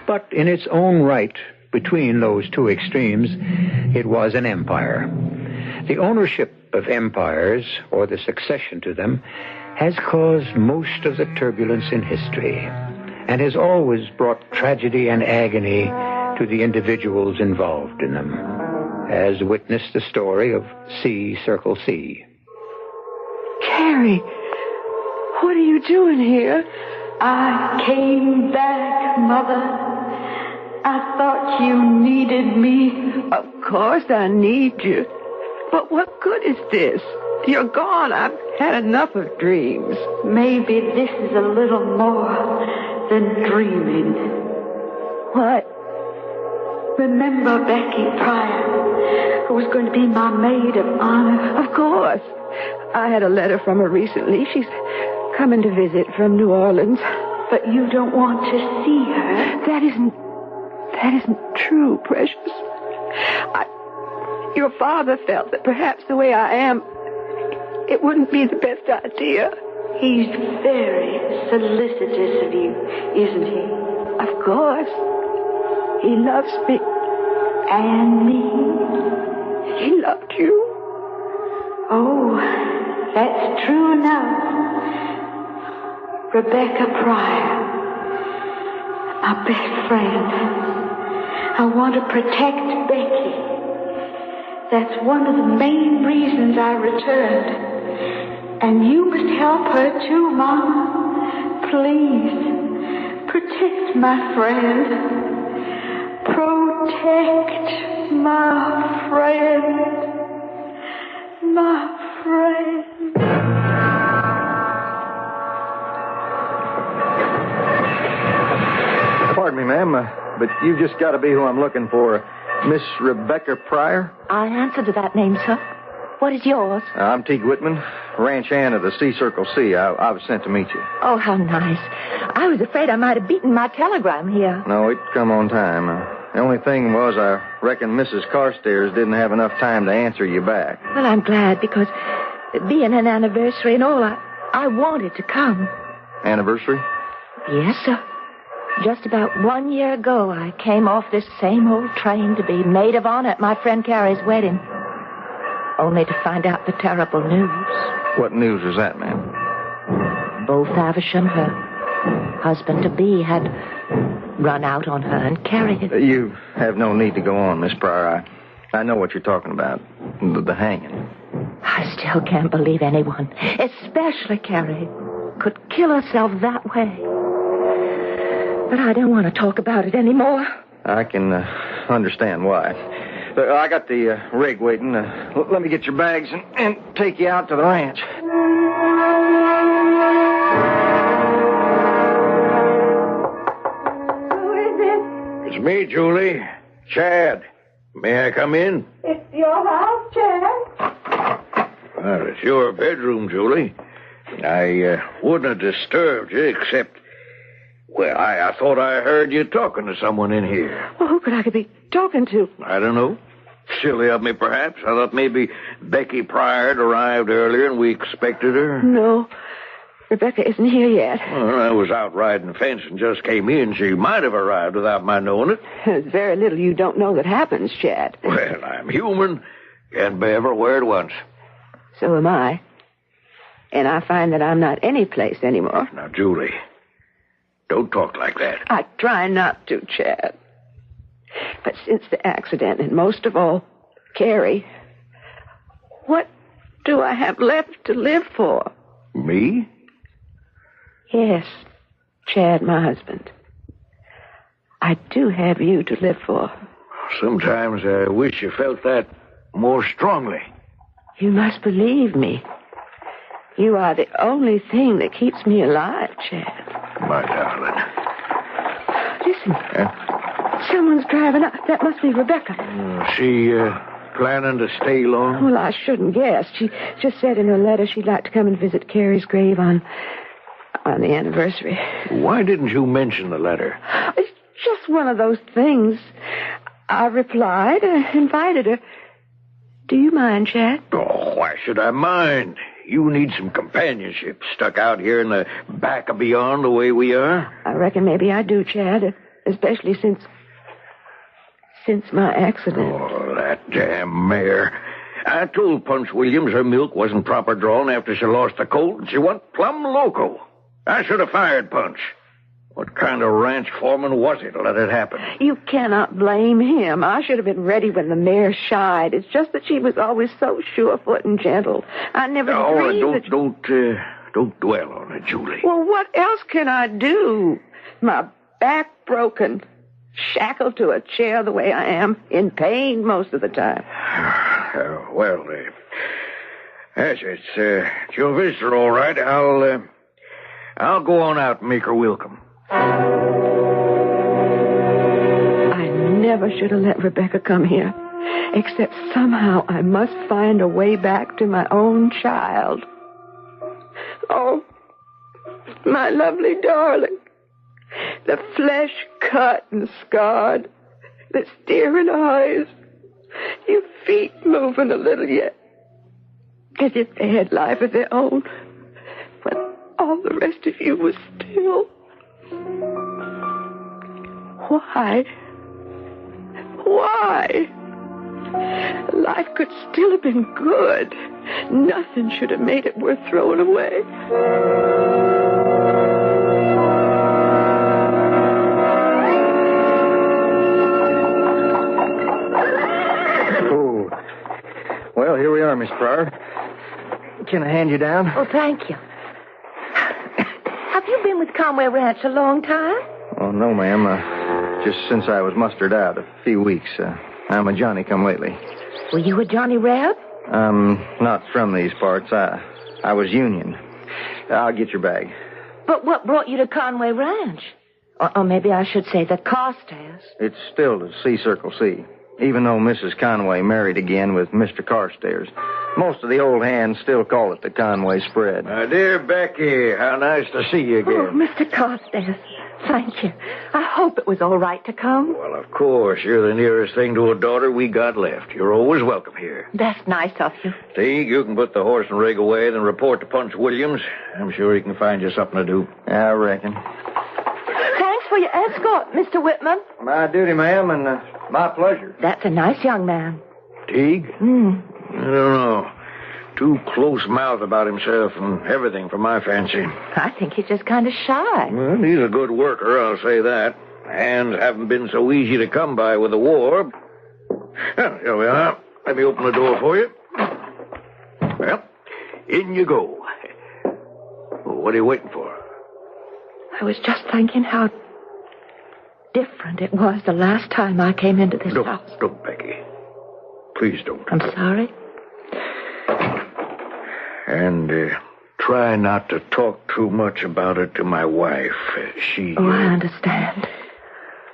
but in its own right, between those two extremes, it was an empire. The ownership of empires, or the succession to them, has caused most of the turbulence in history, and has always brought tragedy and agony to the individuals involved in them, as witness the story of C Circle C. Carrie, what are you doing here? I came back, Mother. I thought you needed me. Of course I need you. But what good is this? You're gone. I've had enough of dreams. Maybe this is a little more than dreaming. What? Remember Becky Pryor, who was going to be my maid of honor? Of course. I had a letter from her recently. She's coming to visit from New Orleans. But you don't want to see her. That isn't true, Precious. Your father felt that perhaps the way I am, it wouldn't be the best idea. He's very solicitous of you, isn't he? Of course. He loves me. And me. He loved you. Oh, that's true enough. Rebecca Pryor, my best friend. I want to protect Becky. That's one of the main reasons I returned. And you must help her too, Mama. Please, protect my friend. Protect my friend. My friend. Pardon me, ma'am, but you've just got to be who I'm looking for. Miss Rebecca Pryor? I answer to that name, sir. What is yours? I'm Teague Whitman, ranch hand of the C Circle C. I was sent to meet you. Oh, how nice. I was afraid I might have beaten my telegram here. No, it come on time. The only thing was I reckon Mrs. Carstairs didn't have enough time to answer you back. Well, I'm glad, because being an anniversary and all, I wanted to come. Anniversary? Yes, sir. Just about 1 year ago, I came off this same old train to be maid of honor at my friend Carrie's wedding. Only to find out the terrible news. What news is that, ma'am? Both Havisham, her husband-to-be, had run out on her and carried it. You have no need to go on, Miss Pryor. I know what you're talking about. The hanging. I still can't believe anyone, especially Carrie, could kill herself that way. But I don't want to talk about it anymore. I can understand why. But I got the rig waiting. Let me get your bags and take you out to the ranch. Who is it? It's me, Julie. Chad. May I come in? It's your house, Chad. Well, it's your bedroom, Julie. I wouldn't have disturbed you except... Well, I thought I heard you talking to someone in here. Well, who could I be talking to? I don't know. Silly of me, perhaps. I thought maybe Becky Pryor had arrived earlier and we expected her. No. Rebecca isn't here yet. Well, I was out riding the fence and just came in. She might have arrived without my knowing it. There's very little you don't know that happens, Chad. Well, I'm human. Can't be everywhere at once. So am I. And I find that I'm not any place anymore. Now, Julie, don't talk like that. I try not to, Chad. But since the accident, and most of all, Carrie, what do I have left to live for? Me? Yes, Chad, my husband. I do have you to live for. Sometimes I wish you felt that more strongly. You must believe me. You are the only thing that keeps me alive, Chad. My darling. Listen. Someone's driving up. That must be Rebecca. She planning to stay long? Well, I shouldn't guess. She just said in her letter she'd like to come and visit Carrie's grave on the anniversary. Why didn't you mention the letter? It's just one of those things. I replied, invited her. Do you mind, Chad? Oh, why should I mind? You need some companionship stuck out here in the back of beyond the way we are. I reckon maybe I do, Chad, especially since my accident. Oh, that damn mare. I told Punch Williams her milk wasn't proper drawn after she lost the colt, and she went plumb loco. I should have fired Punch. What kind of ranch foreman was he to let it happen? You cannot blame him. I should have been ready when the mare shied. It's just that she was always so surefoot and gentle. I never dreamed Don't dwell on it, Julie. Well, what else can I do? My back broken, shackled to a chair the way I am, in pain most of the time. It's your visitor, all right. I'll go on out and make her welcome. I never should have let Rebecca come here, except somehow I must find a way back to my own child. Oh, my lovely darling. The flesh cut and scarred, the staring eyes, your feet moving a little yet, as if they had life of their own, but all the rest of you was still. Why? Life could still have been good. Nothing should have made it worth throwing away. Oh. Well, here we are, Miss Pryor. Can I hand you down? Oh, thank you. Have you been with Conway Ranch a long time? Oh, no, ma'am. Just since I was mustered out, a few weeks. I'm a Johnny-come-lately. Were you a Johnny Reb? Not from these parts. I was Union. I'll get your bag. But what brought you to Conway Ranch? Or maybe I should say the Carstairs. It's still the C-Circle C, even though Mrs. Conway married again with Mr. Carstairs. Most of the old hands still call it the Conway spread. My dear Becky, how nice to see you again. Oh, Mr. Carstairs, thank you. I hope it was all right to come. Well, of course. You're the nearest thing to a daughter we got left. You're always welcome here. That's nice of you. Teague, you can put the horse and rig away, then report to Punch Williams. I'm sure he can find you something to do. I reckon. Thanks for your escort, Mr. Whitman. My duty, ma'am, and my pleasure. That's a nice young man. Teague? I don't know. Too close-mouthed about himself and everything for my fancy. I think he's just kind of shy. Well, he's a good worker, I'll say that. Hands haven't been so easy to come by with the war. Well, here we are. Let me open the door for you. Well, in you go. What are you waiting for? I was just thinking how different it was the last time I came into this house. Don't, Becky. Please don't. I'm sorry. And try not to talk too much about it to my wife. She... Oh, I understand.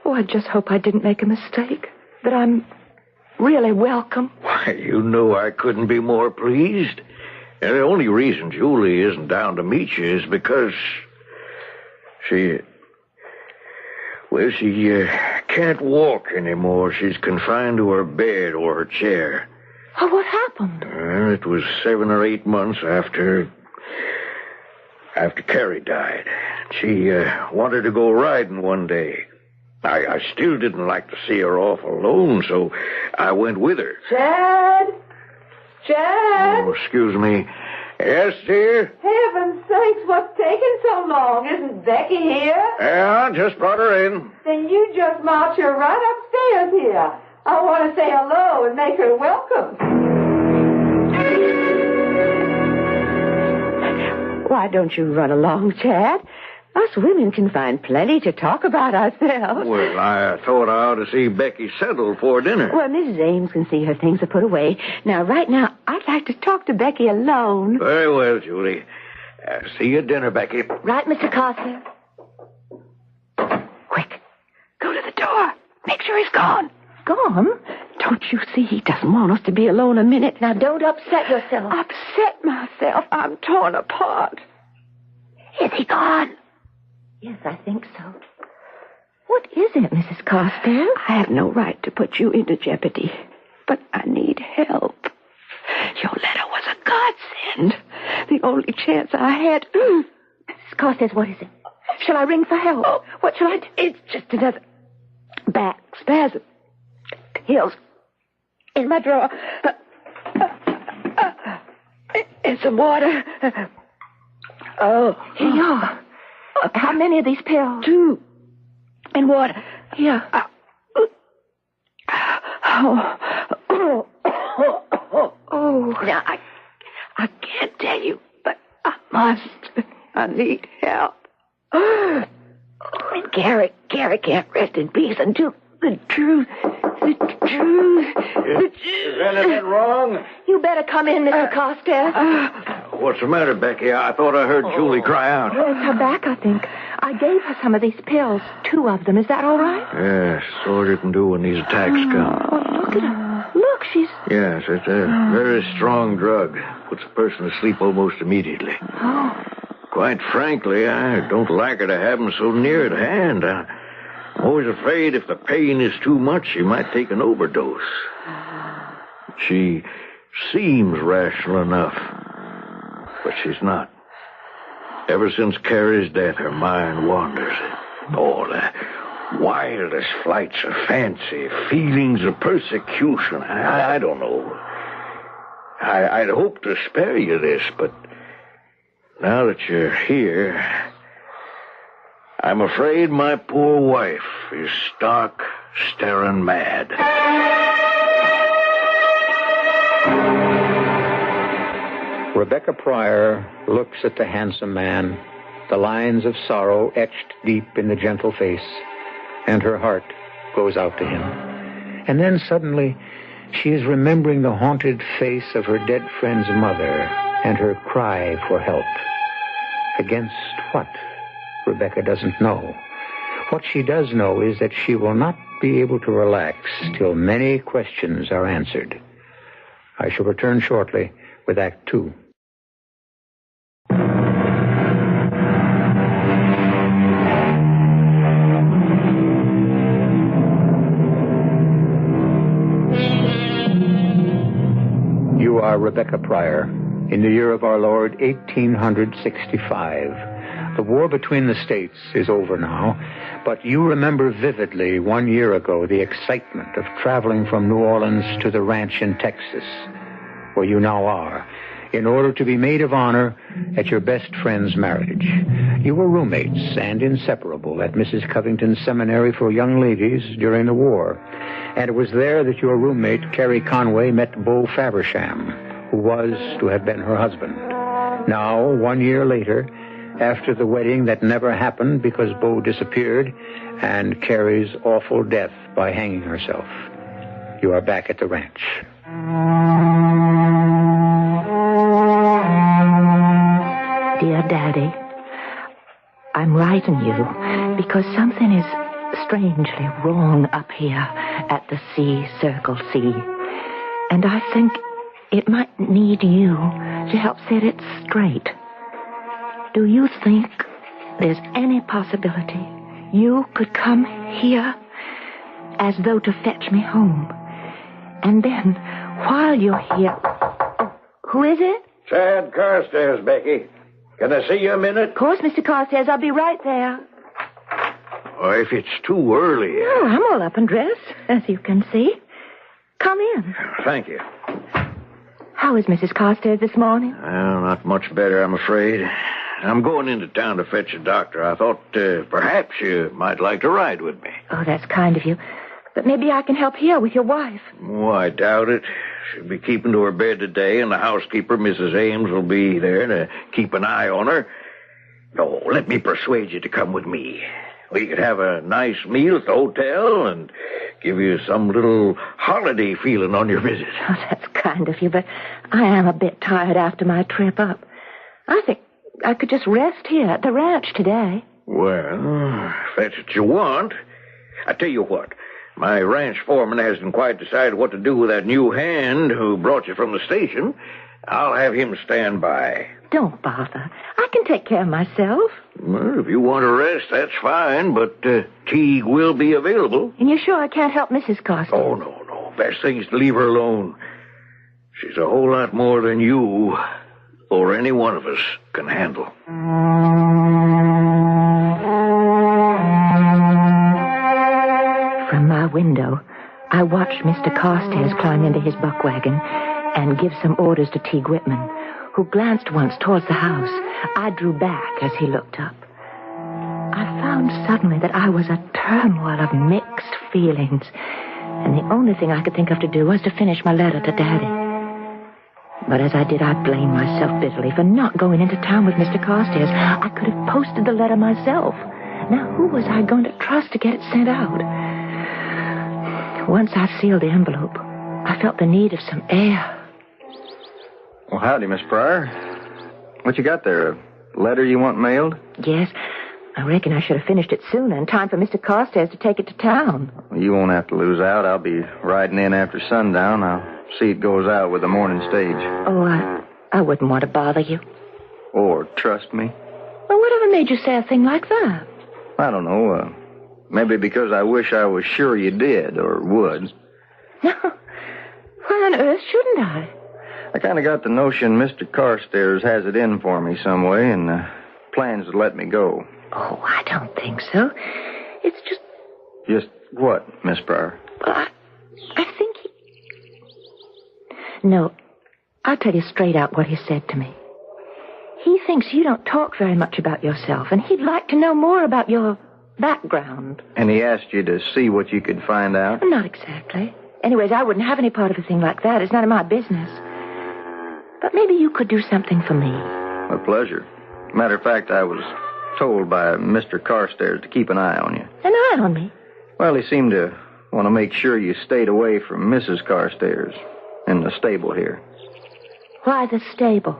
Oh, I just hope I didn't make a mistake. That I'm really welcome. Why, you know I couldn't be more pleased. And the only reason Julie isn't down to meet you is because she can't walk anymore. She's confined to her bed or her chair. Oh, what happened? It was 7 or 8 months after Carrie died. She wanted to go riding one day. I still didn't like to see her off alone, so I went with her. Chad? Oh, excuse me. Yes, dear? Heaven's sakes, what's taking so long? Isn't Becky here? Yeah, just brought her in. Then you just march her right upstairs here. I want to say hello and make her welcome. Why don't you run along, Chad? Us women can find plenty to talk about ourselves. Well, I thought I ought to see Becky settled before dinner. Well, Mrs. Ames can see her things are put away. Now, right now, I'd like to talk to Becky alone. Very well, Julie. See you at dinner, Becky. Right, Mr. Carstairs? Quick. Go to the door. Make sure he's gone. Gone? Don't you see he doesn't want us to be alone a minute? Now, don't upset yourself. Upset myself? I'm torn apart. Is he gone? Yes, I think so. What is it, Mrs. Carstairs? I have no right to put you into jeopardy, but I need help. Your letter was a godsend. the only chance I had. Mrs. Carstairs, what is it? Shall I ring for help? Oh, what shall I do? It's just another back spasm. Pills in my drawer. And some water. Oh. Here you are. How many of these pills? 2. And water. Here. Now, I can't tell you, but I must. I need help. And Gary can't rest in peace until the truth. Is anything wrong? You better come in, Mr. Carstairs. What's the matter, Becky? I thought I heard Julie cry out. Well, it's her back, I think. I gave her some of these pills, 2 of them. Is that all right? Yes, that's all you can do when these attacks come. Oh, look at her. Look, she's... Yes, it's a very strong drug. Puts a person to sleep almost immediately. Oh. Quite frankly, I don't like her to have him so near at hand. I'm always afraid if the pain is too much, she might take an overdose. She seems rational enough, but she's not. Ever since Carrie's death, her mind wanders. Oh, the wildest flights of fancy, feelings of persecution. I don't know. I'd hope to spare you this, but now that you're here, I'm afraid my poor wife is stark, staring mad. Rebecca Pryor looks at the handsome man, the lines of sorrow etched deep in the gentle face, and her heart goes out to him. And then suddenly, she is remembering the haunted face of her dead friend's mother and her cry for help. Against what? Rebecca doesn't know. What she does know is that she will not be able to relax till many questions are answered. I shall return shortly with Act 2. You are Rebecca Pryor, in the year of our Lord, 1865. The war between the states is over now, but you remember vividly 1 year ago the excitement of traveling from New Orleans to the ranch in Texas, where you now are, in order to be maid of honor at your best friend's marriage. You were roommates and inseparable at Mrs. Covington's Seminary for Young Ladies during the war, and it was there that your roommate, Carrie Conway, met Beau Faversham, who was to have been her husband. Now, 1 year later, after the wedding that never happened because Beau disappeared and Carrie's awful death by hanging herself, you are back at the ranch. Dear Daddy, I'm writing you because something is strangely wrong up here at the Circle C. And I think it might need you to help set it straight. Do you think there's any possibility you could come here as though to fetch me home? And then, while you're here... Oh, who is it? Chad Carstairs, Becky. Can I see you a minute? Of course, Mr. Carstairs. I'll be right there. Oh, if it's too early... No, I'm all up and dressed, as you can see. Come in. Thank you. How is Mrs. Carstairs this morning? Well, not much better, I'm afraid. I'm going into town to fetch a doctor. I thought perhaps you might like to ride with me. Oh, that's kind of you. But maybe I can help here with your wife. Oh, I doubt it. She'll be keeping to her bed today, and the housekeeper, Mrs. Ames, will be there to keep an eye on her. No, let me persuade you to come with me. We could have a nice meal at the hotel and give you some little holiday feeling on your visit. Oh, that's kind of you, but I am a bit tired after my trip up. I think I could just rest here at the ranch today. Well, if that's what you want. I tell you what, my ranch foreman hasn't quite decided what to do with that new hand who brought you from the station. I'll have him stand by. Don't bother. I can take care of myself. Well, if you want to rest, that's fine, but Teague will be available. And you're sure I can't help Mrs. Carstairs? Oh, no. Best thing is to leave her alone. She's a whole lot more than you. or any one of us can handle. From my window, I watched Mr. Carstairs climb into his buck wagon and give some orders to Teague Whitman, who glanced once towards the house. I drew back as he looked up. I found suddenly that I was a turmoil of mixed feelings, and the only thing I could think of to do was to finish my letter to Daddy. But as I did, I blamed myself bitterly for not going into town with Mr. Carstairs. I could have posted the letter myself. Now, who was I going to trust to get it sent out? Once I sealed the envelope, I felt the need of some air. Well, howdy, Miss Pryor. What you got there? A letter you want mailed? Yes. I reckon I should have finished it sooner in time for Mr. Carstairs to take it to town. Well, you won't have to lose out. I'll be riding in after sundown. I'll see it goes out with the morning stage. Oh, I wouldn't want to bother you. Or trust me. Well, whatever made you say a thing like that? I don't know. Maybe because I wish I was sure you did or would. Why on earth shouldn't I? I kind of got the notion Mr. Carstairs has it in for me some way and plans to let me go. Oh, I don't think so. It's just... Just what, Miss Pryor? Well, I think he... No, I'll tell you straight out what he said to me. He thinks you don't talk very much about yourself, and he'd like to know more about your background. And he asked you to see what you could find out? Not exactly. Anyways, I wouldn't have any part of a thing like that. It's none of my business. But maybe you could do something for me. With pleasure. Matter of fact, I was told by Mr. Carstairs to keep an eye on you. An eye on me? Well, he seemed to want to make sure you stayed away from Mrs. Carstairs in the stable here. Why the stable?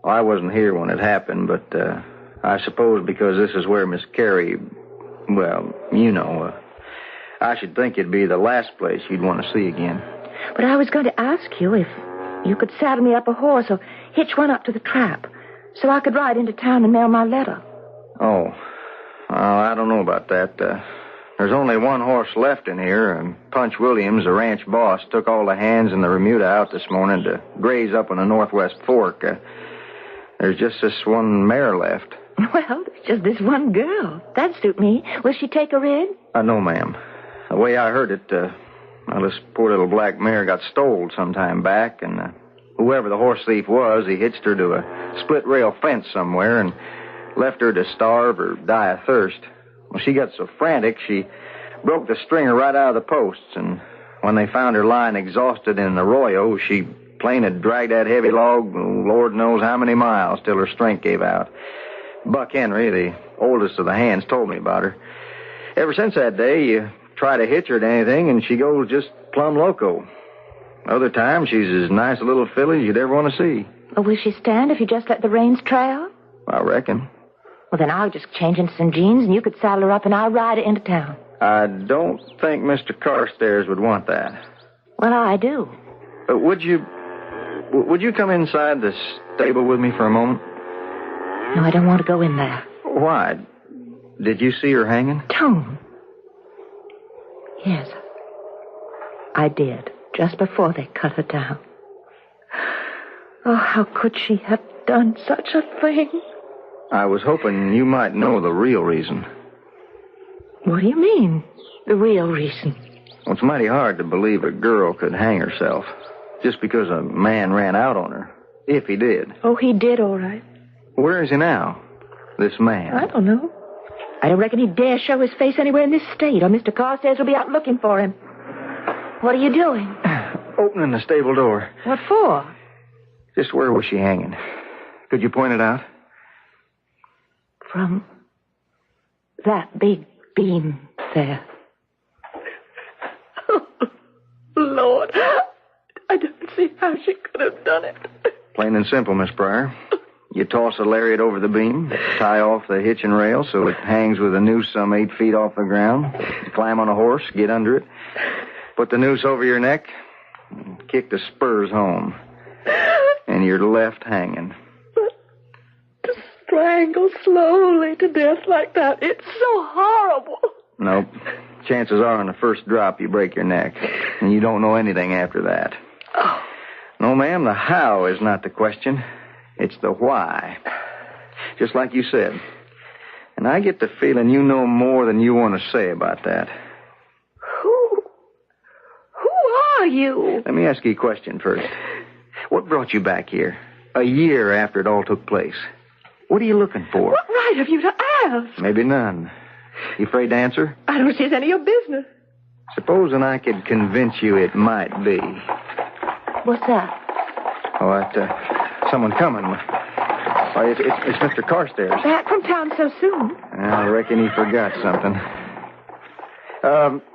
Well, I wasn't here when it happened, but I suppose because this is where Miss Carey, well, you know, I should think it'd be the last place you'd want to see again. But I was going to ask you if you could saddle me up a horse or hitch one up to the trap so I could ride into town and mail my letter. Oh, I don't know about that. There's only one horse left in here, and Punch Williams, the ranch boss, took all the hands in the remuda out this morning to graze up on the Northwest Fork. There's just this one mare left. Well, there's just this one girl. That'd suit me. Will she take her in? No, ma'am. The way I heard it, well, this poor little black mare got stole some time back, and whoever the horse thief was, he hitched her to a split-rail fence somewhere and left her to starve or die of thirst. Well, she got so frantic, she broke the stringer right out of the posts, and when they found her lying exhausted in an arroyo, she plain had dragged that heavy log, Lord knows how many miles, till her strength gave out. Buck Henry, the oldest of the hands, told me about her. Ever since that day, you try to hitch her to anything, and she goes just plumb loco. Other times, she's as nice a little filly as you'd ever want to see. Well, will she stand if you just let the reins trail? I reckon. Well, then I'll just change into some jeans, and you could saddle her up, and I'll ride her into town. I don't think Mr. Carstairs would want that. Well, I do. But would you come inside the stable with me for a moment? No, I don't want to go in there. Why? Did you see her hanging? Tone. Yes. I did, just before they cut her down. Oh, how could she have done such a thing? I was hoping you might know the real reason. What do you mean, the real reason? Well, it's mighty hard to believe a girl could hang herself just because a man ran out on her, if he did. Oh, he did, all right. Where is he now, this man? I don't know. I don't reckon he'd dare show his face anywhere in this state, or Mr. Carstairs will be out looking for him. What are you doing? Opening the stable door. What for? Just where was she hanging? Could you point it out? From that big beam there. Oh, Lord, I don't see how she could have done it. Plain and simple, Miss Pryor. You toss a lariat over the beam, tie off the hitching rail so it hangs with a noose some 8 feet off the ground, climb on a horse, get under it, put the noose over your neck, and kick the spurs home, and you're left hanging. To strangle slowly to death like that, it's so horrible. Nope. Chances are on the first drop you break your neck, and you don't know anything after that. Oh. No, ma'am, the how is not the question. It's the why. Just like you said. And I get the feeling you know more than you want to say about that. Who are you? Let me ask you a question first. What brought you back here? A year after it all took place. What are you looking for? What right have you to ask? Maybe none. You afraid to answer? I don't see it's any of your business. Supposing I could convince you it might be. What's that? Oh, someone coming. Why, it's Mr. Carstairs. Back from town so soon? I reckon he forgot something.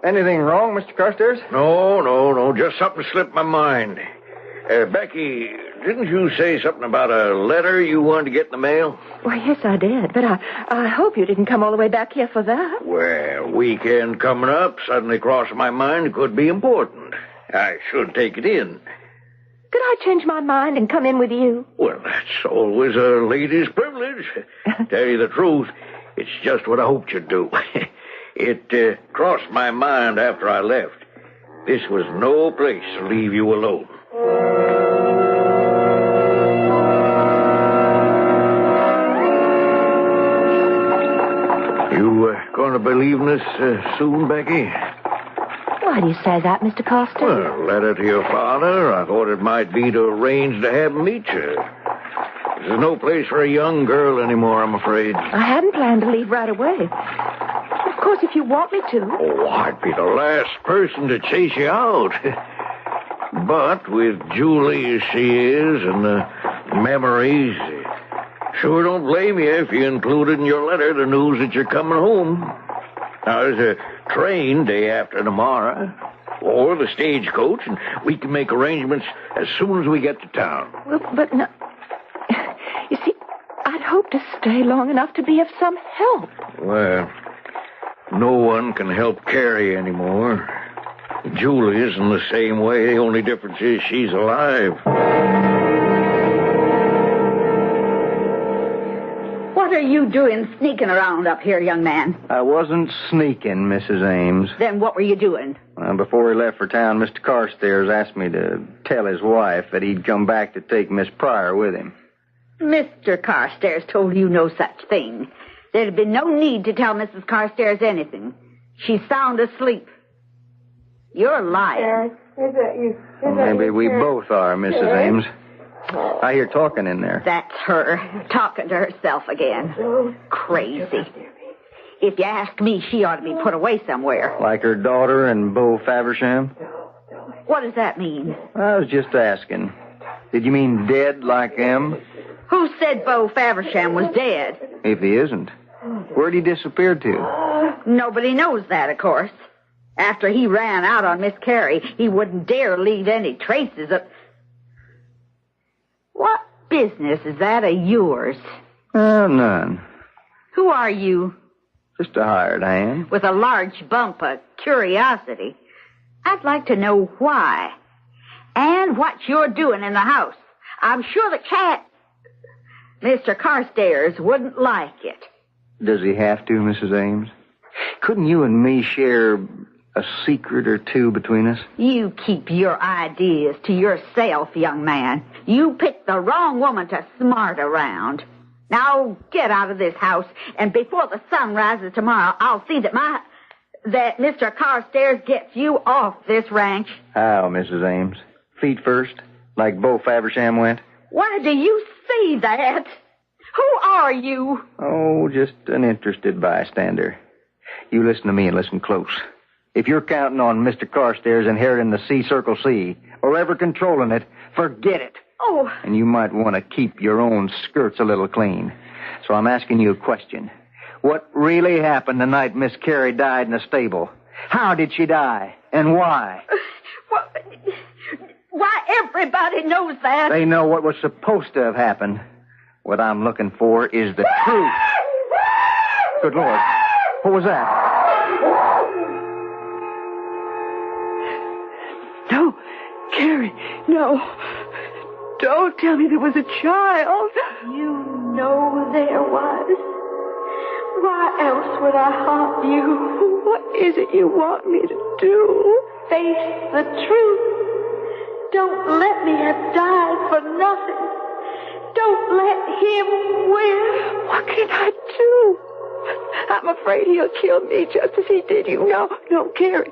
Anything wrong, Mr. Carstairs? No. Just something slipped my mind. Becky, didn't you say something about a letter you wanted to get in the mail? Well, yes, I did. But I hope you didn't come all the way back here for that. Well, weekend coming up suddenly crossed my mind it could be important. I should take it in. Could I change my mind and come in with you? Well, that's always a lady's privilege. Tell you the truth, it's just what I hoped you'd do. It crossed my mind after I left. This was no place to leave you alone. You going to be leaving us soon, Becky? Why do you say that, Mr. Carstairs? Well, letter to your father. I thought it might be to arrange to have him meet you. There's no place for a young girl anymore, I'm afraid. I hadn't planned to leave right away. Of course, if you want me to. Oh, I'd be the last person to chase you out. But with Julie as she is and the memories, sure don't blame you if you included in your letter the news that you're coming home. Now, there's a train day after tomorrow, or the stagecoach, and we can make arrangements as soon as we get to town. Well, but no. You see, I'd hoped to stay long enough to be of some help. Well, no one can help Carrie anymore. Julie isn't the same way. The only difference is she's alive. What are you doing sneaking around up here, young man? I wasn't sneaking, Mrs. Ames. Then what were you doing? Before he left for town, Mr. Carstairs asked me to tell his wife that he'd come back to take Miss Pryor with him. Mr. Carstairs told you no such thing. There'd have been no need to tell Mrs. Carstairs anything. She's sound asleep. You're lying. Is that you? Maybe we both are, Mrs. Ames. I hear talking in there. That's her, talking to herself again. Crazy. If you ask me, she ought to be put away somewhere. Like her daughter and Beau Faversham? What does that mean? I was just asking. Did you mean dead like them? Who said Beau Faversham was dead? If he isn't, where'd he disappear to? Nobody knows that, of course. After he ran out on Miss Carey, he wouldn't dare leave any traces of... What business is that of yours? None. Who are you? Just a hired hand. With a large bump of curiosity. I'd like to know why. And what you're doing in the house. I'm sure the cat... Mr. Carstairs wouldn't like it. Does he have to, Mrs. Ames? Couldn't you and me share a secret or two between us? You keep your ideas to yourself, young man. You picked the wrong woman to smart around. Now get out of this house, and before the sun rises tomorrow, I'll see that Mr. Carstairs gets you off this ranch. How, Mrs. Ames? Feet first, like Beau Faversham went? Why do you say that? Who are you? Oh, just an interested bystander. You listen to me and listen close. If you're counting on Mr. Carstairs inheriting the C-Circle C, or ever controlling it, forget it. Oh. And you might want to keep your own skirts a little clean. So I'm asking you a question. What really happened the night Miss Carey died in the stable? How did she die? And why? Why, everybody knows that. They know what was supposed to have happened. What I'm looking for is the truth. Good Lord. What was that? No, Carrie, no. Don't tell me there was a child. You know there was. Why else would I haunt you? What is it you want me to do? Face the truth. Don't let me have died for nothing. Don't let him win. What can I do? I'm afraid he'll kill me just as he did you. No, Carrie.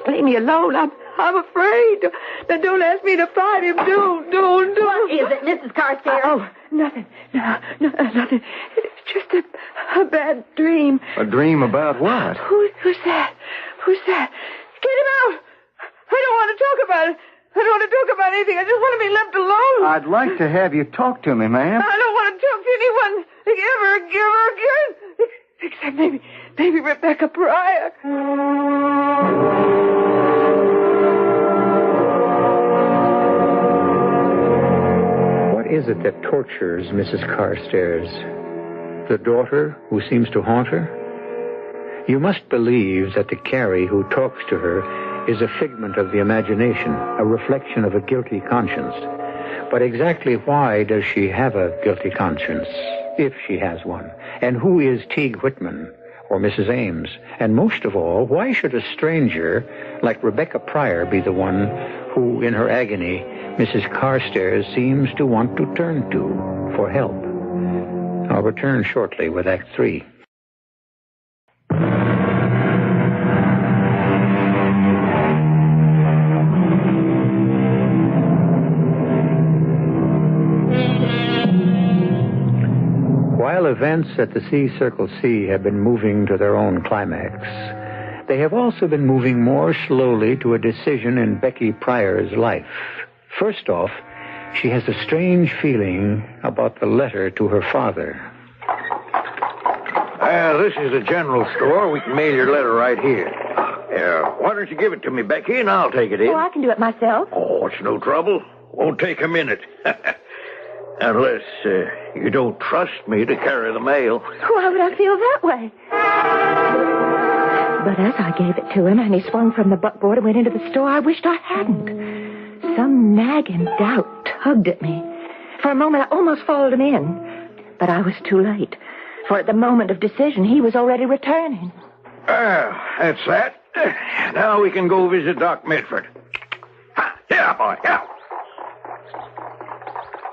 Leave me alone. I'm afraid. Now, don't ask me to fight him. Don't. What is it, Mrs. Carstairs? Oh, nothing. No, nothing. It's just a bad dream. A dream about what? Who's that? Get him out. I don't want to talk about it. I don't want to talk about anything. I just want to be left alone. I'd like to have you talk to me, ma'am. I don't want to talk to anyone ever again. Except maybe Rebecca Pryor. What is it that tortures Mrs. Carstairs? The daughter who seems to haunt her? You must believe that the Carrie who talks to her is a figment of the imagination, a reflection of a guilty conscience. But exactly why does she have a guilty conscience, if she has one? And who is Teague Whitman or Mrs. Ames? And most of all, why should a stranger like Rebecca Pryor be the one who, in her agony, Mrs. Carstairs seems to want to turn to for help? I'll return shortly with Act 3. While events at the C-Circle C have been moving to their own climax, they have also been moving more slowly to a decision in Becky Pryor's life. First off, she has a strange feeling about the letter to her father. This is a general store. We can mail your letter right here. Why don't you give it to me, Becky, and I'll take it in. Oh, I can do it myself. Oh, it's no trouble. Won't take a minute. Unless you don't trust me to carry the mail. Why would I feel that way? But as I gave it to him and he swung from the buckboard and went into the store, I wished I hadn't. Some nagging doubt tugged at me. For a moment, I almost followed him in. But I was too late. For at the moment of decision, he was already returning. That's that. Now we can go visit Doc Medford. Yeah, boy, yeah.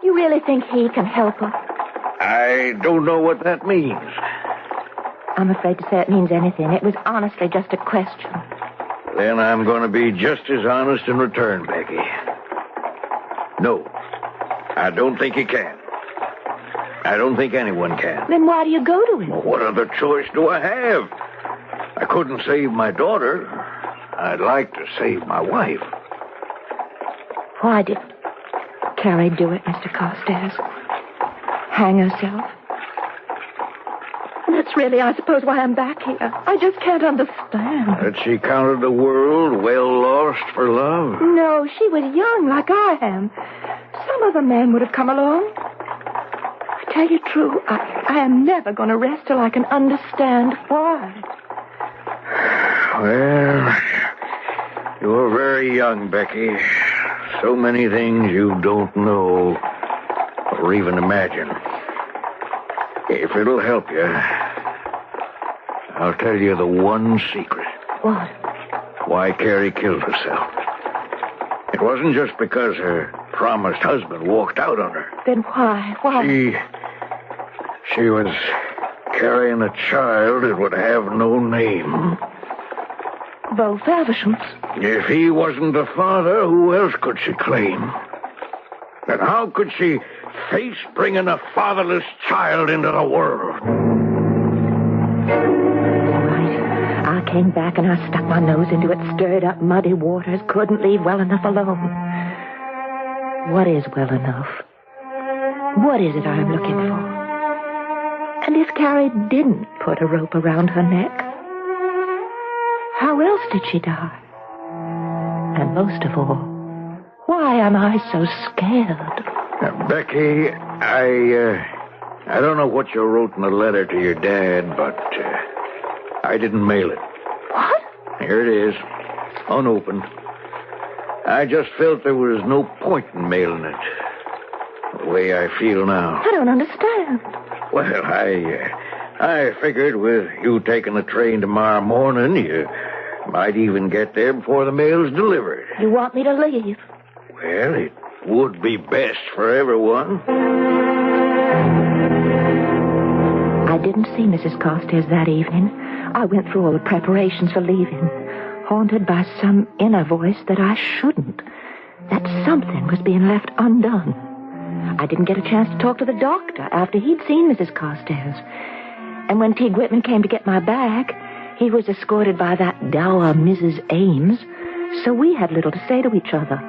You really think he can help her? I don't know what that means. I'm afraid to say it means anything. It was honestly just a question. Then I'm going to be just as honest in return, Becky. No, I don't think he can. I don't think anyone can. Then why do you go to him? Well, what other choice do I have? I couldn't save my daughter. I'd like to save my wife. Why did Carrie do it, Mr. Carstairs? Hang herself? That's really, I suppose, why I'm back here. I just can't understand. That she counted the world well lost for love? No, she was young like I am. Some other man would have come along. I tell you true, I am never going to rest till I can understand why. Well, you're very young, Becky. So many things you don't know or even imagine. If it'll help you, I'll tell you the one secret. What? Why Carrie killed herself. It wasn't just because her promised husband walked out on her. Then why? Why? She was carrying a child that would have no name. Bo Favershams. If he wasn't the father, who else could she claim? And how could she face bringing a fatherless child into the world? All right. I came back and I stuck my nose into it, stirred up muddy waters, couldn't leave well enough alone. What is well enough? What is it I'm looking for? And if Carrie didn't put a rope around her neck, how else did she die? And most of all, why am I so scared? Becky, I don't know what you wrote in the letter to your dad, but I didn't mail it. What? Here it is, unopened. I just felt there was no point in mailing it, the way I feel now. I don't understand. Well, I figured with you taking the train tomorrow morning, you might even get there before the mail's delivered. You want me to leave? Well, it would be best for everyone. I didn't see Mrs. Carstairs that evening. I went through all the preparations for leaving, haunted by some inner voice that I shouldn't. That something was being left undone. I didn't get a chance to talk to the doctor after he'd seen Mrs. Carstairs. And when Teague Whitman came to get my bag, he was escorted by that dour Mrs. Ames, so we had little to say to each other.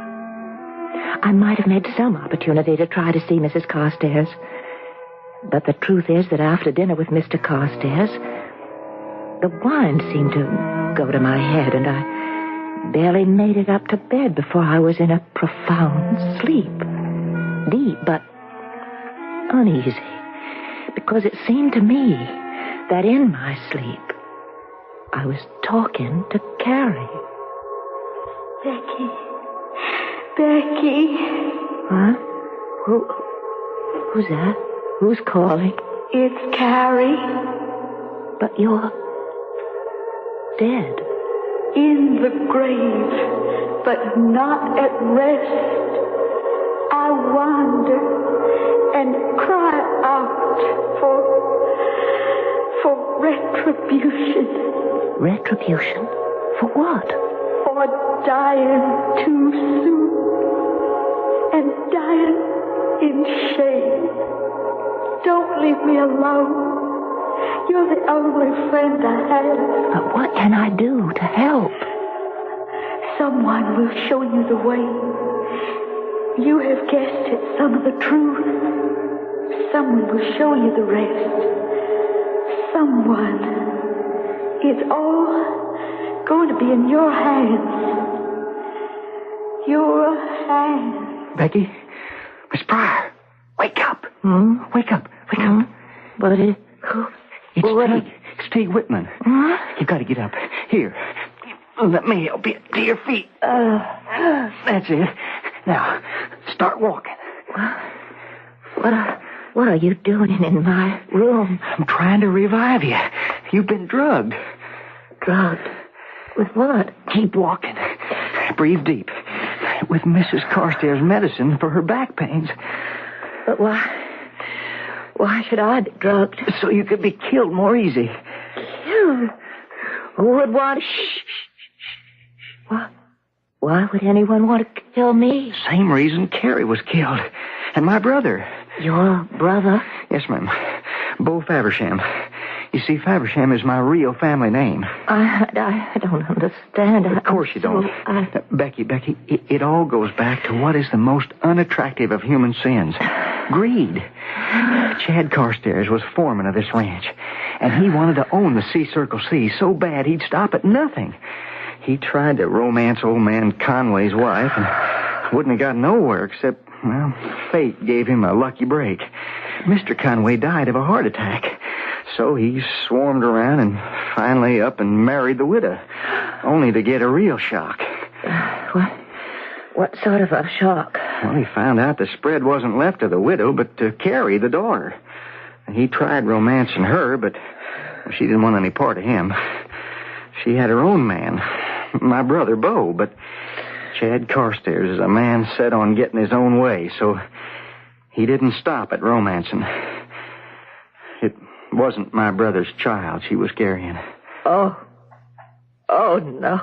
I might have made some opportunity to try to see Mrs. Carstairs, but the truth is that after dinner with Mr. Carstairs, the wine seemed to go to my head, and I barely made it up to bed before I was in a profound sleep. Deep, but uneasy, because it seemed to me that in my sleep, I was talking to Carrie. Becky. Becky. Huh? Who's that? Who's calling? It's Carrie. But you're dead. In the grave, but not at rest. I wander and cry out for retribution. Retribution? For what? For dying too soon and dying in shame. Don't leave me alone. You're the only friend I have. But what can I do to help? Someone will show you the way. You have guessed at some of the truth. Someone will show you the rest. Someone. It's all going to be in your hands. Your hands. Becky? Miss Pryor, wake up. Wake up. Wake up. What is it? It's Teague. It's Teague Whitman. Huh? You've got to get up. Here. Let me help you to your feet. That's it. Now, start walking. What are you doing in my room? I'm trying to revive you. You've been drugged. Drugged? With what? Keep walking. Breathe deep. With Mrs. Carstairs' medicine for her back pains. But why? Why should I be drugged? So you could be killed more easy. Killed? Who would want... Shh. What? Why would anyone want to kill me? Same reason Carrie was killed. And my brother. Your brother? Yes, ma'am. Bo Faversham. You see, Faversham is my real family name. I don't understand. Of course you don't. Becky, it all goes back to what is the most unattractive of human sins. Greed. Chad Carstairs was foreman of this ranch, and he wanted to own the C-Circle C so bad he'd stop at nothing. He tried to romance old man Conway's wife and wouldn't have got nowhere except, well, fate gave him a lucky break. Mr. Conway died of a heart attack, so he swarmed around and finally up and married the widow, only to get a real shock. What sort of a shock? Well, he found out the spread wasn't left to the widow, but to Carrie, the daughter. He tried romancing her, but she didn't want any part of him. She had her own man, my brother, Bo, but Chad Carstairs is a man set on getting his own way, so he didn't stop at romancing. It wasn't my brother's child she was carrying. Oh, no.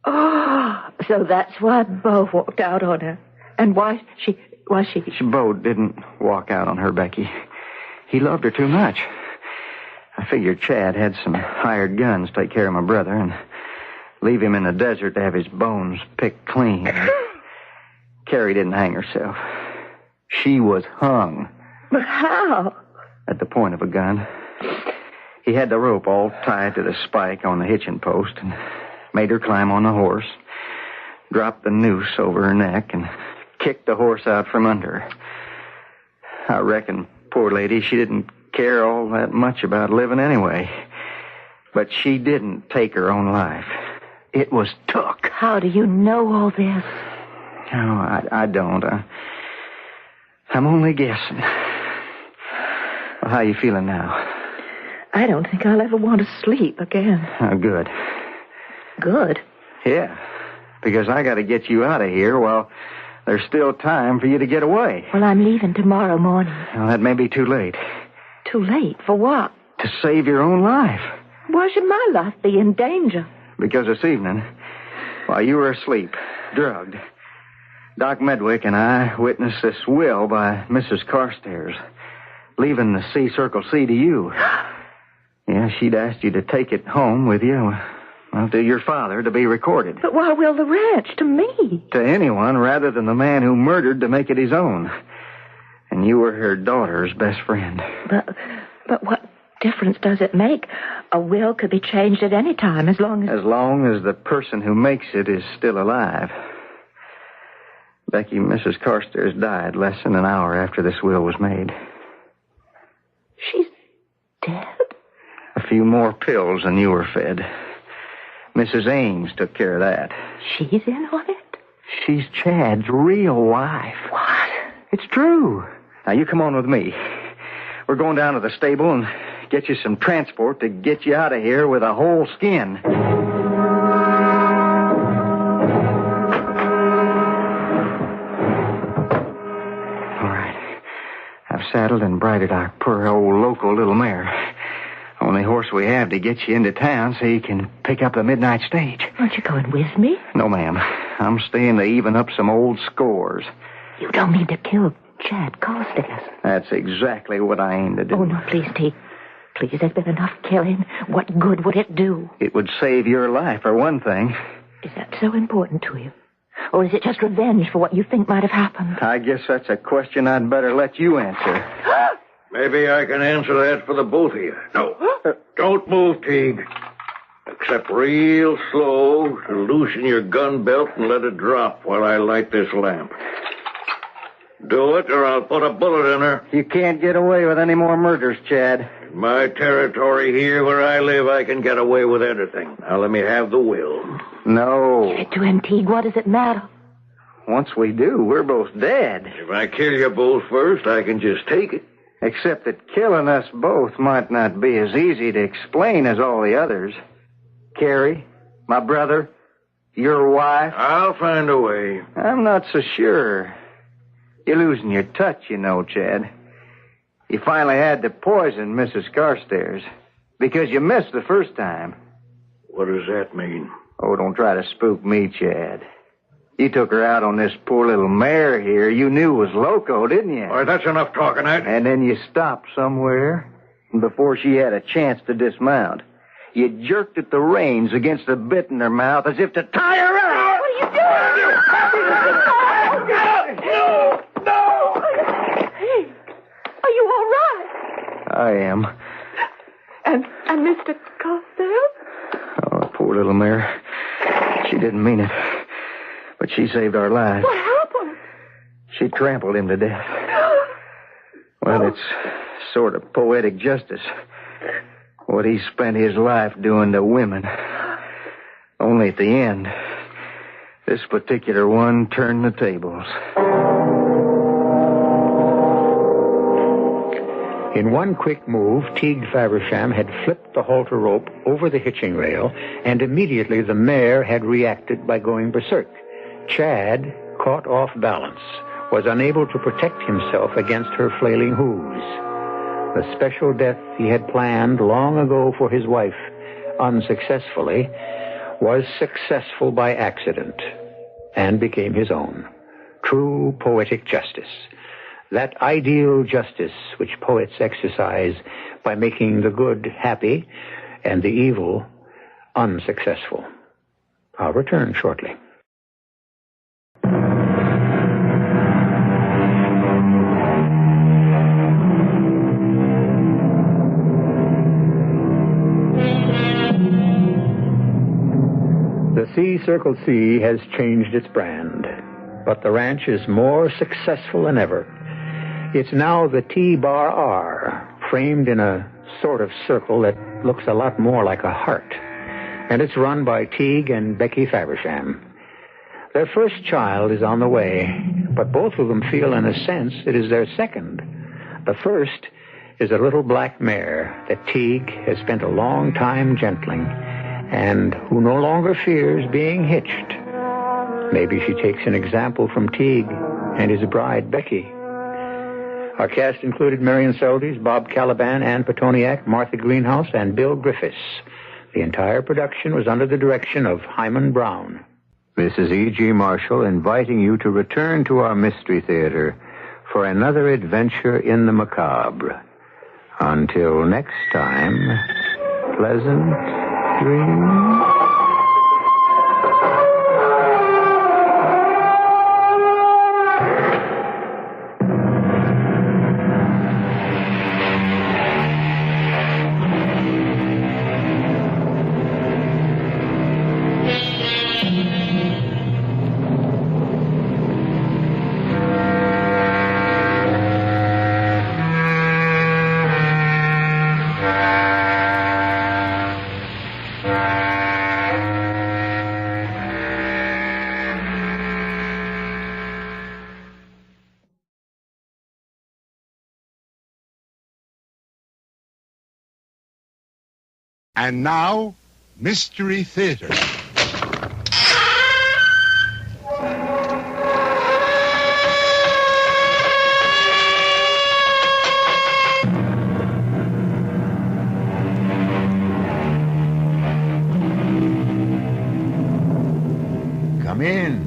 Oh, so that's why Bo walked out on her. And why she... Bo didn't walk out on her, Becky. He loved her too much. I figured Chad had some hired guns to take care of my brother and leave him in the desert to have his bones picked clean. Carrie didn't hang herself. She was hung. But how? At the point of a gun. He had the rope all tied to the spike on the hitching post and made her climb on the horse, dropped the noose over her neck, and kicked the horse out from under her. I reckon, poor lady, she didn't care all that much about living anyway. But she didn't take her own life. It was took. How do you know all this? No, I don't. I'm only guessing. Well, how you feeling now? I don't think I'll ever want to sleep again. Oh, good. Good? Yeah, because I got to get you out of here while There's still time for you to get away. Well, I'm leaving tomorrow morning. Well, that may be too late. Too late? For what? To save your own life. Why should my life be in danger? Because this evening, while you were asleep, drugged, Doc Medwick and I witnessed this will by Mrs. Carstairs, leaving the C Circle C to you. Yeah, she'd asked you to take it home with you, well, to your father, to be recorded. But why will the ranch? To me? To anyone rather than the man who murdered to make it his own. And you were her daughter's best friend. But what difference does it make? A will could be changed at any time as long as... As long as the person who makes it is still alive. Becky, Mrs. Carstairs died less than an hour after this will was made. She's dead? A few more pills than you were fed. Mrs. Ames took care of that. She's in on it? She's Chad's real wife. What? It's true. Now, you come on with me. We're going down to the stable and get you some transport to get you out of here with a whole skin. Saddled and bridled our poor old local little mare. Only horse we have to get you into town so you can pick up the midnight stage. Aren't you going with me? No, ma'am. I'm staying to even up some old scores. You don't mean to kill Chad Carstairs? That's exactly what I aim to do. Oh, no, please, T. Please, there's been enough killing. What good would it do? It would save your life, for one thing. Is that so important to you? Or is it just revenge for what you think might have happened? I guess that's a question I'd better let you answer. Maybe I can answer that for the both of you. No, don't move, Teague. Except real slow to loosen your gun belt and let it drop while I light this lamp. Do it, or I'll put a bullet in her. You can't get away with any more murders, Chad. In my territory here where I live, I can get away with anything. Now let me have the will. No. Give it to him, Teague. What does it matter? Once we do, we're both dead. If I kill you both first, I can just take it. Except that killing us both might not be as easy to explain as all the others. Carrie, my brother, your wife. I'll find a way. I'm not so sure. You're losing your touch, you know, Chad. You finally had to poison Mrs. Carstairs because you missed the first time. What does that mean? Oh, don't try to spook me, Chad. You took her out on this poor little mare here you knew was loco, didn't you? All right, that's enough talking, Ed. And then you stopped somewhere, and before she had a chance to dismount, you jerked at the reins against the bit in her mouth as if to tie her up. What are you doing? No! Hey, are you all right? I am. And Mr. Carstairs? Oh, poor little mare. She didn't mean it. But she saved our lives. What happened? She trampled him to death. Well, it's sort of poetic justice. What he spent his life doing to women. Only at the end, this particular one turned the tables. In one quick move, Teague Faversham had flipped the halter rope over the hitching rail, and immediately the mare had reacted by going berserk. Chad, caught off balance, was unable to protect himself against her flailing hooves. The special death he had planned long ago for his wife, unsuccessfully, was successful by accident and became his own. True poetic justice. That ideal justice which poets exercise by making the good happy and the evil unsuccessful. I'll return shortly. The C Circle C has changed its brand, but the ranch is more successful than ever. It's now the T-Bar R, framed in a sort of circle that looks a lot more like a heart. And it's run by Teague and Becky Faversham. Their first child is on the way, but both of them feel in a sense it is their second. The first is a little black mare that Teague has spent a long time gentling, and who no longer fears being hitched. Maybe she takes an example from Teague and his bride, Becky. Our cast included Marion Seldes, Bob Caliban, Ann Petoniak, Martha Greenhouse, and Bill Griffiths. The entire production was under the direction of Hyman Brown. This is E.G. Marshall inviting you to return to our Mystery Theater for another adventure in the macabre. Until next time, pleasant dreams. And now, Mystery Theater. Come in.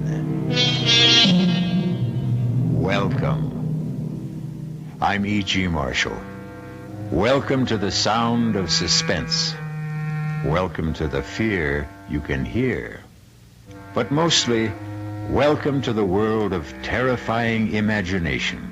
Welcome. I'm E.G. Marshall. Welcome to the sound of suspense. Welcome to the fear you can hear. But mostly, welcome to the world of terrifying imagination.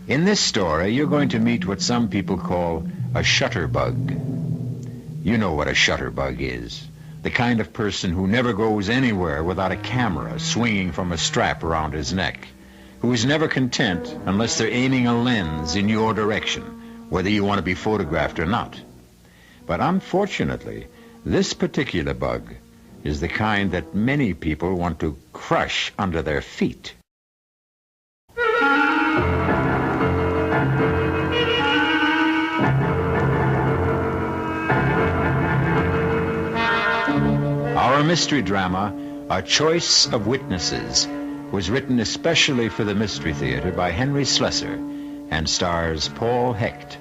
In this story, you're going to meet what some people call a shutterbug. You know what a shutterbug is. The kind of person who never goes anywhere without a camera swinging from a strap around his neck, who is never content unless they're aiming a lens in your direction, whether you want to be photographed or not. But unfortunately, this particular bug is the kind that many people want to crush under their feet. Our mystery drama, A Choice of Witnesses, was written especially for the Mystery Theater by Henry Slessor and stars Paul Hecht.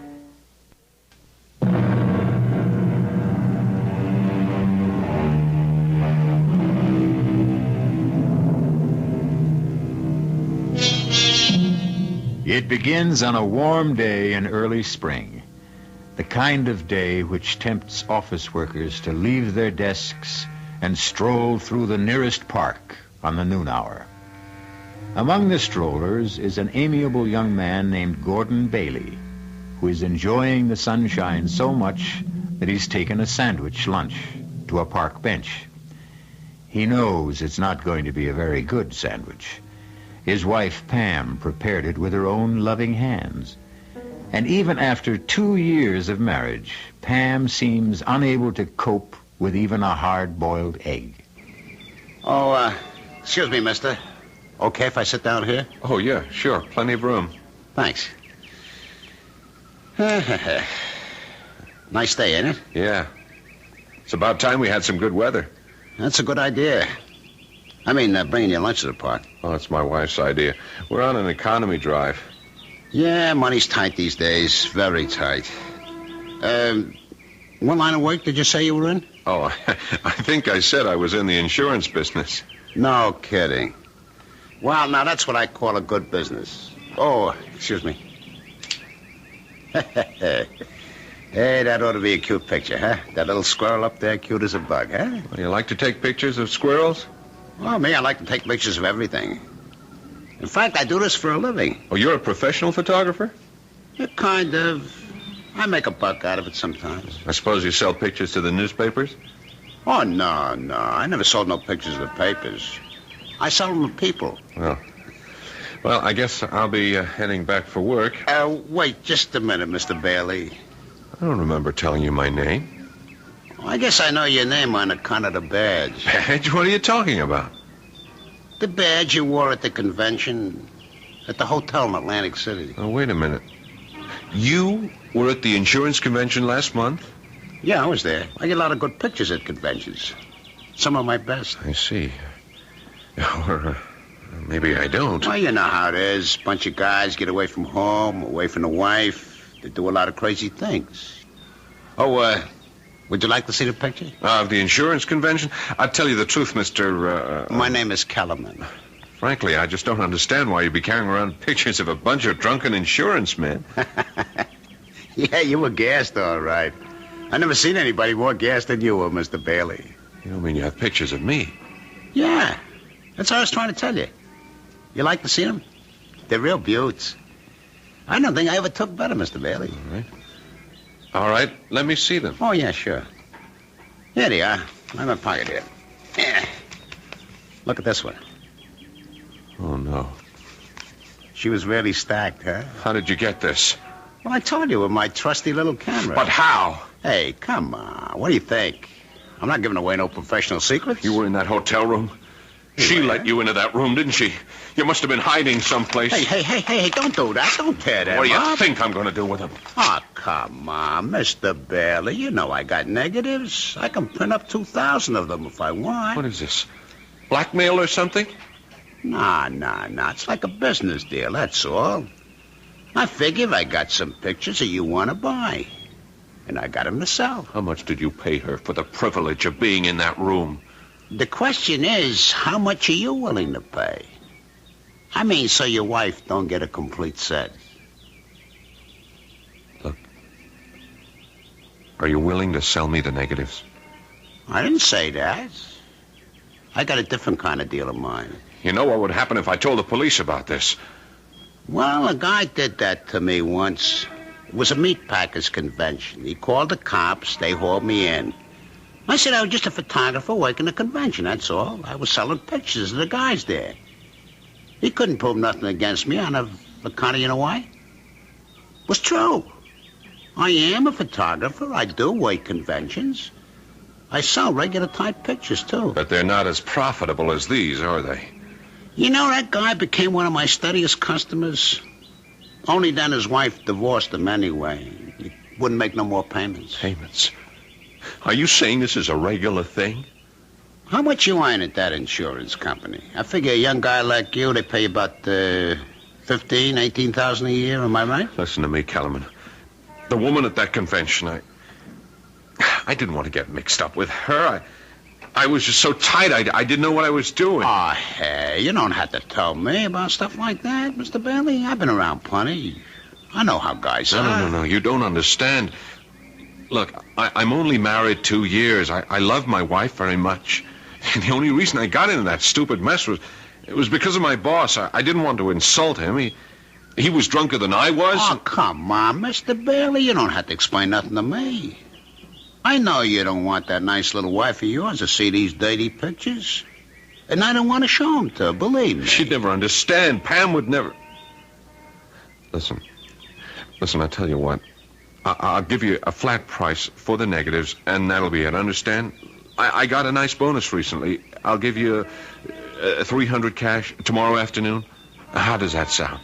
It begins on a warm day in early spring, the kind of day which tempts office workers to leave their desks and stroll through the nearest park on the noon hour. Among the strollers is an amiable young man named Gordon Bailey, who is enjoying the sunshine so much that he's taken a sandwich lunch to a park bench. He knows it's not going to be a very good sandwich. His wife, Pam, prepared it with her own loving hands. And even after 2 years of marriage, Pam seems unable to cope with even a hard-boiled egg. Oh, excuse me, mister. Okay if I sit down here? Oh, yeah, sure. Plenty of room. Thanks. Nice day, ain't it? Yeah. It's about time we had some good weather. That's a good idea. I mean, bringing your lunch to the park. Oh, that's my wife's idea. We're on an economy drive. Yeah, money's tight these days. Very tight. What line of work did you say you were in? Oh, I think I said I was in the insurance business. No kidding. Well, now that's what I call a good business. Oh, excuse me. Hey, that ought to be a cute picture, huh? That little squirrel up there, cute as a bug, huh? Well, you like to take pictures of squirrels? Well, me, I like to take pictures of everything. In fact, I do this for a living. Oh, you're a professional photographer? Yeah, kind of. I make a buck out of it sometimes. I suppose you sell pictures to the newspapers? Oh, no. I never sold no pictures to the papers. I sell them to people. Well, I guess I'll be heading back for work. Wait just a minute, Mr. Bailey. I don't remember telling you my name. Well, I guess I know your name on account of the badge. Badge? What are you talking about? The badge you wore at the convention at the hotel in Atlantic City. Oh, wait a minute. You were at the insurance convention last month? Yeah, I was there. I get a lot of good pictures at conventions. Some of my best. I see. Or maybe I don't. Well, you know how it is. Bunch of guys get away from home, away from the wife. They do a lot of crazy things. Oh, would you like to see the picture? Of the insurance convention? I'll tell you the truth, Mr. My name is Kellerman. Frankly, I just don't understand why you'd be carrying around pictures of a bunch of drunken insurance men. Yeah, you were gassed, all right. I never seen anybody more gassed than you were, Mr. Bailey. You don't mean you have pictures of me? Yeah, that's what I was trying to tell you. You like to see them? They're real beauts. I don't think I ever took better, Mr. Bailey. All right, let me see them. Oh, yeah, sure. Here they are. I'm in my pocket here. Yeah. Look at this one. Oh, no. She was really stacked, huh? How did you get this? Well, I told you with my trusty little camera. But how? Hey, come on. What do you think? I'm not giving away no professional secrets. You were in that hotel room? She let you into that room, didn't she? You must have been hiding someplace. Hey, don't do that. Don't tear that up. What do you think I'm going to do with them? Oh, come on, Mr. Bailey. You know I got negatives. I can print up 2,000 of them if I want. What is this? Blackmail or something? Nah. It's like a business deal, that's all. I figure I got some pictures that you want to buy. And I got them to sell. How much did you pay her for the privilege of being in that room? The question is, how much are you willing to pay? I mean, so your wife don't get a complete set. Look, are you willing to sell me the negatives? I didn't say that. I got a different kind of deal in mind. You know what would happen if I told the police about this? Well, a guy did that to me once. It was a meat packers convention. He called the cops. They hauled me in. I said I was just a photographer working a convention, that's all. I was selling pictures of the guys there. He couldn't prove nothing against me on account of, you know why? It was true. I am a photographer. I do work conventions. I sell regular type pictures, too. But they're not as profitable as these, are they? You know, that guy became one of my steadiest customers. Only then his wife divorced him anyway. He wouldn't make no more payments. Payments? Are you saying this is a regular thing? How much you earn at that insurance company? I figure a young guy like you, they pay about $18,000 a year, am I right? Listen to me, Kellerman. The woman at that convention, I didn't want to get mixed up with her. I was just so tight, I didn't know what I was doing. Oh, hey, you don't have to tell me about stuff like that, Mr. Bailey. I've been around plenty. I know how guys are. No, you don't understand. Look, I'm only married 2 years. I love my wife very much. And the only reason I got into that stupid mess was because of my boss. I didn't want to insult him. He was drunker than I was. Oh, come on, Mr. Bailey. You don't have to explain nothing to me. I know you don't want that nice little wife of yours to see these dirty pictures. And I don't want to show them to her, believe me. She'd never understand. Pam would never... Listen, I'll tell you what. I'll give you a flat price for the negatives, and that'll be it, understand? I got a nice bonus recently. I'll give you $300 cash tomorrow afternoon. How does that sound?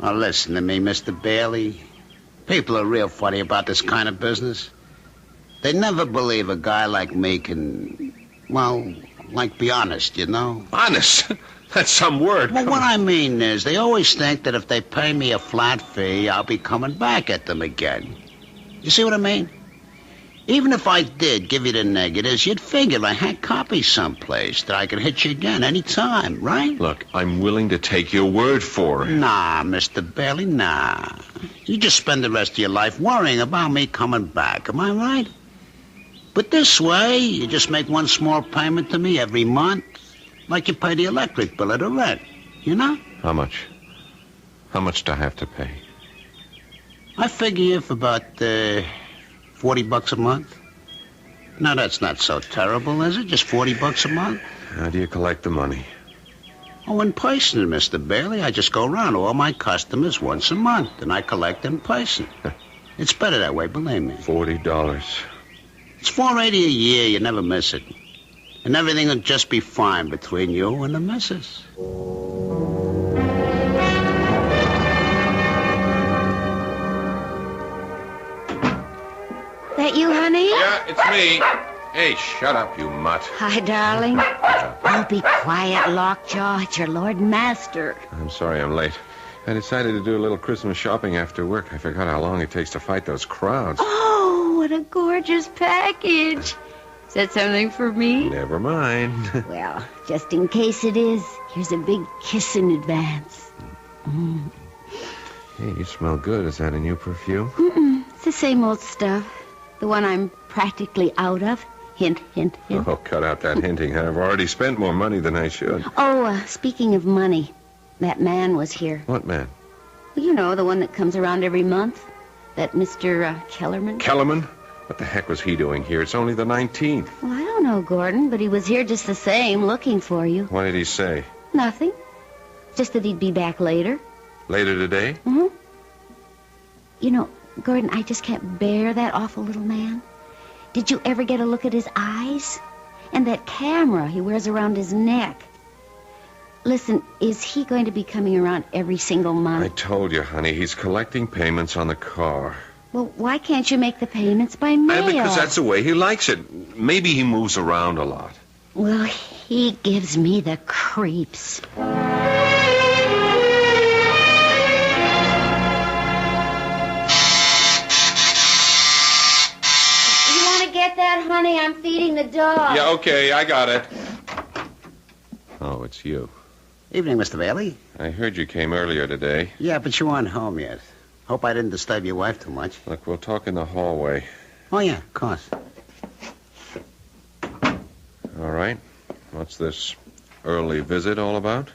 Now, listen to me, Mr. Bailey. People are real funny about this kind of business. They never believe a guy like me can, well, be honest, you know? Honest? That's some word. Well, what I mean is, they always think that if they pay me a flat fee, I'll be coming back at them again. You see what I mean? Even if I did give you the negatives, you'd figure I had copies someplace that I could hit you again any time, right? Look, I'm willing to take your word for it. Nah, Mr. Bailey, nah. You just spend the rest of your life worrying about me coming back, am I right? But this way, you just make one small payment to me every month, like you pay the electric bill or the rent, you know? How much? How much do I have to pay? I figure for about $40 a month. Now, that's not so terrible, is it? Just $40 a month? How do you collect the money? Oh, in person, Mr. Bailey. I just go around to all my customers once a month, and I collect in person. It's better that way, believe me. $40. It's $480 a year. You never miss it. And everything will just be fine between you and the missus. That you, honey? Yeah, it's me. Hey, shut up, you mutt. Hi, darling. Oh, be quiet, Lockjaw. It's your Lord and Master. I'm sorry I'm late. I decided to do a little Christmas shopping after work. I forgot how long it takes to fight those crowds. Oh, what a gorgeous package. Is that something for me? Never mind. Well, just in case it is, here's a big kiss in advance. Mm. Hey, you smell good. Is that a new perfume? It's the same old stuff. The one I'm practically out of. Hint, hint, hint. Oh, cut out that hinting. I've already spent more money than I should. Oh, speaking of money, that man was here. What man? Well, you know, the one that comes around every month. That Mr. Kellerman. Kellerman? What the heck was he doing here? It's only the 19th. Well, I don't know, Gordon, but he was here just the same, looking for you. What did he say? Nothing. Just that he'd be back later. Later today? Mm-hmm. You know, Gordon, I just can't bear that awful little man. Did you ever get a look at his eyes? And that camera he wears around his neck. Listen, is he going to be coming around every single month? I told you, honey, he's collecting payments on the car. Well, why can't you make the payments by mail? Because that's the way he likes it. Maybe he moves around a lot. Well, he gives me the creeps. Get that, honey? I'm feeding the dog. Yeah, okay, I got it. Oh, it's you. Evening, Mr. Bailey. I heard you came earlier today. Yeah, but you aren't home yet. Hope I didn't disturb your wife too much. Look, we'll talk in the hallway. Oh, yeah, of course. All right. What's this early visit all about?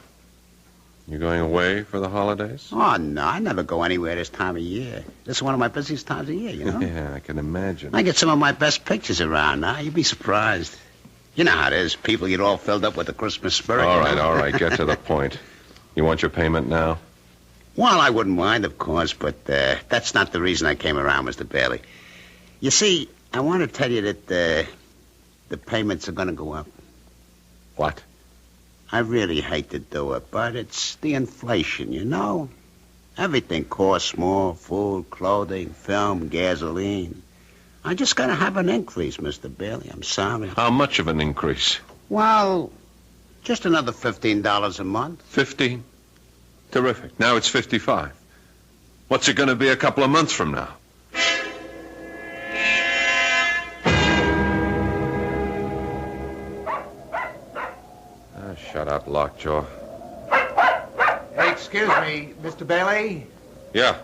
You going away for the holidays? Oh, no, I never go anywhere this time of year. This is one of my busiest times of year, you know? Yeah, I can imagine. I get some of my best pictures around now. You'd be surprised. You know how it is. People get all filled up with the Christmas spirit. All right. Get to the point. You want your payment now? Well, I wouldn't mind, of course, but that's not the reason I came around, Mr. Bailey. You see, I want to tell you that the payments are going to go up. What? I really hate to do it, but it's the inflation, you know? Everything costs more. Food, clothing, film, gasoline. I just gotta have an increase, Mr. Bailey. I'm sorry. How much of an increase? Well, just another $15 a month. 15? Terrific. Now it's 55. What's it gonna be a couple of months from now? Shut up, Lockjaw. Hey, excuse me, Mr. Bailey? Yeah.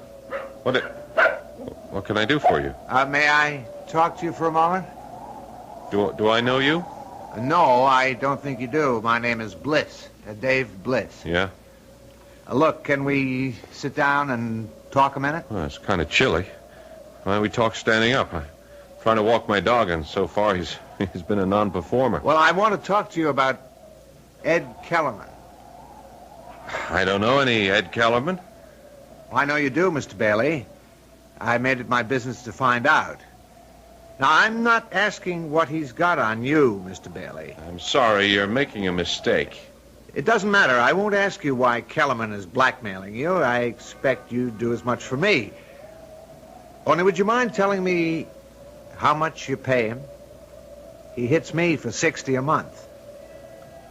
What can I do for you? May I talk to you for a moment? Do I know you? No, I don't think you do. My name is Bliss, Dave Bliss. Yeah? Look, can we sit down and talk a minute? Well, it's kind of chilly. Why don't we talk standing up? I'm trying to walk my dog, and so far he's been a non-performer. Well, I want to talk to you about Ed Kellerman. I don't know any Ed Kellerman. Well, I know you do, Mr. Bailey. I made it my business to find out. Now, I'm not asking what he's got on you, Mr. Bailey. I'm sorry, you're making a mistake. It doesn't matter. I won't ask you why Kellerman is blackmailing you. I expect you'd do as much for me. Only would you mind telling me how much you pay him? He hits me for $60 a month.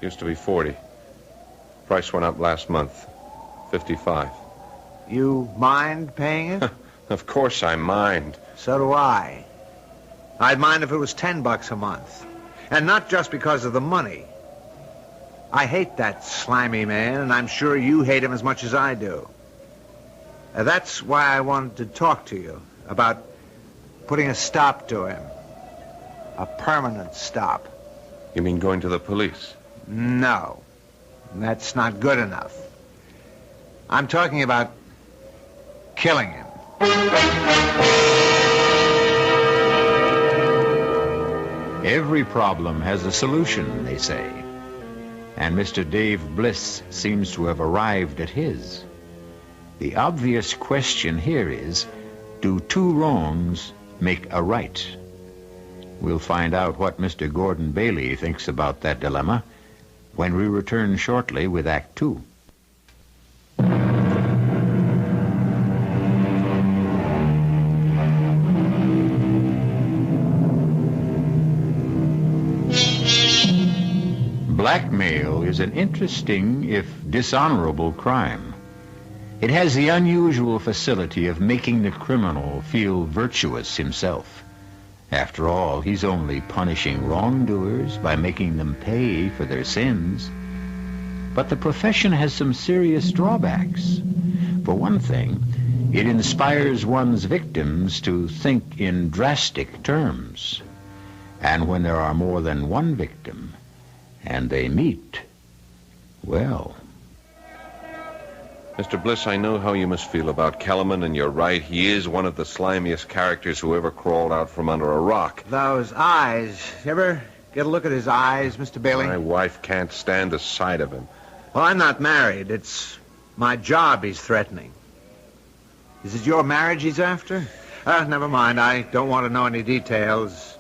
Used to be 40. Price went up last month. 55. You mind paying it? Of course I mind. So do I. I'd mind if it was $10 a month. And not just because of the money. I hate that slimy man, and I'm sure you hate him as much as I do. That's why I wanted to talk to you about putting a stop to him. A permanent stop. You mean going to the police? No. That's not good enough. I'm talking about killing him. Every problem has a solution, they say. And Mr. Dave Bliss seems to have arrived at his. The obvious question here is, do two wrongs make a right? We'll find out what Mr. Gordon Bailey thinks about that dilemma when we return shortly with Act Two. Blackmail is an interesting, if dishonorable, crime. It has the unusual facility of making the criminal feel virtuous himself. After all, he's only punishing wrongdoers by making them pay for their sins. But the profession has some serious drawbacks. For one thing, it inspires one's victims to think in drastic terms. And when there are more than one victim, and they meet, well... Mr. Bliss, I know how you must feel about Kellerman, and you're right. He is one of the slimiest characters who ever crawled out from under a rock. Those eyes. You ever get a look at his eyes, Mr. Bailey? My wife can't stand the sight of him. Well, I'm not married. It's my job he's threatening. Is it your marriage he's after? Never mind. I don't want to know any details.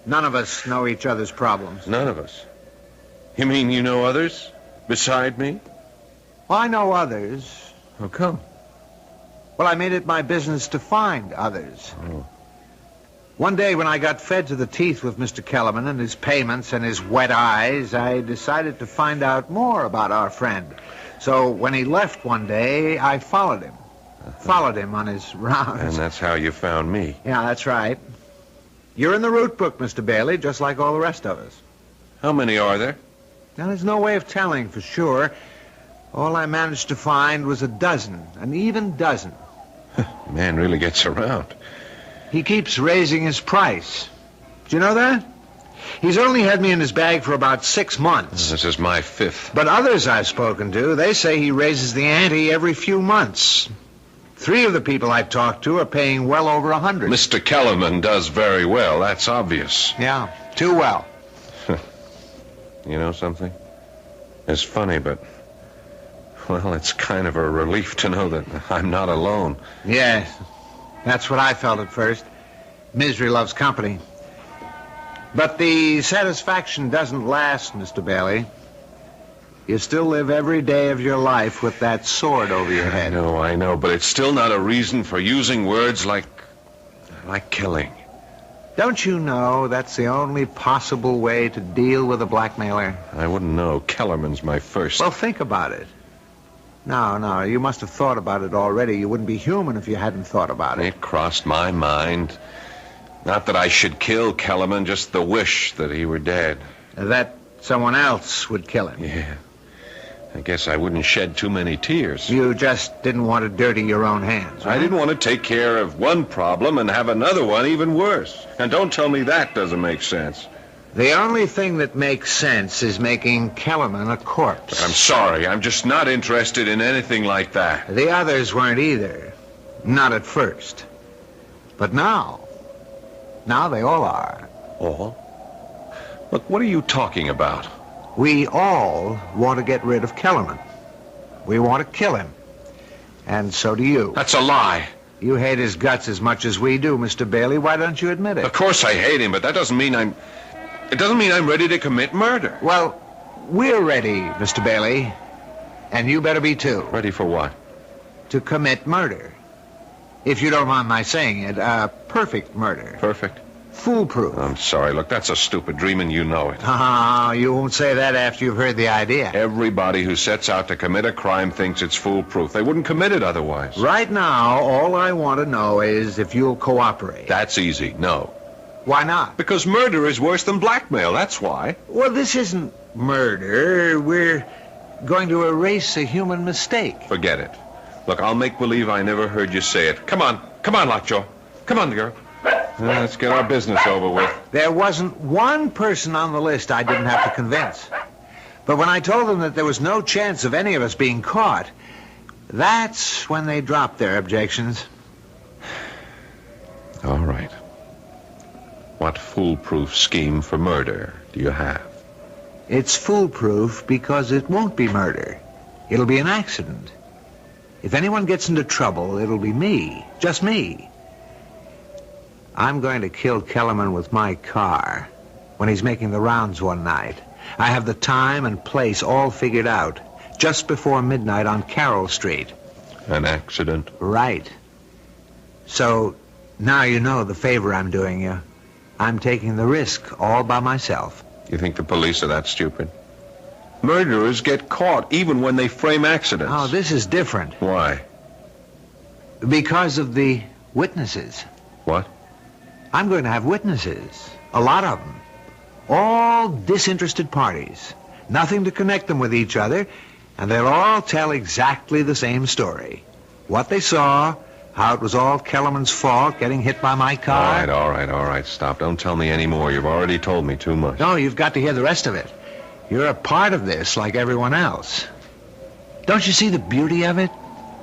None of us know each other's problems. None of us? You mean you know others beside me? Well, I know others. How come? Well, I made it my business to find others. Oh. One day when I got fed to the teeth with Mr. Kellerman and his payments and his wet eyes, I decided to find out more about our friend. So when he left one day, I followed him. Followed him on his rounds. And that's how you found me. Yeah, that's right. You're in the route book, Mr. Bailey, just like all the rest of us. How many are there? Now, there's no way of telling for sure. All I managed to find was a dozen, an even dozen. Man really gets around. He keeps raising his price. Do you know that? He's only had me in his bag for about 6 months. This is my 5th. But others I've spoken to, they say he raises the ante every few months. 3 of the people I've talked to are paying well over 100. Mr. Kellerman does very well, that's obvious. Yeah, too well. You know something? It's funny, but... well, it's kind of a relief to know that I'm not alone. Yes, that's what I felt at first. Misery loves company. But the satisfaction doesn't last, Mr. Bailey. You still live every day of your life with that sword over your head. I know, but it's still not a reason for using words like killing. Don't you know that's the only possible way to deal with a blackmailer? I wouldn't know. Kellerman's my first. Well, think about it. No, you must have thought about it already. You wouldn't be human if you hadn't thought about it. It crossed my mind. Not that I should kill Kellerman, just the wish that he were dead. That someone else would kill him. Yeah. I guess I wouldn't shed too many tears. You just didn't want to dirty your own hands, right? I didn't want to take care of one problem and have another one even worse. And don't tell me that doesn't make sense. The only thing that makes sense is making Kellerman a corpse. I'm sorry. I'm just not interested in anything like that. The others weren't either. Not at first. But now they all are. All? Look, what are you talking about? We all want to get rid of Kellerman. We want to kill him. And so do you. That's a lie. You hate his guts as much as we do, Mr. Bailey. Why don't you admit it? Of course I hate him, but that doesn't mean I'm... It doesn't mean I'm ready to commit murder. Well, we're ready, Mr. Bailey. And you better be too. Ready for what? To commit murder. If you don't mind my saying it, perfect murder. Perfect? Foolproof. I'm sorry. Look, that's a stupid dream, and you know it. You won't say that after you've heard the idea. Everybody who sets out to commit a crime thinks it's foolproof. They wouldn't commit it otherwise. Right now, all I want to know is if you'll cooperate. That's easy. No. Why not? Because murder is worse than blackmail. That's why. Well, this isn't murder. We're going to erase a human mistake. Forget it. Look, I'll make believe I never heard you say it. Come on, Lockjaw. Come on, girl. Let's get our business over with. There wasn't one person on the list I didn't have to convince. But when I told them that there was no chance of any of us being caught, that's when they dropped their objections. All right. What foolproof scheme for murder do you have? It's foolproof because it won't be murder. It'll be an accident. If anyone gets into trouble, it'll be me. Just me. I'm going to kill Kellerman with my car when he's making the rounds one night. I have the time and place all figured out. Just before midnight on Carroll Street. An accident? Right. So, now you know the favor I'm doing you. I'm taking the risk all by myself. You think the police are that stupid? Murderers get caught even when they frame accidents. Oh, this is different. Why? Because of the witnesses. What? I'm going to have witnesses. A lot of them. All disinterested parties. Nothing to connect them with each other. And they'll all tell exactly the same story. What they saw, how it was all Kellerman's fault, getting hit by my car. All right. Stop. Don't tell me any more. You've already told me too much. No, you've got to hear the rest of it. You're a part of this like everyone else. Don't you see the beauty of it?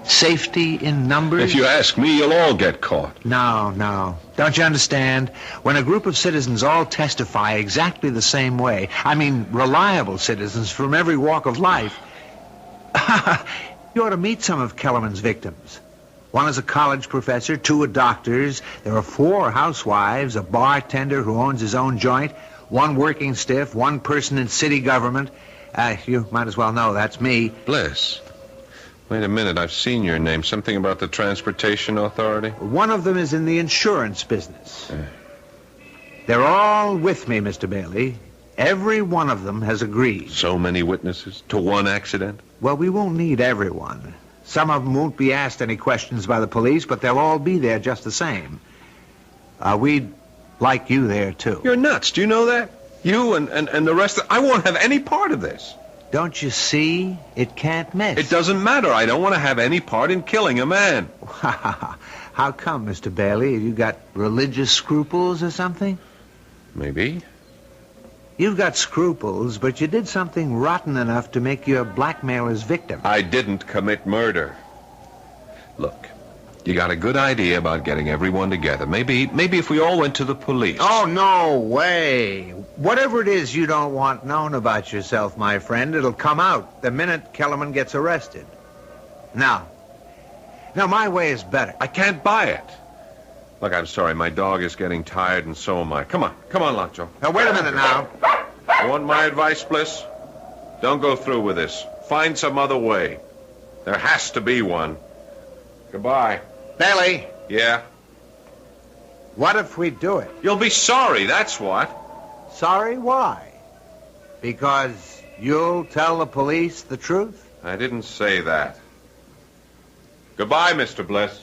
Safety in numbers? If you ask me, you'll all get caught. No. Don't you understand? When a group of citizens all testify exactly the same way, I mean reliable citizens from every walk of life, you ought to meet some of Kellerman's victims. One is a college professor, 2 are doctors, there are 4 housewives, a bartender who owns his own joint, 1 working stiff, 1 person in city government. You might as well know that's me. Bliss. Wait a minute, I've seen your name. Something about the Transportation Authority? One of them is in the insurance business. They're all with me, Mr. Bailey. Every one of them has agreed. So many witnesses to one accident? Well, we won't need everyone. Some of them won't be asked any questions by the police, but they'll all be there just the same. We'd like you there, too. You're nuts. Do you know that? You and the rest of... I won't have any part of this. Don't you see? It can't miss. It doesn't matter. I don't want to have any part in killing a man. How come, Mr. Bailey? Have you got religious scruples or something? Maybe. You've got scruples, but you did something rotten enough to make you a blackmailer's victim. I didn't commit murder. Look, you got a good idea about getting everyone together. Maybe if we all went to the police. Oh, no way. Whatever it is you don't want known about yourself, my friend, it'll come out the minute Kellerman gets arrested. Now, my way is better. I can't buy it. Look, I'm sorry. My dog is getting tired, and so am I. Come on, Lockjaw. Now, wait a minute now. You want my advice, Bliss? Don't go through with this. Find some other way. There has to be one. Goodbye. Bailey. Yeah? What if we do it? You'll be sorry, that's what. Sorry? Why? Because you'll tell the police the truth? I didn't say that. Goodbye, Mr. Bliss.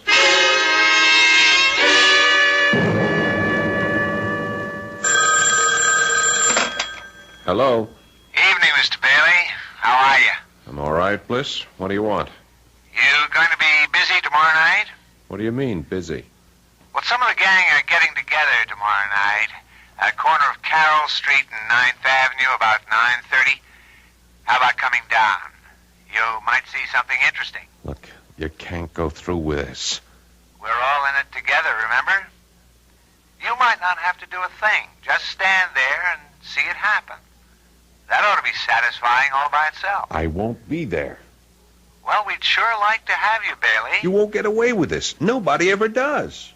Hello. Evening, Mr. Bailey. How are you? I'm all right, Bliss. What do you want? You going to be busy tomorrow night? What do you mean, busy? Well, some of the gang are getting together tomorrow night. At corner of Carroll Street and 9th Avenue, about 9:30. How about coming down? You might see something interesting. Look, you can't go through with this. We're all in it together, remember? You might not have to do a thing. Just stand there and see it happen. That ought to be satisfying all by itself. I won't be there. Well, we'd sure like to have you, Bailey. You won't get away with this. Nobody ever does.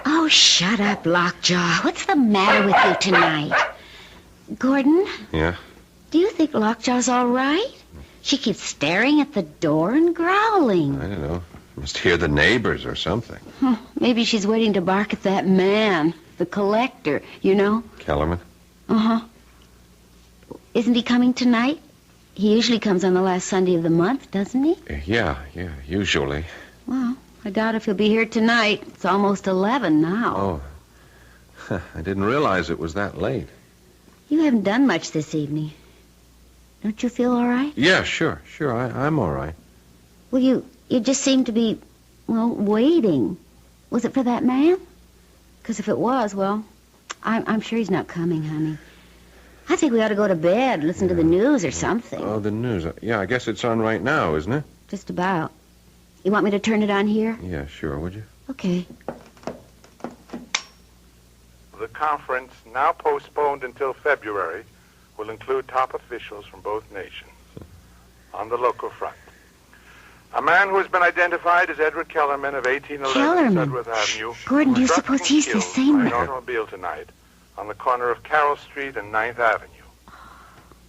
Oh, shut up, Lockjaw. What's the matter with you tonight? Gordon? Yeah? Do you think Lockjaw's all right? She keeps staring at the door and growling. I don't know. Must hear the neighbors or something. Maybe she's waiting to bark at that man, the collector, you know? Kellerman? Uh-huh. Isn't he coming tonight? He usually comes on the last Sunday of the month, doesn't he? Yeah, usually. Well, I doubt if he'll be here tonight. It's almost 11 now. Oh. I didn't realize it was that late. You haven't done much this evening. Don't you feel all right? Yeah, sure. I'm all right. Well, you just seem to be, waiting. Was it for that man? Because if it was, I'm sure he's not coming, honey. I think we ought to go to bed, listen to the news or something. Oh, the news. Yeah, I guess it's on right now, isn't it? Just about. You want me to turn it on here? Yeah, sure, would you? Okay. The conference, now postponed until February, will include top officials from both nations. On the local front, a man who has been identified as Edward Kellerman of 1811 Sudworth Avenue. Gordon, do you suppose he's the same by man? an automobile tonight on the corner of Carroll Street and 9th Avenue.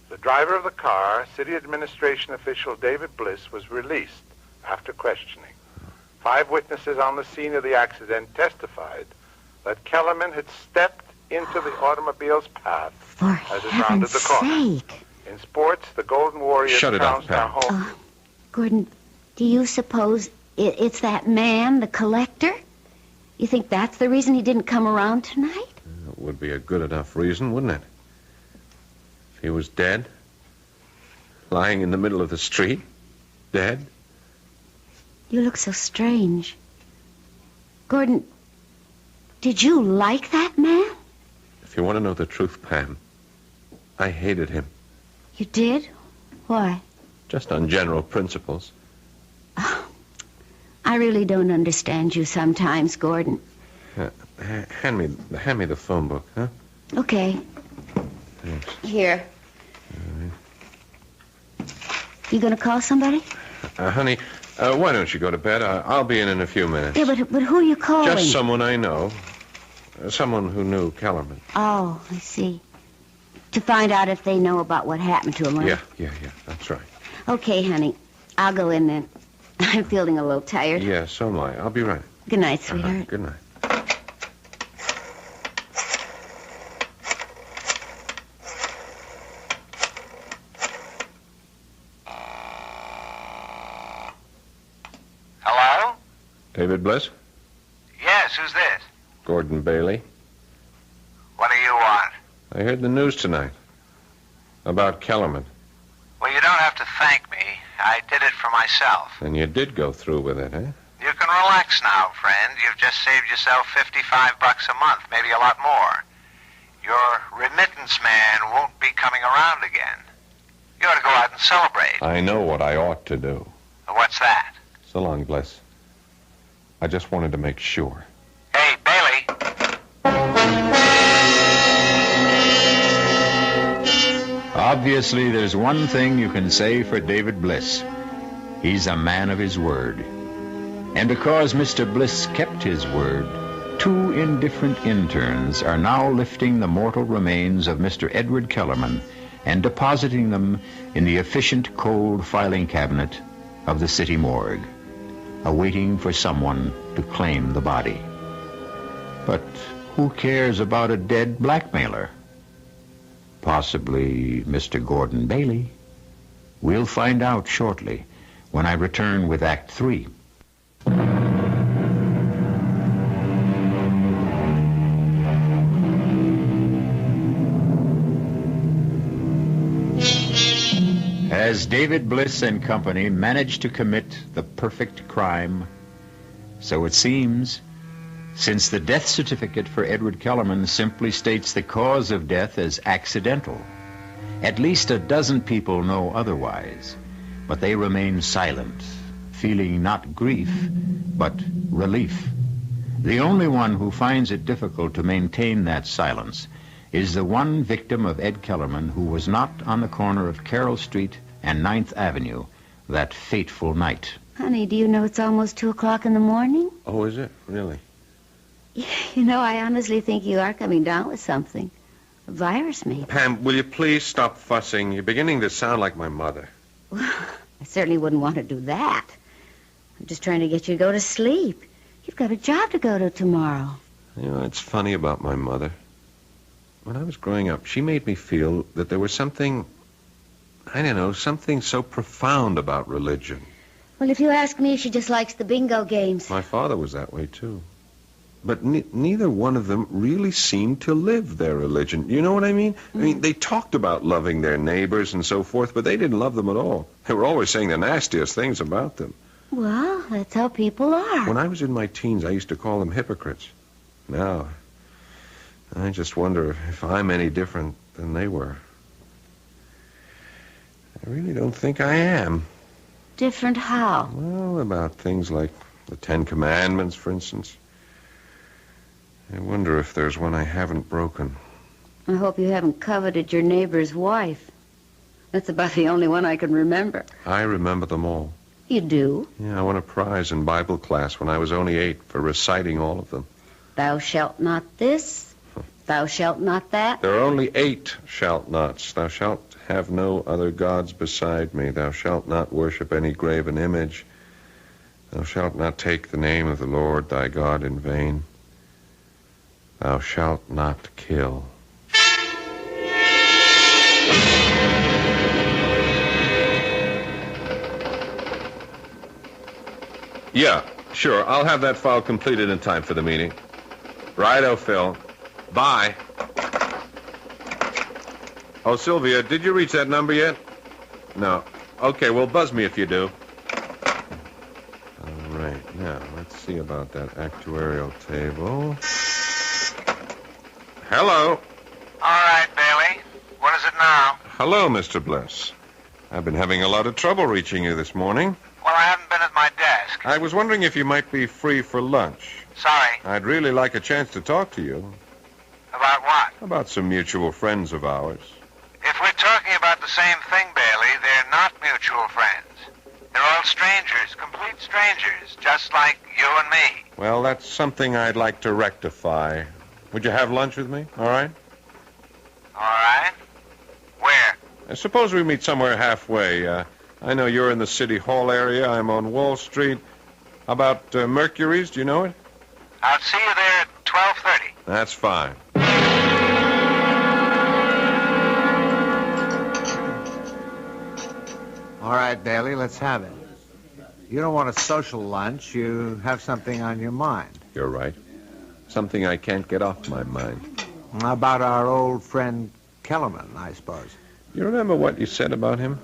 The driver of the car, city administration official David Bliss, was released after questioning. 5 witnesses on the scene of the accident testified that Kellerman had stepped into the automobile's path For as it rounded the corner. heaven's sake. In sports, the Golden Warriors Shut it up, trounced our Pam. home. Gordon, do you suppose it's that man, the collector? You think that's the reason he didn't come around tonight? That would be a good enough reason, wouldn't it? If he was dead, lying in the middle of the street, dead. You look so strange. Gordon, did you like that man? If you want to know the truth, Pam, I hated him. You did? Why? Just on general principles. I really don't understand you sometimes, Gordon. Hand me the phone book, huh? Okay. Thanks. Here. You gonna call somebody? Honey, why don't you go to bed? I'll be in a few minutes. Yeah, but who are you calling? Just someone I know. Someone who knew Kellerman. Oh, I see. To find out if they know about what happened to him, right? Yeah, that's right. Okay, honey. I'll go in then. I'm feeling a little tired. Yeah, so am I. I'll be right. Good night, sweetheart. Good night. Hello? David Bliss? Yes, who's this? Gordon Bailey. What do you want? I heard the news tonight. About Kellerman. Well, you don't have to thank me. I did it for myself. And you did go through with it, eh? You can relax now, friend. You've just saved yourself $55 a month, maybe a lot more. Your remittance man won't be coming around again. You ought to go out and celebrate. I know what I ought to do. What's that? So long, Bliss. I just wanted to make sure. Hey, Bailey. Obviously, there's one thing you can say for David Bliss. He's a man of his word. And because Mr. Bliss kept his word, 2 indifferent interns are now lifting the mortal remains of Mr. Edward Kellerman and depositing them in the efficient cold filing cabinet of the city morgue, awaiting for someone to claim the body. But who cares about a dead blackmailer? Possibly Mr. Gordon Bailey. We'll find out shortly when I return with Act 3. As David Bliss and company managed to commit the perfect crime, so it seems, since the death certificate for Edward Kellerman simply states the cause of death as accidental. At least a dozen people know otherwise, but they remain silent, feeling not grief, but relief. The only one who finds it difficult to maintain that silence is the one victim of Ed Kellerman who was not on the corner of Carroll Street and 9th Avenue that fateful night. Honey, do you know it's almost 2 o'clock in the morning? Oh, is it? Really? You know, I honestly think you are coming down with something. A virus, maybe. Pam, will you please stop fussing? You're beginning to sound like my mother. I certainly wouldn't want to do that. I'm just trying to get you to go to sleep. You've got a job to go to tomorrow. You know, it's funny about my mother. When I was growing up, she made me feel that there was something, I don't know, something so profound about religion. Well, if you ask me, she just likes the bingo games. My father was that way, too. But neither one of them really seemed to live their religion. You know what I mean? I mean, they talked about loving their neighbors and so forth, but they didn't love them at all. They were always saying the nastiest things about them. Well, that's how people are. When I was in my teens, I used to call them hypocrites. Now, I just wonder if I'm any different than they were. I really don't think I am. Different how? Well, about things like the 10 Commandments, for instance. I wonder if there's one I haven't broken. I hope you haven't coveted your neighbor's wife. That's about the only one I can remember. I remember them all. You do? Yeah, I won a prize in Bible class when I was only 8 for reciting all of them. Thou shalt not this, thou shalt not that. There are only 8 shalt nots. Thou shalt have no other gods beside me. Thou shalt not worship any graven image. Thou shalt not take the name of the Lord thy God in vain. Thou shalt not kill. Yeah, sure. I'll have that file completed in time for the meeting. Righto, Phil. Bye. Oh, Sylvia, did you reach that number yet? No. Okay, well, buzz me if you do. All right, now, let's see about that actuarial table. Hello. All right, Bailey. What is it now? Hello, Mr. Bliss. I've been having a lot of trouble reaching you this morning. Well, I haven't been at my desk. I was wondering if you might be free for lunch. Sorry. I'd really like a chance to talk to you. About what? About some mutual friends of ours. If we're talking about the same thing, Bailey, they're not mutual friends. They're all strangers, complete strangers, just like you and me. Well, that's something I'd like to rectify. Would you have lunch with me? All right? All right. Where? Suppose we meet somewhere halfway. I know you're in the City Hall area. I'm on Wall Street. How about Mercury's? Do you know it? I'll see you there at 12:30. That's fine. All right, Bailey, let's have it. You don't want a social lunch. You have something on your mind. You're right. Something I can't get off my mind. How about our old friend Kellerman, I suppose? You remember what you said about him?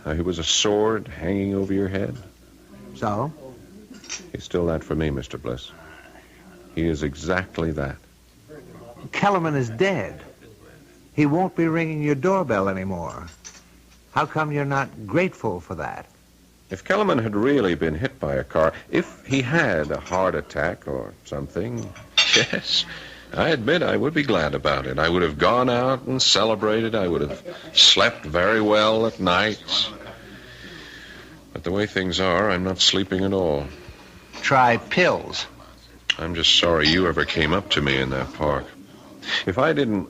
How he was a sword hanging over your head? So? He's still that for me, Mr. Bliss. He is exactly that. Kellerman is dead. He won't be ringing your doorbell anymore. How come you're not grateful for that? If Kellerman had really been hit by a car, if he had a heart attack or something, yes, I admit I would be glad about it. I would have gone out and celebrated. I would have slept very well at nights. But the way things are, I'm not sleeping at all. Try pills. I'm just sorry you ever came up to me in that park. If I didn't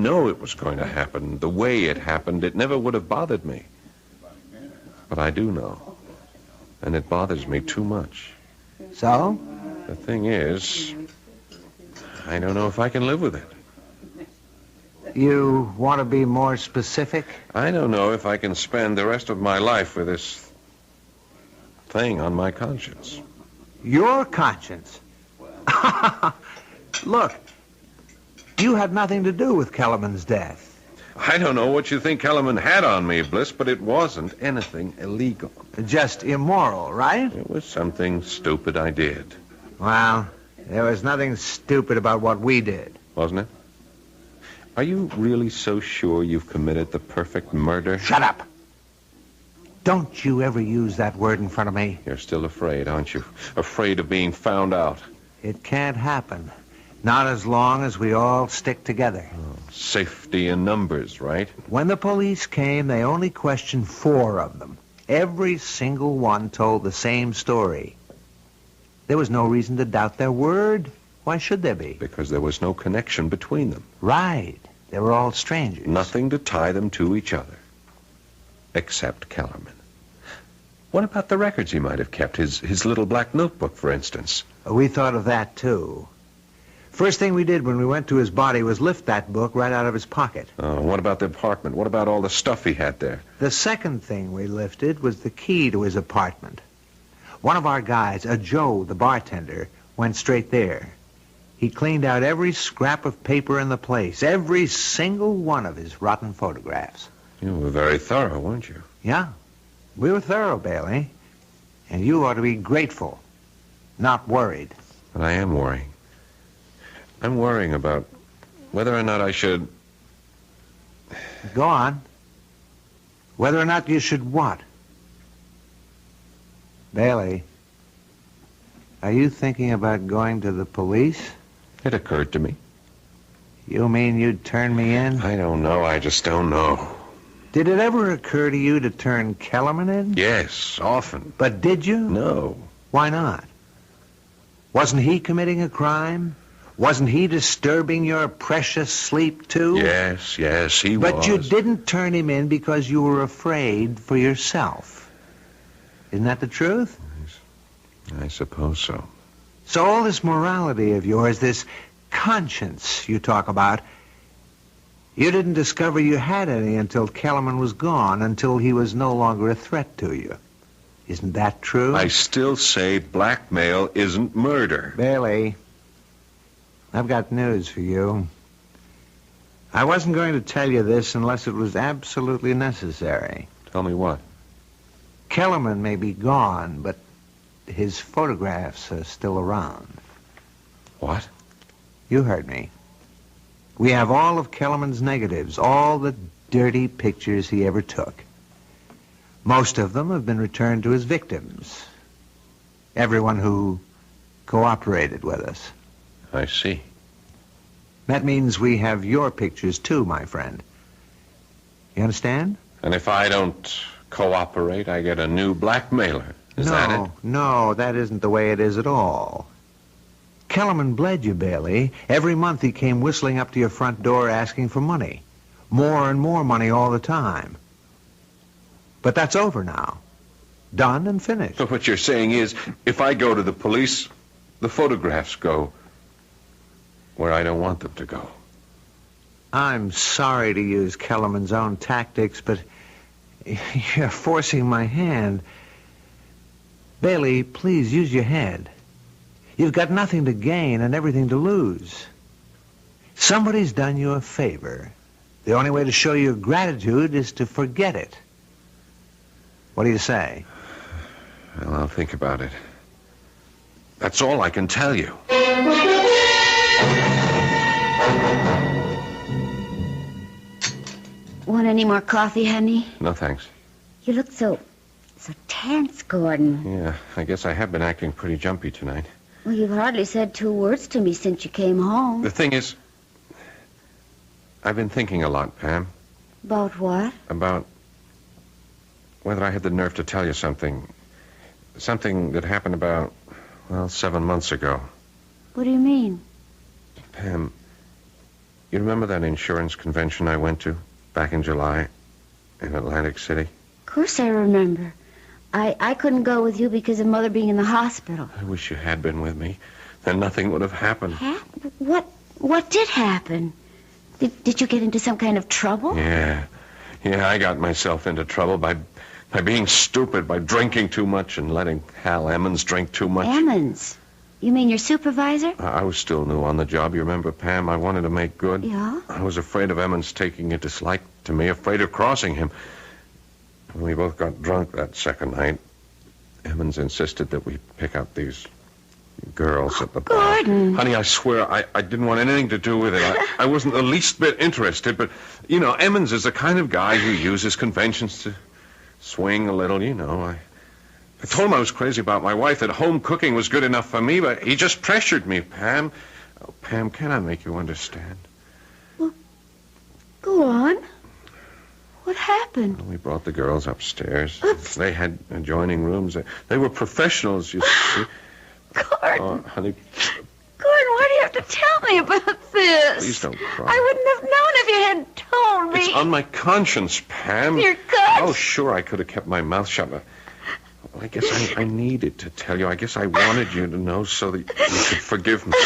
know it was going to happen the way it happened, it never would have bothered me. But I do know. And it bothers me too much. So? The thing is, I don't know if I can live with it. You want to be more specific? I don't know if I can spend the rest of my life with this thing on my conscience. Your conscience? Look, you had nothing to do with Kellerman's death. I don't know what you think Kellerman had on me, Bliss, but it wasn't anything illegal. Just immoral, right? It was something stupid I did. Well, there was nothing stupid about what we did. Wasn't it? Are you really so sure you've committed the perfect murder? Shut up! Don't you ever use that word in front of me. You're still afraid, aren't you? Afraid of being found out. It can't happen. Not as long as we all stick together. Oh, safety in numbers, right? When the police came, they only questioned 4 of them. Every single one told the same story. There was no reason to doubt their word. Why should there be? Because there was no connection between them. Right. They were all strangers. Nothing to tie them to each other. Except Kellerman. What about the records he might have kept? His little black notebook, for instance. We thought of that, too. First thing we did when we went to his body was lift that book right out of his pocket. Oh, what about the apartment? What about all the stuff he had there? The second thing we lifted was the key to his apartment. One of our guys, Joe, the bartender, went straight there. He cleaned out every scrap of paper in the place, every single one of his rotten photographs. You were very thorough, weren't you? Yeah. We were thorough, Bailey. And you ought to be grateful, not worried. But I am worrying. I'm worrying about whether or not I should... Go on. Whether or not you should what? Bailey, are you thinking about going to the police? It occurred to me. You mean you'd turn me in? I don't know. I just don't know. Did it ever occur to you to turn Kellerman in? Yes, often. But did you? No. Why not? Wasn't he committing a crime? Wasn't he disturbing your precious sleep, too? Yes, he was. But you didn't turn him in because you were afraid for yourself. Isn't that the truth? I suppose so. So all this morality of yours, this conscience you talk about. You didn't discover you had any until Kellerman was gone, until he was no longer a threat to you. Isn't that true? I still say blackmail isn't murder. Bailey, I've got news for you. I wasn't going to tell you this unless it was absolutely necessary. Tell me what? Kellerman may be gone, but his photographs are still around. What? You heard me. We have all of Kellerman's negatives, all the dirty pictures he ever took. Most of them have been returned to his victims. Everyone who cooperated with us. I see. That means we have your pictures too, my friend. You understand? And if I don't cooperate, I get a new blackmailer. Is that it? No, that isn't the way it is at all. Kellerman bled you, Bailey. Every month he came whistling up to your front door asking for money. More and more money all the time. But that's over now. Done and finished. So what you're saying is, if I go to the police, the photographs go where I don't want them to go. I'm sorry to use Kellerman's own tactics, but you're forcing my hand. Bailey, please use your head. You've got nothing to gain and everything to lose. Somebody's done you a favor. The only way to show your gratitude is to forget it. What do you say? Well, I'll think about it. That's all I can tell you. Want any more coffee, honey? No, thanks. You look so tense, Gordon. Yeah, I guess I have been acting pretty jumpy tonight. Well, you've hardly said 2 words to me since you came home. The thing is, I've been thinking a lot, Pam. About what? About whether I had the nerve to tell you something. Something that happened about, 7 months ago. What do you mean? Pam, you remember that insurance convention I went to back in July in Atlantic City? Of course I remember. I couldn't go with you because of Mother being in the hospital. I wish you had been with me. Then nothing would have happened. What did happen? Did you get into some kind of trouble? Yeah, I got myself into trouble by being stupid, by drinking too much and letting Hal Emmons drink too much. Emmons? You mean your supervisor? I was still new on the job. You remember, Pam? I wanted to make good. Yeah? I was afraid of Emmons taking a dislike to me, afraid of crossing him. When we both got drunk that second night, Emmons insisted that we pick up these girls at the bar. Gordon! Honey, I swear, I didn't want anything to do with it. I wasn't the least bit interested, but, Emmons is the kind of guy who uses conventions to swing a little, I told him I was crazy about my wife, that home cooking was good enough for me, but he just pressured me, Pam. Oh, Pam, can I make you understand? Well, go on. What happened? We brought the girls upstairs. They had adjoining rooms. They were professionals, you see. Gordon. Oh, honey. Gordon, why do you have to tell me about this? Please don't cry. I wouldn't have known if you hadn't told me. It's on my conscience, Pam. Your gut? Oh, sure, I could have kept my mouth shut. But I guess I needed to tell you. I guess I wanted you to know so that you could forgive me.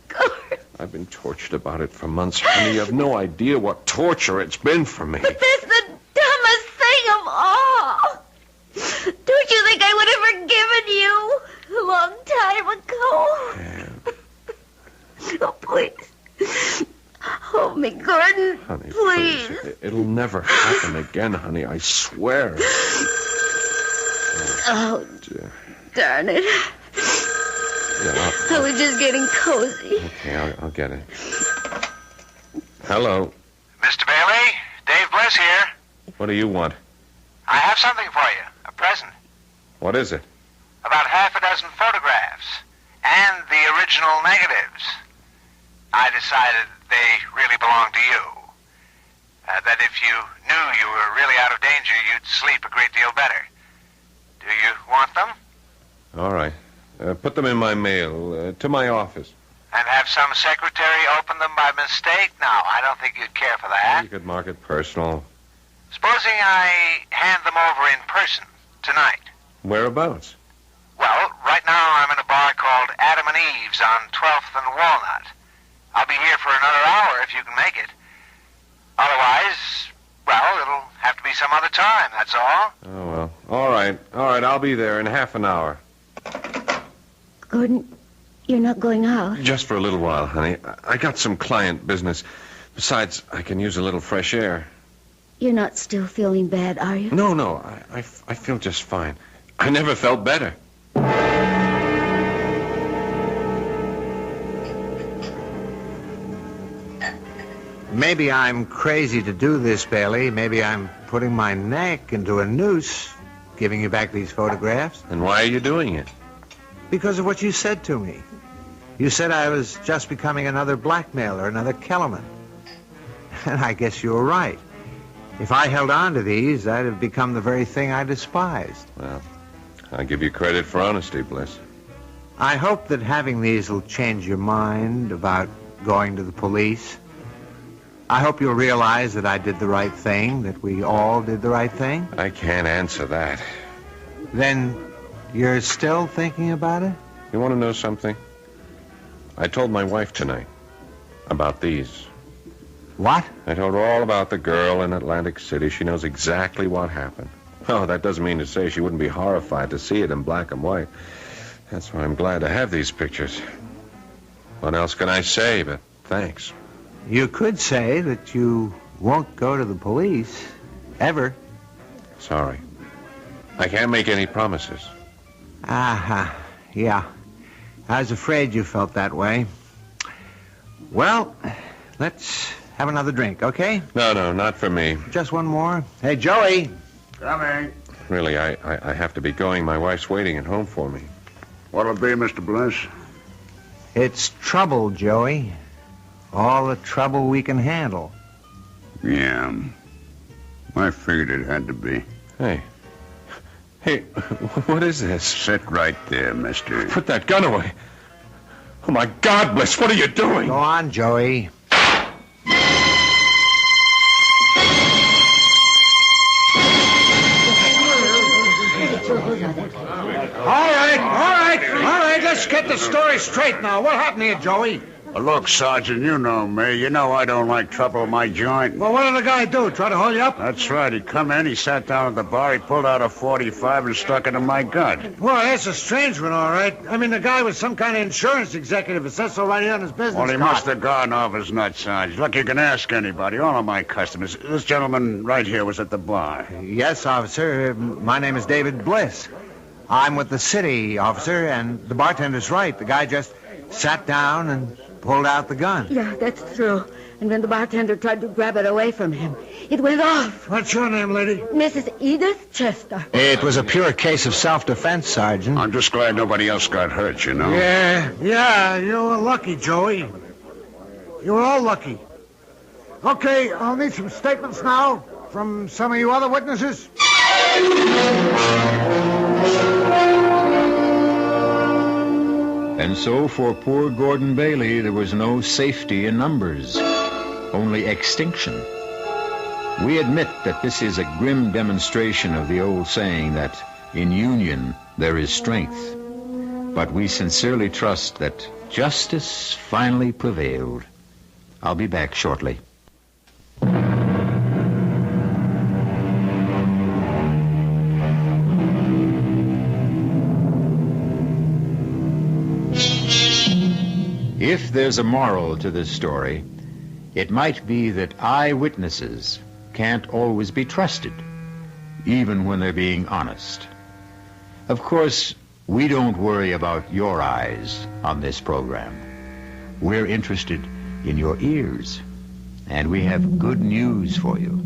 Gordon. I've been tortured about it for months, honey. You have no idea what torture it's been for me. But that's the dumbest thing of all. Don't you think I would have forgiven you a long time ago? Yeah. Oh, please. Hold me, Gordon. Honey, please. It'll never happen again, honey. I swear. Oh, dear. Darn it. Yeah, I was just getting cozy. Okay, I'll get it. Hello. Mr. Bailey, Dave Bliss here. What do you want? I have something for you, a present. What is it? About half a dozen photographs and the original negatives. I decided they really belonged to you. That if you knew you were really out of danger, you'd sleep a great deal better. Do you want them? All right. Put them in my mail, to my office. And have some secretary open them by mistake? No, I don't think you'd care for that. You could mark it personal. Supposing I hand them over in person tonight. Whereabouts? Well, right now I'm in a bar called Adam and Eve's on 12th and Walnut. be here for another hour if you can make it. Otherwise, well, it'll have to be some other time, that's all. Oh, well. All right. I'll be there in half an hour. Gordon, you're not going out? Just for a little while, honey. I got some client business. Besides, I can use a little fresh air. You're not still feeling bad, are you? No. I feel just fine. I never felt better. Maybe I'm crazy to do this, Bailey. Maybe I'm putting my neck into a noose, giving you back these photographs. And why are you doing it? Because of what you said to me. You said I was just becoming another blackmailer, another Kellerman. And I guess you were right. If I held on to these, I'd have become the very thing I despised. Well, I give you credit for honesty, Bliss. I hope that having these will change your mind about going to the police. I hope you'll realize that I did the right thing, that we all did the right thing. I can't answer that. Then you're still thinking about it? You want to know something? I told my wife tonight about these. What? I told her all about the girl in Atlantic City. She knows exactly what happened. Oh, that doesn't mean to say she wouldn't be horrified to see it in black and white. That's why I'm glad to have these pictures. What else can I say but thanks? You could say that you won't go to the police, ever. Sorry. I can't make any promises. Yeah. I was afraid you felt that way. Well, let's have another drink, okay? No, not for me. Just one more. Hey, Joey. Coming. Really, I have to be going. My wife's waiting at home for me. What'll it be, Mr. Bliss? It's trouble, Joey. All the trouble we can handle. Yeah. I figured it had to be. Hey, what is this? Sit right there, mister. Put that gun away. Oh, my God, Bliss, what are you doing? Go on, Joey. All right, let's get the story straight now. What happened here, Joey? Well, look, Sergeant, you know me. You know I don't like trouble with my joint. Well, what did the guy do? Try to hold you up? That's right. He come in, he sat down at the bar, he pulled out a .45 and stuck it in my gut. Well, that's a strange one, all right. I mean, the guy was some kind of insurance executive. It says so right here on his business Well, he card. must have gone off his nut, Sarge. Look, you can ask anybody, all of my customers. This gentleman right here was at the bar. Yes, officer. My name is David Bliss. I'm with the city, officer, and the bartender's right. The guy just sat down and pulled out the gun. Yeah, that's true. And when the bartender tried to grab it away from him, it went off. What's your name, lady? Mrs. Edith Chester. It was a pure case of self-defense, Sergeant. I'm just glad nobody else got hurt, you know. Yeah, you were lucky, Joey. You were all lucky. Okay, I'll need some statements now from some of you other witnesses. And so for poor Gordon Bailey, there was no safety in numbers, only extinction. We admit that this is a grim demonstration of the old saying that in union there is strength. But we sincerely trust that justice finally prevailed. I'll be back shortly. If there's a moral to this story, it might be that eyewitnesses can't always be trusted, even when they're being honest. Of course, we don't worry about your eyes on this program. We're interested in your ears, and we have good news for you.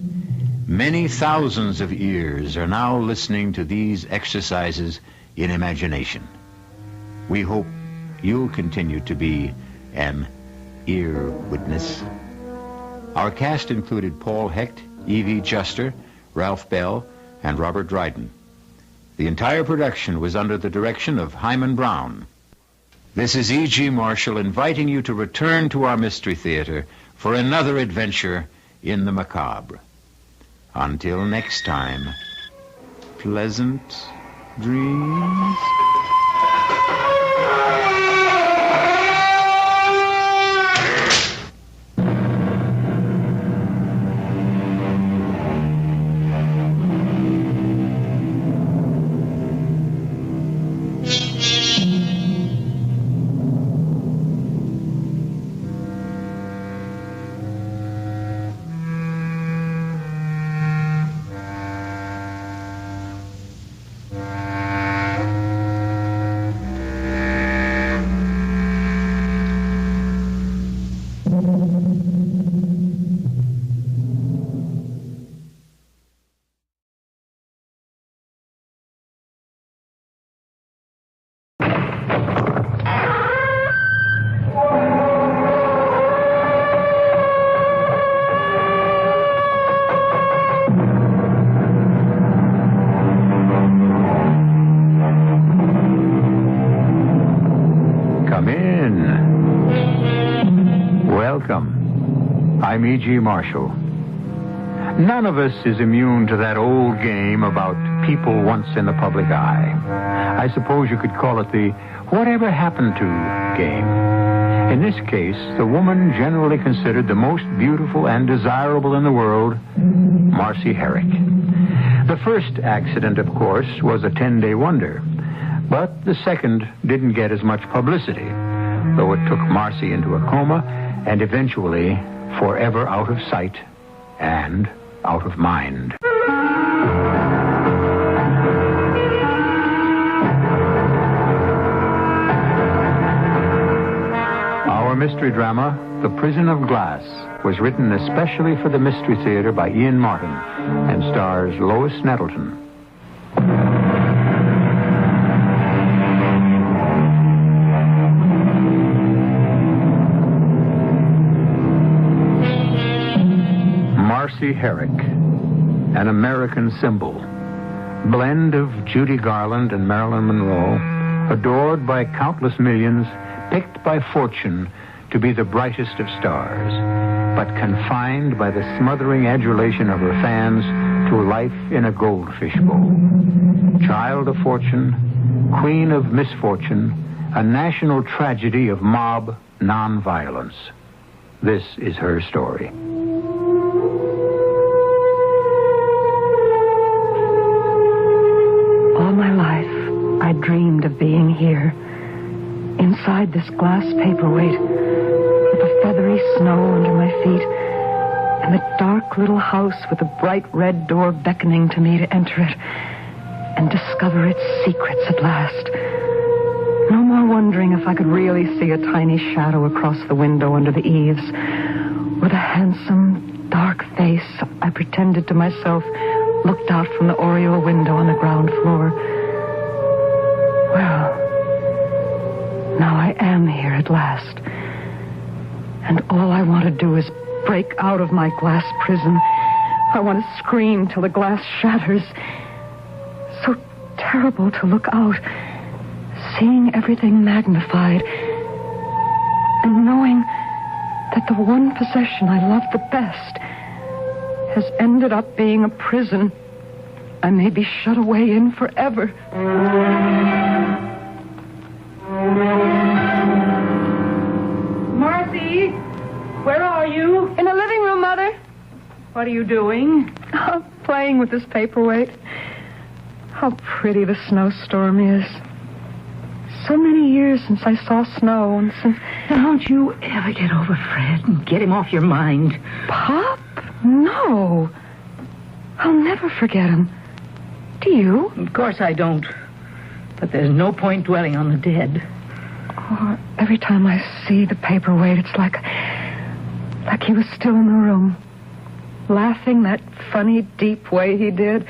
Many thousands of ears are now listening to these exercises in imagination. We hope you'll continue to be an ear witness. Our cast included Paul Hecht, Evie Juster, Ralph Bell, and Robert Dryden. The entire production was under the direction of Hyman Brown. This is E.G. Marshall inviting you to return to our Mystery Theater for another adventure in the macabre. Until next time, pleasant dreams. Welcome. I'm E.G. Marshall. None of us is immune to that old game about people once in the public eye. I suppose you could call it the whatever happened to game. In this case, the woman generally considered the most beautiful and desirable in the world, Marcy Herrick. The first accident, of course, was a 10-day wonder. But the second didn't get as much publicity, though it took Marcy into a coma and eventually forever out of sight and out of mind. Our mystery drama, The Prison of Glass, was written especially for the Mystery Theater by Ian Martin and stars Lois Nettleton. Marcy Herrick, an American symbol, blend of Judy Garland and Marilyn Monroe, adored by countless millions, picked by fortune to be the brightest of stars, but confined by the smothering adulation of her fans to life in a goldfish bowl. Child of fortune, queen of misfortune, a national tragedy of mob nonviolence. This is her story. All my life, I dreamed of being here, inside this glass paperweight, with the feathery snow under my feet, and the dark little house with the bright red door beckoning to me to enter it and discover its secrets at last. No more wondering if I could really see a tiny shadow across the window under the eaves, or the handsome, dark face I pretended to myself looked out from the oriel window on the ground floor. Well, now I am here at last. And all I want to do is break out of my glass prison. I want to scream till the glass shatters. So terrible to look out, seeing everything magnified, and knowing that the one possession I love the best has ended up being a prison I may be shut away in forever. Marcy, where are you? In the living room, Mother. What are you doing? Oh, playing with this paperweight. How pretty the snowstorm is. So many years since I saw snow, and since... Don't you ever get over Fred and get him off your mind. Pop? No. I'll never forget him. Do you? Of course I don't. But there's no point dwelling on the dead. Oh, every time I see the paperweight, it's like he was still in the room, laughing that funny, deep way he did,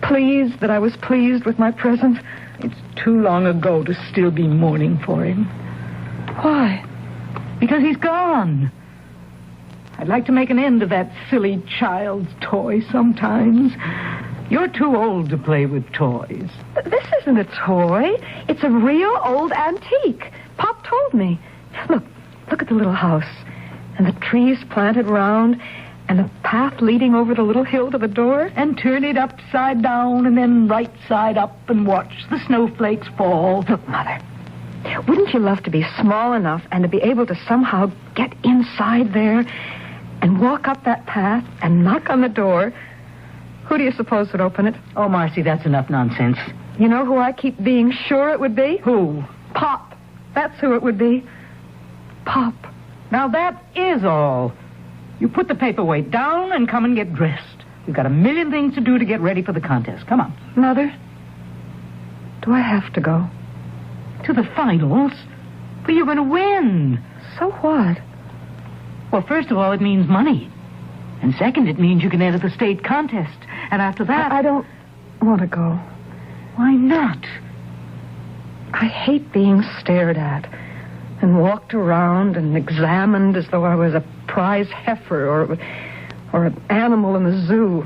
pleased that I was pleased with my presence. It's too long ago to still be mourning for him. Why? Because he's gone. I'd like to make an end of that silly child's toy sometimes. You're too old to play with toys. This isn't a toy. It's a real old antique. Pop told me. Look at the little house. And the trees planted round, and the path leading over the little hill to the door. And turn it upside down and then right side up and watch the snowflakes fall. Look, Mother, wouldn't you love to be small enough and to be able to somehow get inside there and walk up that path and knock on the door? Who do you suppose would open it? Oh, Marcy, that's enough nonsense. You know who I keep being sure it would be? Who? Pop. That's who it would be. Pop. Now, that is all. You put the paperweight down and come and get dressed. We've got a million things to do to get ready for the contest. Come on. Mother, do I have to go? To the finals? But you're going to win. So what? Well, first of all, it means money. And second, it means you can enter the state contest. And after that... I don't want to go. Why not? I hate being stared at and walked around and examined as though I was a prize heifer or an animal in the zoo.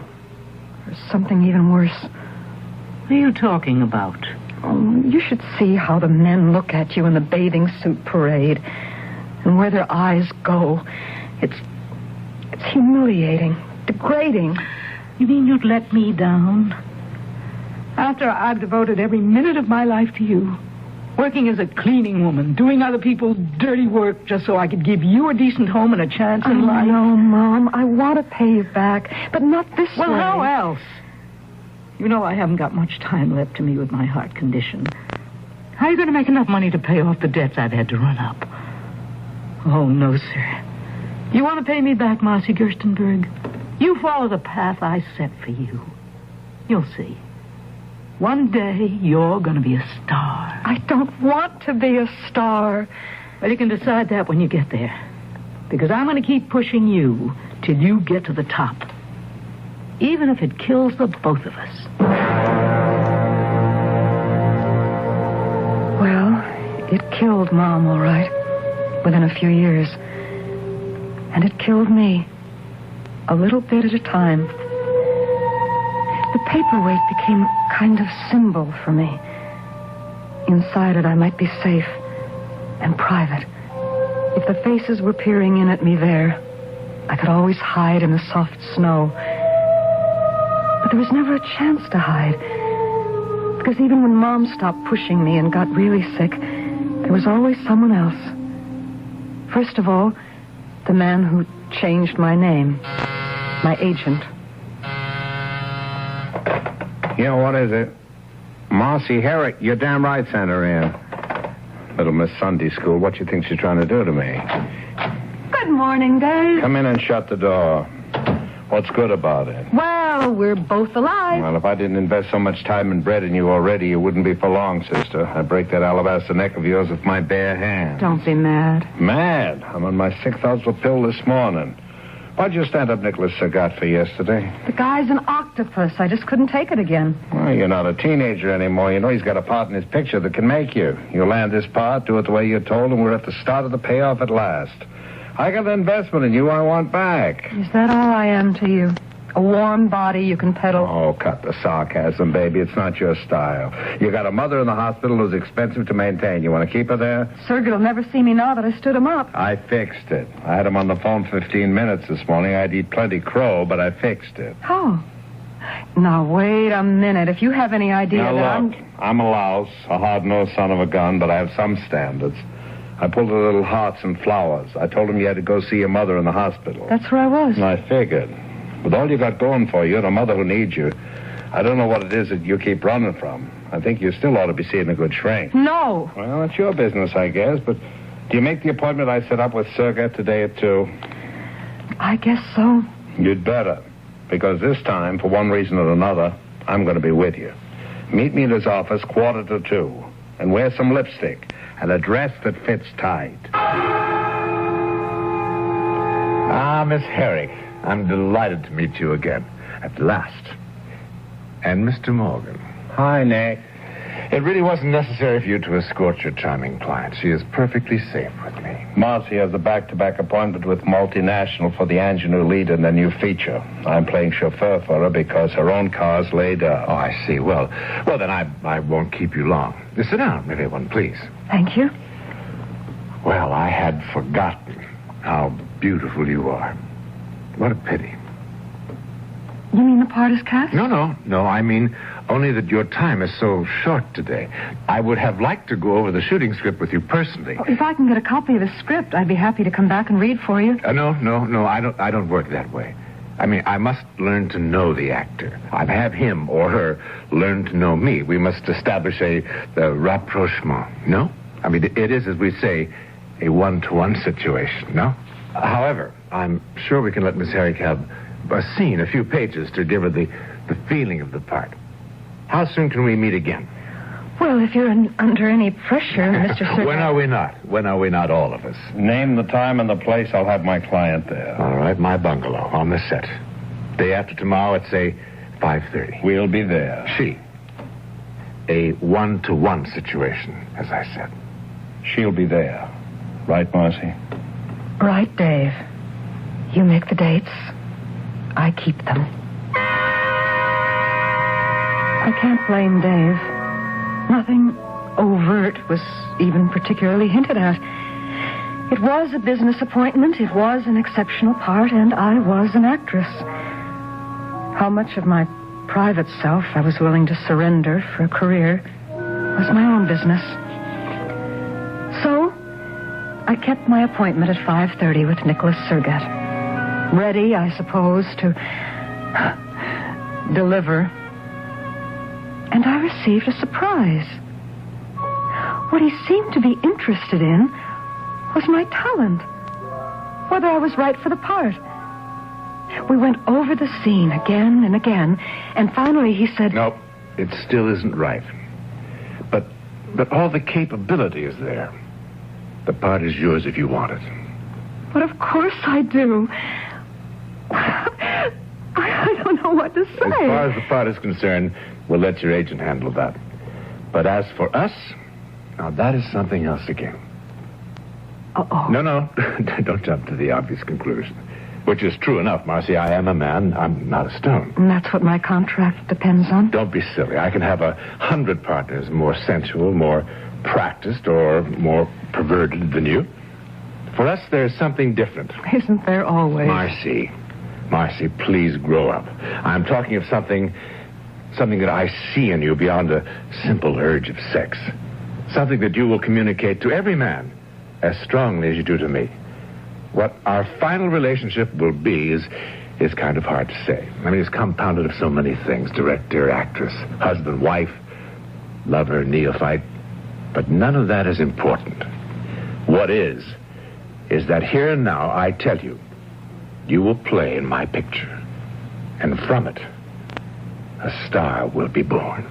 Or something even worse. What are you talking about? Oh, you should see how the men look at you in the bathing suit parade. And where their eyes go, it's humiliating, degrading. You mean you'd let me down? After I've devoted every minute of my life to you, working as a cleaning woman, doing other people's dirty work just so I could give you a decent home and a chance in life. No, Mom, I want to pay you back, but not this way. Well, how else? You know I haven't got much time left to me with my heart condition. How are you going to make enough money to pay off the debts I've had to run up? Oh, no, sir. You want to pay me back, Marcy Gerstenberg? You follow the path I set for you. You'll see. One day, you're going to be a star. I don't want to be a star. Well, you can decide that when you get there. Because I'm going to keep pushing you till you get to the top. Even if it kills the both of us. Well, it killed Mom, all right. Within a few years. And it killed me. A little bit at a time. The paperweight became a kind of symbol for me. Inside it, I might be safe and private. If the faces were peering in at me there, I could always hide in the soft snow. But there was never a chance to hide. Because even when Mom stopped pushing me and got really sick, there was always someone else. First of all, the man who changed my name. My agent. You know, what is it? Marcy Herrick, you're damn right, sent her in. Little Miss Sunday School, what you think she's trying to do to me? Good morning, Dave. Come in and shut the door. What's good about it? Well, we're both alive. Well, if I didn't invest so much time and bread in you already, you wouldn't be for long, sister. I'd break that alabaster neck of yours with my bare hand. Don't be mad. Mad? I'm on my 6th ounce of pill this morning. Why'd you stand up Nicholas Sagat for yesterday? The guy's an octopus. I just couldn't take it again. Well, you're not a teenager anymore. You know he's got a part in his picture that can make you. You land this part, do it the way you're told, and we're at the start of the payoff at last. I got an investment in you I want back. Is that all I am to you? A warm body you can peddle? Oh, cut the sarcasm, baby. It's not your style. You got a mother in the hospital who's expensive to maintain. You want to keep her there? Sergey will never see me now that I stood him up. I fixed it. I had him on the phone 15 minutes this morning. I'd eat plenty crow, but I fixed it. How? Now, wait a minute. If you have any idea now, look, I'm a louse, a hard-nosed son of a gun, but I have some standards. I pulled the little hearts and flowers. I told him you had to go see your mother in the hospital. That's where I was. And I figured. With all you got going for you and a mother who needs you, I don't know what it is that you keep running from. I think you still ought to be seeing a good shrink. No. Well, it's your business, I guess, but do you make the appointment I set up with Sergey today at 2? I guess so. You'd better, because this time, for one reason or another, I'm going to be with you. Meet me at his office 1:45, and wear some lipstick and a dress that fits tight. Ah, Miss Herrick, I'm delighted to meet you again, at last. And Mr. Morgan. Hi, Nick. It really wasn't necessary for you to escort your charming client. She is perfectly safe with me. Marcy has a back-to-back appointment with Multinational for the ingenue lead in the new feature. I'm playing chauffeur for her because her own car's laid up. Oh, I see. Well, then I won't keep you long. Sit down, everyone, please. Thank you. Well, I had forgotten how beautiful you are. What a pity. You mean the part is cast? No, I mean only that your time is so short today. I would have liked to go over the shooting script with you personally. If I can get a copy of the script, I'd be happy to come back and read for you. No, I don't work that way. I mean, I must learn to know the actor. I'd have him or her learn to know me. We must establish a rapprochement, no? I mean, it is, as we say, a one-to-one situation, no? However, I'm sure we can let Miss Herrick have a scene, a few pages, to give her the feeling of the part. How soon can we meet again? Well, if you're under any pressure, Mr. Sergey. When are we not? When are we not, all of us? Name the time and the place. I'll have my client there. All right, my bungalow, on the set. Day after tomorrow at, say, 5:30. We'll be there. She. A one-to-one situation, as I said. She'll be there. Right, Marcy? Right, Dave. You make the dates. I keep them. I can't blame Dave. Nothing overt was even particularly hinted at. It was a business appointment, it was an exceptional part, and I was an actress. How much of my private self I was willing to surrender for a career was my own business. So, I kept my appointment at 5:30 with Nicholas Surgat. Ready, I suppose, to deliver. And I received a surprise. What he seemed to be interested in was my talent, whether I was right for the part. We went over the scene again and again, and finally he said... No, it still isn't right. But all the capability is there. The part is yours if you want it. But of course I do. I don't know what to say. As far as the part is concerned, we'll let your agent handle that. But as for us, now that is something else again. Uh-oh. No, don't jump to the obvious conclusion. Which is true enough, Marcy. I am a man. I'm not a stone. And that's what my contract depends on? Don't be silly. I can have 100 partners more sensual, more practiced, or more perverted than you. For us, there's something different. Isn't there always? Marcy, please grow up. I'm talking of something that I see in you beyond a simple urge of sex. Something that you will communicate to every man as strongly as you do to me. What our final relationship will be is kind of hard to say. I mean, it's compounded of so many things. Director, actress, husband, wife, lover, neophyte. But none of that is important. What is that here and now, I tell you, you will play in my picture. And from it, a star will be born.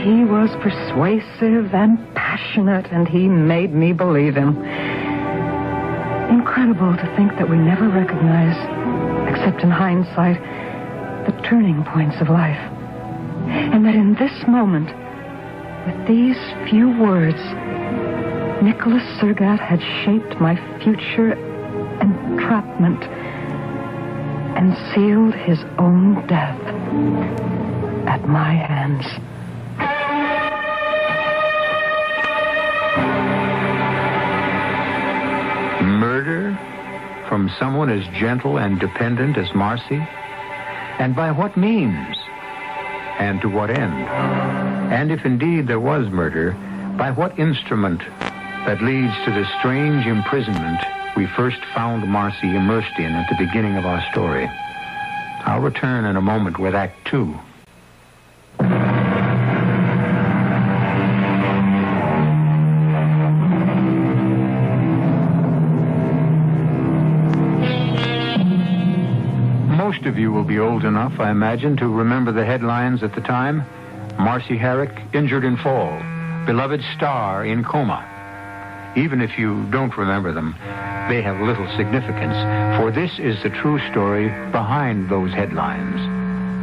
He was persuasive and passionate, and he made me believe him. Incredible to think that we never recognize, except in hindsight, the turning points of life. And that in this moment, with these few words, Nicholas Surgat had shaped my future entrapment and sealed his own death at my hands. Murder from someone as gentle and dependent as Marcy? And by what means? And to what end? And if indeed there was murder, by what instrument that leads to the strange imprisonment we first found Marcy immersed in at the beginning of our story? I'll return in a moment with Act 2. Most of you will be old enough, I imagine, to remember the headlines at the time. Marcy Herrick, injured in fall. Beloved star in coma. Even if you don't remember them, they have little significance, for this is the true story behind those headlines.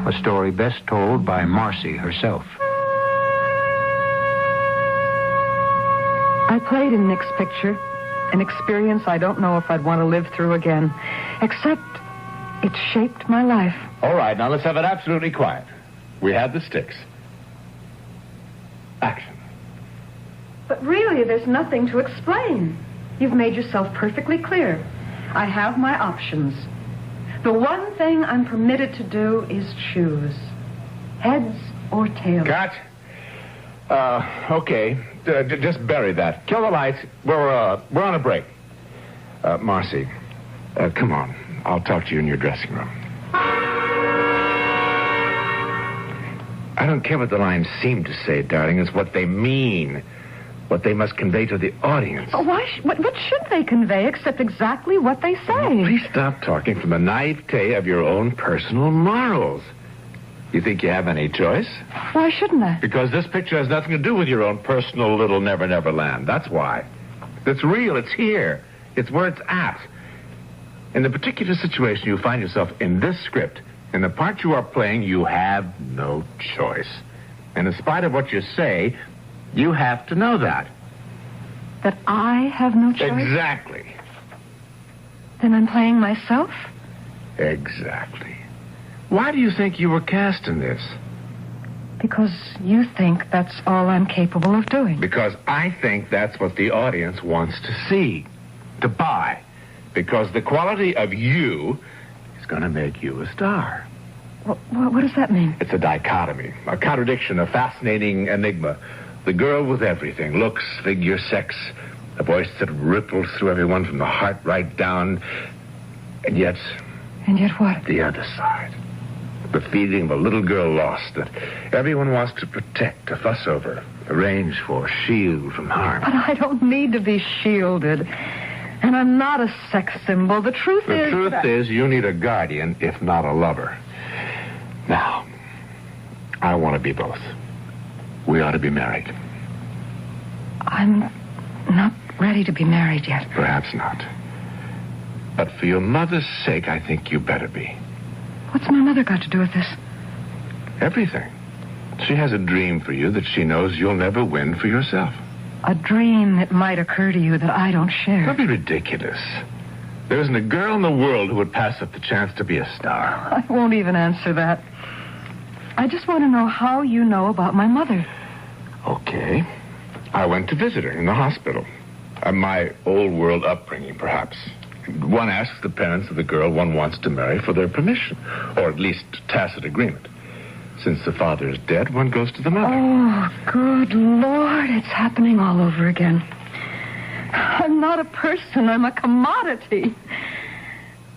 A story best told by Marcy herself. I played in Nick's picture, an experience I don't know if I'd want to live through again, except it shaped my life. All right, now let's have it absolutely quiet. We have the sticks. Action. But really, there's nothing to explain. You've made yourself perfectly clear. I have my options. The one thing I'm permitted to do is choose. Heads or tails. Cut. Okay. Just bury that. Kill the lights. We're on a break. Marcy, come on. I'll talk to you in your dressing room. I don't care what the lines seem to say, darling. It's what they mean. What they must convey to the audience. Oh, what should they convey except exactly what they say? Please stop talking from the naivete of your own personal morals. You think you have any choice? Why shouldn't I? Because this picture has nothing to do with your own personal little Never Never Land. That's why. It's real. It's here. It's where it's at. In the particular situation you find yourself in this script, in the part you are playing, you have no choice. And in spite of what you say, you have to know that. That I have no choice? Exactly. Then I'm playing myself? Exactly. Why do you think you were cast in this? Because you think that's all I'm capable of doing. Because I think that's what the audience wants to see, to buy. Because the quality of you is going to make you a star. What does that mean? It's a dichotomy, a contradiction, a fascinating enigma. The girl with everything, looks, figure, sex, a voice that ripples through everyone from the heart right down. And yet... And yet what? The other side. The feeling of a little girl lost that everyone wants to protect, to fuss over, arrange for, shield from harm. But I don't need to be shielded. And I'm not a sex symbol. The truth is you need a guardian, if not a lover. Now, I want to be both. We ought to be married. I'm not ready to be married yet. Perhaps not. But for your mother's sake, I think you better be. What's my mother got to do with this? Everything. She has a dream for you that she knows you'll never win for yourself. A dream that might occur to you that I don't share. Don't be ridiculous. There isn't a girl in the world who would pass up the chance to be a star. I won't even answer that. I just want to know how you know about my mother. Okay. I went to visit her in the hospital. My old world upbringing, perhaps. One asks the parents of the girl one wants to marry for their permission, or at least tacit agreement. Since the father is dead, one goes to the mother. Oh, good Lord, it's happening all over again. I'm not a person, I'm a commodity.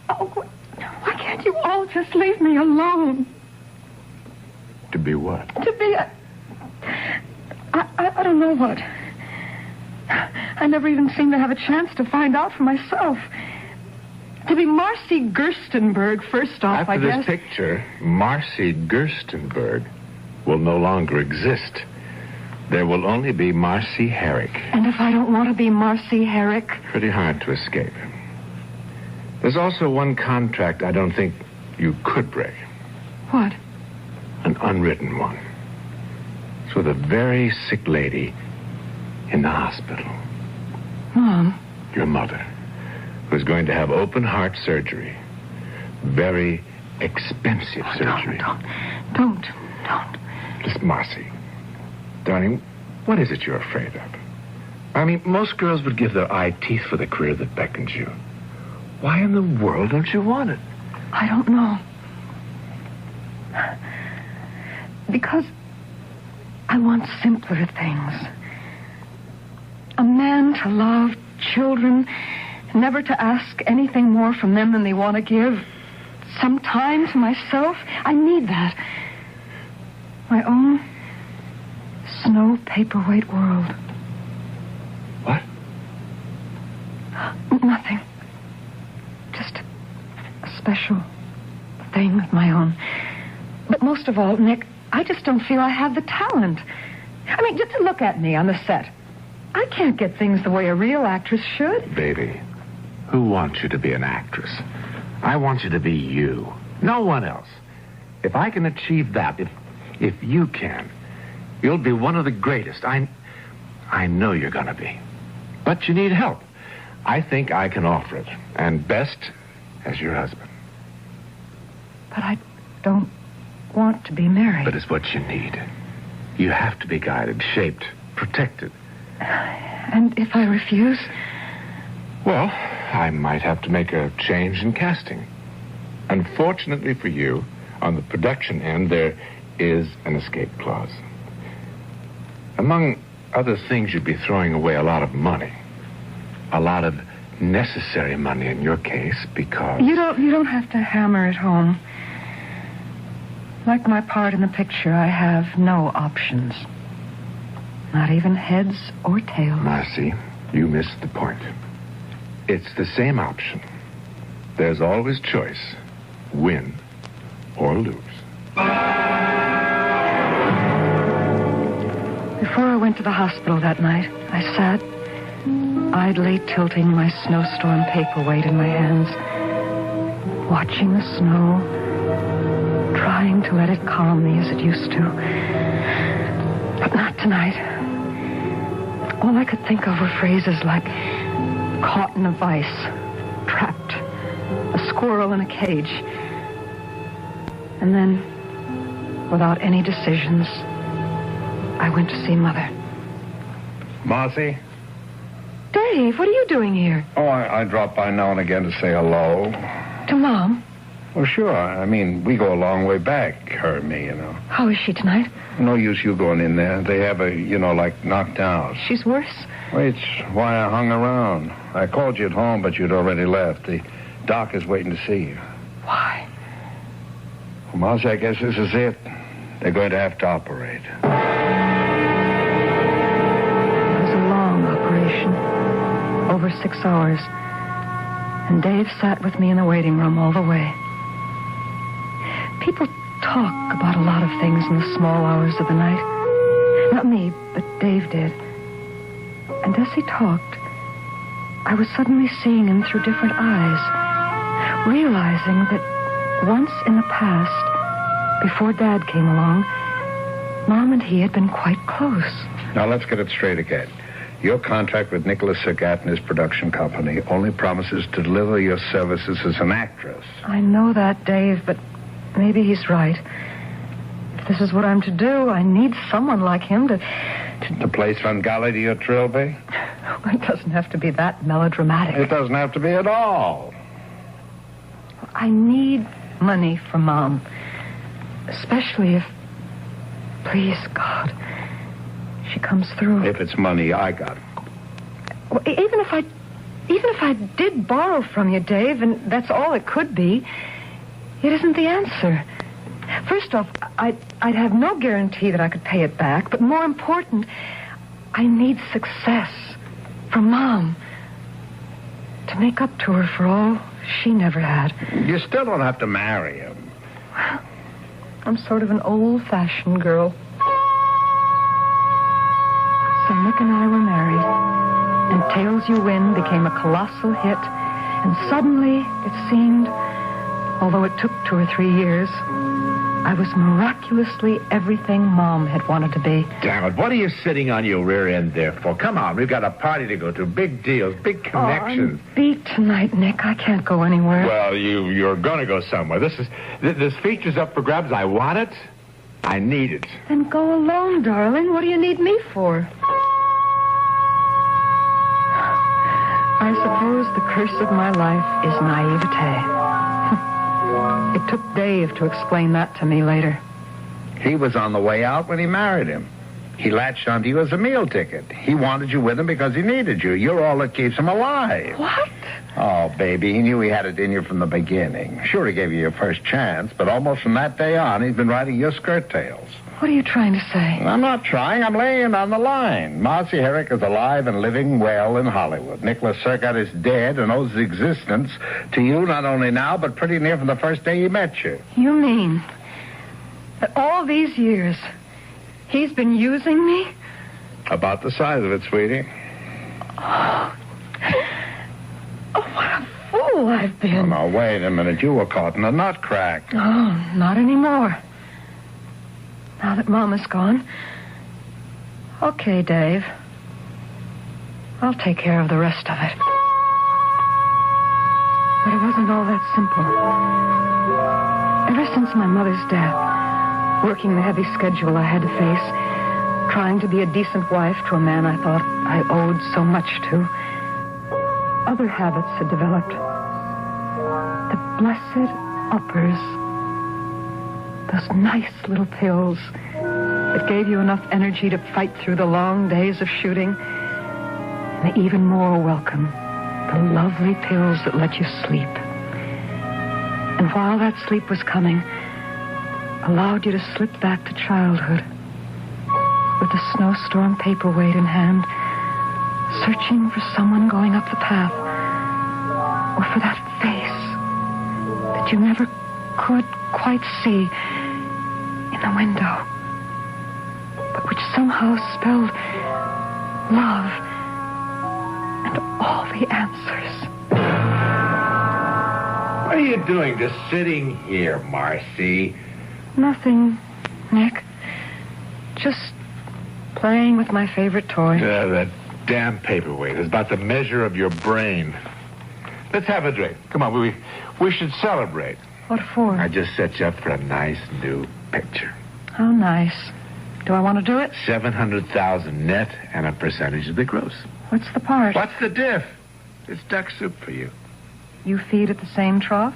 Oh, why can't you all just leave me alone? To be what? To be a... I don't know what. I never even seem to have a chance to find out for myself. To be Marcy Gerstenberg, first off, I guess. After this picture, Marcy Gerstenberg will no longer exist. There will only be Marcy Herrick. And if I don't want to be Marcy Herrick? Pretty hard to escape. There's also one contract I don't think you could break. What? An unwritten one. It's with a very sick lady in the hospital. Mom? Your mother, who's going to have open heart surgery. Very expensive surgery. Don't. Listen, Marcy. Darling, what is it you're afraid of? I mean, most girls would give their eye teeth for the career that beckons you. Why in the world don't you want it? I don't know. Because I want simpler things. A man to love, children, never to ask anything more from them than they want to give. Some time to myself. I need that. My own snow paperweight world. What? Nothing. Just a special thing of my own. But most of all, Nick, I just don't feel I have the talent. I mean, just to look at me on the set. I can't get things the way a real actress should. Baby, who wants you to be an actress? I want you to be you. No one else. If I can achieve that, if you can, you'll be one of the greatest. I know you're going to be. But you need help. I think I can offer it. And best as your husband. But I don't want to be married. But it's what you need. You have to be guided, shaped, protected. And if I refuse? Well, I might have to make a change in casting. Unfortunately for you, on the production end, there is an escape clause. Among other things, you'd be throwing away a lot of money. A lot of necessary money in your case, because... You don't have to hammer it home. Like my part in the picture, I have no options. Not even heads or tails. Marcy, you missed the point. It's the same option. There's always choice. Win or lose. Before I went to the hospital that night, I sat, idly tilting my snowstorm paperweight in my hands, watching the snow, trying to let it calm me as it used to. But not tonight. All I could think of were phrases like caught in a vice, trapped, a squirrel in a cage. And then, without any decisions, I went to see Mother. Marcy? Dave, what are you doing here? Oh, I drop by now and again to say hello. To Mom? Well, sure. I mean, we go a long way back, her and me, How is she tonight? No use you going in there. They have her, like knocked out. She's worse? Well, it's why I hung around. I called you at home, but you'd already left. The doc is waiting to see you. Why? Well, Marcy, I guess this is it. They're going to have to operate. It was a long operation. Over 6 hours. And Dave sat with me in the waiting room all the way. People talk about a lot of things in the small hours of the night. Not me, but Dave did. And as he talked, I was suddenly seeing him through different eyes, realizing that once in the past, before Dad came along, Mom and he had been quite close. Now, let's get it straight again. Your contract with Nicholas Surgat and his production company only promises to deliver your services as an actress. I know that, Dave, but maybe he's right. If this is what I'm to do, I need someone like him to play Svengali to your trilby? It doesn't have to be that melodramatic. It doesn't have to be at all. I need money for Mom. Especially if, please, God, she comes through. If it's money, I got it. Well, even if I did borrow from you, Dave, and that's all it could be, it isn't the answer. First off, I'd have no guarantee that I could pay it back, but more important, I need success from Mom to make up to her for all she never had. You still don't have to marry him. I'm sort of an old-fashioned girl. So Nick and I were married, and Tales You Win became a colossal hit, and suddenly it seemed, although it took 2 or 3 years, I was miraculously everything Mom had wanted to be. Damn it, what are you sitting on your rear end there for? Come on, we've got a party to go to, big deals, big connections. I'm beat tonight, Nick. I can't go anywhere. Well, you're going to go somewhere. This feature's up for grabs. I want it. I need it. Then go alone, darling. What do you need me for? I suppose the curse of my life is naivete. It took Dave to explain that to me later. He was on the way out when he married him. He latched onto you as a meal ticket. He wanted you with him because he needed you. You're all that keeps him alive. What? Oh, baby, he knew he had it in you from the beginning. Sure, he gave you your first chance, but almost from that day on, he's been writing your skirt tales. What are you trying to say? I'm not trying. I'm laying it on the line. Marcy Herrick is alive and living well in Hollywood. Nicholas Surgat is dead and owes his existence to you not only now, but pretty near from the first day he met you. You mean that all these years he's been using me? About the size of it, sweetie. Oh, what a fool I've been. Oh, now, wait a minute. You were caught in a nut crack. Oh, not anymore. Now that Mama's gone. Okay, Dave. I'll take care of the rest of it. But it wasn't all that simple. Ever since my mother's death, working the heavy schedule I had to face, trying to be a decent wife to a man I thought I owed so much to, other habits had developed. The blessed uppers. Those nice little pills that gave you enough energy to fight through the long days of shooting. And even more welcome, the lovely pills that let you sleep. And while that sleep was coming, allowed you to slip back to childhood with the snowstorm paperweight in hand, searching for someone going up the path, or for that face that you never could quite see in the window, but which somehow spelled love and all the answers. What are you doing just sitting here, Marcy? Nothing, Nick. Just playing with my favorite toy. That damn paperweight is about the measure of your brain. Let's have a drink. Come on, we should celebrate. What for? I just set you up for a nice new picture. How nice. Do I want to do it? $700,000 net and a percentage of the gross. What's the part? What's the diff? It's duck soup for you. You feed at the same trough?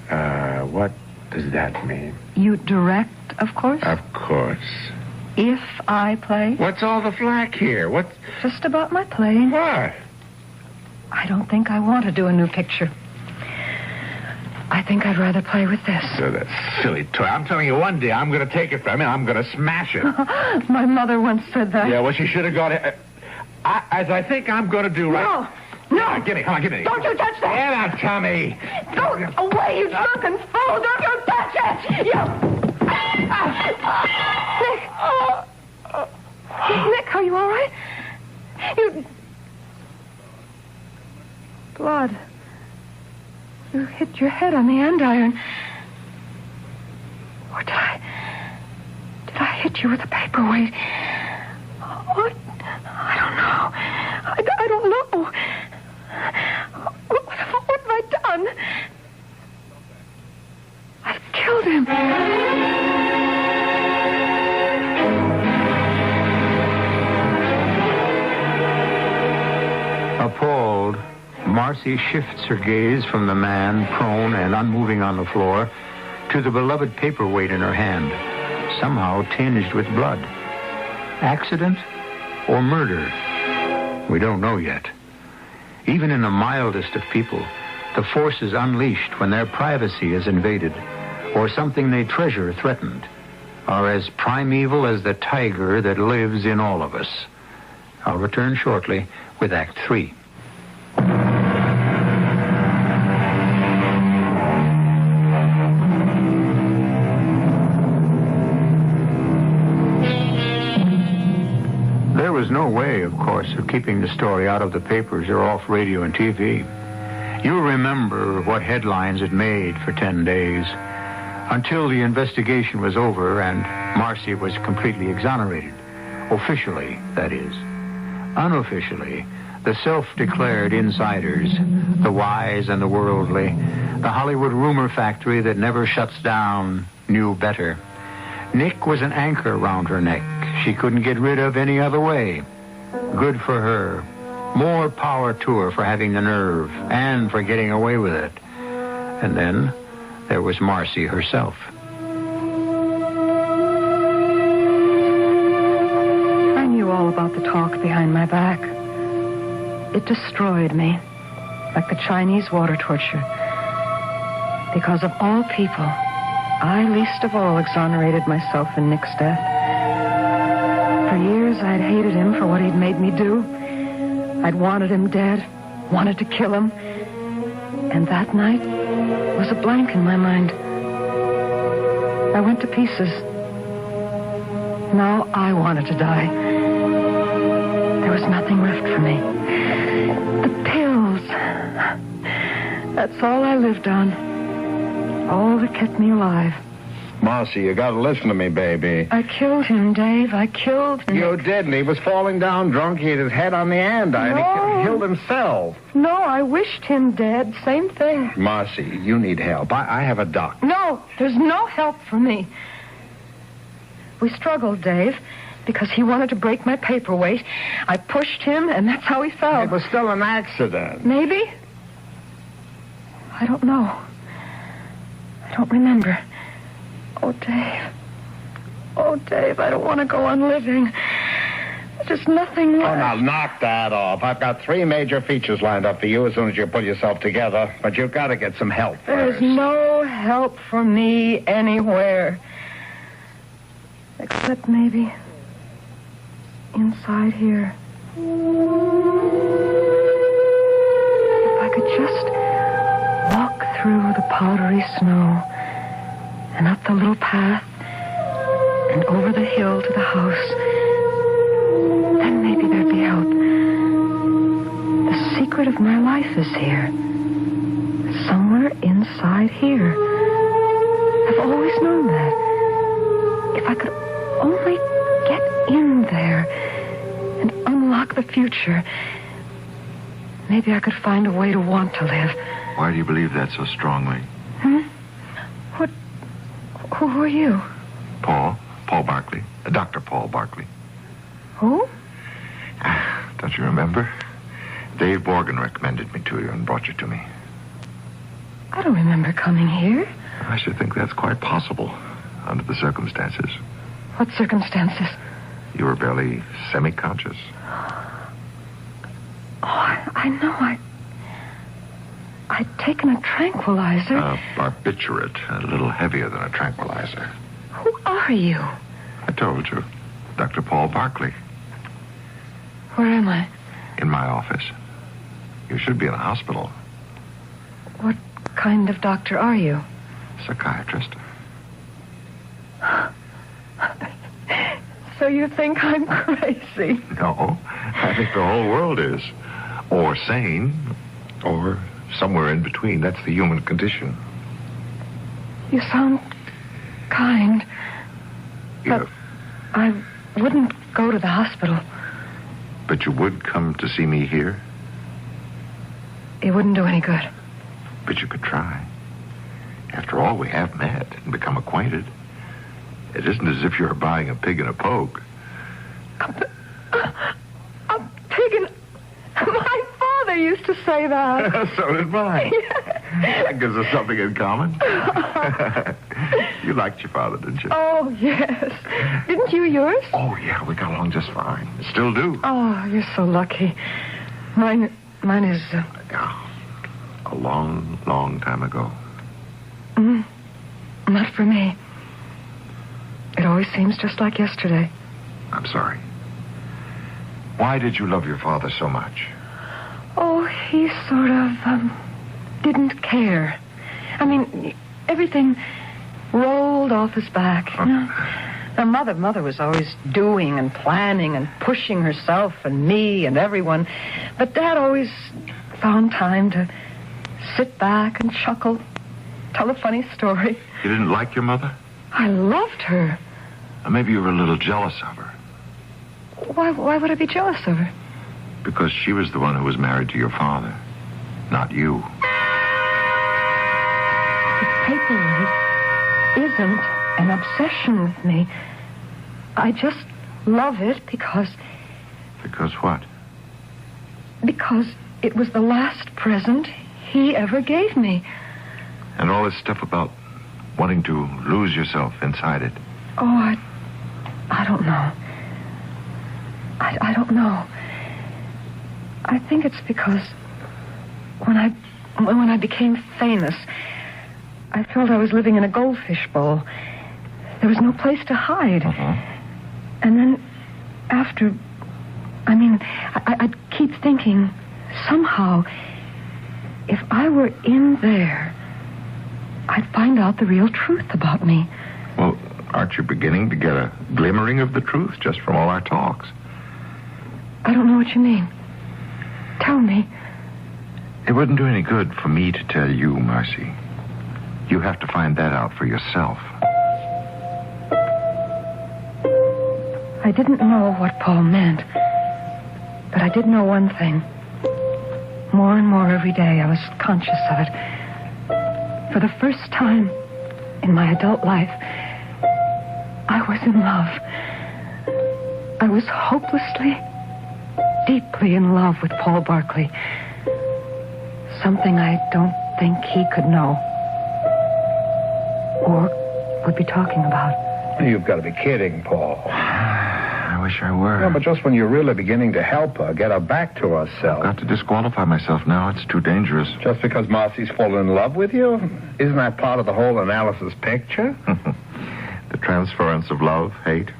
What does that mean? You direct, of course? Of course. If I play? What's all the flack here? What's... Just about my playing. What? I don't think I want to do a new picture. I think I'd rather play with this. So that silly toy. I'm telling you, one day I'm going to take it from you. I'm going to smash it. My mother once said that. Yeah, well, she should have got it. As I think I'm going to do right... No. Come on, give me. Don't you touch that. Get out, Tommy. Go away, you drunken fool. Don't you touch it. Nick, are you all right? Blood. You hit your head on the andiron. Or did I hit you with a paperweight? What? I don't know. I don't know. What have I done? I've killed him. Appalled, Marcy shifts her gaze from the man, prone and unmoving on the floor, to the beloved paperweight in her hand, somehow tinged with blood. Accident or murder? We don't know yet. Even in the mildest of people, the force is unleashed when their privacy is invaded, or something they treasure threatened, are as primeval as the tiger that lives in all of us. I'll return shortly with Act 3. There was no way, of course, of keeping the story out of the papers or off radio and TV. You'll remember what headlines it made for 10 days, until the investigation was over and Marcy was completely exonerated. Officially, that is. Unofficially, the self-declared insiders, the wise and the worldly, the Hollywood rumor factory that never shuts down, knew better. Nick was an anchor around her neck she couldn't get rid of any other way. Good for her. More power to her for having the nerve and for getting away with it. And then there was Marcy herself. I knew all about the talk behind my back. It destroyed me, like the Chinese water torture. Because of all people, I least of all exonerated myself in Nick's death. For years, I'd hated him for what he'd made me do. I'd wanted him dead, wanted to kill him. And that night was a blank in my mind. I went to pieces. Now I wanted to die. There was nothing left for me. The pills. That's all I lived on. All that kept me alive. Marcy, you gotta listen to me, baby. I killed him, Dave. I killed him. You did, and he was falling down drunk. He hit his head on the andiron. No. He killed himself. No, I wished him dead. Same thing. Marcy, you need help. I have a doc. No, there's no help for me. We struggled, Dave, because he wanted to break my paperweight. I pushed him, and that's how he fell. It was still an accident. Maybe? I don't know. I don't remember. Oh, Dave. Oh, Dave, I don't want to go on living. There's nothing left. Oh, now, knock that off. I've got 3 major features lined up for you as soon as you pull yourself together. But you've got to get some help There's first. no help for me anywhere. Except maybe inside here. If I could just walk through the powdery snow and up the little path and over the hill to the house, then maybe there'd be help. The secret of my life is here. Somewhere inside here. I've always known that. If I could only get in there and unlock the future, maybe I could find a way to want to live. Why do you believe that so strongly? Who are you? Paul. Paul Barkley. Dr. Paul Barkley. Who? Don't you remember? Dave Morgan recommended me to you and brought you to me. I don't remember coming here. I should think that's quite possible under the circumstances. What circumstances? You were barely semi-conscious. Oh, I know. I'd taken a tranquilizer. A barbiturate, a little heavier than a tranquilizer. Who are you? I told you. Dr. Paul Barkley. Where am I? In my office. You should be in a hospital. What kind of doctor are you? Psychiatrist. So you think I'm crazy? No, I think the whole world is. Or sane, or somewhere in between. That's the human condition. You sound kind. Yeah. But I wouldn't go to the hospital. But you would come to see me here? It wouldn't do any good. But you could try. After all, we have met and become acquainted. It isn't as if you're buying a pig in a poke. A pig in... My father used to say that. So did mine. That gives us something in common. You liked your father, didn't you? Oh, yes. Didn't you yours? Oh, yeah, we got along just fine. Still do. Oh, you're so lucky. Mine is... A long, long time ago. Not for me. It always seems just like yesterday. I'm sorry. Why did you love your father so much? Oh, he sort of, didn't care. I mean, everything rolled off his back. You know? Now, Mother was always doing and planning and pushing herself and me and everyone. But Dad always found time to sit back and chuckle, tell a funny story. You didn't like your mother? I loved her. Maybe you were a little jealous of her. Why would I be jealous of her? Because she was the one who was married to your father, not you. The paperweight isn't an obsession with me. I just love it because... Because what? Because it was the last present he ever gave me. And all this stuff about wanting to lose yourself inside it. Oh, I don't know. I don't know. I think it's because when I became famous, I felt I was living in a goldfish bowl. There was no place to hide. And then after, I'd keep thinking, somehow, if I were in there, I'd find out the real truth about me. Well, aren't you beginning to get a glimmering of the truth just from all our talks? I don't know what you mean. Tell me. It wouldn't do any good for me to tell you, Marcy. You have to find that out for yourself. I didn't know what Paul meant, but I did know one thing. More and more every day, I was conscious of it. For the first time in my adult life, I was in love. I was hopelessly, deeply in love with Paul Barkley. Something I don't think he could know. Or would be talking about. You've got to be kidding, Paul. I wish I were. No, but just when you're really beginning to help her, get her back to herself. I've got to disqualify myself now. It's too dangerous. Just because Marcy's fallen in love with you? Isn't that part of the whole analysis picture? The transference of love, hate.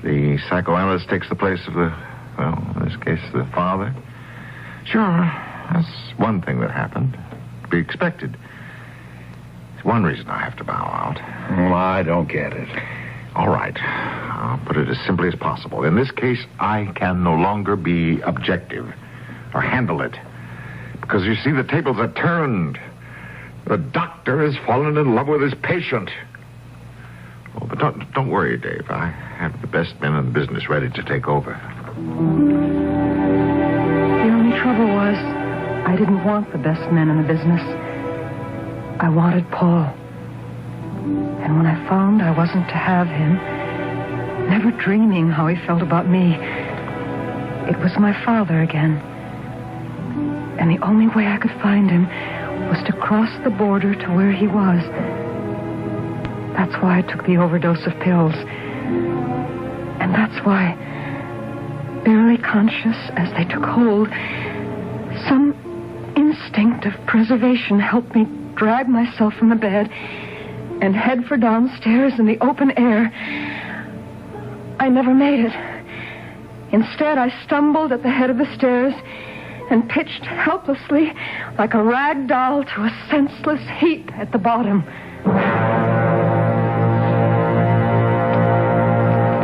The psychoanalyst takes the place of the, well, in this case, the father. Sure, that's one thing that happened. To be expected. It's one reason I have to bow out. Well, I don't get it. All right. I'll put it as simply as possible. In this case, I can no longer be objective or handle it. Because you see, the tables are turned. The doctor has fallen in love with his patient. Oh, but don't worry, Dave. I have the best men in the business ready to take over. The only trouble was, I didn't want the best men in the business. I wanted Paul. And when I found I wasn't to have him, never dreaming how he felt about me. It was my father again. And the only way I could find him was to cross the border to where he was. That's why I took the overdose of pills. And that's why, barely conscious as they took hold, some instinct of preservation helped me drag myself from the bed and head for downstairs in the open air. I never made it. Instead, I stumbled at the head of the stairs and pitched helplessly like a rag doll to a senseless heap at the bottom.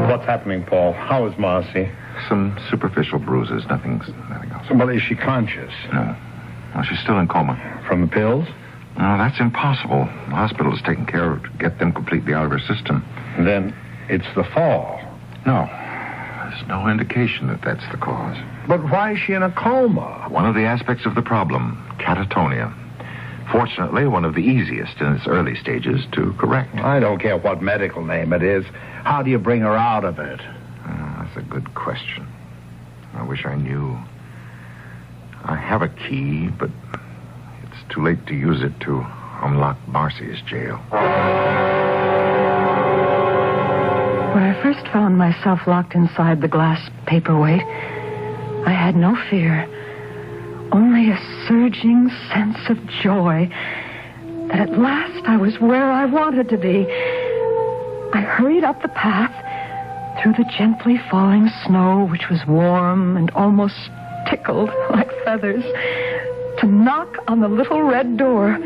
What's happening, Paul? How is Marcy? Some superficial bruises, nothing else. Well, is she conscious? No. Well, she's still in coma. From the pills? No, that's impossible. The hospital is taking care of to get them completely out of her system. Then it's the fall. No. There's no indication that that's the cause. But why is she in a coma? One of the aspects of the problem, catatonia. Fortunately, one of the easiest in its early stages to correct. I don't care what medical name it is. How do you bring her out of it? That's a good question. I wish I knew. I have a key, but it's too late to use it to unlock Marcy's jail. When I first found myself locked inside the glass paperweight, I had no fear, only a surging sense of joy that at last I was where I wanted to be. I hurried up the path through the gently falling snow, which was warm and almost tickled like feathers, to knock on the little red door. Who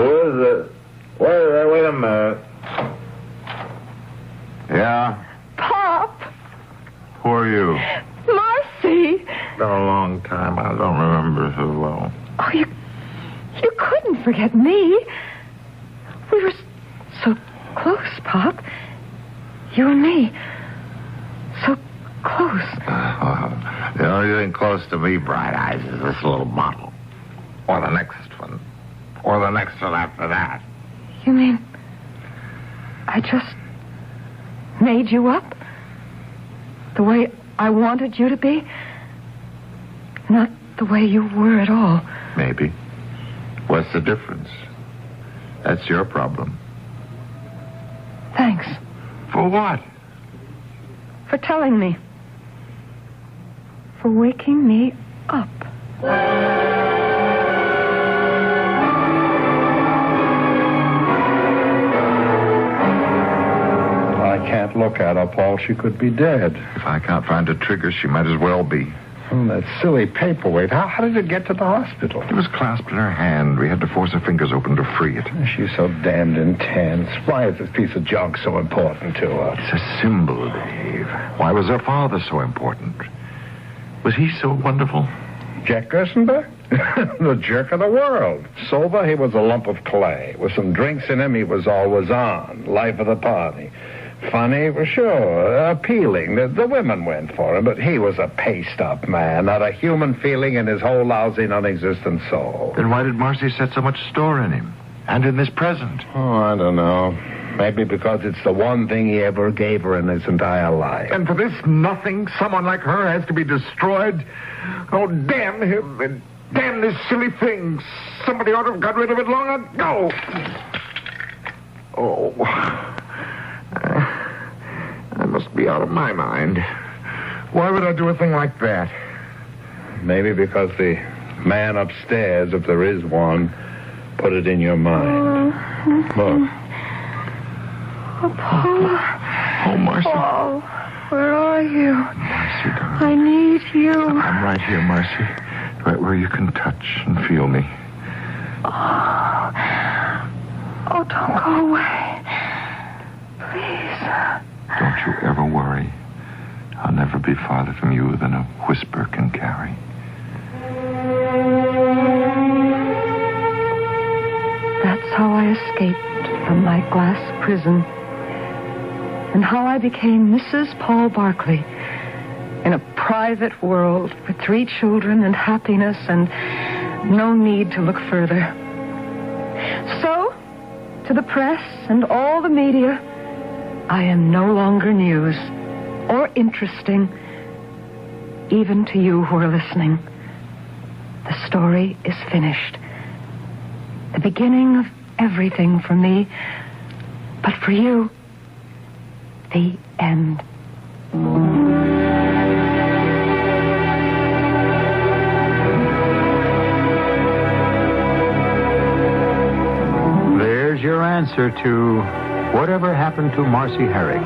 is it? Wait a minute. Yeah? Pop! Who are you? Marcy! It's been a long time. I don't remember so well. Oh, you couldn't forget me. We were so close, Pop. You and me. So close. The only thing close to me, Bright Eyes, is this little bottle. Or the next one. Or the next one after that. You mean I just made you up? The way I wanted you to be? Not the way you were at all. Maybe. What's the difference? That's your problem. Thanks. For what? For telling me. For waking me up. I can't look at her, Paul. She could be dead. If I can't find a trigger, she might as well be. Oh, that silly paperweight. How did it get to the hospital? It was clasped in her hand. We had to force her fingers open to free it. She's so damned intense. Why is this piece of junk so important to her? It's a symbol, Dave. Why was her father so important? Was he so wonderful? Jack Gerstenberg? The jerk of the world. Sober, he was a lump of clay. With some drinks in him, he was always on. Life of the party. Funny, for sure. Appealing. The women went for him, but he was a paste-up man. Not a human feeling in his whole lousy, non-existent soul. Then why did Marcy set so much store in him? And in this present? Oh, I don't know. Maybe because it's the one thing he ever gave her in his entire life. And for this nothing, someone like her has to be destroyed? Oh, damn him and damn this silly thing. Somebody ought to have got rid of it long ago. Oh. I must be out of my mind. Why would I do a thing like that? Maybe because the man upstairs, if there is one, put it in your mind. Look. Oh, Paul. Oh, Marcy. Paul, where are you? Marcy, darling. I need you. I'm right here, Marcy. Right where you can touch and feel me. Oh, don't go away. Please. Don't you ever worry. I'll never be farther from you than a whisper can carry. That's how I escaped from my glass prison. And how I became Mrs. Paul Barkley in a private world with 3 children and happiness and no need to look further. So, to the press and all the media, I am no longer news or interesting, even to you who are listening. The story is finished. The beginning of everything for me, but for you, the end. There's your answer to whatever happened to Marcy Herrick.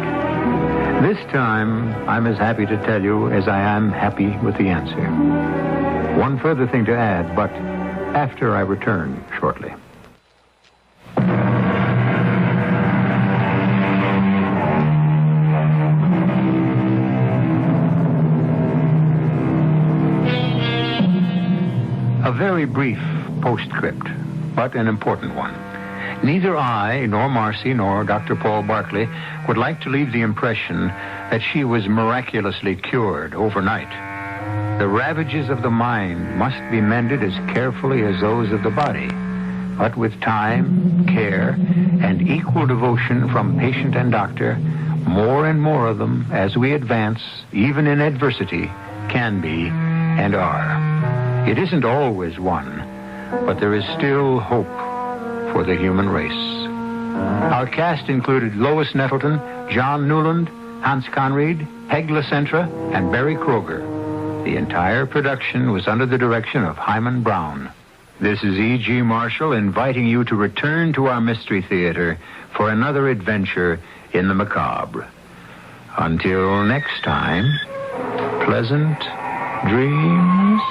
This time, I'm as happy to tell you as I am happy with the answer. One further thing to add, but after I return shortly. A very brief postscript, but an important one. Neither I, nor Marcy, nor Dr. Paul Barkley would like to leave the impression that she was miraculously cured overnight. The ravages of the mind must be mended as carefully as those of the body. But with time, care, and equal devotion from patient and doctor, more and more of them, as we advance, even in adversity, can be and are. It isn't always won, but there is still hope for the human race. Our cast included Lois Nettleton, John Newland, Hans Conried, Peg LaCentra, and Barry Kroger. The entire production was under the direction of Hyman Brown. This is E.G. Marshall inviting you to return to our Mystery Theater for another adventure in the macabre. Until next time, pleasant dreams.